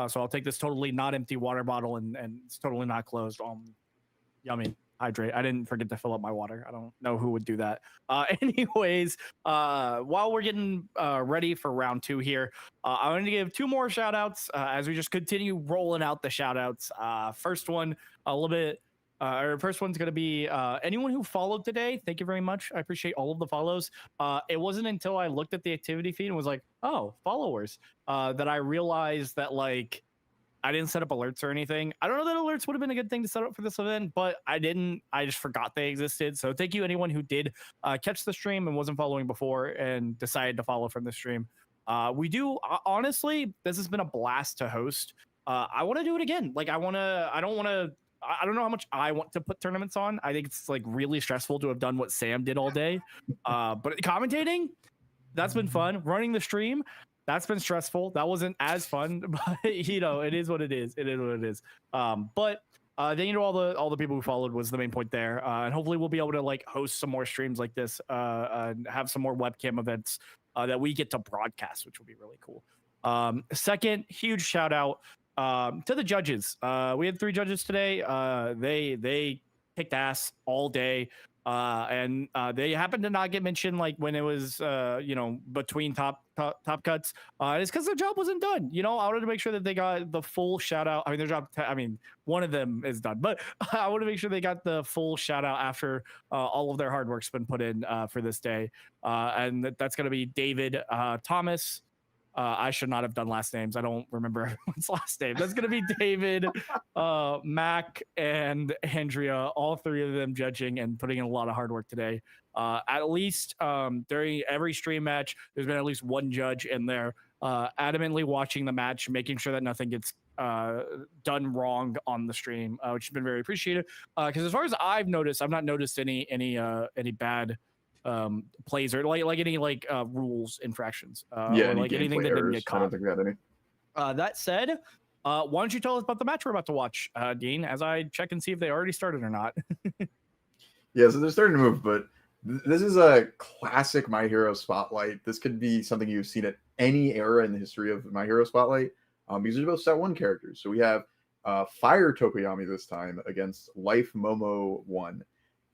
so I'll take this totally not empty water bottle and it's totally not closed. Yummy, hydrate. I didn't forget to fill up my water. I don't know who would do that. Anyways, while we're getting ready for round 2 here, I wanted to give 2 more shout outs as we just continue rolling out the shout outs. First one, a little bit. Our first one's going to be anyone who followed today. Thank you very much. I appreciate all of the follows. It wasn't until I looked at the activity feed and was like, oh, followers, that I realized that like I didn't set up alerts or anything. I don't know that alerts would have been a good thing to set up for this event, but I didn't. I just forgot they existed. So thank you anyone who did catch the stream and wasn't following before and decided to follow from the stream. We do honestly, this has been a blast to host. I want to do it again. Like I don't know how much I want to put tournaments on. I think it's like really stressful to have done what Sam did all day. But commentating, that's been fun. Running the stream, that's been stressful. That wasn't as fun, but you know, it is what it is. It is what it is. But then you know all the people who followed was the main point there. And hopefully we'll be able to like host some more streams like this and have some more webcam events that we get to broadcast, which will be really cool. Second, huge shout out to the judges. We had 3 judges today. They kicked ass all day. And they happened to not get mentioned like when it was you know, between top cuts. It's because their job wasn't done. You know, I wanted to make sure that they got the full shout out. I mean, their job, I mean, one of them is done, but I want to make sure they got the full shout out after all of their hard work's been put in for this day. And that's going to be David, Thomas. I should not have done last names. I don't remember everyone's last name. That's going to be David, Mac, and Andrea, all 3 of them judging and putting in a lot of hard work today. At least during every stream match, there's been at least one judge in there adamantly watching the match, making sure that nothing gets done wrong on the stream, which has been very appreciated. Because as far as I've noticed, I've not noticed any bad plays or like any like rules infractions or like anything that didn't get caught. I don't think we had any. That said, why don't you tell us about the match we're about to watch, Dean, as I check and see if they already started or not. Yeah, so they're starting to move, but this is a classic My Hero Spotlight. This could be something you've seen at any era in the history of My Hero Spotlight. These are both set 1 characters. So we have Fire Tokoyami this time against Life Momo 1.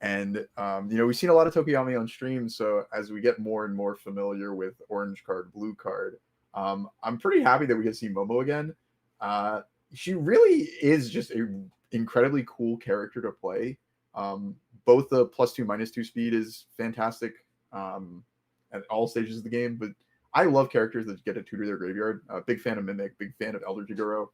And you know, we've seen a lot of Tokoyami on stream, so as we get more and more familiar with orange card, blue card, I'm pretty happy that we get to see Momo again. She really is just an incredibly cool character to play. Both the +2, -2 speed is fantastic at all stages of the game, but I love characters that get to tutor their graveyard. Big fan of Mimic, big fan of Elder Jigoro.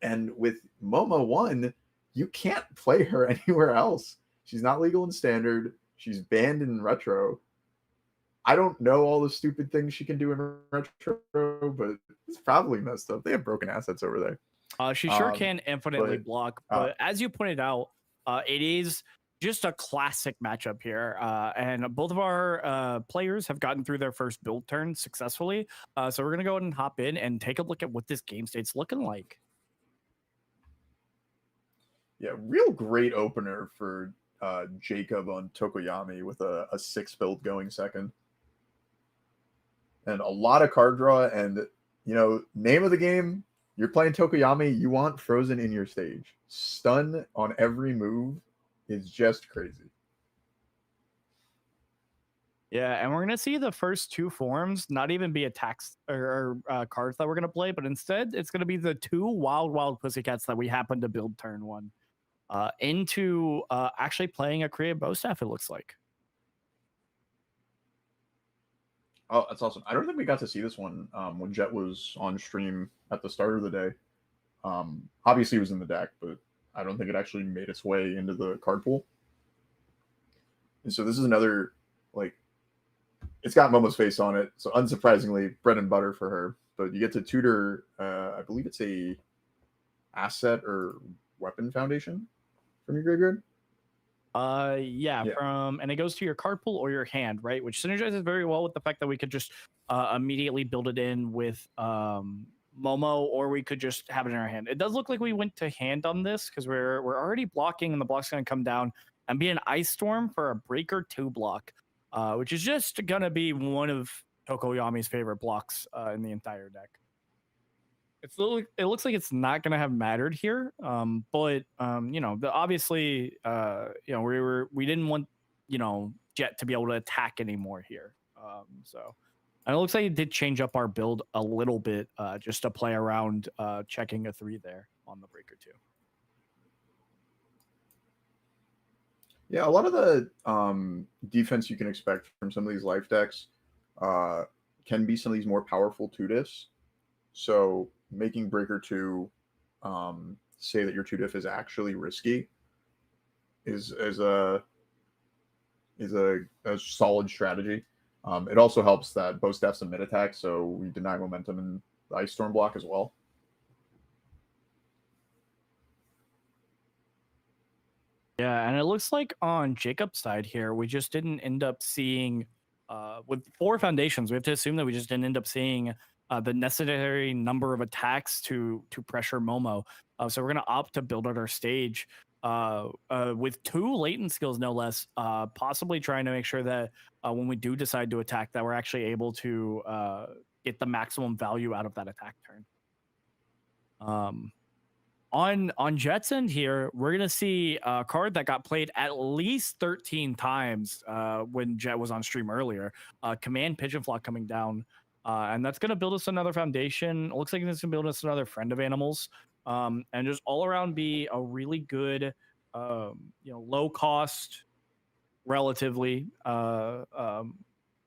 And with Momo 1, you can't play her anywhere else. She's not legal in standard. She's banned in retro. I don't know all the stupid things she can do in retro, but it's probably messed up. They have broken assets over there. She sure can infinitely block, but as you pointed out, it is just a classic matchup here. And both of our players have gotten through their first build turn successfully. So we're going to go ahead and hop in and take a look at what this game state's looking like. Yeah, real great opener for Jacob on Tokoyami with a 6 build going second. And a lot of card draw, and you know, name of the game, you're playing Tokoyami, you want Frozen in your stage. Stun on every move is just crazy. Yeah, and we're gonna see the first 2 forms not even be attacks or cards that we're gonna play, but instead it's gonna be the 2 wild pussycats that we happen to build turn 1 into actually playing a creative bow staff, it looks like. Oh, that's awesome. I don't think we got to see this one when Jet was on stream at the start of the day. Obviously, it was in the deck, but I don't think it actually made its way into the card pool. And so this is another, like, it's got Momo's face on it. So unsurprisingly, bread and butter for her. But you get to tutor, I believe it's a asset or weapon foundation from your graveyard. Yeah, and it goes to your card pool or your hand, right? Which synergizes very well with the fact that we could just immediately build it in with Momo, or we could just have it in our hand. It does look like we went to hand on this because we're already blocking, and the block's going to come down and be an Ice Storm for a Breaker 2 block, which is just going to be one of Tokoyami's favorite blocks in the entire deck. It looks like it's not going to have mattered here, but you know, obviously, you know, we didn't want, you know, Jet to be able to attack anymore here, so. And it looks like it did change up our build a little bit just to play around checking a 3 there on the Breaker 2. Yeah, a lot of the defense you can expect from some of these life decks can be some of these more powerful 2-diffs. So making Breaker 2 say that your 2-diff is actually risky is a solid strategy. It also helps that both deaths and mid attack, so we deny momentum in the Ice Storm block as well. Yeah, and it looks like on Jacob's side here, we just didn't end up seeing, with 4 foundations, we have to assume that we just didn't end up seeing the necessary number of attacks to pressure Momo. So we're going to opt to build out our stage with 2 latent skills, no less, possibly trying to make sure that when we do decide to attack, that we're actually able to get the maximum value out of that attack turn. On Jet's end here, we're going to see a card that got played at least 13 times when Jet was on stream earlier. Command Pigeon Flock coming down. And that's going to build us another foundation. It looks like it's going to build us another Friend of Animals. And just all around be a really good, you know, low cost, relatively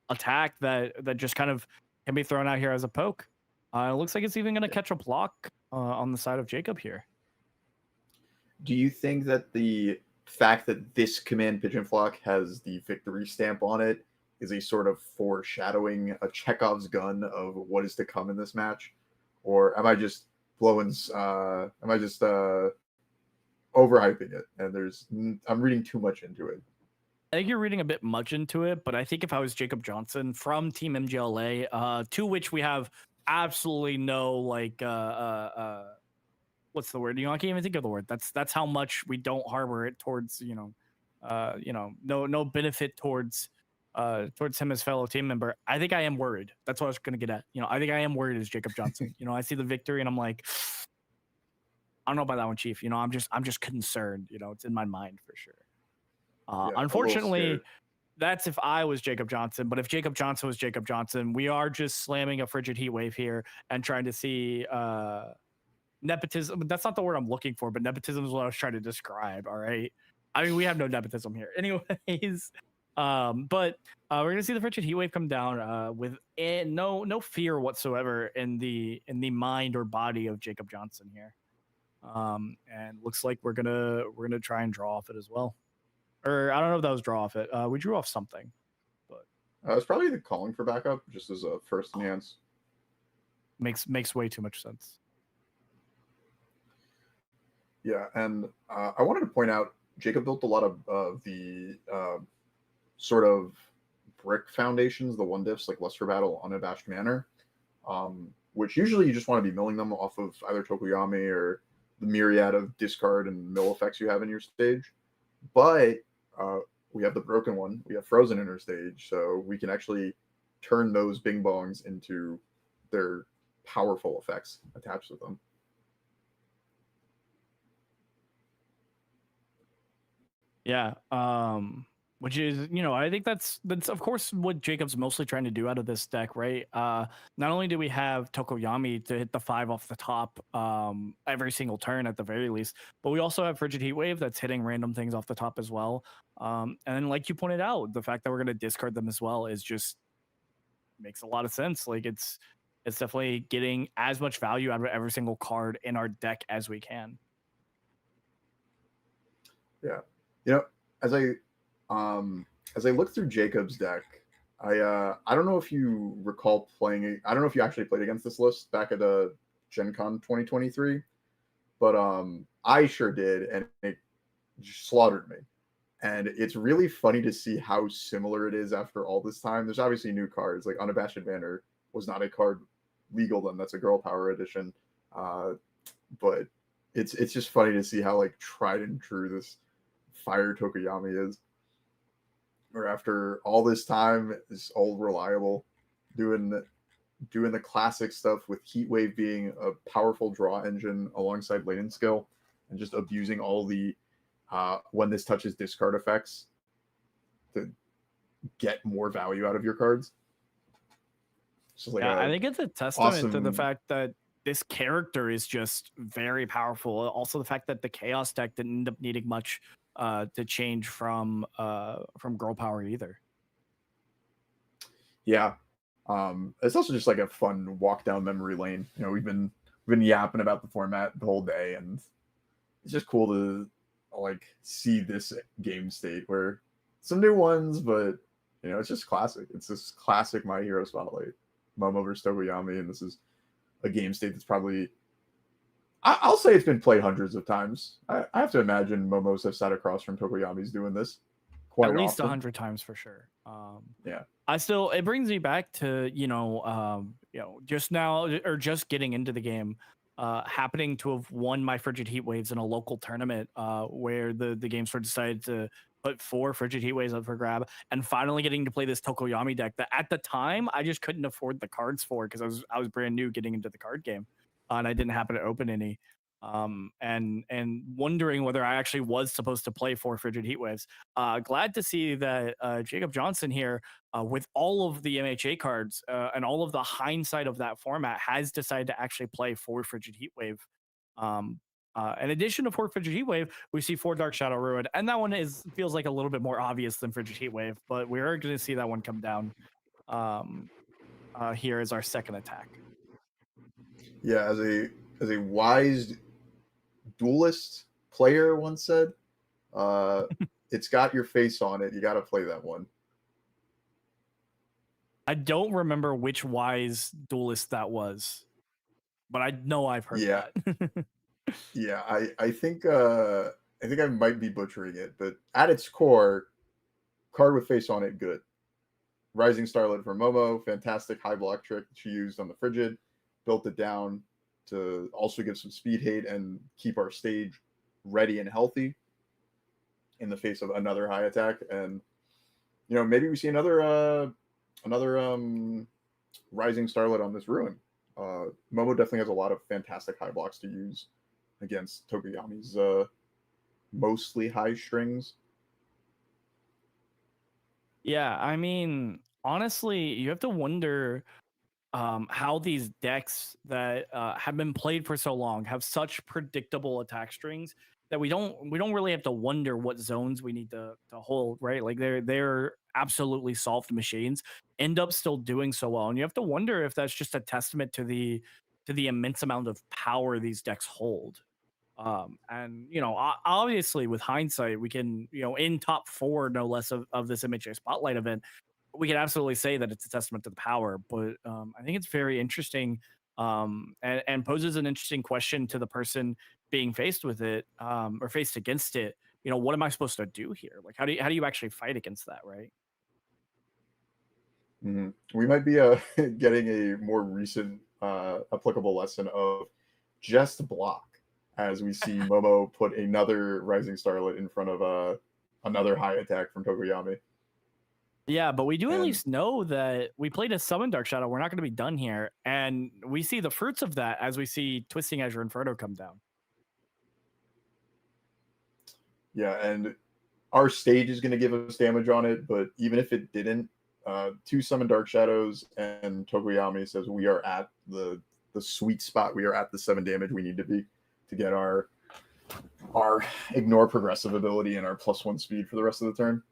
attack that just kind of can be thrown out here as a poke. It looks like it's even going to catch a block on the side of Jacob here. Do you think that the fact that this Command Pigeon Flock has the victory stamp on it is a sort of foreshadowing, a Chekhov's gun of what is to come in this match? Or am I just overhyping it? And I'm reading too much into it. I think you're reading a bit much into it, but I think if I was Jacob Johnson from Team MGLA, to which we have absolutely no like what's the word? You know, I can't even think of the word. That's how much we don't harbor it towards, you know, no benefit towards him as fellow team member. I think I am worried. That's what I was gonna get at. You know, I think I am worried as Jacob Johnson. You know, I see the victory and I'm like, I don't know about that one, Chief. You know, I'm just concerned. You know, it's in my mind for sure. Unfortunately, that's if I was Jacob Johnson. But if Jacob Johnson was Jacob Johnson, we are just slamming a frigid heat wave here and trying to see nepotism. That's not the word I'm looking for, but nepotism is what I was trying to describe. All right. I mean, we have no nepotism here. Anyways, but we're gonna see the frigid heat wave come down with no fear whatsoever in the mind or body of Jacob Johnson here. And looks like we're gonna try and draw off it as well. Or I don't know if that was draw off it. We drew off something, but it's probably the calling for backup, just as a first enhance. Makes way too much sense. Yeah, and I wanted to point out Jacob built a lot of the sort of brick foundations, the 1-diffs like Lust for Battle, Unabashed Manner, which usually you just want to be milling them off of either Tokoyami or the myriad of discard and mill effects you have in your stage. But we have the broken one. We have Frozen in our stage, so we can actually turn those bing bongs into their powerful effects attached to them. Yeah. Which is, you know, I think that's of course what Jacob's mostly trying to do out of this deck, right? Not only do we have Tokoyami to hit the 5 off the top every single turn at the very least, but we also have Frigid Heat Wave that's hitting random things off the top as well. And then, like you pointed out, the fact that we're going to discard them as well is just makes a lot of sense. Like it's definitely getting as much value out of every single card in our deck as we can. Yeah, you know, as I look through Jacob's deck, I don't know if you recall playing. I don't know if you actually played against this list back at the Gen Con 2023, but I sure did, and it just slaughtered me. And it's really funny to see how similar it is after all this time. There's obviously new cards, like Unabashed Banner was not a card legal, then that's a girl power edition. But it's just funny to see how like tried and true this Fire Tokoyami is. Or after all this time, is all reliable, doing the classic stuff with Heatwave being a powerful draw engine alongside Latent Skill, and just abusing all the when this touches discard effects to get more value out of your cards. So like Yeah, I think it's a testament to the awesome. fact that this character is just very powerful. Also, the fact that the Chaos deck didn't end up needing much to change from Girl Power either. Yeah, it's also just like a fun walk down memory lane. You know, we've been yapping about the format the whole day, and it's just cool to like see this game state where some new ones, but you know, it's just classic. It's this classic My Hero Spotlight, Momo versus Tokoyami, and this is a game state that's probably, I'll say it's been played hundreds of times. I have to imagine Momos have sat across from Tokoyami's doing this quite At least often. 100 times for sure. Yeah. It brings me back to just now or just getting into the game, happening to have won my Frigid Heat Waves in a local tournament, where the game store decided to put 4 Frigid Heat Waves up for grab, and finally getting to play this Tokoyami deck that at the time I just couldn't afford the cards for, because I was brand new getting into the card game, and I didn't happen to open any. And wondering whether I actually was supposed to play 4 Frigid Heat Waves. Glad to see that Jacob Johnson here, with all of the MHA cards and all of the hindsight of that format, has decided to actually play 4 Frigid Heat Wave. In addition to 4 Frigid Heat Wave, we see 4 Dark Shadow Ruin, and that one feels like a little bit more obvious than Frigid Heat Wave, but we are going to see that one come down here as our second attack. Yeah, as a wise duelist player once said, it's got your face on it. You got to play that one. I don't remember which wise duelist that was, but I know I've heard that. Yeah, I think I might be butchering it, but at its core, card with face on it, good. Rising Starlet for Momo, fantastic high block trick that she used on the Frigid, built it down to also give some speed hate and keep our stage ready and healthy in the face of another high attack. And you know, maybe we see another Rising Starlet on this Ruin. Momo definitely has a lot of fantastic high blocks to use against Tokoyami's mostly high strings. Yeah, I mean, honestly, you have to wonder how these decks that have been played for so long have such predictable attack strings that we don't really have to wonder what zones we need to hold, right? Like they're absolutely solved machines, end up still doing so well, and you have to wonder if that's just a testament to the immense amount of power these decks hold. And you know, obviously with hindsight, we can, you know, in top 4 no less of this MHA Spotlight event, we can absolutely say that it's a testament to the power. But I think it's very interesting, and poses an interesting question to the person being faced with it, or faced against it. You know, what am I supposed to do here? Like, how do you actually fight against that, right? Mm-hmm. We might be getting a more recent applicable lesson of just block, as we see Momo put another Rising Starlet in front of another high attack from Tokoyami. Yeah, but we do at least know that we played a Summon Dark Shadow. We're not going to be done here, and we see the fruits of that as we see Twisting Azure Inferno come down. Yeah, and our stage is going to give us damage on it, but even if it didn't, 2 Summon Dark Shadows and Tokoyami says we are at the sweet spot. We are at the 7 damage we need to be to get our ignore progressive ability and our +1 speed for the rest of the turn.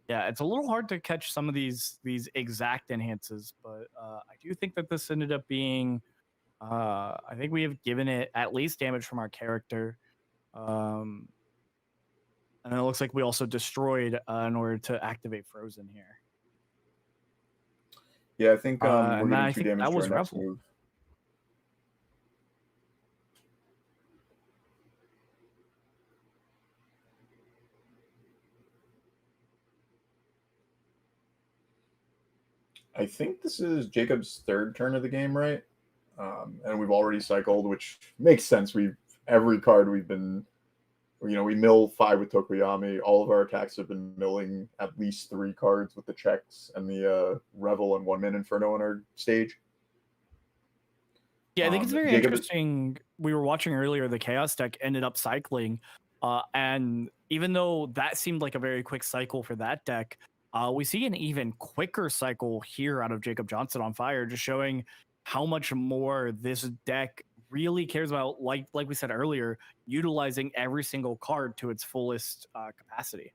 Yeah, it's a little hard to catch some of these exact enhances, but I do think that this ended up being, I think we have given it at least damage from our character, and it looks like we also destroyed in order to activate Frozen here. Yeah, I think we're and getting I 2 think damage that to was our next Revel. move. I think this is Jacob's third turn of the game, right? And we've already cycled, which makes sense. Every card we've been, we mill 5 with Tokoyami. All of our attacks have been milling at least 3 cards with the checks and the Revel and 1-Man Inferno on our stage. Yeah, I think it's very Jacob interesting. We were watching earlier, the Chaos deck ended up cycling. And even though that seemed like a very quick cycle for that deck, we see an even quicker cycle here out of Jacob Johnson on Fire, just showing how much more this deck really cares about, like we said earlier, utilizing every single card to its fullest capacity.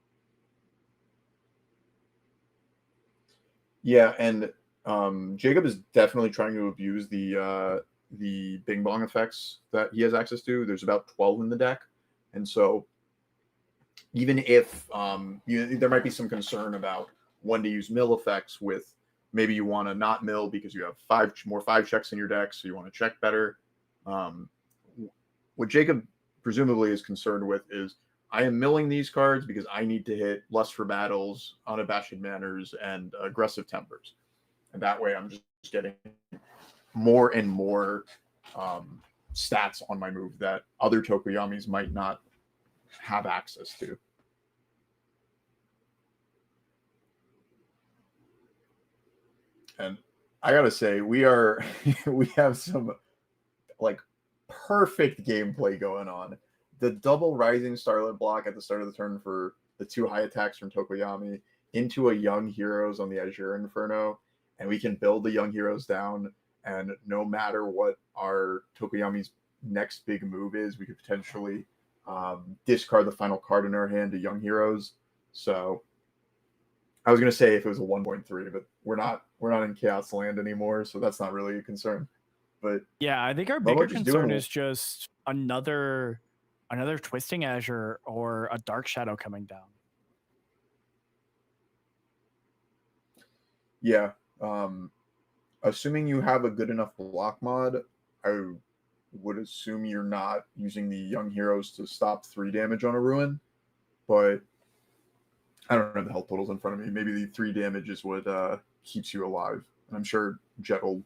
Yeah, and Jacob is definitely trying to abuse the Bing Bong effects that he has access to. There's about 12 in the deck, and so even if there might be some concern about when to use mill effects, with maybe you want to not mill because you have 5 checks in your deck, so you want to check better. What Jacob presumably is concerned with is, I am milling these cards because I need to hit Lust for Battles, Unabashed Manners, and Aggressive Tempers. And that way I'm just getting more and more stats on my move that other Tokoyamis might not have access to. And I gotta say, we have some like perfect gameplay going on. The double Rising Starlet block at the start of the turn for the 2 high attacks from Tokoyami into a Young Heroes on the Azure Inferno, and we can build the Young Heroes down, and no matter what our Tokoyami's next big move is, we could potentially discard the final card in our hand to Young Heroes. So I was gonna say if it was a 1.3, but we're not in Chaos Land anymore, so that's not really a concern. But yeah, I think our bigger concern is just another Twisting Azure or a Dark Shadow coming down. Yeah. Assuming you have a good enough block mod, I would assume you're not using the Young Heroes to stop 3 damage on a Ruin, but I don't have the health totals in front of me. Maybe the 3 damage is what keeps you alive. And I'm sure Jet will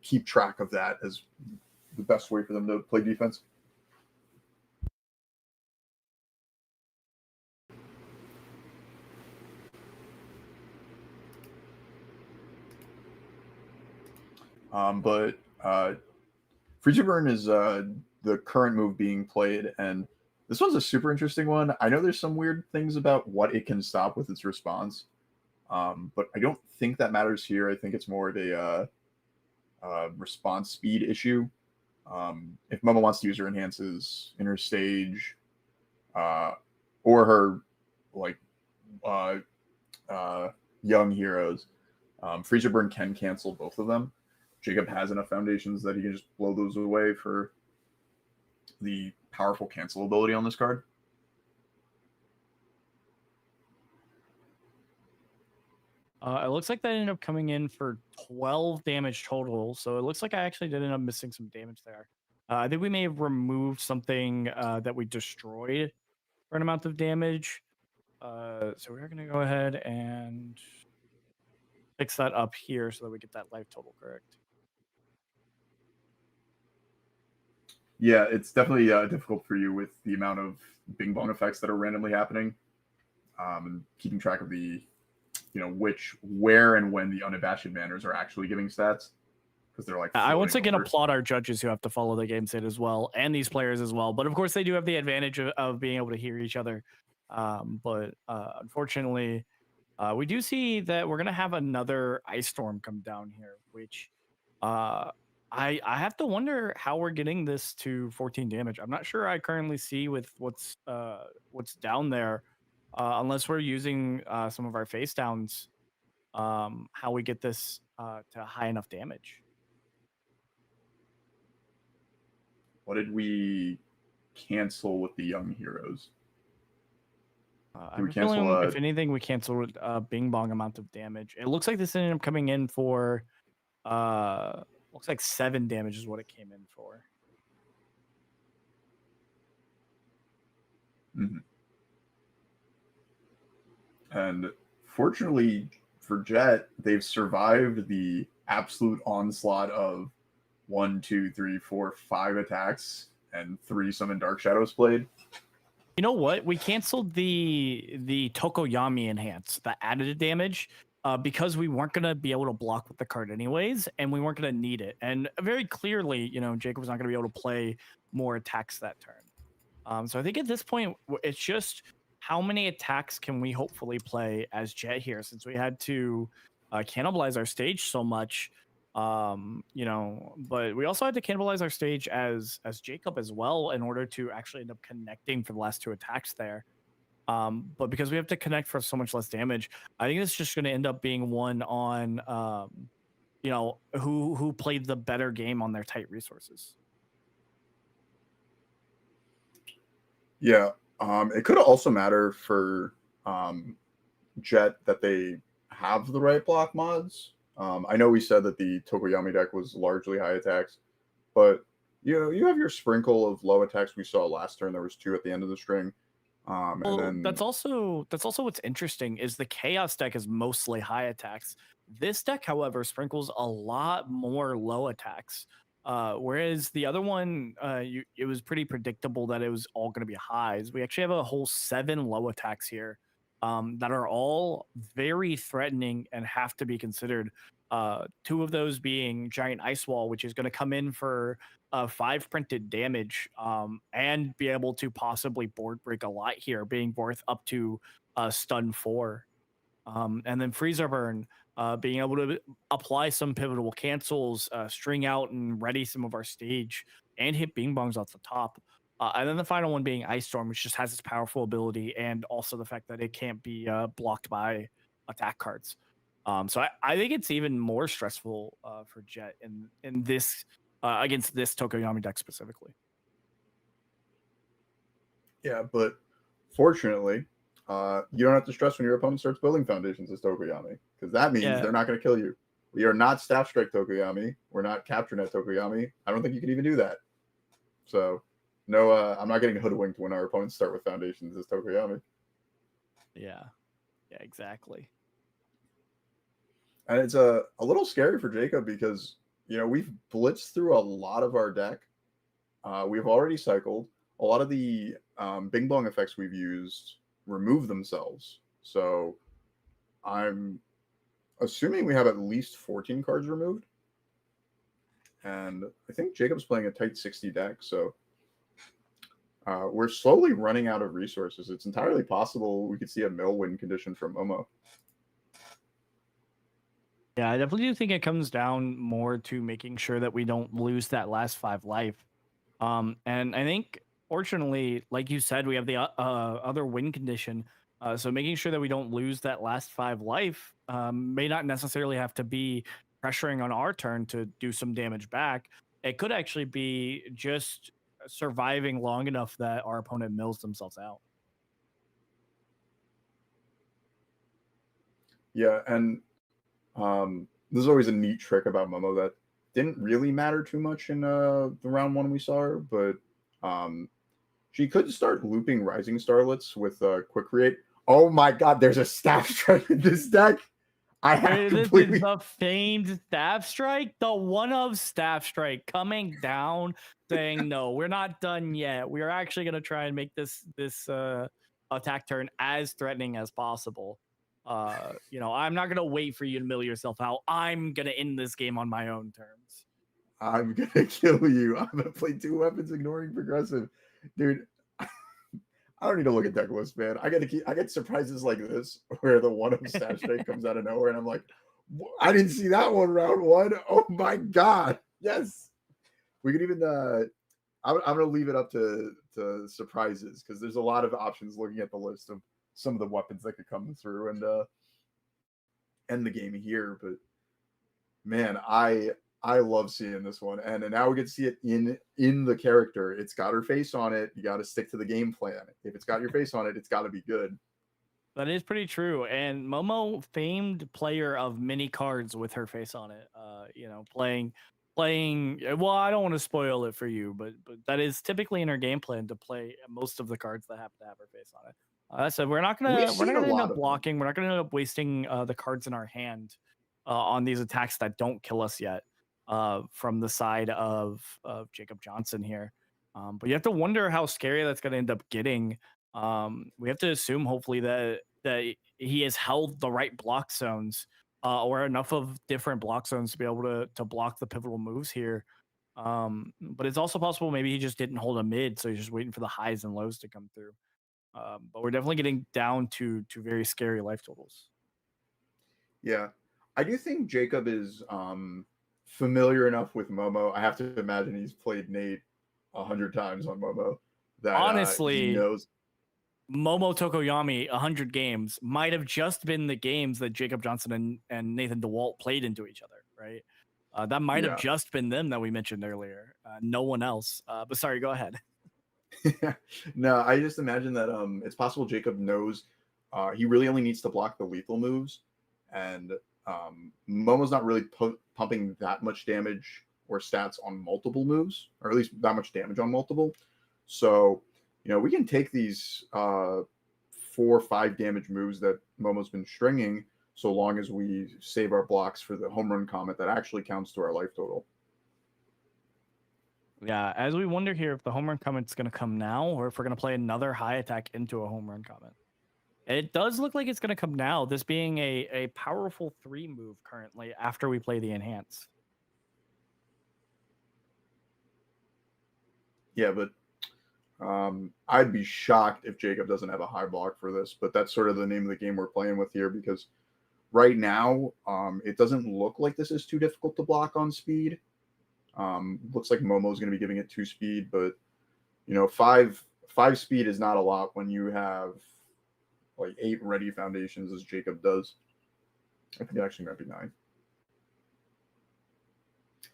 keep track of that as the best way for them to play defense. But Freezer Burn is the current move being played, and this one's a super interesting one. I know there's some weird things about what it can stop with its response, but I don't think that matters here. I think it's more of a response speed issue. If Momo wants to use her enhances in her stage, or her like Young Heroes, Freezer Burn can cancel both of them. Jacob has enough foundations that he can just blow those away for the powerful cancel ability on this card. It looks like that ended up coming in for 12 damage total. So it looks like I actually did end up missing some damage there. I think we may have removed something that we destroyed for an amount of damage. So we're going to go ahead and fix that up here so that we get that life total correct. Yeah, it's definitely difficult for you with the amount of Bing Bong effects that are randomly happening, and keeping track of the, where and when the Unabashed Manners are actually giving stats, because they're like. I once again applaud our judges who have to follow the game state as well, and these players as well. But of course, they do have the advantage of being able to hear each other. But unfortunately, we do see that we're gonna have another ice storm come down here, which I have to wonder how we're getting this to 14 damage. I'm not sure I currently see with what's down there, unless we're using some of our face downs, how we get this to high enough damage. What did we cancel with the Young Heroes? I'm feeling, if anything, we canceled Bing Bong amount of damage. It looks like this ended up coming in for looks like 7 damage is what it came in for. Mm-hmm. And fortunately for Jet, they've survived the absolute onslaught of 1, 2, 3, 4, 5 attacks and 3 summon Dark Shadows played. You know what? We canceled the Tokoyami enhance that added damage because we weren't gonna be able to block with the card anyways, and we weren't gonna need it. And very clearly, you know, Jacob was not gonna be able to play more attacks that turn. So I think at this point, it's just how many attacks can we hopefully play as Jet here, since we had to cannibalize our stage so much. You know, but we also had to cannibalize our stage as Jacob as well in order to actually end up connecting for the last 2 attacks there. But because we have to connect for so much less damage, I think it's just going to end up being one on you know, who played the better game on their tight resources. Yeah, it could also matter for Jet that they have the right block mods. I know we said that the Tokoyami deck was largely high attacks, but you have your sprinkle of low attacks. We saw last turn there was 2 at the end of the string. Well, And then that's also what's interesting is the Chaos deck is mostly high attacks. This deck, however, sprinkles a lot more low attacks. Whereas the other one, it was pretty predictable that it was all going to be highs. We actually have a whole 7 low attacks here that are all very threatening and have to be considered. 2 of those being Giant Ice Wall, which is going to come in for 5 printed damage and be able to possibly board break a lot here, being worth up to stun 4. And then Freezer Burn, being able to apply some pivotal cancels, string out and ready some of our stage, and hit Bing Bongs off the top. And then the final one being Ice Storm, which just has its powerful ability, and also the fact that it can't be blocked by attack cards. So I think it's even more stressful for Jet in this against this Tokoyami deck specifically. yeah, but fortunately, you don't have to stress when your opponent starts building foundations as Tokoyami, because that means Yeah. they're not going to kill you. We are not Staff Strike Tokoyami. We're not Capture Net Tokoyami. I don't think you can even do that. So, no, I'm not getting hoodwinked when our opponents start with foundations as Tokoyami. Yeah, exactly. And it's a little scary for Jacob because, we've blitzed through a lot of our deck. We've already cycled. A lot of the Bing Bong effects we've used remove themselves. So I'm assuming we have at least 14 cards removed. And I think Jacob's playing a tight 60 deck. So we're slowly running out of resources. It's entirely possible we could see a mill win condition from Momo. Yeah, I definitely do think it comes down more to making sure that we don't lose that last 5 life. And I think, fortunately, like you said, we have the other win condition. So making sure that we don't lose that last 5 life may not necessarily have to be pressuring on our turn to do some damage back. It could actually be just surviving long enough that our opponent mills themselves out. Yeah, and this is always a neat trick about Momo that didn't really matter too much in the round 1 we saw her, but she could start looping Rising Starlets with Quick Create. Oh my god, there's a Staff Strike in this deck. I have completely... This is the famed Staff Strike, the one of Staff Strike coming down saying, no, we're not done yet. We are actually going to try and make this attack turn as threatening as possible. I'm not going to wait for you to mill yourself out. I'm going to end this game on my own terms. I'm going to kill you. I'm going to play 2 weapons ignoring progressive. Dude, I don't need to look at deck lists, man. I get surprises like this where the one of Staff Strike comes out of nowhere and I'm like, I didn't see that one round 1. Oh my god. Yes. We could even I'm going to leave it up to surprises because there's a lot of options looking at the list of some of the weapons that could come through and end the game here. But man, I love seeing this one, and now we get to see it in the character. It's got her face on it. You got to stick to the game plan. If it's got your face on it, it's got to be good. That is pretty true. And Momo, famed player of many cards with her face on it. Playing. Well, I don't want to spoil it for you, but that is typically in her game plan to play most of the cards that happen to have her face on it. So we're not We've gonna seen a end lot up of them. blocking. We're not gonna end up wasting the cards in our hand on these attacks that don't kill us yet. From the side of Jacob Johnson here, but you have to wonder how scary that's gonna end up getting. We have to assume hopefully that he has held the right block zones or enough of different block zones to be able to block the pivotal moves here. But it's also possible maybe he just didn't hold a mid, so he's just waiting for the highs and lows to come through. But we're definitely getting down to very scary life totals. Yeah, I do think Jacob is familiar enough with Momo. I have to imagine he's played Nate 100 times on Momo that he Honestly, knows. Momo Tokoyami 100 games might have just been the games that Jacob Johnson and Nathan DeWalt played into each other, right? That might have Yeah. just been them that we mentioned earlier. No one else. But sorry, go ahead. No, I just imagine that it's possible Jacob knows he really only needs to block the lethal moves, and Momo's not really pumping that much damage or stats on multiple moves, or at least that much damage on multiple. So, we can take these 4 or 5 damage moves that Momo's been stringing, so long as we save our blocks for the home run comet that actually counts to our life total. Yeah, as we wonder here if the home run comet's going to come now or if we're going to play another high attack into a home run comet. It does look like it's going to come now, this being a powerful 3 move currently after we play the enhance. Yeah, but I'd be shocked if Jacob doesn't have a high block for this, but that's sort of the name of the game we're playing with here, because right now it doesn't look like this is too difficult to block on speed. Looks like Momo's going to be giving it 2 speed, but 5 speed is not a lot when you have like 8 ready foundations as Jacob does. I think it actually might be 9.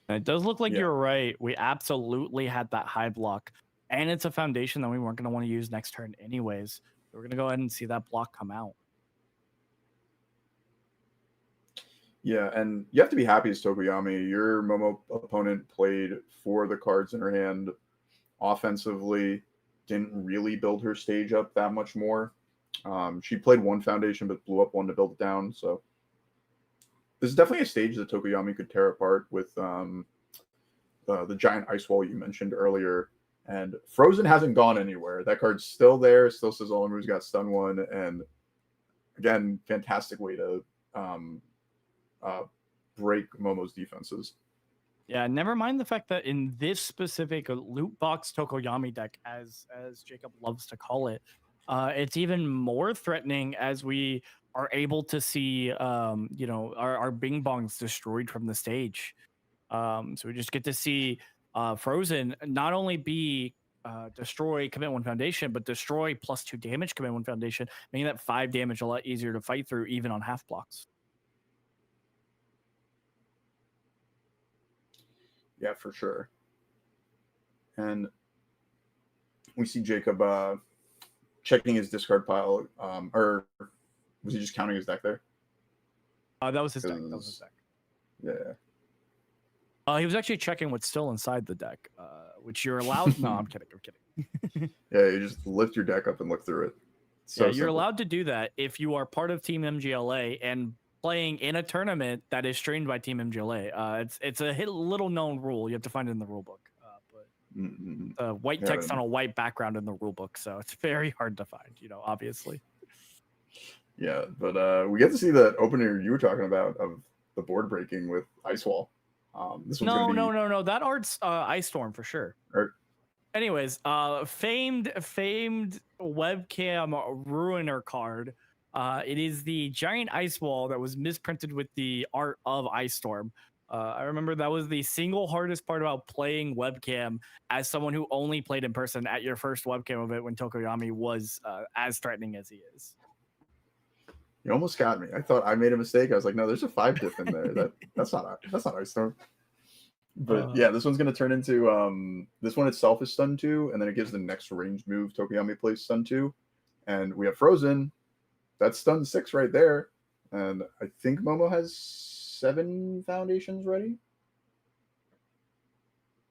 It does look like you're right. We absolutely had that high block, and it's a foundation that we weren't going to want to use next turn anyways. We're going to go ahead and see that block come out. Yeah, and you have to be happy as Tokoyami. Your Momo opponent played for the cards in her hand offensively, didn't really build her stage up that much more. She played 1 foundation but blew up 1 to build it down. So this is definitely a stage that Tokoyami could tear apart with the giant ice wall you mentioned earlier. And Frozen hasn't gone anywhere. That card's still there, still says Olamu's got stun 1. And again, fantastic way to break Momo's defenses. Yeah, never mind the fact that in this specific loot box Tokoyami deck, as Jacob loves to call it, it's even more threatening as we are able to see our bing bongs destroyed from the stage. So we just get to see Frozen not only be destroy commit 1 foundation, but destroy +2 damage commit 1 foundation, making that 5 damage a lot easier to fight through even on half blocks. Yeah, for sure. And we see Jacob checking his discard pile, or was he just counting his deck there? That was his deck. That was his deck. Yeah. He was actually checking what's still inside the deck, which you're allowed. No, I'm kidding. I'm kidding. Yeah, you just lift your deck up and look through it. So you're allowed to do that if you are part of Team MGLA and playing in a tournament that is streamed by Team MGLA. It's a little known rule. You have to find it in the rule book. But white text on a white background in the rule book, so it's very hard to find, obviously. Yeah, but we get to see that opener you were talking about of the board breaking with Ice Wall. This one's no. That art's Ice Storm for sure. Anyways, famed webcam ruiner card. It is the giant ice wall that was misprinted with the art of Ice Storm. I remember that was the single hardest part about playing webcam as someone who only played in person at your first webcam event when Tokoyami was as threatening as he is. You almost got me. I thought I made a mistake. I was like, no, there's a 5 diff in there. That's not Ice Storm. But yeah, this one's going to turn into this one itself is stun 2, and then it gives the next ranged move Tokoyami plays stun 2, and we have Frozen. That's stun 6 right there, and I think Momo has 7 foundations ready.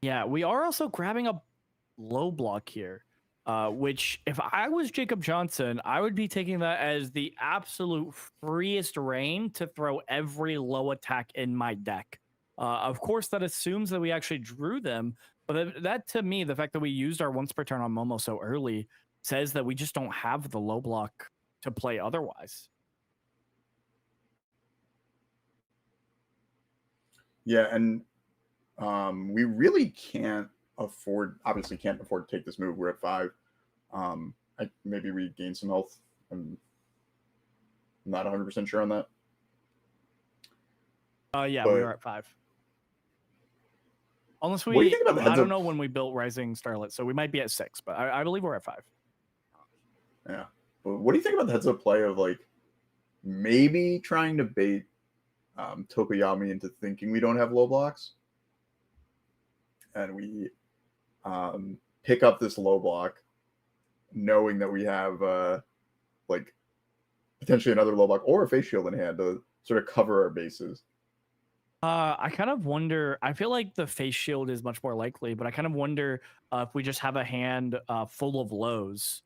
Yeah, we are also grabbing a low block here. which if I was Jacob Johnson, I would be taking that as the absolute freest reign to throw every low attack in my deck. Of course, that assumes that we actually drew them, but that to me, the fact that we used our once per turn on Momo so early says that we just don't have the low block to play otherwise. Yeah, and we really obviously can't afford to take this move. We're at 5. Maybe we gain some health. I'm not 100% sure on that. Yeah, But we are at 5. Unless what do you we, think about the I heads don't up? know when we built Rising Starlet, so we might be at 6, but I believe we're at 5. Yeah. But what do you think about the heads up play of like maybe trying to bait Tokoyami into thinking we don't have low blocks? And we pick up this low block knowing that we have like potentially another low block or a face shield in hand to sort of cover our bases. I kind of wonder. I feel like the face shield is much more likely, but I kind of wonder if we just have a hand full of lows,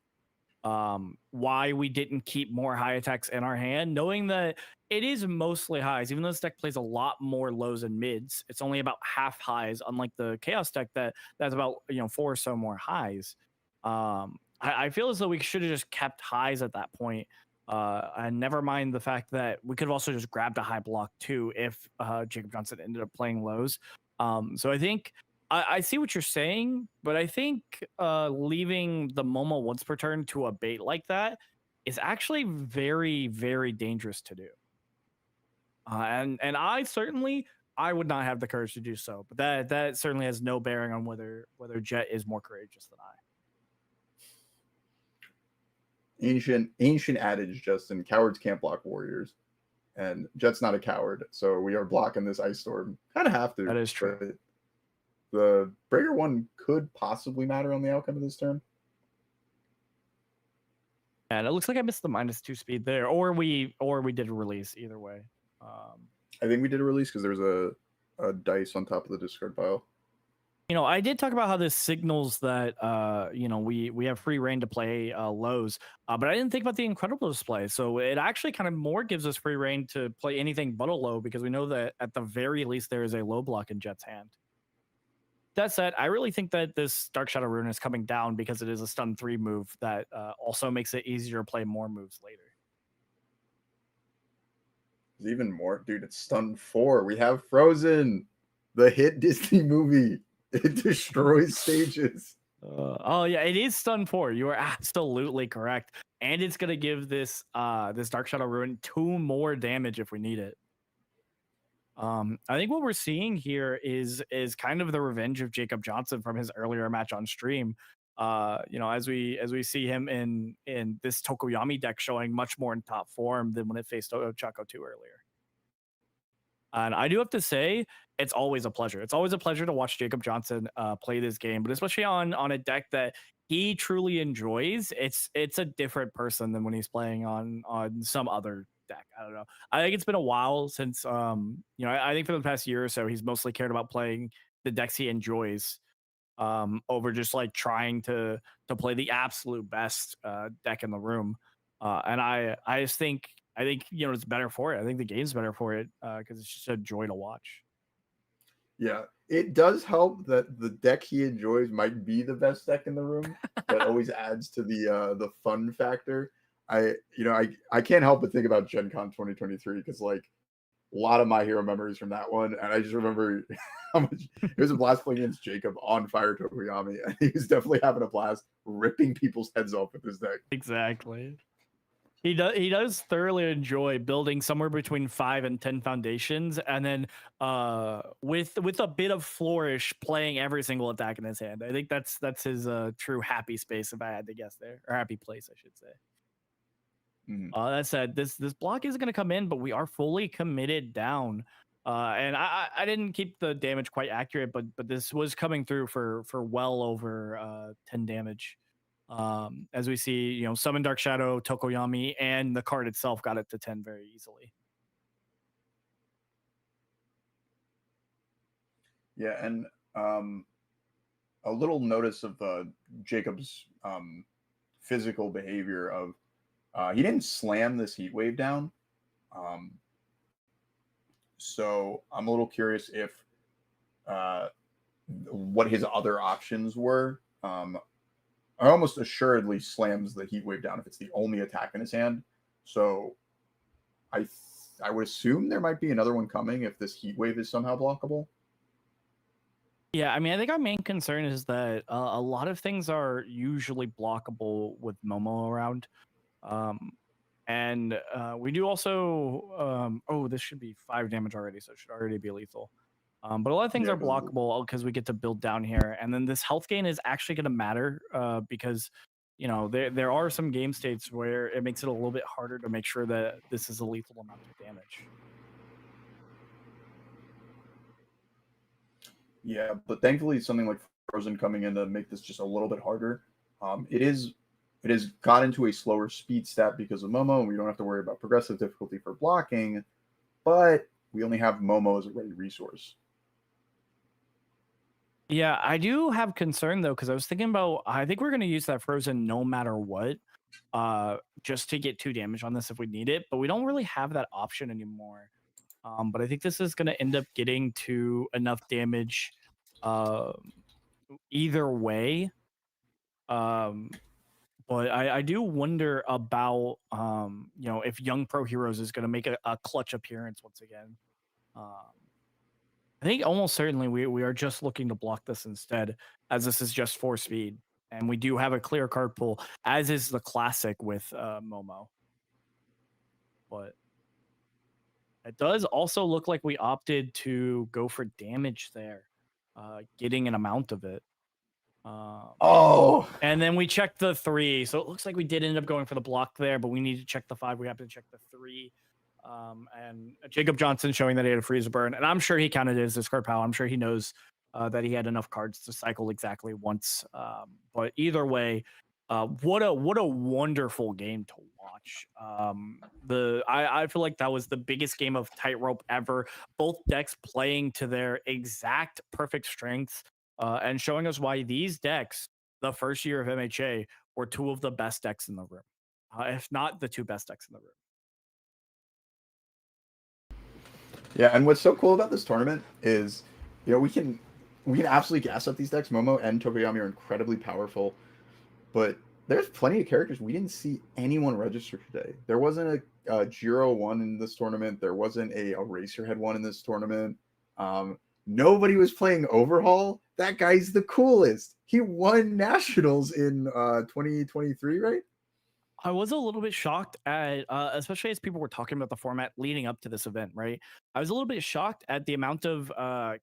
why we didn't keep more high attacks in our hand, knowing that it is mostly highs. Even though this deck plays a lot more lows and mids, it's only about half highs. Unlike the Chaos deck that's about 4 or so more highs. I feel as though we should have just kept highs at that point. And never mind the fact that we could have also just grabbed a high block too if Jacob Johnson ended up playing lows. So I think I see what you're saying, but I think leaving the Momo once per turn to a bait like that is actually very, very dangerous to do. And I would not have the courage to do so, but that certainly has no bearing on whether Jet is more courageous than I. Ancient adage, Justin: cowards can't block warriors, and Jet's not a coward, so we are blocking this ice storm. Kind of have to. That is true. But the breaker one could possibly matter on the outcome of this turn. And it looks like I missed the -2 speed there, or we did a release. Either way, I think we did a release because there was a dice on top of the discard pile. I did talk about how this signals that we have free reign to play lows, but I didn't think about the incredible display. So it actually kind of more gives us free reign to play anything but a low, because we know that at the very least there is a low block in Jet's hand. That said, I really think that this Dark Shadow Rune is coming down because it is a stun 3 move that also makes it easier to play more moves later. There's even more, dude. It's stun 4. We have Frozen, the hit Disney movie. It destroys stages. Oh yeah, it is stun 4. You are absolutely correct, and it's gonna give this Dark Shadow Ruin 2 more damage if we need it. I think what we're seeing here is kind of the revenge of Jacob Johnson from his earlier match on stream. As we see him in this Tokoyami deck showing much more in top form than when it faced Chaco 2 earlier. And I do have to say, it's always a pleasure. It's always a pleasure to watch Jacob Johnson play this game, but especially on a deck that he truly enjoys. It's a different person than when he's playing on some other deck. I don't know. I think it's been a while since I think for the past year or so, he's mostly cared about playing the decks he enjoys over just like trying to play the absolute best deck in the room. And I just think it's better for it. I think the game's better for it because it's just a joy to watch. Yeah, it does help that the deck he enjoys might be the best deck in the room. That always adds to the fun factor. I can't help but think about Gen Con 2023 because like a lot of my hero memories from that one, and I just remember how much it was a blast playing against Jacob on Fire Tokoyami, and he was definitely having a blast ripping people's heads off with his deck. Exactly. He does thoroughly enjoy building somewhere between 5 and 10 foundations, and then with a bit of flourish playing every single attack in his hand. I think that's his true happy space, if I had to guess there, or happy place, I should say. That said, this block isn't going to come in, but we are fully committed down. And I didn't keep the damage quite accurate, but this was coming through for well over 10 damage. As we see, Summon Dark Shadow, Tokoyami, and the card itself got it to 10 very easily. Yeah, and a little notice of Jacob's physical behavior of he didn't slam this heat wave down. So I'm a little curious if what his other options were. I almost assuredly slams the heat wave down if it's the only attack in his hand. So I would assume there might be another one coming if this heat wave is somehow blockable. Yeah, I mean, I think our main concern is that a lot of things are usually blockable with Momo around. And we do also, oh, this should be 5 damage already, so it should already be lethal. But a lot of things Yeah, are blockable because we get to build down here. And then this health gain is actually going to matter because, you know, there are some game states where it makes it a little bit harder to make sure that this is a lethal amount of damage. Yeah, but thankfully something like Frozen coming in to make this just a little bit harder. It has got into a slower speed stat because of Momo, and we don't have to worry about progressive difficulty for blocking, but we only have Momo as a ready resource. Yeah, I do have concern though, because I was thinking about, I think we're going to use that Frozen no matter what, just to get 2 damage on this if we need it, but we don't really have that option anymore. But I think this is going to end up getting to enough damage either way. But I do wonder about, you know, if Young Pro Heroes is going to make a clutch appearance once again. I think almost certainly we are just looking to block this instead, as this is just 4 speed. And we do have a clear card pool, as is the classic with Momo. But it does also look like we opted to go for damage there, getting an amount of it. Oh, and then we checked the 3. So it looks like we did end up going for the block there, but we need to check the 5. We have to check the 3. And Jacob Johnson showing that he had a freeze burn. And I'm sure he counted it as discard pile. I'm sure he knows that he had enough cards to cycle exactly once. But either way, what a wonderful game to watch. I feel like that was the biggest game of tightrope ever. Both decks playing to their exact perfect strengths and showing us why these decks, the first year of MHA, were 2 of the best decks in the room, if not the 2 best decks in the room. yeah, and what's so cool about this tournament is, you know, we can absolutely gas up these decks. Momo and Tokoyami are incredibly powerful, but there's plenty of characters we didn't see anyone register today. There wasn't a Jiro 1 in this tournament. There wasn't a Eraserhead 1 in this tournament. Nobody was playing Overhaul. That guy's the coolest. He won nationals in 2023, right? I was a little bit shocked at, especially as people were talking about the format leading up to this event, right? I was a little bit shocked at the amount of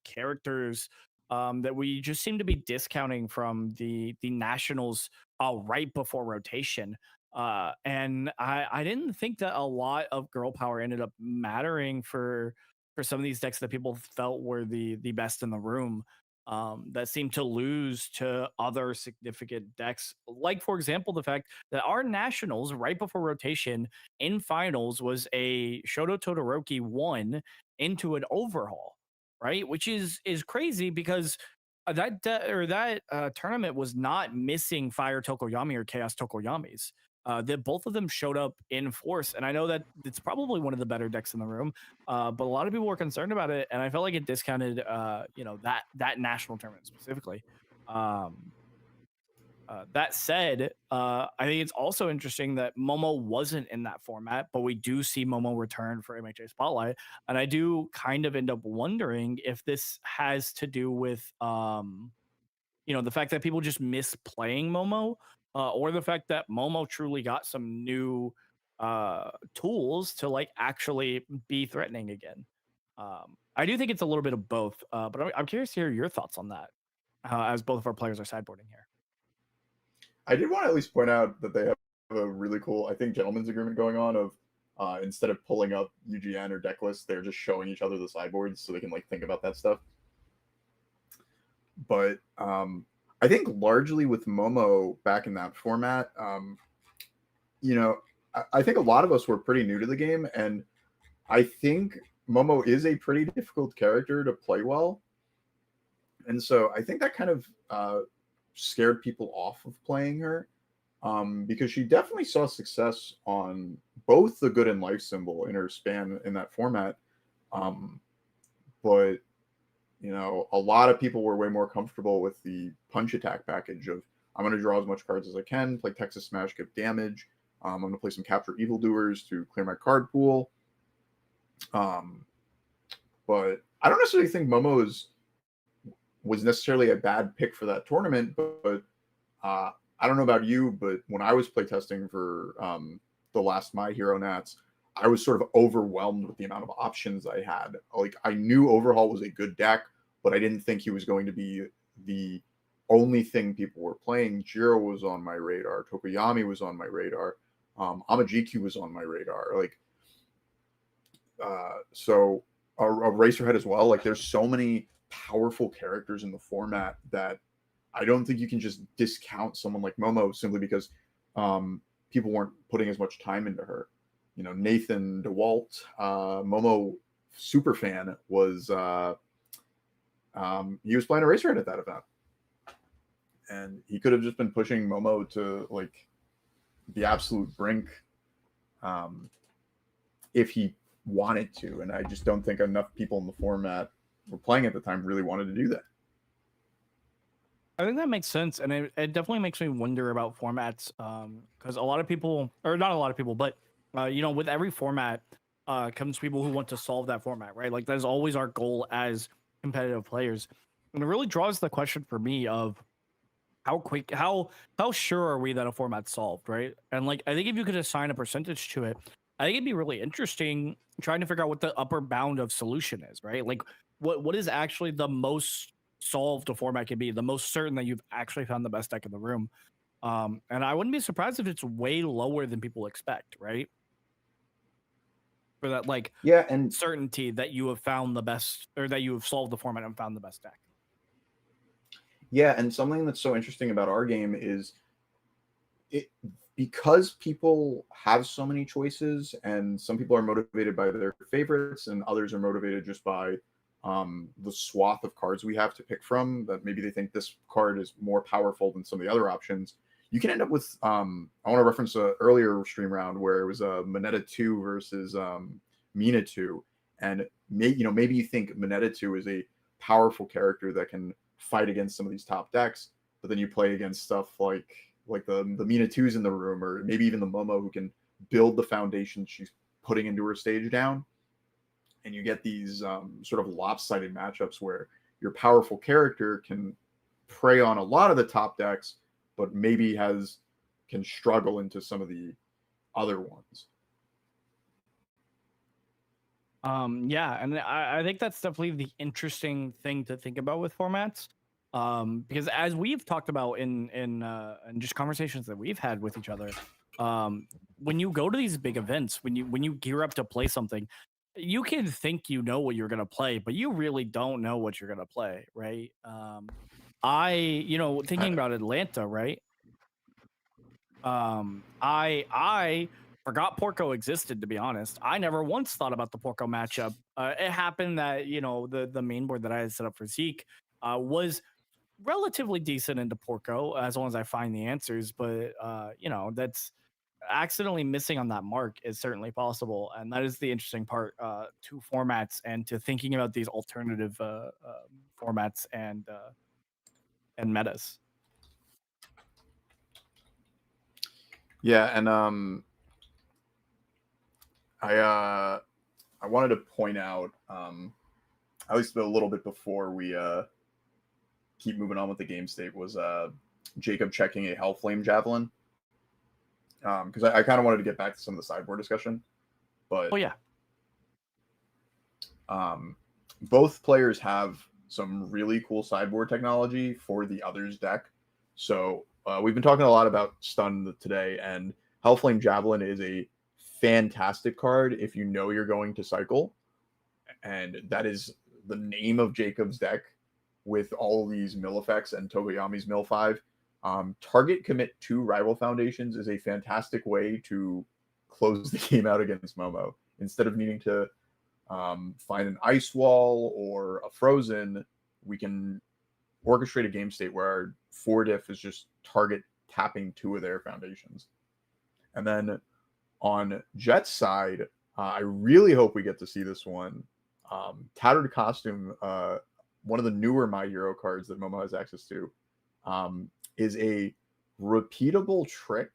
characters that we just seem to be discounting from the nationals right before rotation. And I didn't think that a lot of girl power ended up mattering for some of these decks that people felt were the best in the room. That seemed to lose to other significant decks. Like, for example, the fact that our nationals right before rotation in finals was a Shoto Todoroki 1 into an Overhaul, right? Which is crazy because that tournament was not missing Fire Tokoyami or Chaos Tokoyamis. That both of them showed up in force, and I know that it's probably one of the better decks in the room, but a lot of people were concerned about it, and I felt like it discounted, you know, that national tournament specifically. That said, I think it's also interesting that Momo wasn't in that format, but we do see Momo return for MHA Spotlight, and I do kind of end up wondering if this has to do with, you know, the fact that people just miss playing Momo, or the fact that Momo truly got some new tools to like actually be threatening again. I do think it's a little bit of both, but I'm curious to hear your thoughts on that, as both of our players are sideboarding here. I did want to at least point out that they have a really cool, I think, gentleman's agreement going on of instead of pulling up UGN or deck lists, they're just showing each other the sideboards so they can like think about that stuff. But I think largely with Momo back in that format, you know, I think a lot of us were pretty new to the game, and I think Momo is a pretty difficult character to play well. And so I think that kind of scared people off of playing her, because she definitely saw success on both the good and life symbol in her span in that format. But a lot of people were way more comfortable with the punch attack package of, I'm going to draw as much cards as I can, play Texas Smash, give damage. I'm going to play some Capture Evildoers to clear my card pool. But I don't necessarily think Momo was necessarily a bad pick for that tournament. But I don't know about you, but when I was playtesting for the last My Hero Nats, I was sort of overwhelmed with the amount of options I had. Like, I knew Overhaul was a good deck, but I didn't think he was going to be the only thing people were playing. Jiro was on my radar. Tokoyami was on my radar. Amajiku was on my radar. Like, so a Racerhead as well. Like, there's so many powerful characters in the format that I don't think you can just discount someone like Momo simply because people weren't putting as much time into her. Nathan DeWalt, Momo super fan, was he was playing a Racerhead at that event, and he could have just been pushing Momo to like the absolute brink if he wanted to, and I just don't think enough people in the format were playing at the time really wanted to do that. I think that makes sense, and it definitely makes me wonder about formats, because a lot of people, or not a lot of people, but with every format comes people who want to solve that format, right? Like, that is always our goal as competitive players, and it really draws the question for me of how sure are we that a format's solved, right? And like, I think if you could assign a percentage to it, I think it'd be really interesting trying to figure out what the upper bound of solution is, right? Like, what is actually the most solved a format can be, the most certain that you've actually found the best deck in the room. And I wouldn't be surprised if it's way lower than people expect, right? For that, like, Yeah, and certainty that you have found the best, or that you have solved the format and found the best deck. yeah, and something that's so interesting about our game is because people have so many choices, and some people are motivated by their favorites, and others are motivated just by the swath of cards we have to pick from, that maybe they think this card is more powerful than some of the other options. You can end up with I want to reference an earlier stream round where it was a Moneta 2 versus Mina 2, and maybe you think Moneta 2 is a powerful character that can fight against some of these top decks, but then you play against stuff like the Mina 2s in the room, or maybe even the Momo, who can build the foundation she's putting into her stage down. And you get these sort of lopsided matchups where your powerful character can prey on a lot of the top decks, but maybe can struggle into some of the other ones. Yeah, and I think that's definitely the interesting thing to think about with formats. Because as we've talked about in just conversations that we've had with each other, when you go to these big events, when you gear up to play something, you can think you know what you're gonna play, but you really don't know what you're gonna play, right? Thinking about Atlanta, right? I forgot Porco existed, to be honest. I never once thought about the Porco matchup. It happened that the main board that I had set up for Zeke was relatively decent into Porco, as long as I find the answers. But that's accidentally missing on that mark is certainly possible, and that is the interesting part to formats and to thinking about these alternative formats and metas. Yeah, and I wanted to point out, at least a little bit before we keep moving on with the game state, was Jacob checking a Hellflame Javelin, because I kind of wanted to get back to some of the sideboard discussion, but yeah, both players have some really cool sideboard technology for the other's deck. So we've been talking a lot about stun today, and Hellflame Javelin is a fantastic card if you know you're going to cycle, and that is the name of Jacob's deck with all these mill effects and Togoyami's mill 5. Target commit 2 rival foundations is a fantastic way to close the game out against Momo. Instead of needing to find an ice wall or a frozen, we can orchestrated game state where our 4-diff is just target tapping 2 of their foundations. And then on Jet's side, I really hope we get to see this one. Tattered Costume, one of the newer My Hero cards that Momo has access to, is a repeatable trick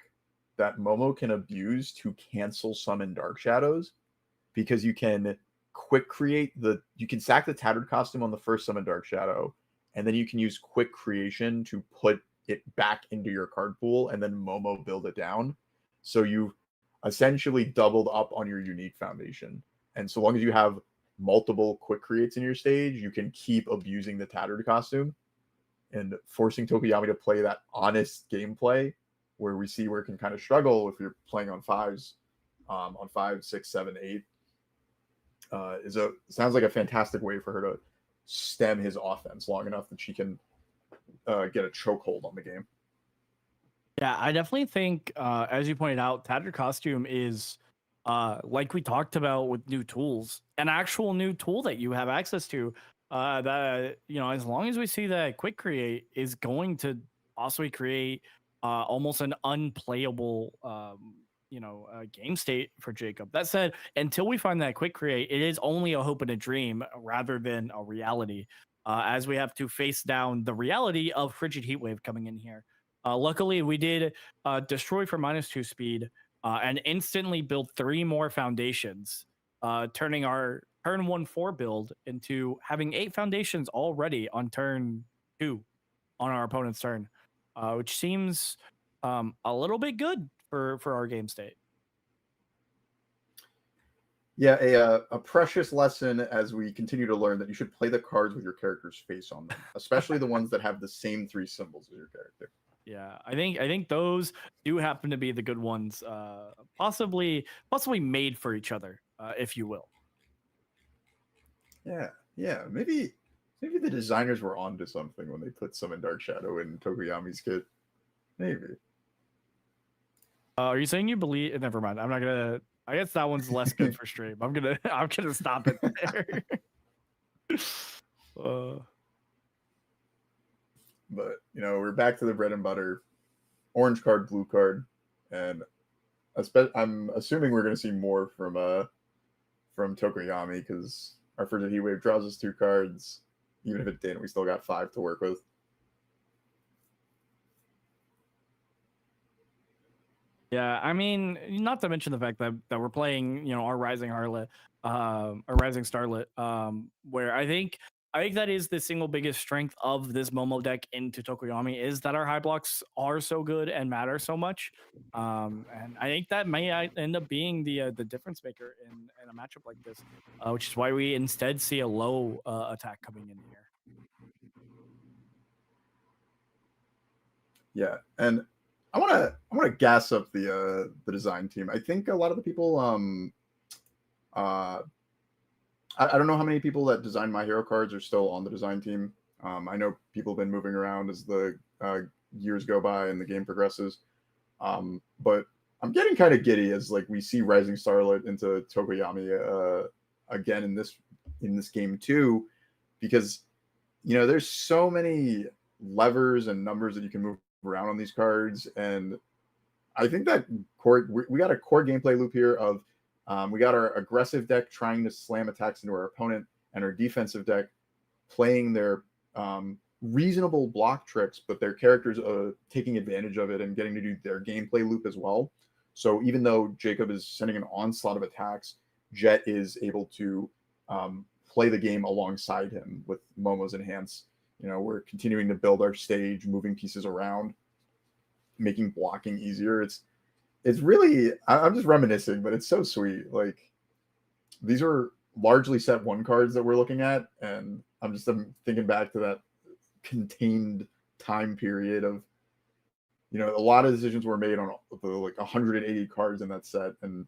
that Momo can abuse to cancel summon Dark Shadows, because you can quick create you can sack the Tattered Costume on the first summon Dark Shadow, and then you can use quick creation to put it back into your card pool and then Momo build it down. So you essentially doubled up on your unique foundation. And so long as you have multiple quick creates in your stage, you can keep abusing the Tattered Costume and forcing Tokoyami to play that honest gameplay where we see where it can kind of struggle if you're playing on 5s, on 5, 6, 7, 8. Sounds like a fantastic way for her to stem his offense long enough that she can get a chokehold on the game. Yeah, I definitely think, as you pointed out, Tattered Costume is, like we talked about with new tools, an actual new tool that you have access to. That, as long as we see that Quick Create is going to possibly create almost an unplayable, game state for Jacob. That said, until we find that Quick Create, it is only a hope and a dream rather than a reality. As we have to face down the reality of Frigid Heatwave coming in here. Luckily, we did destroy for -2 speed and instantly build 3 more foundations, turning our turn 1/4 build into having 8 foundations already on turn 2 on our opponent's turn, which seems a little bit good for our game state. Yeah, a precious lesson as we continue to learn that you should play the cards with your character's face on them, especially the ones that have the same 3 symbols as your character. Yeah, I think those do happen to be the good ones, possibly made for each other, if you will. Yeah. Maybe the designers were onto something when they put Summon Dark Shadow in Tokoyami's kit. Maybe. Are you saying you believe? Never mind. I'm not gonna. I guess that one's less good for stream. I'm gonna stop it there. But we're back to the bread and butter. Orange card, blue card, and I'm assuming we're going to see more from Tokoyami, because our Frigid Heatwave draws us 2 cards. Even if it didn't, we still got 5 to work with. Yeah, I mean, not to mention the fact that we're playing, our Rising Harlot, our Rising Starlet, where I think that is the single biggest strength of this Momo deck into Tokoyami, is that our high blocks are so good and matter so much. And I think that may end up being the difference maker in a matchup like this, which is why we instead see a low attack coming in here. Yeah, and I want to gas up the design team. I think a lot of the people I don't know how many people that design My Hero cards are still on the design team. I know people have been moving around as the years go by and the game progresses. But I'm getting kind of giddy as we see Rising Starlet into Tokoyami again in this game too, because there's so many levers and numbers that you can move around on these cards, and I think that we got a core gameplay loop here of we got our aggressive deck trying to slam attacks into our opponent, and our defensive deck playing their reasonable block tricks, but their characters taking advantage of it and getting to do their gameplay loop as well. So even though Jacob is sending an onslaught of attacks, Jet is able to play the game alongside him with Momo's Enhance. We're continuing to build our stage, moving pieces around, making blocking easier. It's really, I'm just reminiscing, but it's so sweet. These are largely set 1 cards that we're looking at, and I'm thinking back to that contained time period of, a lot of decisions were made on the 180 cards in that set, and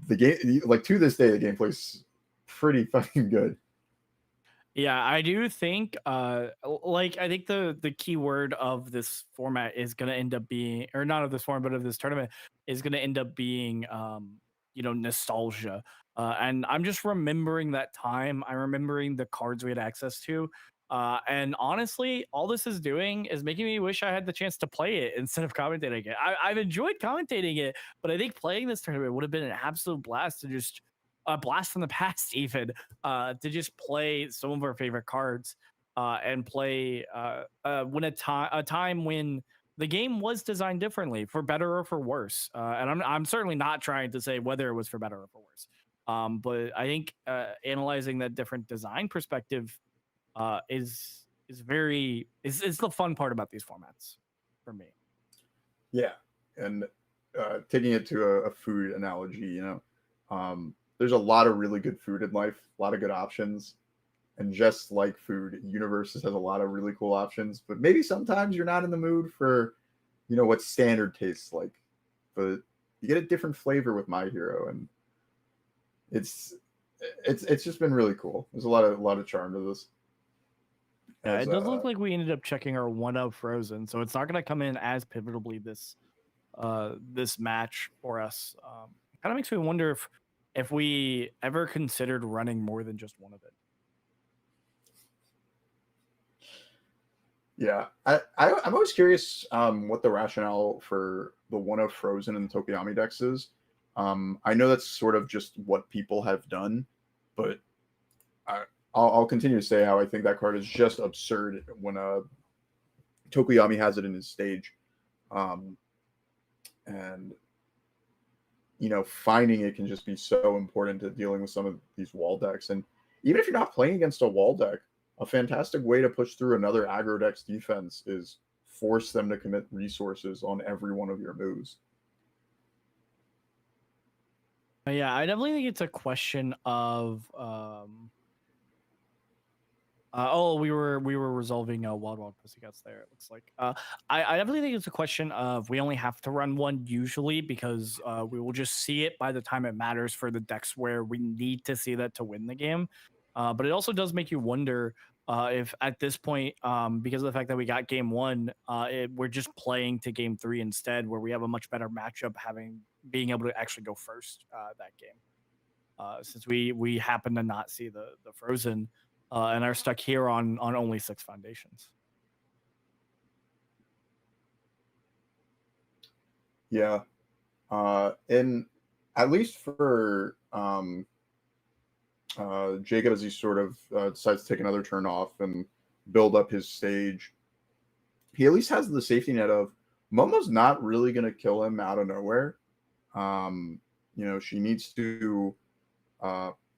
the game, to this day, the gameplay's pretty fucking good. Yeah, I do think I think the key word of this format is going to end up being, or not of this format, but of this tournament, is going to end up being nostalgia. And I'm just remembering that time. I'm remembering the cards we had access to. And honestly, all this is doing is making me wish I had the chance to play it instead of commentating it. I've enjoyed commentating it, but I think playing this tournament would have been an absolute blast to just a blast from the past, even to just play some of our favorite cards and play when a time when the game was designed differently, for better or for worse. And I'm certainly not trying to say whether it was for better or for worse. But I think analyzing that different design perspective is very is the fun part about these formats for me. Yeah, and taking it to a food analogy, there's a lot of really good food in life, a lot of good options, and just like food, Universes has a lot of really cool options. But maybe sometimes you're not in the mood for, what standard tastes like, but you get a different flavor with My Hero, and it's just been really cool. There's a lot of charm to this. Yeah, it does look like we ended up checking our 1-up Frozen, so it's not going to come in as pivotably this match for us. It kind of makes me wonder if we ever considered running more than just one of it. Yeah, I'm always curious what the rationale for the 1-of Frozen and the Tokoyami decks is. I know that's sort of just what people have done, but I'll continue to say how I think that card is just absurd when Tokoyami has it in his stage. And finding it can just be so important to dealing with some of these wall decks. And even if you're not playing against a wall deck, a fantastic way to push through another aggro deck's defense is force them to commit resources on every one of your moves. Yeah, I definitely think it's a question of we were resolving Wild Pussycats there. It looks like I definitely think it's a question of we only have to run one usually because we will just see it by the time it matters for the decks where we need to see that to win the game. But it also does make you wonder if at this point, because of the fact that we got game 1, we're just playing to game 3 instead, where we have a much better matchup being able to actually go first that game. Since we happen to not see the Frozen. And are stuck here on only 6 foundations. Yeah, and at least for Jacob, as he sort of decides to take another turn off and build up his stage, he at least has the safety net of Momo's not really going to kill him out of nowhere. She needs to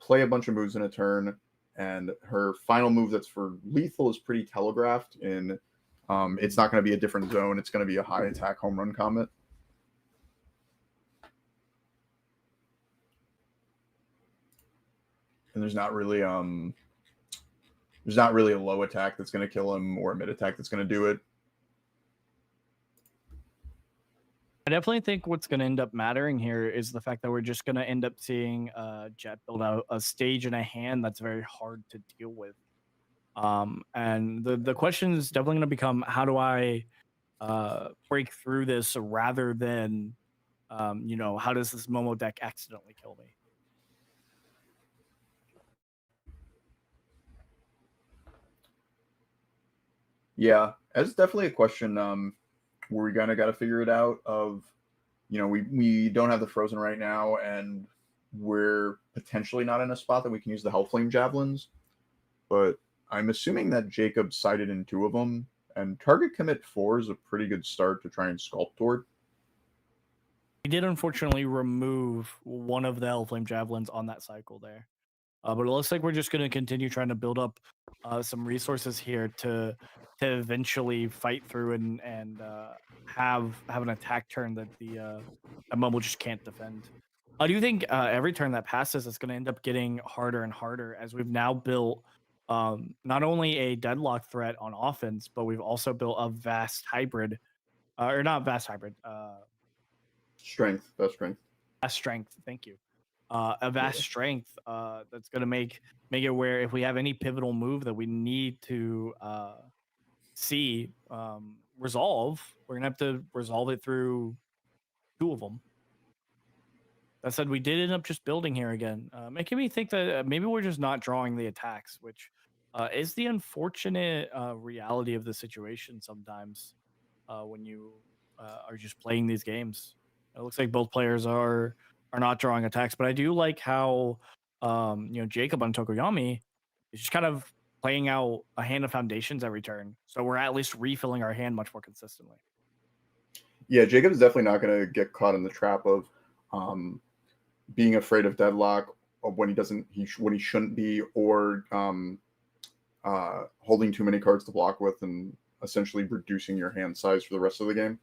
play a bunch of moves in a turn. And her final move that's for lethal is pretty telegraphed in it's not going to be a different zone. It's going to be a high attack home run comet. And there's not really a low attack that's going to kill him or a mid attack that's going to do it. I definitely think what's going to end up mattering here is the fact that we're just going to end up seeing Jet build out a stage and a hand that's very hard to deal with. And the question is definitely going to become, how do I break through this rather than, how does this Momo deck accidentally kill me? Yeah, that's definitely a question where we kind of got to figure it out of, we don't have the Frozen right now, and we're potentially not in a spot that we can use the Hellflame Javelins. But I'm assuming that Jacob sided in 2 of them, and target commit 4 is a pretty good start to try and sculpt toward. We did unfortunately remove one of the Hellflame Javelins on that cycle there. But it looks like we're just going to continue trying to build up some resources here to eventually fight through and have an attack turn that the Momo just can't defend. I do think every turn that passes, it's going to end up getting harder and harder as we've now built not only a deadlock threat on offense, but we've also built a vast hybrid, or not vast hybrid. Strength, best strength. Vast strength. Thank you. A vast strength that's going to make it where if we have any pivotal move that we need to see resolve, we're going to have to resolve it through 2 of them. That said, we did end up just building here again, making me think that maybe we're just not drawing the attacks, which is the unfortunate reality of the situation sometimes when you are just playing these games. It looks like both players are not drawing attacks, but I do like how Jacob on Tokoyami is just kind of playing out a hand of foundations every turn, so we're at least refilling our hand much more consistently. Yeah, Jacob's definitely not going to get caught in the trap of um, being afraid of deadlock of when when he shouldn't be, or holding too many cards to block with and essentially reducing your hand size for the rest of the game.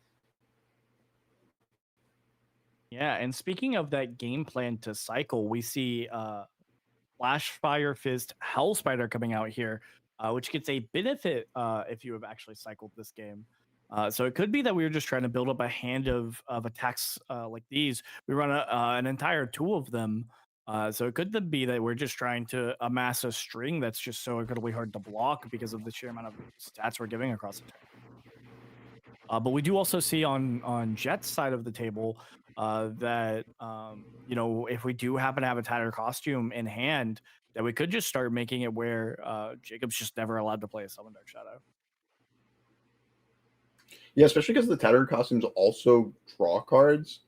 Yeah, and speaking of that game plan to cycle, we see Flash Fire Fist Hell Spider coming out here, which gets a benefit if you have actually cycled this game. So it could be that we were just trying to build up a hand of attacks like these. We run an entire two of them. So it could be that we're just trying to amass a string that's just so incredibly hard to block because of the sheer amount of stats we're giving across the turn. But we do also see on Jet's side of the table that if we do happen to have a Tattered Costume in hand, that we could just start making it where Jacob's just never allowed to play a Summon Dark Shadow. Yeah, especially because the Tattered Costumes also draw cards.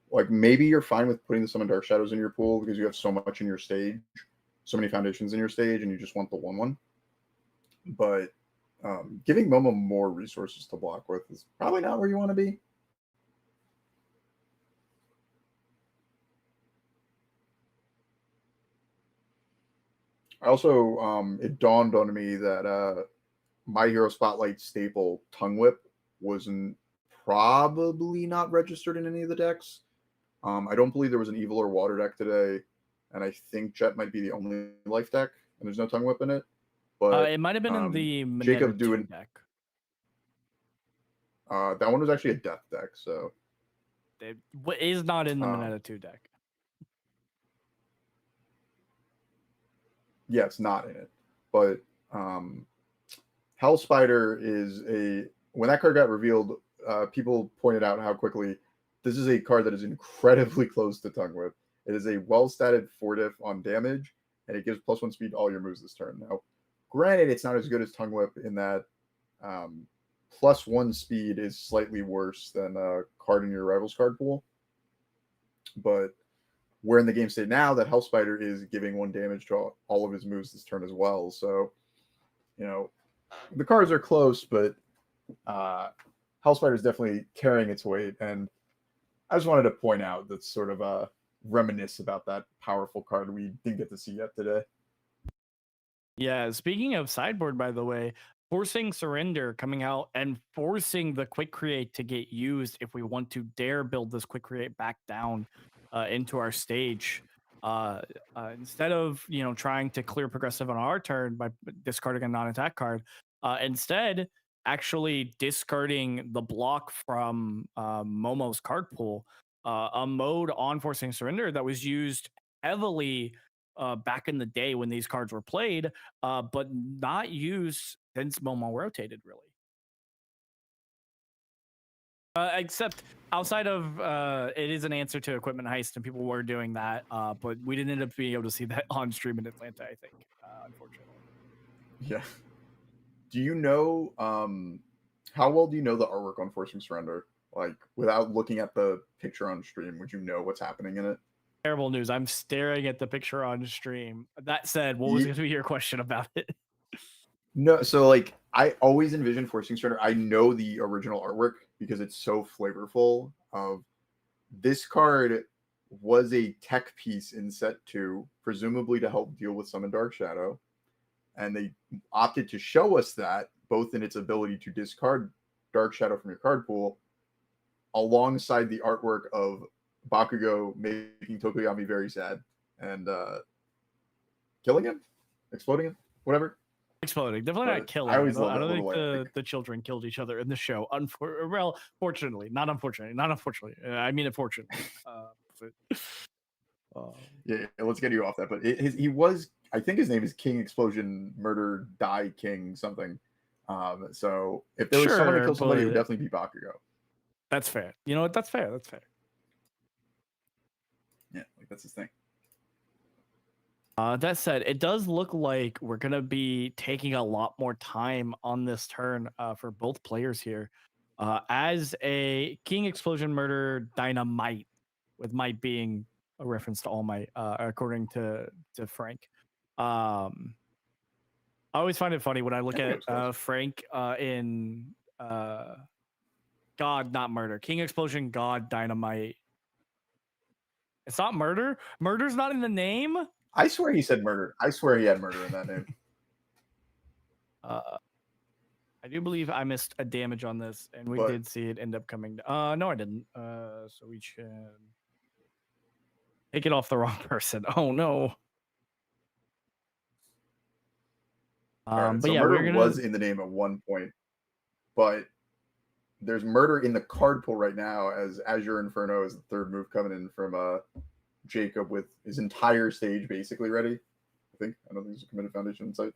Like, maybe you're fine with putting the Summon Dark Shadows in your pool because you have so much in your stage, so many foundations in your stage, and you just want the 1/1. But giving Momo more resources to block with is probably not where you want to be. Also, it dawned on me that My Hero Spotlight staple Tongue Whip wasn't probably not registered in any of the decks. I don't believe there was an Evil or Water deck today, and I think Jet might be the only life deck, and there's no Tongue Whip in it. But It might have been in the Jacob Mineta 2 deck. That one was actually a death deck, so It is not in the Mineta 2 deck. Yeah, it's not in it. But Hell Spider is when that card got revealed, people pointed out how quickly this is a card that is incredibly close to Tongue Whip. It is a well-statted 4-diff on damage, and it gives +1 speed to all your moves this turn. Now, granted, it's not as good as Tongue Whip in that +1 speed is slightly worse than a card in your rival's card pool. But we're in the game state now that Hell Spider is giving 1 damage to all of his moves this turn as well. So, the cards are close, but Hell Spider is definitely carrying its weight. And I just wanted to point out that sort of reminisce about that powerful card we didn't get to see yet today. Yeah, speaking of sideboard, by the way, forcing Surrender coming out and forcing the Quick Create to get used if we want to dare build this Quick Create back down into our stage. Instead of trying to clear progressive on our turn by discarding a non-attack card, instead actually discarding the block from Momo's card pool, a mode on forcing surrender that was used heavily back in the day when these cards were played, but not used since Momo rotated, really. Except outside of it is an answer to Equipment Heist, and people were doing that, but we didn't end up being able to see that on stream in Atlanta, I think, unfortunately. Yeah. Do you know how well do you know the artwork on Forcing Surrender? Like, without looking at the picture on stream, would you know what's happening in it? Terrible news. I'm staring at the picture on stream. That said, what was going to be your question about it? No, so like I always envision Forcing Surrender. I know the original artwork because it's so flavorful. Of this card was a tech piece in set 2, presumably to help deal with Summon Dark Shadow, and they opted to show us that both in its ability to discard Dark Shadow from your card pool, alongside the artwork of Bakugo making Tokoyami very sad and killing him, exploding him, whatever. Exploding. Definitely not killing. I don't think the children killed each other in the show. Well, fortunately. Not unfortunately. Not unfortunately. I mean, unfortunately. Yeah, let's get you off that. But he was, I think his name is King Explosion Murder Die King something. So if there was someone to kill somebody, it would definitely be Bakugo. That's fair. You know what? That's fair. That's fair. Yeah, like that's his thing. That said, it does look like we're gonna be taking a lot more time on this turn for both players here. As a King Explosion Murder Dynamite, with might being a reference to All Might, according to Frank. I always find it funny when I look That at makes sense. Frank in God, not Murder. King Explosion, God, Dynamite. It's not Murder. Murder's not in the name. I swear he said murder. I swear he had murder in that name. I do believe I missed a damage on this, and we But- did see it end up coming. No, I didn't. So we should take it off the wrong person. Oh no. All right, But so yeah, murder we're gonna. was in the name at one point, but there's murder in the card pool right now as Azure Inferno is the third move coming in from Jacob with his entire stage basically ready. I think. I don't think there's a committed foundation in sight.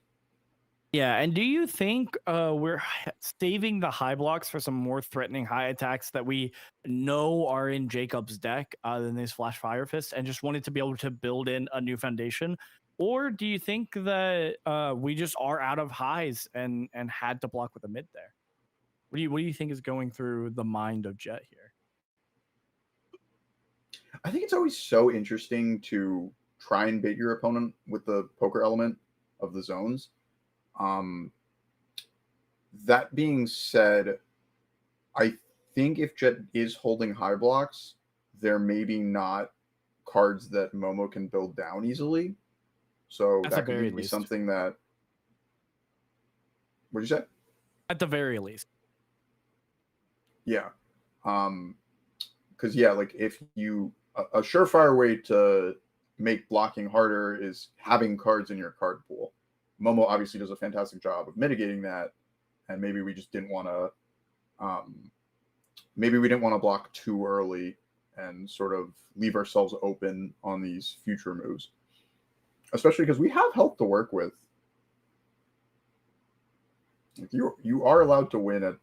Yeah, and do you think we're saving the high blocks for some more threatening high attacks that we know are in Jacob's deck than these Flash Fire Fist, and just wanted to be able to build in a new foundation? Or do you think that we just are out of highs and had to block with a mid there? What do you think is going through the mind of Jet here? I think it's always so interesting to try and bait your opponent with the poker element of the zones. That being said, I think if Jet is holding high blocks, they're maybe not cards that Momo can build down easily. So At the that could very be least. something that. What'd you say? At the very least. Yeah. Because yeah, like if you a surefire way to make blocking harder is having cards in your card pool. Momo obviously does a fantastic job of mitigating that, and maybe we just didn't want to block too early and sort of leave ourselves open on these future moves, especially because we have help to work with. Like you are allowed to win at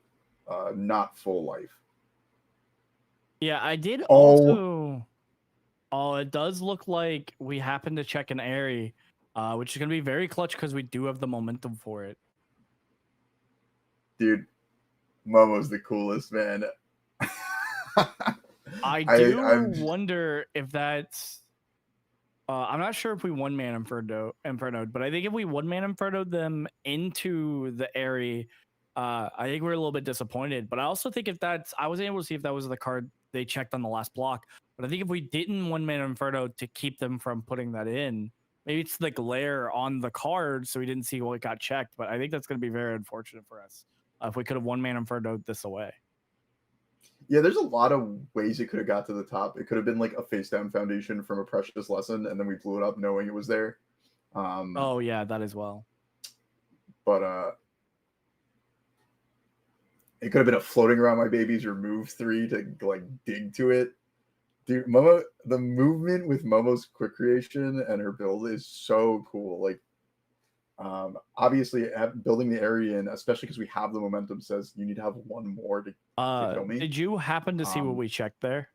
not full life. Yeah, I did Oh. also. Oh, it does look like we happen to check an Airy, which is going to be very clutch because we do have the momentum for it. Dude, Momo's the coolest, man. I do I'm wonder if that's. I'm not sure if we one man Inferno, but I think if we one man Inferno them into the Airy, I think we're a little bit disappointed. But I also think if that's, I was able to see if that was the card they checked on the last block. But I think if we didn't one man Inferno to keep them from putting that in, maybe it's the glare on the card, so we didn't see what got checked. But I think that's going to be very unfortunate for us if we could have one man Inferno this away. Yeah, there's a lot of ways it could have got to the top. It could have been like a face down foundation from a Precious Lesson, and then we blew it up knowing it was there. Oh yeah, that as well. But it could have been a floating around my babies or move 3 to like dig to it. Dude, Momo, the movement with Momo's quick creation and her build is so cool. Like, obviously, building the area in, especially because we have the momentum, says you need to have one more to kill me. Did you happen to see what we checked there?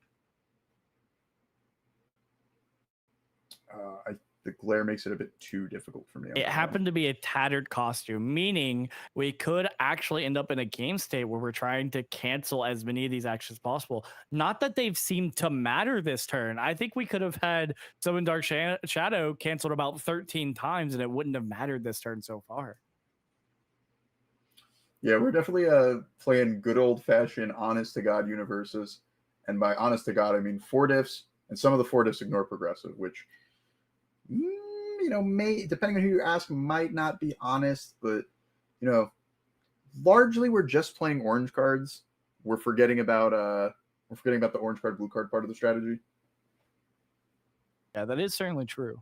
The glare makes it a bit too difficult for me. It happened to be a tattered costume, meaning we could actually end up in a game state where we're trying to cancel as many of these actions as possible. Not that they've seemed to matter this turn. I think we could have had Summon Dark Shadow canceled about 13 times and it wouldn't have mattered this turn so far. Yeah, we're definitely playing good old-fashioned honest-to-God universes. And by honest-to-God, I mean 4 diffs, and some of the 4 diffs ignore progressive, which... may, depending on who you ask, might not be honest, but largely we're just playing orange cards. We're forgetting about the orange card, blue card part of the strategy. Yeah, that is certainly true.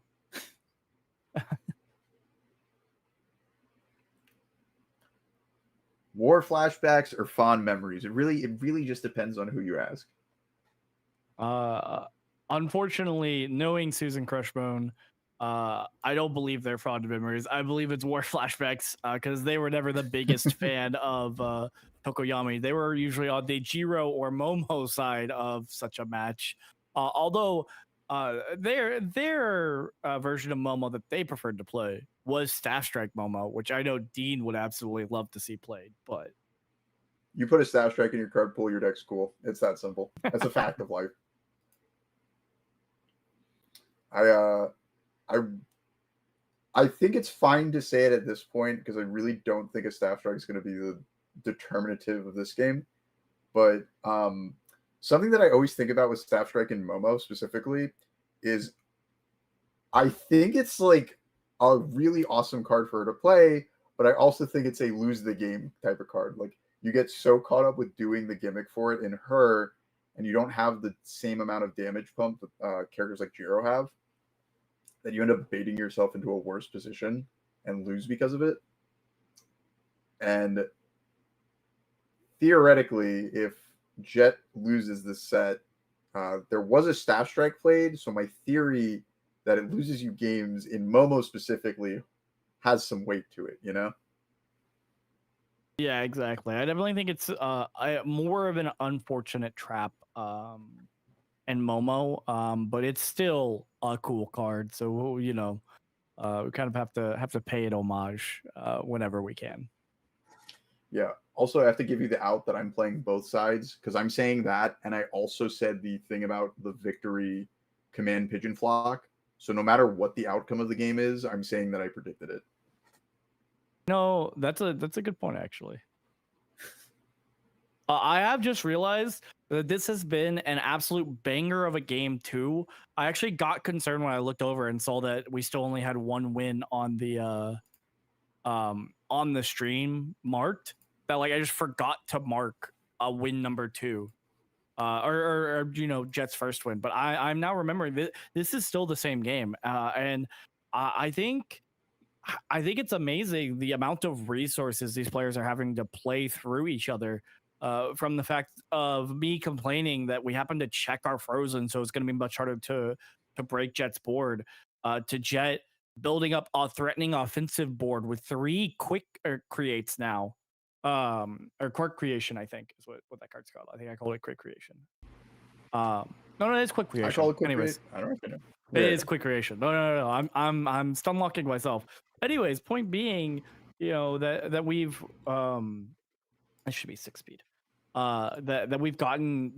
War flashbacks or fond memories. It really just depends on who you ask. Unfortunately, knowing Susan Crushbone, I don't believe they're fond memories. I believe it's war flashbacks because they were never the biggest fan of Tokoyami. They were usually on the Jiro or Momo side of such a match. Although Their version of Momo that they preferred to play was Staff Strike Momo, which I know Dean would absolutely love to see played. But You put a Staff Strike in your card pool, your deck's cool. It's that simple. That's a fact of life. I I think it's fine to say it at this point because I really don't think a Staff Strike is going to be the determinative of this game. But something that I always think about with Staff Strike and Momo specifically is I think it's like a really awesome card for her to play, but I also think it's a lose the game type of card. Like you get so caught up with doing the gimmick for it in her, and you don't have the same amount of damage pump that characters like Jiro have, that you end up baiting yourself into a worse position and lose because of it. And theoretically, if Jet loses this set, there was a Staff Strike played, so my theory that it loses you games in Momo specifically has some weight to it, you know? yeah, exactly. I definitely think it's more of an unfortunate trap in Momo, but it's still a cool card. So we kind of have to pay it homage whenever we can. Yeah. Also, I have to give you the out that I'm playing both sides because I'm saying that, and I also said the thing about the victory command pigeon flock. So no matter what the outcome of the game is, I'm saying that I predicted it. No, that's a good point actually. I have just realized that this has been an absolute banger of a game too. I actually got concerned when I looked over and saw that we still only had one win on the stream marked. That like I just forgot to mark a win number 2, or Jet's first win. But I'm now remembering that this is still the same game, and I think it's amazing the amount of resources these players are having to play through each other. From the fact of me complaining that we happen to check our frozen, so it's going to be much harder to break Jet's board, to Jet building up a threatening offensive board with 3 quick creates now, or quick creation, I think is what that card's called. I think I call it quick creation. No, it's quick creation. I call it quick Anyways, I don't know. it is quick creation. No. I'm stun locking myself. Anyways, point being, that we've it should be 6 speed. That we've gotten,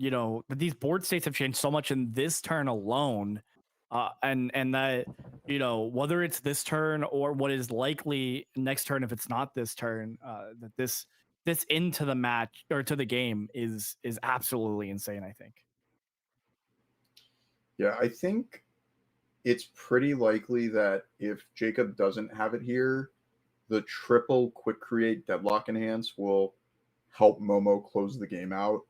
that these board states have changed so much in this turn alone, and that whether it's this turn or what is likely next turn if it's not this turn, that this into the match or to the game is absolutely insane. I think. Yeah, I think it's pretty likely that if Jacob doesn't have it here, the triple quick create deadlock enhance will help Momo close the game out.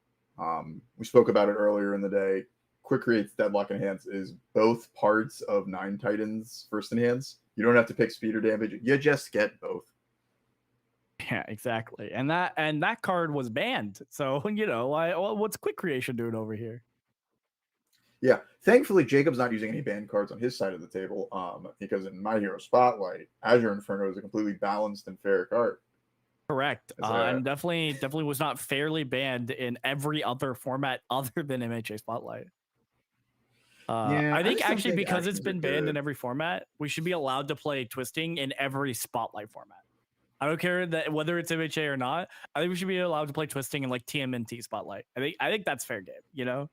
We spoke about it earlier in the day. Quick creates deadlock enhance is both parts of 9 Titans first enhance. You don't have to pick speed or damage. You just get both. Yeah, exactly. And that card was banned. So, what's quick creation doing over here? Yeah, thankfully Jacob's not using any banned cards on his side of the table, because in My Hero Spotlight, Azure Inferno is a completely balanced and fair card. Correct. And definitely was not fairly banned in every other format other than MHA Spotlight. I think actually because it's been banned in every format, we should be allowed to play twisting in every Spotlight format. I don't care that whether it's MHA or not. I think we should be allowed to play twisting in like TMNT Spotlight. I think that's fair game.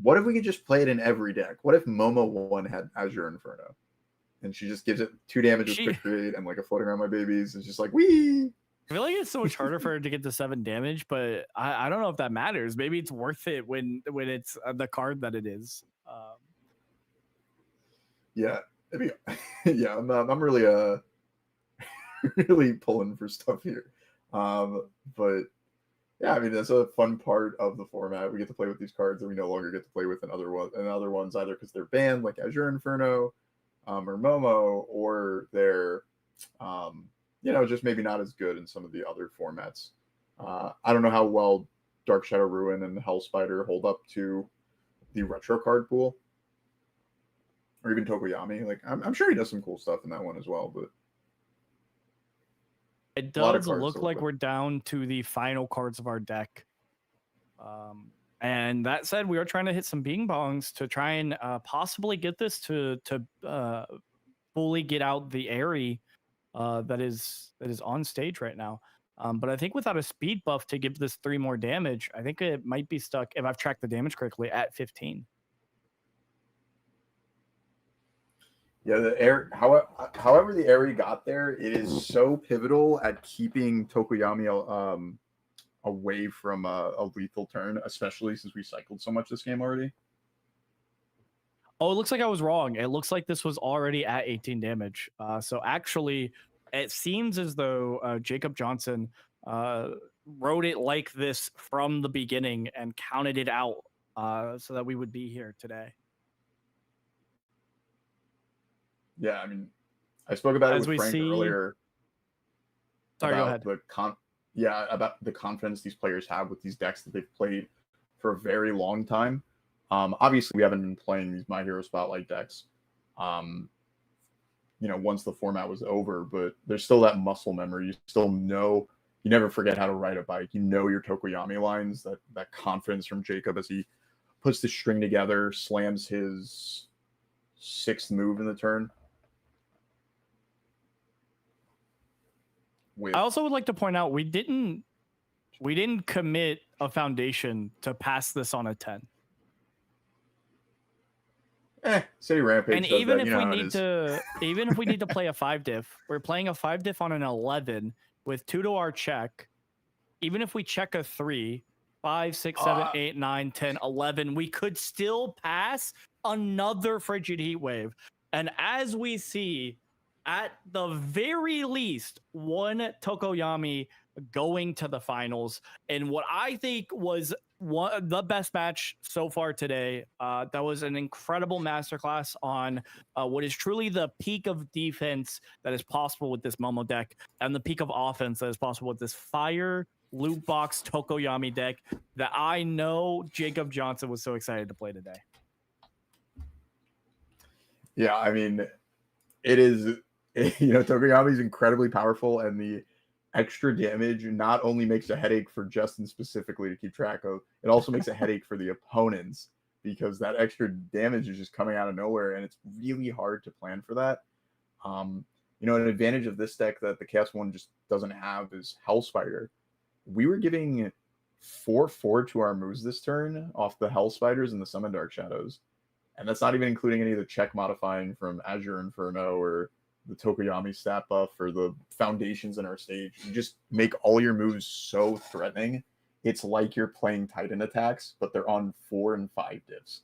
What if we could just play it in every deck? What if Momo 1 had Azure Inferno, and she just gives it 2 damage with quick create and like a floating around my babies? It's just like wee. I feel like it's so much harder for her to get to 7 damage, but I don't know if that matters. Maybe it's worth it when it's the card that it is. Yeah, yeah. I'm really really pulling for stuff here, but yeah, I mean that's a fun part of the format. We get to play with these cards that we no longer get to play with in other ones, either because they're banned, like Azure Inferno, or Momo, or they're just maybe not as good in some of the other formats. I don't know how well Dark Shadow Ruin and Hell Spider hold up to the retro card pool, or even Tokoyami. Like I'm sure he does some cool stuff in that one as well, but it does look like we're down to the final cards of our deck. And that said, we are trying to hit some bing bongs to try and possibly get this to fully get out the Airy that is on stage right now. But I think without a speed buff to give this 3 more damage, I think it might be stuck, if I've tracked the damage correctly, at 15. Yeah, the air. However, the Airy got there, it is so pivotal at keeping Tokoyami away from a lethal turn, especially since we cycled so much this game already. Oh, it looks like I was wrong. It looks like this was already at 18 damage. So actually, it seems as though Jacob Johnson wrote it like this from the beginning and counted it out so that we would be here today. Yeah, I mean, I spoke about As it we with Frank see- earlier. Sorry, go About ahead. about the confidence these players have with these decks that they've played for a very long time. Obviously, we haven't been playing these My Hero Spotlight decks, once the format was over, but there's still that muscle memory. You still know, you never forget how to ride a bike. You know your Tokoyami lines, that confidence from Jacob as he puts the string together, slams his 6th move in the turn. I also would like to point out we didn't commit a foundation to pass this on a 10. City Rampage. And even if we need to play a 5 diff, we're playing a 5 diff on an 11 with 2 to our check. Even if we check a 3, 5, 6, 7, 8, 9, 10, 11, we could still pass another Frigid Heat Wave. And as we see, at the very least, one Tokoyami going to the finals, and what I think was the best match so far today. That was an incredible masterclass on what is truly the peak of defense that is possible with this Momo deck, and the peak of offense that is possible with this Fire loot box Tokoyami deck that I know Jacob Johnson was so excited to play today. Yeah, I mean, it is, Tokoyami is incredibly powerful, and the extra damage not only makes a headache for Justin specifically to keep track of, it also makes a headache for the opponents, because that extra damage is just coming out of nowhere, and it's really hard to plan for that. An advantage of this deck that the Chaos one just doesn't have is Hell Spider. We were giving 4/4 to our moves this turn off the Hell Spiders and the Summon Dark Shadows. And that's not even including any of the check modifying from Azure Inferno or the Tokoyami stat buff or the foundations in our stage. You just make all your moves so threatening. It's like you're playing Titan attacks, but they're on 4 and 5 divs.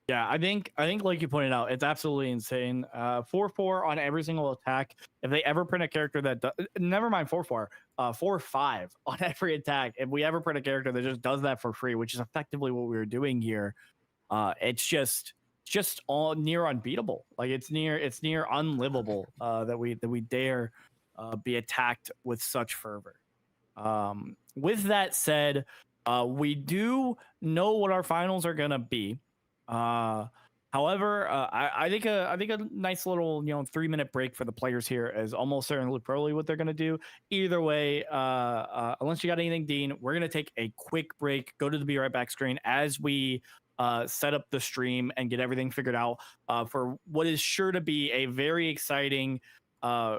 Yeah, I think like you pointed out, it's absolutely insane. 4/4 on every single attack. If they ever print a character that never mind 4/4, 4/5 on every attack. If we ever print a character that just does that for free, which is effectively what we were doing here, it's just all near unbeatable. Like it's near unlivable that we dare be attacked with such fervor. With that said, we do know what our finals are gonna be. However, I think a nice little 3-minute break for the players here is almost certainly probably what they're gonna do. Either way, unless you got anything, Dean, we're gonna take a quick break. Go to the Be Right Back screen as we set up the stream and get everything figured out for what is sure to be a very exciting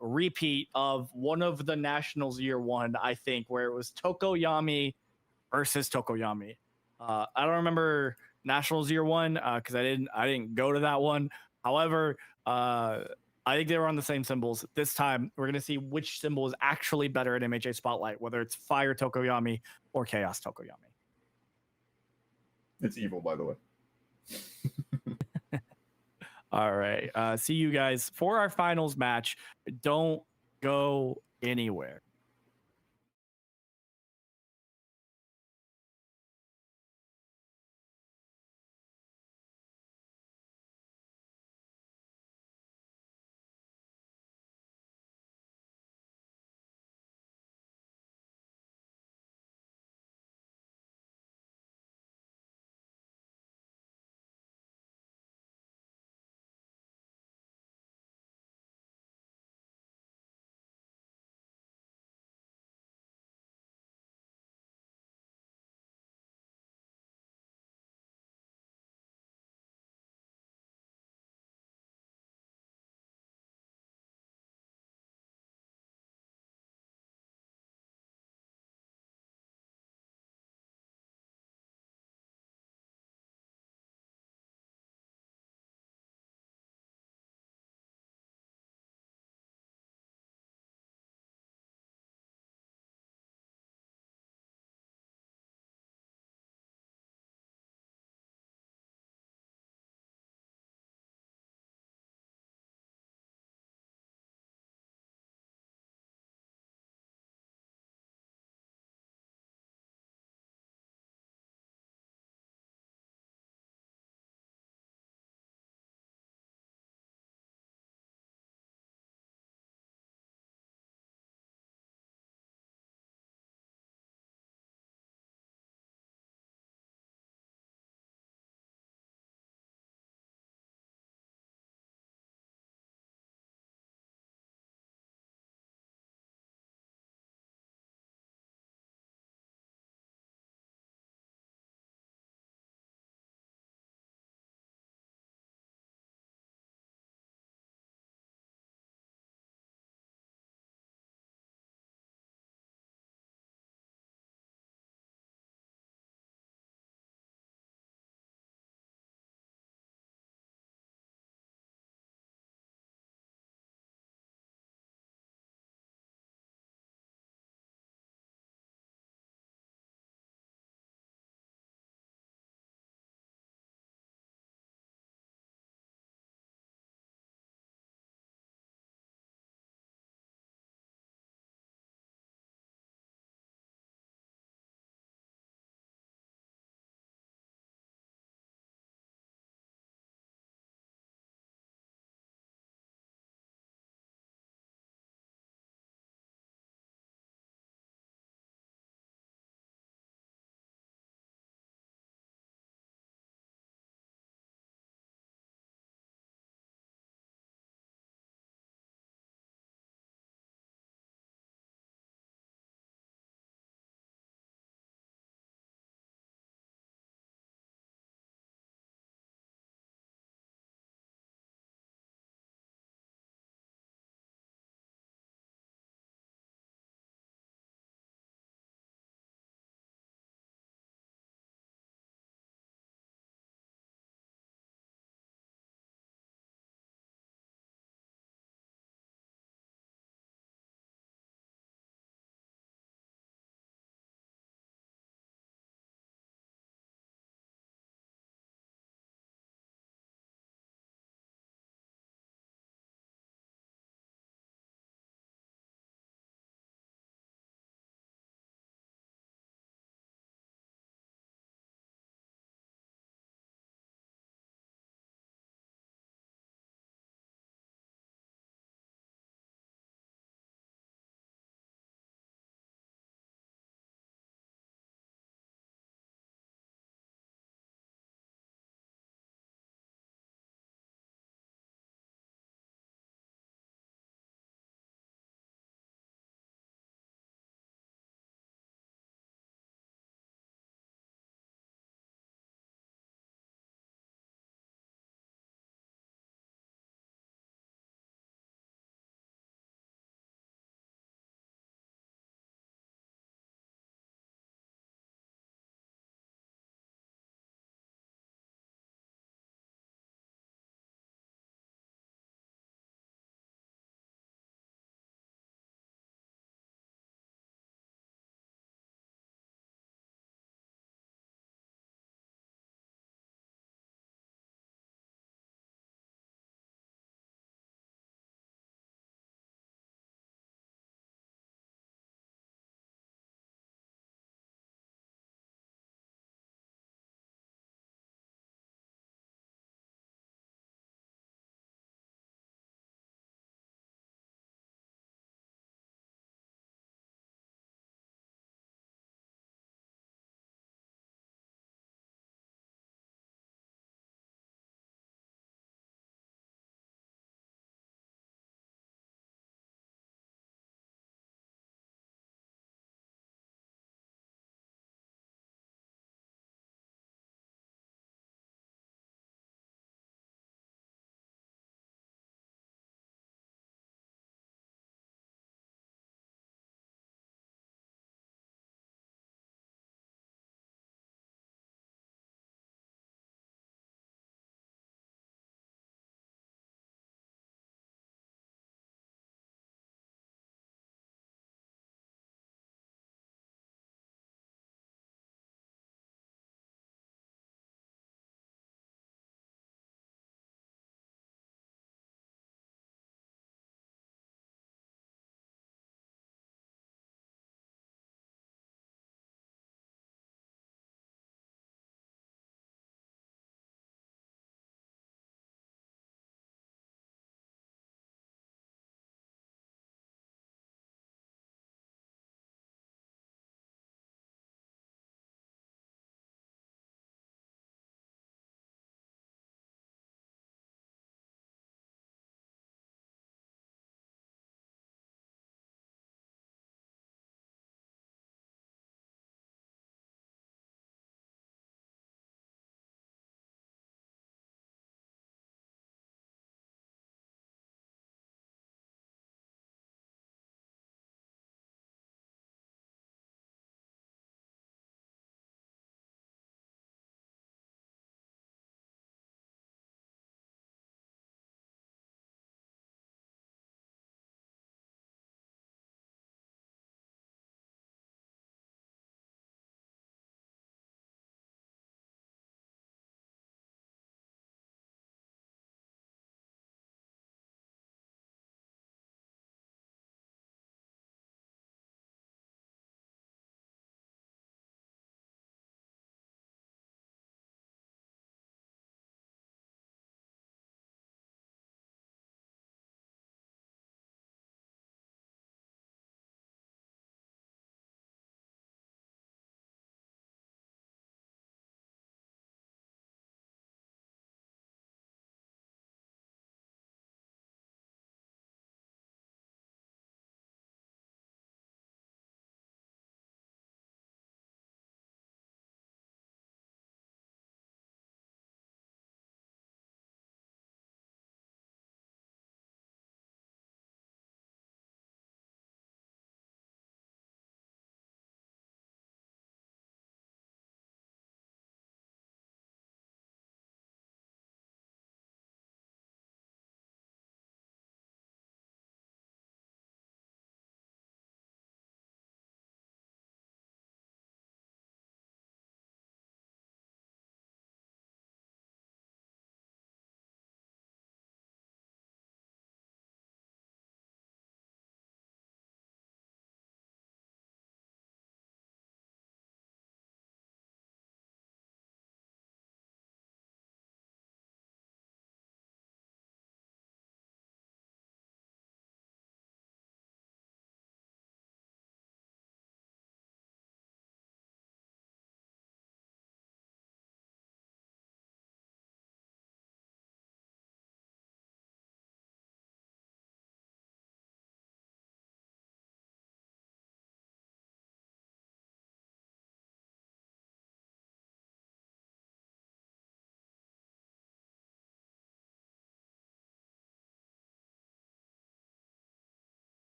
repeat of one of the Nationals year 1, I think, where it was Tokoyami versus Tokoyami. I don't remember Nationals year 1 because I didn't go to that one. However, I think they were on the same symbols. This time, we're gonna see which symbol is actually better at MHA Spotlight, whether it's Fire Tokoyami or Chaos Tokoyami. It's evil, by the way. All right. See you guys for our finals match. Don't go anywhere.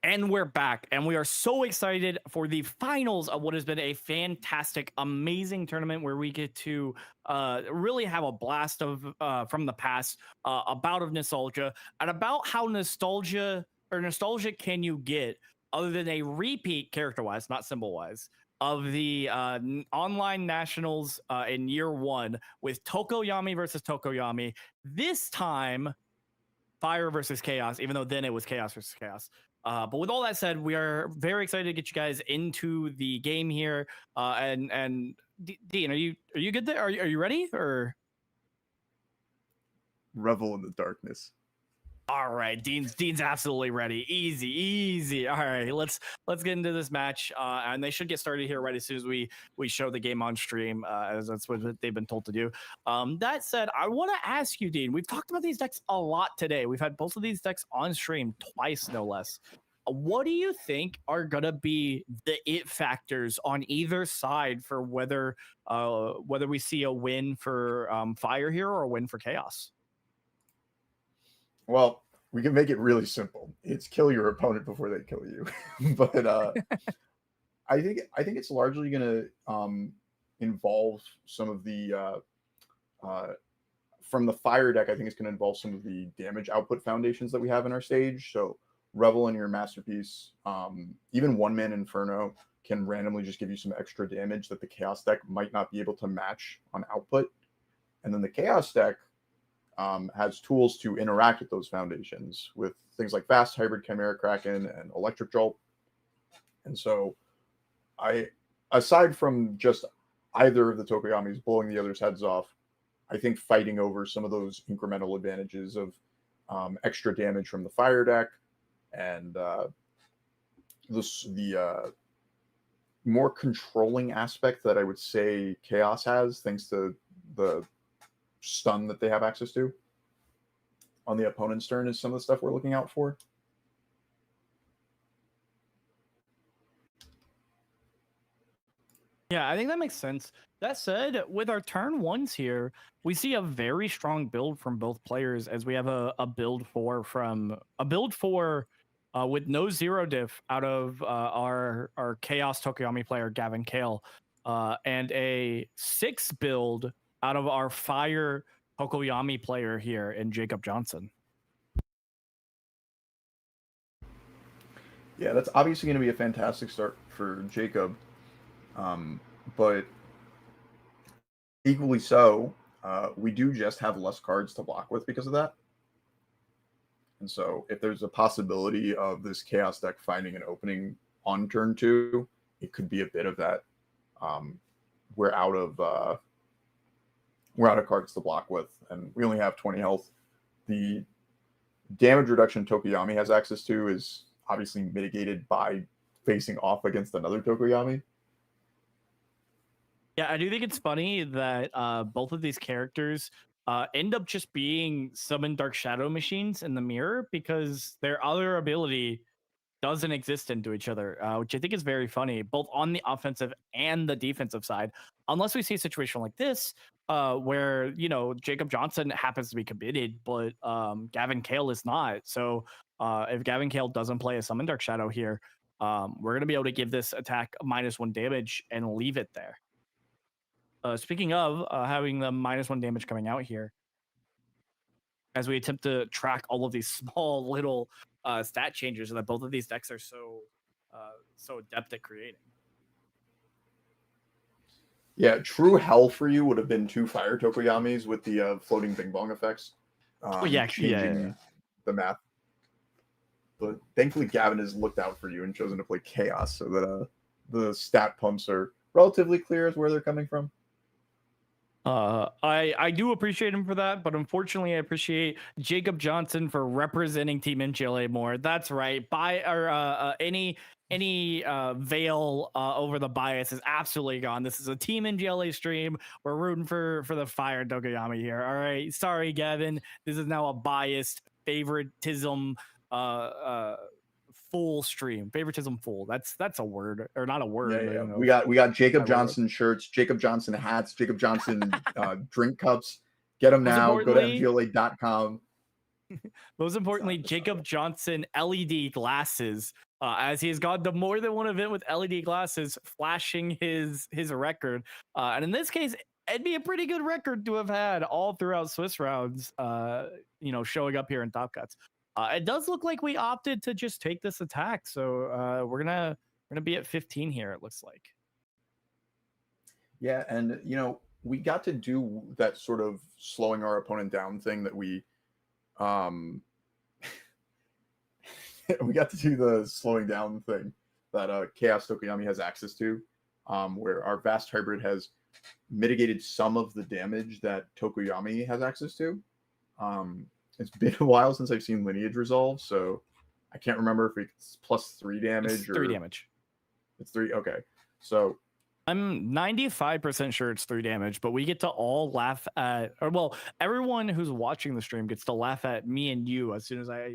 And we're back, and we are so excited for the finals of what has been a fantastic, amazing tournament where we get to really have a blast of from the past, a bout of nostalgia, and about how nostalgic can you get other than a repeat character-wise, not symbol-wise, of the online nationals in year one with Tokoyami versus Tokoyami. This time, Fire versus Chaos, even though then it was Chaos versus Chaos. But with all that said, we are very excited to get you guys into the game here. And Dean, are you good there? Are you ready? Or Revel in the darkness. all right, Dean's absolutely ready. Easy. All right, let's get into this match. And they should get started here right as soon as we show the game on stream, as that's what they've been told to do. That said, I want to ask you, Dean. We've talked about these decks a lot today. We've had both of these decks on stream twice, no less. What do you think are gonna be the it factors on either side for whether we see a win for Fire here or a win for Chaos? Well, we can make it really simple. It's kill your opponent before they kill you. But I think it's largely going to involve some of the from the Fire deck. I think it's going to involve some of the damage output foundations that we have in our stage. So Revel in your Masterpiece, even One Man Inferno can randomly just give you some extra damage that the Chaos deck might not be able to match on output. And then the Chaos deck has tools to interact with those foundations with things like Fast Hybrid Chimera Kraken and Electric Jolt. And so aside from just either of the Tokoyamis blowing the other's heads off, I think fighting over some of those incremental advantages of extra damage from the Fire deck and the more controlling aspect that I would say Chaos has, thanks to the stun that they have access to on the opponent's turn, is some of the stuff we're looking out for. Yeah, I think that makes sense. That said, with our turn ones here, we see a very strong build from both players, as we have a build four with no zero diff out of our Chaos Tokoyami player Gavin Kale, and a 6 build out of our Fire Tokoyami player here in Jacob Johnson. Yeah, that's obviously going to be a fantastic start for Jacob. But equally so, we do just have less cards to block with because of that. And so if there's a possibility of this Chaos deck finding an opening on turn 2, it could be a bit of that. We're out of cards to block with, and we only have 20 health. The damage reduction Tokoyami has access to is obviously mitigated by facing off against another Tokoyami. Yeah, I do think it's funny that both of these characters end up just being Summon Dark Shadow machines in the mirror, because their other ability doesn't exist into each other, which I think is very funny, both on the offensive and the defensive side. Unless we see a situation like this, where, you know, Jacob Johnson happens to be committed, but Gavin Kale is not. So if Gavin Kale doesn't play a Summon Dark Shadow here, we're going to be able to give this attack -1 damage and leave it there. Speaking of having the -1 damage coming out here, as we attempt to track all of these small little stat changes that both of these decks are so adept at creating. Yeah, true hell for you would have been 2 Fire Tokoyamis with the floating Bing Bong effects. Changing the math. But thankfully, Gavin has looked out for you and chosen to play Chaos, so that the stat pumps are relatively clear as where they're coming from. I do appreciate him for that, but unfortunately, I appreciate Jacob Johnson for representing Team MGLA more. That's right. Any veil over the bias is absolutely gone. This is a Team MGLA stream. We're rooting for the Fire Tokoyami here. All right, sorry, Gavin. This is now a biased favoritism full stream. Favoritism full. That's a word, or not a word. Yeah. You know, we got Jacob Johnson shirts, Jacob Johnson hats, Jacob Johnson drink cups. Get them now. Go to MGLA.com. Most importantly, Jacob Johnson LED glasses as he has gone to more than one event with LED glasses, flashing his record. And in this case, it'd be a pretty good record to have had all throughout Swiss rounds. Showing up here in Top Cuts. It does look like we opted to just take this attack, so we're gonna be at 15 here. It looks like. Yeah, and we got to do that sort of slowing our opponent down thing that we we got to do the slowing down thing that Chaos Tokoyami has access to, where our Vast Hybrid has mitigated some of the damage that Tokoyami has access to. It's been a while since I've seen Lineage Resolve, so I can't remember if it's +3 damage It's 3 damage. It's 3. Okay, so I'm 95% sure it's 3 damage, but we get to all laugh at, or well, everyone who's watching the stream gets to laugh at me and you as soon as I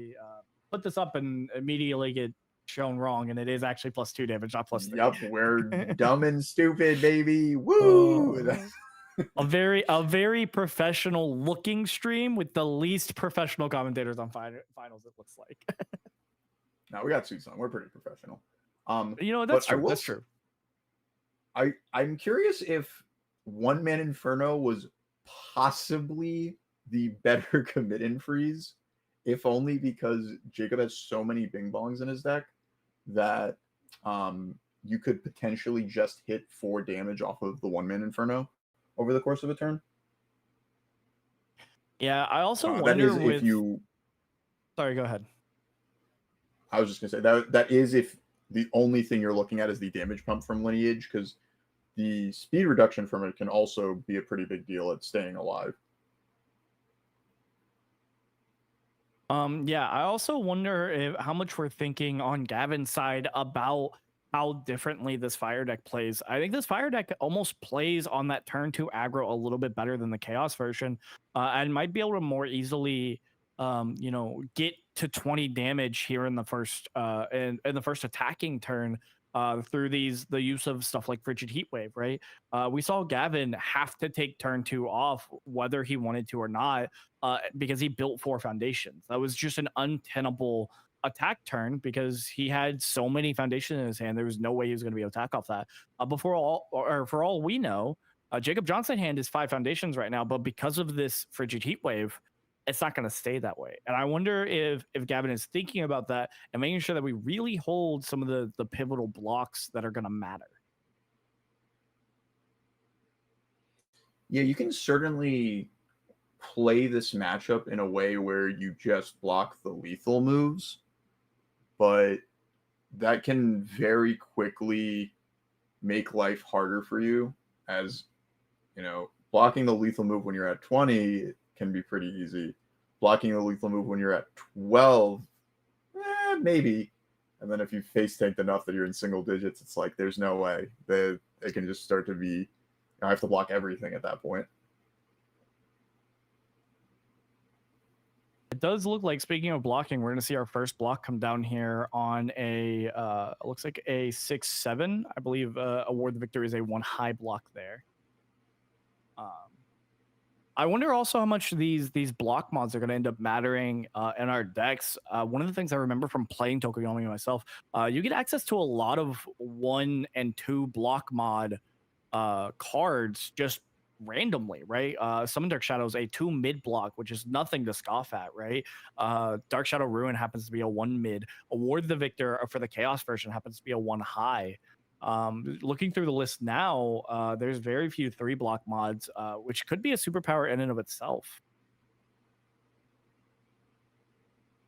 put this up and immediately get shown wrong, and it is actually +2 damage, not +3. Yep, we're dumb and stupid, baby. Woo! A very professional looking stream with the least professional commentators on finals, it looks like. No, we got suits on. We're pretty professional. That's true. That's true. I'm curious if One Man Inferno was possibly the better commit in freeze, if only because Jacob has so many Bing Bongs in his deck that you could potentially just hit 4 damage off of the One Man Inferno over the course of a turn. Yeah, I also wonder if you. Sorry, go ahead. I was just gonna say that is if the only thing you're looking at is the damage pump from Lineage, because the speed reduction from it can also be a pretty big deal at staying alive. Yeah, I also wonder how much we're thinking on Gavin's side about how differently this fire deck plays. I think this fire deck almost plays on that turn 2 aggro a little bit better than the Chaos version, and might be able to more easily get to 20 damage here in the first in the first attacking turn through the use of stuff like Frigid Heat Wave, right? We saw Gavin have to take turn 2 off whether he wanted to or not, because he built 4 foundations. That was just an untenable attack turn because he had so many foundations in his hand. There was no way he was going to be able to attack off that. For all we know, Jacob Johnson hand is 5 foundations right now, but because of this Frigid Heat Wave, it's not going to stay that way. And I wonder if Gavin is thinking about that and making sure that we really hold some of the pivotal blocks that are going to matter. Yeah, you can certainly play this matchup in a way where you just block the lethal moves, but that can very quickly make life harder for you, as blocking the lethal move when you're at 20 can be pretty easy. Blocking the lethal move when you're at 12, maybe. And then if you face tanked enough that you're in single digits, it's like there's no way. They can just start to be, I have to block everything at that point. It does look like, speaking of blocking, we're going to see our first block come down here on a, looks like a 6/7. I believe Award the Victor is a 1 high block there. I wonder also how much these block mods are going to end up mattering in our decks. One of the things I remember from playing Tokoyami myself, you get access to a lot of 1 and 2 block mod cards just randomly, right? Summon Dark Shadow is a 2 mid block, which is nothing to scoff at, right? Dark Shadow Ruin happens to be a 1 mid. Award the Victor for the Chaos version happens to be a 1 high. Looking through the list now, there's very few 3 block mods, which could be a superpower in and of itself.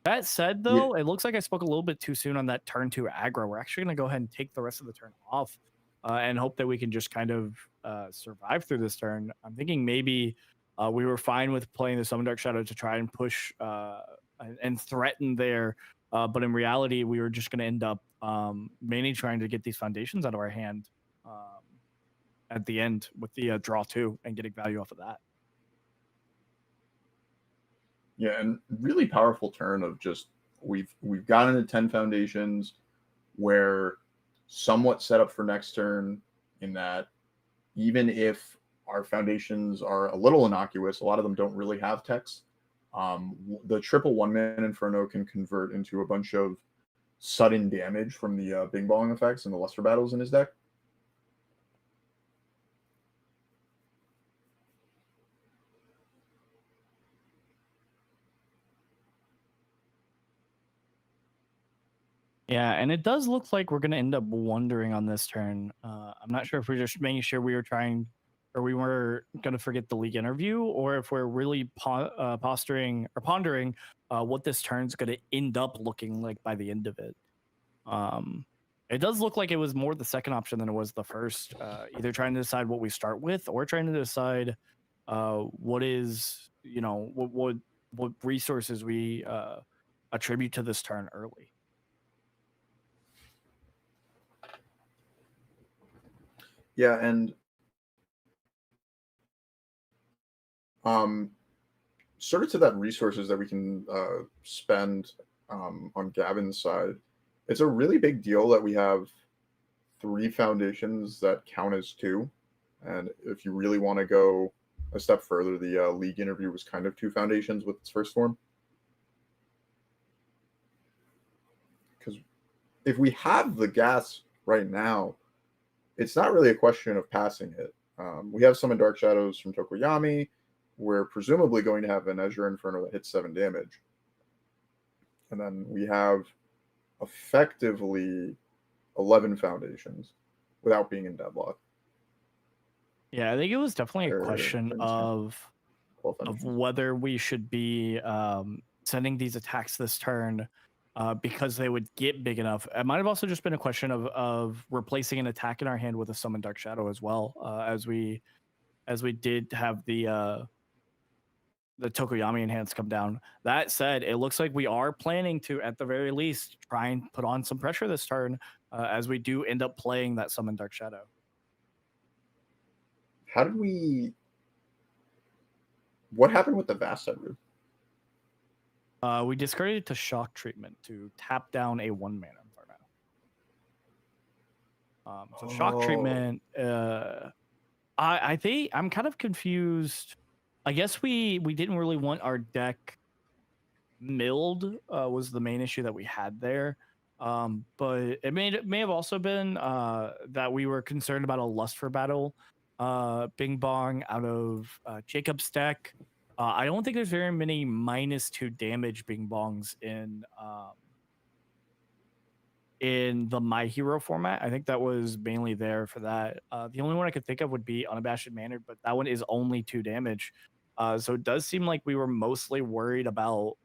That said, though, It looks like I spoke a little bit too soon on that turn 2 aggro. We're actually going to go ahead and take the rest of the turn off and hope that we can just kind of survive through this turn. I'm thinking maybe we were fine with playing the Summon Dark Shadow to try and push and threaten there. But in reality, we were just going to end up mainly trying to get these foundations out of our hand at the end with the draw 2 and getting value off of that. Yeah, and really powerful turn of just we've gotten to 10 foundations. We're somewhat set up for next turn in that even if our foundations are a little innocuous, a lot of them don't really have text. The triple 1 Man Inferno can convert into a bunch of sudden damage from the Bing Bong effects and the Luster battles in his deck. Yeah, and it does look like we're going to end up wondering on this turn. I'm not sure if we're just making sure we were trying, or we were going to forget the league interview, or if we're really pondering what this turn's going to end up looking like by the end of it. It does look like it was more the second option than it was the first. Either trying to decide what we start with, or trying to decide what is, what resources we attribute to this turn early. Yeah, and sort of to that resources that we can spend on Gavin's side, it's a really big deal that we have 3 foundations that count as 2. And if you really want to go a step further, the league interview was kind of 2 foundations with its first form. Because if we have the gas right now, it's not really a question of passing it. We have some in Dark Shadows from Tokoyami. We're presumably going to have an Azure Inferno that hits 7 damage. And then we have effectively 11 foundations without being in deadlock. Yeah, I think it was definitely a question of whether we should be sending these attacks this turn because they would get big enough. It might have also just been a question of replacing an attack in our hand with a Summon Dark Shadow as well, as we did have the Tokoyami enhance come down. That said, it looks like we are planning to, at the very least, try and put on some pressure this turn as we do end up playing that Summon Dark Shadow. How did we... What happened with the Vasta route? We discarded to Shock Treatment to tap down a 1-mana Inferno. So Shock Treatment, I think I'm kind of confused. I guess we didn't really want our deck milled was the main issue that we had there. But it may have also been that we were concerned about a Lust for Battle Bing Bong out of Jacob's deck. I don't think there's very many -2 damage Bing Bongs in the My Hero format. I think that was mainly there for that. The only one I could think of would be Unabashed Mannered, but that one is only 2 damage. So it does seem like we were mostly worried about,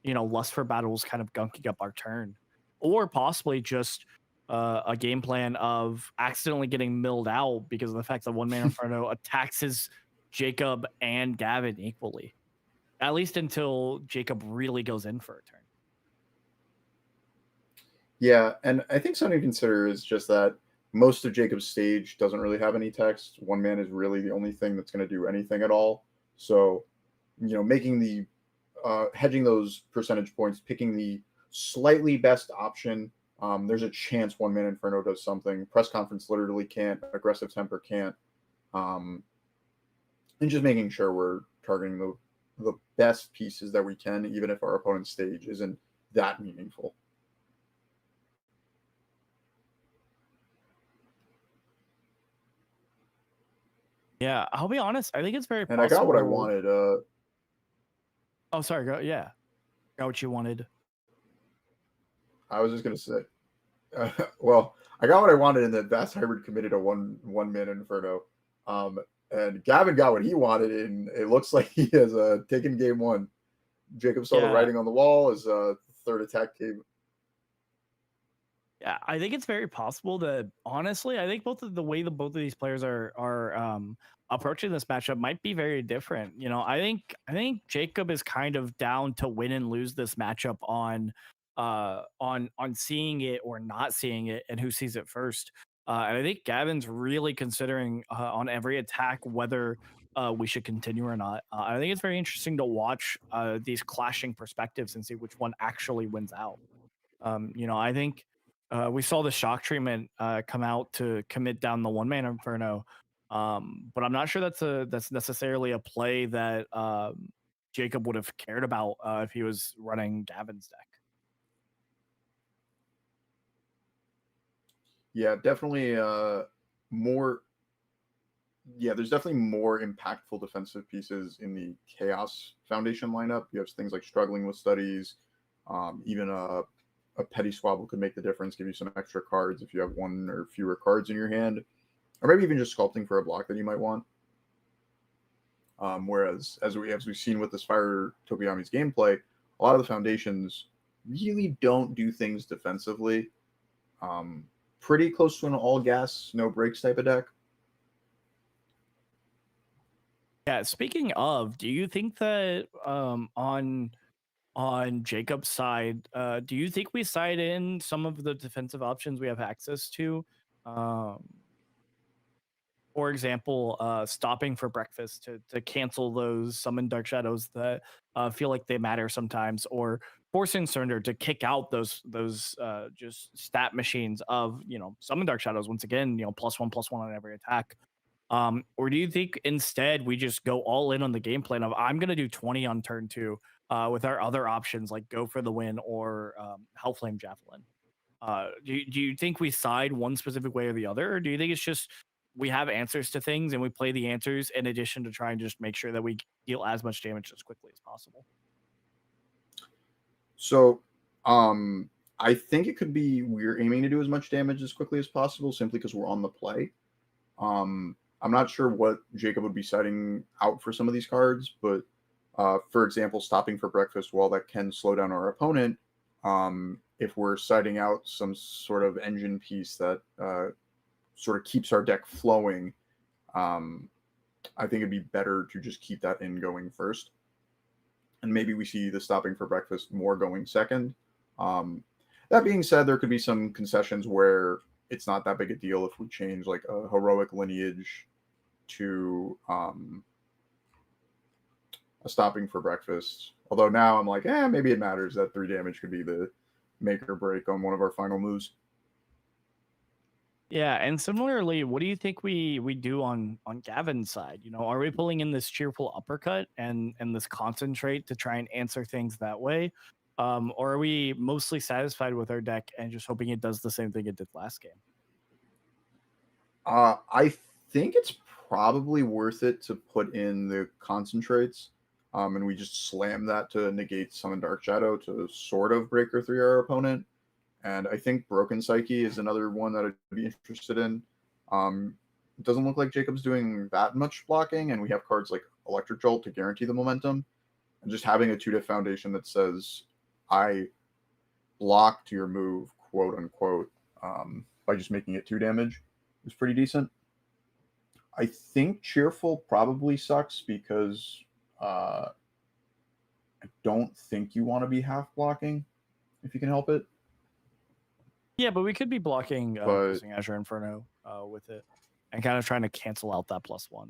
Lust for Battles kind of gunking up our turn, or possibly just a game plan of accidentally getting milled out because of the fact that 1-mana Inferno attacks his Jacob and Gavin equally, at least until Jacob really goes in for a turn. Yeah, and I think something to consider is just that most of Jacob's stage doesn't really have any text. 1 mana is really the only thing that's going to do anything at all. So, making the hedging those percentage points, picking the slightly best option. There's a chance 1-mana Inferno does something. Press Conference literally can't. Aggressive Temper can't. And just making sure we're targeting the best pieces that we can, even if our opponent's stage isn't that meaningful. Yeah, I'll be honest. I think it's very And possible. I got what I wanted. Oh, sorry. Got what you wanted. I was just going to say, well, I got what I wanted in that Vast Hybrid committed a one-mana Inferno. And Gavin got what he wanted, and it looks like he has taken game 1. Jacob saw the writing on the wall as third attack came. Yeah, I think it's very possible that, honestly, I think both of these players are approaching this matchup might be very different. I think Jacob is kind of down to win and lose this matchup on seeing it or not seeing it, and who sees it first. And I think Gavin's really considering on every attack whether we should continue or not. I think it's very interesting to watch these clashing perspectives and see which one actually wins out. I think we saw the Shock Treatment come out to commit down the 1-mana Inferno, but I'm not sure that's necessarily a play that Jacob would have cared about if he was running Gavin's deck. Yeah, definitely more. Yeah, there's definitely more impactful defensive pieces in the Chaos Foundation lineup. You have things like Struggling with Studies, even a Petty Squabble could make the difference, give you some extra cards if you have one or fewer cards in your hand, or maybe even just sculpting for a block that you might want. Whereas, as we've seen with this Fire Tokuyami's gameplay, a lot of the foundations really don't do things defensively. Pretty close to an all gas, no breaks type of deck. Yeah, speaking of, do you think that on Jacob's side, do you think we side in some of the defensive options we have access to? Um, for example, stopping for breakfast to cancel those summon dark shadows that feel like they matter sometimes, or forcing surrender to kick out those just stat machines of summon dark shadows once again, +1/+1 on every attack. Or do you think instead we just go all in on the game plan of I'm gonna do 20 on turn two with our other options like go for the win or Hellflame Javelin? Do you think we side one specific way or the other, or do you think it's just we have answers to things and we play the answers in addition to try and just make sure that we deal as much damage as quickly as possible? So, I think it could be we're aiming to do as much damage as quickly as possible simply because we're on the play. I'm not sure what Jacob would be setting out for some of these cards, but for example, stopping for breakfast, while that can slow down our opponent, if we're citing out some sort of engine piece that sort of keeps our deck flowing, I think it'd be better to just keep that in going first. And maybe we see the stopping for breakfast more going second. That being said, there could be some concessions where it's not that big a deal if we change like a heroic lineage to a stopping for breakfast. Although now I'm like, maybe it matters that 3 damage could be the make or break on one of our final moves. Yeah, and similarly, what do you think we do on Gavin's side? Are we pulling in this cheerful uppercut and this concentrate to try and answer things that way? Or are we mostly satisfied with our deck and just hoping it does the same thing it did last game? I think it's probably worth it to put in the concentrates, and we just slam that to negate Summon Dark Shadow to sort of breaker 3 our opponent. And I think Broken Psyche is another one that I'd be interested in. It doesn't look like Jacob's doing that much blocking, and we have cards like Electric Jolt to guarantee the momentum. And just having a 2-diff foundation that says, I blocked your move, quote unquote, by just making it 2 damage is pretty decent. I think Cheerful probably sucks because I don't think you want to be half blocking if you can help it. Yeah, but we could be blocking But Twisting Azure Inferno with it and kind of trying to cancel out that +1.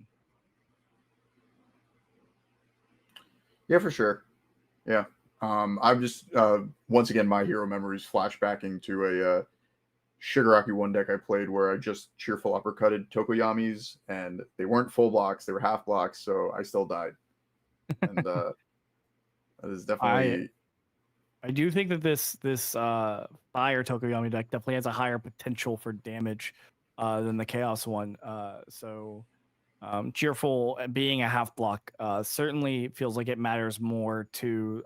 yeah, for sure. Yeah. I'm just once again my hero memories flashbacking to a Shigaraki one deck I played where I just cheerful uppercutted Tokoyamis, and they weren't full blocks, they were half blocks, so I still died. And that is definitely I do think that this Fire Tokoyami deck definitely has a higher potential for damage than the Chaos one. So Cheerful being a half block certainly feels like it matters more to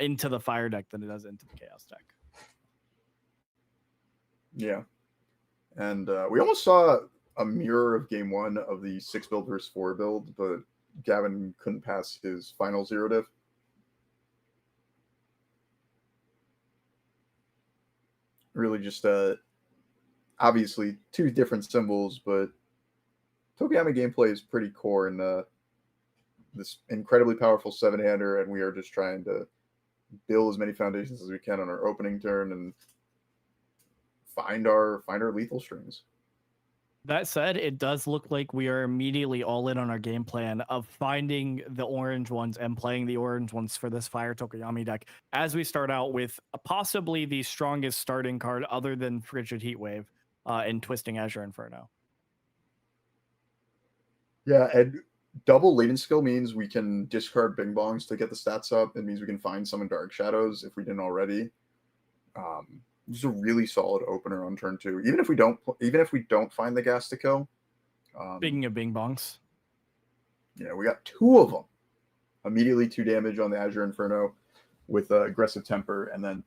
into the Fire deck than it does into the Chaos deck. yeah. And we almost saw a mirror of game 1 of the 6 build versus 4 build, but Gavin couldn't pass his final 0 diff. Really just obviously 2 different symbols, but Tokuyami gameplay is pretty core in this incredibly powerful 7-hander, and we are just trying to build as many foundations as we can on our opening turn and find our lethal strings. That said, it does look like we are immediately all in on our game plan of finding the orange ones and playing the orange ones for this Fire Tokoyami deck as we start out with possibly the strongest starting card other than Frigid Heatwave in Twisting Azure Inferno. Yeah, and double latent skill means we can discard Bing Bongs to get the stats up. It means we can find Summon Dark Shadows if we didn't already. just a really solid opener on turn 2. Even if we don't find the gas to kill. Speaking of Bing Bongs, we got 2 of them. Immediately 2 damage on the Azure Inferno with aggressive temper, and then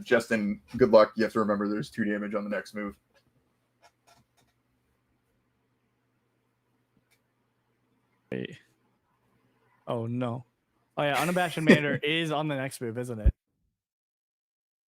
Justin, good luck. You have to remember there's 2 damage on the next move. Hey. Oh no! Oh yeah, Unabashed Manor is on the next move, isn't it?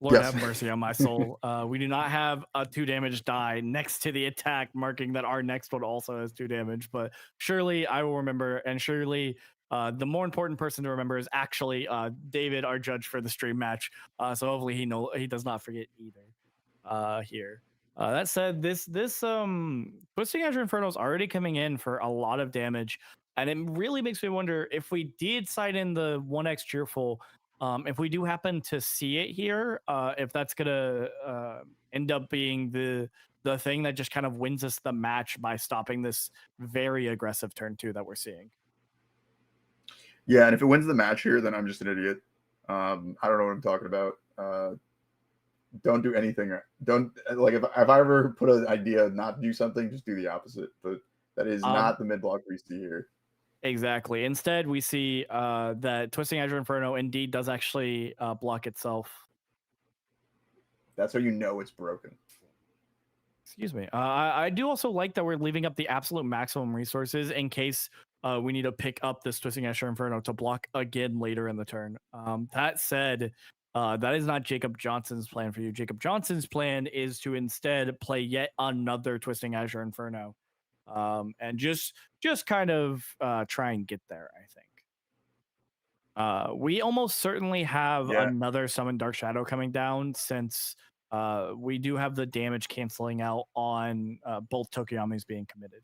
Lord Yes. have mercy on my soul. We do not have a 2 damage die next to the attack, marking that our next one also has 2 damage. But surely I will remember, and surely the more important person to remember is actually David, our judge for the stream match. So hopefully he does not forget either here. That said, this Twisting Azure Inferno is already coming in for a lot of damage, and it really makes me wonder if we did sight in the 1x cheerful. If we do happen to see it here, if that's gonna end up being the thing that just kind of wins us the match by stopping this very aggressive turn 2 that we're seeing. Yeah, and if it wins the match here, then I'm just an idiot. I don't know what I'm talking about. Don't do anything. Don't like if I ever put an idea not to do something, just do the opposite. But that is not the mid block we see here. Exactly. Instead, we see that Twisting Azure Inferno indeed does actually block itself. That's how you know it's broken. Excuse me. I do also like that we're leaving up the absolute maximum resources in case we need to pick up this Twisting Azure Inferno to block again later in the turn. That said, that is not Jacob Johnson's plan for you. Jacob Johnson's plan is to instead play yet another Twisting Azure Inferno. And just kind of try and get there, I think. We almost certainly have another Summon Dark Shadow coming down, since we do have the damage canceling out on both Tokoyamis being committed.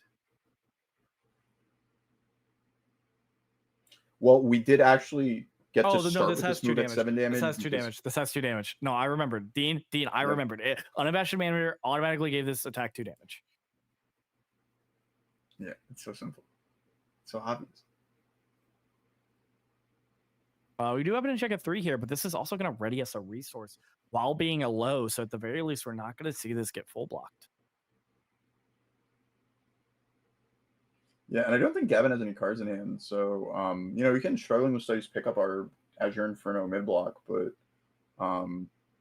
Well, we did actually get to start no, with this move at 7 damage. This has 2 damage. This has 2 damage. No, I remembered. Dean, I remembered it. Unabashed Manor automatically gave this attack 2 damage. Yeah, it's so simple. So obvious. We do have an check at 3 here, but this is also going to ready us a resource while being a low. So at the very least, we're not going to see this get full blocked. Yeah, and I don't think Gavin has any cards in hand. So, we can struggling with studies pick up our Azure Inferno mid block, but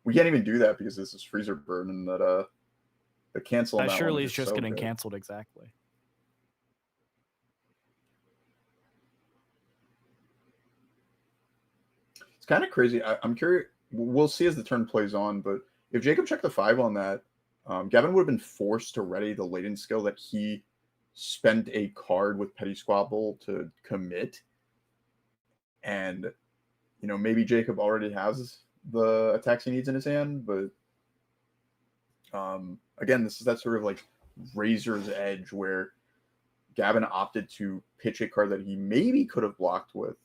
we can't even do that because this is Freezer Burn, and that the cancel on that surely one is just so getting good. canceled. Exactly. It's kind of crazy. I'm curious. We'll see as the turn plays on, but if Jacob checked the 5 on that, Gavin would have been forced to ready the latent skill that he spent a card with Petty Squabble to commit. And, maybe Jacob already has the attacks he needs in his hand, but again, this is that sort of like razor's edge where Gavin opted to pitch a card that he maybe could have blocked with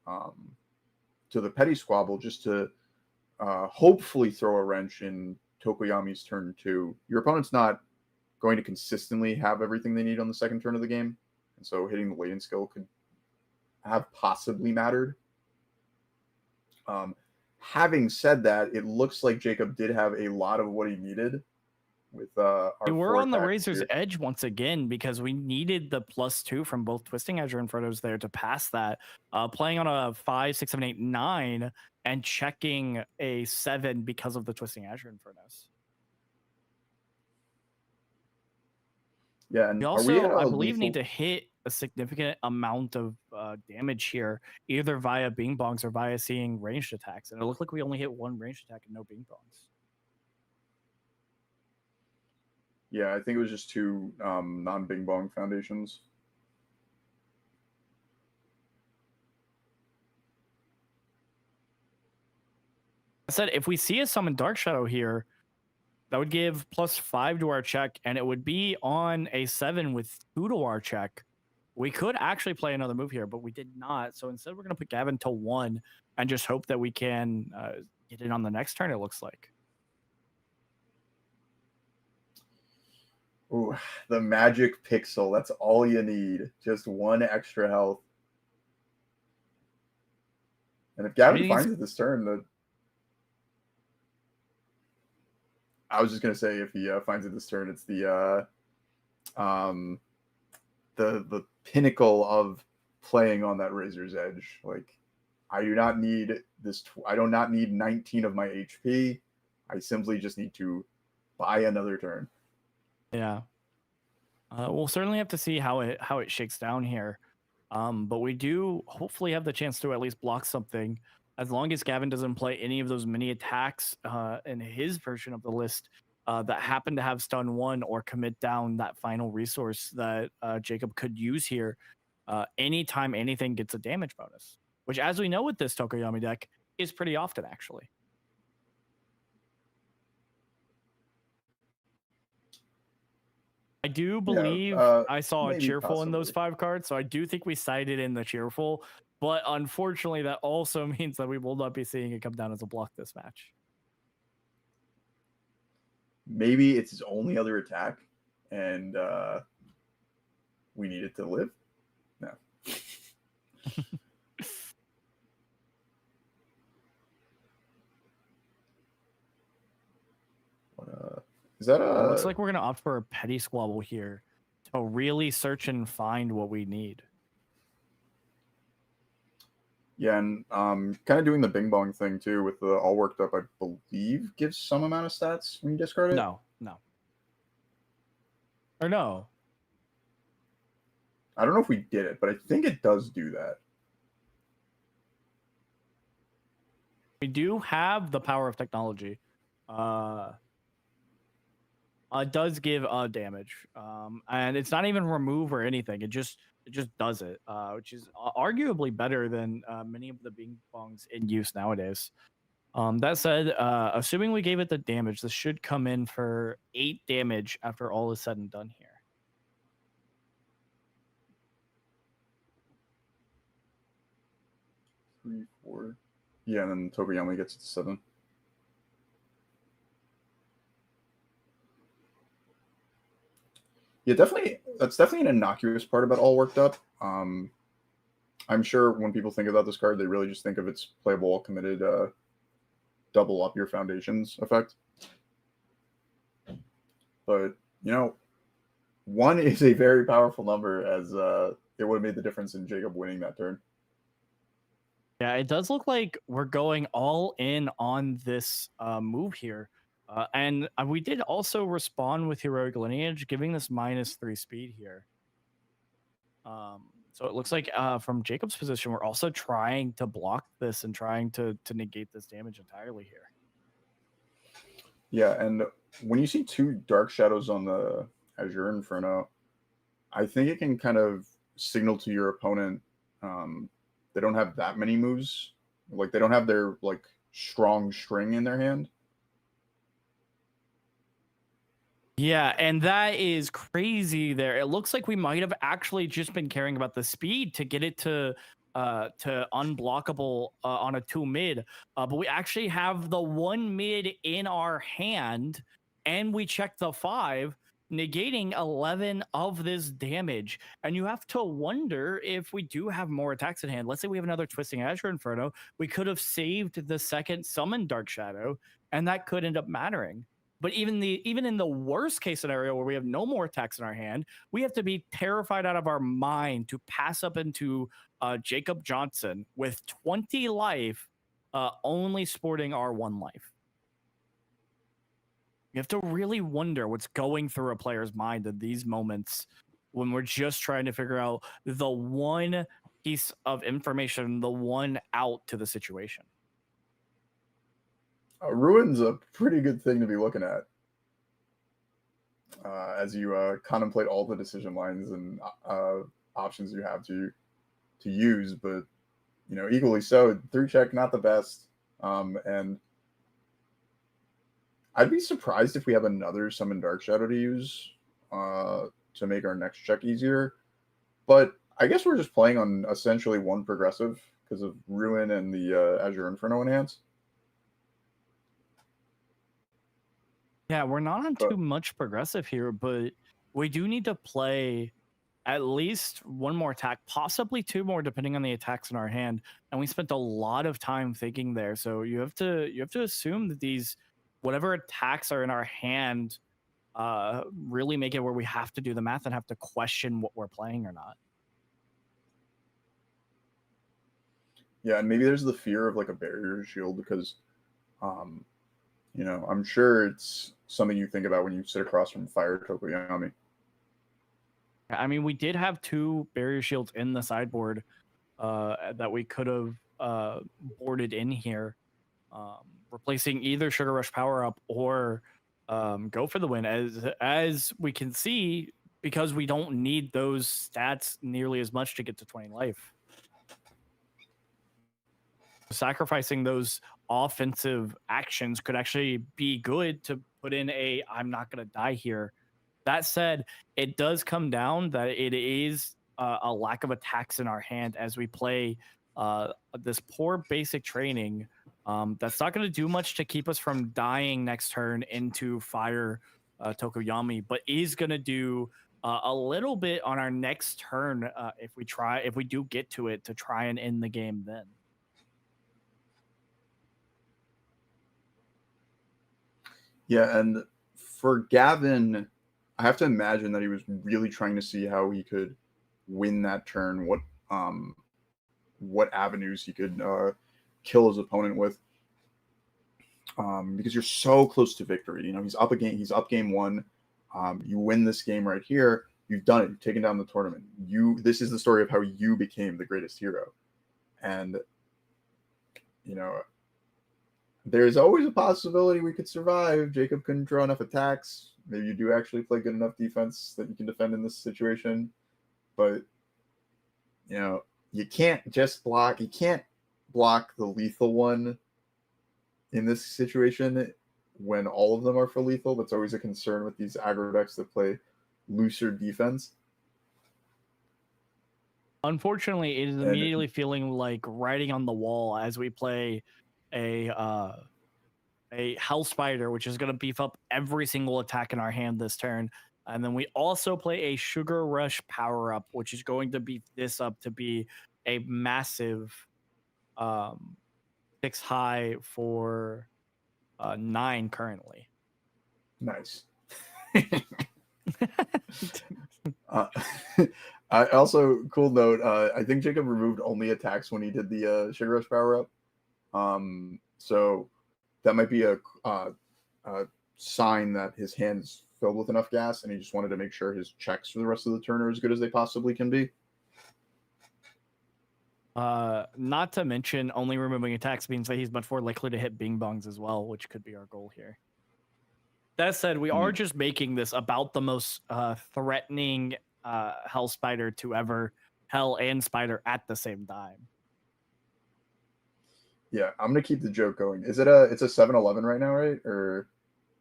to the Petty Squabble just to hopefully throw a wrench in Tokoyami's turn 2. Your opponent's not going to consistently have everything they need on the second turn of the game, and so hitting the latent skill could have possibly mattered. Having said that, it looks like Jacob did have a lot of what he needed with we're on the razor's edge once again because we needed the +2 from both Twisting Azure Infernos there to pass that. Playing on a 5, 6, 7, 8, 9 and checking a 7 because of the Twisting Azure Infernos. Yeah, and we also, I believe, need to hit a significant amount of damage here, either via Bing Bongs or via seeing ranged attacks. And it looked like we only hit 1 ranged attack and no Bing Bongs. Yeah, I think it was just 2 non-Bing Bong foundations. I said, if we see a Summon Dark Shadow here, that would give +5 to our check, and it would be on a 7 with 2 to our check. We could actually play another move here, but we did not. So instead, we're going to put Gavin to 1 and just hope that we can get it on the next turn, it looks like. Ooh, the magic pixel. That's all you need. Just 1 extra health. And if Gavin finds it this turn, I was just gonna say if he finds it this turn, it's um the pinnacle of playing on that razor's edge. Like I do not need this. I do not need 19 of my HP. I simply just need to buy another turn. Yeah. We'll certainly have to see how it shakes down here. But we do hopefully have the chance to at least block something, as long as Gavin doesn't play any of those mini attacks in his version of the list that happen to have stun 1 or commit down that final resource that Jacob could use here. Anytime anything gets a damage bonus, which, as we know with this Tokoyami deck, is pretty often actually. I do believe I saw a cheerful in those 5 cards, so I do think we sided in the cheerful. But unfortunately, that also means that we will not be seeing it come down as a block this match. Maybe it's his only other attack, and we need it to live. No. Is that a? Looks like we're gonna opt for a petty squabble here to really search and find what we need. Yeah, and kind of doing the bing bong thing too with the all worked up. I believe gives some amount of stats when you discard it. No. Or no. I don't know if we did it, but I think it does do that. We do have the power of technology. It does give damage, and it's not even remove or anything. It just does it, which is arguably better than many of the bing bongs in use nowadays. That said, assuming we gave it the damage, this should come in for 8 damage after all is said and done here. Three, 4. Yeah, and then Tokoyami gets it to 7. Yeah, definitely. That's definitely an innocuous part about all worked up. I'm sure when people think about this card, they really just think of its playable all committed double up your foundations effect. But, 1 is a very powerful number, as it would have made the difference in Jacob winning that turn. Yeah, it does look like we're going all in on this move here. And we did also respond with Heroic Lineage, giving this -3 speed here. So it looks like from Jacob's position, we're also trying to block this and trying to negate this damage entirely here. Yeah, and when you see 2 Dark Shadows on the Azure Inferno, I think it can kind of signal to your opponent they don't have that many moves. Like, they don't have their, strong string in their hand. Yeah, and that is crazy there. It looks like we might have actually just been caring about the speed to get it to unblockable on a 2 mid. But we actually have the 1 mid in our hand, and we check the 5, negating 11 of this damage. And you have to wonder if we do have more attacks at hand. Let's say we have another Twisting Azure Inferno. We could have saved the second Summon Dark Shadow, and that could end up mattering. But even in the worst case scenario where we have no more attacks in our hand, we have to be terrified out of our mind to pass up into Jacob Johnson with 20 life, only sporting our 1 life. You have to really wonder what's going through a player's mind at these moments when we're just trying to figure out the one piece of information, the one out to the situation. Ruin's a pretty good thing to be looking at as you contemplate all the decision lines and options you have to use. But equally so, 3 check not the best, and I'd be surprised if we have another Summon Dark Shadow to use to make our next check easier. But I guess we're just playing on essentially 1 progressive because of Ruin and the Azure Inferno enhance. Yeah, we're not on too much progressive here, but we do need to play at least 1 more attack, possibly 2 more, depending on the attacks in our hand. And we spent a lot of time thinking there, so you have to assume that these whatever attacks are in our hand really make it where we have to do the math and have to question what we're playing or not. Yeah, and maybe there's the fear of like a barrier shield because, I'm sure it's something you think about when you sit across from Fire Tokoyami. I mean, we did have 2 barrier shields in the sideboard that we could have boarded in here, replacing either Sugar Rush Power Up or Go for the Win. As we can see, because we don't need those stats nearly as much to get to 20 life. Sacrificing those offensive actions could actually be good to put in a I'm not going to die here. That said, it does come down that it is a lack of attacks in our hand as we play this poor basic training. That's not going to do much to keep us from dying next turn into Fire Tokoyami, but is going to do a little bit on our next turn if we do get to it to try and end the game then. Yeah, and for Gavin, I have to imagine that he was really trying to see how he could win that turn, what avenues he could kill his opponent with. Because you're so close to victory. He's up game 1. You win this game right here, you've done it. You've taken down the tournament. This is the story of how you became the greatest hero. And there's always a possibility we could survive. Jacob couldn't draw enough attacks. Maybe you do actually play good enough defense that you can defend in this situation. But, you can't just block. You can't block the lethal one in this situation when all of them are for lethal. That's always a concern with these aggro decks that play looser defense. Unfortunately, it is immediately feeling like writing on the wall as we play a Hell Spider, which is going to beef up every single attack in our hand this turn. And then we also play a Sugar Rush Power Up, which is going to beef this up to be a massive 6 high for 9 currently. Nice. I also, cool note, I think Jacob removed only attacks when he did the Sugar Rush Power Up. So that might be a sign that his hand's filled with enough gas and he just wanted to make sure his checks for the rest of the turn are as good as they possibly can be. Not to mention only removing attacks means that he's much more likely to hit bing bongs as well, which could be our goal here. That said, we are just making this about the most threatening Hell Spider to ever Hell and Spider at the same time. Yeah, I'm gonna keep the joke going. It's a 7-11 right now, right? Or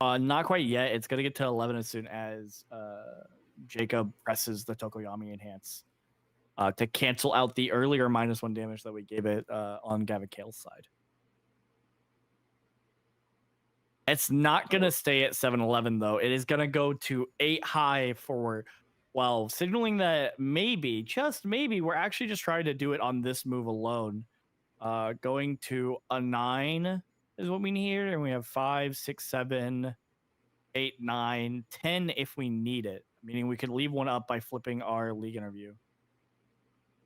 not quite yet. It's gonna get to 11 as soon as Jacob presses the Tokoyami Enhance to cancel out the earlier -1 damage that we gave it on Gavin Kale's side. It's not going to stay at 7-11, though. It is going to go to 8 high for 12, signaling that maybe, just maybe, we're actually just trying to do it on this move alone. Going to a 9 is what we need here, and we have 5, 6, 7, 8, 9, 10 if we need it, meaning we could leave one up by flipping our league interview.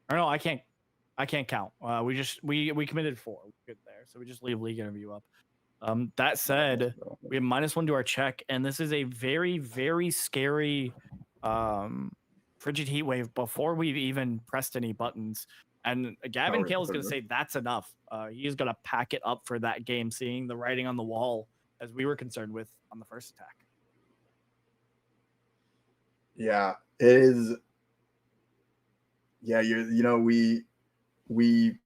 Or no, I can't count. We committed 4. We're good there, so we just leave league interview up. That said, we have -1 to our check, and this is a very, very scary frigid heat wave before we've even pressed any buttons. And Gavin Kale is going to say that's enough. He is going to pack it up for that game, seeing the writing on the wall as we were concerned with on the first attack. Yeah, it is. Yeah, we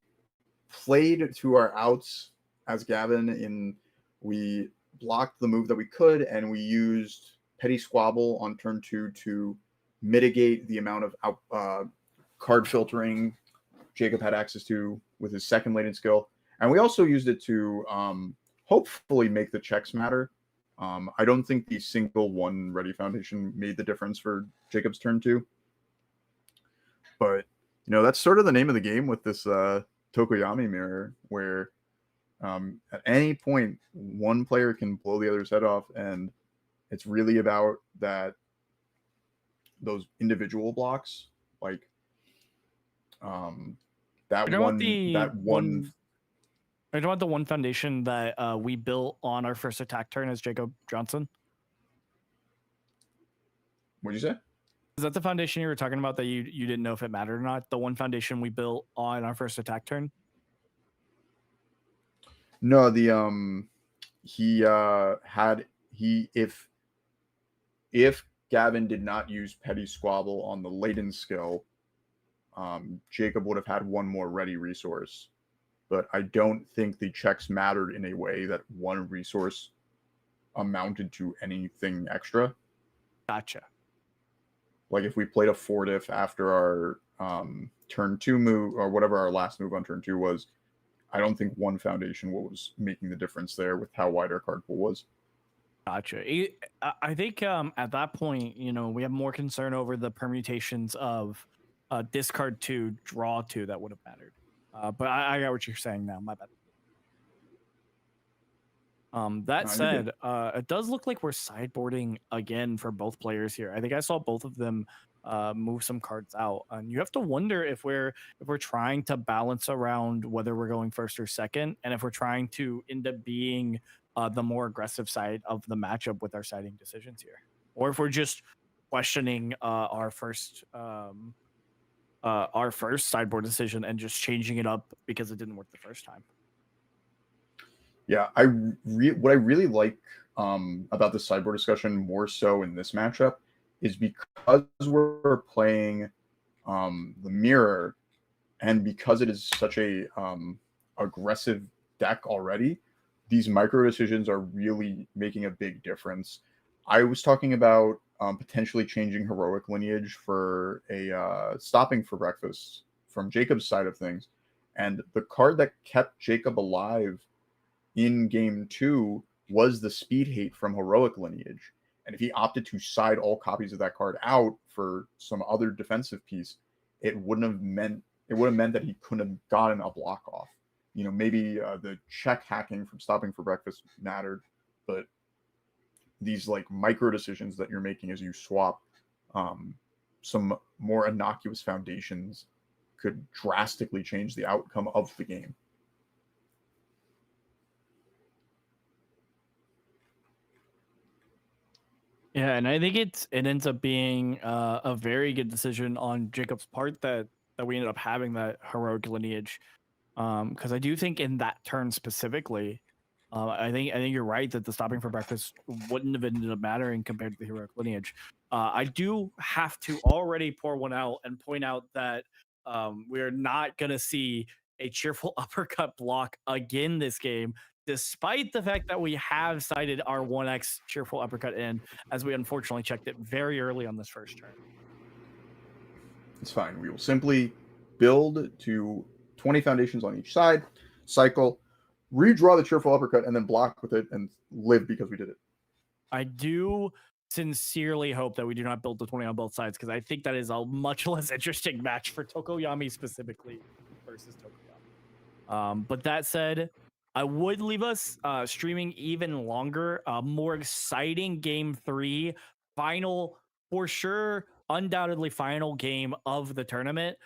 played to our outs as Gavin we blocked the move that we could, and we used Petty Squabble on turn 2 to mitigate the amount of card filtering Jacob had access to with his second latent skill. And we also used it to hopefully make the checks matter. I don't think the single 1 Ready Foundation made the difference for Jacob's turn 2. But, that's sort of the name of the game with this Tokoyami mirror, where At any point, one player can blow the other's head off, and it's really about those individual blocks, like that You know what one. I know what the one foundation that we built on our first attack turn as Jacob Johnson. What'd you say? Is that the foundation you were talking about that you didn't know if it mattered or not? The one foundation we built on our first attack turn? No, if Gavin did not use Petty Squabble on the laden skill, Jacob would have had one more ready resource. But I don't think the checks mattered in a way that one resource amounted to anything extra. Gotcha. Like if we played a fortif after our turn 2 move, or whatever our last move on turn 2 was, I don't think one foundation was making the difference there with how wide our card pool was. Gotcha. I think at that point, we have more concern over the permutations of discard 2, draw 2 that would have mattered. But I got what you're saying now. My bad. That said, it does look like we're sideboarding again for both players here. I think I saw both of them move some cards out, and you have to wonder if we're trying to balance around whether we're going first or second, and if we're trying to end up being the more aggressive side of the matchup with our siding decisions here, or if we're just questioning our first sideboard decision and just changing it up because it didn't work the first time. Yeah, what I really like about the sideboard discussion more so in this matchup is because we're playing the mirror, and because it is such a aggressive deck already, these micro decisions are really making a big difference. I was talking about potentially changing heroic lineage for a stopping for breakfast from Jacob's side of things, and the card that kept Jacob alive in game 2 was the speed hate from heroic lineage. And if he opted to side all copies of that card out for some other defensive piece, it would have meant that he couldn't have gotten a block off. Maybe the check hacking from stopping for breakfast mattered, but these like micro decisions that you're making as you swap some more innocuous foundations could drastically change the outcome of the game. Yeah, and I think it ends up being a very good decision on Jacob's part that we ended up having that heroic lineage, because I do think in that turn specifically, I think you're right that the stopping for breakfast wouldn't have ended up mattering compared to the heroic lineage. I do have to already pour one out and point out that we're not going to see a cheerful uppercut block again this game, despite the fact that we have cited our 1x cheerful uppercut in, as we unfortunately checked it very early on this first turn. It's fine. We will simply build to 20 foundations on each side, cycle, redraw the cheerful uppercut, and then block with it and live because we did it. I do sincerely hope that we do not build the 20 on both sides, because I think that is a much less interesting match for Tokoyami specifically versus Tokoyami. But that said, I would leave us streaming even longer. More exciting game 3, final, for sure, undoubtedly final game of the tournament.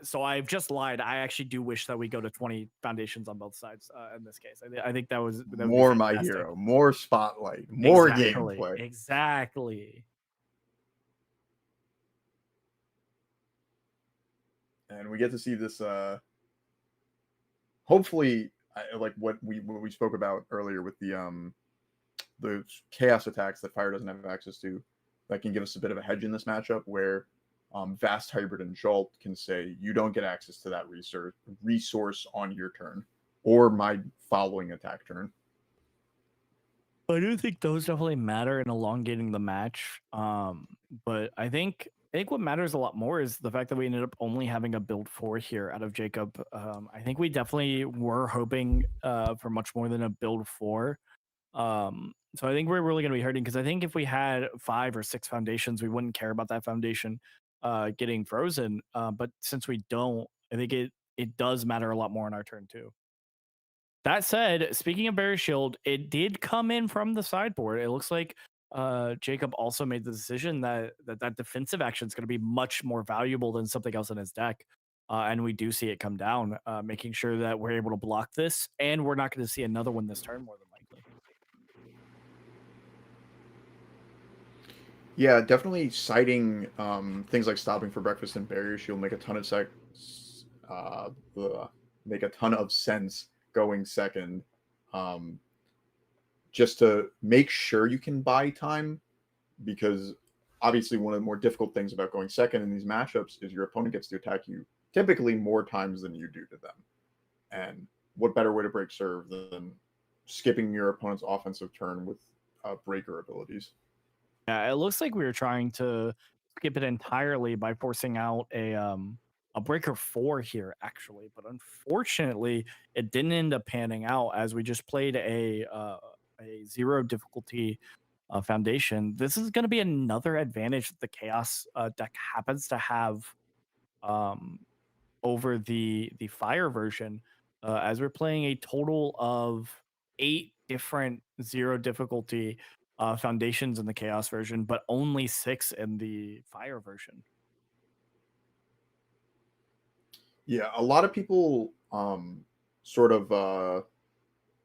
So I've just lied. I actually do wish that we go to 20 foundations on both sides in this case. I think that would more my hero, more spotlight, more gameplay. Exactly. And we get to see this hopefully like what we spoke about earlier with the chaos attacks that Fire doesn't have access to, that can give us a bit of a hedge in this matchup where Vast Hybrid and Jolt can say, you don't get access to that resource on your turn or my following attack turn. I do think those definitely matter in elongating the match. But I think what matters a lot more is the fact that we ended up only having a build 4 here out of Jacob. I think we definitely were hoping for much more than a build 4. So I think we're really going to be hurting, because I think if we had 5 or 6 foundations, we wouldn't care about that foundation getting frozen. But since we don't, I think it does matter a lot more on our turn too. That said, speaking of Barrier Shield, it did come in from the sideboard. It looks like Jacob also made the decision that defensive action is going to be much more valuable than something else in his deck. And we do see it come down, making sure that we're able to block this, and we're not going to see another one this turn more than likely. Yeah, definitely citing things like stopping for breakfast and barrier shield make a ton of make a ton of sense going second. Um, just to make sure you can buy time, because obviously one of the more difficult things about going second in these matchups is your opponent gets to attack you typically more times than you do to them. And what better way to break serve than skipping your opponent's offensive turn with breaker abilities? Yeah, it looks like we were trying to skip it entirely by forcing out a breaker 4 here, actually, but unfortunately, it didn't end up panning out as we just played a 0 difficulty foundation. This is going to be another advantage that the chaos deck happens to have um, over the fire version, as we're playing a total of 8 different 0 difficulty foundations in the chaos version, but only 6 in the fire version. Yeah, a lot of people sort of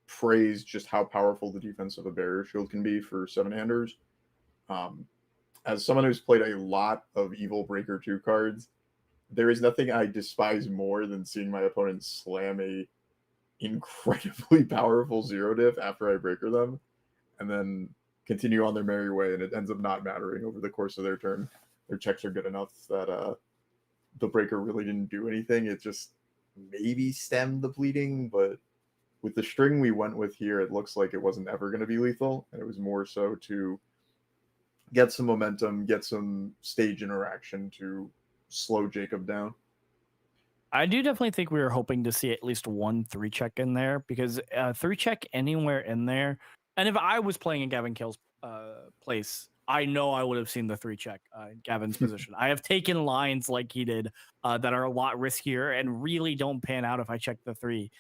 praise just how powerful the defense of a barrier shield can be for seven-handers. Um, as someone who's played a lot of Evil Breaker 2 cards, there is nothing I despise more than seeing my opponent slam a incredibly powerful 0 diff after I breaker them, and then continue on their merry way, and it ends up not mattering over the course of their turn. Their checks are good enough that the breaker really didn't do anything. It just maybe stemmed the bleeding, but with the string we went with here, it looks like it wasn't ever going to be lethal, and it was more so to get some momentum, get some stage interaction to slow Jacob down. I do definitely think we were hoping to see at least one 3 check in there, because 3 check anywhere in there. And if I was playing in Gavin Kill's place, I know I would have seen the 3 check in Gavin's position. I have taken lines like he did that are a lot riskier and really don't pan out if I check the 3.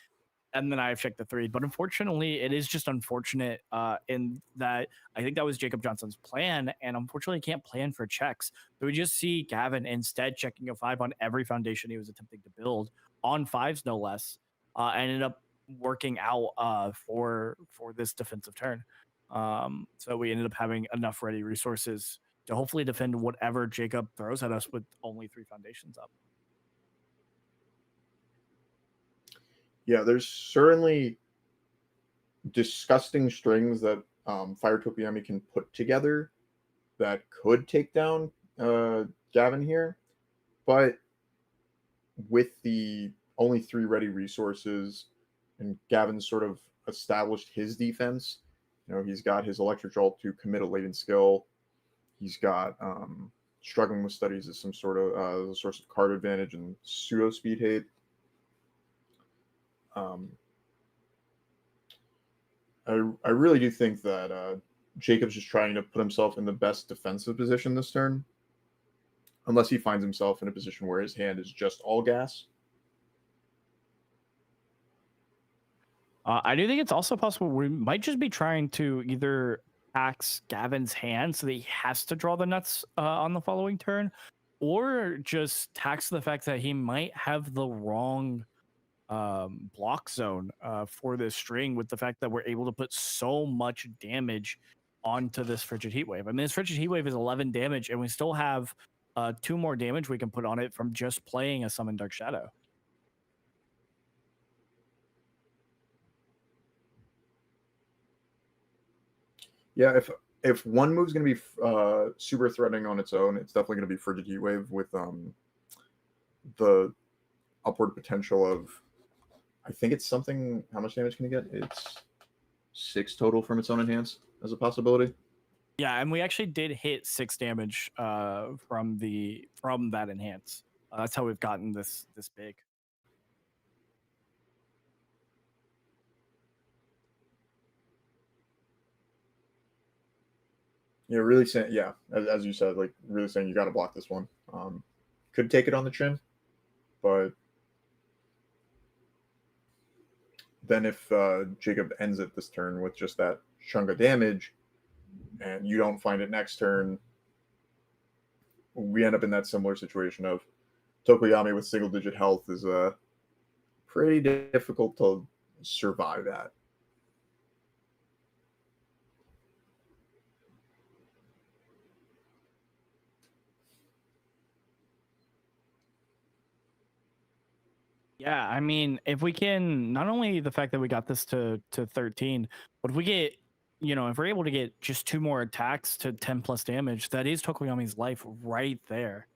And then I've checked the 3. But unfortunately, it is just unfortunate in that I think that was Jacob Johnson's plan. And unfortunately, he can't plan for checks. So we just see Gavin instead checking a 5 on every foundation he was attempting to build, on 5s no less, ended up working out for this defensive turn. So we ended up having enough ready resources to hopefully defend whatever Jacob throws at us with only 3 foundations up. Yeah, there's certainly disgusting strings that Fire Topiami can put together that could take down Gavin here, but with the only 3 ready resources and Gavin sort of established his defense, he's got his Electric Jolt to commit a latent skill. He's got struggling with studies as some sort of source of card advantage and pseudo speed hate. I really do think that Jacob's just trying to put himself in the best defensive position this turn, unless he finds himself in a position where his hand is just all gas. I do think it's also possible we might just be trying to either tax Gavin's hand so that he has to draw the nuts on the following turn, or just tax the fact that he might have the wrong block zone for this string, with the fact that we're able to put so much damage onto this Frigid Heatwave. I mean, this Frigid Heatwave is 11 damage, and we still have 2 more damage we can put on it from just playing a Summon Dark Shadow. Yeah, if one move's going to be super threatening on its own, it's definitely going to be Frigid Heatwave with the upward potential of, I think it's something, how much damage can you get? It's 6 total from its own enhance as a possibility. Yeah, and we actually did hit 6 damage from that enhance. That's how we've gotten this big. Yeah, really saying, yeah, as you said, like really saying you got to block this one. Could take it on the chin, but then if Jacob ends it this turn with just that chunk of damage, and you don't find it next turn, we end up in that similar situation of Tokoyami with single-digit health is pretty difficult to survive at. Yeah, I mean, if we can, not only the fact that we got this to 13, but if we get, if we're able to get just 2 more attacks to 10 plus damage, that is Tokoyami's life right there.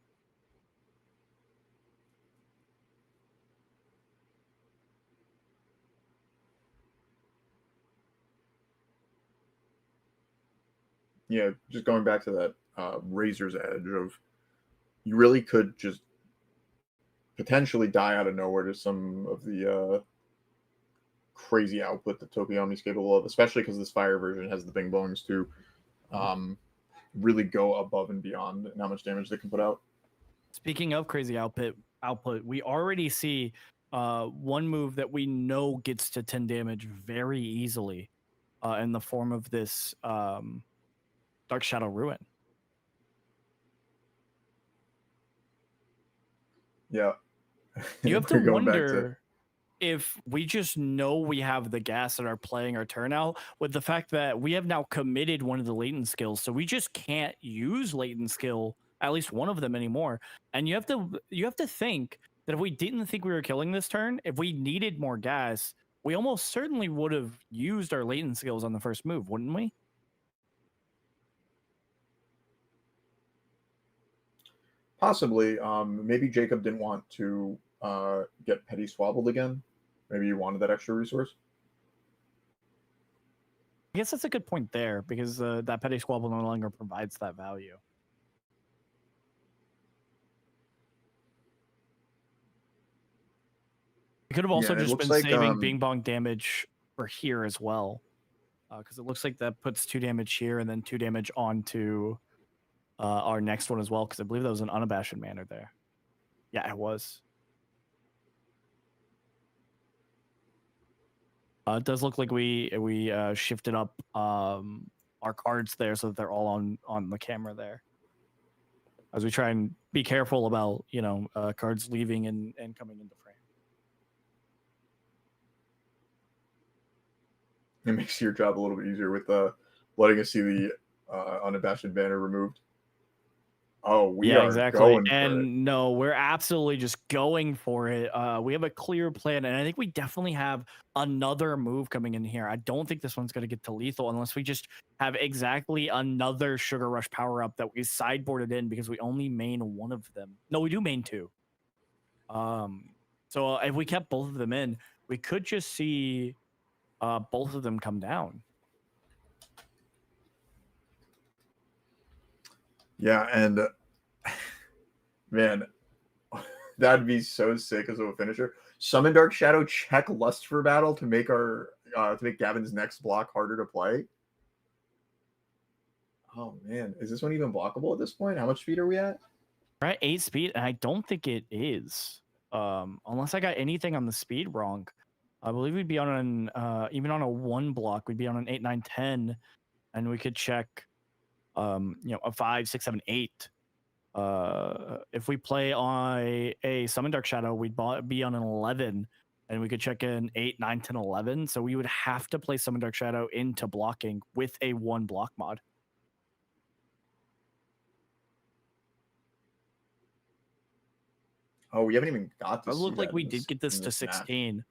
Yeah, just going back to that razor's edge of, you really could just potentially die out of nowhere to some of the crazy output that Tokoyami's capable of, especially because this fire version has the Bing Bongs to really go above and beyond and how much damage they can put out. Speaking of crazy output, we already see one move that we know gets to 10 damage very easily in the form of this Dark Shadow Ruin. Yeah. You have to We're going back wonder if we just know we have the gas and are playing our turn out with the fact that we have now committed one of the latent skills. So we just can't use latent skill, at least one of them anymore. And you have to think that if we didn't think we were killing this turn, if we needed more gas, we almost certainly would have used our latent skills on the first move, wouldn't we? Possibly. Maybe Jacob didn't want to get Petty Swabbled again. Maybe you wanted that extra resource. I guess that's a good point there, because that Petty Squabble no longer provides that value. We could have also just been saving Bing Bong damage for here as well, because it looks like that puts 2 damage here and then 2 damage onto our next one as well, because I believe that was an unabashed manner there. Yeah, it was. It does look like we shifted up our cards there so that they're all on the camera there, as we try and be careful about cards leaving and coming into frame. It makes your job a little bit easier with letting us see the unabashed banner removed. Oh, we are exactly. going and for it. No, we're absolutely just going for it. We have a clear plan, and I think we definitely have another move coming in here. I don't think this one's going to get to lethal unless we just have exactly another Sugar Rush power up that we sideboarded in, because we only main one of them. No, we do main 2. So if we kept both of them in, we could just see both of them come down. Yeah, and man, that'd be so sick as a finisher. Summon Dark Shadow, check Lust for Battle to make Gavin's next block harder to play. Oh man, is this one even blockable at this point? How much speed are we at? We're at 8 speed, and I don't think it is. Unless I got anything on the speed wrong. I believe we'd be on an even on a 1 block, we'd be on an 8, 9, 10, and we could check a 5, 6, 7, 8. If we play on a Summon Dark Shadow, we'd be on an 11, and we could check in 8, 9, 10, 11. So we would have to play Summon Dark Shadow into blocking with a 1 block mod. Oh, we haven't even got to. It looked like we did get this to 16.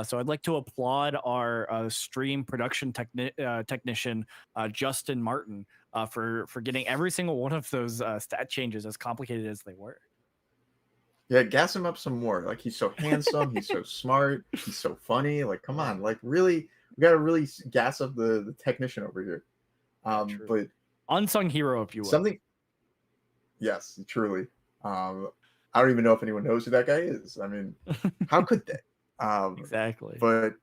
So I'd like to applaud our stream production technician, Justin Martin, for getting every single one of those stat changes, as complicated as they were. Yeah, gas him up some more. Like, he's so handsome, he's so smart, he's so funny. Like, come on, like, really, we gotta really gas up the technician over here. But unsung hero, if you will. Something. Yes, truly. I don't even know if anyone knows who that guy is. I mean, how could they? Exactly. But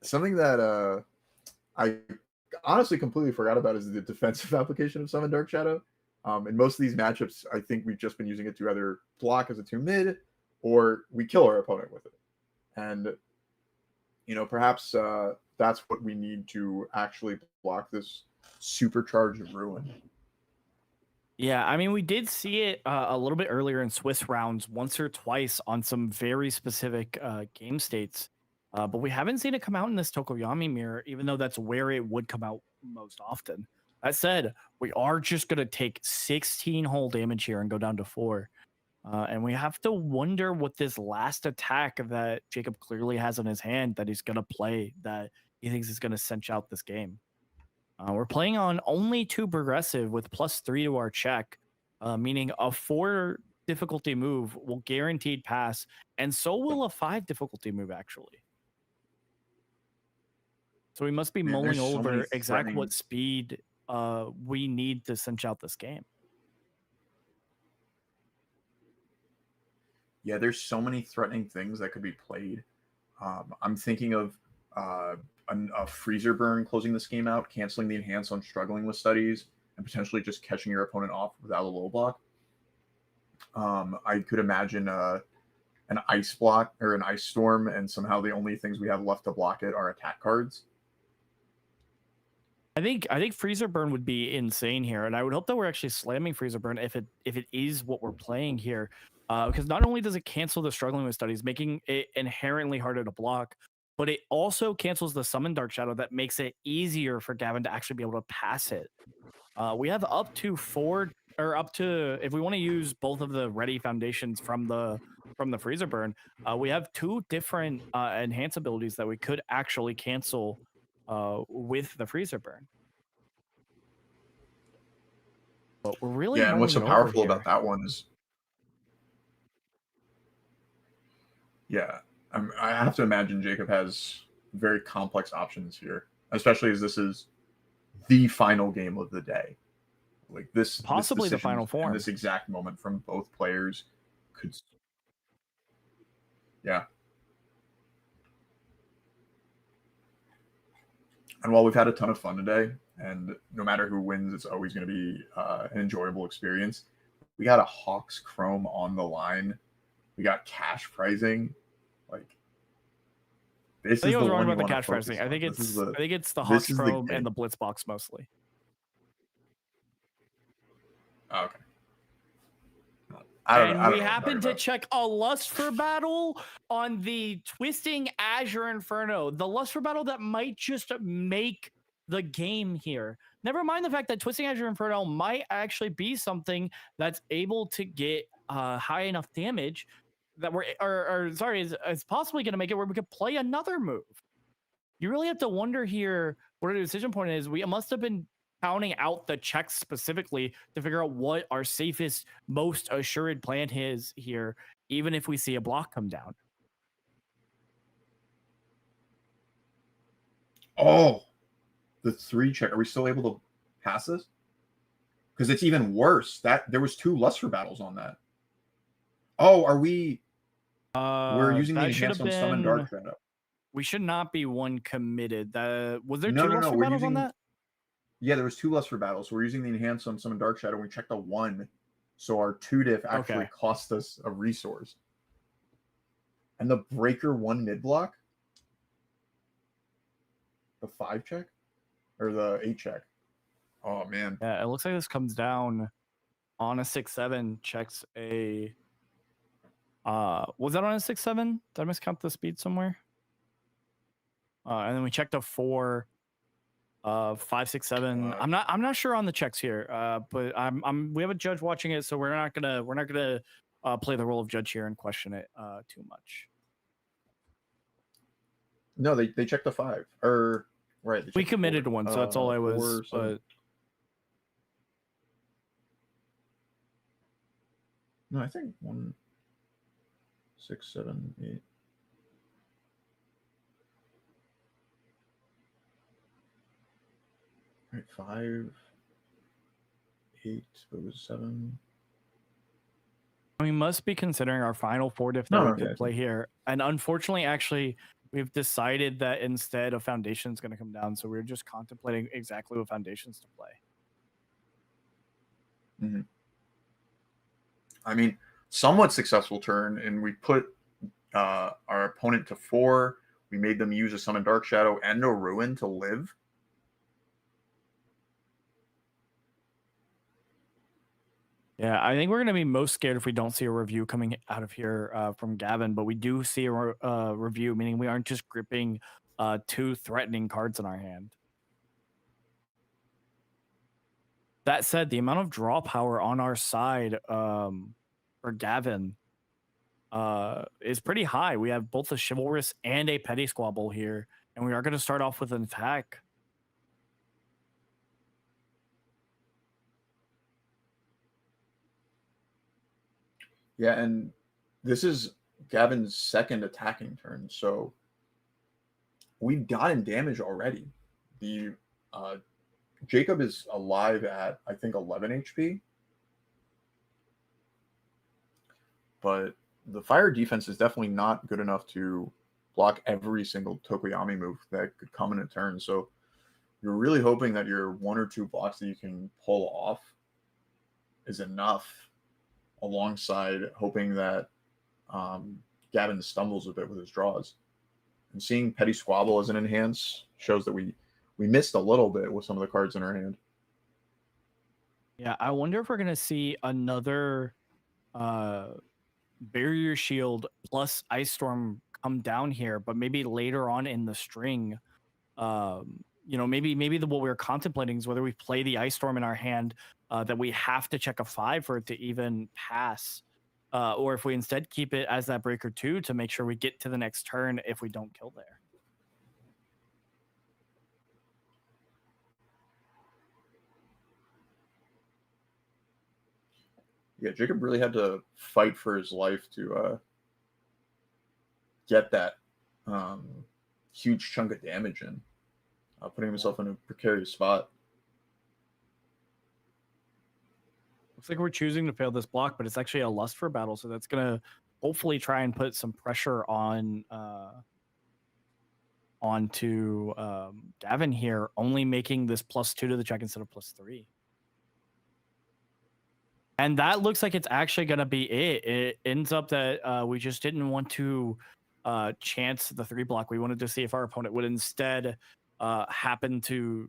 something that I honestly completely forgot about is the defensive application of Summon Dark Shadow. In most of these matchups, I think we've just been using it to either block as a 2 mid, or we kill our opponent with it. And perhaps that's what we need to actually block this supercharged ruin. Yeah, I mean, we did see it a little bit earlier in Swiss rounds, once or twice on some very specific game states, but we haven't seen it come out in this Tokoyami mirror, even though that's where it would come out most often. That said, we are just going to take 16 whole damage here and go down to 4. And we have to wonder what this last attack that Jacob clearly has in his hand that he's going to play, that he thinks is going to cinch out this game. We're playing on only 2 progressive with +3 to our check, meaning a 4 difficulty move will guaranteed pass, and so will a 5 difficulty move, actually. So we must be Man, mulling there's so many over exactly what threatening- speed we need to cinch out this game. Yeah, there's so many threatening things that could be played. I'm thinking of a freezer burn closing this game out, canceling the enhance on struggling with studies, and potentially just catching your opponent off without a low block. I could imagine an ice block or an ice storm, and somehow the only things we have left to block it are attack cards. I think freezer burn would be insane here, and I would hope that we're actually slamming freezer burn if it is what we're playing here, because not only does it cancel the struggling with studies, making it inherently harder to block, but it also cancels the summon dark shadow that makes it easier for Gavin to actually be able to pass it. We have up to 4, or up to, if we want to use both of the ready foundations from the freezer burn, we have 2 different enhance abilities that we could actually cancel with the freezer burn. But we're really Yeah, and what's so mulling over powerful here. about that one is, yeah, I have to imagine Jacob has very complex options here, especially as this is the final game of the day. Like this, Possibly the decision final in form. this exact moment from both players could, yeah. And while we've had a ton of fun today, and no matter who wins, it's always going to be an enjoyable experience. We got a Hawks Chrome on the line. We got cash pricing. Like, this I think is I was the wrong one you about the want to cash focus pricing. I on. think This is the, it's the this Hawks is the Chrome game. and the Blitz box mostly. Oh, okay. I don't know We what I'm happen talking to about. check a Lust for Battle on the Twisting Azure Inferno. The Lust for Battle that might just make the game here. Never mind the fact that Twisting Azure Inferno might actually be something that's able to get high enough damage that is possibly going to make it where we could play another move. You really have to wonder here what a decision point is. We must have been counting out the checks specifically to figure out what our safest, most assured plan is here, even if we see a block come down. Oh, the 3 check. Are we still able to pass this? Because it's even worse. That there was 2 Luster battles on that. Oh, are we? We're using the That should enhance have on Summon been. Dark Shadow. We should not be one committed. Was there No, 2 no, no. Luster We're battles on using. that? Yeah, there was 2 Luster battles. So we're using the enhance on Summon Dark Shadow. And we checked a 1, so our 2 diff actually Okay. cost us a resource. And the Breaker 1 mid block. The 5 check, or the 8 check. Oh man. Yeah, it looks like this comes down on a 6/7. Checks a. Was that on a 6/7? Did I miscount the speed somewhere? And then we checked a 4, 5, 6, 7. I'm not sure on the checks here. But we have a judge watching it, so we're not gonna play the role of judge here and question it too much. No, they checked the 5. Or right. We committed to 1, so that's all I was. 4, 7. No, I think 1, 6, 7, 8. Right, 5, 8. It was 7. We must be considering our final 4 diff that No, we okay, did play here, and unfortunately, actually, we've decided that instead a foundation is going to come down. So we're just contemplating exactly what foundations to play. Mm-hmm. I mean, somewhat successful turn, and we put our opponent to 4. We made them use a Summon Dark Shadow and a Ruin to live. Yeah, I think we're going to be most scared if we don't see a review coming out of here from Gavin, but we do see a review, meaning we aren't just gripping 2 threatening cards in our hand. That said, the amount of draw power on our side for Gavin is pretty high. We have both a Chivalrous and a Petty Squabble here, and we are going to start off with an attack. Yeah, and this is Gavin's second attacking turn, so we've gotten damage already. The Jacob is alive at, I think, 11 HP. But the fire defense is definitely not good enough to block every single Tokoyami move that could come in a turn. So you're really hoping that your 1 or 2 blocks that you can pull off is enough, alongside hoping that Gavin stumbles a bit with his draws. And seeing Petty Squabble as an enhance shows that we missed a little bit with some of the cards in our hand. Yeah, I wonder if we're going to see another Barrier Shield plus Ice Storm come down here, but maybe later on in the string. You know, maybe what we're contemplating is whether we play the Ice Storm in our hand that we have to check a 5 for it to even pass, or if we instead keep it as that breaker 2 to make sure we get to the next turn if we don't kill there. Yeah, Jacob really had to fight for his life to get that huge chunk of damage in, putting himself in a precarious spot. Looks like we're choosing to fail this block, but it's actually a Lust for Battle, so that's going to hopefully try and put some pressure on onto Gavin here, only making this +2 to the check instead of +3. And that looks like it's actually going to be it. It ends up that we just didn't want to chance the 3 block. We wanted to see if our opponent would instead happen to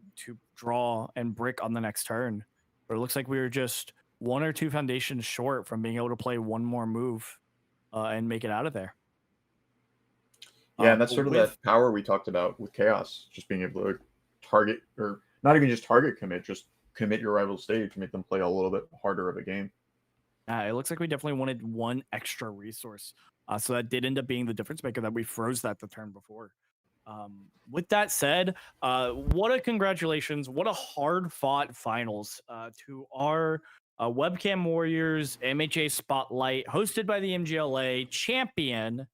draw and brick on the next turn. But it looks like we were just 1 or 2 foundations short from being able to play one more move and make it out of there. Yeah, and that's sort of that power we talked about with Chaos, just being able to target, or not even just target commit, just commit your rival stage, make them play a little bit harder of a game. It looks like we definitely wanted 1 extra resource. So that did end up being the difference maker, that we froze that the turn before. With that said, what a congratulations, what a hard fought finals to our Webcam Warriors MHA Spotlight, hosted by the MGLA champion,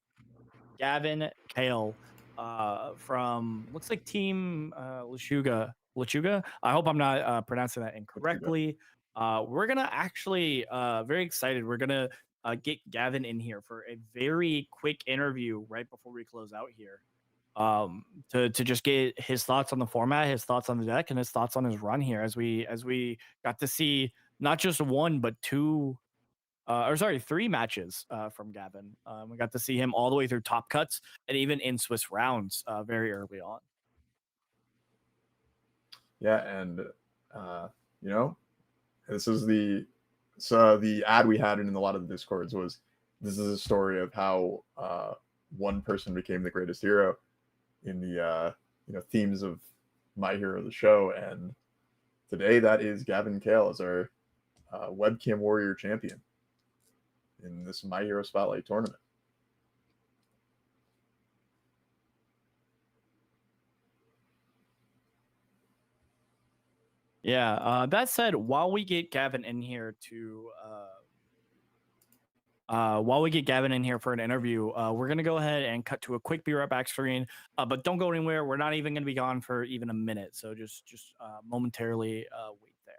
Gavin Kale, from, looks like Team Lachuga. I hope I'm not pronouncing that incorrectly. We're going to actually, very excited, we're going to get Gavin in here for a very quick interview right before we close out here. To just get his thoughts on the format, his thoughts on the deck, and his thoughts on his run here, as we got to see not just 1 but 2 3 matches from Gavin. We got to see him all the way through top cuts and even in Swiss rounds very early on. Yeah, and you know, this is the ad we had in a lot of the discords was, this is a story of how one person became the greatest hero in the themes of My Hero the Show, and today that is Gavin Kale as our Webcam Warrior champion in this My Hero Spotlight tournament. Yeah, that said, while we get Gavin in here to for an interview, we're gonna go ahead and cut to a quick Be Right Back screen. But don't go anywhere. We're not even gonna be gone for even a minute, so just momentarily wait there.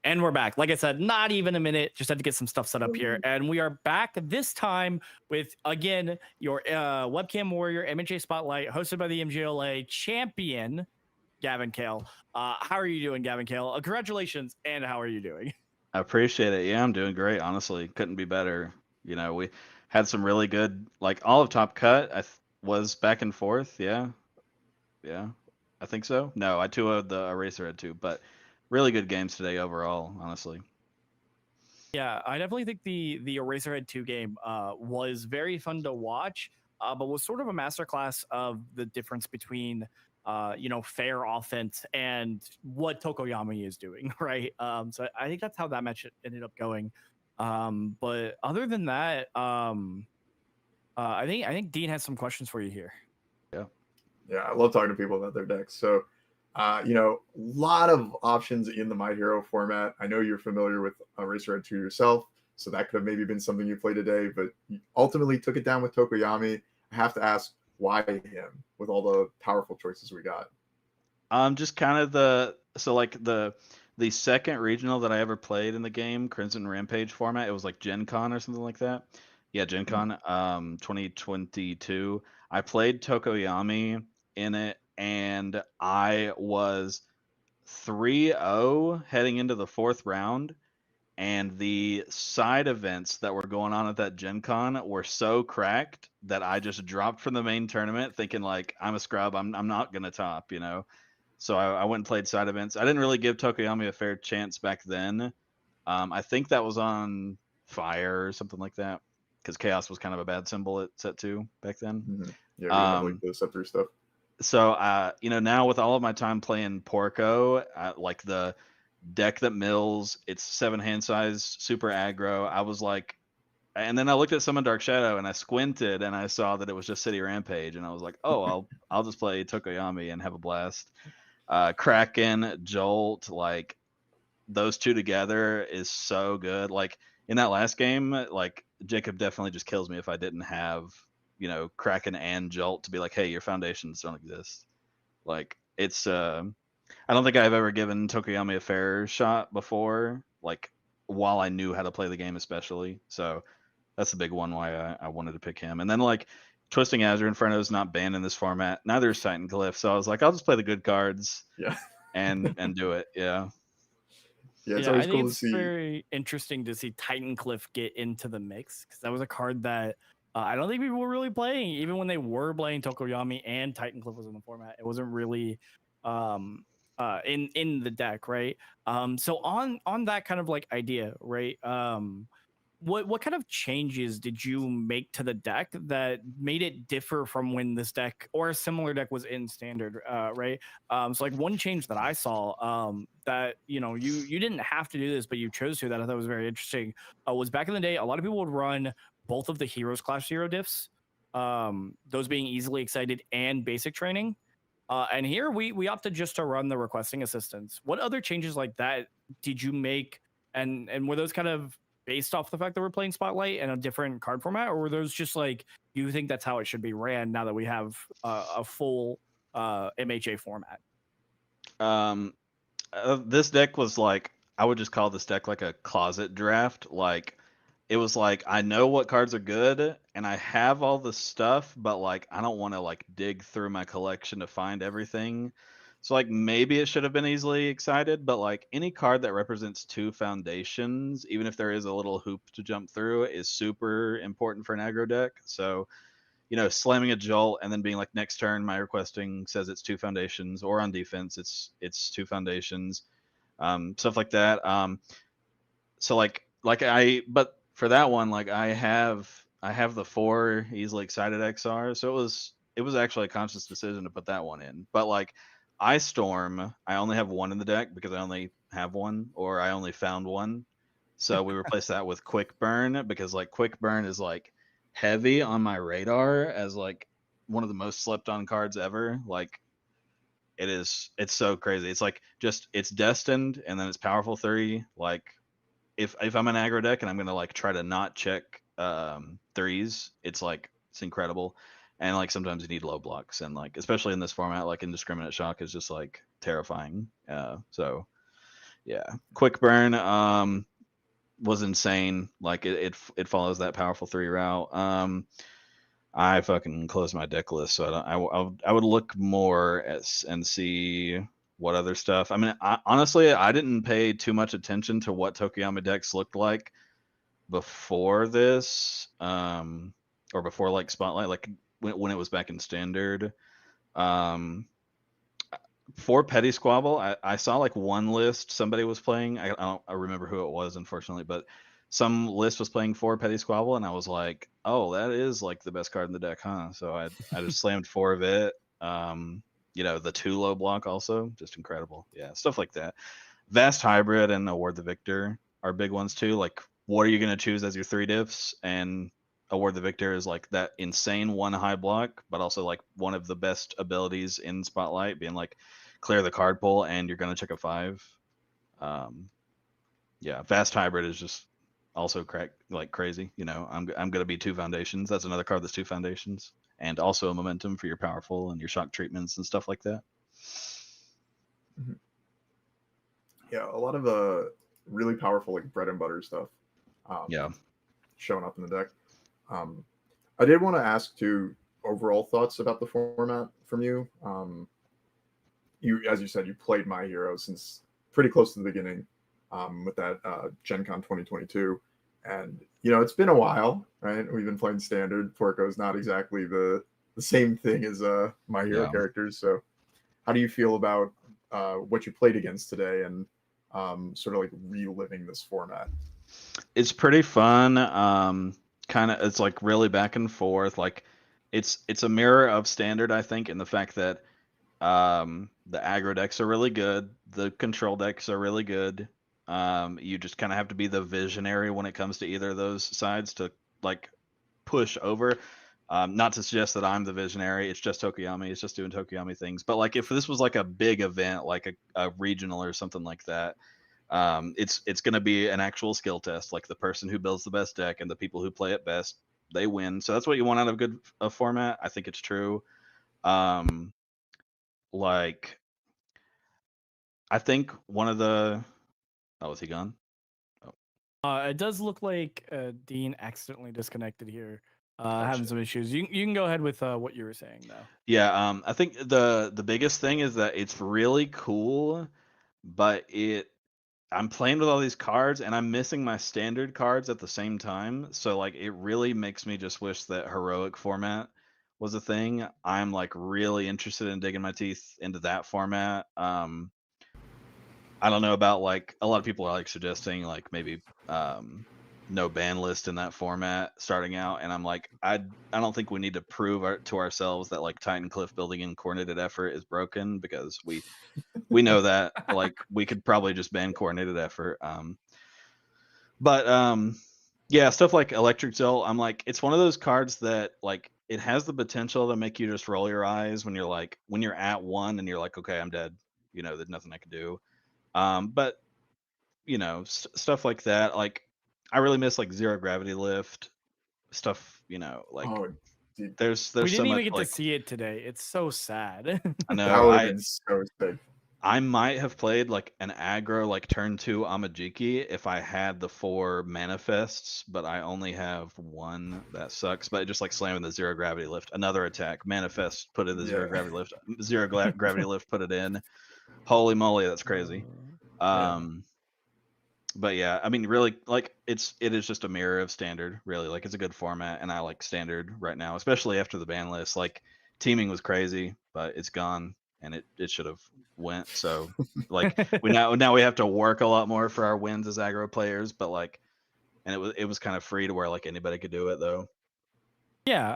And we're back. Like I said, not even a minute. Just had to get some stuff set up here. And we are back this time with, again, your Webcam Warrior MHA Spotlight, hosted by the MGLA champion, Gavin Kale. How are you doing, Gavin Kale? Congratulations. And how are you doing? I appreciate it. Yeah, I'm doing great. Honestly, couldn't be better. You know, we had some really good, like all of Top Cut. Was back and forth. Yeah, I think so. No, I 2-0'd the Eraserhead too, but really good games today overall. Honestly. Yeah, I definitely think the Eraserhead 2 game was very fun to watch, but was sort of a masterclass of the difference between fair offense and what Tokoyami is doing, right? So I think that's how that match ended up going. But other than that, I think Dean has some questions for you here. Yeah, I love talking to people about their decks. So, a lot of options in the My Hero format. I know you're familiar with Eraserhead 2 yourself, so that could have maybe been something you played today, but you ultimately took it down with Tokoyami. I have to ask, why him with all the powerful choices we got? Just kind of the second regional that I ever played in the game, Crimson Rampage format. It was like Gen Con or something like that. Yeah, Gen Con 2022. I played Tokoyami in it, and I was 3-0 heading into the fourth round. And the side events that were going on at that Gen Con were so cracked that I just dropped from the main tournament thinking like, I'm a scrub, I'm not gonna top, you know. So I went and played side events. I didn't really give Tokoyami a fair chance back then. I think that was on Fire or something like that, because Chaos was kind of a bad symbol at set 2 back then. Mm-hmm. Yeah, we have like the set 3 stuff. So now with all of my time playing Porco, like the deck that mills, it's 7 hand size, super aggro. I was like, and then I looked at Summon Dark Shadow and I squinted and I saw that it was just City Rampage, and I was like, oh, I'll just play Tokoyami and have a blast. Kraken, Jolt, like those two together is so good. Like in that last game, like Jacob definitely just kills me if I didn't have, Kraken and Jolt to be like, hey, your foundations don't exist. Like it's I don't think I've ever given Tokoyami a fair shot before, like while I knew how to play the game especially. So that's the big one why I wanted to pick him. And then like Twisting Azure Inferno is not banned in this format. Neither is Titan Glyph. So I was like, I'll just play the good cards. Yeah. and do it. Yeah. Yeah, it's always I cool think to it's see. very interesting to see Titan Cliff get into the mix, because that was a card that I don't think people were really playing, even when they were playing Tokoyami and Titan Cliff was in the format. It wasn't really in the deck, right? So on that kind of like idea, right? What kind of changes did you make to the deck that made it differ from when this deck or a similar deck was in standard, right? So like one change that I saw that you didn't have to do this, but you chose to, that I thought was very interesting, was back in the day, a lot of people would run both of the Heroes Clash Zero diffs, those being easily excited and basic training. And here we opted just to run the requesting assistance. What other changes like that did you make? And were those kind of based off the fact that we're playing Spotlight and a different card format, or were those just like, you think that's how it should be ran now that we have a full MHA format? This deck was like, I would just call this deck like a closet draft. Like it was like, I know what cards are good and I have all the stuff, but like I don't want to like dig through my collection to find everything. So like maybe it should have been easily excited, but like any card that represents 2 foundations, even if there is a little hoop to jump through, is super important for an aggro deck. So, slamming a Jolt and then being like, next turn my requesting says it's 2 foundations, or on defense it's 2 foundations, stuff like that. So but for that one, like I have the 4 easily excited XR, so it was actually a conscious decision to put that one in. But like Ice Storm, I only have 1 in the deck because I only have 1, or I only found 1. So we replaced that with Quick Burn, because like Quick Burn is like heavy on my radar as like one of the most slept on cards ever. Like it's so crazy. It's like it's destined, and then it's powerful 3. Like if I'm an aggro deck and I'm gonna like try to not check 3s, it's incredible. And like sometimes you need low blocks, and like especially in this format, like Indiscriminate Shock is just like terrifying. So Yeah, quick burn was insane. Like it follows that powerful 3 route. I fucking closed my deck list, so I would look more at and see what other stuff. I mean, honestly, I didn't pay too much attention to what Tokuyama decks looked like before this, or before like Spotlight, like when it was back in Standard. Um, for Petty Squabble, I saw like one list somebody was playing. I remember who it was, unfortunately, but some list was playing for Petty Squabble, and I was like, oh, that is like the best card in the deck, huh? So I just slammed 4 of it. The 2 low block also, just incredible. Yeah, stuff like that. Vast Hybrid and Award the Victor are big ones too. Like, what are you going to choose as your 3 diffs? And Award the Victor is like that insane 1 high block, but also like one of the best abilities in Spotlight, being like clear the card pool and you're going to check a 5. Yeah, Vast Hybrid is just also like crazy. I'm going to be 2 foundations. That's another card that's 2 foundations, and also a momentum for your powerful and your shock treatments and stuff like that. Mhm. Yeah, a lot of really powerful like bread and butter stuff. Yeah. Showing up in the deck. I did want to ask too, overall thoughts about the format from you. As you said, you played My Hero since pretty close to the beginning, with that Gen Con 2022, and it's been a while, right? We've been playing Standard. Porco's not exactly the same thing as My Hero Yeah. characters. So, how do you feel about what you played against today, and sort of like reliving this format? It's pretty fun. It's like really back and forth. Like it's a mirror of Standard, I think, in the fact that the aggro decks are really good, the control decks are really good. You just kind of have to be the visionary when it comes to either of those sides to like push over. Not to suggest that I'm the visionary. It's just Tokuyami. It's just doing Tokuyami things. But like if this was like a big event, like a regional or something like that, it's going to be an actual skill test. Like the person who builds the best deck and the people who play it best, they win. So that's what you want out of a format. I think it's true. Like I think one of the is he gone? It does look like Dean accidentally disconnected here. Oh, Having shit. some issues. You can go ahead with what you were saying though. Yeah, I think the biggest thing is that it's really cool, but I'm playing with all these cards and I'm missing my standard cards at the same time. So like it really makes me just wish that heroic format was a thing. I'm like really interested in digging my teeth into that format. I don't know about like a lot of people are like suggesting like maybe no ban list in that format starting out, and I'm like I don't think we need to prove to ourselves that like Titan Cliff building in coordinated effort is broken, because we know that like we could probably just ban coordinated effort. But yeah, stuff like Electric Zolt, I'm like it's one of those cards that like it has the potential to make you just roll your eyes when you're at 1 and you're like, okay, I'm dead. There's nothing I can do. But stuff like that. Like I really miss like Zero Gravity Lift stuff. Like Oh, dude, there's We so didn't even much get like to see it today. It's so sad. I that know would have been so sick. I might have played like an aggro like turn 2 Amajiki if I had the 4 manifests, but I only have 1. That sucks. But just like slamming the Zero Gravity Lift, another attack, manifest, put in the Zero Yeah. Gravity Lift, Gravity Lift, put it in. Holy moly, that's crazy. Yeah. But yeah, I mean, really, like it is just a mirror of Standard. Really, like it's a good format, and I like Standard right now, especially after the ban list. Like teaming was crazy, but it's gone, and it should have went. So like now we have to work a lot more for our wins as aggro players, but like, and it was kind of free to where like anybody could do it though. Yeah,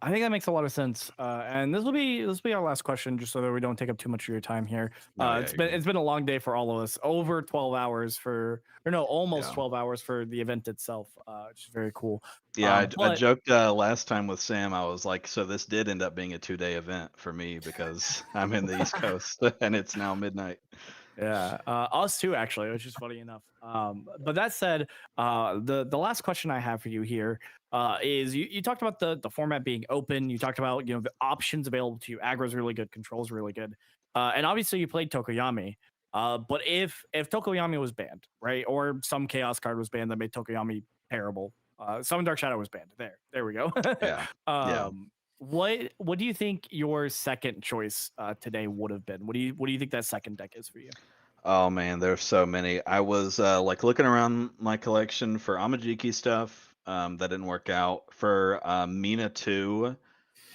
I think that makes a lot of sense. And this will be our last question, just so that we don't take up too much of your time here. Oh, yeah, It's been a long day for all of us. Over 12 hours almost Yeah. 12 hours for the event itself, which is very cool. Yeah, I But joked last time with Sam. I was like, so this did end up being a 2-day event for me because I'm in the East Coast and it's now midnight. yeah, us too, actually, which is funny enough. But that said, the last question I have for you here is you talked about the format being open. You talked about the options available to you. Aggro is really good, control is really good, and obviously you played Tokoyami. But if Tokoyami was banned, right, or some chaos card was banned that made Tokoyami terrible, Summon Dark Shadow was banned. There we go. Yeah. Yeah. What do you think your second choice today would have been? What do you think that second deck is for you? Oh man, there's so many. I was like looking around my collection for Amajiki stuff. That didn't work out. For Mina 2, There's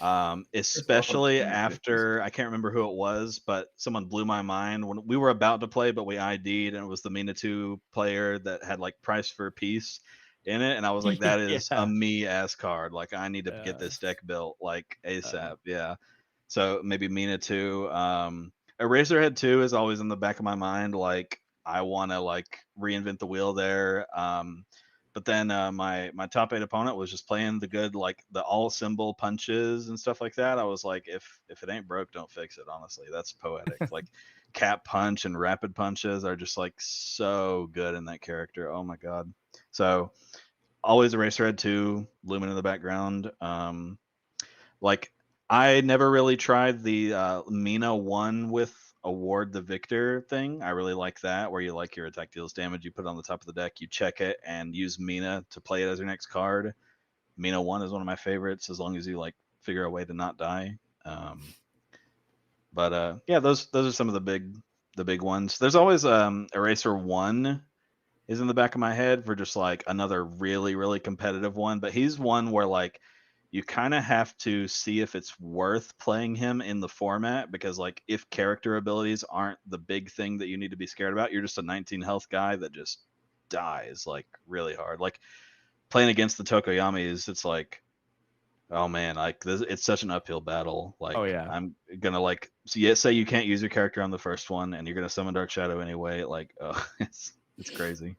a lot of especially Mina pitches. after I can't remember who it was, but someone blew my mind when we were about to play, but we ID'd and it was the Mina 2 player that had like Price for Peace in it, and I was like, that is a Yeah. me ass card. Like I need to get this deck built like ASAP. Yeah. So maybe Mina 2. Eraserhead 2 is always in the back of my mind. Like I want to like reinvent the wheel there. But then my top 8 opponent was just playing the good, like the all symbol punches and stuff like that. I was like, if it ain't broke, don't fix it. Honestly, that's poetic. Like cap punch and rapid punches are just like so good in that character. Oh my god. So always Eraserhead 2, Lumen in the background. Like I never really tried the Mina 1 with award the victor thing. I really like that, where you like your attack deals damage, you put it on the top of the deck, you check it, and use Mina to play it as your next card. Mina 1 is one of my favorites, as long as you like figure a way to not die. But yeah, those are some of the big ones. There's always Eraser 1 is in the back of my head for just like another really, really competitive one. But he's one where like you kind of have to see if it's worth playing him in the format, because like if character abilities aren't the big thing that you need to be scared about, you're just a 19 health guy that just dies like really hard. Like playing against the Tokoyamis, it's like, oh man, like this, it's such an uphill battle. Like Oh yeah. I'm gonna like say you can't use your character on the first one and you're gonna summon Dark Shadow anyway. Like oh, it's crazy.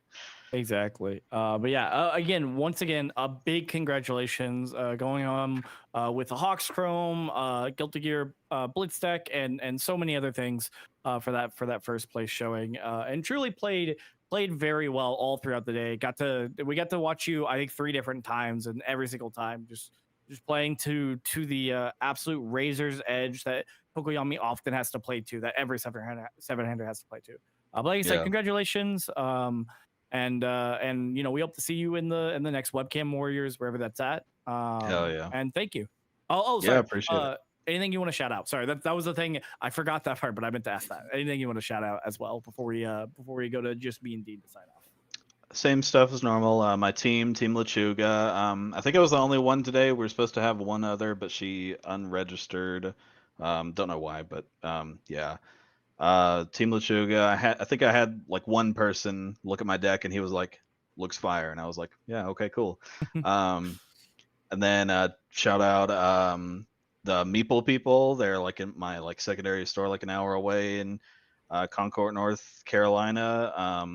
Exactly. But yeah, again, once again, a big congratulations going on with the Hawks Chrome, Guilty Gear Blitz deck, and so many other things for that first place showing. And truly played very well all throughout the day. We got to watch you, I think, 3 different times, and every single time just playing to the absolute razor's edge that Tokoyami often has to play to, that every seven-hander has to play to. But like I said, Yeah. congratulations. And you know, we hope to see you in the next Webcam Warriors, wherever that's at. Hell yeah. And thank you. Oh, Yeah, sorry. appreciate it. Anything you want to shout out? Sorry, that was the thing. I forgot that part, but I meant to ask that. Anything you want to shout out as well before we go to just me and Dean to sign off? Same stuff as normal. My Team Lachuga. I think I was the only one today. We were supposed to have one other, but she unregistered. Don't know why, but yeah. Team Lachuga. I think I had like one person look at my deck and he was like, "Looks fire," and I was like, "Yeah, okay, cool." And then shout out the Meeple people. They're like in my like secondary store, like an hour away in Concord, North Carolina.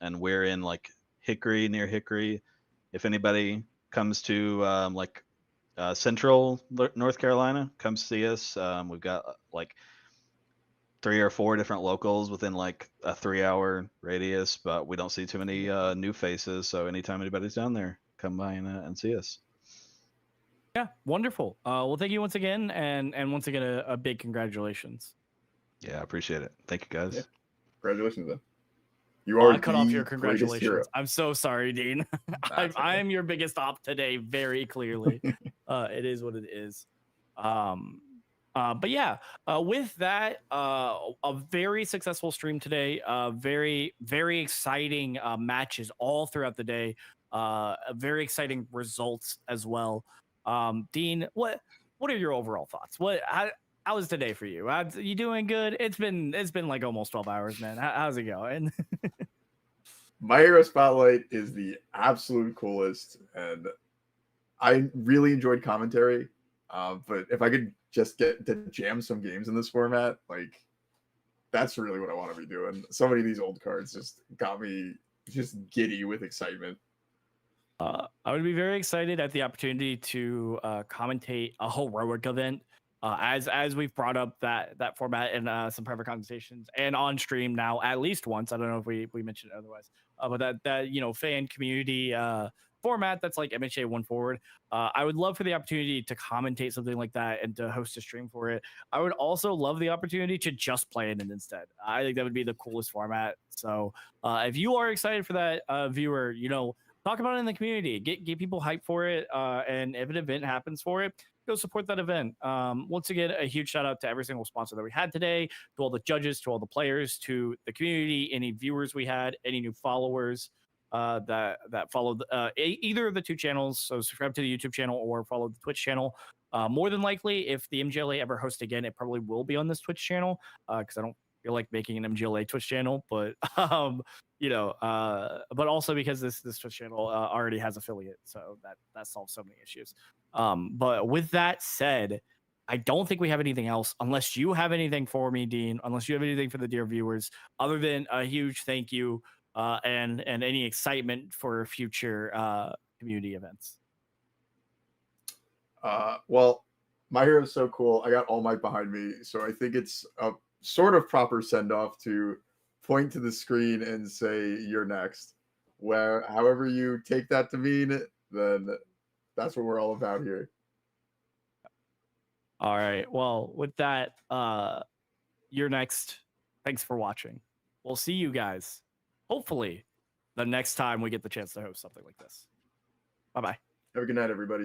And we're in like Hickory, near Hickory. If anybody comes to like Central North Carolina, come see us. We've got like 3 or 4 different locals within like a 3-hour radius, but we don't see too many new faces. So anytime anybody's down there, come by and see us. Yeah, wonderful. Well, thank you once again, and once again, a big congratulations. Yeah, I appreciate it. Thank you, guys. Yeah. Congratulations, then. You are I cut off your the greatest hero. congratulations. I'm so sorry, Dean. I am your biggest op today, very clearly. It is what it is. But yeah, with that, a very successful stream today. Very, very exciting matches all throughout the day. Very exciting results as well. Dean, what are your overall thoughts? How was today for you? You doing good? It's been like almost 12 hours, man. How's it going? My Hero Spotlight is the absolute coolest, and I really enjoyed commentary. But if I could just get to jam some games in this format, like that's really what I want to be doing. So many of these old cards just got me just giddy with excitement. I would be very excited at the opportunity to commentate a heroic event. As we've brought up that format in some private conversations and on stream now at least once. I don't know if we mentioned it otherwise, but that fan community format that's like MHA one forward. I would love for the opportunity to commentate something like that and to host a stream for it. I would also love the opportunity to just play in it instead. I think that would be the coolest format. So if you are excited for that, viewer, talk about it in the community. Get people hyped for it. And if an event happens for it, go support that event. Once again, a huge shout out to every single sponsor that we had today, to all the judges, to all the players, to the community, any viewers we had, any new followers that followed either of the two channels. So subscribe to the YouTube channel or follow the Twitch channel. More than likely, if the MGLA ever hosts again, it probably will be on this Twitch channel because I don't feel like making an MGLA Twitch channel, but but also because this Twitch channel already has affiliate, so that solves so many issues. But with that said, I don't think we have anything else, unless you have anything for me, Dean, unless you have anything for the dear viewers, other than a huge thank you and any excitement for future community events. Well, my hero is so cool. I got All Might behind me, so I think it's a sort of proper send off to point to the screen and say you're next. However you take that to mean, then that's what we're all about here. All right. Well, with that, you're next. Thanks for watching. We'll see you guys, hopefully, the next time we get the chance to host something like this. Bye-bye. Have a good night, everybody.